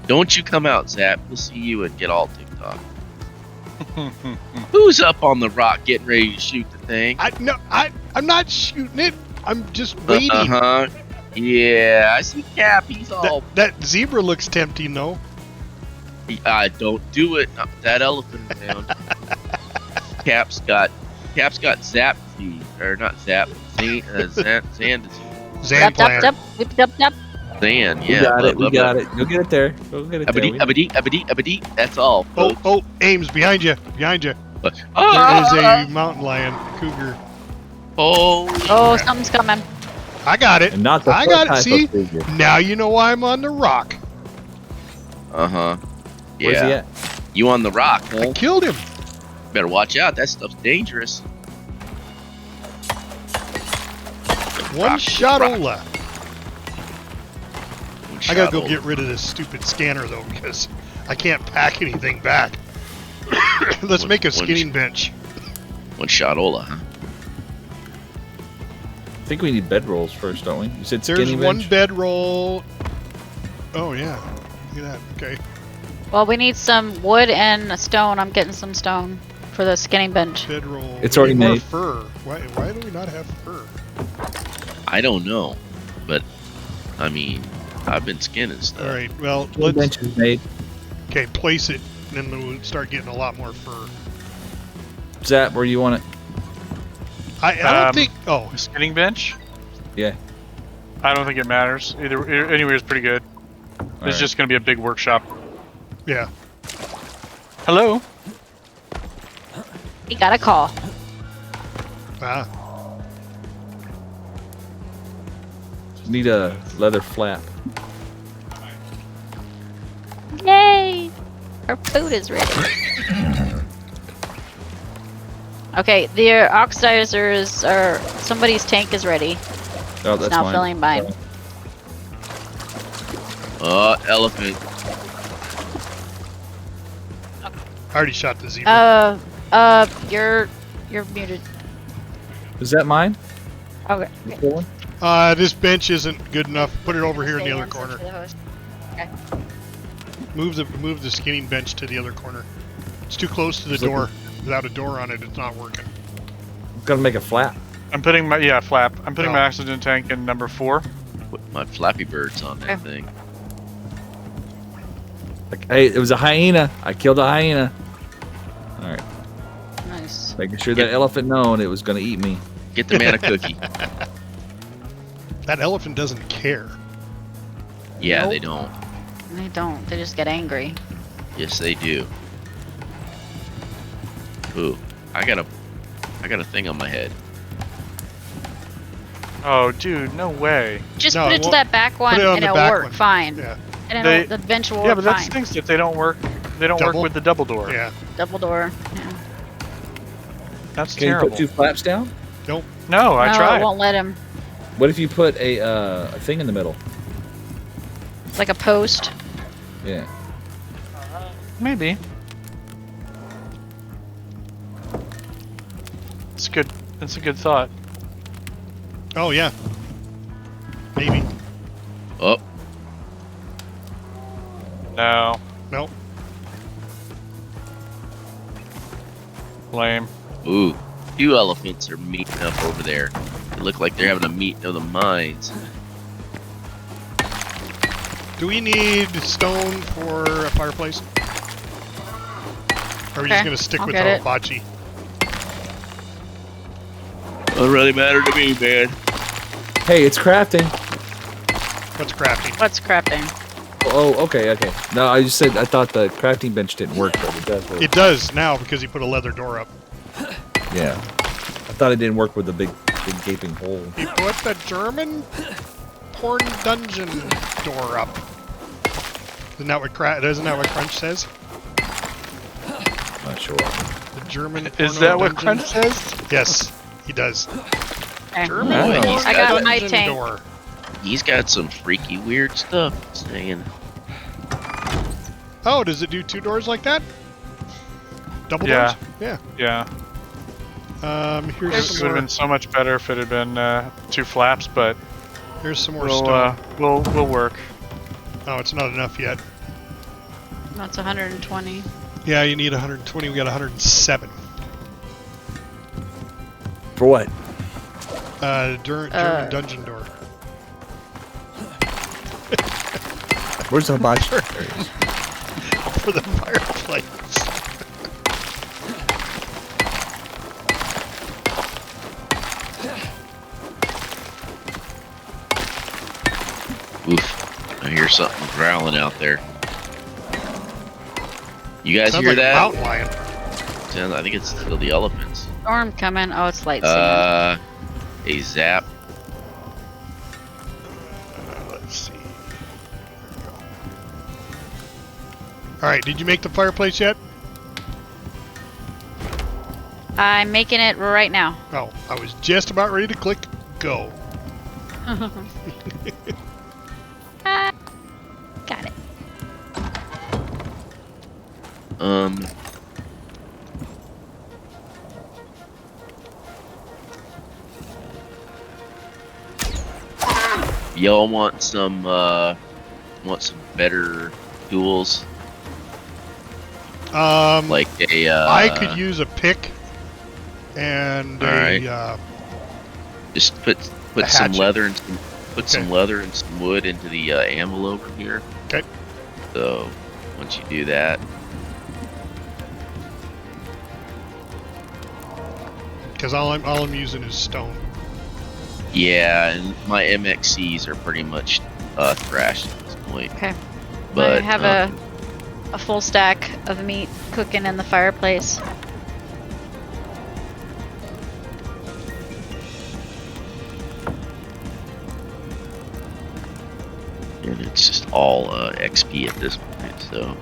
[SPEAKER 1] don't you come out, Zap. We'll see you and get all TikTok. Who's up on the rock getting ready to shoot the thing?
[SPEAKER 5] I'm not shooting it. I'm just waiting.
[SPEAKER 1] Uh-huh. Yeah, I see Cap. He's all.
[SPEAKER 5] That zebra looks tempting though.
[SPEAKER 1] Don't do it. Not with that elephant around. Cap's got Zap disease, or not Zap. Zan disease.
[SPEAKER 5] Zan plant.
[SPEAKER 1] Zan,
[SPEAKER 6] We
[SPEAKER 1] yeah.
[SPEAKER 6] got it.
[SPEAKER 1] blah,
[SPEAKER 6] We got
[SPEAKER 1] blah,
[SPEAKER 6] it. Go get it there. Go get it there.
[SPEAKER 1] Abadi. That's all.
[SPEAKER 5] Oh,
[SPEAKER 1] folks.
[SPEAKER 5] oh, Ames, behind you. Behind you.
[SPEAKER 1] But-
[SPEAKER 5] There is a mountain lion, cougar.
[SPEAKER 1] Oh,
[SPEAKER 2] Oh, something's coming.
[SPEAKER 5] I got it.
[SPEAKER 6] And not the
[SPEAKER 5] I
[SPEAKER 6] first
[SPEAKER 5] got it.
[SPEAKER 6] type
[SPEAKER 5] See?
[SPEAKER 6] of figure.
[SPEAKER 5] Now you know why I'm on the rock.
[SPEAKER 1] uh-huh. Yeah.
[SPEAKER 6] Where's he at?
[SPEAKER 1] You on the rock,
[SPEAKER 5] I
[SPEAKER 1] huh?
[SPEAKER 5] killed him.
[SPEAKER 1] Better watch out. That stuff's dangerous.
[SPEAKER 5] One
[SPEAKER 1] Rock,
[SPEAKER 5] shot
[SPEAKER 1] rock.
[SPEAKER 5] Ola.
[SPEAKER 1] One
[SPEAKER 5] I gotta
[SPEAKER 1] shot
[SPEAKER 5] go
[SPEAKER 1] old.
[SPEAKER 5] get rid of this stupid scanner though because I can't pack anything back. Let's make a skinning bench.
[SPEAKER 1] One shot Ola, huh?
[SPEAKER 6] I think we need bedrolls first, don't we? You said
[SPEAKER 5] There's
[SPEAKER 6] skinny
[SPEAKER 5] one
[SPEAKER 6] bench?
[SPEAKER 5] bedroll. Oh yeah, look at that. Okay.
[SPEAKER 2] Well, we need some wood and a stone. I'm getting some stone for the skinning bench.
[SPEAKER 5] Bedroll.
[SPEAKER 6] It's
[SPEAKER 5] We
[SPEAKER 6] already
[SPEAKER 5] need more
[SPEAKER 6] made.
[SPEAKER 5] Fur. Why do we not have fur?
[SPEAKER 1] I don't know, but I mean, I've been skinning stuff.
[SPEAKER 5] All right. Well,
[SPEAKER 6] Skinny
[SPEAKER 5] let's.
[SPEAKER 6] bench is made.
[SPEAKER 5] Okay, place it, and then we'll start getting a lot more fur.
[SPEAKER 6] Zap, where do you want it?
[SPEAKER 5] I don't think. Oh,
[SPEAKER 4] A skinning bench?
[SPEAKER 6] Yeah.
[SPEAKER 4] I don't think it matters. Anywhere is pretty good. It's
[SPEAKER 6] Alright.
[SPEAKER 4] just going to be a big workshop.
[SPEAKER 5] yeah.
[SPEAKER 4] Hello?
[SPEAKER 2] We got a call.
[SPEAKER 5] Ah.
[SPEAKER 6] Need a leather flap.
[SPEAKER 2] Yay! Our food is ready. Okay, the oxidizers are. Somebody's tank is ready.
[SPEAKER 6] Oh,
[SPEAKER 2] It's
[SPEAKER 6] that's
[SPEAKER 2] now
[SPEAKER 6] mine.
[SPEAKER 2] filling mine.
[SPEAKER 1] Elephant.
[SPEAKER 5] I already shot the zebra.
[SPEAKER 2] You're muted.
[SPEAKER 6] Is that mine?
[SPEAKER 2] Okay.
[SPEAKER 6] The full one?
[SPEAKER 5] This bench isn't good enough. Put it over here in the other corner.
[SPEAKER 2] Okay.
[SPEAKER 5] Move the skinning bench to the other corner. It's too close to the
[SPEAKER 6] It's like
[SPEAKER 5] door. Without a door on it, it's not working.
[SPEAKER 6] I'm gonna make a flap.
[SPEAKER 4] I'm putting my, flap. I'm putting
[SPEAKER 5] Oh.
[SPEAKER 4] my oxygen tank in number 4.
[SPEAKER 1] Put my Flappy Birds on that thing.
[SPEAKER 6] Like, hey, it was a hyena. I killed a hyena. All right,
[SPEAKER 2] Nice.
[SPEAKER 6] making sure that elephant known it was gonna eat me.
[SPEAKER 1] Get the man a cookie.
[SPEAKER 5] That elephant doesn't care.
[SPEAKER 1] Yeah,
[SPEAKER 2] Nope.
[SPEAKER 1] they don't.
[SPEAKER 2] They don't. They just get angry.
[SPEAKER 1] Yes, they do. Ooh, I got a thing on my head.
[SPEAKER 4] Oh, dude, no way.
[SPEAKER 2] Just
[SPEAKER 5] No,
[SPEAKER 2] put
[SPEAKER 5] it
[SPEAKER 2] it to
[SPEAKER 5] won't-
[SPEAKER 2] that back one,
[SPEAKER 5] it on
[SPEAKER 2] and
[SPEAKER 5] the
[SPEAKER 2] it'll
[SPEAKER 5] back
[SPEAKER 2] work
[SPEAKER 5] one.
[SPEAKER 2] fine.
[SPEAKER 5] Yeah.
[SPEAKER 2] And
[SPEAKER 4] They-
[SPEAKER 2] the bench will
[SPEAKER 4] Yeah,
[SPEAKER 2] work
[SPEAKER 4] but that
[SPEAKER 2] fine.
[SPEAKER 4] stinks if they don't work. They don't
[SPEAKER 5] Double?
[SPEAKER 4] work with the double door.
[SPEAKER 5] Yeah.
[SPEAKER 2] Double door. Yeah.
[SPEAKER 4] That's
[SPEAKER 6] Can you
[SPEAKER 4] terrible.
[SPEAKER 6] put 2 flaps down?
[SPEAKER 4] No, I
[SPEAKER 2] No, it
[SPEAKER 4] tried.
[SPEAKER 2] won't let him.
[SPEAKER 6] What if you put a thing in the middle?
[SPEAKER 2] Like a post.
[SPEAKER 6] Yeah.
[SPEAKER 4] Maybe. It's good. That's a good thought.
[SPEAKER 5] Oh yeah. Maybe.
[SPEAKER 1] Oh,
[SPEAKER 4] No.
[SPEAKER 5] Nope.
[SPEAKER 4] Lame.
[SPEAKER 1] ooh. 2 elephants are meeting up over there. They look like they're having a meeting of the minds.
[SPEAKER 5] Do we need stone for a fireplace? Or are we just
[SPEAKER 2] Okay,
[SPEAKER 5] gonna stick
[SPEAKER 2] I'll
[SPEAKER 5] with
[SPEAKER 2] get
[SPEAKER 5] the
[SPEAKER 2] it.
[SPEAKER 5] hibachi?
[SPEAKER 1] Doesn't really matter to me, man.
[SPEAKER 6] Hey, it's crafting.
[SPEAKER 5] What's crafting?
[SPEAKER 2] What's crafting?
[SPEAKER 6] Oh, okay. No, I just said I thought the crafting bench didn't work, but it does work.
[SPEAKER 5] It does now because he put a leather door up.
[SPEAKER 6] Yeah. I thought it didn't work with the big gaping hole.
[SPEAKER 5] He put the German porn dungeon door up. Isn't that what Crunch says?
[SPEAKER 6] Not sure.
[SPEAKER 5] The German.
[SPEAKER 4] Is
[SPEAKER 5] porno
[SPEAKER 4] that what
[SPEAKER 5] dungeon?
[SPEAKER 4] Crunch says?
[SPEAKER 5] Yes, he does.
[SPEAKER 2] Okay.
[SPEAKER 5] German
[SPEAKER 1] Boy,
[SPEAKER 5] porn
[SPEAKER 1] he's
[SPEAKER 2] I got my
[SPEAKER 5] dungeon
[SPEAKER 2] tank.
[SPEAKER 5] door.
[SPEAKER 1] He's got some freaky, weird stuff saying.
[SPEAKER 5] Oh, does it do 2 doors like that? Double
[SPEAKER 4] Yeah.
[SPEAKER 5] doors?
[SPEAKER 4] Yeah.
[SPEAKER 5] Yeah. Here's
[SPEAKER 4] This
[SPEAKER 5] some
[SPEAKER 4] would have
[SPEAKER 5] more.
[SPEAKER 4] been so much better if it had been 2 flaps, but
[SPEAKER 5] Here's some more
[SPEAKER 4] we'll
[SPEAKER 5] stone.
[SPEAKER 4] we'll work.
[SPEAKER 5] Oh, it's not enough yet.
[SPEAKER 2] That's 120.
[SPEAKER 5] Yeah, you need 120. We got 107.
[SPEAKER 6] For what?
[SPEAKER 5] German dungeon door.
[SPEAKER 6] Where's the hibachi?
[SPEAKER 5] For the fireplace.
[SPEAKER 1] Oof. I hear something growling out there. You guys
[SPEAKER 5] Sounds
[SPEAKER 1] hear
[SPEAKER 5] like a
[SPEAKER 1] that?
[SPEAKER 5] mountain lion.
[SPEAKER 1] I think it's still the elephants.
[SPEAKER 2] Storm coming. Oh, it's light sand.
[SPEAKER 1] A zap.
[SPEAKER 5] Let's see. All right. Did you make the fireplace yet?
[SPEAKER 2] I'm making it right now.
[SPEAKER 5] Oh, I was just about ready to click go.
[SPEAKER 2] Got it.
[SPEAKER 1] Y'all want some better tools? Like a
[SPEAKER 5] I could use a pick and
[SPEAKER 1] Alright. Just put
[SPEAKER 5] a
[SPEAKER 1] some
[SPEAKER 5] hatchet.
[SPEAKER 1] leather and some
[SPEAKER 5] Okay.
[SPEAKER 1] leather and some wood into the anvil over here.
[SPEAKER 5] Okay.
[SPEAKER 1] So once you do that,
[SPEAKER 5] because all I'm using is stone.
[SPEAKER 1] yeah, and my MXCs are pretty much thrashed at this point.
[SPEAKER 2] Okay.
[SPEAKER 1] But
[SPEAKER 2] I have a full stack of meat cooking in the fireplace.
[SPEAKER 1] and it's just all XP at this point. So,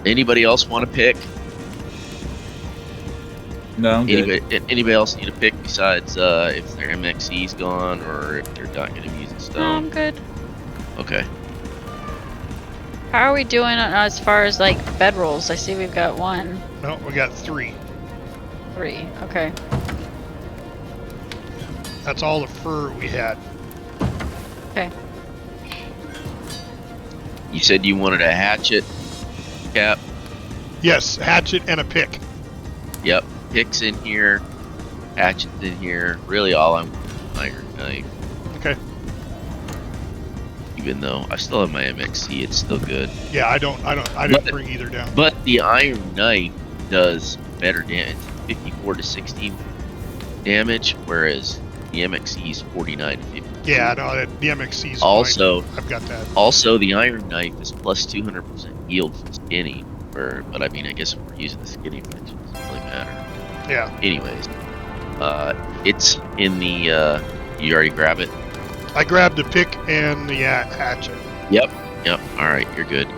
[SPEAKER 1] anybody else want to pick?
[SPEAKER 6] No, I'm good.
[SPEAKER 1] Anybody else need a pick besides if their MXC's gone or if they're not going to be using
[SPEAKER 2] No,
[SPEAKER 1] stone?
[SPEAKER 2] I'm good.
[SPEAKER 1] Okay.
[SPEAKER 2] How are we doing as far as like bedrolls? I see we've got 1,
[SPEAKER 5] No, we got 3.
[SPEAKER 2] 3. Okay.
[SPEAKER 5] That's all the fur we had.
[SPEAKER 2] Okay.
[SPEAKER 1] You said you wanted a hatchet, Cap?
[SPEAKER 5] Yes, hatchet and a pick.
[SPEAKER 1] Yep. Pick's in here, hatchet's in here. Really, all I'm iron knife.
[SPEAKER 5] Okay.
[SPEAKER 1] Even though I still have my MXC, it's still good.
[SPEAKER 5] Yeah, I didn't bring either down.
[SPEAKER 1] But the iron knife does better damage, 54 to 60 damage, whereas the MXC is 49 to 50.
[SPEAKER 5] Yeah, no, the MXC's
[SPEAKER 1] Also,
[SPEAKER 5] fine. I've got that.
[SPEAKER 1] Also, the iron knife is plus 200% yield from skinny. But I mean, I guess if we're using the skinny, it doesn't really matter.
[SPEAKER 5] Yeah.
[SPEAKER 1] Anyways, it's in the. You already grab it.
[SPEAKER 5] I grabbed the pick and the hatchet.
[SPEAKER 1] Yep. All right, you're good.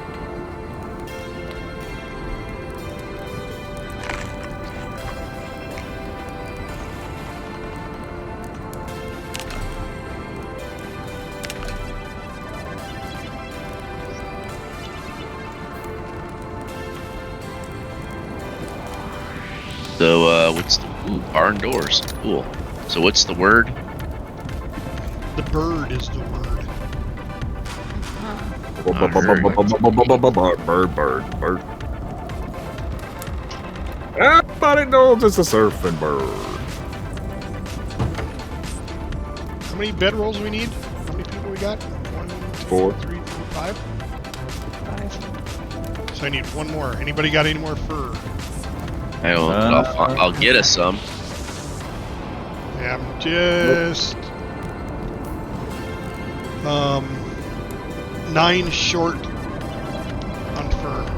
[SPEAKER 1] what's the barn doors? Cool. So what's the word?
[SPEAKER 5] The bird is the word.
[SPEAKER 6] Bird. Everybody knows it's a surfing bird.
[SPEAKER 5] How many bedrolls we need? How many people we got? 1, 2,
[SPEAKER 6] 4.
[SPEAKER 5] 3, 4, 5? 5. So I need one more. Anybody got any more fur?
[SPEAKER 1] I don't. I'll get us some.
[SPEAKER 5] Yeah, I'm just 9 short on fur.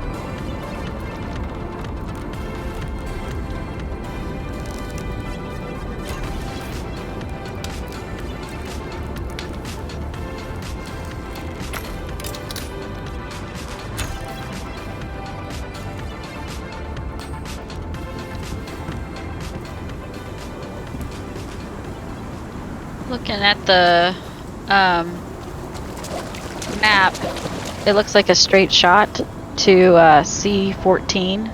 [SPEAKER 2] Looking at the map, it looks like a straight shot to C14,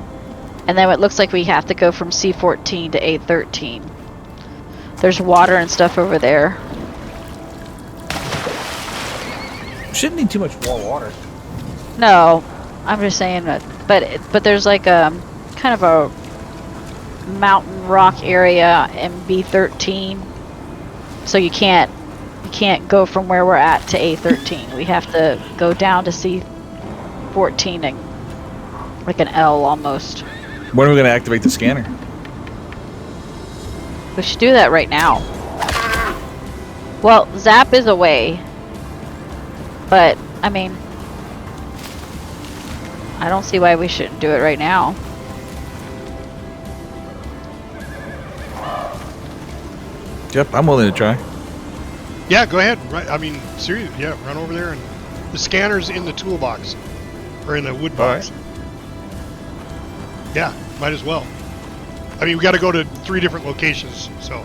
[SPEAKER 2] and then it looks like we have to go from C14 to A13. There's water and stuff over there.
[SPEAKER 6] Shouldn't need too much more water.
[SPEAKER 2] No, I'm just saying that. But there's like a kind of a mountain rock area in B13, so you can't go from where we're at to A13. We have to go down to C14 and like an L almost.
[SPEAKER 6] When are we going to activate the scanner?
[SPEAKER 2] We should do that right now. Well, Zap is away, but I mean, I don't see why we shouldn't do it right now.
[SPEAKER 6] Yep, I'm willing to try.
[SPEAKER 5] Yeah, go ahead. Right, I mean, seriously, yeah, run over there and the scanner's in the toolbox or in the wood box.
[SPEAKER 6] Right.
[SPEAKER 5] Yeah, might as well. I mean, we got to go to 3 different locations, so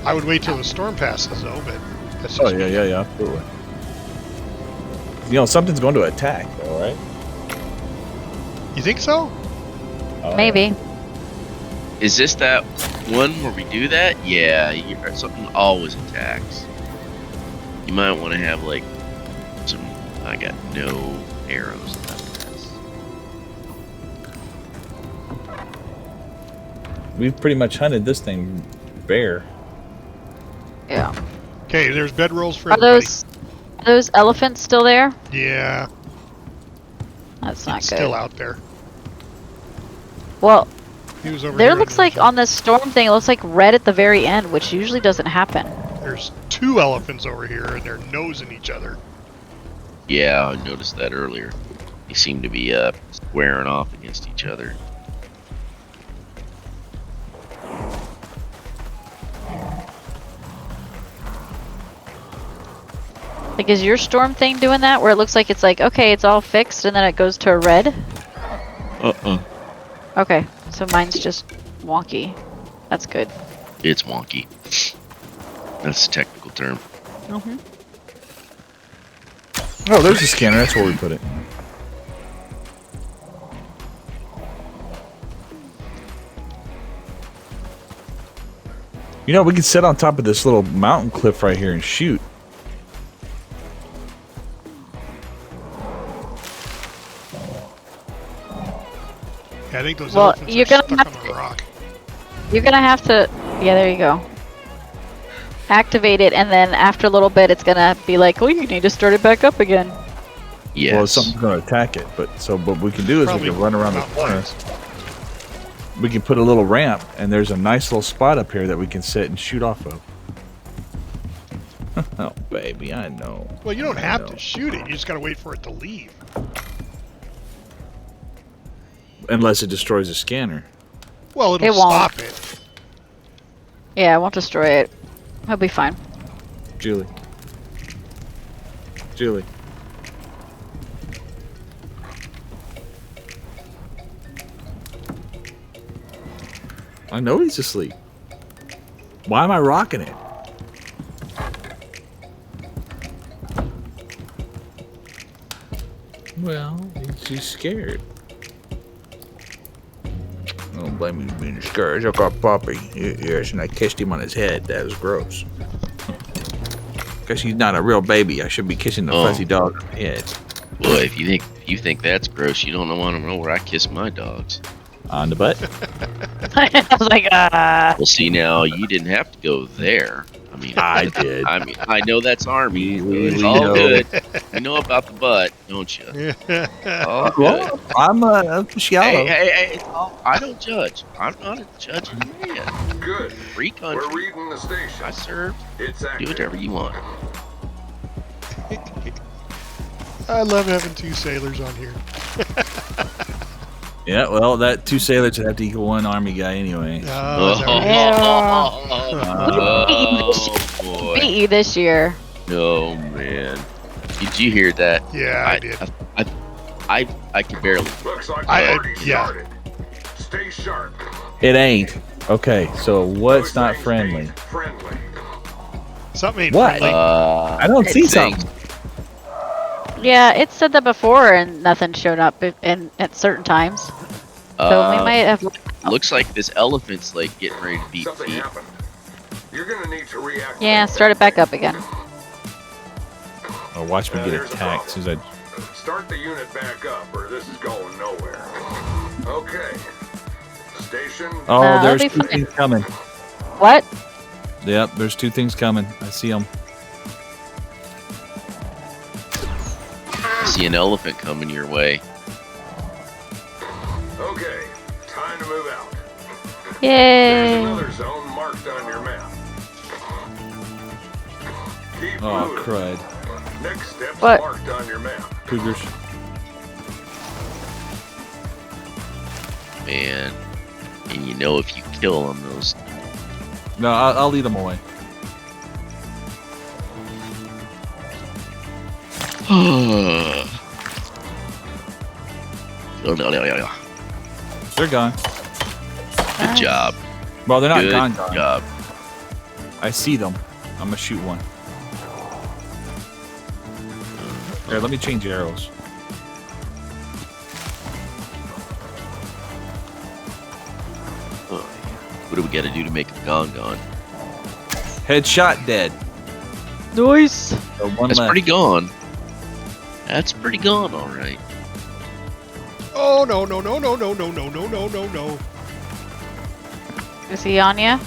[SPEAKER 5] I would wait till the storm passes, though. But that's just me.
[SPEAKER 6] yeah, absolutely. You know, something's going to attack, though, right?
[SPEAKER 5] You think so?
[SPEAKER 2] Maybe.
[SPEAKER 1] Is this that one where we do that? Yeah, something always attacks. You might want to have like some. I got no arrows left.
[SPEAKER 6] We've pretty much hunted this thing bare.
[SPEAKER 2] Yeah.
[SPEAKER 5] Okay, there's bedrolls for
[SPEAKER 2] Are
[SPEAKER 5] everybody.
[SPEAKER 2] those elephants still there?
[SPEAKER 5] Yeah,
[SPEAKER 2] That's not good.
[SPEAKER 5] still out there.
[SPEAKER 2] Well,
[SPEAKER 5] He was over
[SPEAKER 2] there
[SPEAKER 5] here
[SPEAKER 2] looks
[SPEAKER 5] in the-
[SPEAKER 2] like on this storm thing, it looks like red at the very end, which usually doesn't happen.
[SPEAKER 5] There's 2 elephants over here, and they're nosing each other.
[SPEAKER 1] Yeah, I noticed that earlier. They seem to be squaring off against each other.
[SPEAKER 2] Like, is your storm thing doing that? Where it looks like it's like, okay, it's all fixed, and then it goes to a red? Okay, so mine's just wonky. That's good.
[SPEAKER 1] It's wonky. That's a technical term.
[SPEAKER 2] Mm-hmm.
[SPEAKER 6] Oh, there's a scanner. That's where we put it. You know, we could sit on top of this little mountain cliff right here and shoot.
[SPEAKER 5] Yeah, I think those
[SPEAKER 2] Well,
[SPEAKER 5] elephants
[SPEAKER 2] you're
[SPEAKER 5] are
[SPEAKER 2] gonna
[SPEAKER 5] stuck
[SPEAKER 2] have
[SPEAKER 5] on a rock.
[SPEAKER 2] You're gonna have to, yeah, there you go. Activate it, and then after a little bit, it's gonna be like, oh, you need to start it back up again.
[SPEAKER 1] Yes.
[SPEAKER 6] Well, something's going to attack it. But what we can do is
[SPEAKER 5] Probably
[SPEAKER 6] we can run around the
[SPEAKER 5] about
[SPEAKER 6] corner.
[SPEAKER 5] once.
[SPEAKER 6] We can put a little ramp, and there's a nice little spot up here that we can sit and shoot off of. Oh, baby, I know.
[SPEAKER 5] Well, you don't
[SPEAKER 6] I
[SPEAKER 5] have
[SPEAKER 6] know.
[SPEAKER 5] to shoot it. You just got to wait for it to leave.
[SPEAKER 6] Unless it destroys the scanner.
[SPEAKER 5] Well, it'll
[SPEAKER 2] It won't.
[SPEAKER 5] stop it.
[SPEAKER 2] Yeah, I won't destroy it. It'll be fine.
[SPEAKER 6] Julie. Julie. I know he's asleep. Why am I rocking it? Well, she's scared. Oh don't blame me for being discouraged. I got Poppy. Yes, and I kissed him on his head. That was gross. Because he's not a real baby. I should be kissing the fuzzy dog on the head.
[SPEAKER 1] Boy, if you think that's gross, you don't want to know where I kiss my dogs.
[SPEAKER 6] On the butt?
[SPEAKER 2] I was like,
[SPEAKER 1] Well, see, now you didn't have to go there. I mean,
[SPEAKER 6] I did.
[SPEAKER 1] I mean, I know that's Army. It's
[SPEAKER 6] We
[SPEAKER 1] all
[SPEAKER 6] know.
[SPEAKER 1] good. You know about the butt, don't you? All good.
[SPEAKER 6] Well, I'm shallow.
[SPEAKER 1] Hey, it's all, I don't judge. I'm not a judging man.
[SPEAKER 9] Good.
[SPEAKER 1] Free
[SPEAKER 9] We're
[SPEAKER 1] country.
[SPEAKER 9] reading the station.
[SPEAKER 1] I serve.
[SPEAKER 9] It's
[SPEAKER 1] Do
[SPEAKER 9] active.
[SPEAKER 1] whatever you want.
[SPEAKER 5] I love having 2 sailors on here.
[SPEAKER 6] Yeah, well, that 2 sailors would have to equal 1 Army guy anyway.
[SPEAKER 5] Oh, is that what it is?
[SPEAKER 1] Oh, boy.
[SPEAKER 2] beat you this year.
[SPEAKER 1] Oh, man. Did you hear that?
[SPEAKER 5] Yeah, I did.
[SPEAKER 1] I could barely.
[SPEAKER 9] Looks like
[SPEAKER 5] I-
[SPEAKER 9] the party
[SPEAKER 5] yeah.
[SPEAKER 9] started. Stay sharp.
[SPEAKER 6] It ain't. Okay, so what's
[SPEAKER 9] Those
[SPEAKER 6] not
[SPEAKER 9] things
[SPEAKER 6] friendly?
[SPEAKER 9] ain't friendly.
[SPEAKER 5] Something ain't
[SPEAKER 6] What?
[SPEAKER 5] friendly.
[SPEAKER 6] I don't see
[SPEAKER 1] saying-
[SPEAKER 6] something.
[SPEAKER 2] Yeah, it said that before, and nothing showed up at certain times. So we might have.
[SPEAKER 1] Looks like this elephant's like getting ready to beat
[SPEAKER 9] Something
[SPEAKER 1] feet.
[SPEAKER 9] happened. You're gonna need to react.
[SPEAKER 2] Yeah, start it back up again.
[SPEAKER 6] Oh, watch me get
[SPEAKER 9] There's a
[SPEAKER 6] attacked as soon as
[SPEAKER 9] Start the unit back up, or this is going nowhere. Okay. Station.
[SPEAKER 6] Oh,
[SPEAKER 2] No,
[SPEAKER 6] there's
[SPEAKER 2] it'll
[SPEAKER 6] 2
[SPEAKER 2] be fine.
[SPEAKER 6] things coming.
[SPEAKER 2] What?
[SPEAKER 6] Yep, there's 2 things coming. I see them.
[SPEAKER 1] I see an elephant coming your way.
[SPEAKER 9] Okay. Time to move out. There's
[SPEAKER 2] Yay!
[SPEAKER 9] another zone marked on your map. Keep
[SPEAKER 6] Oh,
[SPEAKER 9] moving.
[SPEAKER 6] crud.
[SPEAKER 9] Next step's
[SPEAKER 2] What?
[SPEAKER 9] marked on your map.
[SPEAKER 6] Cougars.
[SPEAKER 1] Man. And you know if you kill them, those.
[SPEAKER 6] No, I'll lead them away. They're gone.
[SPEAKER 1] Good job.
[SPEAKER 6] Well, they're not
[SPEAKER 1] Good
[SPEAKER 6] gone.
[SPEAKER 1] job.
[SPEAKER 6] I see them. I'm gonna shoot one. Here, let me change arrows.
[SPEAKER 1] What do we got to do to make them gone?
[SPEAKER 6] Headshot dead.
[SPEAKER 2] Nice.
[SPEAKER 6] So one
[SPEAKER 1] That's
[SPEAKER 6] left.
[SPEAKER 1] pretty gone. That's pretty gone, all right.
[SPEAKER 5] Oh, no, no, no, no, no, no, no, no, no, no, no.
[SPEAKER 2] Is he on ya?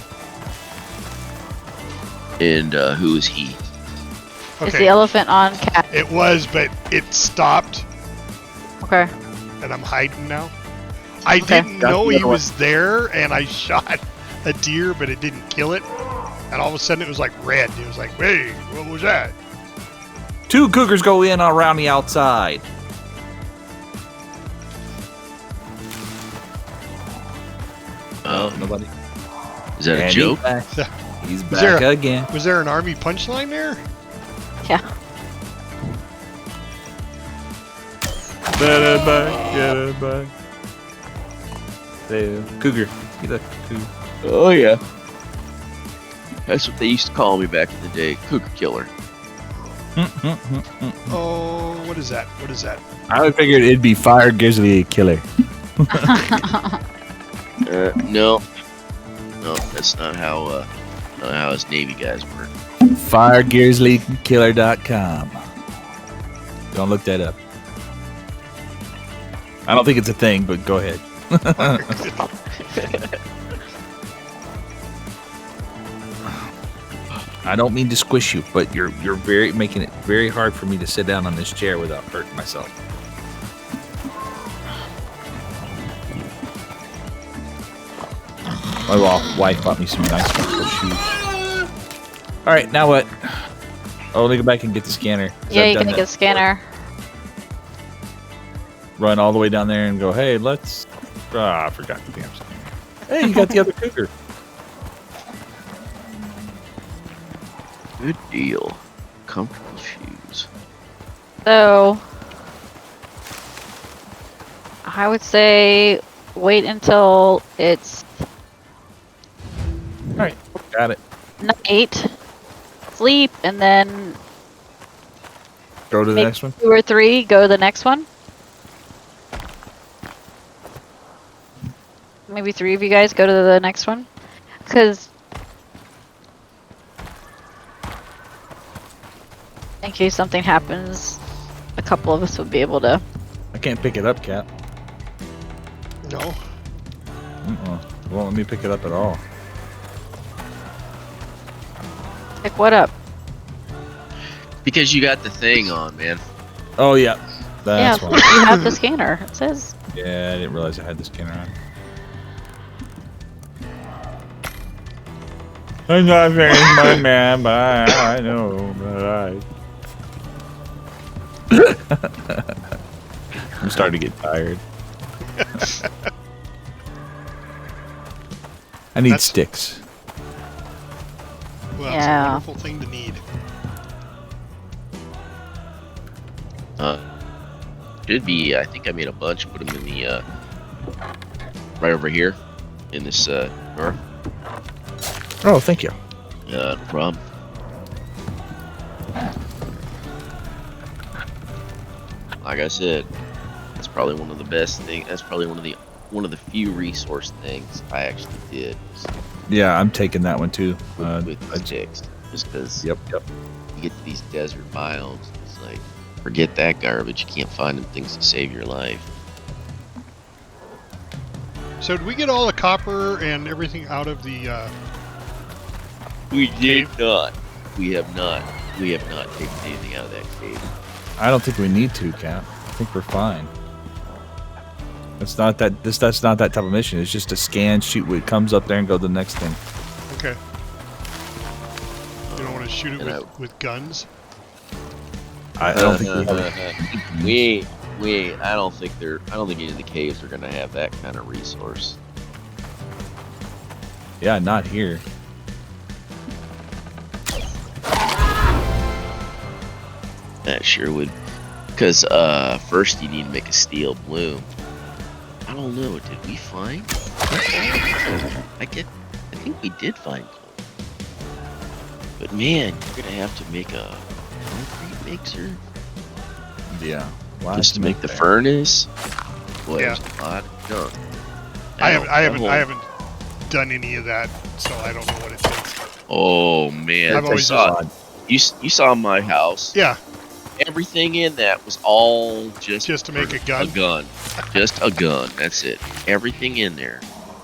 [SPEAKER 1] And who is he?
[SPEAKER 2] Is the elephant on cat?
[SPEAKER 5] It was, but it stopped,
[SPEAKER 2] Okay.
[SPEAKER 5] and I'm hiding now. I
[SPEAKER 2] Okay.
[SPEAKER 5] didn't
[SPEAKER 6] Got
[SPEAKER 5] know
[SPEAKER 6] the
[SPEAKER 5] he
[SPEAKER 6] other one.
[SPEAKER 5] was there, and I shot a deer, but it didn't kill it. And all of a sudden, it was like red. It was like, hey, what was that?
[SPEAKER 6] 2 cougars go in around the outside.
[SPEAKER 1] Oh,
[SPEAKER 6] Nobody.
[SPEAKER 1] is that a
[SPEAKER 6] And
[SPEAKER 1] joke?
[SPEAKER 6] He's
[SPEAKER 5] Was there
[SPEAKER 6] back
[SPEAKER 5] a-
[SPEAKER 6] again.
[SPEAKER 5] Was there an army punchline there?
[SPEAKER 2] Yeah.
[SPEAKER 6] Get it back. Get it back. There. Cougar. Get a cougar.
[SPEAKER 1] Oh yeah. That's what they used to call me back in the day, Cougar Killer.
[SPEAKER 5] Oh, what is that? What is that?
[SPEAKER 6] I would figured it'd be Fire Grizzly Killer.
[SPEAKER 1] No, that's not how us Navy guys work.
[SPEAKER 6] FireGrizzlyKiller.com. Don't look that up. I don't think it's a thing, but go ahead. I don't mean to squish you, but you're very making it very hard for me to sit down on this chair without hurting myself. My wife bought me some nice comfortable shoes. All right, now what? Oh, let me go back and get the scanner. 'cause
[SPEAKER 2] Yeah,
[SPEAKER 6] I've
[SPEAKER 2] you
[SPEAKER 6] done
[SPEAKER 2] can
[SPEAKER 6] that.
[SPEAKER 2] get a scanner.
[SPEAKER 6] Run all the way down there and go, hey, let's... Ah, I forgot the damn scanner. Hey, you got the other cougar.
[SPEAKER 1] Good deal. Comfortable shoes.
[SPEAKER 2] So, I would say wait until it's
[SPEAKER 6] All right, got it.
[SPEAKER 2] night, sleep, and then
[SPEAKER 6] Go to the
[SPEAKER 2] make
[SPEAKER 6] next one.
[SPEAKER 2] 2 or 3, go to the next one. maybe 3 of you guys go to the next one, because in case something happens, a couple of us would be able to.
[SPEAKER 6] I can't pick it up, Cap.
[SPEAKER 5] No.
[SPEAKER 6] Won't let me pick it up at all.
[SPEAKER 2] Pick what up?
[SPEAKER 1] Because you got the thing on, man.
[SPEAKER 6] Oh yeah, that's
[SPEAKER 2] yeah,
[SPEAKER 6] why.
[SPEAKER 2] you have the scanner. It says.
[SPEAKER 6] Yeah, I didn't realize I had the scanner on. I'm not very smart, man, but I know that I'm starting to get tired. I need sticks.
[SPEAKER 5] Well, it's a wonderful thing to need.
[SPEAKER 1] Should be. I think I made a bunch. Put them in the right over here in this drawer.
[SPEAKER 6] Oh, thank you.
[SPEAKER 1] No problem. Like I said, that's probably one of the best things. That's probably one of the few resource things I actually did.
[SPEAKER 6] Yeah, I'm taking that one too.
[SPEAKER 1] With sticks, just because.
[SPEAKER 6] Yep.
[SPEAKER 1] You get to these desert biomes, it's like forget that garbage. You can't find them things to save your life.
[SPEAKER 5] So did we get all the copper and everything out of the?
[SPEAKER 1] We did not. We have not. We have not taken anything out of that cave.
[SPEAKER 6] I don't think we need to, Cap. I think we're fine. That's not that. That's not that type of mission. It's just a scan, shoot what comes up there, and go to the next thing.
[SPEAKER 5] Okay. You don't want to shoot it with guns?
[SPEAKER 6] I don't think
[SPEAKER 1] we have. I don't think any of the caves are gonna have that kind of resource.
[SPEAKER 6] Yeah, not here.
[SPEAKER 1] That sure would. Because first you need to make a steel bloom. I don't know. Did we find? I think we did find coal. But man, you're gonna have to make a concrete mixer.
[SPEAKER 6] Yeah.
[SPEAKER 1] Just to make the furnace. Boy,
[SPEAKER 5] Yeah.
[SPEAKER 1] there's a lot of junk.
[SPEAKER 5] I haven't done any of that, so I don't know what it takes.
[SPEAKER 1] Oh man,
[SPEAKER 5] I've always
[SPEAKER 1] you saw my house.
[SPEAKER 5] Yeah.
[SPEAKER 1] Everything in that was all just
[SPEAKER 5] to make a gun.
[SPEAKER 1] Just a gun. That's it. Everything in there,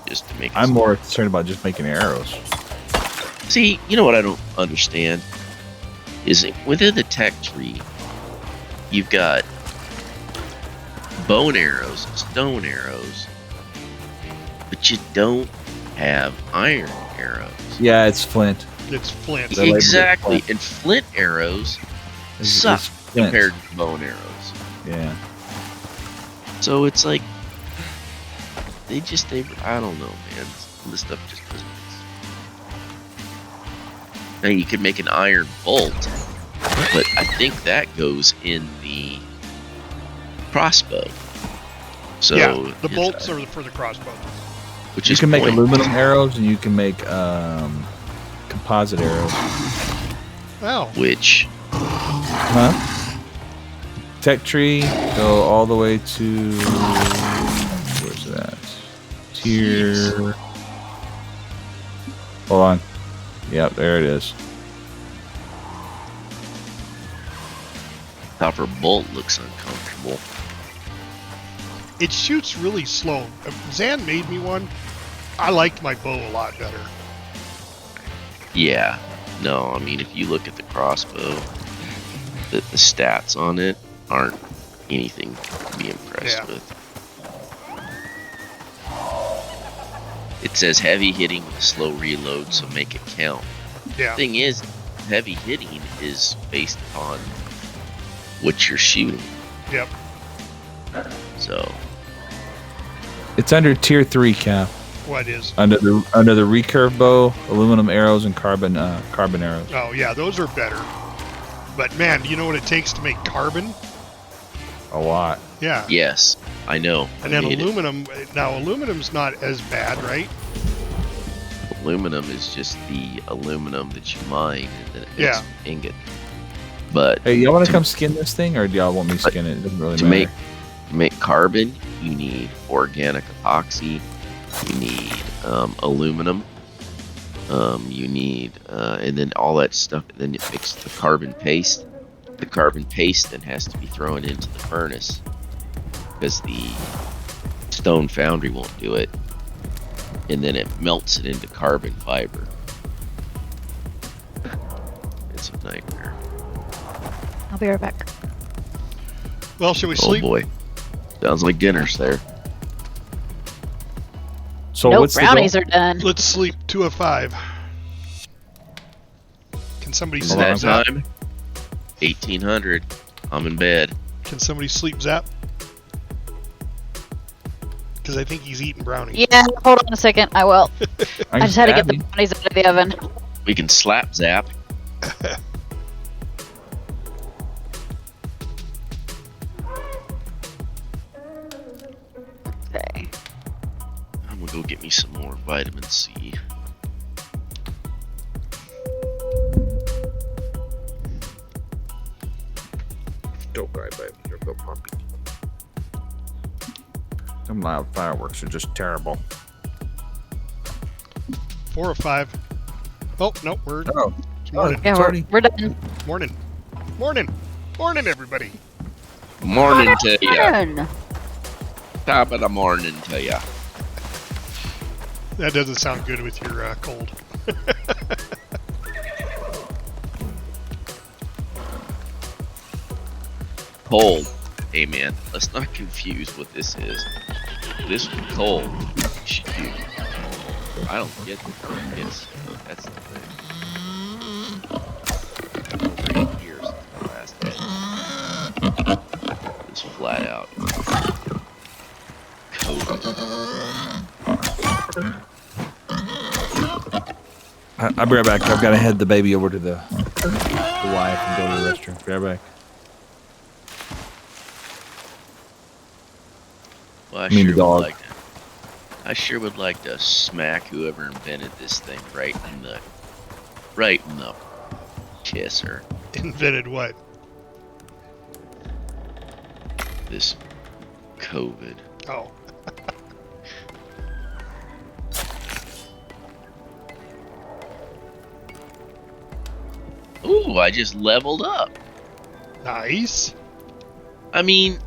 [SPEAKER 1] just to make.
[SPEAKER 6] I'm more concerned about just making arrows.
[SPEAKER 1] See, you know what I don't understand is within the tech tree, you've got bow and arrows, stone arrows, but you don't have iron arrows.
[SPEAKER 6] Yeah, it's flint.
[SPEAKER 5] It's flint.
[SPEAKER 1] Exactly, and flint arrows suck
[SPEAKER 6] flint.
[SPEAKER 1] compared to bow and arrows.
[SPEAKER 6] Yeah.
[SPEAKER 1] So it's like they I don't know, man. This stuff just doesn't. Now you could make an iron bolt, but I think that goes in the crossbow. So
[SPEAKER 5] yeah, the bolts are for the crossbow.
[SPEAKER 1] Which
[SPEAKER 6] you can make aluminum arrows, and you can make composite arrows.
[SPEAKER 5] Wow.
[SPEAKER 1] Which?
[SPEAKER 6] Huh? Tech tree, go all the way to where's that? Here. Hold on. Yep, there it is.
[SPEAKER 1] Copper bolt looks uncomfortable.
[SPEAKER 5] It shoots really slow. Zan made me one. I liked my bow a lot better.
[SPEAKER 1] Yeah. No, I mean, if you look at the crossbow, the stats on it aren't anything to be impressed with. It says heavy hitting with a slow reload, so make it count.
[SPEAKER 5] Yeah.
[SPEAKER 1] The thing is, heavy hitting is based upon what you're shooting.
[SPEAKER 5] Yep.
[SPEAKER 1] So
[SPEAKER 6] it's under tier 3, Cap.
[SPEAKER 5] What is?
[SPEAKER 6] Under the recurve bow, aluminum arrows, and carbon arrows.
[SPEAKER 5] Oh yeah, those are better. But man, do you know what it takes to make carbon?
[SPEAKER 6] A lot.
[SPEAKER 5] Yeah.
[SPEAKER 1] Yes, I know.
[SPEAKER 5] And then aluminum. Now aluminum's not as bad, right?
[SPEAKER 1] Aluminum is just the aluminum that you mine, and then it makes ingot. But
[SPEAKER 6] hey, y'all want to come skin this thing, or do y'all want me to skin it? It doesn't really matter.
[SPEAKER 1] To make carbon, you need organic epoxy, You need aluminum. You need and then all that stuff. And then you mix the carbon paste. The carbon paste then has to be thrown into the furnace because the stone foundry won't do it. And then it melts it into carbon fiber. It's a nightmare.
[SPEAKER 2] I'll be right back.
[SPEAKER 5] Well, should we
[SPEAKER 1] Oh
[SPEAKER 5] sleep?
[SPEAKER 1] boy, sounds like dinner's there.
[SPEAKER 6] So
[SPEAKER 2] Nope,
[SPEAKER 6] what's
[SPEAKER 2] brownies are done.
[SPEAKER 5] Let's sleep 2 of 5. Can somebody
[SPEAKER 1] Is
[SPEAKER 5] sleep
[SPEAKER 1] that
[SPEAKER 5] Zap?
[SPEAKER 1] time? 1800. I'm in bed.
[SPEAKER 5] Can somebody sleep Zap? Because I think he's eating brownies.
[SPEAKER 2] Yeah, hold on a second. I will.
[SPEAKER 6] I
[SPEAKER 2] I just had to get the
[SPEAKER 6] Abby.
[SPEAKER 2] brownies out of the oven.
[SPEAKER 1] We can slap zap.
[SPEAKER 2] Okay.
[SPEAKER 1] I'm gonna go get me some more vitamin C.
[SPEAKER 8] Don't cry, baby. You're a good puppy.
[SPEAKER 6] Them loud fireworks are just terrible.
[SPEAKER 5] 4 of 5. Oh, no, we're...
[SPEAKER 8] Oh.
[SPEAKER 5] Morning.
[SPEAKER 2] Yeah, we're done.
[SPEAKER 5] Morning. Morning. Morning, everybody.
[SPEAKER 1] Morning to ya.
[SPEAKER 2] Done.
[SPEAKER 1] Top of the morning to ya.
[SPEAKER 5] That doesn't sound good with your cold.
[SPEAKER 1] Cold. Hey man, let's not confuse what this is. This one cold. Shoot. I don't get the it's that's the thing. Over 8 years since I last had this flat out COVID.
[SPEAKER 6] I'll be right back. I've got to head the baby over to the wife and go to the restroom. Be right back.
[SPEAKER 1] Well, I
[SPEAKER 6] mean the
[SPEAKER 1] sure
[SPEAKER 6] dog.
[SPEAKER 1] would like to. I sure would like to smack whoever invented this thing right in the kisser.
[SPEAKER 5] Invented what?
[SPEAKER 1] This COVID.
[SPEAKER 5] Oh.
[SPEAKER 1] Ooh, I just leveled up.
[SPEAKER 5] Nice.
[SPEAKER 1] I mean,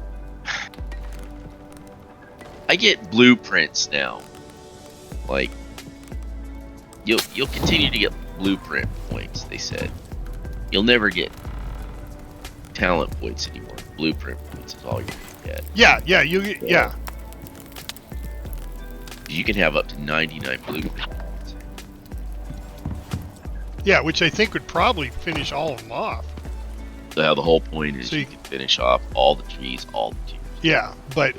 [SPEAKER 1] I get blueprints now. Like, you'll continue to get blueprint points. They said you'll never get talent points anymore. Blueprint points is all you're gonna get.
[SPEAKER 5] Yeah, yeah.
[SPEAKER 1] You can have up to 99 blueprint points.
[SPEAKER 5] Yeah, which I think would probably finish all of them off.
[SPEAKER 1] So the whole point is
[SPEAKER 5] So
[SPEAKER 1] you can finish off all the trees, all the tiers.
[SPEAKER 5] Yeah, but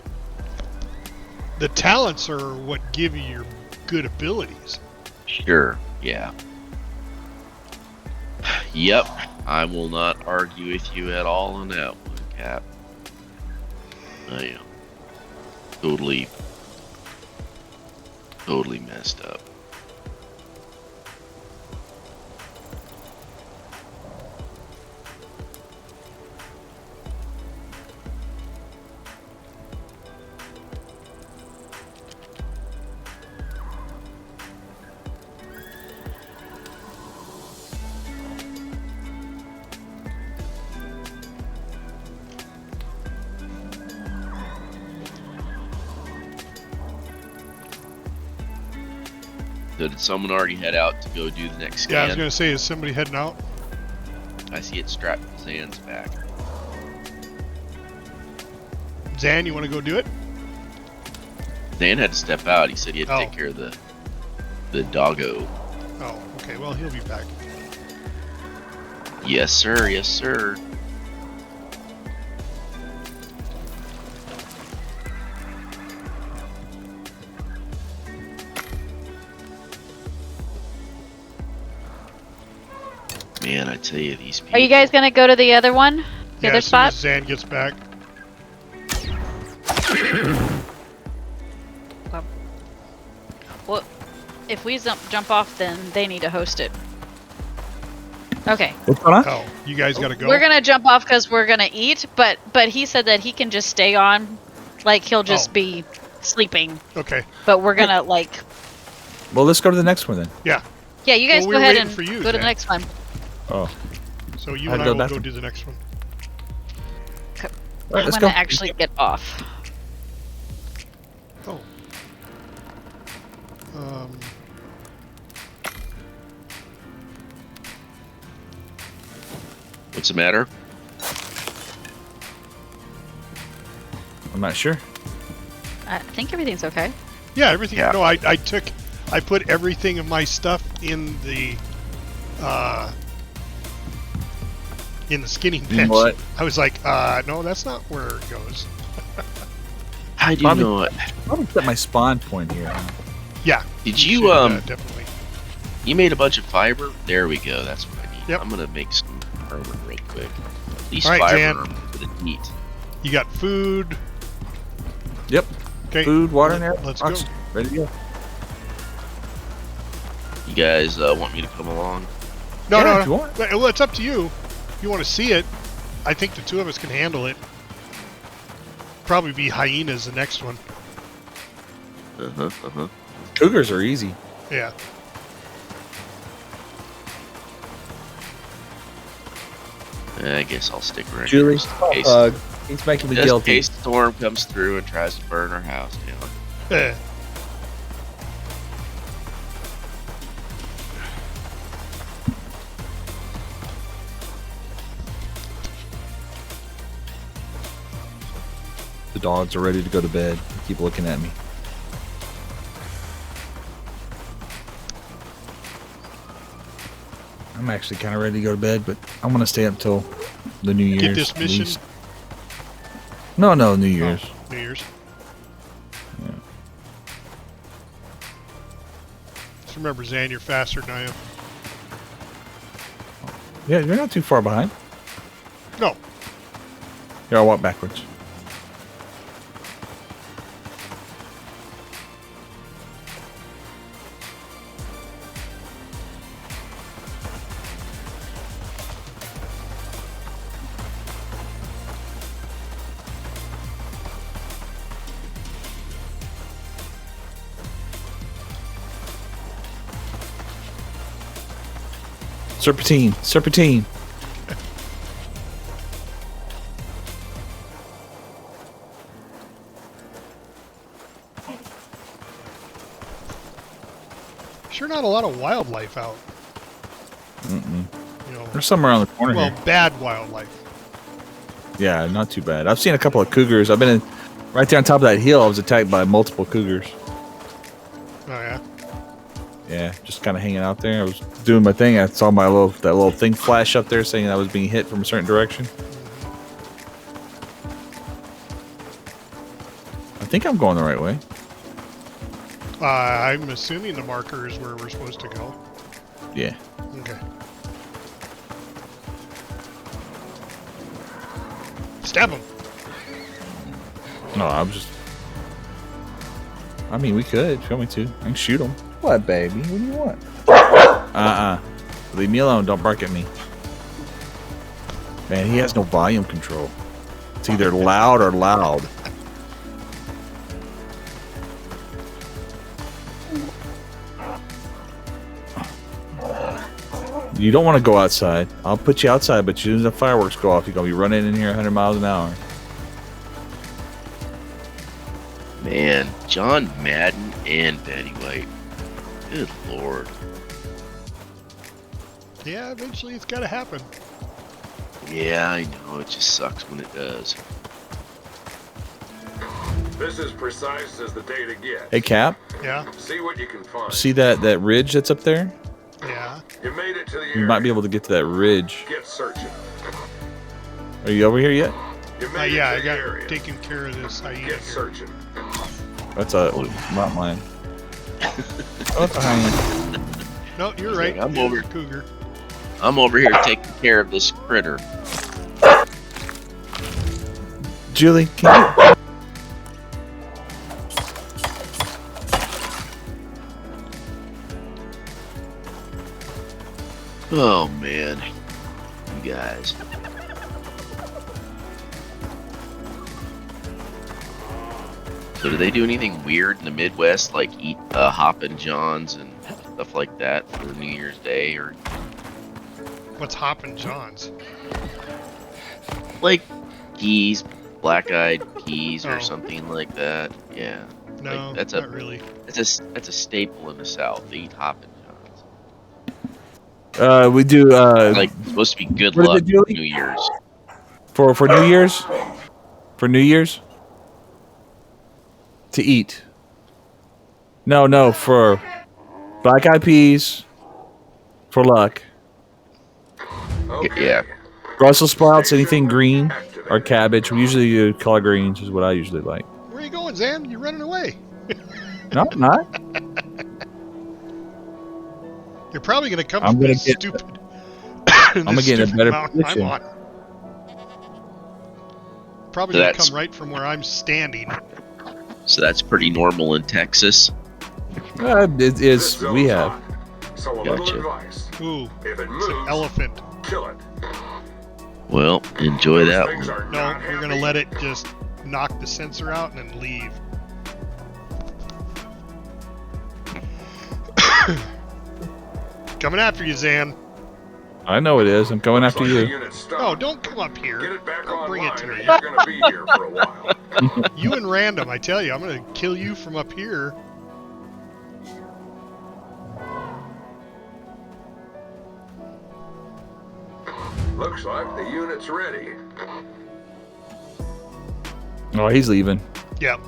[SPEAKER 5] the talents are what give you your good abilities.
[SPEAKER 1] Sure, yeah. Yep, I will not argue with you at all on that one, Cap. I am totally messed up. So did someone already head out to go do the next scan?
[SPEAKER 5] Yeah, I was going to say, is somebody heading out?
[SPEAKER 1] I see it strapped to Zan's back.
[SPEAKER 5] Zan, you want to go do it?
[SPEAKER 1] Zan had to step out. He said he had to take care of the doggo.
[SPEAKER 5] Oh, okay. Well, he'll be back.
[SPEAKER 1] Yes, sir. Yes, sir. Man, I tell you, these people.
[SPEAKER 2] Are you guys gonna go to the other one? The
[SPEAKER 5] Yeah,
[SPEAKER 2] other
[SPEAKER 5] as soon
[SPEAKER 2] spot?
[SPEAKER 5] as Zan gets back.
[SPEAKER 2] Well, if we jump off, then they need to host it. Okay.
[SPEAKER 6] What's going on?
[SPEAKER 5] Oh, you guys got to go?
[SPEAKER 2] We're gonna jump off because we're gonna eat, but he said that he can just stay on, like he'll just
[SPEAKER 5] Oh.
[SPEAKER 2] be sleeping,
[SPEAKER 5] Okay.
[SPEAKER 2] but we're gonna like.
[SPEAKER 6] Well, let's go to the next one then.
[SPEAKER 2] Yeah, you guys
[SPEAKER 5] Well, we
[SPEAKER 2] go
[SPEAKER 5] were
[SPEAKER 2] ahead
[SPEAKER 5] waiting
[SPEAKER 2] and
[SPEAKER 5] for you,
[SPEAKER 2] go to the
[SPEAKER 5] Zach.
[SPEAKER 2] next one.
[SPEAKER 6] Oh.
[SPEAKER 5] So you
[SPEAKER 6] I'd
[SPEAKER 5] and I
[SPEAKER 6] go
[SPEAKER 5] will
[SPEAKER 6] back
[SPEAKER 5] go
[SPEAKER 6] to-
[SPEAKER 5] do the next one.
[SPEAKER 6] Right,
[SPEAKER 2] I'm
[SPEAKER 6] let's
[SPEAKER 2] gonna
[SPEAKER 6] go.
[SPEAKER 2] actually get off.
[SPEAKER 5] Oh.
[SPEAKER 1] What's the matter?
[SPEAKER 6] I'm not sure.
[SPEAKER 2] I think everything's okay.
[SPEAKER 5] Yeah, everything.
[SPEAKER 8] Yeah.
[SPEAKER 5] No, I put everything of my stuff in the skinning
[SPEAKER 6] You
[SPEAKER 5] bench.
[SPEAKER 6] know what?
[SPEAKER 5] I was like, no, that's not where it goes.
[SPEAKER 1] How do you
[SPEAKER 6] Probably-
[SPEAKER 1] know it?
[SPEAKER 6] I'm gonna set my spawn point here.
[SPEAKER 5] Yeah.
[SPEAKER 1] Did
[SPEAKER 5] should,
[SPEAKER 1] you
[SPEAKER 5] definitely.
[SPEAKER 1] you made a bunch of fiber? There we go. That's what I need.
[SPEAKER 5] Yep.
[SPEAKER 1] I'm gonna make some armor real quick. At least
[SPEAKER 5] All right,
[SPEAKER 1] fiber
[SPEAKER 5] Jan.
[SPEAKER 1] armor for the heat.
[SPEAKER 5] You got food.
[SPEAKER 6] Yep.
[SPEAKER 5] Okay.
[SPEAKER 6] Food, water, and air.
[SPEAKER 5] Let's go.
[SPEAKER 6] Oxygen. Ready to go.
[SPEAKER 1] You guys want me to come along?
[SPEAKER 5] No,
[SPEAKER 6] Yeah,
[SPEAKER 5] no,
[SPEAKER 6] if you want.
[SPEAKER 5] Well, it's up to you. You want to see it? I think the two of us can handle it. Probably be hyenas the next one.
[SPEAKER 6] Cougars are easy.
[SPEAKER 5] Yeah.
[SPEAKER 1] I guess I'll stick around.
[SPEAKER 6] Julie,
[SPEAKER 1] Just in case,
[SPEAKER 6] he's making me
[SPEAKER 1] just in
[SPEAKER 6] guilty.
[SPEAKER 1] case the storm comes through and tries to burn our house down.
[SPEAKER 5] Eh.
[SPEAKER 6] The dogs are ready to go to bed. They keep looking at me. I'm actually kind of ready to go to bed, but I'm gonna stay up till the New Year's.
[SPEAKER 5] Get this
[SPEAKER 6] at
[SPEAKER 5] mission.
[SPEAKER 6] least. No, New Year's.
[SPEAKER 5] New Year's.
[SPEAKER 6] Yeah.
[SPEAKER 5] Just remember, Zan, you're faster than I am.
[SPEAKER 6] Yeah, you're not too far behind.
[SPEAKER 5] No.
[SPEAKER 6] Here, I'll walk backwards. Serpentine, serpentine.
[SPEAKER 5] Sure, not a lot of wildlife out.
[SPEAKER 6] Mm-mm.
[SPEAKER 5] You know,
[SPEAKER 6] There's some around the corner
[SPEAKER 5] well,
[SPEAKER 6] here.
[SPEAKER 5] bad wildlife.
[SPEAKER 6] Yeah, not too bad. I've seen a couple of cougars. I've been in right there on top of that hill. I was attacked by multiple cougars.
[SPEAKER 5] Oh yeah.
[SPEAKER 6] Yeah, just kind of hanging out there. I was doing my thing. I saw that little thing flash up there saying I was being hit from a certain direction. I think I'm going the right way.
[SPEAKER 5] I'm assuming the marker is where we're supposed to go.
[SPEAKER 6] Yeah.
[SPEAKER 5] Okay. Stab him.
[SPEAKER 6] No, I'm just. I mean, we could. If you want me to, I can shoot him. What, baby? What do you want? Leave me alone. Don't bark at me. Man, he has no volume control. It's either loud or loud. You don't want to go outside. I'll put you outside, but as soon as the fireworks go off, you're going to be running in here 100 miles an hour.
[SPEAKER 1] Man, John Madden and Betty White. Good lord.
[SPEAKER 5] Yeah, eventually it's got to happen.
[SPEAKER 1] Yeah, I know. It just sucks when it does.
[SPEAKER 9] This is precise as the data gets.
[SPEAKER 6] Hey, Cap.
[SPEAKER 5] Yeah.
[SPEAKER 9] See what you can find.
[SPEAKER 6] See that ridge that's up there?
[SPEAKER 5] Yeah.
[SPEAKER 9] You made it to the
[SPEAKER 6] You
[SPEAKER 9] area.
[SPEAKER 6] might be able to get to that ridge.
[SPEAKER 9] Get searching.
[SPEAKER 6] Are you over here yet?
[SPEAKER 9] You made
[SPEAKER 5] Yeah,
[SPEAKER 9] it
[SPEAKER 5] I
[SPEAKER 9] to
[SPEAKER 5] got
[SPEAKER 9] the area.
[SPEAKER 5] taken care of this hyena.
[SPEAKER 9] Get
[SPEAKER 5] here.
[SPEAKER 9] searching.
[SPEAKER 6] That's not mine. Oh, that's a hyena.
[SPEAKER 5] No, you're right.
[SPEAKER 1] I'm
[SPEAKER 5] It is
[SPEAKER 1] over.
[SPEAKER 5] a cougar.
[SPEAKER 1] I'm over here taking care of this critter.
[SPEAKER 6] Julie, can you?
[SPEAKER 1] Oh man, you guys. So do they do anything weird in the Midwest, like eat Hoppin' Johns and stuff like that for New Year's Day, or
[SPEAKER 5] What's Hoppin' Johns?
[SPEAKER 1] like peas, black-eyed peas,
[SPEAKER 5] Oh.
[SPEAKER 1] or something like that? Yeah,
[SPEAKER 5] No,
[SPEAKER 1] like, that's
[SPEAKER 5] not really.
[SPEAKER 1] that's a staple in the South. They eat Hoppin' Johns.
[SPEAKER 6] We do
[SPEAKER 1] Like supposed to be good
[SPEAKER 6] what are
[SPEAKER 1] luck
[SPEAKER 6] they doing?
[SPEAKER 1] for New Year's.
[SPEAKER 6] for New Year's. For New Year's, to eat. No, for black-eyed peas, for luck.
[SPEAKER 9] Okay.
[SPEAKER 1] Yeah.
[SPEAKER 6] Brussels sprouts, anything green, or cabbage. We usually do collard greens, is what I usually like.
[SPEAKER 5] Where are you going, Zan? You're running away.
[SPEAKER 6] No, I'm not.
[SPEAKER 5] You're probably going to come
[SPEAKER 6] I'm
[SPEAKER 5] from
[SPEAKER 6] gonna
[SPEAKER 5] this
[SPEAKER 6] get-
[SPEAKER 5] stupid.
[SPEAKER 6] I'm gonna get in a
[SPEAKER 5] stupid
[SPEAKER 6] better
[SPEAKER 5] mountain
[SPEAKER 6] position.
[SPEAKER 5] I'm on. Probably
[SPEAKER 1] So
[SPEAKER 5] going to
[SPEAKER 1] that's-
[SPEAKER 5] come right from where I'm standing.
[SPEAKER 1] So that's pretty normal in Texas.
[SPEAKER 6] It
[SPEAKER 9] This
[SPEAKER 6] is.
[SPEAKER 9] zone's
[SPEAKER 6] We have.
[SPEAKER 9] hot, so a
[SPEAKER 1] Gotcha.
[SPEAKER 9] little advice.
[SPEAKER 5] Ooh,
[SPEAKER 9] If it
[SPEAKER 5] it's an
[SPEAKER 9] moves,
[SPEAKER 5] elephant.
[SPEAKER 9] kill it.
[SPEAKER 1] Well, enjoy
[SPEAKER 9] Those
[SPEAKER 1] that
[SPEAKER 9] things
[SPEAKER 1] one.
[SPEAKER 9] are
[SPEAKER 5] No,
[SPEAKER 9] not
[SPEAKER 5] we're going to
[SPEAKER 9] happy.
[SPEAKER 5] let it just knock the sensor out and then leave. Coming after you, Zan.
[SPEAKER 6] I know it is. I'm going after
[SPEAKER 9] Looks like the
[SPEAKER 6] you.
[SPEAKER 9] unit's stopped.
[SPEAKER 5] No, don't come up
[SPEAKER 9] Get
[SPEAKER 5] here.
[SPEAKER 9] it back
[SPEAKER 5] Don't bring it
[SPEAKER 9] online
[SPEAKER 5] to
[SPEAKER 9] or
[SPEAKER 5] me.
[SPEAKER 9] you're gonna be here for a while.
[SPEAKER 5] You and Random, I tell you, I'm going to kill you from up here.
[SPEAKER 9] Looks like the unit's ready.
[SPEAKER 6] Oh, he's leaving.
[SPEAKER 5] Yep.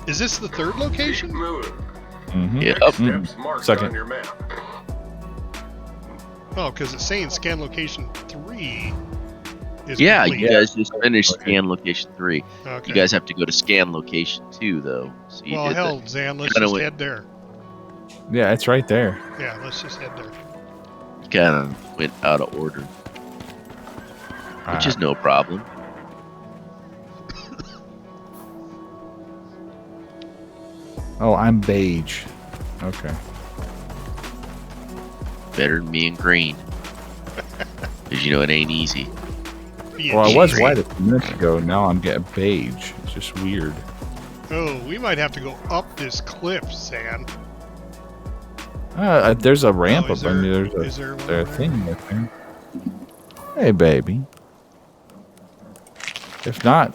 [SPEAKER 5] Is this the third
[SPEAKER 9] Keep
[SPEAKER 5] location?
[SPEAKER 9] moving.
[SPEAKER 6] Mm-hmm.
[SPEAKER 1] Yeah.
[SPEAKER 9] Next step's marked
[SPEAKER 6] Second.
[SPEAKER 9] on your map.
[SPEAKER 5] Oh, because it's saying scan location 3 is
[SPEAKER 1] Yeah,
[SPEAKER 5] complete.
[SPEAKER 1] you guys just finished
[SPEAKER 6] Okay.
[SPEAKER 1] scan location 3.
[SPEAKER 5] Okay.
[SPEAKER 1] You guys have to go to scan location 2, though. So you
[SPEAKER 5] Well,
[SPEAKER 1] did
[SPEAKER 5] hell, Zan, let's
[SPEAKER 1] kinda
[SPEAKER 5] just
[SPEAKER 1] went-
[SPEAKER 5] head there.
[SPEAKER 6] Yeah, it's right there.
[SPEAKER 5] Yeah, let's just head there.
[SPEAKER 1] kind of went out of order, which is no problem.
[SPEAKER 6] Oh, I'm beige. Okay.
[SPEAKER 1] Better than me and green. Because you know it ain't easy.
[SPEAKER 5] Being
[SPEAKER 6] Well, I was
[SPEAKER 5] cheap.
[SPEAKER 6] white a few minutes ago. Now I'm getting beige. It's just weird.
[SPEAKER 5] Oh, we might have to go up this cliff, Zan.
[SPEAKER 6] There's a ramp
[SPEAKER 5] Oh,
[SPEAKER 6] up.
[SPEAKER 5] is
[SPEAKER 6] I mean,
[SPEAKER 5] there-
[SPEAKER 6] there's
[SPEAKER 5] is there one
[SPEAKER 6] a
[SPEAKER 5] there?
[SPEAKER 6] thing right there. Hey, baby. If not,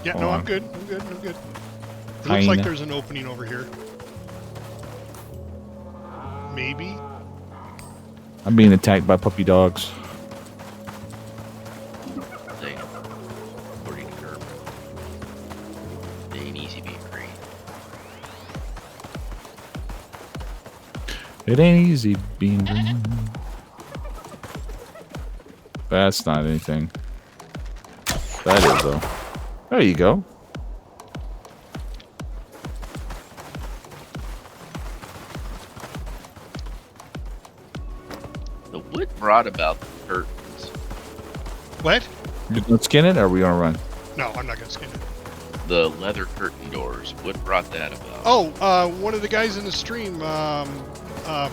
[SPEAKER 5] Yeah,
[SPEAKER 6] Hold
[SPEAKER 5] no,
[SPEAKER 6] on.
[SPEAKER 5] I'm good. I'm good. I'm good. It looks like
[SPEAKER 6] Hyena.
[SPEAKER 5] there's an opening over here. Maybe.
[SPEAKER 6] I'm being attacked by puppy dogs.
[SPEAKER 1] They, according to her, it ain't easy being green.
[SPEAKER 6] It ain't easy being green. That's not anything. That is, though. There you go.
[SPEAKER 1] The wood brought about the curtains.
[SPEAKER 5] What?
[SPEAKER 6] You gonna skin it, or are we gonna run?
[SPEAKER 5] No, I'm not gonna skin it.
[SPEAKER 1] The leather curtain doors. What brought that about?
[SPEAKER 5] Oh, one of the guys in the stream,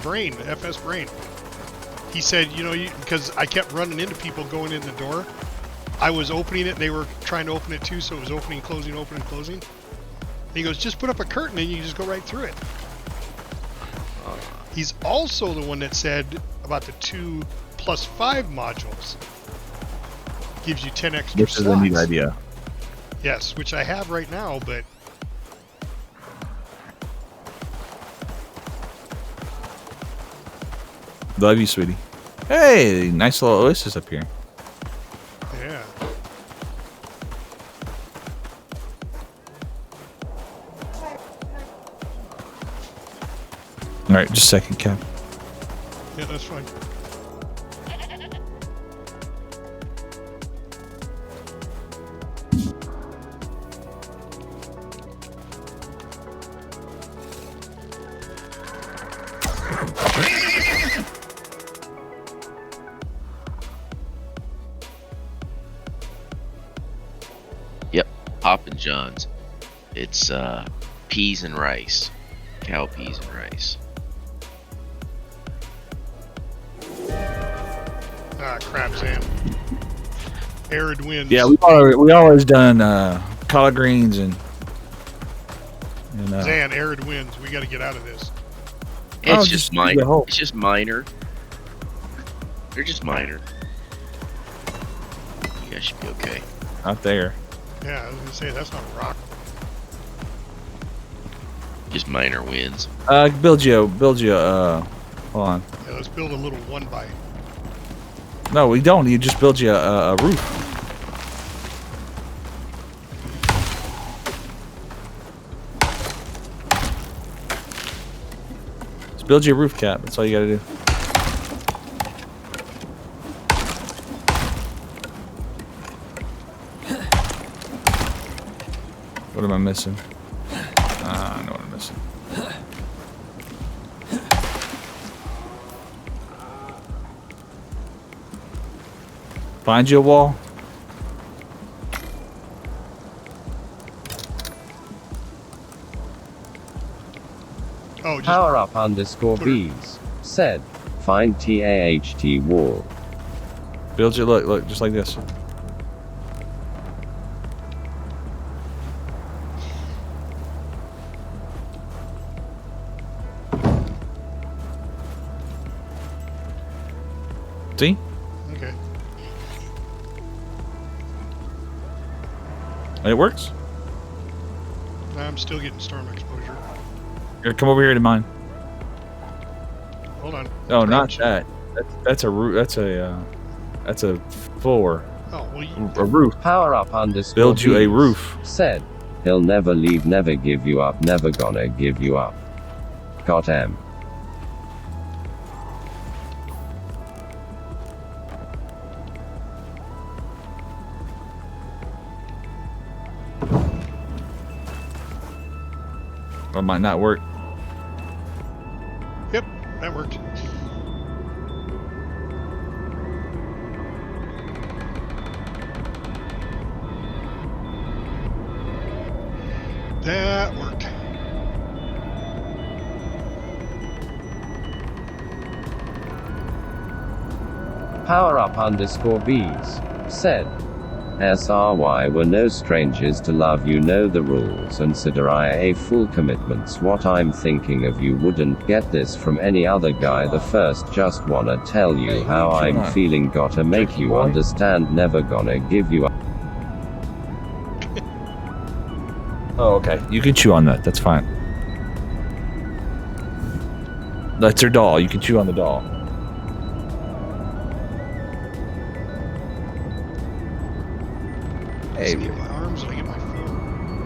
[SPEAKER 5] Brain, FS Brain. He said, you know, because I kept running into people going in the door. I was opening it, they were trying to open it too, so it was opening, closing, opening, closing. And he goes, just put up a curtain and you can just go right through it. He's also the one that said about the 2+5 modules. Gives you 10 extra
[SPEAKER 6] This is
[SPEAKER 5] slots.
[SPEAKER 6] a neat idea.
[SPEAKER 5] Yes, which I have right now, but
[SPEAKER 6] Love you, sweetie. Hey, nice little oasis up here.
[SPEAKER 5] yeah.
[SPEAKER 6] All right, just a second, Cap.
[SPEAKER 5] Yeah, that's fine.
[SPEAKER 1] Yep, Hoppin' John's. It's peas and rice. Cow peas and rice.
[SPEAKER 5] Ah, crap, Zan. Arid winds.
[SPEAKER 6] Yeah, we always done collard greens and
[SPEAKER 5] Zan, arid winds. We got to get out of this.
[SPEAKER 1] It's
[SPEAKER 6] Oh,
[SPEAKER 1] just
[SPEAKER 6] just
[SPEAKER 1] minor.
[SPEAKER 6] the hole.
[SPEAKER 1] It's just minor. They're just minor. You guys should be okay.
[SPEAKER 6] out there.
[SPEAKER 5] Yeah, I was gonna say that's not a rock.
[SPEAKER 1] Just minor wins.
[SPEAKER 6] Build you. Hold on.
[SPEAKER 5] Yeah, let's build a little 1x.
[SPEAKER 6] No, we don't. You just build you a roof. Just build you a roof, Cap. That's all you gotta do. What am I missing? I know what I'm missing. Find you a wall.
[SPEAKER 5] Oh, just
[SPEAKER 7] Power up _ bees. Said. Find TAHT wall.
[SPEAKER 6] Build you look just like this. See?
[SPEAKER 5] okay.
[SPEAKER 6] It works.
[SPEAKER 5] I'm still getting storm exposure.
[SPEAKER 6] Here, come over here to mine.
[SPEAKER 5] Hold on.
[SPEAKER 6] No, not
[SPEAKER 5] Crouch.
[SPEAKER 6] that. That's a roof. That's a floor.
[SPEAKER 5] Oh, well, you,
[SPEAKER 6] A roof.
[SPEAKER 7] Power up _
[SPEAKER 6] Build you a
[SPEAKER 7] bees.
[SPEAKER 6] roof.
[SPEAKER 7] Said. He'll never leave, never give you up, never gonna give you up. Got him.
[SPEAKER 6] Or it might not work.
[SPEAKER 5] yep, that worked. That worked.
[SPEAKER 7] Power up _ bees. Said. SRY were no strangers to love, you know the rules, and a full commitments. What I'm thinking of, you wouldn't get this from any other guy. The first, just wanna tell you how I'm feeling, gotta make you understand, never gonna give you up.
[SPEAKER 6] Oh, okay. You can chew on that. That's fine. That's her doll. You can chew on the doll.
[SPEAKER 5] I need my arms and I get my full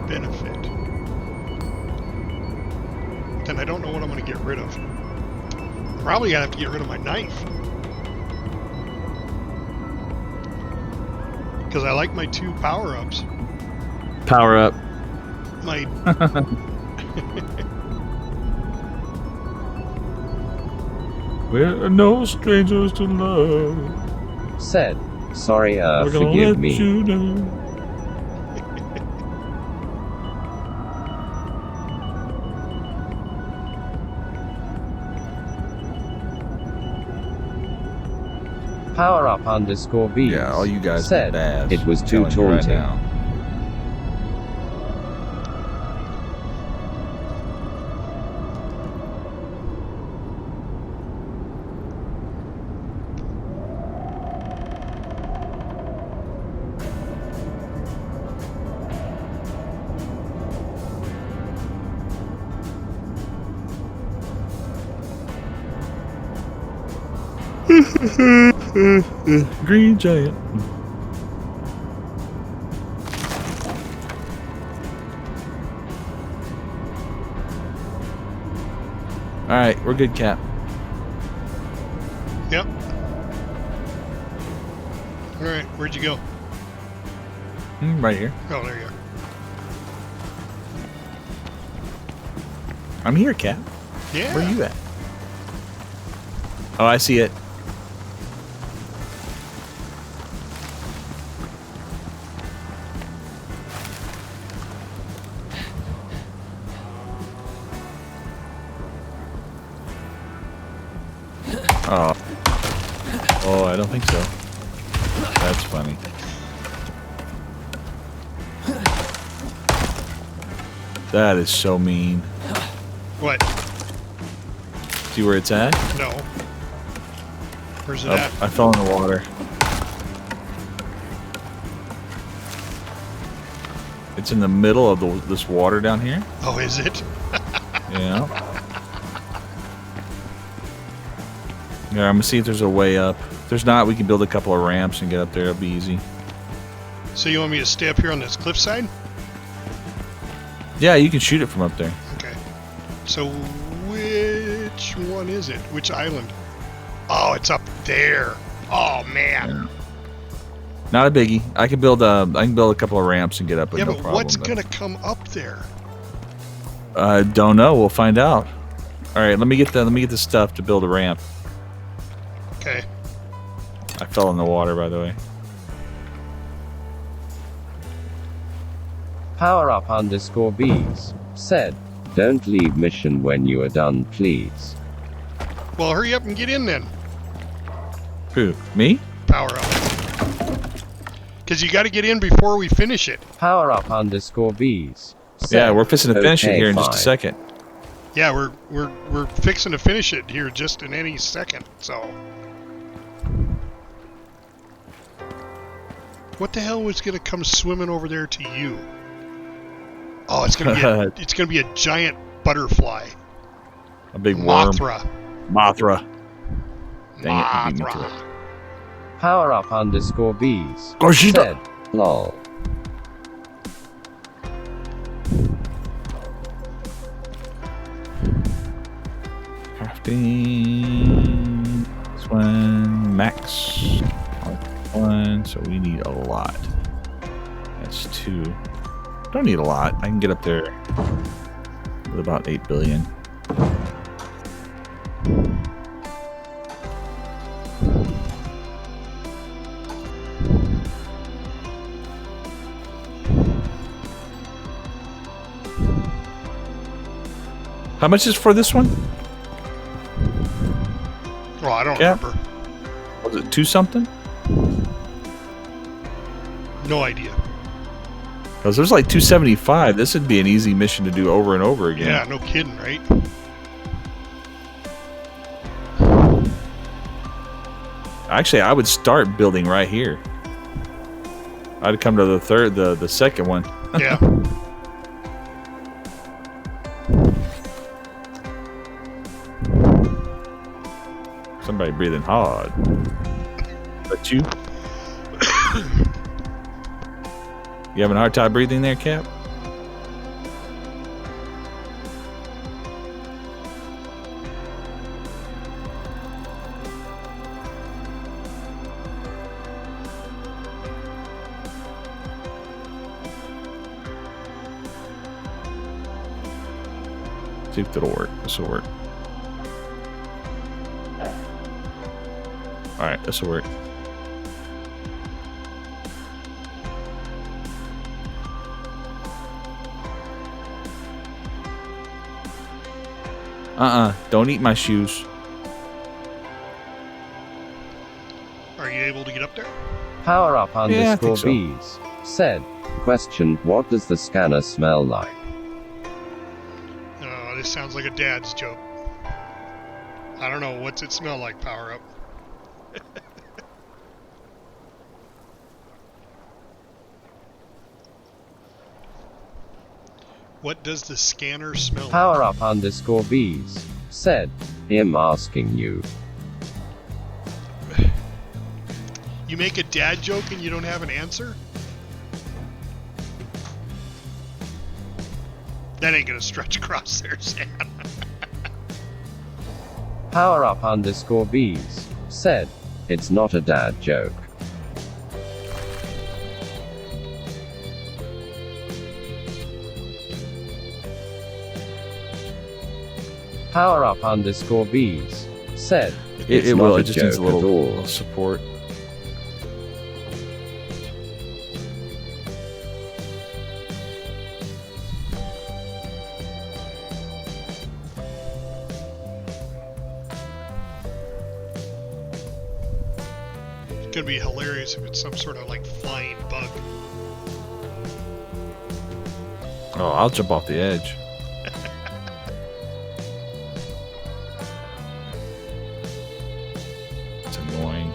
[SPEAKER 5] benefit. Then I don't know what I'm going to get rid of. Probably gonna have to get rid of my knife. Because I like my 2 power-ups.
[SPEAKER 6] Power up.
[SPEAKER 5] My...
[SPEAKER 6] We're no strangers to love.
[SPEAKER 7] Said. Sorry,
[SPEAKER 6] We're gonna
[SPEAKER 7] forgive
[SPEAKER 6] let
[SPEAKER 7] me.
[SPEAKER 6] you know.
[SPEAKER 7] Power up _ bees.
[SPEAKER 6] Yeah, all you guys
[SPEAKER 7] said.
[SPEAKER 6] bad.
[SPEAKER 7] It was too
[SPEAKER 6] Telling you right
[SPEAKER 7] taunting.
[SPEAKER 6] now. Green giant. All right, we're good, Cap.
[SPEAKER 5] Yep. Alright, where'd you go?
[SPEAKER 6] Right here.
[SPEAKER 5] Oh, there you are.
[SPEAKER 6] I'm here, Cap.
[SPEAKER 5] Yeah.
[SPEAKER 6] Where are you at? Oh, I see it. Oh. Boy. I don't think so. That's funny. That is so mean.
[SPEAKER 5] What?
[SPEAKER 6] See where it's at?
[SPEAKER 5] No. Where's it
[SPEAKER 6] Oh,
[SPEAKER 5] at?
[SPEAKER 6] I fell in the water. It's in the middle of this water down here.
[SPEAKER 5] Oh, is it?
[SPEAKER 6] Yeah. Yeah, I'm gonna see if there's a way up. If there's not, we can build a couple of ramps and get up there. It'll be easy.
[SPEAKER 5] So you want me to stay up here on this cliffside?
[SPEAKER 6] Yeah, you can shoot it from up there.
[SPEAKER 5] Okay. So which one is it? Which island? Oh, it's up there. Oh man.
[SPEAKER 6] Yeah. Not a biggie. I can build a couple of ramps and get up with
[SPEAKER 5] Yeah,
[SPEAKER 6] no
[SPEAKER 5] but
[SPEAKER 6] problem.
[SPEAKER 5] what's gonna come up there?
[SPEAKER 6] I don't know. We'll find out. All right, let me get the stuff to build a ramp.
[SPEAKER 5] Okay.
[SPEAKER 6] I fell in the water, by the way.
[SPEAKER 7] Power_up_bees said, "Don't leave mission when you are done, please."
[SPEAKER 5] Well, hurry up and get in then.
[SPEAKER 6] Who? Me?
[SPEAKER 5] Power up. Because you got to get in before we finish it.
[SPEAKER 7] Power_up_bees said,
[SPEAKER 6] Yeah, we're fixing to finish it
[SPEAKER 7] "Okay,
[SPEAKER 6] here in just a
[SPEAKER 7] fine."
[SPEAKER 6] second.
[SPEAKER 5] Yeah, we're fixing to finish it here just in any second. So. What the hell was gonna come swimming over there to you? Oh, it's gonna be a giant butterfly.
[SPEAKER 6] A big worm.
[SPEAKER 5] Mothra.
[SPEAKER 6] Mothra. Dang it, you beat me to it.
[SPEAKER 7] Power_up_bees
[SPEAKER 6] Goshita.
[SPEAKER 7] said, "Lol."
[SPEAKER 6] Crafting. This one, max. One, so we need a lot. That's 2. Don't need a lot. I can get up there with about 8 billion. How much is for this one?
[SPEAKER 5] Oh, I don't
[SPEAKER 6] Yeah.
[SPEAKER 5] remember.
[SPEAKER 6] Was it 2 something?
[SPEAKER 5] No idea.
[SPEAKER 6] Because there's like 275. This would be an easy mission to do over and over again.
[SPEAKER 5] Yeah, no kidding, right?
[SPEAKER 6] Actually, I would start building right here. I'd come to the second one.
[SPEAKER 5] Yeah.
[SPEAKER 6] Somebody breathing hard. But you? You having a hard time breathing there, Cap? See if it'll work. This will work. Alright, this will work. Don't eat my shoes.
[SPEAKER 5] Are you able to get up there?
[SPEAKER 7] Power_up_bees said, "Question, what does the scanner smell like?"
[SPEAKER 5] Oh, this sounds like a dad's joke. I don't know. What's it smell like, Power Up? What does the scanner smell like?
[SPEAKER 7] Power_up_bees said, "I'm asking you."
[SPEAKER 5] You make a dad joke and you don't have an answer? That ain't gonna stretch across there, Sam.
[SPEAKER 7] Power_up_bees said, "It's not a dad joke." Power_up_bees said, "It's
[SPEAKER 6] It
[SPEAKER 7] not
[SPEAKER 6] will.
[SPEAKER 7] a
[SPEAKER 6] It just needs a
[SPEAKER 7] joke at all."
[SPEAKER 6] little support.
[SPEAKER 5] gonna be hilarious if it's some sort of like flying bug.
[SPEAKER 6] Oh, I'll jump off the edge. It's annoying.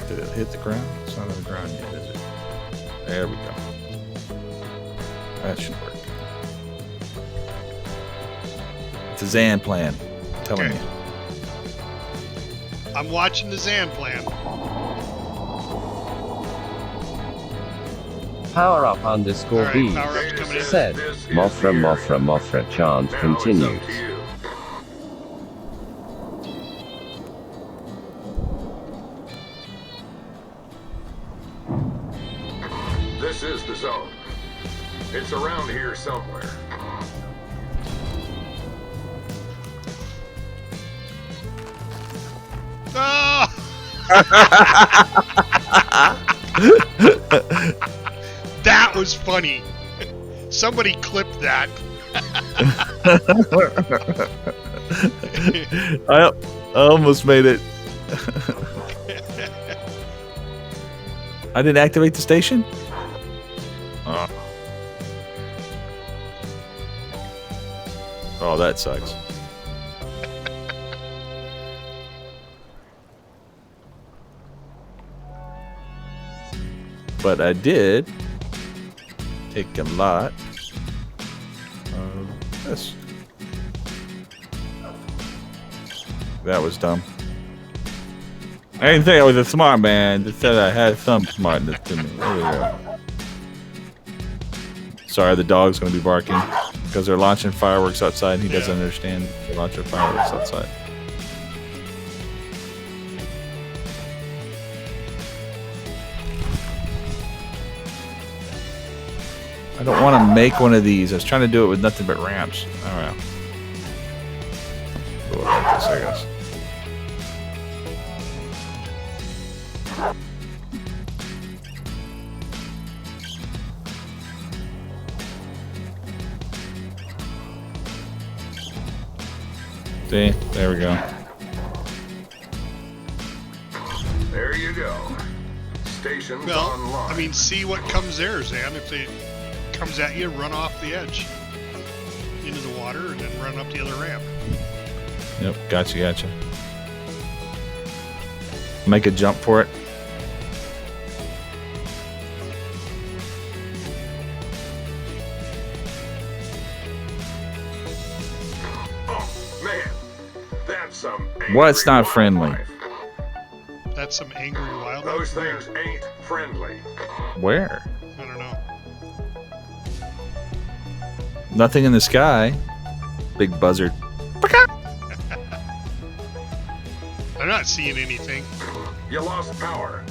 [SPEAKER 6] Did it hit the ground? It's not on the ground yet, is it? There we go. That should work. It's a Zan plan. I'm telling
[SPEAKER 5] Okay.
[SPEAKER 6] you.
[SPEAKER 5] I'm watching the Zan plan.
[SPEAKER 7] Power up underscore
[SPEAKER 5] Alright,
[SPEAKER 7] B.
[SPEAKER 5] power up's coming in.
[SPEAKER 7] Said, Mothra Mothra Mothra chant
[SPEAKER 9] Now
[SPEAKER 7] continues.
[SPEAKER 9] it's up to you. This is the zone. It's around here somewhere.
[SPEAKER 5] Ah! That was funny. Somebody clipped that.
[SPEAKER 6] I almost made it. I didn't activate the station? Oh, that sucks. But I did take a lot of this. That was dumb. I didn't think I was a smart man. Just said I had some smartness to me. There we go. Sorry, the dog's going to be barking because they're launching fireworks outside and he doesn't understand they're launching fireworks outside. I don't want to make one of these. I was trying to do it with nothing but ramps. Alright. Go like this, I guess. See? There we go.
[SPEAKER 9] There you go. Station's
[SPEAKER 5] Well,
[SPEAKER 9] online.
[SPEAKER 5] I mean, see what comes there, Zan. If it comes at you, run off the edge into the water and then run up the other ramp.
[SPEAKER 6] Yep, gotcha. Make a jump for it.
[SPEAKER 9] Oh, man. That's some
[SPEAKER 6] What's
[SPEAKER 9] angry
[SPEAKER 6] not friendly?
[SPEAKER 9] wildlife.
[SPEAKER 5] That's some angry wildlife.
[SPEAKER 9] Those things ain't friendly.
[SPEAKER 6] Where?
[SPEAKER 5] I don't know.
[SPEAKER 6] Nothing in the sky. Big buzzard.
[SPEAKER 5] I'm not seeing anything.
[SPEAKER 9] You lost power.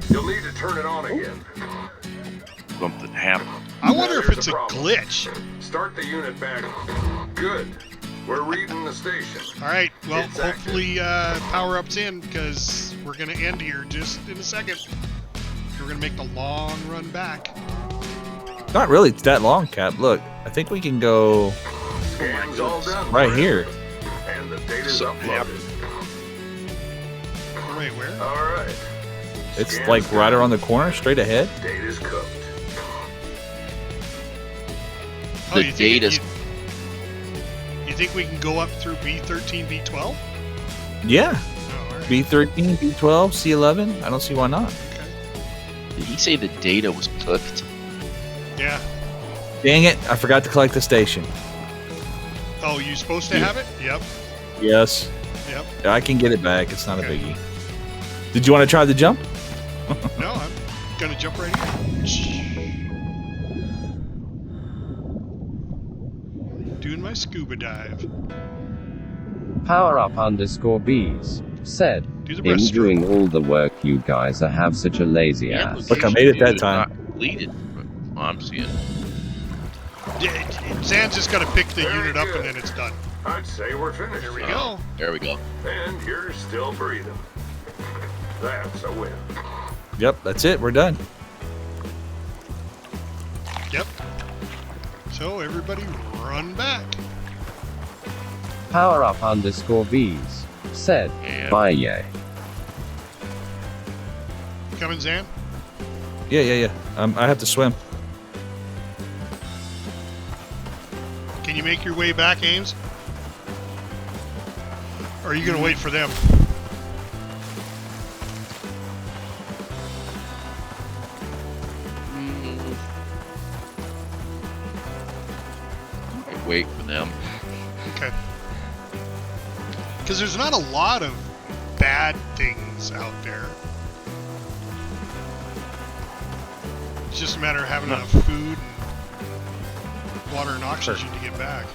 [SPEAKER 9] You'll need to turn it on again.
[SPEAKER 1] Something happened.
[SPEAKER 5] I wonder if
[SPEAKER 9] There's
[SPEAKER 5] it's a
[SPEAKER 9] problem.
[SPEAKER 5] glitch.
[SPEAKER 9] Start the unit back. Good. We're reading the station.
[SPEAKER 5] All right. Well,
[SPEAKER 9] It's active.
[SPEAKER 5] hopefully power up's in because we're gonna end here just in a second. We're gonna make the long run back.
[SPEAKER 6] Not really that long, Cap. Look, I think we can go
[SPEAKER 9] Scans all done.
[SPEAKER 6] right
[SPEAKER 9] friend.
[SPEAKER 6] here.
[SPEAKER 9] And the data's
[SPEAKER 1] Something
[SPEAKER 9] uploaded.
[SPEAKER 5] Wait, where?
[SPEAKER 9] All right.
[SPEAKER 6] It's
[SPEAKER 9] Scans
[SPEAKER 6] like right
[SPEAKER 9] done.
[SPEAKER 6] around the corner, straight ahead.
[SPEAKER 9] Data's cooked.
[SPEAKER 1] The
[SPEAKER 5] you think
[SPEAKER 1] data's-
[SPEAKER 5] You think we can go up through B13, B12?
[SPEAKER 6] Yeah.
[SPEAKER 5] Oh, all right.
[SPEAKER 6] B13, B12, C11. I don't see why not.
[SPEAKER 5] Okay.
[SPEAKER 1] Did he say the data was cooked?
[SPEAKER 5] Yeah.
[SPEAKER 6] Dang it, I forgot to collect the station.
[SPEAKER 5] Oh, you supposed to
[SPEAKER 6] Yeah.
[SPEAKER 5] have it? Yep.
[SPEAKER 6] Yes.
[SPEAKER 5] Yep.
[SPEAKER 6] I can get it back. It's not a
[SPEAKER 5] Okay.
[SPEAKER 6] biggie. Did you want to try the jump?
[SPEAKER 5] No, I'm gonna jump right here. Doing my scuba dive.
[SPEAKER 7] Power up underscore B's. Said,
[SPEAKER 5] Do the
[SPEAKER 7] him
[SPEAKER 5] breaststroke.
[SPEAKER 7] doing all the work, you guys are have such a lazy ass.
[SPEAKER 6] Look, I made it that
[SPEAKER 1] Is
[SPEAKER 6] time.
[SPEAKER 1] not completed. Oh, I'm seeing.
[SPEAKER 5] Zan's just got to pick the
[SPEAKER 9] Very
[SPEAKER 5] unit up
[SPEAKER 9] good.
[SPEAKER 5] and then it's done.
[SPEAKER 9] I'd say we're finished.
[SPEAKER 5] There we
[SPEAKER 9] now.
[SPEAKER 5] go.
[SPEAKER 1] There we go.
[SPEAKER 9] And you're still breathing. That's a win.
[SPEAKER 8] Yep, that's it. We're done.
[SPEAKER 5] Yep. So everybody run back.
[SPEAKER 7] Power up _V's said,
[SPEAKER 1] Yeah.
[SPEAKER 7] bye yay.
[SPEAKER 5] Coming, Zan?
[SPEAKER 8] Yeah. I have to swim.
[SPEAKER 5] Can you make your way back, Ames? Or are you going to wait for them?
[SPEAKER 1] Wait for them.
[SPEAKER 5] Okay. Because there's not a lot of bad things out there. It's just a matter of having enough food and water and oxygen to get back.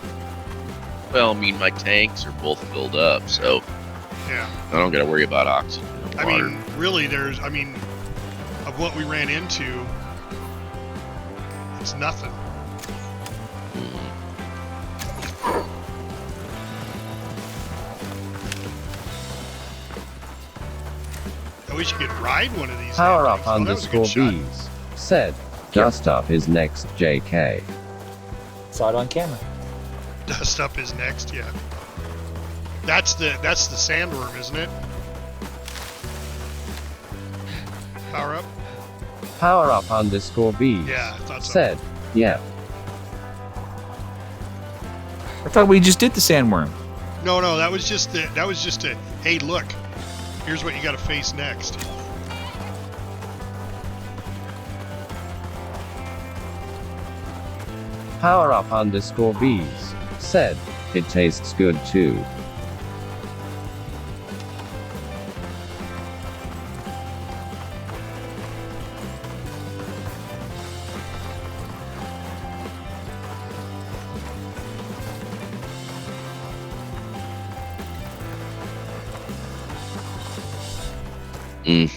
[SPEAKER 1] Well, I mean, my tanks are both filled up, so
[SPEAKER 5] Yeah.
[SPEAKER 1] I don't got to worry about oxygen and
[SPEAKER 5] I
[SPEAKER 1] water.
[SPEAKER 5] mean, really, of what we ran into, it's nothing. I wish you could ride one of these.
[SPEAKER 7] Power
[SPEAKER 5] damn
[SPEAKER 7] up
[SPEAKER 5] things. Oh, that was a good shot.
[SPEAKER 7] _V's said, dust up is next JK.
[SPEAKER 8] Saw it on camera.
[SPEAKER 5] Dust up is next, yeah. That's the sandworm, isn't it? Power up?
[SPEAKER 7] Power up _V's
[SPEAKER 5] Yeah, I thought so.
[SPEAKER 7] said, yeah.
[SPEAKER 8] I thought we just did the sandworm.
[SPEAKER 5] No, that was just a hey, look. Here's what you got to face next.
[SPEAKER 7] Power up _V's said, it tastes good too.
[SPEAKER 1] Mm.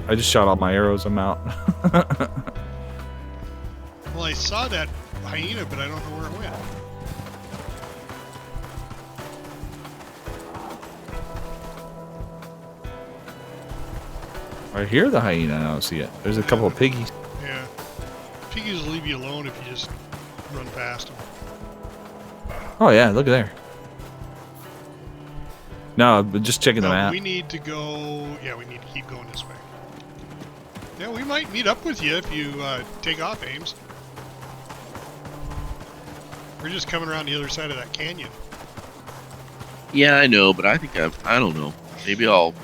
[SPEAKER 8] I just shot all my arrows. I'm out.
[SPEAKER 5] Well, I saw that hyena, but I don't know where it went.
[SPEAKER 8] I hear the hyena. I don't see it. There's a couple of piggies.
[SPEAKER 5] Yeah. Piggies will leave you alone if you just run past them.
[SPEAKER 8] Oh yeah, look there. No, but just checking the
[SPEAKER 5] No,
[SPEAKER 8] map.
[SPEAKER 5] we need to go. Yeah, we need to keep going this way. Yeah, we might meet up with you if you take off, Ames. We're just coming around the other side of that canyon.
[SPEAKER 1] Yeah, I know, but I think I don't know. Maybe I'll.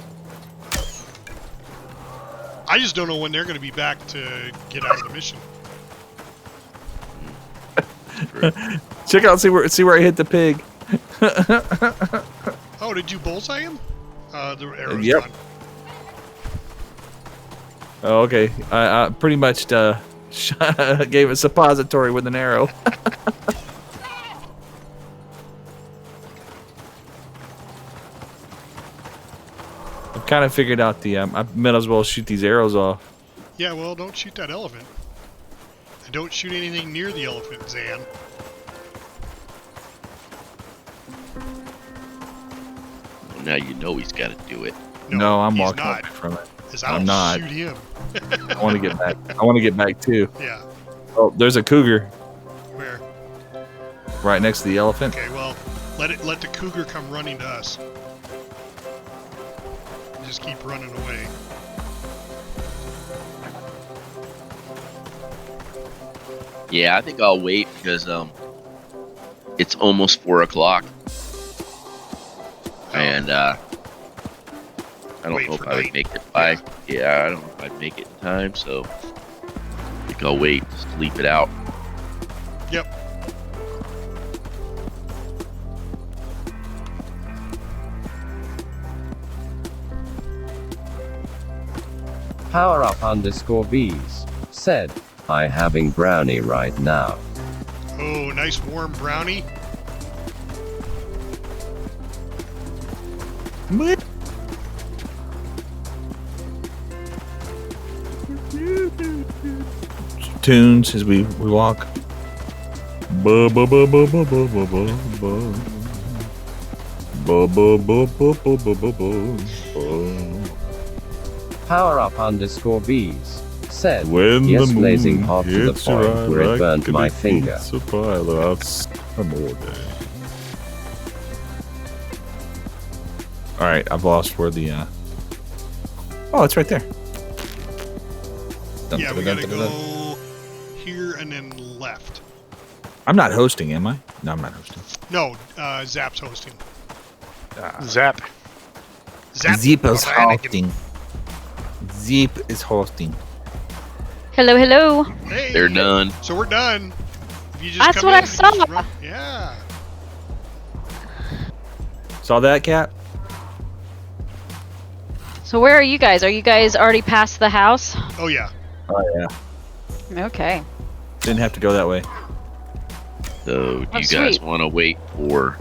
[SPEAKER 5] I just don't know when they're going to be back to get out of the mission.
[SPEAKER 8] Check out, see where I hit the pig.
[SPEAKER 5] Oh, did you bullseye him? The arrow's
[SPEAKER 8] Yep.
[SPEAKER 5] gone.
[SPEAKER 8] Oh, okay. I pretty much gave a suppository with an arrow. I've kind of figured out I might as well shoot these arrows off.
[SPEAKER 5] Yeah, well, don't shoot that elephant. And don't shoot anything near the elephant, Zan.
[SPEAKER 1] Well, now you know he's got to do it.
[SPEAKER 8] No, I'm
[SPEAKER 5] he's
[SPEAKER 8] walking
[SPEAKER 5] not.
[SPEAKER 8] away from it.
[SPEAKER 5] 'Cause
[SPEAKER 8] I'm
[SPEAKER 5] I'll
[SPEAKER 8] not.
[SPEAKER 5] shoot him.
[SPEAKER 8] I want to get back. I want to get back too.
[SPEAKER 5] Yeah.
[SPEAKER 8] Oh, there's a cougar
[SPEAKER 5] Where?
[SPEAKER 8] right next to the elephant.
[SPEAKER 5] Okay, well, let the cougar come running to us. Just keep running away.
[SPEAKER 1] Yeah, I think I'll wait because it's almost 4 o'clock, and I don't
[SPEAKER 5] Wait
[SPEAKER 1] know if
[SPEAKER 5] for
[SPEAKER 1] I would
[SPEAKER 5] night.
[SPEAKER 1] make it by. Yeah, I don't know if I'd make it in time, so I think I'll wait, sleep it out.
[SPEAKER 5] Yep.
[SPEAKER 7] Power up _V's said, I having brownie right now.
[SPEAKER 5] Oh, nice warm brownie.
[SPEAKER 6] Tunes as we walk. Ba ba ba ba ba ba ba ba ba. Ba ba ba ba ba ba ba ba.
[SPEAKER 7] Power up _B's said,
[SPEAKER 6] When
[SPEAKER 7] yes,
[SPEAKER 6] the moon
[SPEAKER 7] blazing hot to the
[SPEAKER 6] hits
[SPEAKER 7] point
[SPEAKER 6] your eye
[SPEAKER 7] where it
[SPEAKER 6] like
[SPEAKER 7] burnt
[SPEAKER 6] a
[SPEAKER 7] my
[SPEAKER 6] big
[SPEAKER 7] finger.
[SPEAKER 6] pizza pie, that's a more day. All right, I've lost where the. Oh, it's right there.
[SPEAKER 5] Yeah, we gotta go here and then left.
[SPEAKER 6] I'm not hosting, am I? No, I'm not hosting.
[SPEAKER 5] No, Zap's hosting.
[SPEAKER 4] Zap.
[SPEAKER 5] Zap
[SPEAKER 6] Zip is
[SPEAKER 5] Brannigan.
[SPEAKER 6] hosting. Zip is hosting.
[SPEAKER 2] Hello, hello.
[SPEAKER 5] Hey,
[SPEAKER 1] They're done.
[SPEAKER 5] So we're done. If you just
[SPEAKER 2] That's
[SPEAKER 5] come
[SPEAKER 2] what
[SPEAKER 5] in,
[SPEAKER 2] I
[SPEAKER 5] you just
[SPEAKER 2] saw.
[SPEAKER 5] run- Yeah.
[SPEAKER 6] Saw that, Cap?
[SPEAKER 2] So where are you guys? Are you guys already past the house?
[SPEAKER 5] Oh yeah.
[SPEAKER 6] Oh yeah.
[SPEAKER 2] Okay.
[SPEAKER 6] Didn't have to go that way.
[SPEAKER 1] So, do
[SPEAKER 2] Oh,
[SPEAKER 1] you guys
[SPEAKER 2] sweet.
[SPEAKER 1] want to wait for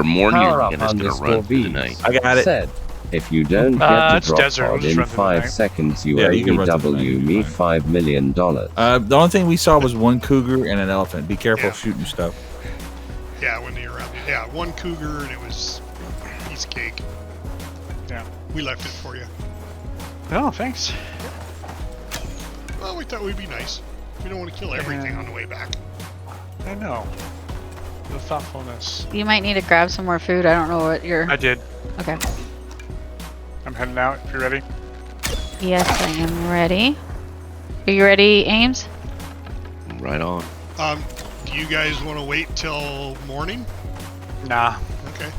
[SPEAKER 1] morning,
[SPEAKER 7] Power
[SPEAKER 1] or
[SPEAKER 7] up
[SPEAKER 1] are you just gonna run through the night?
[SPEAKER 7] B's
[SPEAKER 6] I got it.
[SPEAKER 7] said, if you don't get
[SPEAKER 4] it's
[SPEAKER 7] the drop
[SPEAKER 4] desert. We'll
[SPEAKER 7] pod
[SPEAKER 4] just
[SPEAKER 7] in
[SPEAKER 4] run through the
[SPEAKER 7] 5
[SPEAKER 4] night.
[SPEAKER 7] seconds, you
[SPEAKER 6] Yeah,
[SPEAKER 7] owe
[SPEAKER 6] you can
[SPEAKER 7] me
[SPEAKER 6] run through the night,
[SPEAKER 7] W
[SPEAKER 6] you'll be
[SPEAKER 7] me
[SPEAKER 6] fine.
[SPEAKER 7] $5 million.
[SPEAKER 6] The only thing we saw was one cougar and an elephant. Be careful
[SPEAKER 5] Yeah.
[SPEAKER 6] shooting stuff.
[SPEAKER 5] Yeah, when they were out. Yeah, one cougar and it was a piece of cake.
[SPEAKER 4] Yeah.
[SPEAKER 5] We left it for you.
[SPEAKER 4] Oh, thanks.
[SPEAKER 5] Well, we thought we'd be nice. We don't want to kill everything
[SPEAKER 4] Yeah.
[SPEAKER 5] on the way back.
[SPEAKER 4] I know. The thoughtfulness.
[SPEAKER 2] You might need to grab some more food. I don't know what you're.
[SPEAKER 4] I did.
[SPEAKER 2] Okay.
[SPEAKER 4] I'm heading out. If you're ready.
[SPEAKER 2] Yes, I am ready. Are you ready, Ames?
[SPEAKER 1] Right on.
[SPEAKER 5] Do you guys want to wait till morning?
[SPEAKER 4] Nah.
[SPEAKER 5] Okay.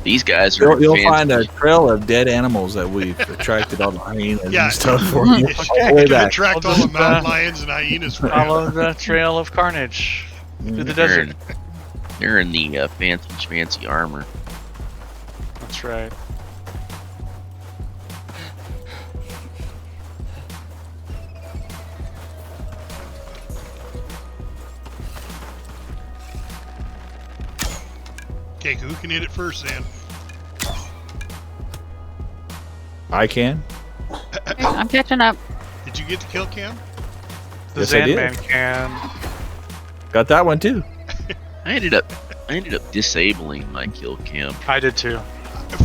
[SPEAKER 1] These guys are
[SPEAKER 6] You'll
[SPEAKER 1] fancy.
[SPEAKER 6] find a trail of dead animals that we've attracted all the hyenas
[SPEAKER 5] Yeah.
[SPEAKER 6] and stuff for you.
[SPEAKER 5] You
[SPEAKER 6] All the way
[SPEAKER 5] can
[SPEAKER 6] back.
[SPEAKER 5] attract all the mountain lions and hyenas for you.
[SPEAKER 4] Follow the trail of carnage through the desert.
[SPEAKER 1] They're in the fancy armor.
[SPEAKER 4] That's right.
[SPEAKER 5] Okay, who can hit it first, then?
[SPEAKER 6] I can.
[SPEAKER 2] I'm catching up.
[SPEAKER 5] Did you get the kill cam?
[SPEAKER 4] The
[SPEAKER 6] Yes, I did.
[SPEAKER 4] Zandman can.
[SPEAKER 6] Got that one too.
[SPEAKER 1] I ended up disabling my kill cam.
[SPEAKER 4] I did too.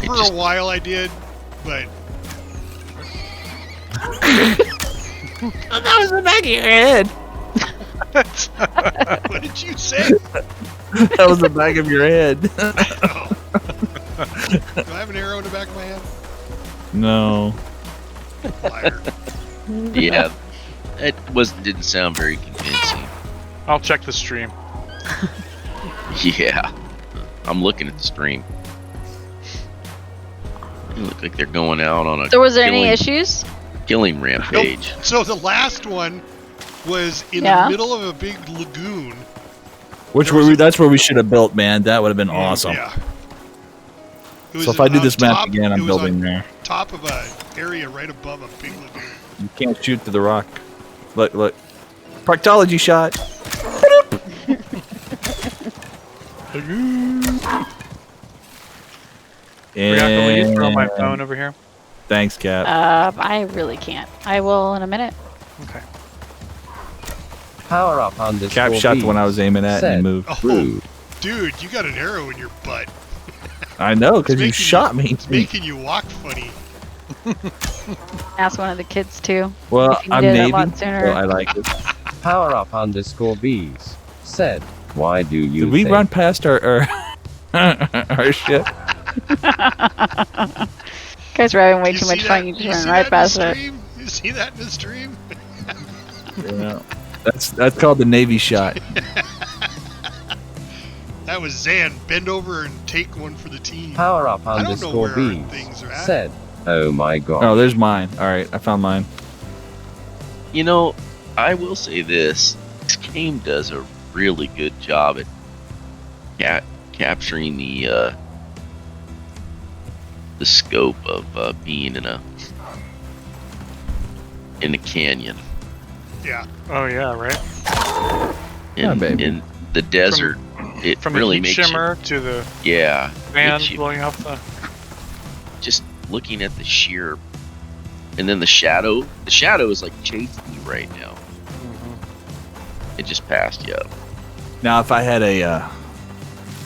[SPEAKER 5] For a while I did, but
[SPEAKER 6] That was the back of your head.
[SPEAKER 5] what did you say?
[SPEAKER 6] That was the back of your head.
[SPEAKER 5] Oh. Do I have an arrow in the back of my head?
[SPEAKER 6] No.
[SPEAKER 5] Liar.
[SPEAKER 1] Yeah, it didn't sound very convincing.
[SPEAKER 4] I'll check the stream.
[SPEAKER 1] Yeah, I'm looking at the stream. They look like they're going out on a
[SPEAKER 2] So was there any issues?
[SPEAKER 1] killing rampage.
[SPEAKER 5] Nope. So the last one was in
[SPEAKER 2] Yeah.
[SPEAKER 5] the middle of a big lagoon.
[SPEAKER 6] Which
[SPEAKER 5] There was
[SPEAKER 6] were
[SPEAKER 5] a-
[SPEAKER 6] that's where we should have built, man. That would have been awesome.
[SPEAKER 5] Yeah. It was
[SPEAKER 6] So if I do
[SPEAKER 5] on
[SPEAKER 6] this map
[SPEAKER 5] top-
[SPEAKER 6] again,
[SPEAKER 5] it
[SPEAKER 6] I'm
[SPEAKER 5] was
[SPEAKER 6] building
[SPEAKER 5] on
[SPEAKER 6] there.
[SPEAKER 5] top of a area right above a big lagoon.
[SPEAKER 6] You can't shoot to the rock. Look, look. Proctology shot.
[SPEAKER 4] Priyanka, will you throw my
[SPEAKER 6] And
[SPEAKER 4] phone over here?
[SPEAKER 6] thanks, Cap.
[SPEAKER 2] I really can't. I will in a minute.
[SPEAKER 4] Okay.
[SPEAKER 7] Power up
[SPEAKER 6] Cap shot the one I was aiming at and
[SPEAKER 7] said,
[SPEAKER 6] he moved.
[SPEAKER 5] Oh,
[SPEAKER 7] rude.
[SPEAKER 5] dude, you got an arrow in your butt.
[SPEAKER 6] I know, because
[SPEAKER 5] It's
[SPEAKER 6] you
[SPEAKER 5] making
[SPEAKER 6] shot me.
[SPEAKER 5] It's making you walk funny.
[SPEAKER 2] Ask one of the kids too.
[SPEAKER 6] Well,
[SPEAKER 2] If you
[SPEAKER 6] I'm
[SPEAKER 2] did it a
[SPEAKER 6] Navy,
[SPEAKER 2] lot sooner.
[SPEAKER 6] so I like it.
[SPEAKER 7] Power up _B's said, why do you
[SPEAKER 6] Did we
[SPEAKER 7] think
[SPEAKER 6] run past our our ship?
[SPEAKER 2] Guys were having way
[SPEAKER 5] You
[SPEAKER 2] too
[SPEAKER 5] see
[SPEAKER 2] much
[SPEAKER 5] that-
[SPEAKER 2] fun. You just
[SPEAKER 5] you
[SPEAKER 2] went
[SPEAKER 5] see
[SPEAKER 2] right
[SPEAKER 5] that in the
[SPEAKER 2] past it.
[SPEAKER 5] stream? You see that in the stream?
[SPEAKER 6] Yeah. That's called the Navy shot.
[SPEAKER 5] That was Zan. Bend over and take one for the team.
[SPEAKER 7] Power up
[SPEAKER 5] I don't know where our
[SPEAKER 7] _B's
[SPEAKER 5] things are at.
[SPEAKER 7] said, oh my god.
[SPEAKER 6] Oh, there's mine. All right, I found mine.
[SPEAKER 1] You know, I will say this: this game does a really good job at capturing the scope of being in a canyon.
[SPEAKER 5] Yeah.
[SPEAKER 4] Oh yeah, right.
[SPEAKER 1] In,
[SPEAKER 6] baby.
[SPEAKER 1] in the desert, it
[SPEAKER 4] From
[SPEAKER 1] really
[SPEAKER 4] the
[SPEAKER 1] makes
[SPEAKER 4] heat shimmer to the
[SPEAKER 1] yeah,
[SPEAKER 4] fan
[SPEAKER 1] Which-
[SPEAKER 4] blowing off the.
[SPEAKER 1] Just looking at the sheer, and then the shadow. The shadow is like chasing you right now. It just passed you up.
[SPEAKER 6] Now, if I had a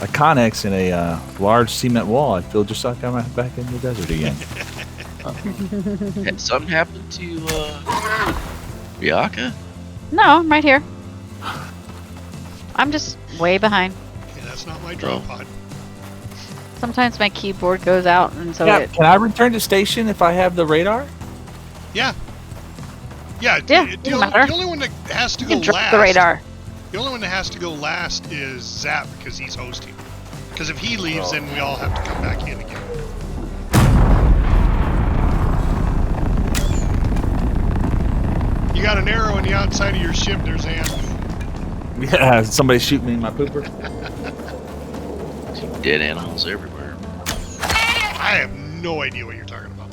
[SPEAKER 6] connex and a large cement wall, I'd feel just like I'm back in the desert again.
[SPEAKER 1] Had something happened to Ryaka?
[SPEAKER 2] No, I'm right here. I'm just way behind.
[SPEAKER 5] Okay, that's not my drop pod.
[SPEAKER 2] Sometimes my keyboard goes out, and so
[SPEAKER 6] Yeah,
[SPEAKER 2] it.
[SPEAKER 6] can I return to station if I have the radar?
[SPEAKER 5] Yeah. Yeah,
[SPEAKER 2] Yeah,
[SPEAKER 5] the
[SPEAKER 2] doesn't matter.
[SPEAKER 5] only one that has to
[SPEAKER 2] You
[SPEAKER 5] go
[SPEAKER 2] can drop
[SPEAKER 5] last.
[SPEAKER 2] the radar.
[SPEAKER 5] The only one that has to go last is Zap because he's hosting. Because if he leaves, then we all have to come back in again. You got an arrow on the outside of your ship. There's Ann.
[SPEAKER 6] Yeah, somebody shoot me in my pooper.
[SPEAKER 1] Dead animals everywhere.
[SPEAKER 5] I have no idea what you're talking about.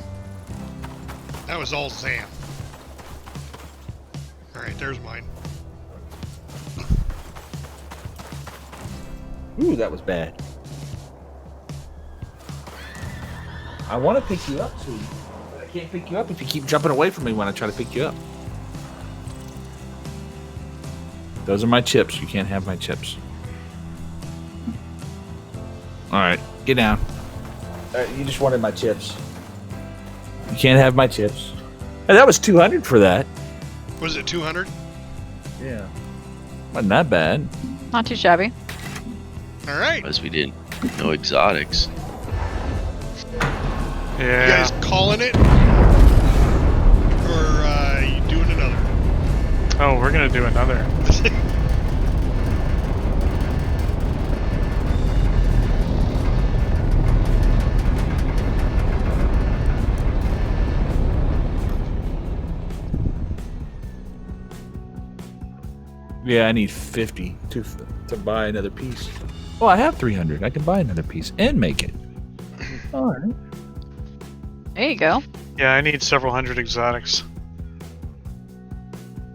[SPEAKER 5] That was all Zan. Alright, there's mine.
[SPEAKER 6] Ooh, that was bad. I want to pick you up, sweetie. But I can't pick you up if you keep jumping away from me when I try to pick you up. Those are my chips. You can't have my chips. Alright, get down. You just wanted my chips. You can't have my chips. Hey, that was 200 for that.
[SPEAKER 5] Was it 200?
[SPEAKER 6] Yeah. Wasn't that bad.
[SPEAKER 2] Not too shabby.
[SPEAKER 5] Alright.
[SPEAKER 1] As we didn't. No exotics.
[SPEAKER 5] You
[SPEAKER 4] Yeah.
[SPEAKER 5] guys calling it? Or you doing another?
[SPEAKER 4] Oh, we're gonna do another.
[SPEAKER 6] Yeah, I need 50 to buy another piece. Oh, I have 300. I can buy another piece and make it. All right.
[SPEAKER 2] There you go.
[SPEAKER 4] Yeah, I need several hundred exotics.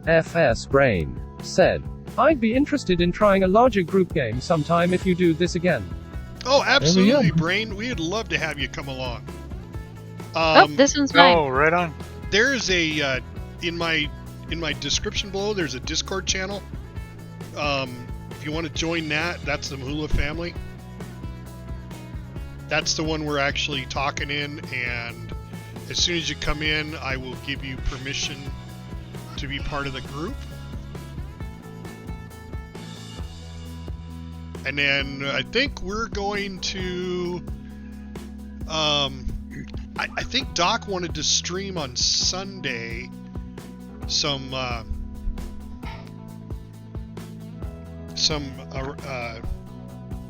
[SPEAKER 7] FS Brain said, I'd be interested in trying a larger group game sometime if you do this again.
[SPEAKER 5] Oh, absolutely,
[SPEAKER 6] go.
[SPEAKER 5] Brain. We'd love to have you come along.
[SPEAKER 2] Oh, this one's mine.
[SPEAKER 4] Oh, right on.
[SPEAKER 5] There's a in my description below. There's a Discord channel. If you want to join that, that's the Mahula Family. That's the one we're actually talking in, and as soon as you come in, I will give you permission to be part of the group. And then I think we're going to. I think Doc wanted to stream on Sunday some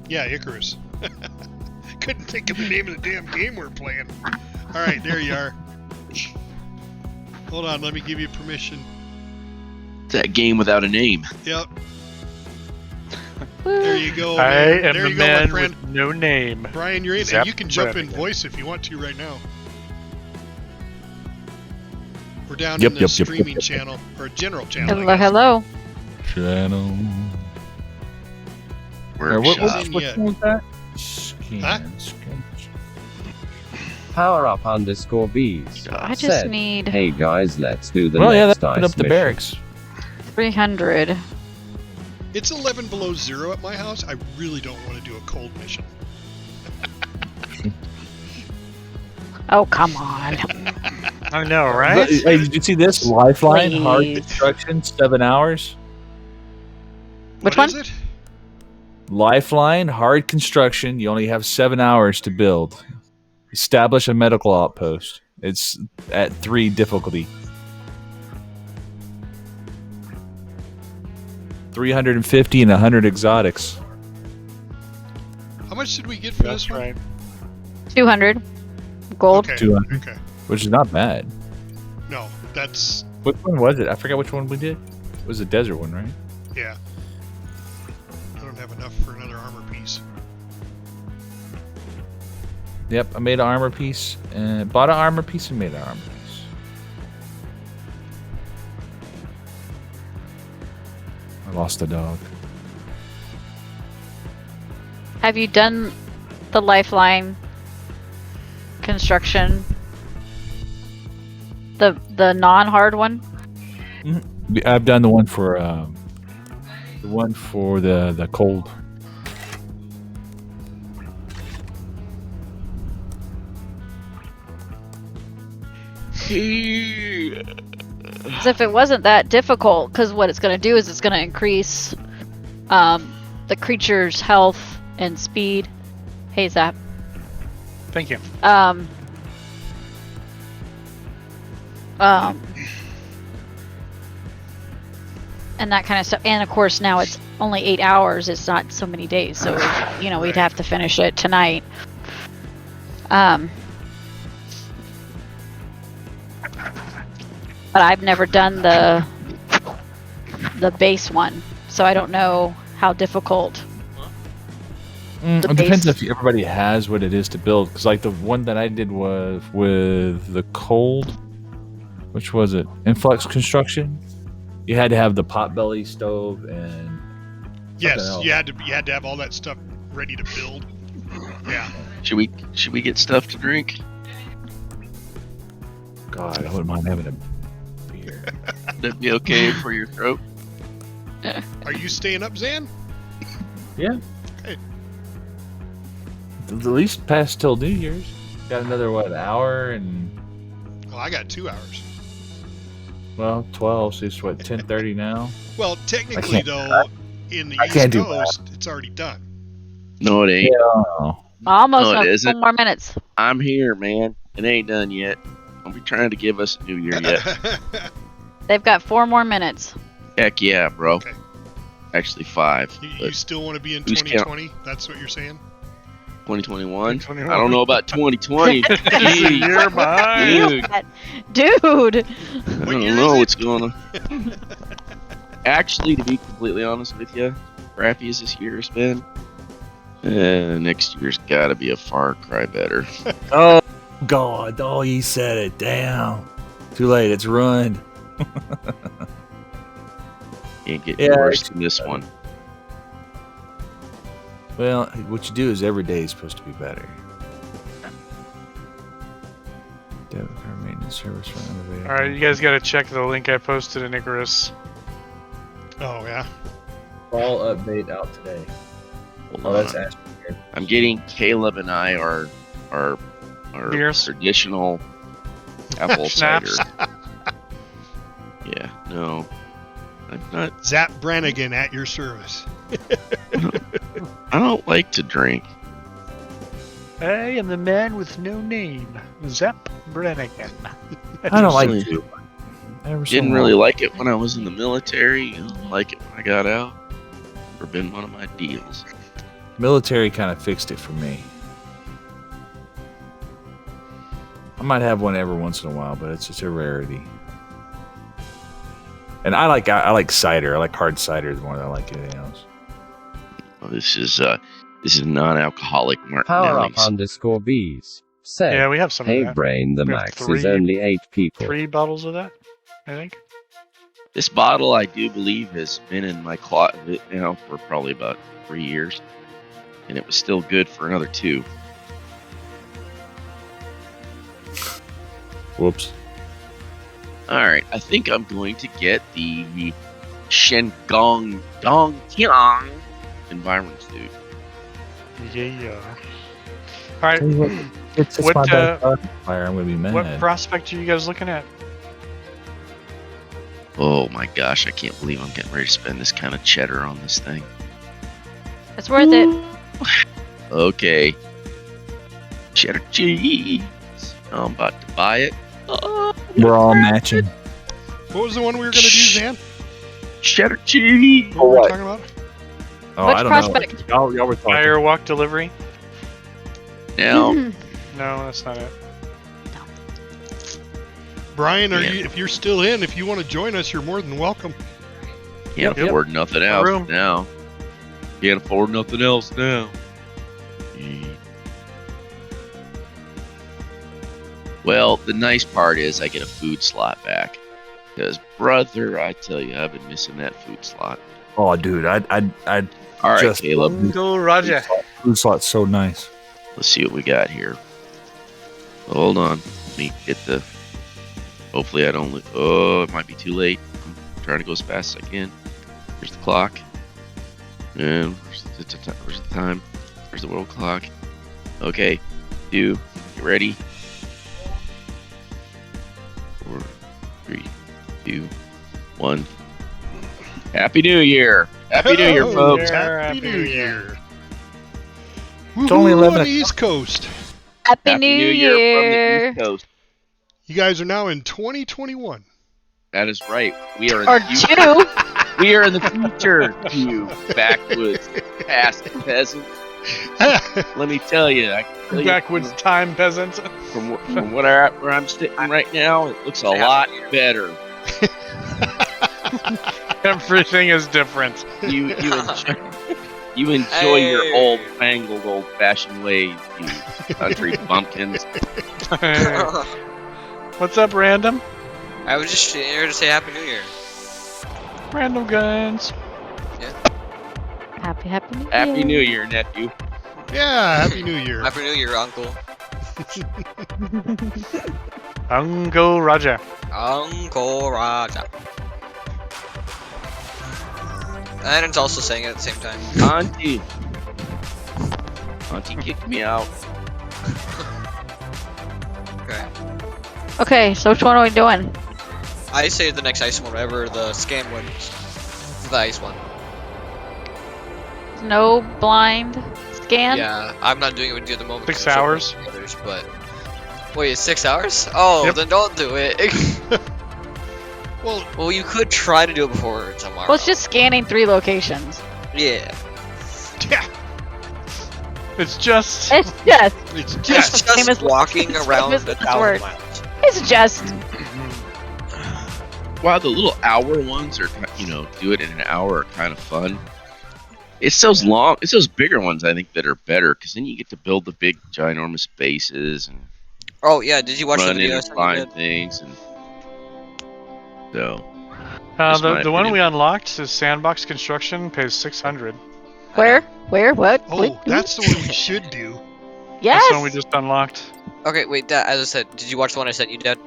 [SPEAKER 5] Icarus. Couldn't think of the name of the damn game we're playing. All right, there you are. Hold on, let me give you permission.
[SPEAKER 1] It's that game without a name.
[SPEAKER 5] Yep. There you go.
[SPEAKER 4] I
[SPEAKER 5] man.
[SPEAKER 4] am
[SPEAKER 5] There
[SPEAKER 4] the
[SPEAKER 5] you go, my
[SPEAKER 4] man
[SPEAKER 5] friend.
[SPEAKER 4] with no name.
[SPEAKER 5] Brian, you're in,
[SPEAKER 4] Zap
[SPEAKER 5] and you can jump in
[SPEAKER 4] Brannigan.
[SPEAKER 5] voice if you want to right now. We're down
[SPEAKER 6] Yep,
[SPEAKER 5] in the
[SPEAKER 6] yep, yep,
[SPEAKER 5] streaming
[SPEAKER 6] yep.
[SPEAKER 5] channel, or general channel. I
[SPEAKER 2] Hello,
[SPEAKER 5] guess.
[SPEAKER 2] hello.
[SPEAKER 6] Channel.
[SPEAKER 1] Workshop.
[SPEAKER 5] in
[SPEAKER 6] Which
[SPEAKER 5] yet.
[SPEAKER 6] one was that? Scan.
[SPEAKER 5] Huh?
[SPEAKER 6] Scan.
[SPEAKER 7] Power up _Bs
[SPEAKER 2] I just
[SPEAKER 7] said,
[SPEAKER 2] need
[SPEAKER 7] Hey guys, let's do the
[SPEAKER 6] Well, yeah,
[SPEAKER 7] next
[SPEAKER 6] that opened
[SPEAKER 7] ice
[SPEAKER 6] up the
[SPEAKER 7] mission.
[SPEAKER 6] barracks.
[SPEAKER 2] 300.
[SPEAKER 5] It's 11 below zero at my house. I really don't want to do a cold mission.
[SPEAKER 2] Oh, come on.
[SPEAKER 4] I know, right?
[SPEAKER 6] Hey, did you see this? Lifeline, hard
[SPEAKER 2] Please.
[SPEAKER 6] construction, 7 hours.
[SPEAKER 2] Which
[SPEAKER 5] What is
[SPEAKER 2] one?
[SPEAKER 5] it?
[SPEAKER 6] Lifeline, hard construction. You only have 7 hours to build. Establish a medical outpost. It's at 3 difficulty. 350 and 100 exotics.
[SPEAKER 5] How much did we get for
[SPEAKER 4] That's
[SPEAKER 5] this one?
[SPEAKER 4] right.
[SPEAKER 2] 200. Gold.
[SPEAKER 5] Okay.
[SPEAKER 6] 200.
[SPEAKER 5] Okay.
[SPEAKER 6] Which is not bad.
[SPEAKER 5] No, that's
[SPEAKER 6] Which one was it? I forgot which one we did. It was the desert one, right?
[SPEAKER 5] yeah. I don't have enough for another armor piece.
[SPEAKER 6] Yep, I made an armor piece, and bought an armor piece and made an armor piece. I lost a dog.
[SPEAKER 2] Have you done the lifeline construction? The non-hard one?
[SPEAKER 6] I've done the one for the cold.
[SPEAKER 2] As if it wasn't that difficult, because what it's going to do is it's going to increase the creature's health and speed. Hey, Zap.
[SPEAKER 4] Thank you.
[SPEAKER 2] And that kind of stuff. And of course, now it's only 8 hours. It's not so many days. So, we'd have to finish it tonight. But I've never done the base one, so I don't know how difficult.
[SPEAKER 6] It depends if everybody has what it is to build. Because like the one that I did was with the cold, which was it? Influx construction. You had to have the potbelly stove and
[SPEAKER 5] Yes,
[SPEAKER 6] else.
[SPEAKER 5] you had to have all that stuff ready to build. Yeah.
[SPEAKER 1] Should we get stuff to drink?
[SPEAKER 6] God, I wouldn't mind having a beer.
[SPEAKER 1] That'd be okay for your throat.
[SPEAKER 5] Are you staying up, Zan?
[SPEAKER 6] Yeah.
[SPEAKER 5] Okay.
[SPEAKER 6] At least past till New Year's. Got another hour and
[SPEAKER 5] Well, I got 2 hours.
[SPEAKER 6] 12. So it's 10:30 now.
[SPEAKER 5] Well, technically, though, in the East Coast, it's already done.
[SPEAKER 1] No, it ain't.
[SPEAKER 2] Almost
[SPEAKER 1] No, it
[SPEAKER 2] 4
[SPEAKER 1] isn't.
[SPEAKER 2] more minutes.
[SPEAKER 1] I'm here, man. It ain't done yet. Don't be trying to give us a new year yet.
[SPEAKER 2] They've got 4 more minutes.
[SPEAKER 1] Heck yeah, bro.
[SPEAKER 5] Okay.
[SPEAKER 1] Actually 5.
[SPEAKER 5] You still want to be in
[SPEAKER 1] who's
[SPEAKER 5] 2020? That's what you're saying?
[SPEAKER 1] 2021?
[SPEAKER 4] 2021.
[SPEAKER 1] I don't know about 2020. Jeez.
[SPEAKER 4] You're behind.
[SPEAKER 1] Dude.
[SPEAKER 2] Dude.
[SPEAKER 1] I don't know what's going on. Actually, to be completely honest with you, crappy as this year has been, next year's got to be a far cry better.
[SPEAKER 6] Oh God! Oh, you said it. Damn. Too late. It's ruined.
[SPEAKER 1] Can't get
[SPEAKER 6] Yeah,
[SPEAKER 1] worse than this one.
[SPEAKER 6] Well, what you do is every day is supposed to be better. Debit card maintenance service for elevator.
[SPEAKER 4] All right, you guys got to check the link I posted in Icarus.
[SPEAKER 5] Oh, yeah.
[SPEAKER 6] Fall update out today.
[SPEAKER 1] Hold
[SPEAKER 6] Oh, that's
[SPEAKER 1] on.
[SPEAKER 6] Ashton here.
[SPEAKER 1] I'm getting Caleb and I our
[SPEAKER 4] Beers?
[SPEAKER 1] traditional apple cider.
[SPEAKER 4] Schnapps.
[SPEAKER 1] Yeah, no. I'm not.
[SPEAKER 5] Zap Brannigan at your service.
[SPEAKER 1] I don't like to drink.
[SPEAKER 4] I am the man with no name, Zap Brannigan.
[SPEAKER 6] I don't like
[SPEAKER 1] Really
[SPEAKER 6] to. Ever so
[SPEAKER 1] Didn't really
[SPEAKER 6] long.
[SPEAKER 1] like it when I was in the military. I don't like it when I got out. Never been one of my deals.
[SPEAKER 6] Military kind of fixed it for me. I might have one every once in a while, but it's just a rarity. And I like cider. I like hard cider more than I like anything else.
[SPEAKER 1] Well, this is non-alcoholic
[SPEAKER 7] Power up
[SPEAKER 1] Martinelli's.
[SPEAKER 7] _Bs. Said,
[SPEAKER 4] Yeah, we have some
[SPEAKER 7] hey
[SPEAKER 4] of that.
[SPEAKER 7] brain, the
[SPEAKER 4] We have
[SPEAKER 7] max is
[SPEAKER 4] three-
[SPEAKER 7] only 8 people.
[SPEAKER 4] 3 bottles of that, I think.
[SPEAKER 1] This bottle, I do believe, has been in my closet now for probably about 3 years, and it was still good for another 2.
[SPEAKER 6] Whoops.
[SPEAKER 1] All right, I think I'm going to get the Shengong Dongqiang environment suit.
[SPEAKER 4] Yeah. All right.
[SPEAKER 6] Tell you what, it's
[SPEAKER 4] What,
[SPEAKER 6] my bad fire. I'm gonna be mad.
[SPEAKER 4] What prospect are you guys looking at?
[SPEAKER 1] Oh my gosh, I can't believe I'm getting ready to spend this kind of cheddar on this thing.
[SPEAKER 2] It's worth it.
[SPEAKER 1] Okay. Cheddar cheese. I'm about to buy it. Oh,
[SPEAKER 6] We're all matching.
[SPEAKER 5] What was the one we were going to do, Zan?
[SPEAKER 1] cheddar cheese.
[SPEAKER 5] What were we talking about?
[SPEAKER 6] Oh,
[SPEAKER 2] Which
[SPEAKER 6] I don't
[SPEAKER 2] prospect?
[SPEAKER 6] know. Y'all were talking.
[SPEAKER 4] Firewalk delivery?
[SPEAKER 1] Now,
[SPEAKER 4] No, that's not it.
[SPEAKER 5] Brian,
[SPEAKER 1] Yeah.
[SPEAKER 5] if you're still in, if you want to join us, you're more than welcome.
[SPEAKER 1] can't
[SPEAKER 4] Yep.
[SPEAKER 1] afford nothing
[SPEAKER 4] No
[SPEAKER 1] else
[SPEAKER 4] room.
[SPEAKER 1] now. Can't afford nothing else now. Well, the nice part is I get a food slot back. Because, brother, I tell you, I've been missing that food slot.
[SPEAKER 6] Oh, dude, I'd
[SPEAKER 1] All right,
[SPEAKER 6] Just-
[SPEAKER 1] Caleb.
[SPEAKER 4] Go, Roger.
[SPEAKER 6] food slot's so nice.
[SPEAKER 1] Let's see what we got here. Hold on. Let me get the. Hopefully I don't. Oh, it might be too late. I'm trying to go as fast as I can. Here's the clock. And where's the time? Where's the world clock? Okay. 2. Get ready. 4, 3, 2, 1. Happy New Year! Happy New Year,
[SPEAKER 5] Oh,
[SPEAKER 1] folks!
[SPEAKER 5] Happy New Year!
[SPEAKER 8] It's only
[SPEAKER 5] Woohoo
[SPEAKER 8] 11
[SPEAKER 5] on the East Coast.
[SPEAKER 2] Happy,
[SPEAKER 1] Happy
[SPEAKER 2] New
[SPEAKER 1] New Year from the East Coast.
[SPEAKER 5] You guys are now in 2021.
[SPEAKER 1] That is right. We are in
[SPEAKER 2] Or
[SPEAKER 1] the future.
[SPEAKER 2] 2.
[SPEAKER 1] We are in the future, you backwoods past peasants. Let me tell you, I can tell you
[SPEAKER 4] Backwoods time peasant.
[SPEAKER 1] from where I'm sitting right now, it looks a lot better.
[SPEAKER 4] Everything is different.
[SPEAKER 1] You enjoy your
[SPEAKER 3] Hey.
[SPEAKER 1] old fangled, old-fashioned ways, you country bumpkins.
[SPEAKER 4] What's up, Random?
[SPEAKER 3] I was just here to say Happy New Year.
[SPEAKER 4] Random Guns.
[SPEAKER 2] Happy New Year.
[SPEAKER 1] Happy New Year, nephew.
[SPEAKER 5] Yeah, Happy New Year.
[SPEAKER 3] Happy New Year, Uncle.
[SPEAKER 4] Uncle Roger.
[SPEAKER 3] Uncle Raja. And it's also saying it at the same time.
[SPEAKER 1] Auntie. Auntie kicked me out.
[SPEAKER 3] Okay.
[SPEAKER 2] Okay, so which one are we doing?
[SPEAKER 3] I say the next ice one, whatever the scan one is. The ice one.
[SPEAKER 2] No blind scan?
[SPEAKER 3] Yeah, I'm not doing it with you at the moment.
[SPEAKER 4] 6
[SPEAKER 3] 'cause I'm
[SPEAKER 4] hours?
[SPEAKER 3] showing the others, but wait, it's 6 hours? Oh,
[SPEAKER 4] Yep.
[SPEAKER 3] then don't do it.
[SPEAKER 5] Well,
[SPEAKER 3] Well, you could try to do it before tomorrow.
[SPEAKER 2] Well, it's just scanning 3 locations.
[SPEAKER 3] Yeah.
[SPEAKER 5] yeah,
[SPEAKER 4] It's just.
[SPEAKER 2] It's just.
[SPEAKER 5] it's
[SPEAKER 3] It's
[SPEAKER 5] just
[SPEAKER 2] Same
[SPEAKER 3] just
[SPEAKER 2] as-
[SPEAKER 3] walking
[SPEAKER 2] same
[SPEAKER 3] around
[SPEAKER 2] as
[SPEAKER 3] a
[SPEAKER 2] this
[SPEAKER 3] 1,000
[SPEAKER 2] word.
[SPEAKER 3] miles.
[SPEAKER 2] It's just.
[SPEAKER 1] While the little hour ones are, do it in an hour are kind of fun. It's those bigger ones I think that are better because then you get to build the big, ginormous bases and
[SPEAKER 3] Oh yeah, did you watch the
[SPEAKER 1] run in
[SPEAKER 3] video? I
[SPEAKER 1] and
[SPEAKER 3] sent you
[SPEAKER 1] find
[SPEAKER 3] did?
[SPEAKER 1] things and so. Just my
[SPEAKER 4] The one
[SPEAKER 1] opinion.
[SPEAKER 4] we unlocked is Sandbox Construction, pays 600.
[SPEAKER 2] Where? Where? What?
[SPEAKER 5] Oh,
[SPEAKER 2] What?
[SPEAKER 5] that's the one we should do.
[SPEAKER 2] Yes!
[SPEAKER 4] That's the one we just unlocked.
[SPEAKER 3] Okay, wait, Dad, as I said, did you watch the one I sent you, Dad?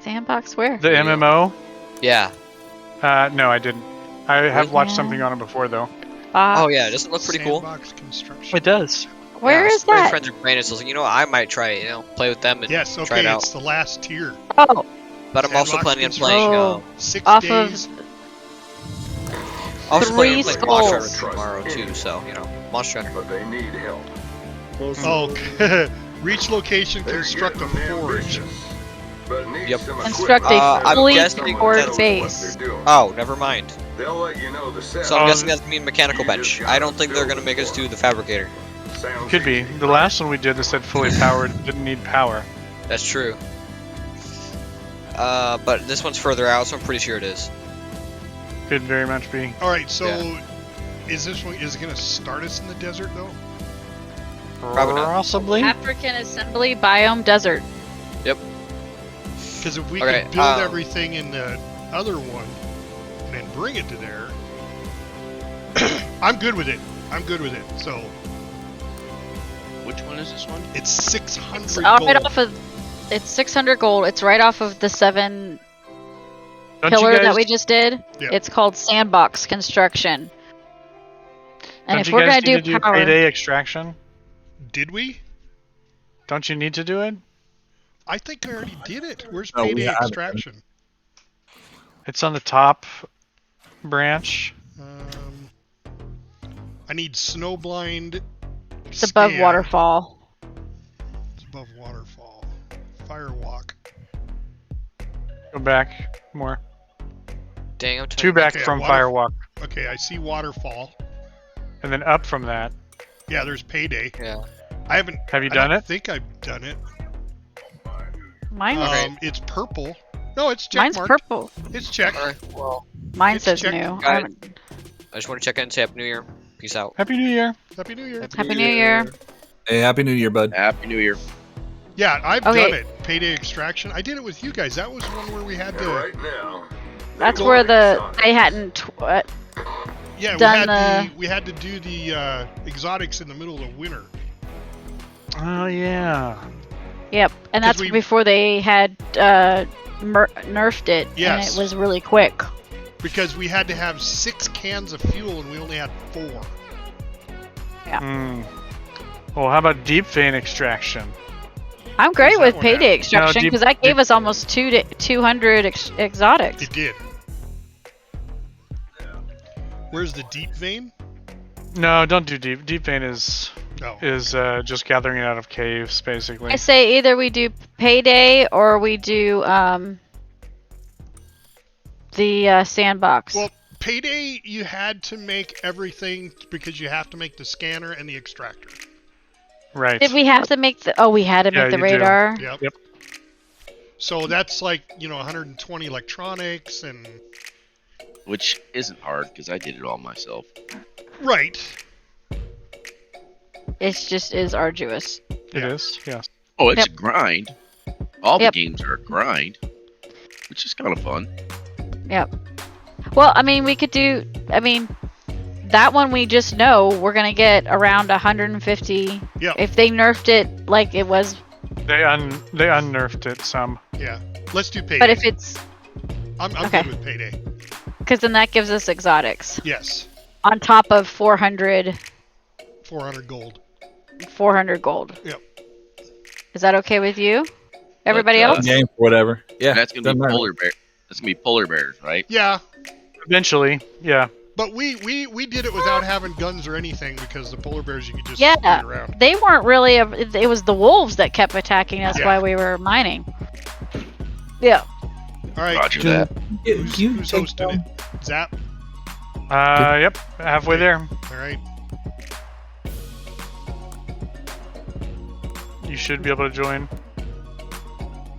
[SPEAKER 2] Sandbox where?
[SPEAKER 4] The MMO?
[SPEAKER 3] Yeah.
[SPEAKER 4] No, I didn't. I have watched
[SPEAKER 2] Yeah.
[SPEAKER 4] something on it before, though.
[SPEAKER 3] Oh yeah, doesn't it look pretty cool?
[SPEAKER 5] Sandbox construction.
[SPEAKER 4] It does.
[SPEAKER 2] Where
[SPEAKER 3] yeah,
[SPEAKER 2] is
[SPEAKER 3] my
[SPEAKER 2] that?
[SPEAKER 3] friends are playing it, so I was like, I might try it, play with them and
[SPEAKER 5] Yes,
[SPEAKER 3] try it
[SPEAKER 5] okay,
[SPEAKER 3] out.
[SPEAKER 5] it's the last tier.
[SPEAKER 2] Oh,
[SPEAKER 3] But I'm also
[SPEAKER 5] Sandbox
[SPEAKER 3] planning on
[SPEAKER 5] construction.
[SPEAKER 3] playing,
[SPEAKER 2] Oh.
[SPEAKER 5] 6
[SPEAKER 2] off
[SPEAKER 5] days.
[SPEAKER 2] of.
[SPEAKER 3] also planning on
[SPEAKER 2] 3
[SPEAKER 3] playing Monster
[SPEAKER 2] skulls.
[SPEAKER 3] Hunter tomorrow too, so, Monster Hunter.
[SPEAKER 9] But they need help.
[SPEAKER 5] Oh, reach location,
[SPEAKER 9] They're
[SPEAKER 5] construct a
[SPEAKER 9] getting
[SPEAKER 5] forge.
[SPEAKER 9] ambitious, but need
[SPEAKER 3] Yep.
[SPEAKER 9] some
[SPEAKER 2] Construct
[SPEAKER 9] equipment.
[SPEAKER 2] a
[SPEAKER 3] I'm
[SPEAKER 2] fully
[SPEAKER 3] guessing
[SPEAKER 2] decored
[SPEAKER 3] that's
[SPEAKER 9] What
[SPEAKER 2] base.
[SPEAKER 9] they're doing.
[SPEAKER 3] Oh, never mind.
[SPEAKER 9] They'll let you know the set.
[SPEAKER 3] So I'm
[SPEAKER 4] Um,
[SPEAKER 3] guessing that's mean mechanical bench. I don't think they're gonna make us do the fabricator.
[SPEAKER 9] Sounds
[SPEAKER 4] Could be.
[SPEAKER 9] easy,
[SPEAKER 4] The
[SPEAKER 9] right?
[SPEAKER 4] last one we did that said fully powered didn't need power.
[SPEAKER 3] That's true. But this one's further out, so I'm pretty sure it is.
[SPEAKER 4] Could very much be.
[SPEAKER 5] All right, so
[SPEAKER 3] Yeah.
[SPEAKER 5] is this one is it gonna start us in the desert though?
[SPEAKER 3] Probably not.
[SPEAKER 4] Possibly.
[SPEAKER 2] African Assembly Biome Desert.
[SPEAKER 5] Because if we
[SPEAKER 3] Okay,
[SPEAKER 5] could build everything in the other one and then bring it to there, I'm good with it. I'm good with it. So
[SPEAKER 1] Which one is this one?
[SPEAKER 5] it's 600
[SPEAKER 2] It's
[SPEAKER 5] gold.
[SPEAKER 2] right off of. It's 600 gold. It's right off of the 7
[SPEAKER 4] Don't you
[SPEAKER 2] pillar
[SPEAKER 4] guys,
[SPEAKER 2] that we just did.
[SPEAKER 5] Yeah.
[SPEAKER 2] It's called Sandbox Construction. And
[SPEAKER 4] don't
[SPEAKER 2] if
[SPEAKER 4] you
[SPEAKER 2] we're
[SPEAKER 4] guys
[SPEAKER 2] gonna
[SPEAKER 4] need
[SPEAKER 2] do
[SPEAKER 4] to
[SPEAKER 2] power,
[SPEAKER 4] payday extraction?
[SPEAKER 5] Did we?
[SPEAKER 4] Don't you need to do it?
[SPEAKER 5] I think I already did it. Where's
[SPEAKER 6] No, we
[SPEAKER 5] payday
[SPEAKER 6] haven't.
[SPEAKER 5] extraction?
[SPEAKER 4] It's on the top branch.
[SPEAKER 5] I need snowblind.
[SPEAKER 2] it's above
[SPEAKER 5] scan.
[SPEAKER 2] waterfall.
[SPEAKER 5] It's above waterfall. Firewalk.
[SPEAKER 4] Go back more.
[SPEAKER 3] Dang, I'm
[SPEAKER 4] 2
[SPEAKER 3] telling
[SPEAKER 4] back
[SPEAKER 5] Okay,
[SPEAKER 4] from
[SPEAKER 5] water-
[SPEAKER 4] Firewalk.
[SPEAKER 5] Okay, I see waterfall.
[SPEAKER 4] And then up from that.
[SPEAKER 5] Yeah, there's payday.
[SPEAKER 3] Yeah.
[SPEAKER 5] I haven't.
[SPEAKER 4] Have you
[SPEAKER 5] I
[SPEAKER 4] done
[SPEAKER 5] don't
[SPEAKER 4] it?
[SPEAKER 5] think I've done it.
[SPEAKER 2] Mine,
[SPEAKER 3] Okay.
[SPEAKER 5] It's purple. No, it's check
[SPEAKER 2] mine's
[SPEAKER 5] marked.
[SPEAKER 2] purple.
[SPEAKER 5] It's checked.
[SPEAKER 3] Alright, well,
[SPEAKER 2] Mine
[SPEAKER 5] It's
[SPEAKER 2] says
[SPEAKER 5] checked.
[SPEAKER 2] new.
[SPEAKER 3] Got
[SPEAKER 2] I
[SPEAKER 3] it.
[SPEAKER 2] haven't-
[SPEAKER 3] I just want to check in and say Happy New Year. Peace out.
[SPEAKER 4] Happy New Year.
[SPEAKER 5] Happy New Year.
[SPEAKER 2] Happy New Year.
[SPEAKER 6] Hey, Happy New Year, bud.
[SPEAKER 1] Happy New Year.
[SPEAKER 5] Yeah, I've
[SPEAKER 2] Okay.
[SPEAKER 5] done it. Payday extraction. I did it with you guys. That was one where we had
[SPEAKER 9] And
[SPEAKER 5] to.
[SPEAKER 9] right now,
[SPEAKER 2] That's
[SPEAKER 9] they're
[SPEAKER 2] where
[SPEAKER 9] going
[SPEAKER 2] the they hadn't.
[SPEAKER 5] Yeah,
[SPEAKER 2] done
[SPEAKER 5] we had to do the exotics in the middle of winter.
[SPEAKER 4] Oh yeah.
[SPEAKER 2] Yep, and
[SPEAKER 5] 'Cause
[SPEAKER 2] that's
[SPEAKER 5] we-
[SPEAKER 2] before they had nerfed it, and
[SPEAKER 5] Yes.
[SPEAKER 2] it was really quick.
[SPEAKER 5] Because we had to have 6 cans of fuel and we only had 4.
[SPEAKER 4] Hmm. Well, how about deep vein extraction?
[SPEAKER 2] I'm great
[SPEAKER 5] Where's that
[SPEAKER 2] with
[SPEAKER 5] one
[SPEAKER 2] payday
[SPEAKER 5] at?
[SPEAKER 2] extraction
[SPEAKER 4] deep-
[SPEAKER 2] because that gave us almost 200 exotics.
[SPEAKER 5] It did. Where's the deep vein?
[SPEAKER 4] No, don't do deep. Deep vein is
[SPEAKER 5] No.
[SPEAKER 4] just gathering it out of caves, basically.
[SPEAKER 2] I say either we do payday or we do the sandbox.
[SPEAKER 5] Well, payday, you had to make everything because you have to make the scanner and the extractor.
[SPEAKER 4] Right.
[SPEAKER 2] Did we have to make the? Oh, we had to
[SPEAKER 4] Yeah,
[SPEAKER 2] make the
[SPEAKER 4] you do.
[SPEAKER 2] radar.
[SPEAKER 5] Yep. So that's like, 120 electronics and...
[SPEAKER 1] Which isn't hard because I did it all myself.
[SPEAKER 5] Right.
[SPEAKER 2] It's just is arduous.
[SPEAKER 4] It is. Yes.
[SPEAKER 1] Oh, it's
[SPEAKER 2] Yep.
[SPEAKER 1] a grind. All
[SPEAKER 2] Yep.
[SPEAKER 1] the games are a grind, which is kind of fun.
[SPEAKER 2] Yep. Well, I mean, we could do. I mean, that one we just know we're gonna get around 150.
[SPEAKER 5] Yep.
[SPEAKER 2] If they nerfed it like it was,
[SPEAKER 4] They unnerfed it some.
[SPEAKER 5] Yeah. Let's do payday.
[SPEAKER 2] but if it's
[SPEAKER 5] I'm
[SPEAKER 2] okay.
[SPEAKER 5] good with payday.
[SPEAKER 2] because then that gives us exotics
[SPEAKER 5] Yes.
[SPEAKER 2] on top of 400
[SPEAKER 5] gold.
[SPEAKER 2] 400 gold.
[SPEAKER 5] Yep.
[SPEAKER 2] Is that okay with you? Everybody
[SPEAKER 1] But,
[SPEAKER 2] else?
[SPEAKER 6] Game, whatever. Yeah.
[SPEAKER 1] That's gonna
[SPEAKER 6] doesn't
[SPEAKER 1] be
[SPEAKER 6] matter.
[SPEAKER 1] polar bear. That's gonna be polar bears, right?
[SPEAKER 5] Yeah.
[SPEAKER 4] Eventually, yeah.
[SPEAKER 5] But we did it without having guns or anything because the polar bears you could just
[SPEAKER 2] Yeah.
[SPEAKER 5] shoot around.
[SPEAKER 2] They weren't really. It was the wolves that kept attacking us
[SPEAKER 5] Yeah.
[SPEAKER 2] while we were mining. Yeah.
[SPEAKER 5] All right.
[SPEAKER 1] Roger that.
[SPEAKER 5] Who's hosting it? Zap.
[SPEAKER 4] Yep. Halfway there.
[SPEAKER 5] All right.
[SPEAKER 4] You should be able to join.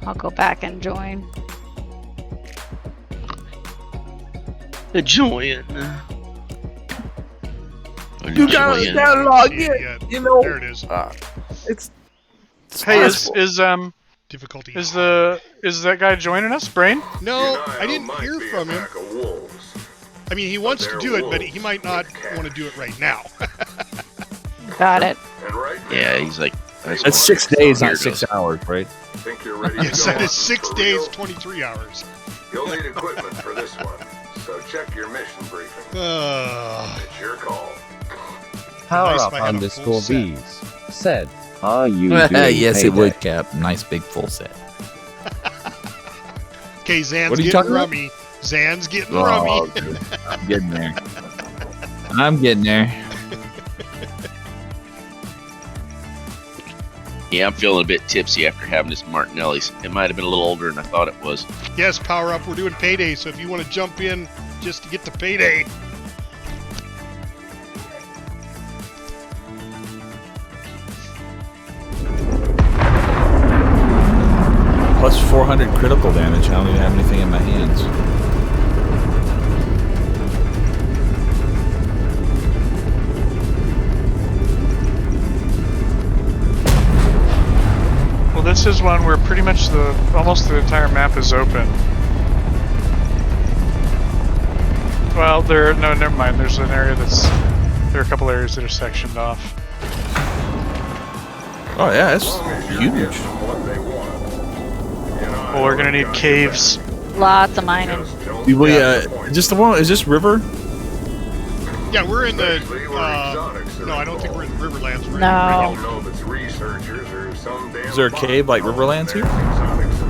[SPEAKER 2] I'll go back and join.
[SPEAKER 1] Join.
[SPEAKER 8] You gotta log in.
[SPEAKER 5] Yeah.
[SPEAKER 8] You know,
[SPEAKER 5] There it is.
[SPEAKER 8] it's
[SPEAKER 4] Hey,
[SPEAKER 8] possible.
[SPEAKER 5] Difficulty.
[SPEAKER 4] is that guy joining us, Brain?
[SPEAKER 5] No, I didn't hear from him. I mean, he wants to do it, but he might not want to do it right now.
[SPEAKER 2] Got it.
[SPEAKER 1] Yeah, he's like.
[SPEAKER 6] That's 6 days, not
[SPEAKER 1] Weirdo.
[SPEAKER 6] 6 hours, right?
[SPEAKER 9] Think you're ready
[SPEAKER 5] Yes,
[SPEAKER 9] to go
[SPEAKER 5] that is
[SPEAKER 9] on
[SPEAKER 5] 6
[SPEAKER 9] for
[SPEAKER 5] days,
[SPEAKER 9] real?
[SPEAKER 5] 23 hours.
[SPEAKER 9] You'll need equipment for this one, so check your mission briefing. It's your call.
[SPEAKER 7] Power
[SPEAKER 5] Nice
[SPEAKER 7] up
[SPEAKER 5] if I had a full
[SPEAKER 7] underscore
[SPEAKER 5] set.
[SPEAKER 7] bees said, "Are you doing
[SPEAKER 6] yes, it
[SPEAKER 7] payday?"
[SPEAKER 6] would, Cap. Nice big full set.
[SPEAKER 5] Okay, Zan's
[SPEAKER 6] What are you
[SPEAKER 5] getting
[SPEAKER 6] talking about?
[SPEAKER 5] rummy. Zan's getting
[SPEAKER 6] Oh,
[SPEAKER 5] rummy.
[SPEAKER 6] dude, I'm getting there. I'm getting there.
[SPEAKER 1] Yeah, I'm feeling a bit tipsy after having this Martinelli's. It might have been a little older than I thought it was.
[SPEAKER 5] Yes, power up. We're doing payday, so if you want to jump in just to get the payday.
[SPEAKER 6] Plus 400 critical damage. I don't even have anything in my hands.
[SPEAKER 4] Well, this is one where pretty much almost the entire map is open. Well, no, never mind. There's an area there are a couple areas that are sectioned off.
[SPEAKER 6] Oh yeah, that's huge.
[SPEAKER 9] What they want.
[SPEAKER 4] Well, we're gonna need caves.
[SPEAKER 2] Lots of mining.
[SPEAKER 6] Do we, just the one? Is this river?
[SPEAKER 5] Yeah, we're in the.
[SPEAKER 9] Especially where exotics are
[SPEAKER 5] No, I don't think we're in the Riverlands. We're
[SPEAKER 2] No.
[SPEAKER 9] I don't know if it's researchers or some damn.
[SPEAKER 6] Is there a cave like Riverlands here?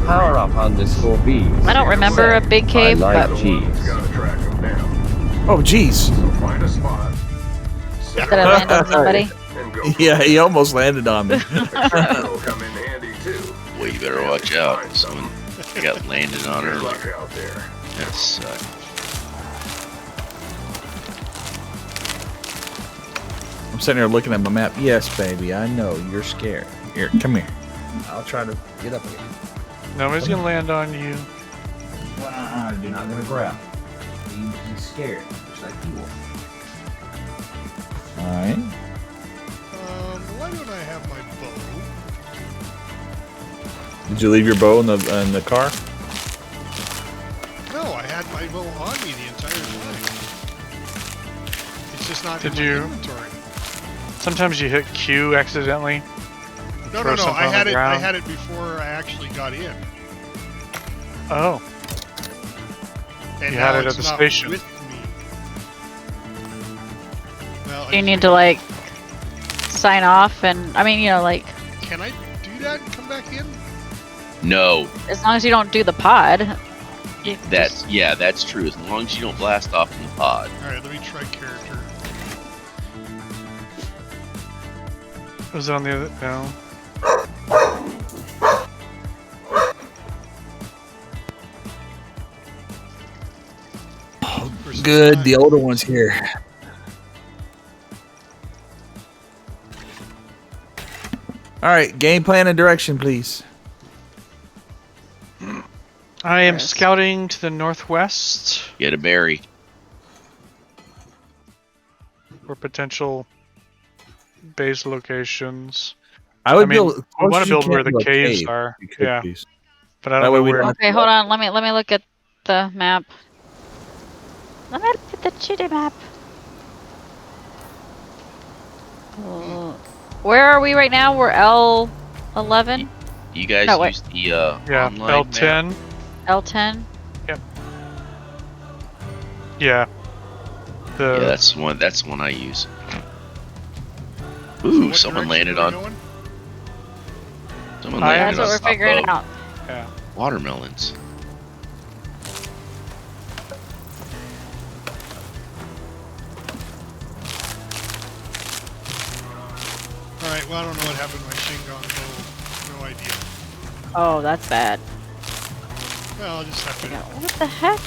[SPEAKER 7] Power up underscore bees.
[SPEAKER 2] I don't remember a big cave,
[SPEAKER 7] I like
[SPEAKER 2] but
[SPEAKER 7] cheese.
[SPEAKER 9] Gotta track them down.
[SPEAKER 6] Oh, geez.
[SPEAKER 9] So find a spot.
[SPEAKER 2] did I land on somebody?
[SPEAKER 9] And go.
[SPEAKER 6] Yeah, he almost landed on me.
[SPEAKER 9] Extractor will come in handy too.
[SPEAKER 1] Well, you better watch out. Someone got landed on
[SPEAKER 9] Good
[SPEAKER 1] earlier.
[SPEAKER 9] luck out there.
[SPEAKER 1] That sucked.
[SPEAKER 6] I'm sitting here looking at my map. Yes, baby, I know you're scared. Here, come here. I'll try to get up again.
[SPEAKER 4] Nobody's gonna land on you.
[SPEAKER 6] You're not gonna grab. He's scared, just like you are. All right.
[SPEAKER 5] Why don't I have my bow?
[SPEAKER 6] Did you leave your bow in the car?
[SPEAKER 5] No, I had my bow on me the entire time. It's just not
[SPEAKER 4] Did
[SPEAKER 5] in my
[SPEAKER 4] you-
[SPEAKER 5] inventory.
[SPEAKER 4] Sometimes you hit Q accidentally.
[SPEAKER 5] No,
[SPEAKER 4] Throw
[SPEAKER 5] no, no.
[SPEAKER 4] something
[SPEAKER 5] I
[SPEAKER 4] on the
[SPEAKER 5] had it. I
[SPEAKER 4] ground.
[SPEAKER 5] had it before I actually got in.
[SPEAKER 4] Oh,
[SPEAKER 5] And
[SPEAKER 4] You
[SPEAKER 5] now
[SPEAKER 4] had it
[SPEAKER 5] it's
[SPEAKER 4] at the
[SPEAKER 5] not
[SPEAKER 4] station.
[SPEAKER 5] with me. Well,
[SPEAKER 2] You need to like sign off, and I mean, you know, like
[SPEAKER 5] Can I do that and come back in?
[SPEAKER 1] No,
[SPEAKER 2] as long as you don't do the pod.
[SPEAKER 1] that's true. As long as you don't blast off in the pod.
[SPEAKER 5] All right, let me try character.
[SPEAKER 4] was it on the other? No.
[SPEAKER 5] Versus
[SPEAKER 8] Good,
[SPEAKER 5] time.
[SPEAKER 8] the older one's here. All right, game plan and direction, please.
[SPEAKER 4] I am
[SPEAKER 2] Yes.
[SPEAKER 4] scouting to the northwest
[SPEAKER 1] Get a berry.
[SPEAKER 4] for potential base locations.
[SPEAKER 6] I would
[SPEAKER 4] I mean,
[SPEAKER 6] build.
[SPEAKER 4] we want to build where the caves are. Yeah, but I
[SPEAKER 6] That
[SPEAKER 4] don't
[SPEAKER 6] way
[SPEAKER 4] know
[SPEAKER 6] we
[SPEAKER 4] where.
[SPEAKER 6] don't
[SPEAKER 2] Okay, hold on. Let me look at the map. Let me look at the chitty map. Where are we right now? We're L11,
[SPEAKER 1] You guys
[SPEAKER 2] No, wait.
[SPEAKER 1] use the
[SPEAKER 4] Yeah,
[SPEAKER 1] online
[SPEAKER 4] L10.
[SPEAKER 1] map?
[SPEAKER 2] L10.
[SPEAKER 4] Yeah.
[SPEAKER 1] Yeah, that's the one. That's the one I use.
[SPEAKER 5] So
[SPEAKER 1] Ooh,
[SPEAKER 5] what
[SPEAKER 1] someone
[SPEAKER 5] direction
[SPEAKER 1] landed
[SPEAKER 5] are we
[SPEAKER 1] on.
[SPEAKER 5] going?
[SPEAKER 1] Someone
[SPEAKER 4] I-
[SPEAKER 1] landed
[SPEAKER 2] That's
[SPEAKER 1] on
[SPEAKER 2] what we're
[SPEAKER 1] top
[SPEAKER 2] figuring
[SPEAKER 1] of
[SPEAKER 2] out.
[SPEAKER 4] Yeah.
[SPEAKER 1] watermelons.
[SPEAKER 5] All right. Well, I don't know what happened to my Shingon bow. No idea.
[SPEAKER 2] Oh, that's bad.
[SPEAKER 5] Well, I'll just have to
[SPEAKER 2] What the heck?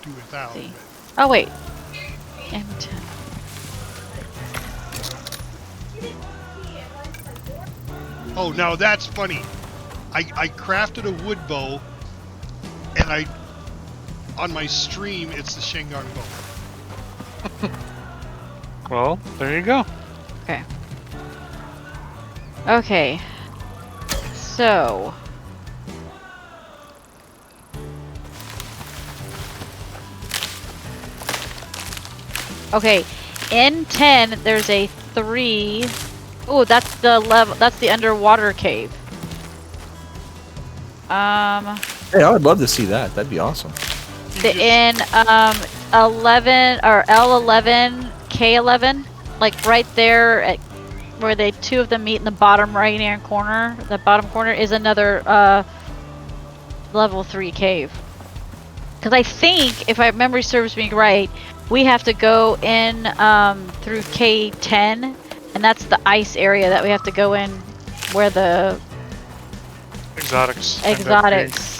[SPEAKER 5] do without.
[SPEAKER 2] See.
[SPEAKER 5] but-
[SPEAKER 2] Oh wait. M10.
[SPEAKER 5] Oh, now that's funny. I crafted a wood bow, and on my stream it's the Shingon bow.
[SPEAKER 4] Well, there you go.
[SPEAKER 2] Okay. So. Okay, in 10 there's a 3. Oh, that's the level. That's the underwater cave.
[SPEAKER 6] Hey, I would love to see that. That'd be awesome.
[SPEAKER 2] In 11 or L11, K11, like right there at where they two of them meet in the bottom right hand corner. The bottom corner is another level 3 cave. Because I think, if my memory serves me right, we have to go in through K10, and that's the ice area that we have to go in, where the
[SPEAKER 4] Exotics. end up being.
[SPEAKER 2] exotics.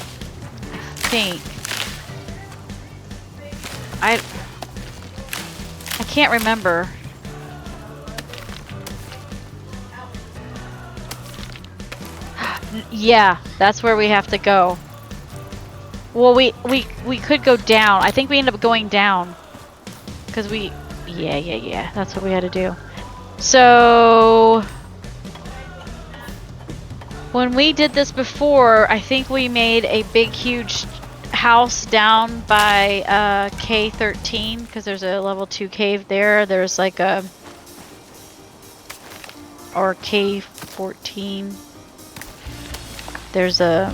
[SPEAKER 2] I think. I can't remember. Yeah, that's where we have to go. Well, we could go down. I think we end up going down. Because we... Yeah. That's what we had to do. So... When we did this before, I think we made a big, huge house down by K13. Because there's a level 2 cave there. There's like a... Or K14. There's a...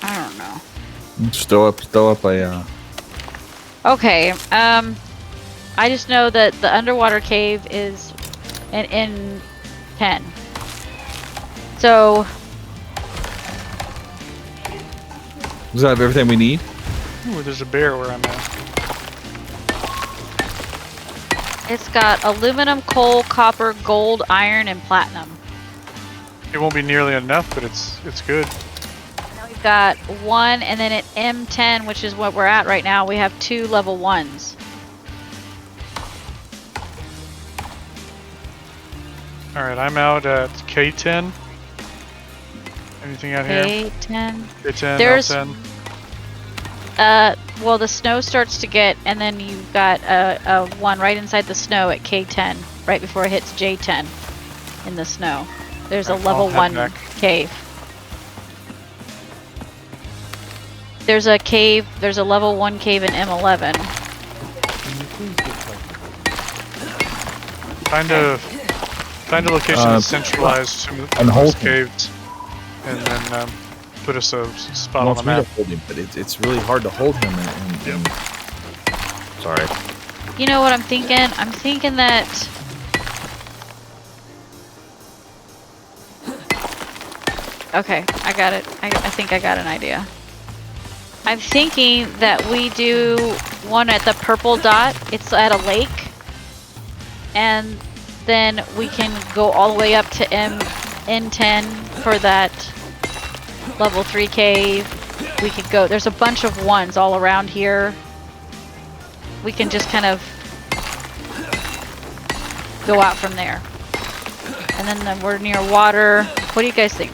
[SPEAKER 2] I don't know.
[SPEAKER 6] Stow up a.
[SPEAKER 2] Okay, I just know that the underwater cave is in 10. So...
[SPEAKER 6] Does that have everything we need?
[SPEAKER 4] Ooh, there's a bear where I'm at.
[SPEAKER 2] It's got aluminum, coal, copper, gold, iron, and platinum.
[SPEAKER 4] It won't be nearly enough, but it's good.
[SPEAKER 2] Now we've got 1, and then at M10, which is what we're at right now, we have 2 level 1s.
[SPEAKER 4] Alright, I'm out at K10. Anything out here?
[SPEAKER 2] K10.
[SPEAKER 4] K10,
[SPEAKER 2] There's-
[SPEAKER 4] L10.
[SPEAKER 2] Well, the snow starts to get, and then you've got a 1 right inside the snow at K10, right before it hits J10 in the snow. There's a
[SPEAKER 4] Alright,
[SPEAKER 2] level
[SPEAKER 4] I'll head
[SPEAKER 2] 1
[SPEAKER 4] back.
[SPEAKER 2] cave. There's a cave, there's a level 1 cave in M11.
[SPEAKER 4] Kind of Find a location that's centralized to
[SPEAKER 6] and hold
[SPEAKER 4] those
[SPEAKER 6] him.
[SPEAKER 4] caves, and then put us a spot
[SPEAKER 6] He
[SPEAKER 4] on
[SPEAKER 6] wants
[SPEAKER 4] the
[SPEAKER 6] me to
[SPEAKER 4] map.
[SPEAKER 6] hold him, but it's really hard to hold him. And sorry.
[SPEAKER 2] You know what I'm thinking? I'm thinking that. Okay, I got it. I think I got an idea. I'm thinking that we do one at the purple dot. It's at a lake. And then we can go all the way up to N10 for that level 3 cave. We could go. There's a bunch of ones all around here. We can just kind of go out from there. And then we're near water. What do you guys think?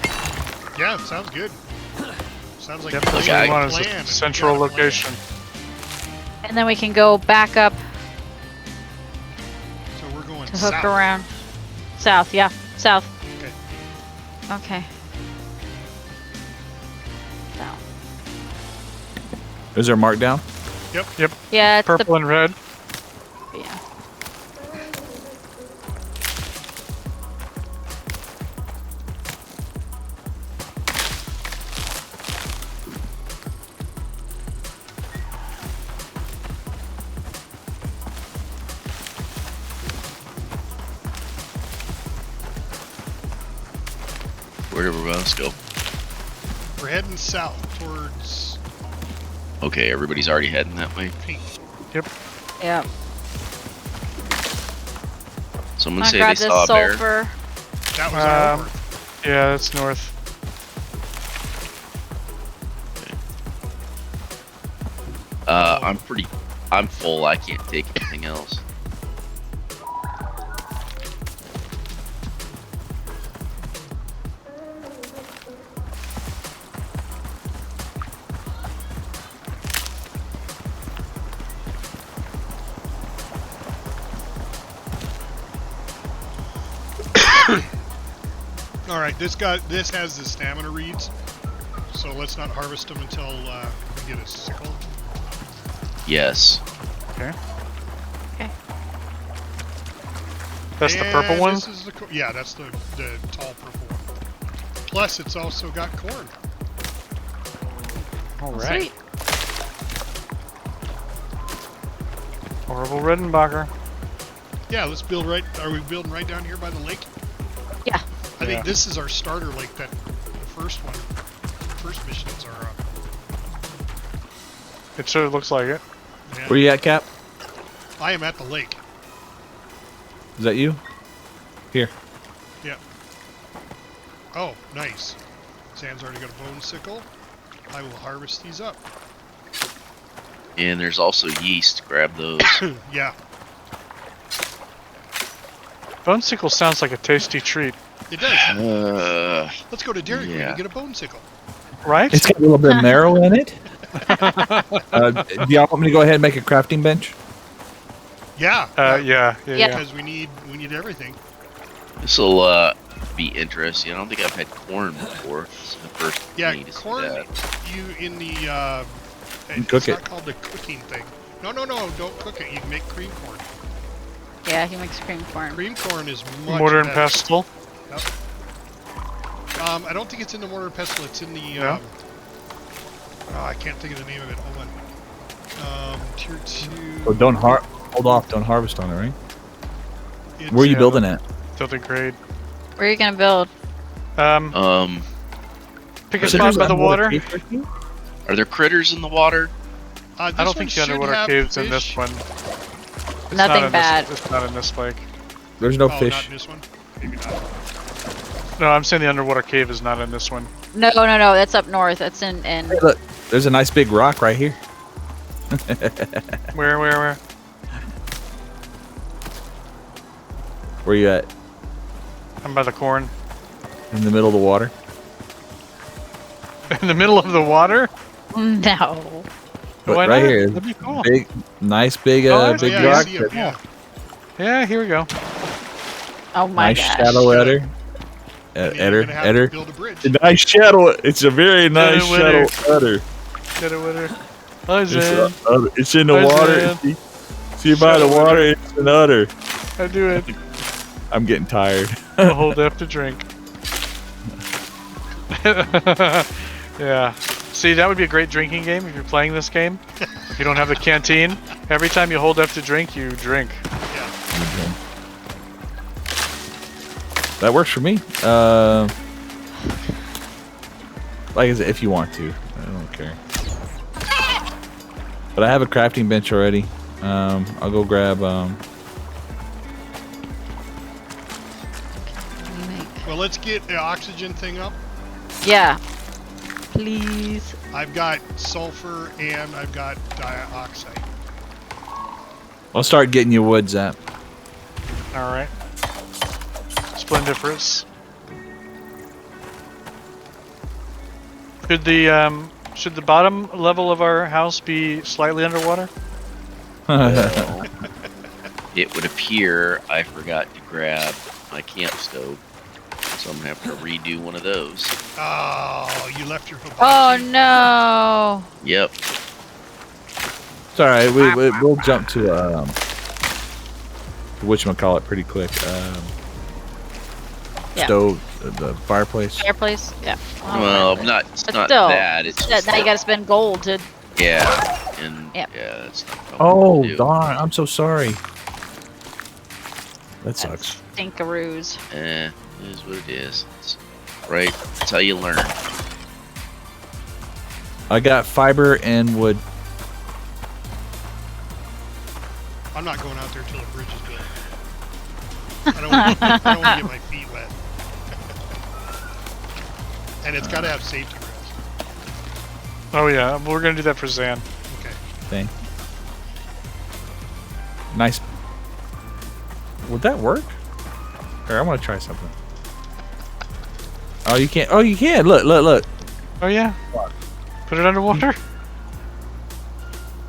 [SPEAKER 5] Yeah, sounds good. Sounds like
[SPEAKER 4] Definitely
[SPEAKER 1] Okay.
[SPEAKER 4] what we want is
[SPEAKER 5] plan,
[SPEAKER 4] a
[SPEAKER 5] and
[SPEAKER 4] central
[SPEAKER 5] we got a plan.
[SPEAKER 4] location.
[SPEAKER 2] And then we can go back up
[SPEAKER 5] So we're going
[SPEAKER 2] to hook
[SPEAKER 5] south.
[SPEAKER 2] around. South, yeah. South.
[SPEAKER 5] Okay.
[SPEAKER 2] Okay. South.
[SPEAKER 6] Is there a mark down?
[SPEAKER 2] Yeah, it's
[SPEAKER 4] Purple and red.
[SPEAKER 2] the. Yeah.
[SPEAKER 1] Where do we else go?
[SPEAKER 5] We're heading south towards
[SPEAKER 1] Okay, everybody's already heading that way.
[SPEAKER 5] pink.
[SPEAKER 2] Yeah.
[SPEAKER 1] Someone
[SPEAKER 2] I'm
[SPEAKER 1] say
[SPEAKER 2] gonna
[SPEAKER 1] they
[SPEAKER 2] grab
[SPEAKER 1] saw
[SPEAKER 2] this
[SPEAKER 1] a bear.
[SPEAKER 2] sulfur.
[SPEAKER 5] That was our
[SPEAKER 4] Um,
[SPEAKER 5] north.
[SPEAKER 4] Yeah, that's north.
[SPEAKER 1] I'm full. I can't take anything else.
[SPEAKER 5] All right, this has the stamina reads, so let's not harvest them until we get a sickle.
[SPEAKER 1] Yes.
[SPEAKER 4] That's the purple
[SPEAKER 5] And
[SPEAKER 4] one?
[SPEAKER 5] This is yeah, that's the tall purple one. Plus, it's also got corn.
[SPEAKER 4] Alright.
[SPEAKER 2] Sweet.
[SPEAKER 4] Horrible Redenbacher.
[SPEAKER 5] Yeah, let's build right. Are we building right down here by the lake?
[SPEAKER 2] Yeah.
[SPEAKER 5] I
[SPEAKER 4] Yeah.
[SPEAKER 5] think this is our starter lake. That the first one, first missions are.
[SPEAKER 4] It sure looks like it.
[SPEAKER 5] Yeah.
[SPEAKER 6] Where you at, Cap?
[SPEAKER 5] I am at the lake.
[SPEAKER 6] Is that you? Here.
[SPEAKER 5] Yeah. Oh, nice. Sam's already got a bone sickle. I will harvest these up.
[SPEAKER 1] And there's also yeast. Grab those.
[SPEAKER 5] Yeah.
[SPEAKER 4] Bone sickle sounds like a tasty treat,
[SPEAKER 5] It does. Let's go to Dairy Queen
[SPEAKER 1] yeah.
[SPEAKER 5] and get a bone sickle.
[SPEAKER 4] right?
[SPEAKER 6] It's got a little bit of marrow in it. Do y'all want me to go ahead and make a crafting bench?
[SPEAKER 5] Yeah.
[SPEAKER 4] Yeah.
[SPEAKER 5] Because we need everything.
[SPEAKER 1] This will be interesting. I don't think I've had corn before. This is the first
[SPEAKER 5] Yeah,
[SPEAKER 1] thing to see
[SPEAKER 5] corn.
[SPEAKER 1] that.
[SPEAKER 5] You in the
[SPEAKER 6] You cook
[SPEAKER 5] it's not
[SPEAKER 6] it.
[SPEAKER 5] called the cooking thing. No, don't cook it. You can make cream corn.
[SPEAKER 2] Yeah, he makes cream corn.
[SPEAKER 5] Cream corn is much
[SPEAKER 4] Mortar and
[SPEAKER 5] better.
[SPEAKER 4] pestle.
[SPEAKER 5] I don't think it's in the mortar and pestle. It's in the.
[SPEAKER 4] Yeah.
[SPEAKER 5] I can't think of the name of it. Hold on. Tier 2.
[SPEAKER 6] Oh, don't hold off. Don't harvest on it, right?
[SPEAKER 5] It's,
[SPEAKER 6] Where are you
[SPEAKER 4] Yeah.
[SPEAKER 6] building at?
[SPEAKER 4] Tilted grade.
[SPEAKER 2] Where are you gonna build?
[SPEAKER 4] Pick a
[SPEAKER 6] So
[SPEAKER 4] spot
[SPEAKER 6] there's
[SPEAKER 4] by the
[SPEAKER 6] underwater
[SPEAKER 4] water.
[SPEAKER 6] cave right here?
[SPEAKER 1] Are there critters in the water?
[SPEAKER 4] I don't think the underwater cave's in this one. It's not
[SPEAKER 2] Nothing
[SPEAKER 4] in
[SPEAKER 2] bad.
[SPEAKER 4] It's not in this lake.
[SPEAKER 6] There's no
[SPEAKER 5] Oh, not
[SPEAKER 6] fish.
[SPEAKER 5] in this one. Maybe not.
[SPEAKER 4] No, I'm saying the underwater cave is not in this one.
[SPEAKER 2] No. That's up north. That's in.
[SPEAKER 6] Hey, look, there's a nice big rock right here.
[SPEAKER 4] Where?
[SPEAKER 6] Where you at?
[SPEAKER 4] I'm by the corn.
[SPEAKER 6] In the middle of the water?
[SPEAKER 4] In the middle of the water?
[SPEAKER 2] No.
[SPEAKER 6] But
[SPEAKER 4] Why
[SPEAKER 6] right
[SPEAKER 4] not?
[SPEAKER 6] here.
[SPEAKER 4] That'd be cool.
[SPEAKER 6] Big, nice big,
[SPEAKER 4] Oh, I
[SPEAKER 6] big
[SPEAKER 4] see.
[SPEAKER 5] Yeah, I
[SPEAKER 6] rock.
[SPEAKER 5] see 'em, yeah.
[SPEAKER 4] Yeah, here we go.
[SPEAKER 2] Oh my
[SPEAKER 6] Nice
[SPEAKER 2] gosh.
[SPEAKER 6] shadow header.
[SPEAKER 5] And you're gonna have to
[SPEAKER 6] Header.
[SPEAKER 5] build a bridge.
[SPEAKER 6] A nice shadow. It's a very nice
[SPEAKER 4] Shadow
[SPEAKER 6] shadow header.
[SPEAKER 4] Get a winner. Hi, Zen.
[SPEAKER 6] It's in the
[SPEAKER 4] Hi,
[SPEAKER 6] water.
[SPEAKER 4] Zen.
[SPEAKER 6] See by the
[SPEAKER 4] Shadow
[SPEAKER 6] water, it's an udder.
[SPEAKER 4] I do it.
[SPEAKER 6] I'm getting tired.
[SPEAKER 4] Hold F to drink. Yeah. See, that would be a great drinking game if you're playing this game. If you don't have the canteen, every time you hold F to drink, you drink.
[SPEAKER 6] That works for me. Like I said, if you want to, I don't care. But I have a crafting bench already. I'll go grab.
[SPEAKER 5] Well, let's get the oxygen thing up.
[SPEAKER 2] Yeah. Please.
[SPEAKER 5] I've got sulfur and I've got dioxide.
[SPEAKER 6] I'll start getting you wood, Zap.
[SPEAKER 4] All right. Splendiferous. Should the bottom level of our house be slightly underwater?
[SPEAKER 1] Well, it would appear I forgot to grab my camp stove, so I'm gonna have to redo one of those.
[SPEAKER 5] Oh, you left your hibachi.
[SPEAKER 2] Oh no.
[SPEAKER 1] Yep.
[SPEAKER 6] It's all right. We'll jump to whatchamacallit pretty quick.
[SPEAKER 2] Yeah.
[SPEAKER 6] Stove, the fireplace.
[SPEAKER 2] Fireplace? Yeah.
[SPEAKER 1] Well, not
[SPEAKER 2] But
[SPEAKER 1] not
[SPEAKER 2] still,
[SPEAKER 1] that. It's just
[SPEAKER 2] now you gotta spend gold to.
[SPEAKER 1] yeah, and
[SPEAKER 2] Yep.
[SPEAKER 1] yeah, that's not what I
[SPEAKER 6] Oh
[SPEAKER 1] wanted to do.
[SPEAKER 6] darn! I'm so sorry. That sucks.
[SPEAKER 2] Stinkaroos.
[SPEAKER 1] It is what it is. It's right. That's how you learn.
[SPEAKER 6] I got fiber and wood.
[SPEAKER 5] I'm not going out there till the bridge is built. I don't want to get my feet wet. And it's got to have safety rails.
[SPEAKER 4] Oh yeah, we're gonna do that for Zan.
[SPEAKER 5] Okay.
[SPEAKER 6] Thing. Nice. Would that work? Here, I want to try something. Oh, you can't. Oh, you can. Look, look, look.
[SPEAKER 4] Oh yeah. Put it underwater.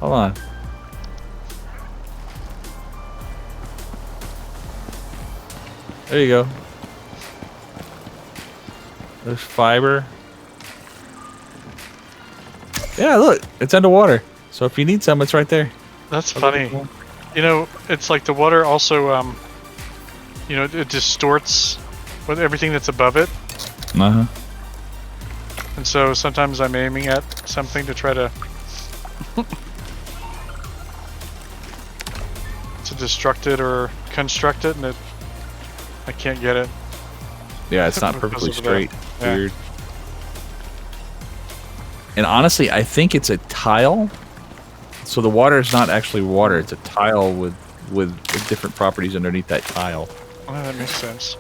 [SPEAKER 6] Hold on. There you go. There's fiber. Yeah, look, it's underwater. So if you need some, it's right there.
[SPEAKER 4] That's funny. You know, it's like the water also, you know, it distorts with everything that's above it.
[SPEAKER 6] Uh huh.
[SPEAKER 4] And so sometimes I'm aiming at something to try to destruct it or construct it, and I can't get it.
[SPEAKER 6] Yeah, it's not
[SPEAKER 4] Because
[SPEAKER 6] perfectly
[SPEAKER 4] of that.
[SPEAKER 6] straight.
[SPEAKER 4] Yeah.
[SPEAKER 6] Weird. And honestly, I think it's a tile. So the water is not actually water; it's a tile with different properties underneath that tile.
[SPEAKER 4] Oh, that makes sense.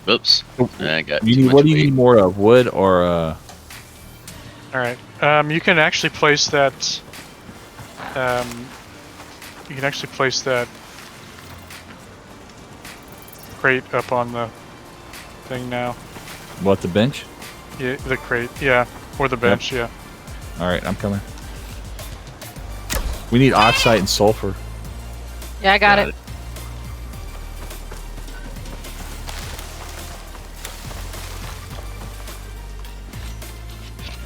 [SPEAKER 1] Oops. I got
[SPEAKER 6] You
[SPEAKER 1] too
[SPEAKER 6] need,
[SPEAKER 1] much
[SPEAKER 6] what do you
[SPEAKER 1] weight.
[SPEAKER 6] need more of? Wood or
[SPEAKER 4] All right. You can actually place that. You can actually place that crate up on the thing now.
[SPEAKER 6] what? The bench?
[SPEAKER 4] Yeah, the crate. Yeah, or the bench. Yeah.
[SPEAKER 6] All right, I'm coming. We need oxide and sulfur.
[SPEAKER 2] Yeah, I got it.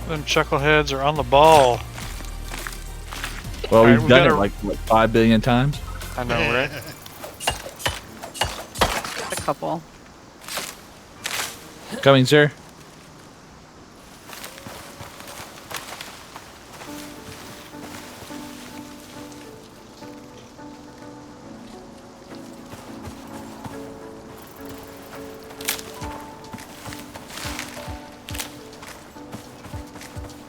[SPEAKER 4] Them chuckleheads are on the ball.
[SPEAKER 6] Well,
[SPEAKER 4] All right,
[SPEAKER 6] we've
[SPEAKER 4] we
[SPEAKER 6] done
[SPEAKER 4] gotta-
[SPEAKER 6] it like what, 5 billion times.
[SPEAKER 4] I know, right?
[SPEAKER 2] A couple.
[SPEAKER 6] Coming, sir.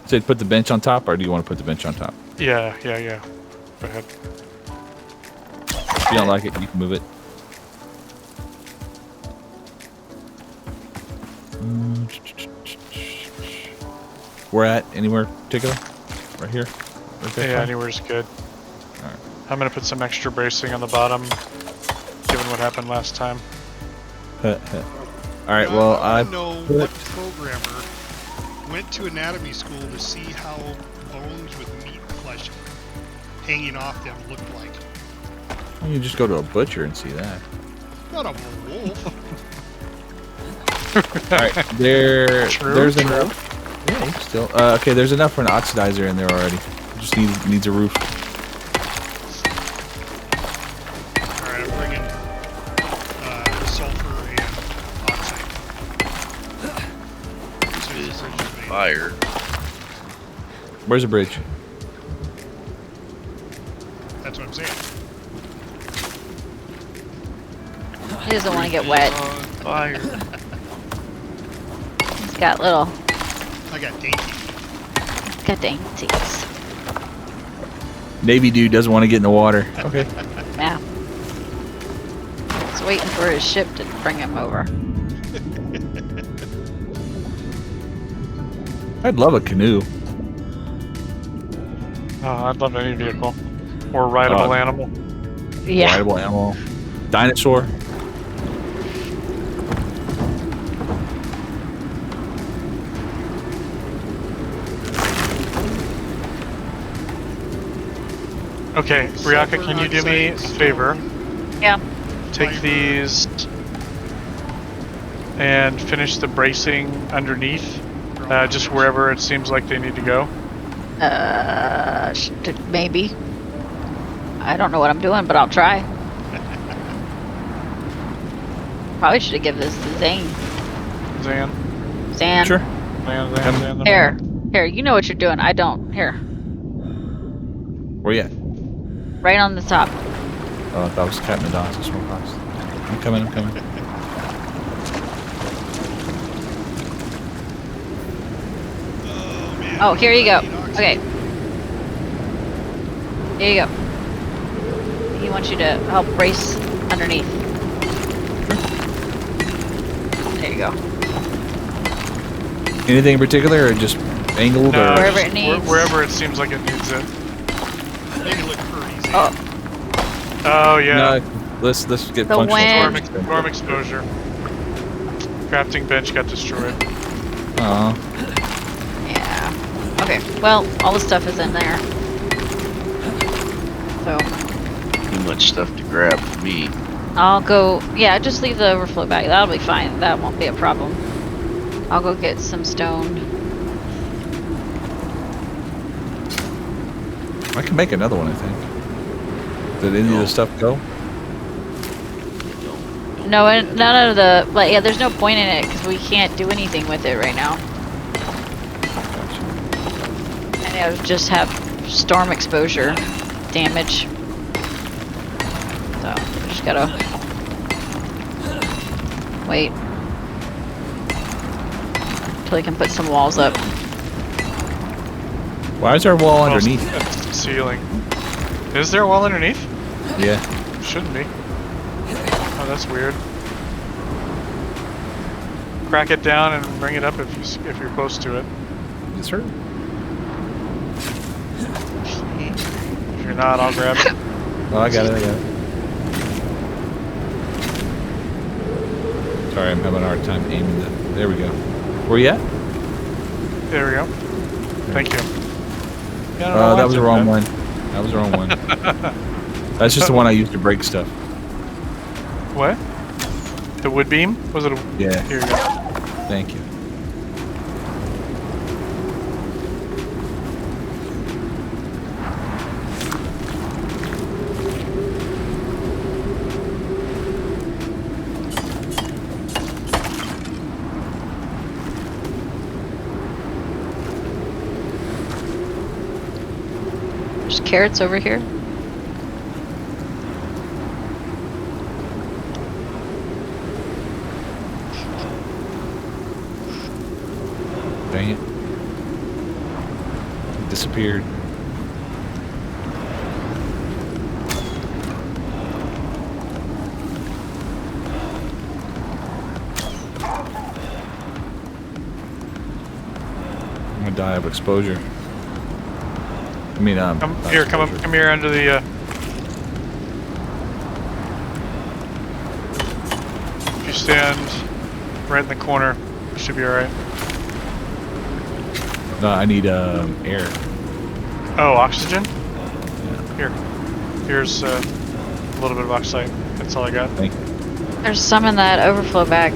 [SPEAKER 6] So put the bench on top, or do you want to put the bench on top?
[SPEAKER 4] Yeah. Go ahead.
[SPEAKER 6] If you don't like it, you can move it. Where at? Anywhere particular? Right here? Right there?
[SPEAKER 4] Yeah, anywhere's good.
[SPEAKER 6] Alright.
[SPEAKER 4] I'm gonna put some extra bracing on the bottom, given what happened last time.
[SPEAKER 6] Alright, well,
[SPEAKER 5] I
[SPEAKER 6] I
[SPEAKER 5] know
[SPEAKER 6] put-
[SPEAKER 5] what programmer went to anatomy school to see how bones with meat flesh hanging off them looked like.
[SPEAKER 6] you can just go to a butcher and see that.
[SPEAKER 5] Not a wolf.
[SPEAKER 6] Alright, there's
[SPEAKER 4] True.
[SPEAKER 6] enough. Yeah, you can still. Okay, there's enough for an oxidizer in there already. Just needs a roof. Where's the bridge?
[SPEAKER 5] That's what I'm saying.
[SPEAKER 2] He doesn't want to get wet.
[SPEAKER 1] On fire.
[SPEAKER 2] He's got little.
[SPEAKER 5] I got dainty.
[SPEAKER 2] He's got dainties.
[SPEAKER 6] Navy dude doesn't want to get in the water. Okay.
[SPEAKER 2] Yeah. He's waiting for his ship to bring him over.
[SPEAKER 6] I'd love a canoe.
[SPEAKER 4] Oh, I'd love any vehicle. Or rideable animal.
[SPEAKER 2] Yeah.
[SPEAKER 6] Rideable animal. Dinosaur.
[SPEAKER 4] Okay, Ryaka, can you do me a favor?
[SPEAKER 2] Yeah.
[SPEAKER 4] Take these and finish the bracing underneath, just wherever it seems like they need to go.
[SPEAKER 2] Maybe. I don't know what I'm doing, but I'll try. Probably should have given this to Zane. Zan.
[SPEAKER 6] Sure.
[SPEAKER 4] Zan.
[SPEAKER 2] Here, you know what you're doing. I don't. Here.
[SPEAKER 6] Where you at?
[SPEAKER 2] Right on the top.
[SPEAKER 6] Oh, I thought it was Captain Adonis. This one crossed. I'm coming.
[SPEAKER 5] Oh, man.
[SPEAKER 2] Oh, here you go.
[SPEAKER 5] I need oxygen.
[SPEAKER 2] Okay. Here you go. He wants you to help brace underneath. There you go.
[SPEAKER 6] Anything in particular, or just angled,
[SPEAKER 4] No,
[SPEAKER 6] or
[SPEAKER 2] Wherever
[SPEAKER 4] just
[SPEAKER 2] it needs.
[SPEAKER 4] wherever it seems like it needs it.
[SPEAKER 5] Make it look pretty easy.
[SPEAKER 2] Oh,
[SPEAKER 4] Oh yeah.
[SPEAKER 6] No, let's get
[SPEAKER 2] The
[SPEAKER 6] functional.
[SPEAKER 2] wind.
[SPEAKER 4] Storm exposure. Crafting bench got destroyed.
[SPEAKER 6] Aw.
[SPEAKER 2] yeah. Okay. Well, all the stuff is in there. So
[SPEAKER 1] Too much stuff to grab for me.
[SPEAKER 2] I'll go. Yeah, just leave the overflow bag. That'll be fine. That won't be a problem. I'll go get some stone.
[SPEAKER 6] I can make another one, I think. Did any of the stuff go?
[SPEAKER 2] No, and none of the. Like, yeah, there's no point in it because we can't do anything with it right now.
[SPEAKER 6] Gotcha.
[SPEAKER 2] And it would just have storm exposure damage. So just gotta wait till we can put some walls up.
[SPEAKER 6] Why is our wall
[SPEAKER 4] Oh,
[SPEAKER 6] underneath?
[SPEAKER 4] it's the ceiling. Is there a wall underneath?
[SPEAKER 6] Yeah.
[SPEAKER 4] Shouldn't be. Oh, that's weird. Crack it down and bring it up if you're close to it.
[SPEAKER 6] Yes, sir.
[SPEAKER 4] If you're not, I'll grab it.
[SPEAKER 6] Oh, I got it. Sorry, I'm having a hard time aiming that. There we go. Where you at?
[SPEAKER 4] There we go. Thank you. Yeah, I don't know why
[SPEAKER 6] That
[SPEAKER 4] it
[SPEAKER 6] was the
[SPEAKER 4] did
[SPEAKER 6] wrong
[SPEAKER 4] that.
[SPEAKER 6] one. That was the wrong one. That's just the one I used to break stuff.
[SPEAKER 4] What? The wood beam? Was it a...
[SPEAKER 6] Yeah.
[SPEAKER 4] Here you go.
[SPEAKER 6] Thank you.
[SPEAKER 2] There's carrots over here.
[SPEAKER 6] Dang it. It disappeared. I'm gonna die of exposure. I mean,
[SPEAKER 4] Come
[SPEAKER 6] not
[SPEAKER 4] here,
[SPEAKER 6] exposure.
[SPEAKER 4] come here under the, If you stand right in the corner, you should be alright.
[SPEAKER 6] No, I need air.
[SPEAKER 4] Oh, oxygen?
[SPEAKER 6] Yeah.
[SPEAKER 4] Here. Here's a little bit of oxide. That's all I got.
[SPEAKER 6] Thank you.
[SPEAKER 2] There's some in that overflow bag.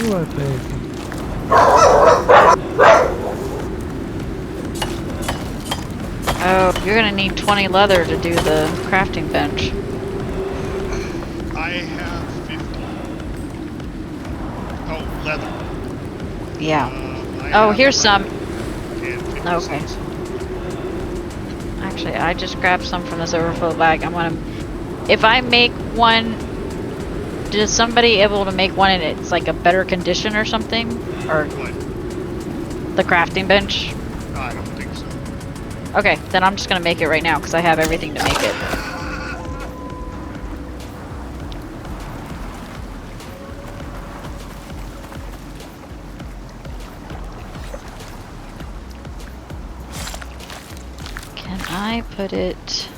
[SPEAKER 6] What, baby?
[SPEAKER 2] Oh, you're gonna need 20 leather to do the crafting bench.
[SPEAKER 5] I have 50. Oh, leather.
[SPEAKER 2] Yeah.
[SPEAKER 5] I
[SPEAKER 2] Oh,
[SPEAKER 5] have
[SPEAKER 2] here's some.
[SPEAKER 5] and 50
[SPEAKER 2] Okay.
[SPEAKER 5] sticks.
[SPEAKER 2] Actually, I just grabbed some from this overflow bag. I'm gonna. If I make one, is somebody able to make one and it's like a better condition or something? Or
[SPEAKER 5] What?
[SPEAKER 2] the crafting bench?
[SPEAKER 5] No, I don't think so.
[SPEAKER 2] Okay, then I'm just gonna make it right now because I have everything to make it. Can I put it?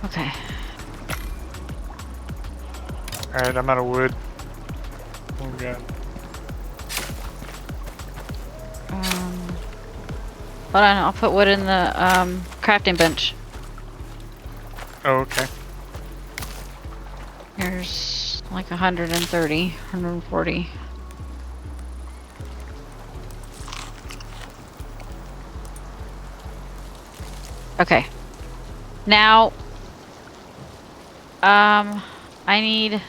[SPEAKER 2] Okay.
[SPEAKER 4] Alright, I'm out of wood. Oh god.
[SPEAKER 2] Hold on, I'll put wood in the crafting bench.
[SPEAKER 4] Oh, okay.
[SPEAKER 2] Here's like 130, 140. Okay. Now, I need.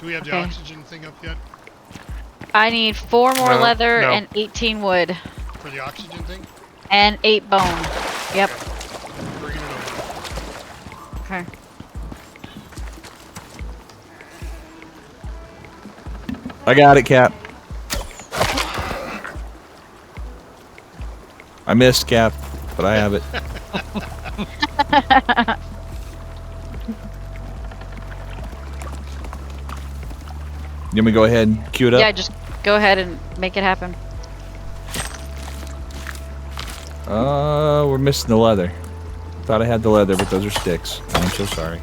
[SPEAKER 5] Do we have the
[SPEAKER 2] Okay.
[SPEAKER 5] oxygen thing up yet
[SPEAKER 2] I need 4 more
[SPEAKER 4] No,
[SPEAKER 2] leather
[SPEAKER 4] no.
[SPEAKER 2] and 18 wood
[SPEAKER 5] for the oxygen thing?
[SPEAKER 2] and 8 bone. Yep.
[SPEAKER 5] Bringing it over.
[SPEAKER 2] Okay.
[SPEAKER 8] I got it, Cap. I missed, Cap, but I have it. You want me to go ahead and queue it up?
[SPEAKER 2] Yeah, just go ahead and make it happen.
[SPEAKER 6] We're missing the leather. Thought I had the leather, but those are sticks. I'm so sorry.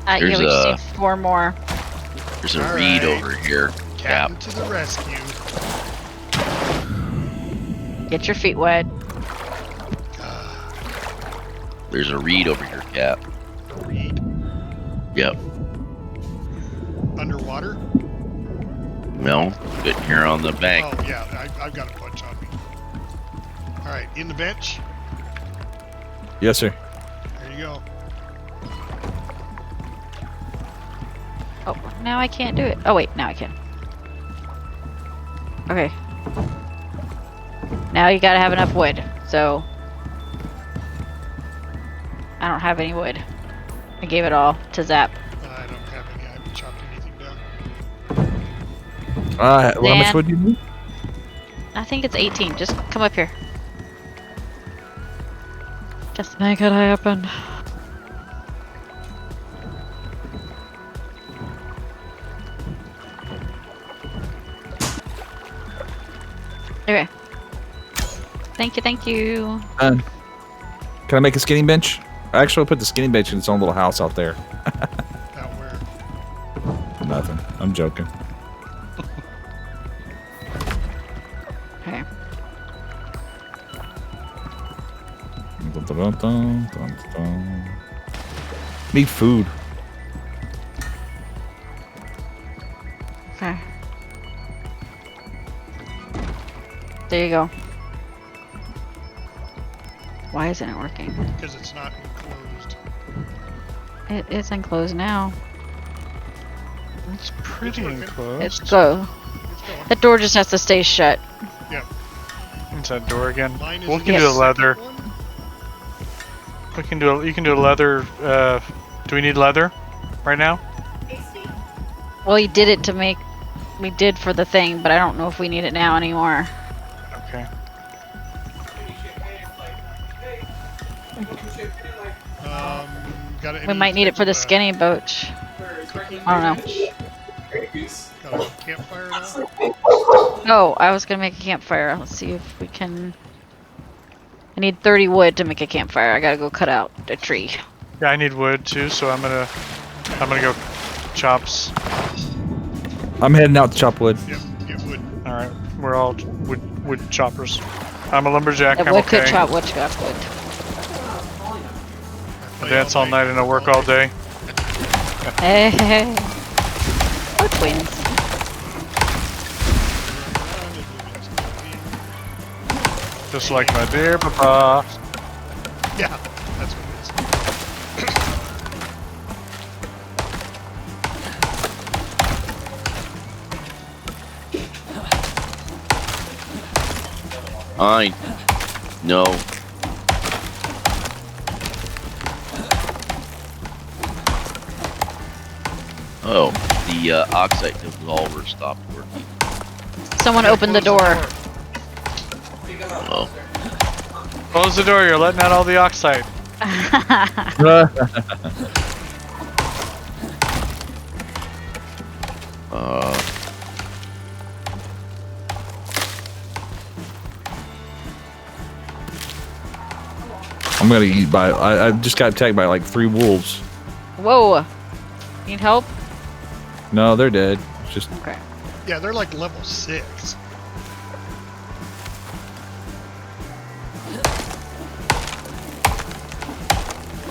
[SPEAKER 2] Yeah,
[SPEAKER 1] There's
[SPEAKER 2] we just
[SPEAKER 1] a-
[SPEAKER 2] need 4 more.
[SPEAKER 1] There's a
[SPEAKER 5] All
[SPEAKER 1] reed
[SPEAKER 5] right.
[SPEAKER 1] over here.
[SPEAKER 5] Captain
[SPEAKER 1] Cap.
[SPEAKER 5] to the rescue.
[SPEAKER 2] Get your feet wet.
[SPEAKER 1] There's a reed over here, Cap.
[SPEAKER 5] Reed.
[SPEAKER 1] Yep.
[SPEAKER 5] Underwater?
[SPEAKER 1] No, good here on the bank.
[SPEAKER 5] Oh, yeah, I've got a bunch on me. Alright, in the bench.
[SPEAKER 6] Yes, sir.
[SPEAKER 5] There you go.
[SPEAKER 2] Oh, now I can't do it. Oh wait, now I can. Okay. Now you gotta have enough wood. So I don't have any wood. I gave it all to Zap.
[SPEAKER 5] I don't have any. I haven't chopped anything down.
[SPEAKER 6] How much
[SPEAKER 2] Dan.
[SPEAKER 6] wood do you need?
[SPEAKER 2] I think it's 18. Just come up here. Just make it happen. Okay. Thank you, thank you.
[SPEAKER 6] Done. Can I make a skinning bench? Actually, I'll put the skinning bench in its own little house out there.
[SPEAKER 5] Out where?
[SPEAKER 6] Nothing. I'm joking.
[SPEAKER 2] Okay.
[SPEAKER 6] Need food.
[SPEAKER 2] Okay. There you go. Why isn't it working?
[SPEAKER 5] Because it's not enclosed.
[SPEAKER 2] It is enclosed now.
[SPEAKER 4] It's pretty
[SPEAKER 5] working.
[SPEAKER 4] enclosed.
[SPEAKER 2] It's go.
[SPEAKER 5] It's going.
[SPEAKER 2] The door just has to stay shut.
[SPEAKER 5] Yeah.
[SPEAKER 4] It's that door again.
[SPEAKER 5] Mine is
[SPEAKER 4] We
[SPEAKER 5] in
[SPEAKER 4] can
[SPEAKER 5] the
[SPEAKER 4] do the
[SPEAKER 5] second
[SPEAKER 4] leather.
[SPEAKER 5] one.
[SPEAKER 4] We can do. You can do a leather. Do we need leather right now?
[SPEAKER 2] Well, you did it to make. We did for the thing, but I don't know if we need it now anymore.
[SPEAKER 4] Okay.
[SPEAKER 5] Got
[SPEAKER 2] We might need it for the skinny boat. I don't know.
[SPEAKER 5] Got a campfire now?
[SPEAKER 2] Oh, I was gonna make a campfire. Let's see if we can. I need 30 wood to make a campfire. I gotta go cut out a tree.
[SPEAKER 4] Yeah, I need wood too, so I'm gonna go chops.
[SPEAKER 6] I'm heading out to chop wood.
[SPEAKER 5] Yep, get wood.
[SPEAKER 4] All right, we're all wood choppers. I'm a lumberjack.
[SPEAKER 2] If
[SPEAKER 4] I'm
[SPEAKER 2] wood could
[SPEAKER 4] okay.
[SPEAKER 2] chop, wood chop wood.
[SPEAKER 4] I dance all night and I work all day.
[SPEAKER 2] Hey, hey, hey. We're twins.
[SPEAKER 4] Just like my dear papa.
[SPEAKER 5] Yeah, that's what it is.
[SPEAKER 1] I no. Oh, the oxide dissolver stopped working.
[SPEAKER 2] Someone opened the door.
[SPEAKER 1] Oh,
[SPEAKER 4] Close the door. You're letting out all the oxide.
[SPEAKER 6] I'm gonna eat by. I just got attacked by like 3 wolves.
[SPEAKER 2] Whoa. Need help?
[SPEAKER 6] No, they're dead. It's just
[SPEAKER 2] Okay.
[SPEAKER 5] Yeah, they're like level 6.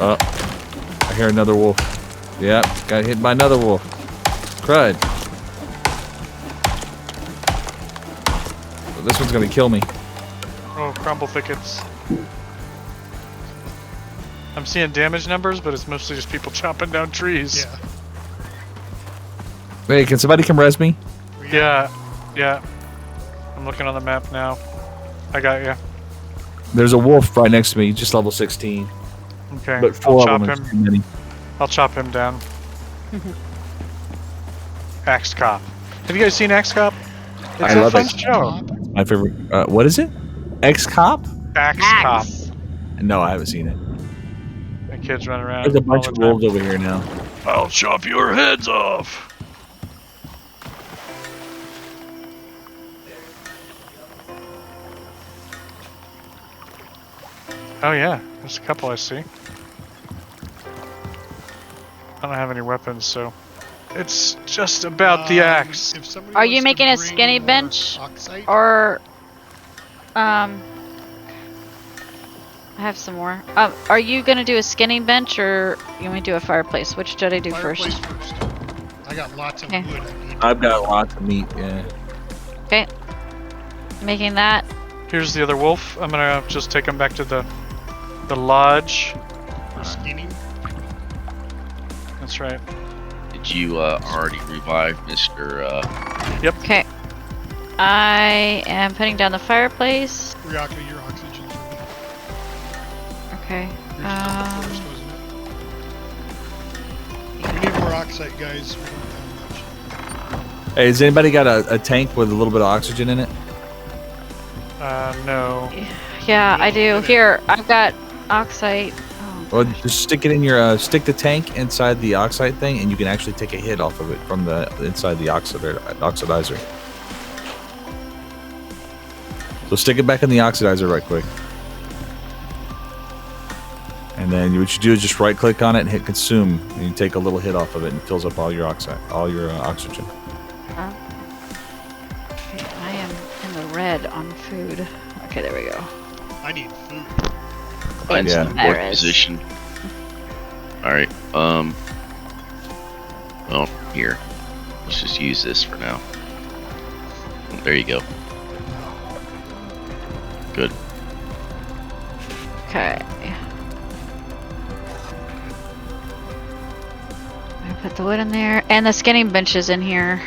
[SPEAKER 6] I hear another wolf. Yep, got hit by another wolf. Crud. This one's gonna kill me.
[SPEAKER 4] Oh, crumble thickets. I'm seeing damage numbers, but it's mostly just people chopping down trees.
[SPEAKER 5] Yeah.
[SPEAKER 6] Hey, can somebody come res me?
[SPEAKER 4] Yeah. I'm looking on the map now. I got you.
[SPEAKER 6] There's a wolf right next to me, just level 16.
[SPEAKER 4] Okay.
[SPEAKER 6] But 4
[SPEAKER 4] I'll
[SPEAKER 6] of
[SPEAKER 4] chop
[SPEAKER 6] them is
[SPEAKER 4] him.
[SPEAKER 6] too many.
[SPEAKER 4] I'll chop him down. Axe Cop. Have you guys seen Axe Cop? It's
[SPEAKER 6] I
[SPEAKER 4] a
[SPEAKER 6] love
[SPEAKER 4] fun
[SPEAKER 6] it.
[SPEAKER 4] show.
[SPEAKER 6] My favorite. What is it? X-Cop?
[SPEAKER 4] Axe Cop.
[SPEAKER 2] Axe.
[SPEAKER 6] No, I haven't seen it.
[SPEAKER 4] The kids run around.
[SPEAKER 6] There's a bunch
[SPEAKER 4] all
[SPEAKER 6] of
[SPEAKER 4] the time.
[SPEAKER 6] wolves over here now.
[SPEAKER 4] I'll chop your heads off. Oh yeah, there's a couple I see. I don't have any weapons, so it's just about the axe.
[SPEAKER 5] If somebody
[SPEAKER 2] Are you
[SPEAKER 5] wants to
[SPEAKER 2] making a
[SPEAKER 5] bring
[SPEAKER 2] skinny
[SPEAKER 5] more
[SPEAKER 2] bench?
[SPEAKER 5] oxide,
[SPEAKER 2] Or, I have some more. Are you gonna do a skinning bench or you want me to do a fireplace? Which should I do
[SPEAKER 5] fireplace
[SPEAKER 2] first?
[SPEAKER 5] first. I got lots of
[SPEAKER 2] Okay.
[SPEAKER 5] wood I need.
[SPEAKER 6] I've got lots of meat, yeah.
[SPEAKER 2] Okay. Making that.
[SPEAKER 4] Here's the other wolf. I'm gonna just take him back to the lodge.
[SPEAKER 5] For skinning.
[SPEAKER 4] That's right.
[SPEAKER 1] did you already revive Mr.
[SPEAKER 2] Okay. I am putting down the fireplace.
[SPEAKER 5] Ryaka, your oxygen's ready.
[SPEAKER 2] Okay.
[SPEAKER 5] First, wasn't it? We need more oxide, guys. We don't have much.
[SPEAKER 6] Hey, has anybody got a tank with a little bit of oxygen in it?
[SPEAKER 4] No.
[SPEAKER 2] Yeah, I do. Here, I've got oxide. Oh,
[SPEAKER 6] Well, just stick it in your stick the tank inside the oxide thing, and you can actually take a hit off of it from the inside the oxidizer. So stick it back in the oxidizer right quick, and then what you do is just right click on it and hit consume, and you take a little hit off of it, and it fills up all your oxide, all your oxygen.
[SPEAKER 2] okay, I am in the red on food. Okay, there we go.
[SPEAKER 5] I need food.
[SPEAKER 1] Find
[SPEAKER 6] Yeah.
[SPEAKER 1] some
[SPEAKER 2] There
[SPEAKER 1] port
[SPEAKER 2] is.
[SPEAKER 1] position. Alright, well, here. Let's just use this for now. There you go. Good.
[SPEAKER 2] Okay. I put the wood in there, and the skinning bench is in here.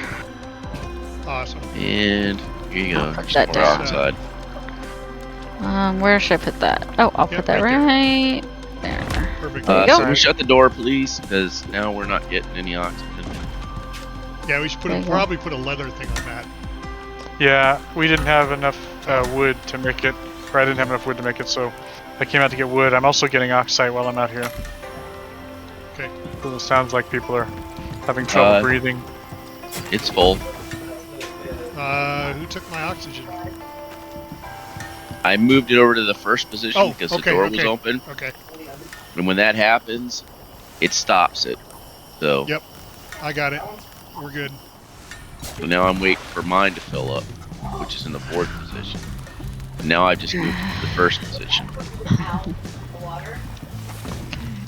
[SPEAKER 5] Awesome.
[SPEAKER 1] And here you go.
[SPEAKER 2] I'll put
[SPEAKER 1] There's
[SPEAKER 2] that
[SPEAKER 1] more
[SPEAKER 2] down.
[SPEAKER 1] outside.
[SPEAKER 2] Where should I put that? Oh, I'll
[SPEAKER 5] Yep,
[SPEAKER 2] put that
[SPEAKER 5] right
[SPEAKER 2] right there.
[SPEAKER 5] Perfect.
[SPEAKER 2] There you go.
[SPEAKER 1] Someone shut the door, please, because now we're not getting any oxygen.
[SPEAKER 5] Yeah, we should
[SPEAKER 2] There you go.
[SPEAKER 5] probably put a leather thing on that.
[SPEAKER 4] Yeah, we didn't have enough wood to make it. Or I didn't have enough wood to make it, so I came out to get wood. I'm also getting oxide while I'm out here.
[SPEAKER 5] Okay.
[SPEAKER 4] So it sounds like people are having trouble breathing.
[SPEAKER 1] It's full.
[SPEAKER 5] Who took my oxygen?
[SPEAKER 1] I moved it over to the first position
[SPEAKER 5] Oh,
[SPEAKER 1] because
[SPEAKER 5] okay,
[SPEAKER 1] the door was
[SPEAKER 5] okay.
[SPEAKER 1] open.
[SPEAKER 5] Okay.
[SPEAKER 1] And when that happens, it stops it. So
[SPEAKER 5] Yep. I got it. We're good.
[SPEAKER 1] So now I'm waiting for mine to fill up, which is in the 4th position. And now I just moved to the 1st position.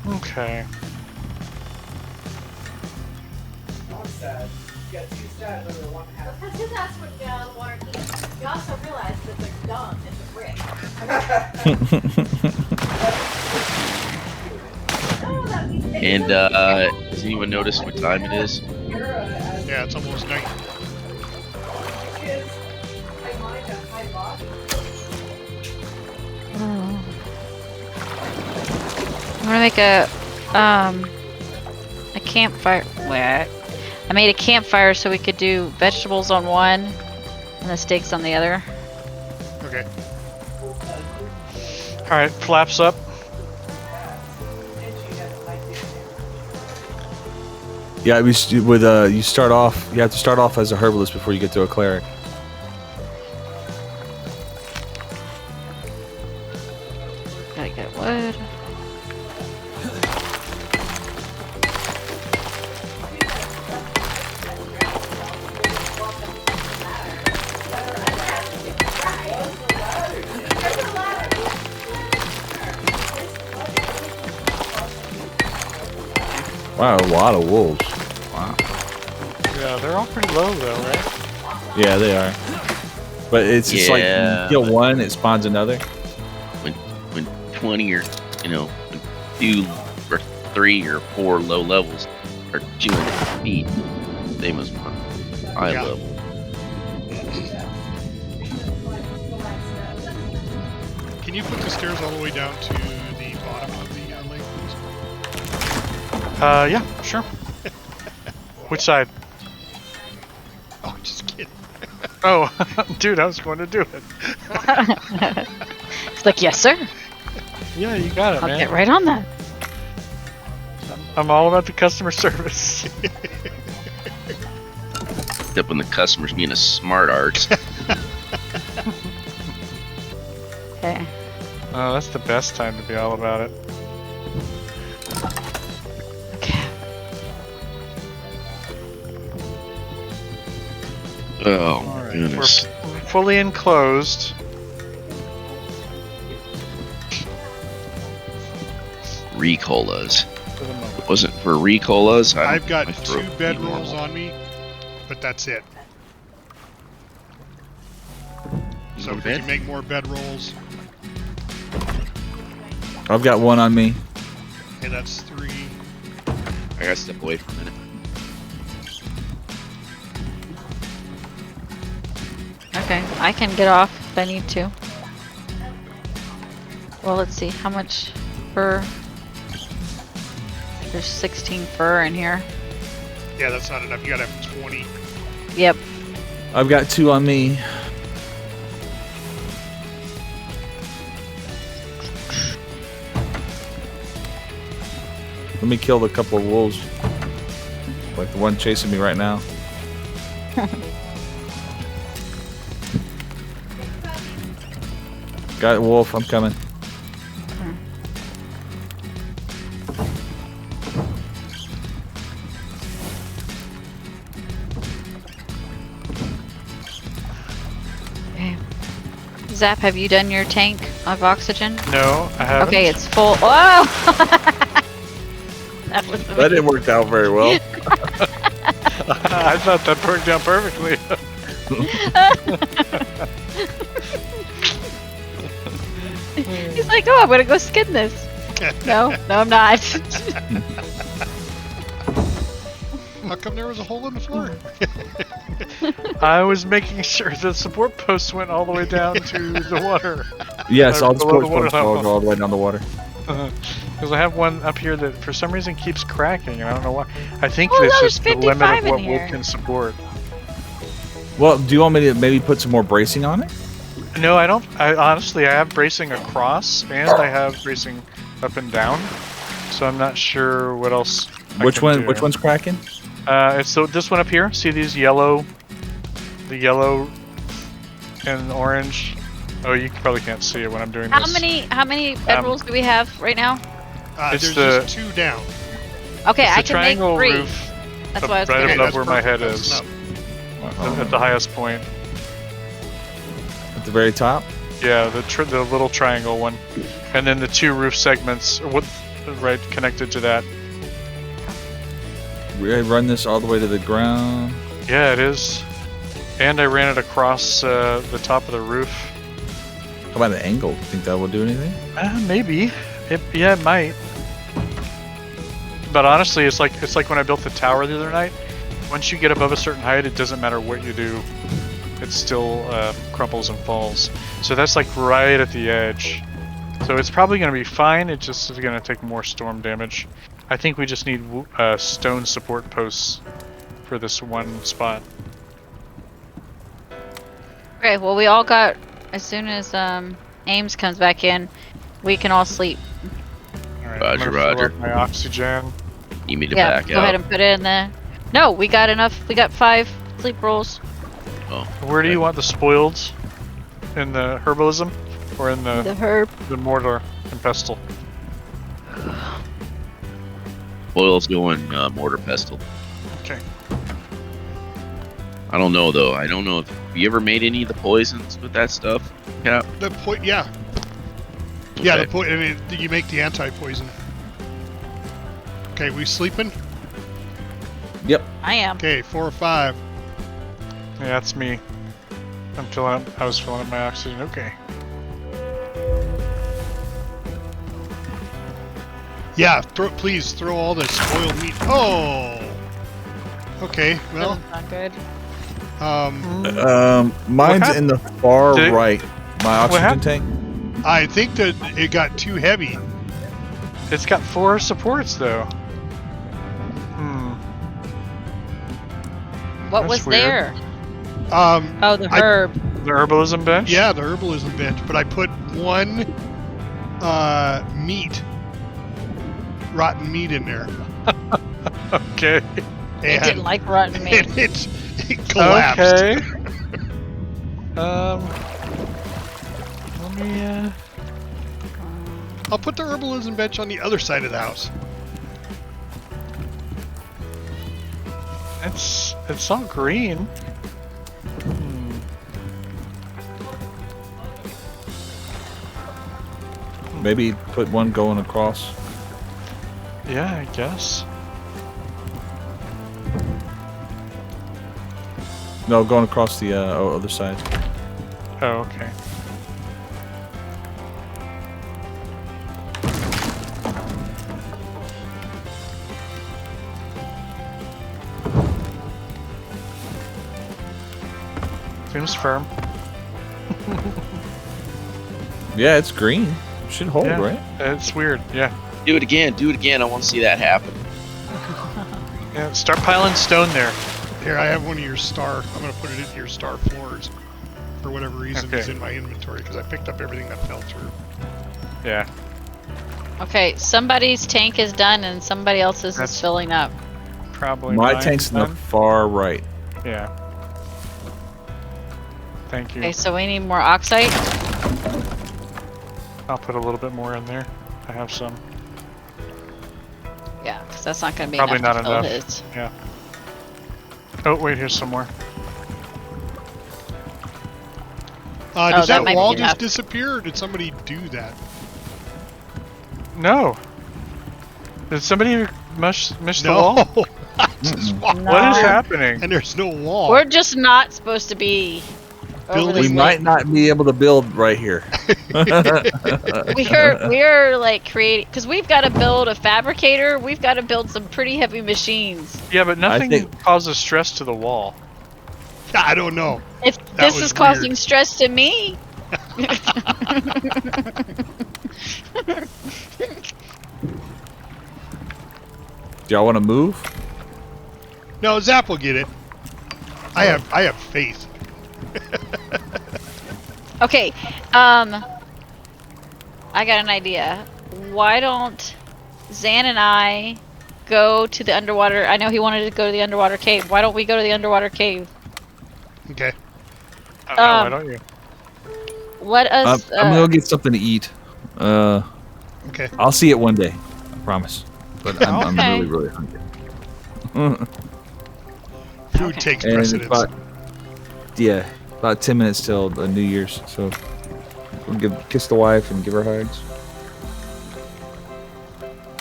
[SPEAKER 4] Okay.
[SPEAKER 10] Because his ass would the water heat. You also realize that they're dumb as a brick.
[SPEAKER 1] And does anyone notice what time it is?
[SPEAKER 5] Yeah, it's almost night.
[SPEAKER 2] I'm gonna make a campfire. Wait, I made a campfire so we could do vegetables on one and the steaks on the other.
[SPEAKER 5] Okay.
[SPEAKER 4] All right, flaps up.
[SPEAKER 6] Yeah, you start off. You have to start off as a herbalist before you get to a cleric.
[SPEAKER 2] Gotta get wood.
[SPEAKER 6] Wow, a lot of wolves. Wow.
[SPEAKER 4] Yeah, they're all pretty low though, right?
[SPEAKER 6] Yeah, they are. But it's just like you kill one, it spawns another.
[SPEAKER 1] When 20 or when 2 or 3 or 4 low levels are chewing at your feet, they must be high level.
[SPEAKER 5] Can you put the stairs all the way down to the bottom of the lake, please?
[SPEAKER 4] Yeah, sure. Which side?
[SPEAKER 5] Oh, just kidding.
[SPEAKER 4] Oh, dude, I was going to do it.
[SPEAKER 2] It's like, yes, sir.
[SPEAKER 4] Yeah, you got it,
[SPEAKER 2] I'll
[SPEAKER 4] man.
[SPEAKER 2] get right on that.
[SPEAKER 4] I'm all about the customer service.
[SPEAKER 1] Except when the customer's being a smart arts.
[SPEAKER 2] Okay.
[SPEAKER 4] Oh, that's the best time to be all about it.
[SPEAKER 2] Okay.
[SPEAKER 1] Oh
[SPEAKER 4] All
[SPEAKER 1] my
[SPEAKER 4] right,
[SPEAKER 1] goodness.
[SPEAKER 4] we're fully enclosed.
[SPEAKER 1] Ricolas.
[SPEAKER 4] For the moment.
[SPEAKER 1] If it wasn't for Ricolas,
[SPEAKER 5] I've got
[SPEAKER 1] my
[SPEAKER 5] 2
[SPEAKER 1] throat would be
[SPEAKER 5] bedrolls
[SPEAKER 1] normal.
[SPEAKER 5] on me, but that's it. So if we
[SPEAKER 1] Okay.
[SPEAKER 5] can make more bedrolls,
[SPEAKER 6] I've got one on me.
[SPEAKER 5] okay, that's 3.
[SPEAKER 1] I gotta step away for a minute.
[SPEAKER 2] Okay, I can get off if I need to. Well, let's see, how much fur? There's 16 fur in here.
[SPEAKER 5] Yeah, that's not enough. You gotta have 20.
[SPEAKER 2] Yep.
[SPEAKER 6] I've got 2 on me. Let me kill the couple of wolves. Like the one chasing me right now. Got it, wolf. I'm coming.
[SPEAKER 2] Okay. Zap, have you done your tank of oxygen?
[SPEAKER 4] No, I haven't.
[SPEAKER 2] Okay, it's full. Whoa! That was
[SPEAKER 6] That didn't work out very well.
[SPEAKER 4] I thought that worked out perfectly.
[SPEAKER 2] He's like, oh, I'm gonna go skin this. No, I'm not.
[SPEAKER 5] How come there was a hole in the floor?
[SPEAKER 4] I was making sure the support posts went all the way down to the water.
[SPEAKER 6] Yes, all the
[SPEAKER 4] Below the
[SPEAKER 6] sports
[SPEAKER 4] water
[SPEAKER 6] posts all
[SPEAKER 4] level.
[SPEAKER 6] go all the way down the water.
[SPEAKER 4] Because I have one up here that for some reason keeps cracking, and I don't know why. I think
[SPEAKER 2] Oh,
[SPEAKER 4] this
[SPEAKER 2] no,
[SPEAKER 4] is
[SPEAKER 2] there's
[SPEAKER 4] the limit
[SPEAKER 2] 55
[SPEAKER 4] of
[SPEAKER 2] in
[SPEAKER 4] what
[SPEAKER 2] here.
[SPEAKER 4] wool can support.
[SPEAKER 6] Well, do you want me to maybe put some more bracing on it?
[SPEAKER 4] No, I don't. I honestly, I have bracing across, and I have bracing up and down. So I'm not sure what else.
[SPEAKER 6] Which one's cracking?
[SPEAKER 4] It's this one up here. See these yellow, the yellow and orange. Oh, you probably can't see it when I'm doing
[SPEAKER 2] How
[SPEAKER 4] this.
[SPEAKER 2] many bedrolls do we have right now?
[SPEAKER 4] It's
[SPEAKER 5] There's
[SPEAKER 4] the-
[SPEAKER 5] just 2 down.
[SPEAKER 2] Okay,
[SPEAKER 4] It's
[SPEAKER 2] I
[SPEAKER 4] the
[SPEAKER 2] can make
[SPEAKER 4] triangle
[SPEAKER 2] 3.
[SPEAKER 4] roof
[SPEAKER 2] That's why I was
[SPEAKER 4] right
[SPEAKER 2] gonna.
[SPEAKER 4] above
[SPEAKER 5] that's
[SPEAKER 4] where my
[SPEAKER 5] perfect.
[SPEAKER 4] head
[SPEAKER 5] That's
[SPEAKER 4] is.
[SPEAKER 5] enough.
[SPEAKER 4] at the highest point.
[SPEAKER 6] At the very top?
[SPEAKER 4] Yeah, the little triangle one, and then the 2 roof segments, right connected to that.
[SPEAKER 6] We run this all the way to the ground.
[SPEAKER 4] Yeah, it is. And I ran it across the top of the roof.
[SPEAKER 6] How about the angle? Think that will do anything?
[SPEAKER 4] Maybe. It might. But honestly, it's like when I built the tower the other night. Once you get above a certain height, it doesn't matter what you do. It still crumples and falls. So that's like right at the edge. So it's probably going to be fine. It just is going to take more storm damage. I think we just need stone support posts for this one spot.
[SPEAKER 2] Okay, well we all got, as soon as Ames comes back in, we can all sleep.
[SPEAKER 4] Alright,
[SPEAKER 1] Roger,
[SPEAKER 4] I'm gonna fill
[SPEAKER 1] roger.
[SPEAKER 4] up my oxygen.
[SPEAKER 1] You need to
[SPEAKER 2] Yeah,
[SPEAKER 1] back
[SPEAKER 2] go
[SPEAKER 1] out.
[SPEAKER 2] ahead and put it in there. No, we got enough. We got 5 sleep rolls.
[SPEAKER 1] Oh,
[SPEAKER 4] Where do you want the spoils? In the herbalism? Or in
[SPEAKER 2] The herb.
[SPEAKER 4] the mortar and pestle?
[SPEAKER 1] oil's going mortar pestle.
[SPEAKER 4] Okay.
[SPEAKER 1] I don't know though. I don't know if you ever made any of the poisons with that stuff. Cap.
[SPEAKER 5] The point, yeah. Yeah,
[SPEAKER 1] Okay.
[SPEAKER 5] the point. I mean, you make the anti-poison. Okay, we sleeping?
[SPEAKER 6] Yep.
[SPEAKER 2] I am.
[SPEAKER 5] Okay, 4 or 5.
[SPEAKER 4] Yeah, that's me. I was filling up my oxygen. Okay.
[SPEAKER 5] Yeah, please throw all the spoiled meat. Oh. Okay, well,
[SPEAKER 2] Doesn't sound good.
[SPEAKER 6] Mine's
[SPEAKER 4] happened?
[SPEAKER 6] in the far
[SPEAKER 4] Did it-
[SPEAKER 6] right. My oxygen
[SPEAKER 4] happened?
[SPEAKER 6] tank.
[SPEAKER 5] I think that it got too heavy.
[SPEAKER 4] It's got 4 supports though.
[SPEAKER 2] What
[SPEAKER 4] That's
[SPEAKER 2] was
[SPEAKER 4] weird.
[SPEAKER 2] there?
[SPEAKER 5] Um,
[SPEAKER 2] Oh, the
[SPEAKER 5] I-
[SPEAKER 2] herb.
[SPEAKER 4] The herbalism bench?
[SPEAKER 5] yeah, the herbalism bench, but I put 1 rotten meat in there.
[SPEAKER 4] Okay.
[SPEAKER 2] It
[SPEAKER 5] And,
[SPEAKER 2] didn't like rotten meat.
[SPEAKER 5] and it collapsed.
[SPEAKER 4] Okay. Let me
[SPEAKER 5] I'll put the herbalism bench on the other side of the house.
[SPEAKER 4] it's all green.
[SPEAKER 6] Maybe put one going across.
[SPEAKER 4] Yeah, I guess.
[SPEAKER 6] No, going across the other side.
[SPEAKER 4] Oh, okay. Seems firm.
[SPEAKER 6] Yeah, it's green. Should hold,
[SPEAKER 4] Yeah.
[SPEAKER 6] right?
[SPEAKER 4] It's weird, yeah.
[SPEAKER 1] Do it again. Do it again. I want to see that happen.
[SPEAKER 4] Yeah, start piling stone there.
[SPEAKER 5] Here, I have one of your star. I'm going to put it in your star floors. For whatever reason, it's
[SPEAKER 4] Okay.
[SPEAKER 5] in my inventory because I picked up everything that fell through.
[SPEAKER 4] Yeah.
[SPEAKER 2] Okay, somebody's tank is done and somebody else's
[SPEAKER 4] That's-
[SPEAKER 2] is filling up.
[SPEAKER 4] Probably
[SPEAKER 6] My
[SPEAKER 4] mine
[SPEAKER 6] tank's in the
[SPEAKER 4] then.
[SPEAKER 6] far right.
[SPEAKER 4] Yeah. Thank you.
[SPEAKER 2] Okay, so we need more oxide.
[SPEAKER 4] I'll put a little bit more in there. I have some.
[SPEAKER 2] Yeah, because that's not going to be
[SPEAKER 4] Probably
[SPEAKER 2] enough
[SPEAKER 4] not
[SPEAKER 2] to fill
[SPEAKER 4] enough.
[SPEAKER 2] his.
[SPEAKER 4] Yeah. Oh, wait, here's some more.
[SPEAKER 5] Does
[SPEAKER 2] that
[SPEAKER 5] that
[SPEAKER 2] might
[SPEAKER 5] wall
[SPEAKER 2] be
[SPEAKER 5] just
[SPEAKER 2] enough.
[SPEAKER 5] disappear, or did somebody do that?
[SPEAKER 4] No. Did somebody miss the
[SPEAKER 5] No.
[SPEAKER 4] wall?
[SPEAKER 5] I just walked
[SPEAKER 2] No.
[SPEAKER 4] What is
[SPEAKER 5] through
[SPEAKER 4] happening?
[SPEAKER 5] and there's no wall.
[SPEAKER 2] We're just not supposed to be over
[SPEAKER 5] Building-
[SPEAKER 2] this
[SPEAKER 6] We
[SPEAKER 2] lake.
[SPEAKER 6] might not be able to build right here.
[SPEAKER 2] We're like creating, because we've got to build a fabricator. We've got to build some pretty heavy machines.
[SPEAKER 4] Yeah, but nothing
[SPEAKER 6] think-
[SPEAKER 4] causes stress to the wall.
[SPEAKER 5] I don't know.
[SPEAKER 2] If
[SPEAKER 5] That
[SPEAKER 2] this
[SPEAKER 5] was
[SPEAKER 2] is causing
[SPEAKER 5] weird.
[SPEAKER 2] stress to me,
[SPEAKER 6] Do y'all want to move?
[SPEAKER 5] No, Zap will get it. I have faith.
[SPEAKER 2] okay. I got an idea. Why don't Zan and I go to the underwater? I know he wanted to go to the underwater cave. Why don't we go to the underwater cave?
[SPEAKER 5] Okay.
[SPEAKER 4] Why don't you?
[SPEAKER 2] Let us.
[SPEAKER 6] I'm gonna go get something to eat.
[SPEAKER 5] Okay.
[SPEAKER 6] I'll see it one day. I promise. But I'm
[SPEAKER 2] Okay.
[SPEAKER 6] really, really hungry.
[SPEAKER 5] Food takes
[SPEAKER 6] And
[SPEAKER 5] precedence.
[SPEAKER 6] Yeah, about 10 minutes till New Year's. So we'll kiss the wife and give her hugs.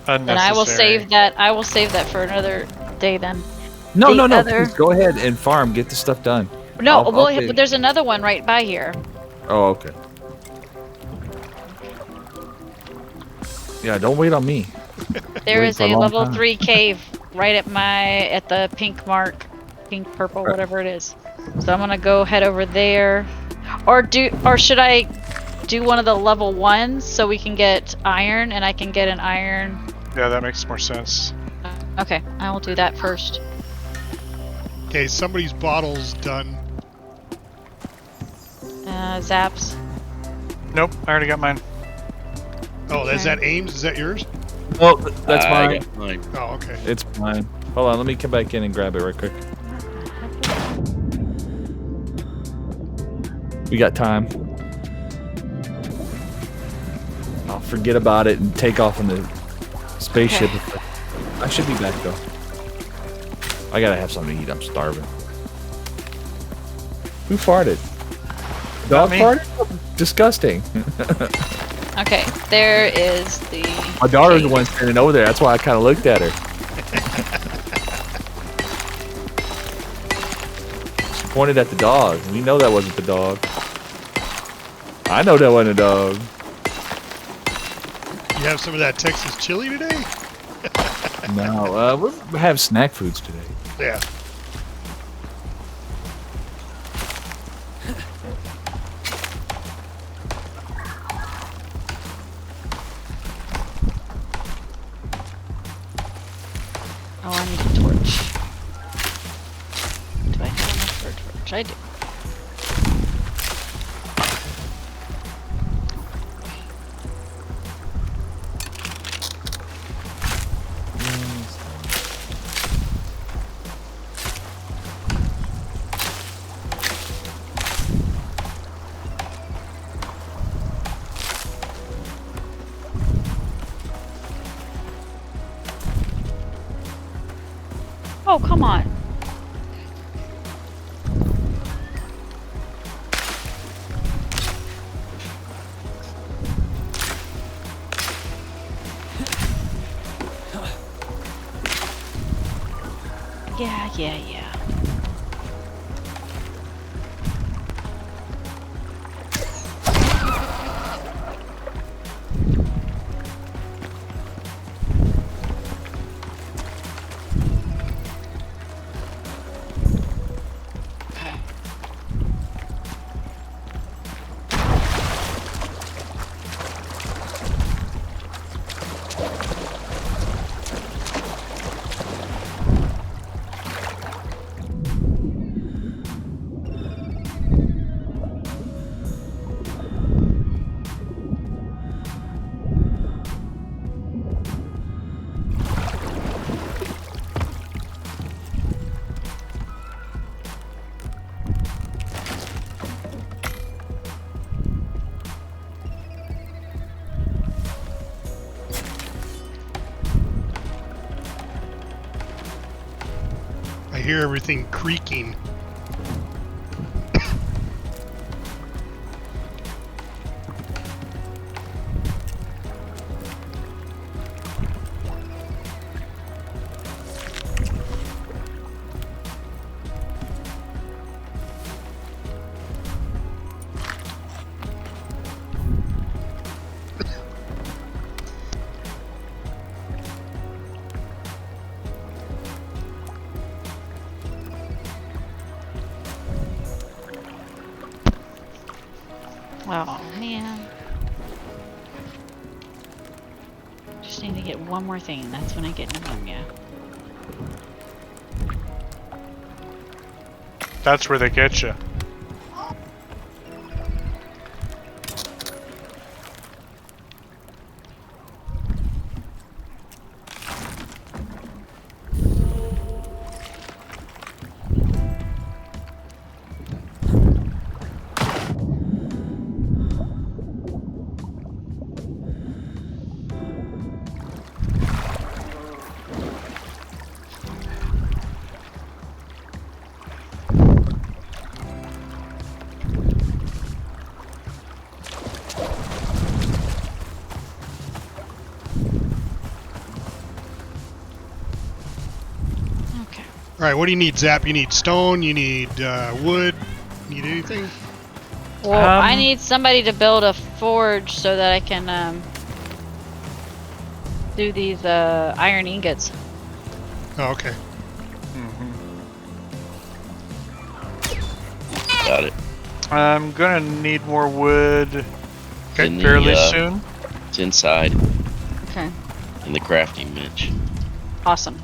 [SPEAKER 2] Then I will save that. I will save that for another day. Then.
[SPEAKER 6] No,
[SPEAKER 2] The
[SPEAKER 6] no.
[SPEAKER 2] other-
[SPEAKER 6] Please go ahead and farm. Get the stuff done.
[SPEAKER 2] No,
[SPEAKER 6] I'll
[SPEAKER 2] well,
[SPEAKER 6] pay.
[SPEAKER 2] there's another one right by here.
[SPEAKER 6] Oh, okay. Yeah, don't wait on me.
[SPEAKER 2] There
[SPEAKER 6] Wait
[SPEAKER 2] is
[SPEAKER 6] for a
[SPEAKER 2] a
[SPEAKER 6] long
[SPEAKER 2] level
[SPEAKER 6] time.
[SPEAKER 2] 3 cave right at the pink mark, pink purple, whatever it is. So I'm gonna go head over there, or should I do one of the level 1s so we can get iron and I can get an iron?
[SPEAKER 4] Yeah, that makes more sense.
[SPEAKER 2] Okay, I will do that first.
[SPEAKER 5] Okay, somebody's bottle's done.
[SPEAKER 2] Zaps.
[SPEAKER 4] Nope, I already got mine.
[SPEAKER 5] Oh, is that Ames? Is that yours?
[SPEAKER 6] Oh, that's
[SPEAKER 1] I
[SPEAKER 6] mine.
[SPEAKER 1] got mine.
[SPEAKER 5] Oh, okay.
[SPEAKER 6] It's mine. Hold on, let me come back in and grab it right quick. We got time. I'll forget about it and take off in the spaceship. I should be back though. I gotta have something to eat. I'm starving. Who farted? Dog
[SPEAKER 4] me.
[SPEAKER 6] farted? Disgusting.
[SPEAKER 2] Okay, there is the.
[SPEAKER 6] My daughter's the
[SPEAKER 2] cave.
[SPEAKER 6] one standing over there. That's why I kind of looked at her. She pointed at the dog. We know that wasn't the dog. I know that wasn't a dog.
[SPEAKER 5] You have some of that Texas chili today?
[SPEAKER 6] No, we have snack foods today.
[SPEAKER 5] Yeah.
[SPEAKER 2] Oh, I need a torch. Do I have enough for a torch? I do. Oh, come on. Yeah.
[SPEAKER 5] I hear everything creaking.
[SPEAKER 2] Oh, man. Just need to get one more thing, and that's when I get pneumonia.
[SPEAKER 4] That's where they get you.
[SPEAKER 5] right, what do you need, Zap? You need stone, you need wood, need anything?
[SPEAKER 2] Well, I need somebody to build a forge so that I can do these iron ingots.
[SPEAKER 5] Oh, okay.
[SPEAKER 1] Got it.
[SPEAKER 4] I'm gonna need more wood
[SPEAKER 1] In the,
[SPEAKER 4] fairly soon.
[SPEAKER 1] It's inside
[SPEAKER 2] Okay.
[SPEAKER 1] in the crafting bench.
[SPEAKER 2] Awesome.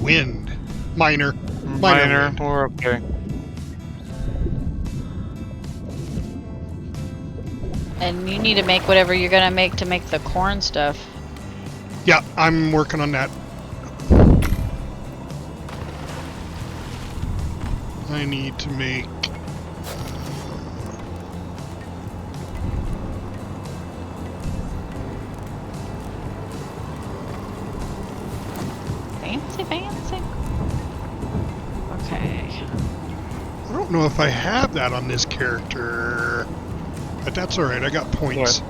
[SPEAKER 5] Wind. Minor.
[SPEAKER 4] Minor.
[SPEAKER 5] wind.
[SPEAKER 4] We're okay.
[SPEAKER 2] And you need to make whatever you're gonna make to make the corn stuff.
[SPEAKER 5] Yeah, I'm working on that. I need to make...
[SPEAKER 2] Fancy, fancy. Okay.
[SPEAKER 5] I don't know if I have that on this character, but that's alright, I got points.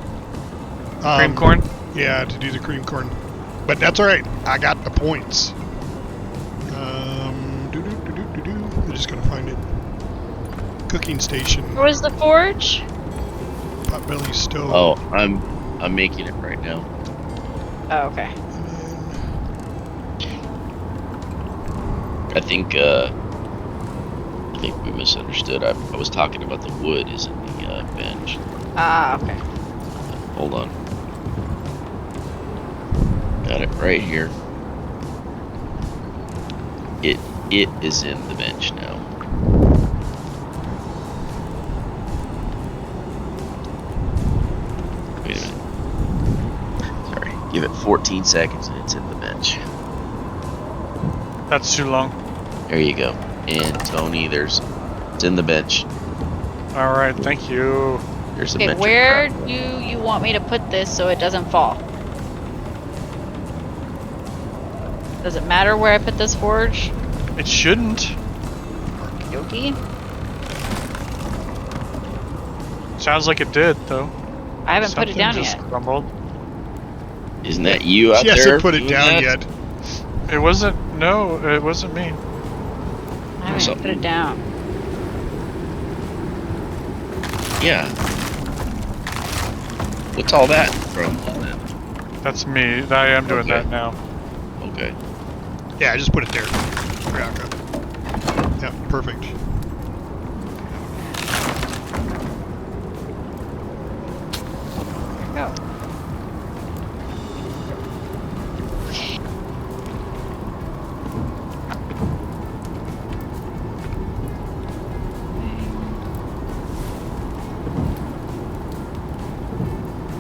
[SPEAKER 4] Cream corn?
[SPEAKER 5] Yeah, to do the cream corn. But that's alright, I got the points. I'm just gonna find it. Cooking station.
[SPEAKER 2] Where's the forge?
[SPEAKER 5] Potbelly stove.
[SPEAKER 1] Oh, I'm making it right now.
[SPEAKER 2] Oh, okay.
[SPEAKER 1] I think we misunderstood. I was talking about the wood is in the bench.
[SPEAKER 2] Ah, okay.
[SPEAKER 1] Hold on. Got it right here. It is in the bench now. Wait a minute. Sorry. Give it 14 seconds and it's in the bench.
[SPEAKER 4] That's too long.
[SPEAKER 1] There you go. And Tony, it's in the bench.
[SPEAKER 4] Alright, thank you.
[SPEAKER 1] There's a
[SPEAKER 2] Okay,
[SPEAKER 1] bench.
[SPEAKER 2] where do you want me to put this so it doesn't fall? Does it matter where I put this forge?
[SPEAKER 4] It shouldn't.
[SPEAKER 2] Yogi?
[SPEAKER 4] Sounds like it did, though.
[SPEAKER 2] I haven't put it
[SPEAKER 4] Something
[SPEAKER 2] down
[SPEAKER 4] just
[SPEAKER 2] yet.
[SPEAKER 4] crumbled.
[SPEAKER 1] Isn't that you out
[SPEAKER 5] She
[SPEAKER 1] there?
[SPEAKER 5] hasn't put it
[SPEAKER 1] doing
[SPEAKER 5] down
[SPEAKER 1] that?
[SPEAKER 5] yet.
[SPEAKER 4] It wasn't. No, it wasn't me.
[SPEAKER 2] I haven't even put it down.
[SPEAKER 1] Yeah. What's all that from then?
[SPEAKER 4] That's me. I am doing
[SPEAKER 1] Okay.
[SPEAKER 4] that now.
[SPEAKER 1] Okay.
[SPEAKER 5] Yeah, I just put it there. Yeah, perfect.
[SPEAKER 2] Go.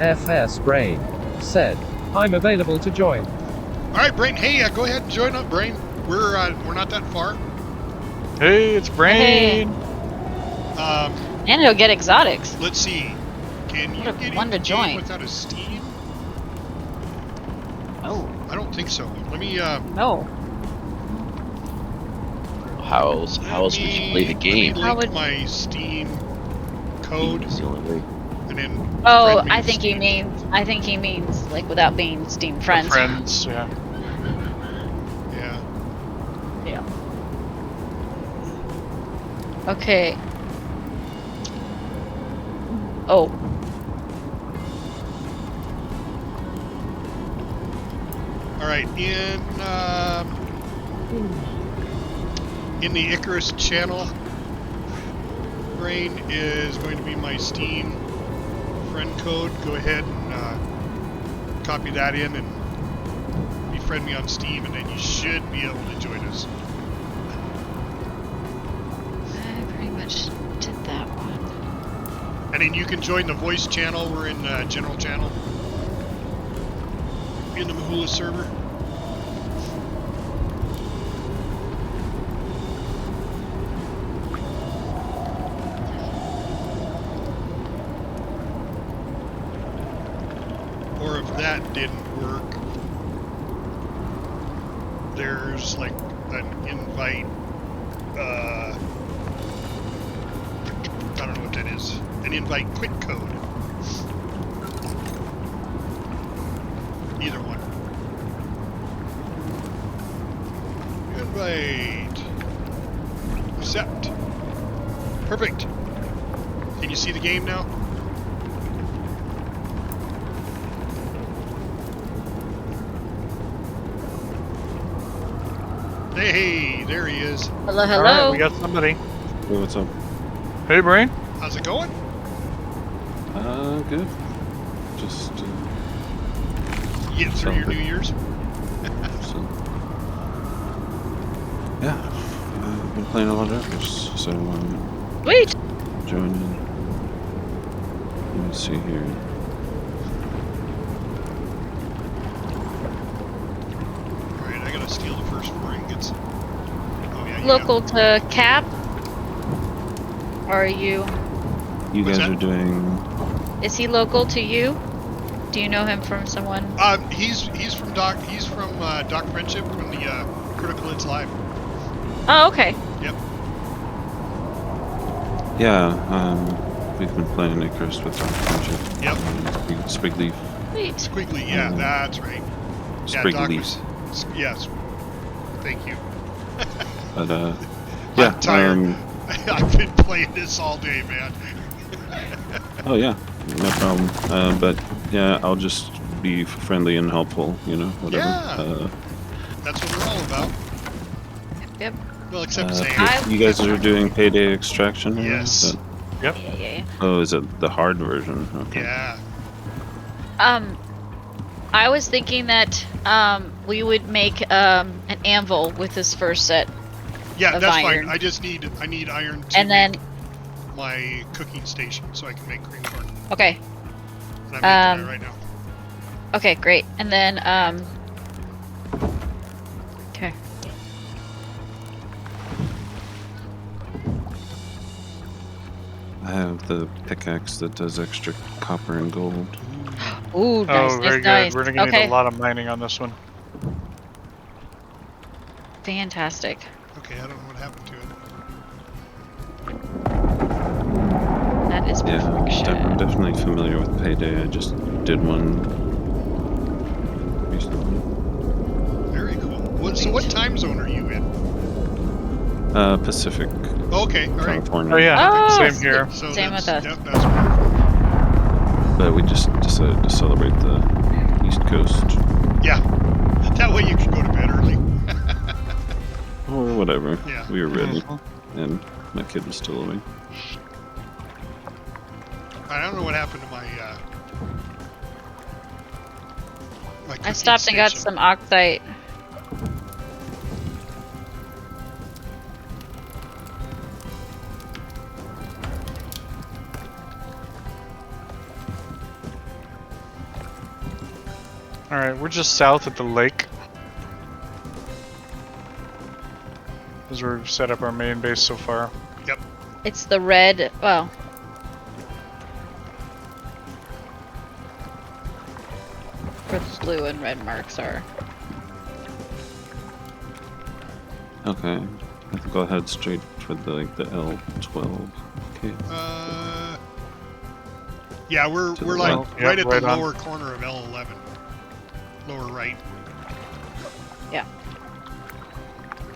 [SPEAKER 7] FS Brain said, I'm available to join.
[SPEAKER 5] All right, Brain. Hey, go ahead and join up, Brain. We're not that far.
[SPEAKER 4] Hey, it's Brain.
[SPEAKER 2] And it'll get exotics.
[SPEAKER 5] Let's see. Can you
[SPEAKER 2] What a
[SPEAKER 5] get
[SPEAKER 2] one
[SPEAKER 5] in the
[SPEAKER 2] to
[SPEAKER 5] game
[SPEAKER 2] join.
[SPEAKER 5] without a Steam?
[SPEAKER 2] Oh,
[SPEAKER 5] I don't think so. Let me.
[SPEAKER 2] no.
[SPEAKER 1] How else would you play the game?
[SPEAKER 5] Let me
[SPEAKER 2] How
[SPEAKER 5] link
[SPEAKER 2] would-
[SPEAKER 5] my Steam code,
[SPEAKER 1] It's the only way.
[SPEAKER 5] and then.
[SPEAKER 2] Oh,
[SPEAKER 5] friend me
[SPEAKER 2] I
[SPEAKER 5] with
[SPEAKER 2] think he
[SPEAKER 5] Steam.
[SPEAKER 2] means like without being Steam friends.
[SPEAKER 4] Friends, yeah.
[SPEAKER 5] Yeah.
[SPEAKER 2] Yeah. Okay. Oh.
[SPEAKER 5] All right. In the Icarus channel, Brain is going to be my Steam friend code. Go ahead and copy that in and befriend me on Steam, and then you should be able to join us.
[SPEAKER 2] I pretty much did that one.
[SPEAKER 5] And then you can join the voice channel. We're in general channel in the Mahula server. Or if that didn't work, there's like an invite I don't know what that is. An invite quit code. Either one. Invite. Accept. Perfect. Can you see the game now? Hey, there he is.
[SPEAKER 2] Hello,
[SPEAKER 4] All
[SPEAKER 2] hello.
[SPEAKER 4] right, we got somebody.
[SPEAKER 11] Hey, what's up?
[SPEAKER 4] Hey, Brain.
[SPEAKER 5] How's it going?
[SPEAKER 11] Good. Just,
[SPEAKER 5] You getting through your New Year's?
[SPEAKER 11] so, yeah, I've been playing a lot of Icarus, so,
[SPEAKER 2] Sweet.
[SPEAKER 11] join in. Let me see here.
[SPEAKER 5] Alright, I gotta steal the first 4 ingots. Oh, yeah, you
[SPEAKER 2] Local to Cap? Or are you?
[SPEAKER 11] You
[SPEAKER 5] What's
[SPEAKER 11] guys
[SPEAKER 5] that?
[SPEAKER 11] are doing,
[SPEAKER 2] Is he local to you? Do you know him from someone?
[SPEAKER 5] He's from Doc Friendship from the Critical Hits Live.
[SPEAKER 2] Oh, okay.
[SPEAKER 5] Yep.
[SPEAKER 11] yeah, we've been playing Icarus with our friendship.
[SPEAKER 5] Yep.
[SPEAKER 11] Sprig
[SPEAKER 2] Sweet.
[SPEAKER 5] Squiggly, yeah, that's right. Yeah, Doc
[SPEAKER 11] Leaf.
[SPEAKER 5] was. Yes. Thank you.
[SPEAKER 11] But, yeah,
[SPEAKER 5] I'm tired. I've been playing this all day, man.
[SPEAKER 11] oh yeah, no problem. But yeah, I'll just be friendly and helpful, you know, whatever.
[SPEAKER 5] Yeah. That's what we're all about.
[SPEAKER 2] Yep.
[SPEAKER 5] Well, except
[SPEAKER 11] you guys are doing payday extraction?
[SPEAKER 5] Yes.
[SPEAKER 11] Is that-
[SPEAKER 4] Yep.
[SPEAKER 2] Yeah.
[SPEAKER 11] oh, is it the hard version? Okay.
[SPEAKER 5] Yeah.
[SPEAKER 2] I was thinking that we would make an anvil with this first set,
[SPEAKER 5] Yeah,
[SPEAKER 2] of
[SPEAKER 5] that's
[SPEAKER 2] iron.
[SPEAKER 5] fine. I need iron to
[SPEAKER 2] and then
[SPEAKER 5] make my cooking station so I can make cream corn.
[SPEAKER 2] okay,
[SPEAKER 5] And I'm making that right now.
[SPEAKER 2] okay, great. And then okay.
[SPEAKER 11] I have the pickaxe that does extra copper and gold.
[SPEAKER 2] Ooh, nice,
[SPEAKER 4] Oh, very
[SPEAKER 2] nice,
[SPEAKER 4] good. We're
[SPEAKER 2] nice.
[SPEAKER 4] gonna need
[SPEAKER 2] Okay,
[SPEAKER 4] a lot of mining on this one.
[SPEAKER 2] fantastic.
[SPEAKER 5] Okay, I don't know what happened to it.
[SPEAKER 2] That is
[SPEAKER 11] Yeah, I'm
[SPEAKER 2] perfection.
[SPEAKER 11] definitely familiar with payday. I just did one recently.
[SPEAKER 5] Very cool. So what time zone are you in?
[SPEAKER 11] Pacific,
[SPEAKER 5] Okay, all right.
[SPEAKER 11] California.
[SPEAKER 4] Oh yeah,
[SPEAKER 2] Oh,
[SPEAKER 4] same here.
[SPEAKER 5] So
[SPEAKER 2] Same
[SPEAKER 5] that's,
[SPEAKER 2] with us.
[SPEAKER 5] Yep, that's wonderful.
[SPEAKER 11] But we just decided to celebrate the East Coast,
[SPEAKER 5] Yeah. That way you can go to bed early.
[SPEAKER 11] or whatever.
[SPEAKER 5] Yeah.
[SPEAKER 11] We were ready, and my kid was still awake.
[SPEAKER 5] I don't know what happened to my
[SPEAKER 2] I
[SPEAKER 5] cooking
[SPEAKER 2] stopped and got
[SPEAKER 5] station.
[SPEAKER 2] some oxide.
[SPEAKER 4] Alright, we're just south at the lake. As we've set up our main base so far.
[SPEAKER 2] It's the red. Well, where the blue and red marks are.
[SPEAKER 11] Okay, I think I'll head straight for the L12. Okay.
[SPEAKER 5] Yeah, we're
[SPEAKER 11] To the
[SPEAKER 5] like
[SPEAKER 11] left.
[SPEAKER 5] right
[SPEAKER 4] Yep,
[SPEAKER 5] at
[SPEAKER 4] right
[SPEAKER 5] the
[SPEAKER 4] on.
[SPEAKER 5] lower corner of L11. Lower right.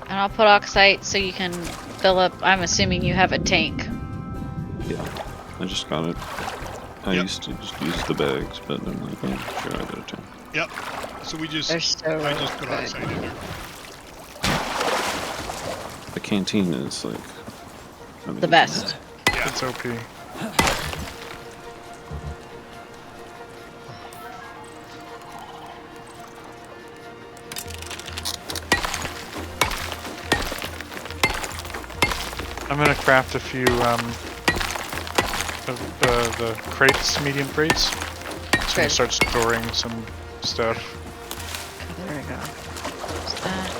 [SPEAKER 2] And I'll put oxide so you can fill up. I'm assuming you have a tank.
[SPEAKER 11] Yeah, I just got it. I
[SPEAKER 5] Yep.
[SPEAKER 11] used to just use the bags, but I'm like, oh, sure, I got a tank.
[SPEAKER 5] Yep. So we just
[SPEAKER 2] They're so
[SPEAKER 5] I just put
[SPEAKER 2] good.
[SPEAKER 5] oxide in there.
[SPEAKER 11] The canteen is like
[SPEAKER 2] The best.
[SPEAKER 5] Yeah.
[SPEAKER 4] It's OP. I'm gonna craft a few of the crates, medium crates. So we can
[SPEAKER 2] Good.
[SPEAKER 4] start storing some stuff.
[SPEAKER 2] There we go. There's that.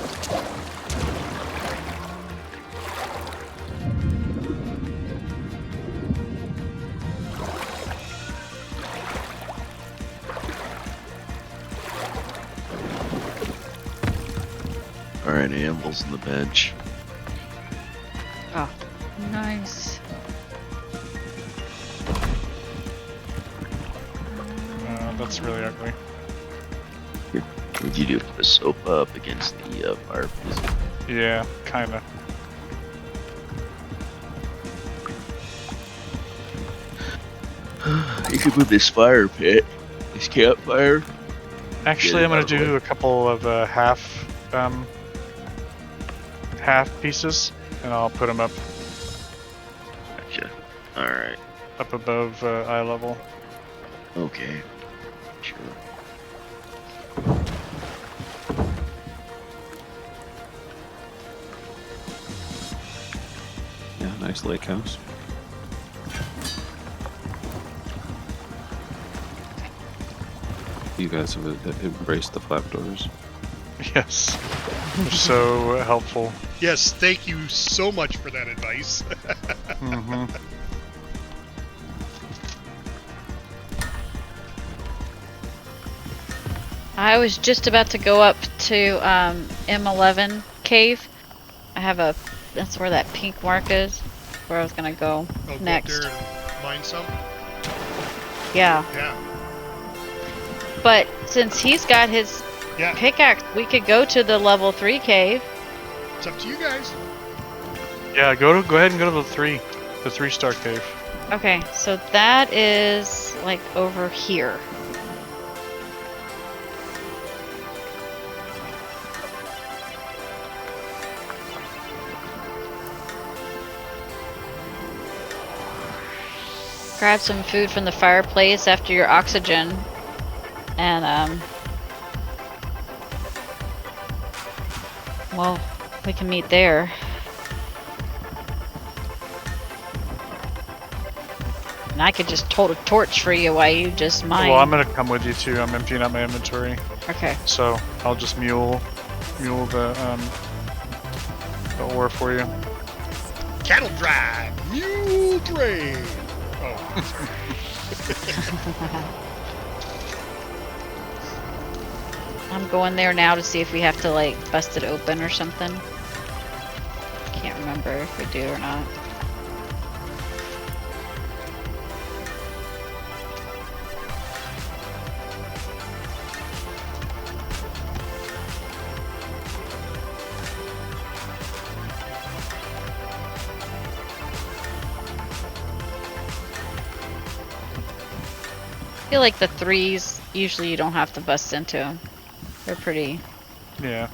[SPEAKER 1] Alright, Amble's on the bench.
[SPEAKER 2] Nice.
[SPEAKER 4] That's really ugly.
[SPEAKER 1] What would you do? Put a soap up against the fireplace?
[SPEAKER 4] Yeah, kinda.
[SPEAKER 1] You could move this fire pit, this campfire.
[SPEAKER 4] Actually,
[SPEAKER 1] Yeah,
[SPEAKER 4] I'm gonna
[SPEAKER 1] that would
[SPEAKER 4] do a couple of half pieces, and I'll put them up
[SPEAKER 1] Gotcha. All right.
[SPEAKER 4] up above eye level.
[SPEAKER 1] Okay. Sure.
[SPEAKER 11] Yeah, nice lake house. You guys have embraced the flap doors.
[SPEAKER 4] Yes, they're so helpful.
[SPEAKER 5] Yes, thank you so much for that advice.
[SPEAKER 4] Hmm.
[SPEAKER 2] I was just about to go up to M11 cave. I have a. That's where that pink mark is. Where I was gonna go
[SPEAKER 5] Oh, go
[SPEAKER 2] next.
[SPEAKER 5] up there and mine some?
[SPEAKER 2] Yeah,
[SPEAKER 5] Yeah.
[SPEAKER 2] but since he's got his
[SPEAKER 5] Yeah.
[SPEAKER 2] pickaxe, we could go to the level 3 cave.
[SPEAKER 5] It's up to you guys.
[SPEAKER 4] Yeah, go ahead and go to the 3-star cave.
[SPEAKER 2] Okay, so that is like over here. Grab some food from the fireplace after your oxygen, and well, we can meet there. And I could just hold a torch for you while you just mine.
[SPEAKER 4] Well, I'm gonna come with you too. I'm emptying out my inventory,
[SPEAKER 2] Okay.
[SPEAKER 4] so I'll just mule the ore for you.
[SPEAKER 5] Cattle drive. Mule train. Oh, sorry.
[SPEAKER 2] I'm going there now to see if we have to like bust it open or something. Can't remember if we do or not. I feel like the 3s, usually you don't have to bust into them. They're pretty...
[SPEAKER 4] Yeah.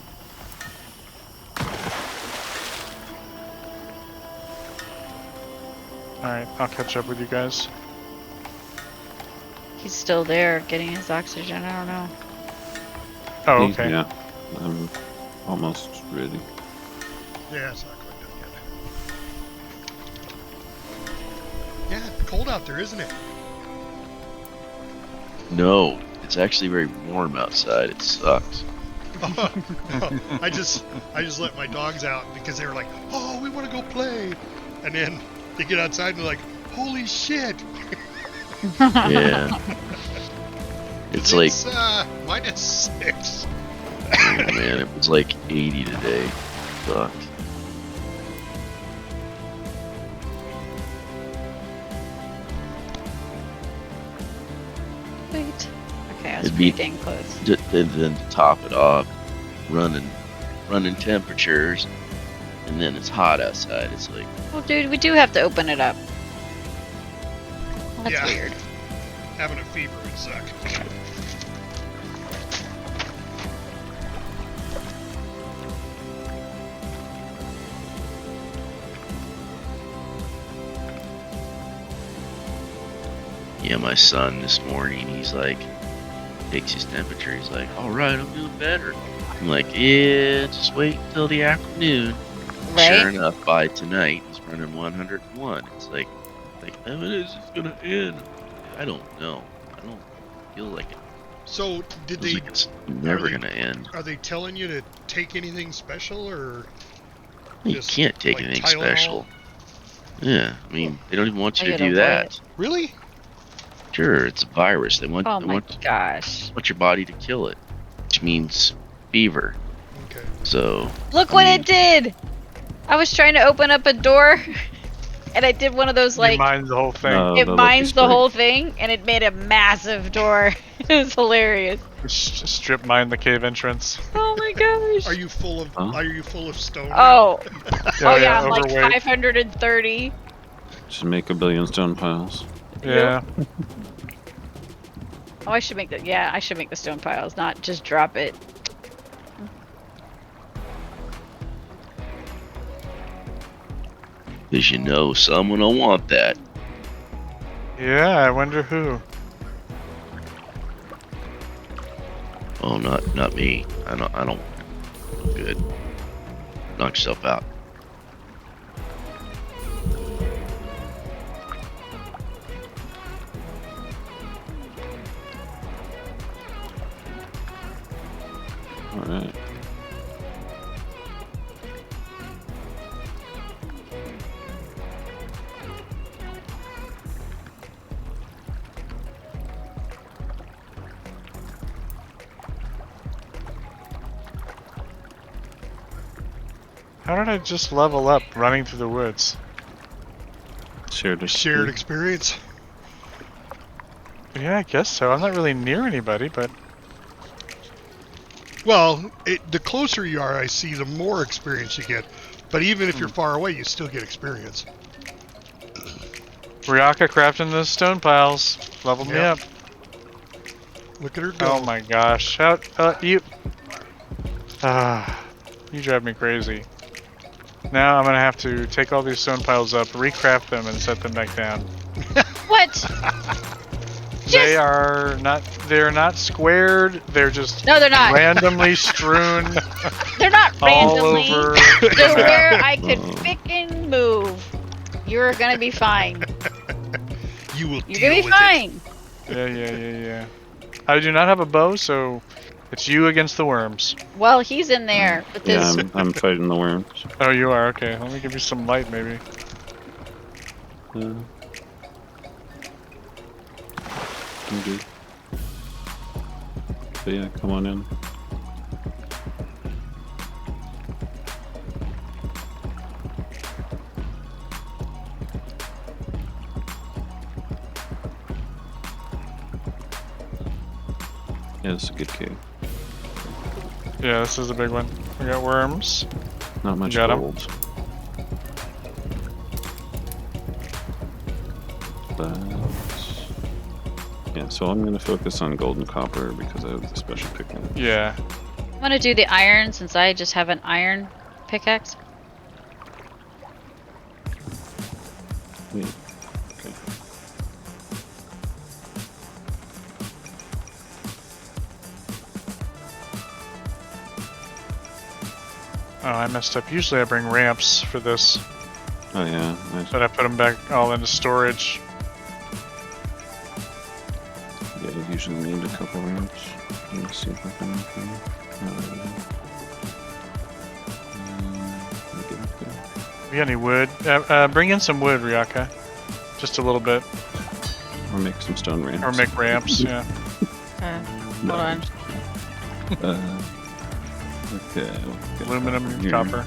[SPEAKER 4] Alright, I'll catch up with you guys.
[SPEAKER 2] He's still there getting his oxygen, I don't know.
[SPEAKER 4] Oh, okay.
[SPEAKER 11] Yeah, I'm almost ready.
[SPEAKER 5] Yeah, it's not quite done yet. Yeah, cold out there, isn't it?
[SPEAKER 1] No, it's actually very warm outside. It sucks.
[SPEAKER 5] I just let my dogs out because they were like, "Oh, we want to go play," and then they get outside and they're like, "Holy shit!"
[SPEAKER 1] Yeah. It's like,
[SPEAKER 5] -6.
[SPEAKER 1] oh man, it was like 80 today. Sucked.
[SPEAKER 2] Wait. Okay, I was
[SPEAKER 1] It'd be-
[SPEAKER 2] pretty dang close.
[SPEAKER 1] And then to top it off, running temperatures, and then it's hot outside. It's like,
[SPEAKER 2] Well, dude, we do have to open it up. That's
[SPEAKER 5] Yeah.
[SPEAKER 2] weird.
[SPEAKER 5] Having a fever would suck.
[SPEAKER 1] yeah, my son this morning, he's like, takes his temperature. He's like, all right, I'm doing better. I'm like, yeah, just wait until the afternoon.
[SPEAKER 2] Right?
[SPEAKER 1] Sure enough, by tonight, he's running 101. It's like, when is this gonna end? I don't know. I don't feel like it.
[SPEAKER 5] So, did
[SPEAKER 1] Feels
[SPEAKER 5] they?
[SPEAKER 1] like it's never
[SPEAKER 5] they-
[SPEAKER 1] gonna end.
[SPEAKER 5] Are they telling you to take anything special, or
[SPEAKER 1] You
[SPEAKER 5] just,
[SPEAKER 1] can't take
[SPEAKER 5] like,
[SPEAKER 1] anything
[SPEAKER 5] Tylenol?
[SPEAKER 1] special. Yeah, I mean, they don't even want you
[SPEAKER 2] I
[SPEAKER 1] to
[SPEAKER 2] gotta
[SPEAKER 1] do
[SPEAKER 2] avoid
[SPEAKER 1] that.
[SPEAKER 5] really?
[SPEAKER 1] Sure, it's a virus. They want,
[SPEAKER 2] Oh
[SPEAKER 1] they
[SPEAKER 2] my
[SPEAKER 1] want
[SPEAKER 2] gosh.
[SPEAKER 1] your body to kill it, which means fever.
[SPEAKER 5] Okay.
[SPEAKER 1] So
[SPEAKER 2] Look
[SPEAKER 1] I
[SPEAKER 2] what
[SPEAKER 1] mean-
[SPEAKER 2] it did! I was trying to open up a door, and I did one of those
[SPEAKER 4] You
[SPEAKER 2] like
[SPEAKER 4] mined the whole thing.
[SPEAKER 2] it
[SPEAKER 11] the lucky
[SPEAKER 2] mines the
[SPEAKER 11] sprig.
[SPEAKER 2] whole thing, and it made a massive door. It was hilarious.
[SPEAKER 4] Just strip mine the cave entrance.
[SPEAKER 2] Oh my gosh.
[SPEAKER 5] Are you full of
[SPEAKER 11] Huh?
[SPEAKER 5] Are you full of stone?
[SPEAKER 2] Oh,
[SPEAKER 4] Yeah,
[SPEAKER 2] oh yeah, I'm like
[SPEAKER 4] overweight.
[SPEAKER 2] 530.
[SPEAKER 11] Should make a billion stone piles.
[SPEAKER 4] Yeah.
[SPEAKER 2] Oh, I should make the I should make the stone piles, not just drop it.
[SPEAKER 1] Because you know someone will want that.
[SPEAKER 4] Yeah, I wonder who.
[SPEAKER 1] Oh, not me. I don't. I'm good. Knock yourself out.
[SPEAKER 11] Alright.
[SPEAKER 4] How did I just level up running through the woods?
[SPEAKER 5] Shared experience.
[SPEAKER 4] Yeah, I guess so. I'm not really near anybody, but
[SPEAKER 5] Well, the closer you are, I see, the more experience you get. But even if you're far away, you still get experience.
[SPEAKER 4] Ryaka crafting those stone piles. Leveled me
[SPEAKER 5] Yep.
[SPEAKER 4] up.
[SPEAKER 5] Look at her go.
[SPEAKER 4] Oh my gosh. How, you drive me crazy. Now I'm gonna have to take all these stone piles up, recraft them, and set them back down.
[SPEAKER 2] What?
[SPEAKER 4] They're not squared, they're just
[SPEAKER 2] No, they're not.
[SPEAKER 4] randomly strewn
[SPEAKER 2] They're not
[SPEAKER 4] all
[SPEAKER 2] randomly.
[SPEAKER 4] over.
[SPEAKER 2] They're where I could frickin' move. You're gonna be fine.
[SPEAKER 5] You will
[SPEAKER 2] You're
[SPEAKER 5] deal
[SPEAKER 2] gonna be
[SPEAKER 5] with
[SPEAKER 2] fine.
[SPEAKER 4] Yeah. I do not have a bow, so it's you against the worms.
[SPEAKER 2] Well, he's in there with
[SPEAKER 11] Yeah,
[SPEAKER 2] his.
[SPEAKER 11] I'm fighting the worms.
[SPEAKER 4] Oh, you are? Okay, let me give you some light, maybe.
[SPEAKER 11] I'm good. But yeah, come on in. Yeah, this is a good cave.
[SPEAKER 4] Yeah, this is a big one. We got worms.
[SPEAKER 11] Not much
[SPEAKER 4] got 'em?
[SPEAKER 11] gold. But yeah, so I'm gonna focus on gold and copper because I have the special pickaxe.
[SPEAKER 4] Yeah.
[SPEAKER 2] I'm gonna do the iron since I just have an iron pickaxe.
[SPEAKER 11] Yeah. Okay.
[SPEAKER 4] Oh, I messed up. Usually I bring ramps for this,
[SPEAKER 11] Oh yeah, nice.
[SPEAKER 4] but I put them back all into storage.
[SPEAKER 11] Yeah, I usually need a couple ramps. Let me see if I can make them. Let me get up there.
[SPEAKER 4] Have you got any wood? Bring in some wood, Ryaka. Just a little bit.
[SPEAKER 11] Or make some stone ramps.
[SPEAKER 4] Or make ramps, yeah.
[SPEAKER 2] Hold on.
[SPEAKER 11] Okay.
[SPEAKER 4] Aluminum,
[SPEAKER 11] Here.
[SPEAKER 4] copper.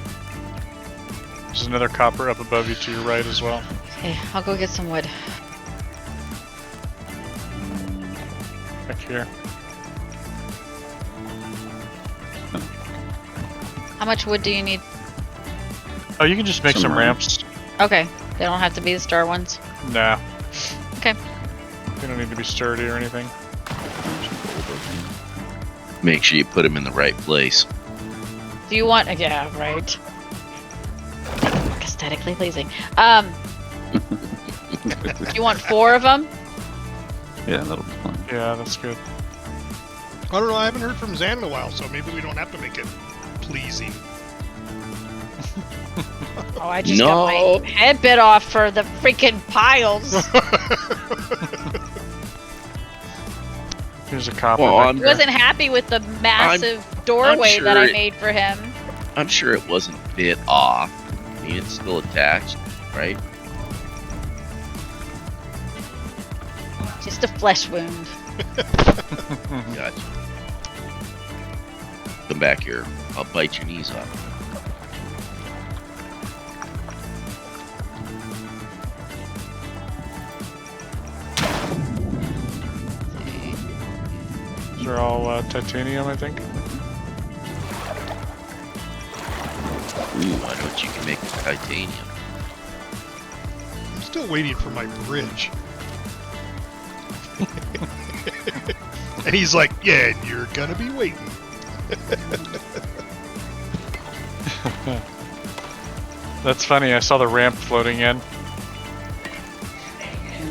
[SPEAKER 4] There's another copper up above you to your right as well.
[SPEAKER 2] Okay, I'll go get some wood.
[SPEAKER 4] Back here.
[SPEAKER 2] How much wood do you need?
[SPEAKER 4] Oh, you can just make some ramps.
[SPEAKER 2] Okay, they don't have to be the star ones.
[SPEAKER 4] Nah.
[SPEAKER 2] Okay.
[SPEAKER 4] They don't need to be sturdy or anything.
[SPEAKER 1] Make sure you put them in the right place.
[SPEAKER 2] Do you want? Yeah, right. Aesthetically pleasing. You want 4 of them?
[SPEAKER 11] Yeah, that'll be fun.
[SPEAKER 4] Yeah, that's good.
[SPEAKER 5] I don't know. I haven't heard from Zan in a while, so maybe we don't have to make it pleasing.
[SPEAKER 2] Oh, I just got my head bit off for the freaking piles.
[SPEAKER 4] Here's a copper.
[SPEAKER 1] Well,
[SPEAKER 2] He wasn't happy with the massive doorway
[SPEAKER 1] sure
[SPEAKER 2] that I
[SPEAKER 1] it-
[SPEAKER 2] made for him.
[SPEAKER 1] I'm sure it wasn't bit off. I mean, it's still attached, right?
[SPEAKER 2] Just a flesh wound.
[SPEAKER 1] Gotcha. Come back here. I'll bite your knees off.
[SPEAKER 4] are all titanium, I think.
[SPEAKER 1] Why don't you can make titanium?
[SPEAKER 5] I'm still waiting for my bridge. And he's like, yeah, and you're gonna be waiting.
[SPEAKER 4] That's funny, I saw the ramp floating in.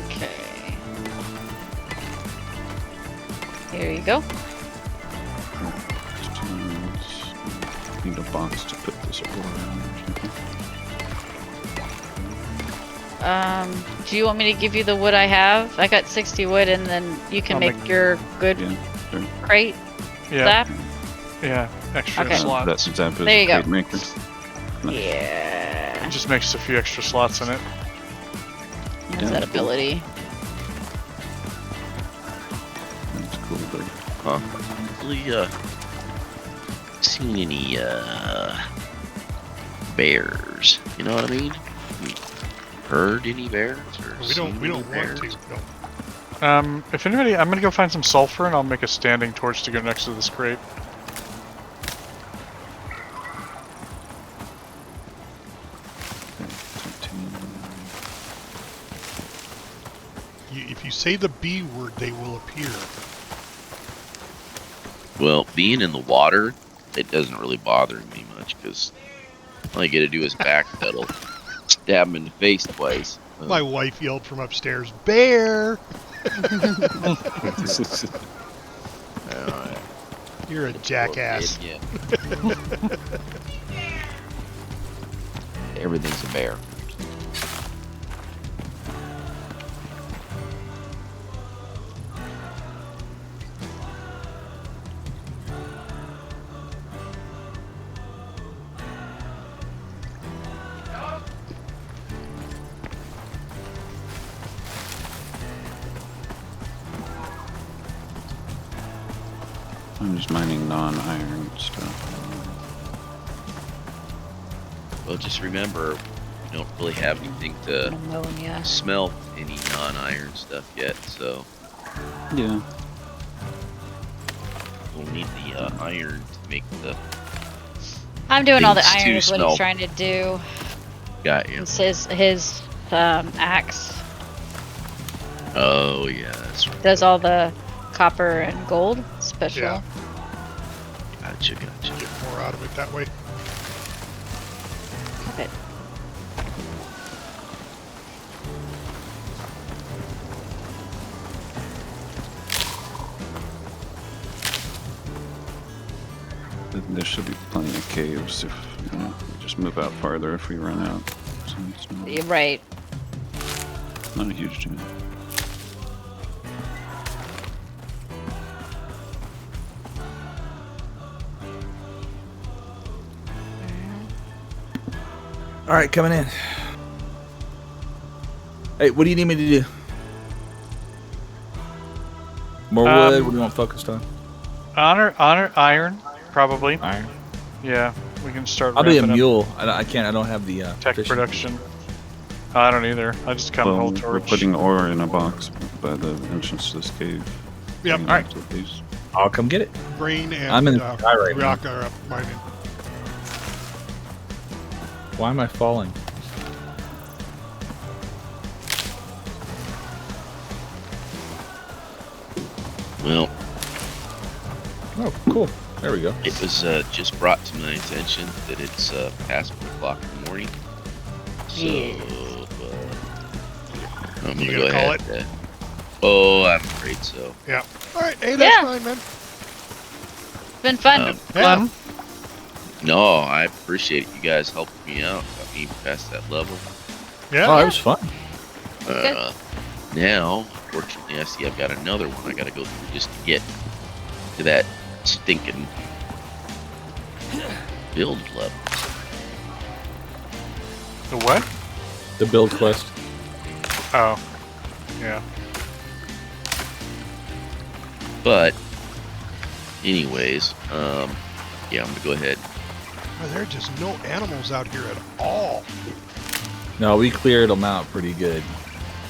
[SPEAKER 2] Okay. Here you go.
[SPEAKER 11] Need a box to put this ore in.
[SPEAKER 2] Do you want me to give you the wood I have? I got 60 wood, and then you can
[SPEAKER 4] I'll
[SPEAKER 2] make
[SPEAKER 4] make-
[SPEAKER 2] your good
[SPEAKER 11] Yeah, sure.
[SPEAKER 2] crate
[SPEAKER 4] Yeah,
[SPEAKER 2] zap.
[SPEAKER 4] yeah, extra
[SPEAKER 2] Okay.
[SPEAKER 4] slots.
[SPEAKER 11] That's zap is
[SPEAKER 2] There you
[SPEAKER 11] a
[SPEAKER 2] go.
[SPEAKER 11] crate maker. Nice.
[SPEAKER 2] Yeah.
[SPEAKER 4] It just makes a few extra slots in it.
[SPEAKER 2] Has
[SPEAKER 11] Yeah,
[SPEAKER 2] that
[SPEAKER 11] cool.
[SPEAKER 2] ability.
[SPEAKER 11] That's cool, but
[SPEAKER 1] Huh? Really, seen any bears? You know what I mean? Heard any bears? Or
[SPEAKER 5] We
[SPEAKER 1] seen
[SPEAKER 5] don't
[SPEAKER 1] any
[SPEAKER 5] want
[SPEAKER 1] bears?
[SPEAKER 5] to. No.
[SPEAKER 4] If anybody, I'm gonna go find some sulfur and I'll make a standing torch to go next to this crate.
[SPEAKER 5] If you say the B word, they will appear.
[SPEAKER 1] Well, being in the water, it doesn't really bother me much because all you gotta do is backpedal, stab him in the face twice.
[SPEAKER 5] My wife yelled from upstairs, "Bear!"
[SPEAKER 1] Alright.
[SPEAKER 5] You're a jackass.
[SPEAKER 1] Yeah. Everything's a bear.
[SPEAKER 11] I'm just mining non-iron stuff.
[SPEAKER 1] Well, just remember, we don't really have anything to
[SPEAKER 2] Ammonia.
[SPEAKER 1] smelt any non-iron stuff yet, so
[SPEAKER 11] Yeah.
[SPEAKER 1] we'll need the iron to make the.
[SPEAKER 2] I'm doing all the
[SPEAKER 1] Things to
[SPEAKER 2] iron is what he's
[SPEAKER 1] smelt.
[SPEAKER 2] trying to do.
[SPEAKER 1] Got you.
[SPEAKER 2] It's his axe
[SPEAKER 1] Oh yeah, that's right.
[SPEAKER 2] does all the copper and gold special.
[SPEAKER 5] Yeah.
[SPEAKER 1] Gotcha.
[SPEAKER 5] Get more out of it that way.
[SPEAKER 2] Got it.
[SPEAKER 11] There should be plenty of caves if, you know, we just move out farther if we run out. So it's not,
[SPEAKER 2] You're right.
[SPEAKER 11] not a huge deal.
[SPEAKER 8] All right, coming in. Hey, what do you need me to do?
[SPEAKER 6] More wood. What do you want focused on?
[SPEAKER 4] Honor, iron, probably.
[SPEAKER 6] Iron.
[SPEAKER 4] Yeah, we can start.
[SPEAKER 6] I'll be a
[SPEAKER 4] ramping up
[SPEAKER 6] mule. I can't. I don't have the
[SPEAKER 4] tech
[SPEAKER 6] fishing.
[SPEAKER 4] production. I don't either. I just kind of
[SPEAKER 11] Well,
[SPEAKER 4] hold
[SPEAKER 11] we're
[SPEAKER 4] torch.
[SPEAKER 11] putting ore in a box by the entrance to this cave.
[SPEAKER 5] Yep.
[SPEAKER 11] Bring it
[SPEAKER 6] All right.
[SPEAKER 11] up to the base.
[SPEAKER 6] I'll come get it.
[SPEAKER 5] Brain and
[SPEAKER 6] I'm in the sky right now.
[SPEAKER 5] rock are up mining.
[SPEAKER 6] Why am I falling?
[SPEAKER 1] Well,
[SPEAKER 6] Oh, cool. There we go.
[SPEAKER 1] it was just brought to my attention that it's past 1 o'clock in the morning. So I'm
[SPEAKER 5] You
[SPEAKER 1] gonna
[SPEAKER 5] gonna
[SPEAKER 1] go
[SPEAKER 5] call
[SPEAKER 1] ahead. Oh, I'm afraid so.
[SPEAKER 5] Yeah. All right. Hey, that's
[SPEAKER 2] Yeah.
[SPEAKER 5] fine, man.
[SPEAKER 2] It's been fun.
[SPEAKER 1] Um,
[SPEAKER 5] Yeah.
[SPEAKER 1] No, I appreciate it. You guys helped me out, got me past that level.
[SPEAKER 5] Yeah.
[SPEAKER 6] Oh, it was fun.
[SPEAKER 1] Now, fortunately, I see I've got another one I gotta go through just to get to that stinking build level.
[SPEAKER 4] The what?
[SPEAKER 6] The build quest.
[SPEAKER 4] Oh, yeah.
[SPEAKER 1] But, anyways, yeah, I'm gonna go ahead.
[SPEAKER 5] Well, there are just no animals out here at all.
[SPEAKER 6] No, we cleared them out pretty good.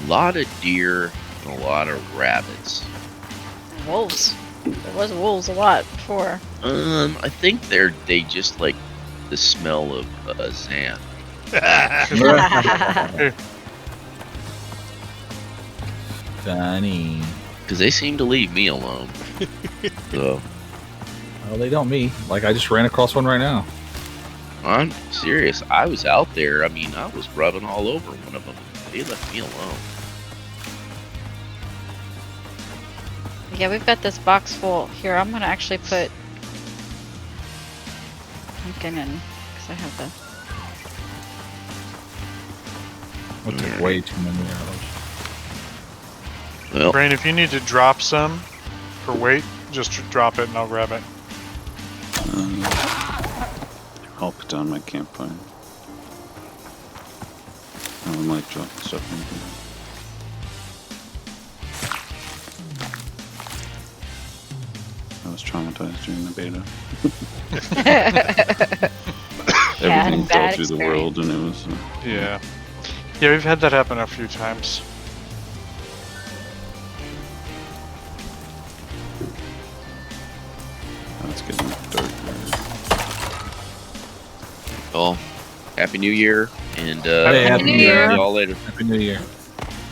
[SPEAKER 1] A lot of deer and a lot of rabbits.
[SPEAKER 2] Wolves. There was wolves a lot before.
[SPEAKER 1] I think they just like the smell of Zan.
[SPEAKER 6] Funny.
[SPEAKER 1] Because they seem to leave me alone. So,
[SPEAKER 6] Well, they don't me. Like, I just ran across one right now.
[SPEAKER 1] I'm serious. I was out there. I mean, I was rubbing all over one of them. They left me alone.
[SPEAKER 2] Yeah, we've got this box full. Here, I'm gonna actually put pumpkin in because I have the.
[SPEAKER 6] What took way too many arrows.
[SPEAKER 1] Well,
[SPEAKER 4] Brain, if you need to drop some for weight, just drop it and I'll grab it.
[SPEAKER 11] I'll put down my campfire. I might drop stuff in here. I was traumatized during the beta. Everything fell through the world, and it was.
[SPEAKER 4] Yeah. Yeah, we've had that happen a few times.
[SPEAKER 11] It's getting dark.
[SPEAKER 1] well, Happy New Year, and
[SPEAKER 6] Hey,
[SPEAKER 2] Happy New Year.
[SPEAKER 1] see y'all later.
[SPEAKER 6] Happy New Year.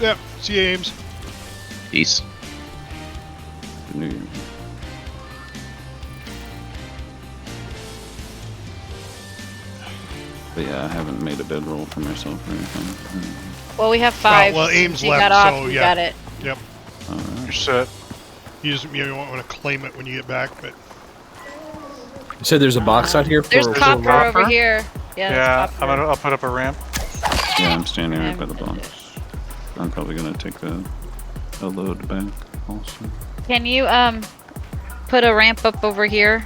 [SPEAKER 5] Yep. See you, Ames.
[SPEAKER 1] Peace.
[SPEAKER 11] New Year. But yeah, I haven't made a bedroll for myself or anything.
[SPEAKER 2] Well, we have 5.
[SPEAKER 5] Well, Ames
[SPEAKER 2] you
[SPEAKER 5] left,
[SPEAKER 2] got off,
[SPEAKER 5] so
[SPEAKER 2] you
[SPEAKER 5] yeah.
[SPEAKER 2] got it.
[SPEAKER 5] Yep.
[SPEAKER 4] You're set.
[SPEAKER 5] You won't want to claim it when you get back, but
[SPEAKER 6] You said there's a box out here for
[SPEAKER 2] There's
[SPEAKER 6] for
[SPEAKER 2] copper
[SPEAKER 6] Rocker?
[SPEAKER 2] over here. Yeah,
[SPEAKER 4] Yeah,
[SPEAKER 2] there's copper.
[SPEAKER 4] I'll put up a ramp.
[SPEAKER 11] Yeah, I'm standing right by the
[SPEAKER 2] Okay.
[SPEAKER 11] box. I'm probably gonna take a load back also.
[SPEAKER 2] Can you put a ramp up over here?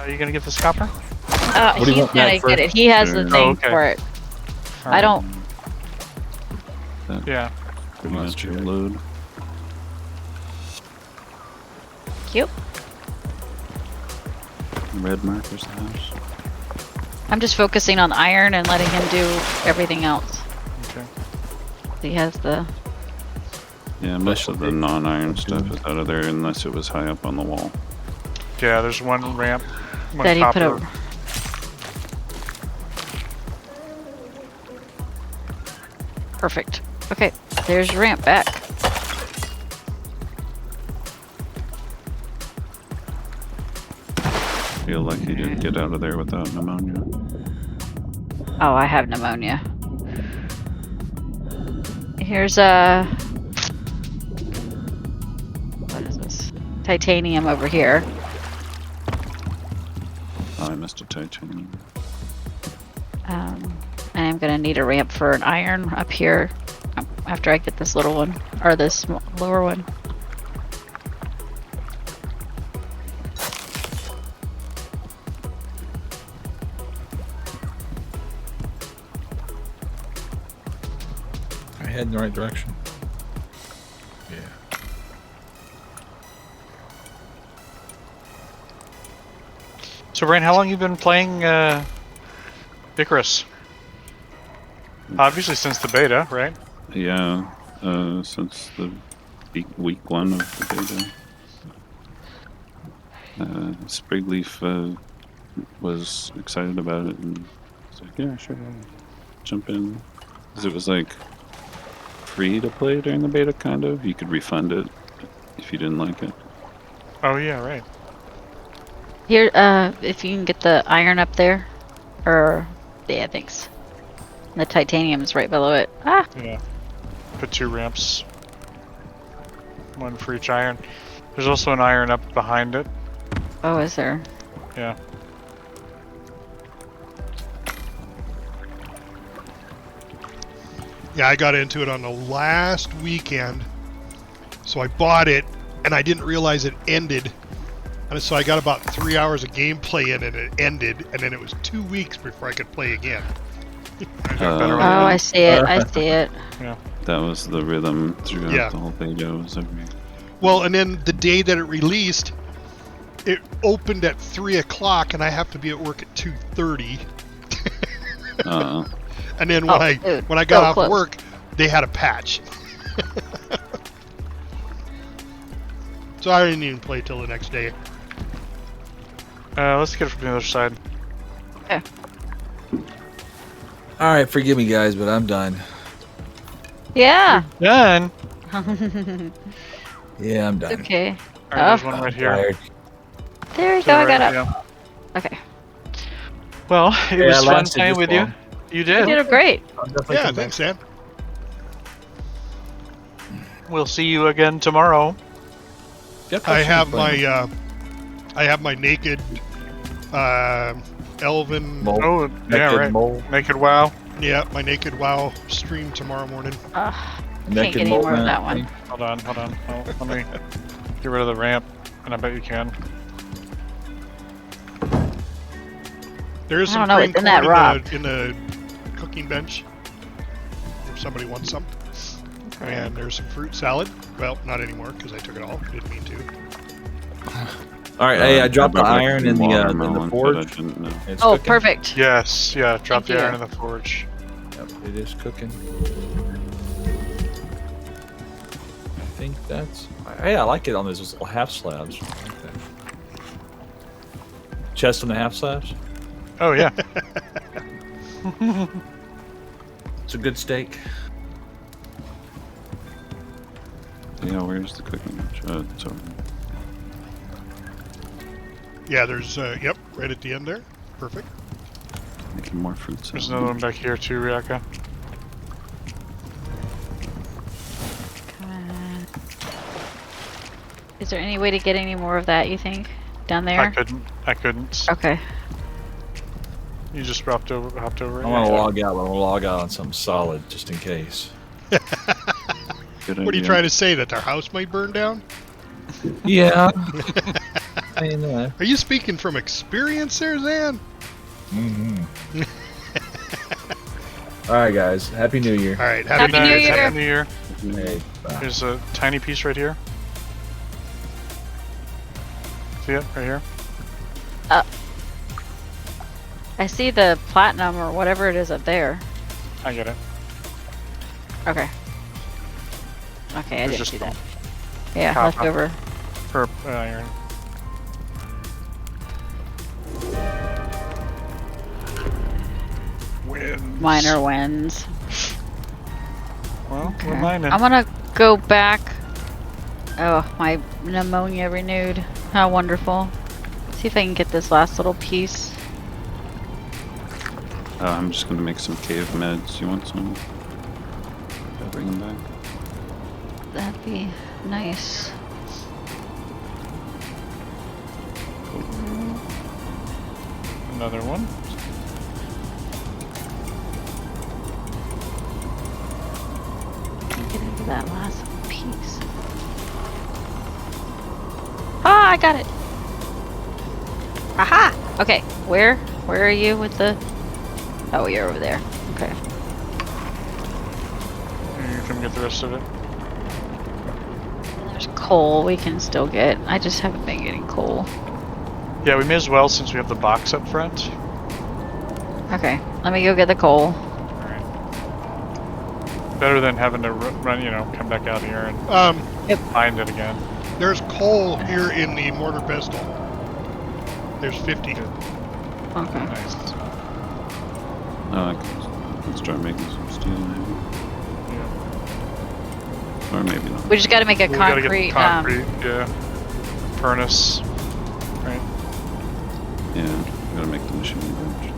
[SPEAKER 4] You gonna get this copper?
[SPEAKER 6] do you
[SPEAKER 2] He's
[SPEAKER 6] want,
[SPEAKER 2] gonna
[SPEAKER 6] Matt,
[SPEAKER 2] get it. He has the
[SPEAKER 11] Oh,
[SPEAKER 2] thing
[SPEAKER 4] okay.
[SPEAKER 2] for it. I don't.
[SPEAKER 4] Yeah.
[SPEAKER 11] Pretty much your load.
[SPEAKER 2] Cute.
[SPEAKER 11] Red markers the house.
[SPEAKER 2] I'm just focusing on iron and letting him do everything else.
[SPEAKER 4] Okay.
[SPEAKER 2] He has the.
[SPEAKER 11] Yeah, most of the non-iron stuff is out of there unless it was high up on the wall.
[SPEAKER 4] Yeah, there's one ramp. One
[SPEAKER 2] That he put
[SPEAKER 4] copper.
[SPEAKER 2] a. Perfect. Okay, there's your ramp back.
[SPEAKER 11] Feel like you didn't get out of there without pneumonia.
[SPEAKER 2] Oh, I have pneumonia. Here's a. What is this? Titanium over here.
[SPEAKER 11] Oh, I missed a titanium.
[SPEAKER 2] I am gonna need a ramp for an iron up here after I get this little one or this lower one.
[SPEAKER 6] I head in the right direction. Yeah.
[SPEAKER 4] So, Brain, how long you been playing Icarus? Obviously since the beta, right?
[SPEAKER 11] Yeah, since the week 1 of the beta. Sprigleaf was excited about it and was like, yeah, sure, I'll jump in. Because it was like free to play during the beta, kind of. You could refund it if you didn't like it.
[SPEAKER 4] Oh yeah, right.
[SPEAKER 2] Here, if you can get the iron up there, or yeah, thanks. The titanium's right below it. Ah,
[SPEAKER 4] Yeah. Put 2 ramps. One for each iron. There's also an iron up behind it.
[SPEAKER 2] oh, is there?
[SPEAKER 4] Yeah.
[SPEAKER 5] yeah, I got into it on the last weekend. So I bought it, and I didn't realize it ended. And so I got about 3 hours of gameplay in it, and it ended. And then it was 2 weeks before I could play again.
[SPEAKER 2] Oh, I see it. I see it.
[SPEAKER 11] That was the rhythm throughout
[SPEAKER 5] Yeah.
[SPEAKER 11] the whole beta. Was every
[SPEAKER 5] Well, and then the day that it released, it opened at 3 o'clock, and I have to be at work at 2:30. And then when
[SPEAKER 2] dude,
[SPEAKER 5] I got
[SPEAKER 2] so
[SPEAKER 5] off
[SPEAKER 2] close.
[SPEAKER 5] work, they had a patch. So I didn't even play till the next day.
[SPEAKER 4] Let's get it from the other side.
[SPEAKER 6] All right, forgive me, guys, but I'm done.
[SPEAKER 2] Yeah.
[SPEAKER 4] Done.
[SPEAKER 6] Yeah, I'm done.
[SPEAKER 2] Okay.
[SPEAKER 4] All right, there's one right here.
[SPEAKER 6] Tired.
[SPEAKER 2] There we
[SPEAKER 4] To
[SPEAKER 2] go.
[SPEAKER 4] the
[SPEAKER 2] I got
[SPEAKER 4] right,
[SPEAKER 2] up.
[SPEAKER 4] yeah.
[SPEAKER 2] Okay.
[SPEAKER 4] Well, it
[SPEAKER 6] Yeah,
[SPEAKER 4] was
[SPEAKER 6] I
[SPEAKER 4] fun
[SPEAKER 6] lasted
[SPEAKER 4] playing
[SPEAKER 6] this
[SPEAKER 4] with you.
[SPEAKER 6] long.
[SPEAKER 4] You
[SPEAKER 2] You
[SPEAKER 4] did.
[SPEAKER 2] did great.
[SPEAKER 6] I'll definitely
[SPEAKER 5] Yeah,
[SPEAKER 6] come back.
[SPEAKER 5] thanks, Dan.
[SPEAKER 4] We'll see you again tomorrow.
[SPEAKER 6] Jeff,
[SPEAKER 5] I
[SPEAKER 6] what's
[SPEAKER 5] have
[SPEAKER 6] your
[SPEAKER 5] my naked elven.
[SPEAKER 6] Mole.
[SPEAKER 4] Oh, yeah,
[SPEAKER 6] Naked
[SPEAKER 4] right.
[SPEAKER 6] mole.
[SPEAKER 4] Naked WoW.
[SPEAKER 5] Yeah, my naked WoW stream tomorrow morning.
[SPEAKER 2] Can't
[SPEAKER 6] Naked
[SPEAKER 2] get any
[SPEAKER 6] mole
[SPEAKER 2] more of
[SPEAKER 6] man
[SPEAKER 2] that one.
[SPEAKER 6] thing.
[SPEAKER 4] Hold on. Oh, let me get rid of the ramp, and I bet you can.
[SPEAKER 5] There is
[SPEAKER 2] I
[SPEAKER 5] some
[SPEAKER 2] don't know,
[SPEAKER 5] cream
[SPEAKER 2] it's in that
[SPEAKER 5] corn
[SPEAKER 2] rock.
[SPEAKER 5] in the cooking bench. If somebody wants some. And there's some fruit salad. Well, not anymore because I took it all. Didn't mean to.
[SPEAKER 6] All right, hey, I dropped the
[SPEAKER 11] brought back
[SPEAKER 6] iron
[SPEAKER 11] some
[SPEAKER 6] in the
[SPEAKER 11] watermelon, but I
[SPEAKER 6] forge.
[SPEAKER 11] didn't know.
[SPEAKER 6] It's
[SPEAKER 2] Oh,
[SPEAKER 6] cooking.
[SPEAKER 2] perfect.
[SPEAKER 4] Yes, yeah. Drop
[SPEAKER 2] Thank
[SPEAKER 4] the
[SPEAKER 2] you.
[SPEAKER 4] iron in the forge.
[SPEAKER 6] Yep, it is cooking. I think that's. Hey, I like it on those little half slabs. I like that. Chest on the half slabs.
[SPEAKER 4] Oh yeah.
[SPEAKER 6] It's a good steak.
[SPEAKER 11] Yeah, where's the cooking bench? It's over.
[SPEAKER 5] Yeah, there's yep, right at the end there. Perfect.
[SPEAKER 11] Making more fruit salad.
[SPEAKER 4] There's another one back here too, Ryaka.
[SPEAKER 2] Come on. Is there any way to get any more of that, you think? Down there?
[SPEAKER 4] I couldn't.
[SPEAKER 2] Okay.
[SPEAKER 4] You just hopped over it.
[SPEAKER 6] I want to log out. I want to log out on something solid just in case.
[SPEAKER 11] Good
[SPEAKER 5] What are you
[SPEAKER 11] idea.
[SPEAKER 5] trying to say? That our house might burn down?
[SPEAKER 6] Yeah. I know.
[SPEAKER 5] Are you speaking from experience there, Zan?
[SPEAKER 6] Mm-hmm. All right, guys. Happy New Year.
[SPEAKER 5] All right,
[SPEAKER 2] Happy New Year.
[SPEAKER 4] Happy New Year.
[SPEAKER 6] Hey, bye.
[SPEAKER 4] There's a tiny piece right here. See it right here?
[SPEAKER 2] I see the platinum or whatever it is up there.
[SPEAKER 4] I get it.
[SPEAKER 2] Okay. Okay, I
[SPEAKER 4] There's
[SPEAKER 2] didn't
[SPEAKER 4] just
[SPEAKER 2] see that. Yeah,
[SPEAKER 4] Pop,
[SPEAKER 2] left
[SPEAKER 4] pop.
[SPEAKER 2] over.
[SPEAKER 4] For iron. Wins.
[SPEAKER 2] Minor wins.
[SPEAKER 4] Well, we're
[SPEAKER 2] Okay.
[SPEAKER 4] mining.
[SPEAKER 2] I'm gonna go back. Oh, my pneumonia renewed. How wonderful. See if I can get this last little piece.
[SPEAKER 11] I'm just gonna make some cave meds. You want some? I'll bring them back.
[SPEAKER 2] That'd be nice.
[SPEAKER 4] Another one.
[SPEAKER 2] Get into that last little piece. Ah, I got it. Aha! Okay, where are you with the? Oh, you're over there. Okay.
[SPEAKER 4] You can get the rest of it.
[SPEAKER 2] There's coal we can still get. I just haven't been getting coal.
[SPEAKER 4] Yeah, we may as well since we have the box up front.
[SPEAKER 2] Okay, let me go get the coal.
[SPEAKER 4] Alright. Better than having to run, come back out here and find it again.
[SPEAKER 5] There's coal here in the mortar pestle. There's 50.
[SPEAKER 2] Okay.
[SPEAKER 4] Nice.
[SPEAKER 11] Let's try making some steel maybe.
[SPEAKER 4] Yeah.
[SPEAKER 11] Or maybe not.
[SPEAKER 2] We just got to make a
[SPEAKER 4] We gotta get
[SPEAKER 2] concrete.
[SPEAKER 4] the concrete, yeah. Furnace. Right.
[SPEAKER 11] Yeah, we gotta make the machine bench.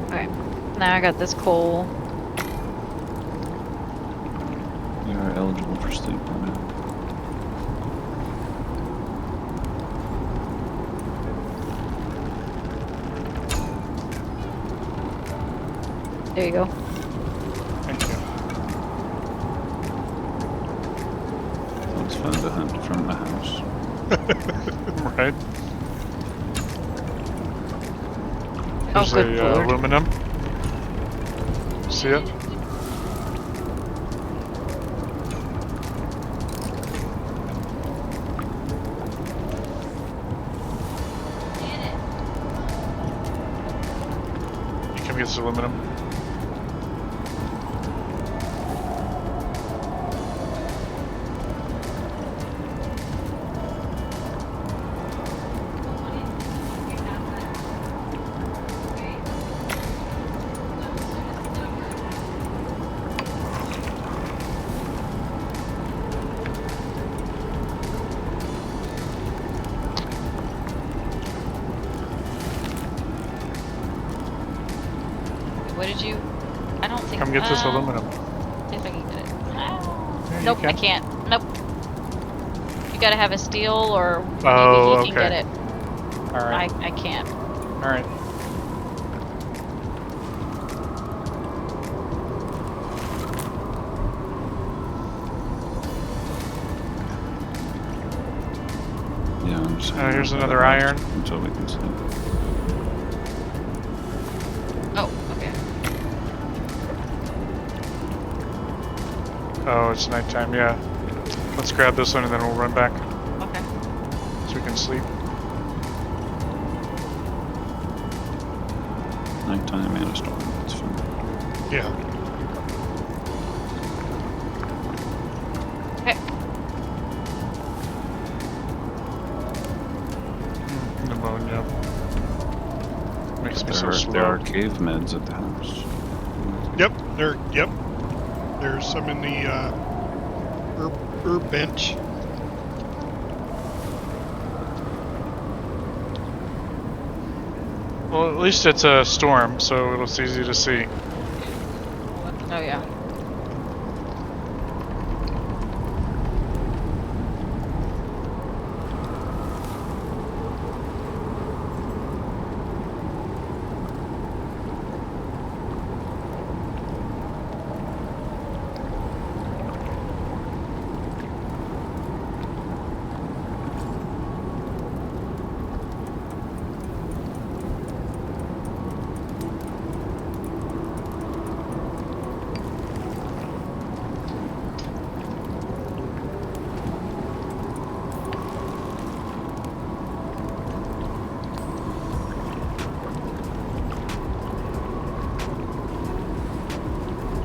[SPEAKER 2] Okay. Now I got this coal.
[SPEAKER 11] You are eligible for sleep now.
[SPEAKER 2] There you go.
[SPEAKER 4] Thank you.
[SPEAKER 11] It's fun to hunt from the house.
[SPEAKER 4] Right.
[SPEAKER 2] Oh,
[SPEAKER 4] There's
[SPEAKER 2] good
[SPEAKER 4] a
[SPEAKER 2] lord.
[SPEAKER 4] aluminum. See it? get this aluminum.
[SPEAKER 2] What did you? I don't think.
[SPEAKER 4] Come get this aluminum.
[SPEAKER 2] See if I can get it.
[SPEAKER 4] Yeah, you
[SPEAKER 2] Nope, I
[SPEAKER 4] can.
[SPEAKER 2] can't. Nope. You gotta have a steel, or maybe
[SPEAKER 4] Oh,
[SPEAKER 2] he can
[SPEAKER 4] okay.
[SPEAKER 2] get it.
[SPEAKER 4] All right.
[SPEAKER 2] I can't.
[SPEAKER 4] All right.
[SPEAKER 11] Yeah, I'm just
[SPEAKER 4] Here's another iron.
[SPEAKER 11] until we can see.
[SPEAKER 2] Oh, okay.
[SPEAKER 4] Oh, it's nighttime. Yeah. Let's grab this one and then we'll run back
[SPEAKER 2] Okay.
[SPEAKER 4] so we can sleep.
[SPEAKER 11] Nighttime and a storm. That's fun.
[SPEAKER 5] Yeah.
[SPEAKER 2] Okay.
[SPEAKER 4] Pneumonia. Makes me so
[SPEAKER 11] There are
[SPEAKER 4] slow.
[SPEAKER 11] cave meds at the house.
[SPEAKER 5] Yep. There's some in the herb bench.
[SPEAKER 4] Well, at least it's a storm, so it's easy to see.
[SPEAKER 2] Oh yeah.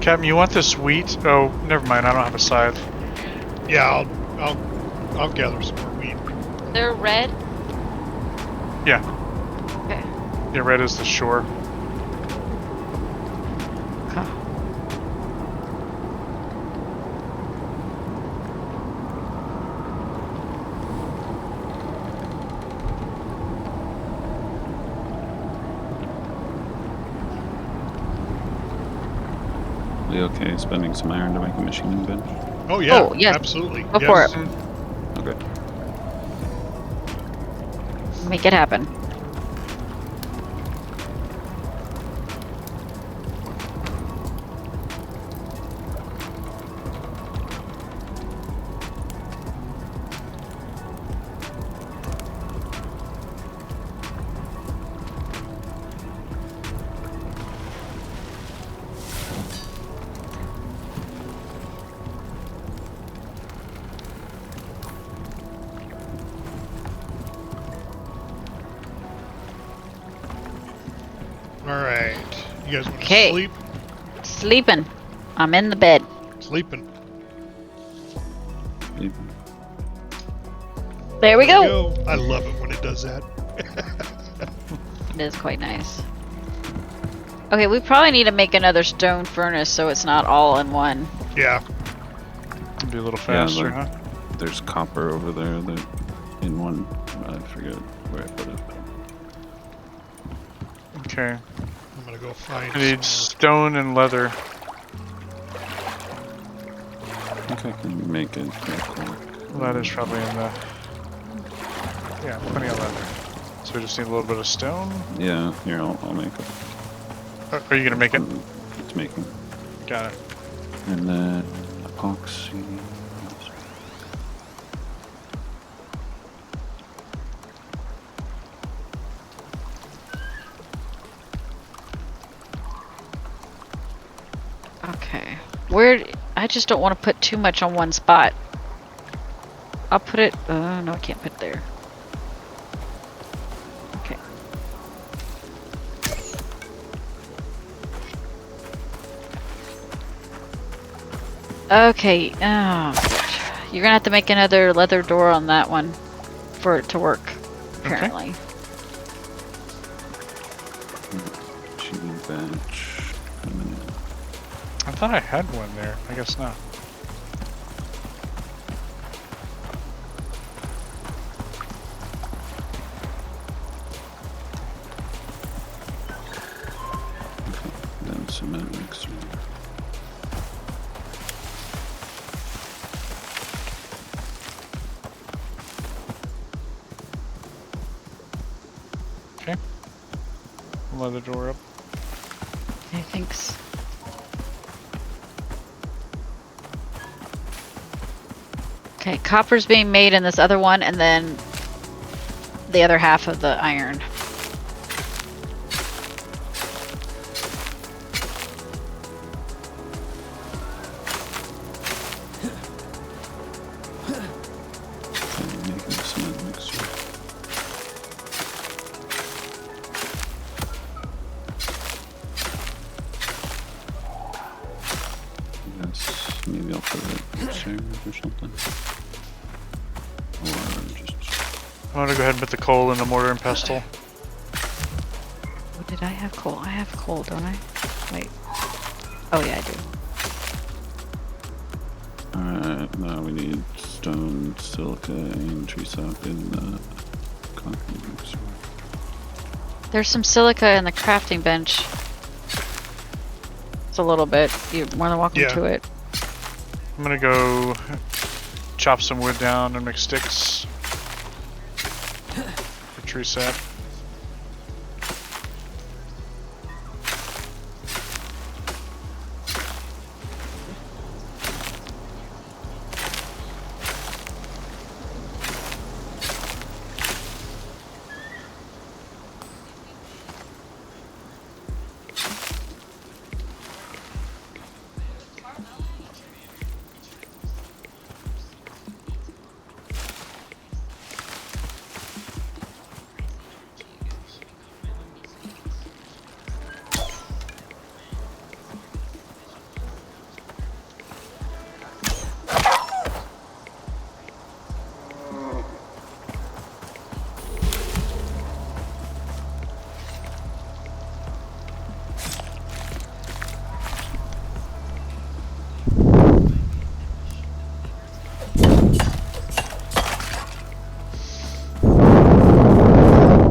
[SPEAKER 4] Captain, you want this wheat? Oh, never mind. I don't have a scythe.
[SPEAKER 5] Yeah, I'll gather some more wheat.
[SPEAKER 2] They're red.
[SPEAKER 4] Yeah.
[SPEAKER 2] Okay.
[SPEAKER 4] Yeah, red is the shore.
[SPEAKER 11] Are you okay spending some iron to make a machining bench?
[SPEAKER 5] Oh yeah,
[SPEAKER 2] Oh, yes.
[SPEAKER 5] absolutely.
[SPEAKER 2] Go for it.
[SPEAKER 11] Okay.
[SPEAKER 2] Make it happen.
[SPEAKER 5] All right, you guys want to
[SPEAKER 2] Okay.
[SPEAKER 5] sleep?
[SPEAKER 2] Sleeping. I'm in the bed.
[SPEAKER 5] Sleeping.
[SPEAKER 2] There we
[SPEAKER 5] There
[SPEAKER 2] go.
[SPEAKER 5] I love it when it does that.
[SPEAKER 2] It is quite nice. Okay, we probably need to make another stone furnace so it's not all in one.
[SPEAKER 5] Yeah.
[SPEAKER 4] It'd be a little faster,
[SPEAKER 11] like-
[SPEAKER 4] huh?
[SPEAKER 11] There's copper over there that in one. I forget where I put it.
[SPEAKER 4] Okay.
[SPEAKER 5] I'm gonna go find.
[SPEAKER 4] I need
[SPEAKER 5] some
[SPEAKER 4] stone and leather.
[SPEAKER 11] I think I can make it real quick.
[SPEAKER 4] Leather's probably in the... Yeah, plenty of leather. So we just need a little bit of stone.
[SPEAKER 11] Yeah, here I'll make it.
[SPEAKER 4] Are you gonna make it?
[SPEAKER 11] It's making.
[SPEAKER 4] Got it.
[SPEAKER 11] And then epoxy.
[SPEAKER 2] Okay. Where? I just don't want to put too much on one spot. I'll put it. No, I can't put it there. Okay. Okay. Oh, you're gonna have to make another leather door on that one for it to work. Apparently.
[SPEAKER 11] Achieving badge. Coming in.
[SPEAKER 4] I thought I had one there. I guess not.
[SPEAKER 11] Then cement mixer.
[SPEAKER 4] Okay. Leather door up.
[SPEAKER 2] Okay, thanks. Okay, copper's being made in this other one, and then the other half of the iron.
[SPEAKER 11] Making a cement mixer. Yes, maybe I'll put it upstairs or something. Or just
[SPEAKER 4] I'm gonna go ahead and put the coal in the mortar and pestle.
[SPEAKER 2] Oh, did I have coal? I have coal, don't I? Wait. Oh yeah, I do.
[SPEAKER 11] alright, now we need stone, silica, and tree sap in the concrete mixer.
[SPEAKER 2] There's some silica in the crafting bench. It's a little bit. You're more than welcome
[SPEAKER 5] Yeah.
[SPEAKER 2] to it.
[SPEAKER 4] I'm gonna go chop some wood down and make sticks for tree sap.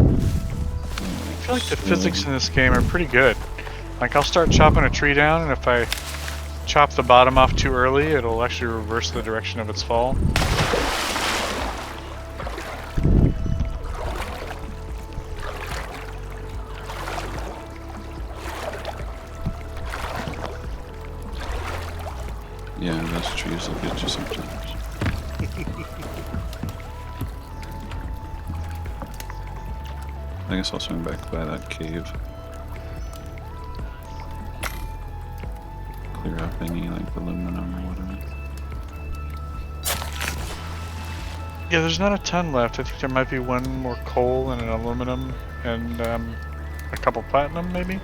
[SPEAKER 4] I feel like the physics in this game are pretty good. Like, I'll start chopping a tree down, and if I chop the bottom off too early, it'll actually reverse the direction of its fall.
[SPEAKER 11] Yeah, those trees will get you sometimes. I guess I'll swing back by that cave. Clear up any like aluminum or whatever.
[SPEAKER 4] Yeah, there's not a ton left. I think there might be one more coal and an aluminum and a couple platinum, maybe?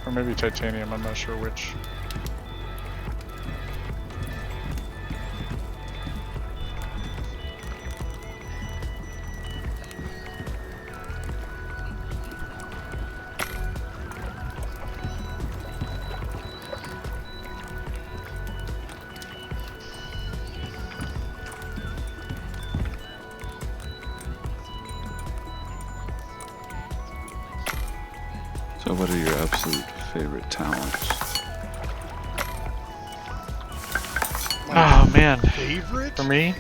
[SPEAKER 4] Or maybe titanium, I'm not sure which.
[SPEAKER 11] So what are your absolute favorite talents?
[SPEAKER 4] Oh man,
[SPEAKER 5] Favorite?
[SPEAKER 4] for me?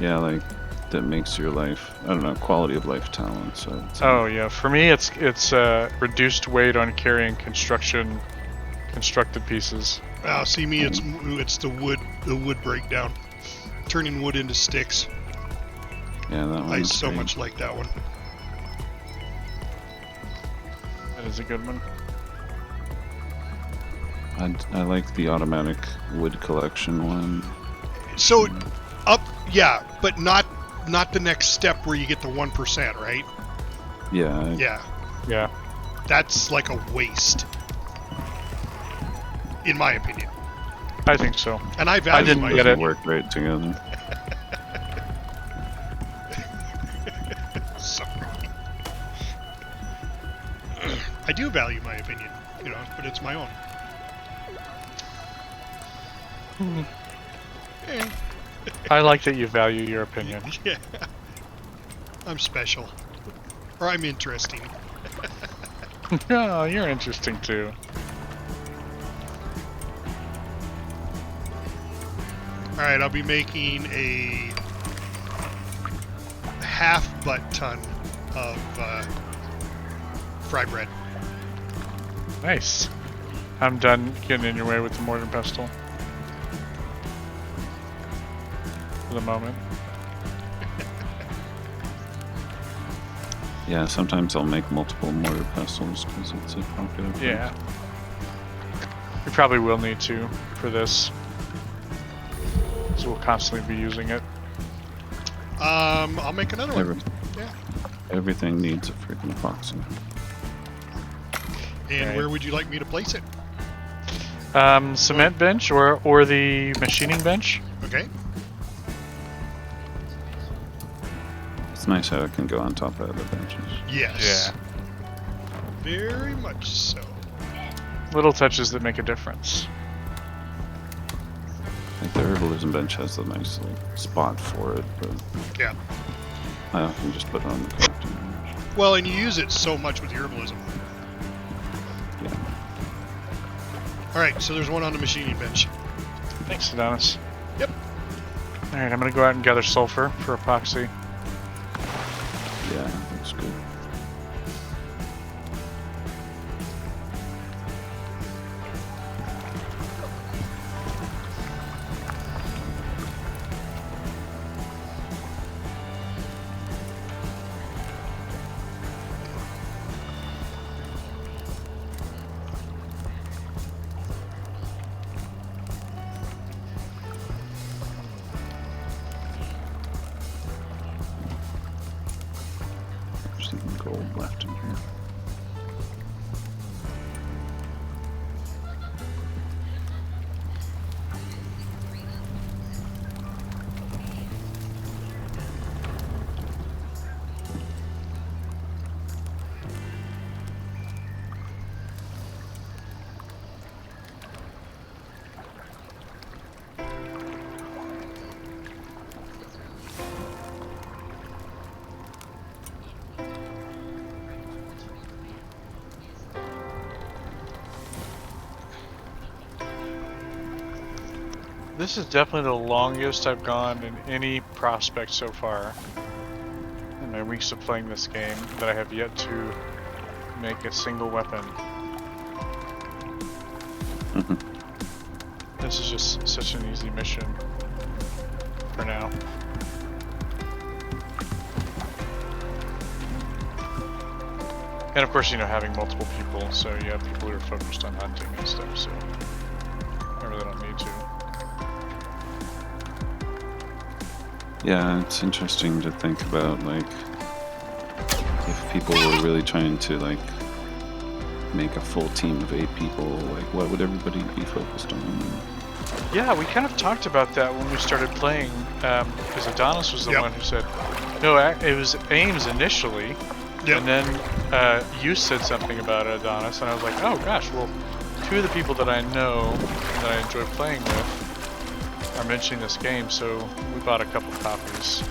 [SPEAKER 11] Yeah, like that makes your life, I don't know, quality of life talent. So it's
[SPEAKER 4] Oh yeah, for me it's reduced weight on carrying constructed pieces.
[SPEAKER 5] See me, it's the wood breakdown, turning wood into sticks.
[SPEAKER 11] yeah, that one.
[SPEAKER 5] I
[SPEAKER 11] is
[SPEAKER 5] so
[SPEAKER 11] great.
[SPEAKER 5] much like that one.
[SPEAKER 4] That is a good one.
[SPEAKER 11] I like the automatic wood collection one.
[SPEAKER 5] So yeah, but not the next step where you get the 1%, right?
[SPEAKER 11] Yeah.
[SPEAKER 5] Yeah,
[SPEAKER 4] Yeah.
[SPEAKER 5] that's like a waste, in my opinion.
[SPEAKER 4] I think so.
[SPEAKER 5] And I value
[SPEAKER 4] didn't
[SPEAKER 5] my
[SPEAKER 4] get
[SPEAKER 11] They
[SPEAKER 4] it.
[SPEAKER 11] work right together.
[SPEAKER 5] Sorry. I do value my opinion, you know, but it's my own. Eh,
[SPEAKER 4] I like that you value your opinion.
[SPEAKER 5] yeah. I'm special. Or I'm interesting.
[SPEAKER 4] Oh, you're interesting too.
[SPEAKER 5] Alright, I'll be making a half butt ton of fry bread.
[SPEAKER 4] Nice. I'm done getting in your way with the mortar and pestle. For the moment.
[SPEAKER 11] Yeah, sometimes I'll make multiple mortar pestles because it's a popular.
[SPEAKER 4] Yeah. We probably will need to for this. So we'll constantly be using it.
[SPEAKER 5] I'll make another one. Yeah.
[SPEAKER 11] Everything needs a freaking epoxy.
[SPEAKER 5] And
[SPEAKER 4] Right.
[SPEAKER 5] where would you like me to place it?
[SPEAKER 4] Cement bench or the machining bench.
[SPEAKER 5] Okay.
[SPEAKER 11] It's nice how it can go on top of other benches.
[SPEAKER 5] Yes.
[SPEAKER 4] Yeah.
[SPEAKER 5] Very much so.
[SPEAKER 4] Little touches that make a difference.
[SPEAKER 11] Like the herbalism bench has the nice like spot for it, but
[SPEAKER 5] Yeah.
[SPEAKER 11] I often just put it on the crafting bench.
[SPEAKER 5] Well, and you use it so much with herbalism.
[SPEAKER 11] Yeah.
[SPEAKER 5] Alright, so there's one on the machining bench.
[SPEAKER 4] Thanks, Adonis.
[SPEAKER 5] Yep.
[SPEAKER 4] Alright, I'm gonna go out and gather sulfur for epoxy.
[SPEAKER 11] Yeah, that's good. There's some gold left in here.
[SPEAKER 4] This is definitely the longest I've gone in any prospect so far. In my weeks of playing this game, that I have yet to make a single weapon. This is just such an easy mission for now. And of course, you know, having multiple people, so you have people who are focused on hunting and stuff, so I really don't need to.
[SPEAKER 11] Yeah, it's interesting to think about, like, if people were really trying to, like, make a full team of 8 people, like, what would everybody be focused on?
[SPEAKER 4] Yeah, we kind of talked about that when we started playing, because Adonis was the
[SPEAKER 5] Yep.
[SPEAKER 4] one who said, no, it was Ames initially,
[SPEAKER 5] Yep.
[SPEAKER 4] and then you said something about it, Adonis, and I was like, oh gosh, well, 2 of the people that I know that I enjoy playing with are mentioning this game, so we bought a couple copies,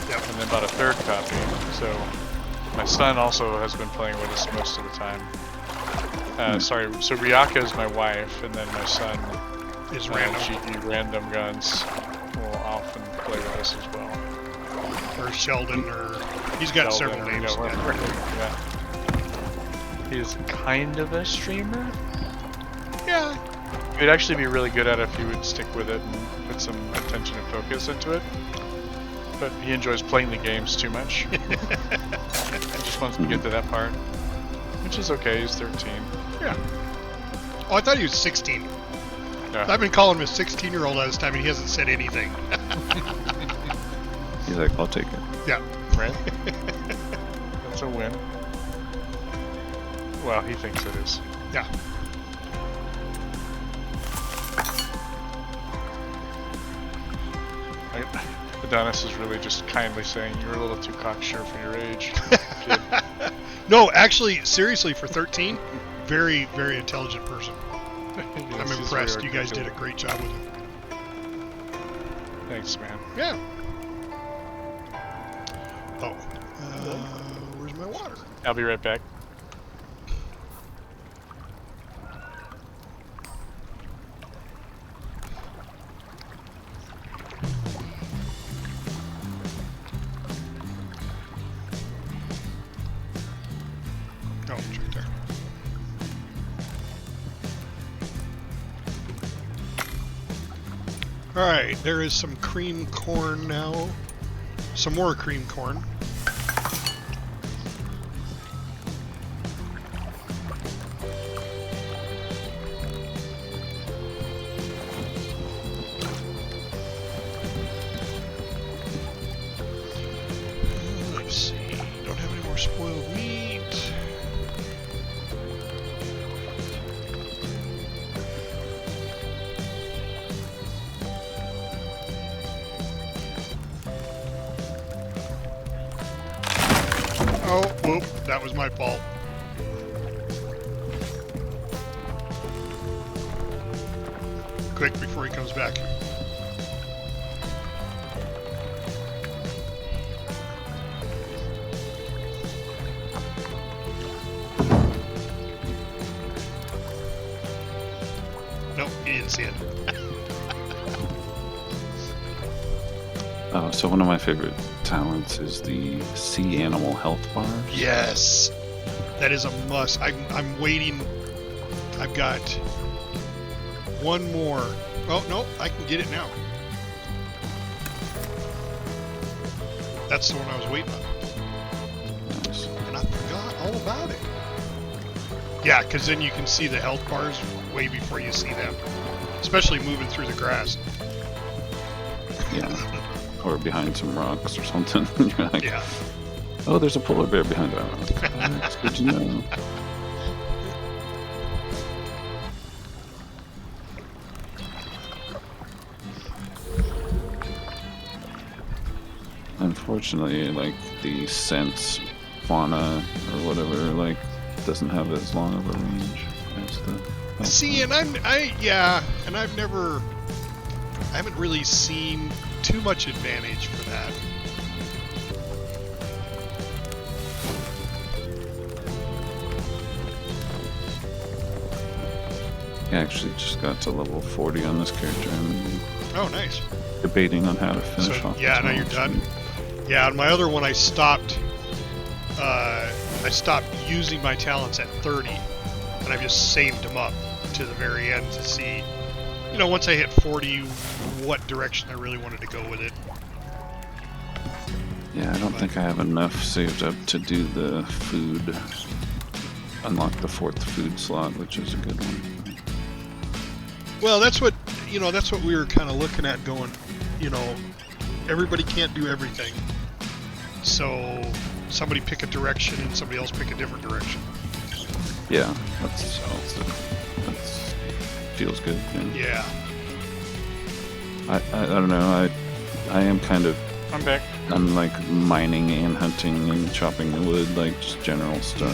[SPEAKER 5] Yep.
[SPEAKER 4] and then bought a 3rd copy, so my son also has been playing with us most of the time. Sorry, so Ryaka is my wife, and then my son
[SPEAKER 5] Is random.
[SPEAKER 4] cheeky random guns will often play with us as well.
[SPEAKER 5] Or Sheldon, or he's got
[SPEAKER 4] Sheldon,
[SPEAKER 5] several
[SPEAKER 4] you
[SPEAKER 5] names.
[SPEAKER 4] know, yeah. He's kind of a streamer.
[SPEAKER 5] Yeah.
[SPEAKER 4] He'd actually be really good at it if he would stick with it and put some attention and focus into it. But he enjoys playing the games too much. He just wants to get to that part. Which is okay, he's 13.
[SPEAKER 5] Yeah. Oh, I thought he was 16.
[SPEAKER 4] No.
[SPEAKER 5] I've been calling him a 16-year-old all this time, and he hasn't said anything.
[SPEAKER 11] He's like, I'll take it.
[SPEAKER 5] Yeah.
[SPEAKER 4] Right? That's a win. Well, he thinks it is.
[SPEAKER 5] Yeah.
[SPEAKER 4] Adonis is really just kindly saying you're a little too cocksure for your age. Kid.
[SPEAKER 5] No, actually, seriously, for 13, very, very intelligent person.
[SPEAKER 4] Yes,
[SPEAKER 5] I'm
[SPEAKER 4] he's
[SPEAKER 5] impressed.
[SPEAKER 4] very
[SPEAKER 5] You guys did a
[SPEAKER 4] articulate.
[SPEAKER 5] great job with him.
[SPEAKER 4] Thanks, man.
[SPEAKER 5] Yeah. Oh. Where's my water?
[SPEAKER 4] I'll be right back.
[SPEAKER 5] Oh, it's right there. Alright, there is some cream corn now. Some more cream corn. Let's see. Don't have any more spoiled meat. Oh, whoop, that was my fault. Quick before he comes back. Nope, he didn't see it.
[SPEAKER 11] So one of my favorite talents is the sea animal health bars.
[SPEAKER 5] Yes, that is a must. I'm waiting. I've got one more. Oh no, I can get it now. That's the one I was waiting on,
[SPEAKER 11] Nice.
[SPEAKER 5] and I forgot all about it. Yeah, because then you can see the health bars way before you see them, especially moving through the grass.
[SPEAKER 11] Yeah. Or behind some rocks or something. You're like,
[SPEAKER 5] Yeah.
[SPEAKER 11] oh, there's a polar bear behind that rock. That's good to know. Unfortunately, like the sense fauna or whatever, like doesn't have as long of a range as the.
[SPEAKER 5] See, and I haven't really seen too much advantage for that.
[SPEAKER 11] I actually just got to level 40 on this character and
[SPEAKER 5] Oh, nice.
[SPEAKER 11] debating on how to finish
[SPEAKER 5] So,
[SPEAKER 11] off.
[SPEAKER 5] yeah,
[SPEAKER 11] this
[SPEAKER 5] now
[SPEAKER 11] one,
[SPEAKER 5] you're done.
[SPEAKER 11] so-
[SPEAKER 5] Yeah, on my other one, I stopped using my talents at 30, and I just saved them up to the very end to see, once I hit 40, what direction I really wanted to go with it.
[SPEAKER 11] Yeah, I don't think I have enough saved up to do the food. Unlock the 4th food slot, which is a good one.
[SPEAKER 5] Well, that's what we were kind of looking at going, everybody can't do everything. So somebody pick a direction and somebody else pick a different direction.
[SPEAKER 11] Yeah, that feels good.
[SPEAKER 5] Yeah.
[SPEAKER 11] I don't know. I am kind of.
[SPEAKER 4] I'm back.
[SPEAKER 11] I'm like mining and hunting and chopping the wood, like just general stuff.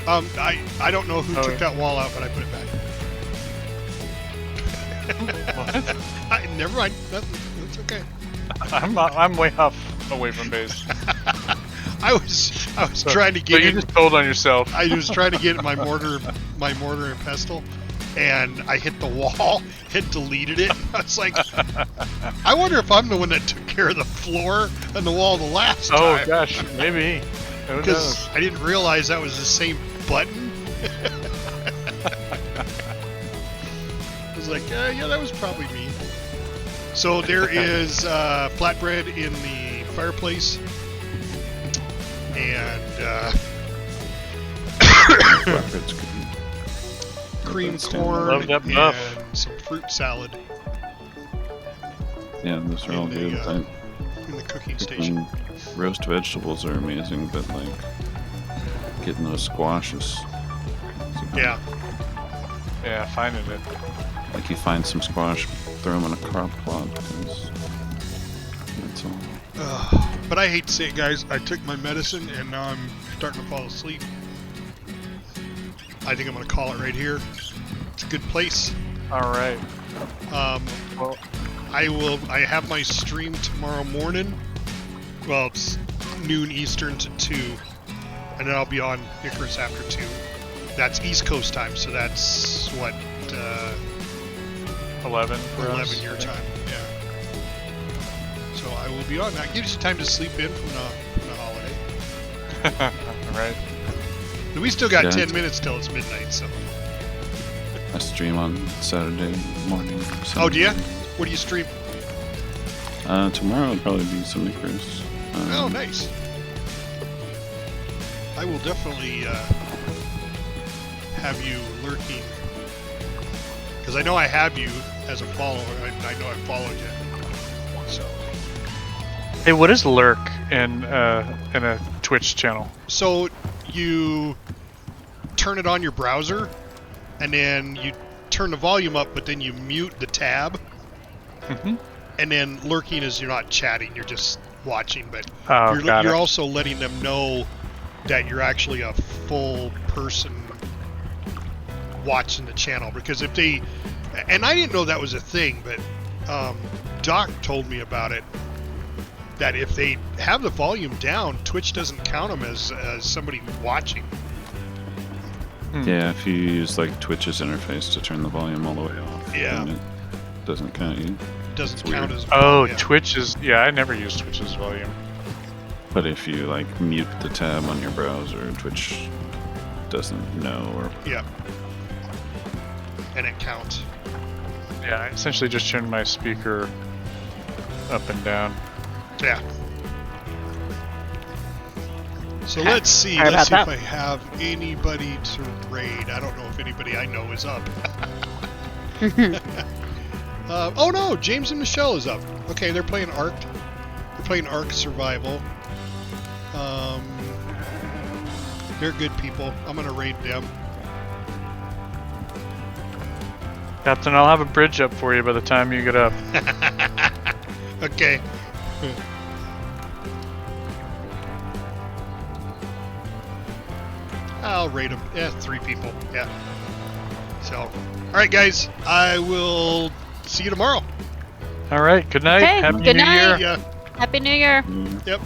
[SPEAKER 5] Mm-hmm. I don't know who took that wall out, but I put it back.
[SPEAKER 4] What?
[SPEAKER 5] Never mind. Nothing. It's okay.
[SPEAKER 4] I'm way off away from base.
[SPEAKER 5] I was trying to get.
[SPEAKER 4] But you just told on yourself.
[SPEAKER 5] I was trying to get my mortar and pestle, and I hit the wall, had deleted it. I was like, I wonder if I'm the one that took care of the floor and the wall the last time.
[SPEAKER 4] Oh gosh, maybe. Who
[SPEAKER 5] Because
[SPEAKER 4] knows?
[SPEAKER 5] I didn't realize that was the same button. I was like, yeah, that was probably me. So there is flatbread in the fireplace, and
[SPEAKER 11] Flatbread's good.
[SPEAKER 5] cream
[SPEAKER 11] That's standard.
[SPEAKER 5] corn
[SPEAKER 4] Love that buff.
[SPEAKER 5] and some fruit salad
[SPEAKER 11] Yeah, those are all
[SPEAKER 5] in the,
[SPEAKER 11] good.
[SPEAKER 5] in the cooking station.
[SPEAKER 11] Roast vegetables are amazing, but like getting those squashes.
[SPEAKER 5] Yeah.
[SPEAKER 4] Yeah, finding it.
[SPEAKER 11] Like you find some squash, throw them in a crock pot. 'cause That's all.
[SPEAKER 5] But I hate to say it, guys. I took my medicine and now I'm starting to fall asleep. I think I'm gonna call it right here. It's a good place.
[SPEAKER 4] All right.
[SPEAKER 5] Well, I have my stream tomorrow morning. Well, it's noon Eastern to 2, and then I'll be on Icarus after 2. That's East Coast time, so that's what
[SPEAKER 4] 11 for
[SPEAKER 5] 11
[SPEAKER 4] us,
[SPEAKER 5] your
[SPEAKER 4] I think.
[SPEAKER 5] time. Yeah. So I will be on. That gives you time to sleep in from the holiday.
[SPEAKER 4] All right.
[SPEAKER 5] And we still got
[SPEAKER 11] Yeah.
[SPEAKER 5] 10 minutes till it's midnight. So.
[SPEAKER 11] I stream on Saturday morning.
[SPEAKER 5] Oh, do you?
[SPEAKER 11] Sunday.
[SPEAKER 5] What do you stream?
[SPEAKER 11] Tomorrow would probably be some Icarus.
[SPEAKER 5] Oh, nice. I will definitely have you lurking. Because I know I have you as a follower. I know I followed you. So.
[SPEAKER 4] Hey, what is lurk in a Twitch channel?
[SPEAKER 5] So you turn it on your browser, and then you turn the volume up, but then you mute the tab.
[SPEAKER 4] Mm-hmm.
[SPEAKER 5] And then lurking is you're not chatting, you're just watching, but
[SPEAKER 4] Oh, got
[SPEAKER 5] you're
[SPEAKER 4] it.
[SPEAKER 5] also letting them know that you're actually a full person watching the channel. Because if they, and I didn't know that was a thing, but Doc told me about it, that if they have the volume down, Twitch doesn't count them as somebody watching.
[SPEAKER 11] Yeah, if you use like Twitch's interface to turn the volume all the way off,
[SPEAKER 5] Yeah.
[SPEAKER 11] then it doesn't count you.
[SPEAKER 5] Doesn't
[SPEAKER 11] It's
[SPEAKER 5] count
[SPEAKER 11] weird.
[SPEAKER 5] as
[SPEAKER 4] Oh,
[SPEAKER 5] yeah.
[SPEAKER 4] Twitch is... Yeah, I never use Twitch's volume.
[SPEAKER 11] But if you like mute the tab on your browser, Twitch doesn't know or
[SPEAKER 5] Yeah. And it counts.
[SPEAKER 4] Yeah, I essentially just turned my speaker up and down.
[SPEAKER 5] Yeah. So let's see.
[SPEAKER 2] Sorry
[SPEAKER 5] Let's see
[SPEAKER 2] about
[SPEAKER 5] if I have anybody to raid. I don't know if anybody I know is up. Oh no, James and Michelle is up. Okay, they're playing Ark. They're playing Ark Survival. They're good people. I'm gonna raid them.
[SPEAKER 4] Captain, I'll have a bridge up for you by the time you get up.
[SPEAKER 5] Okay. I'll rate them. Yeah, 3 people. Yeah. So, all right, guys. I will see you tomorrow.
[SPEAKER 4] All right, good night.
[SPEAKER 2] Okay,
[SPEAKER 4] Happy
[SPEAKER 2] good
[SPEAKER 4] New
[SPEAKER 2] night.
[SPEAKER 4] Year.
[SPEAKER 5] Yeah.
[SPEAKER 2] Happy New Year.
[SPEAKER 5] Yep.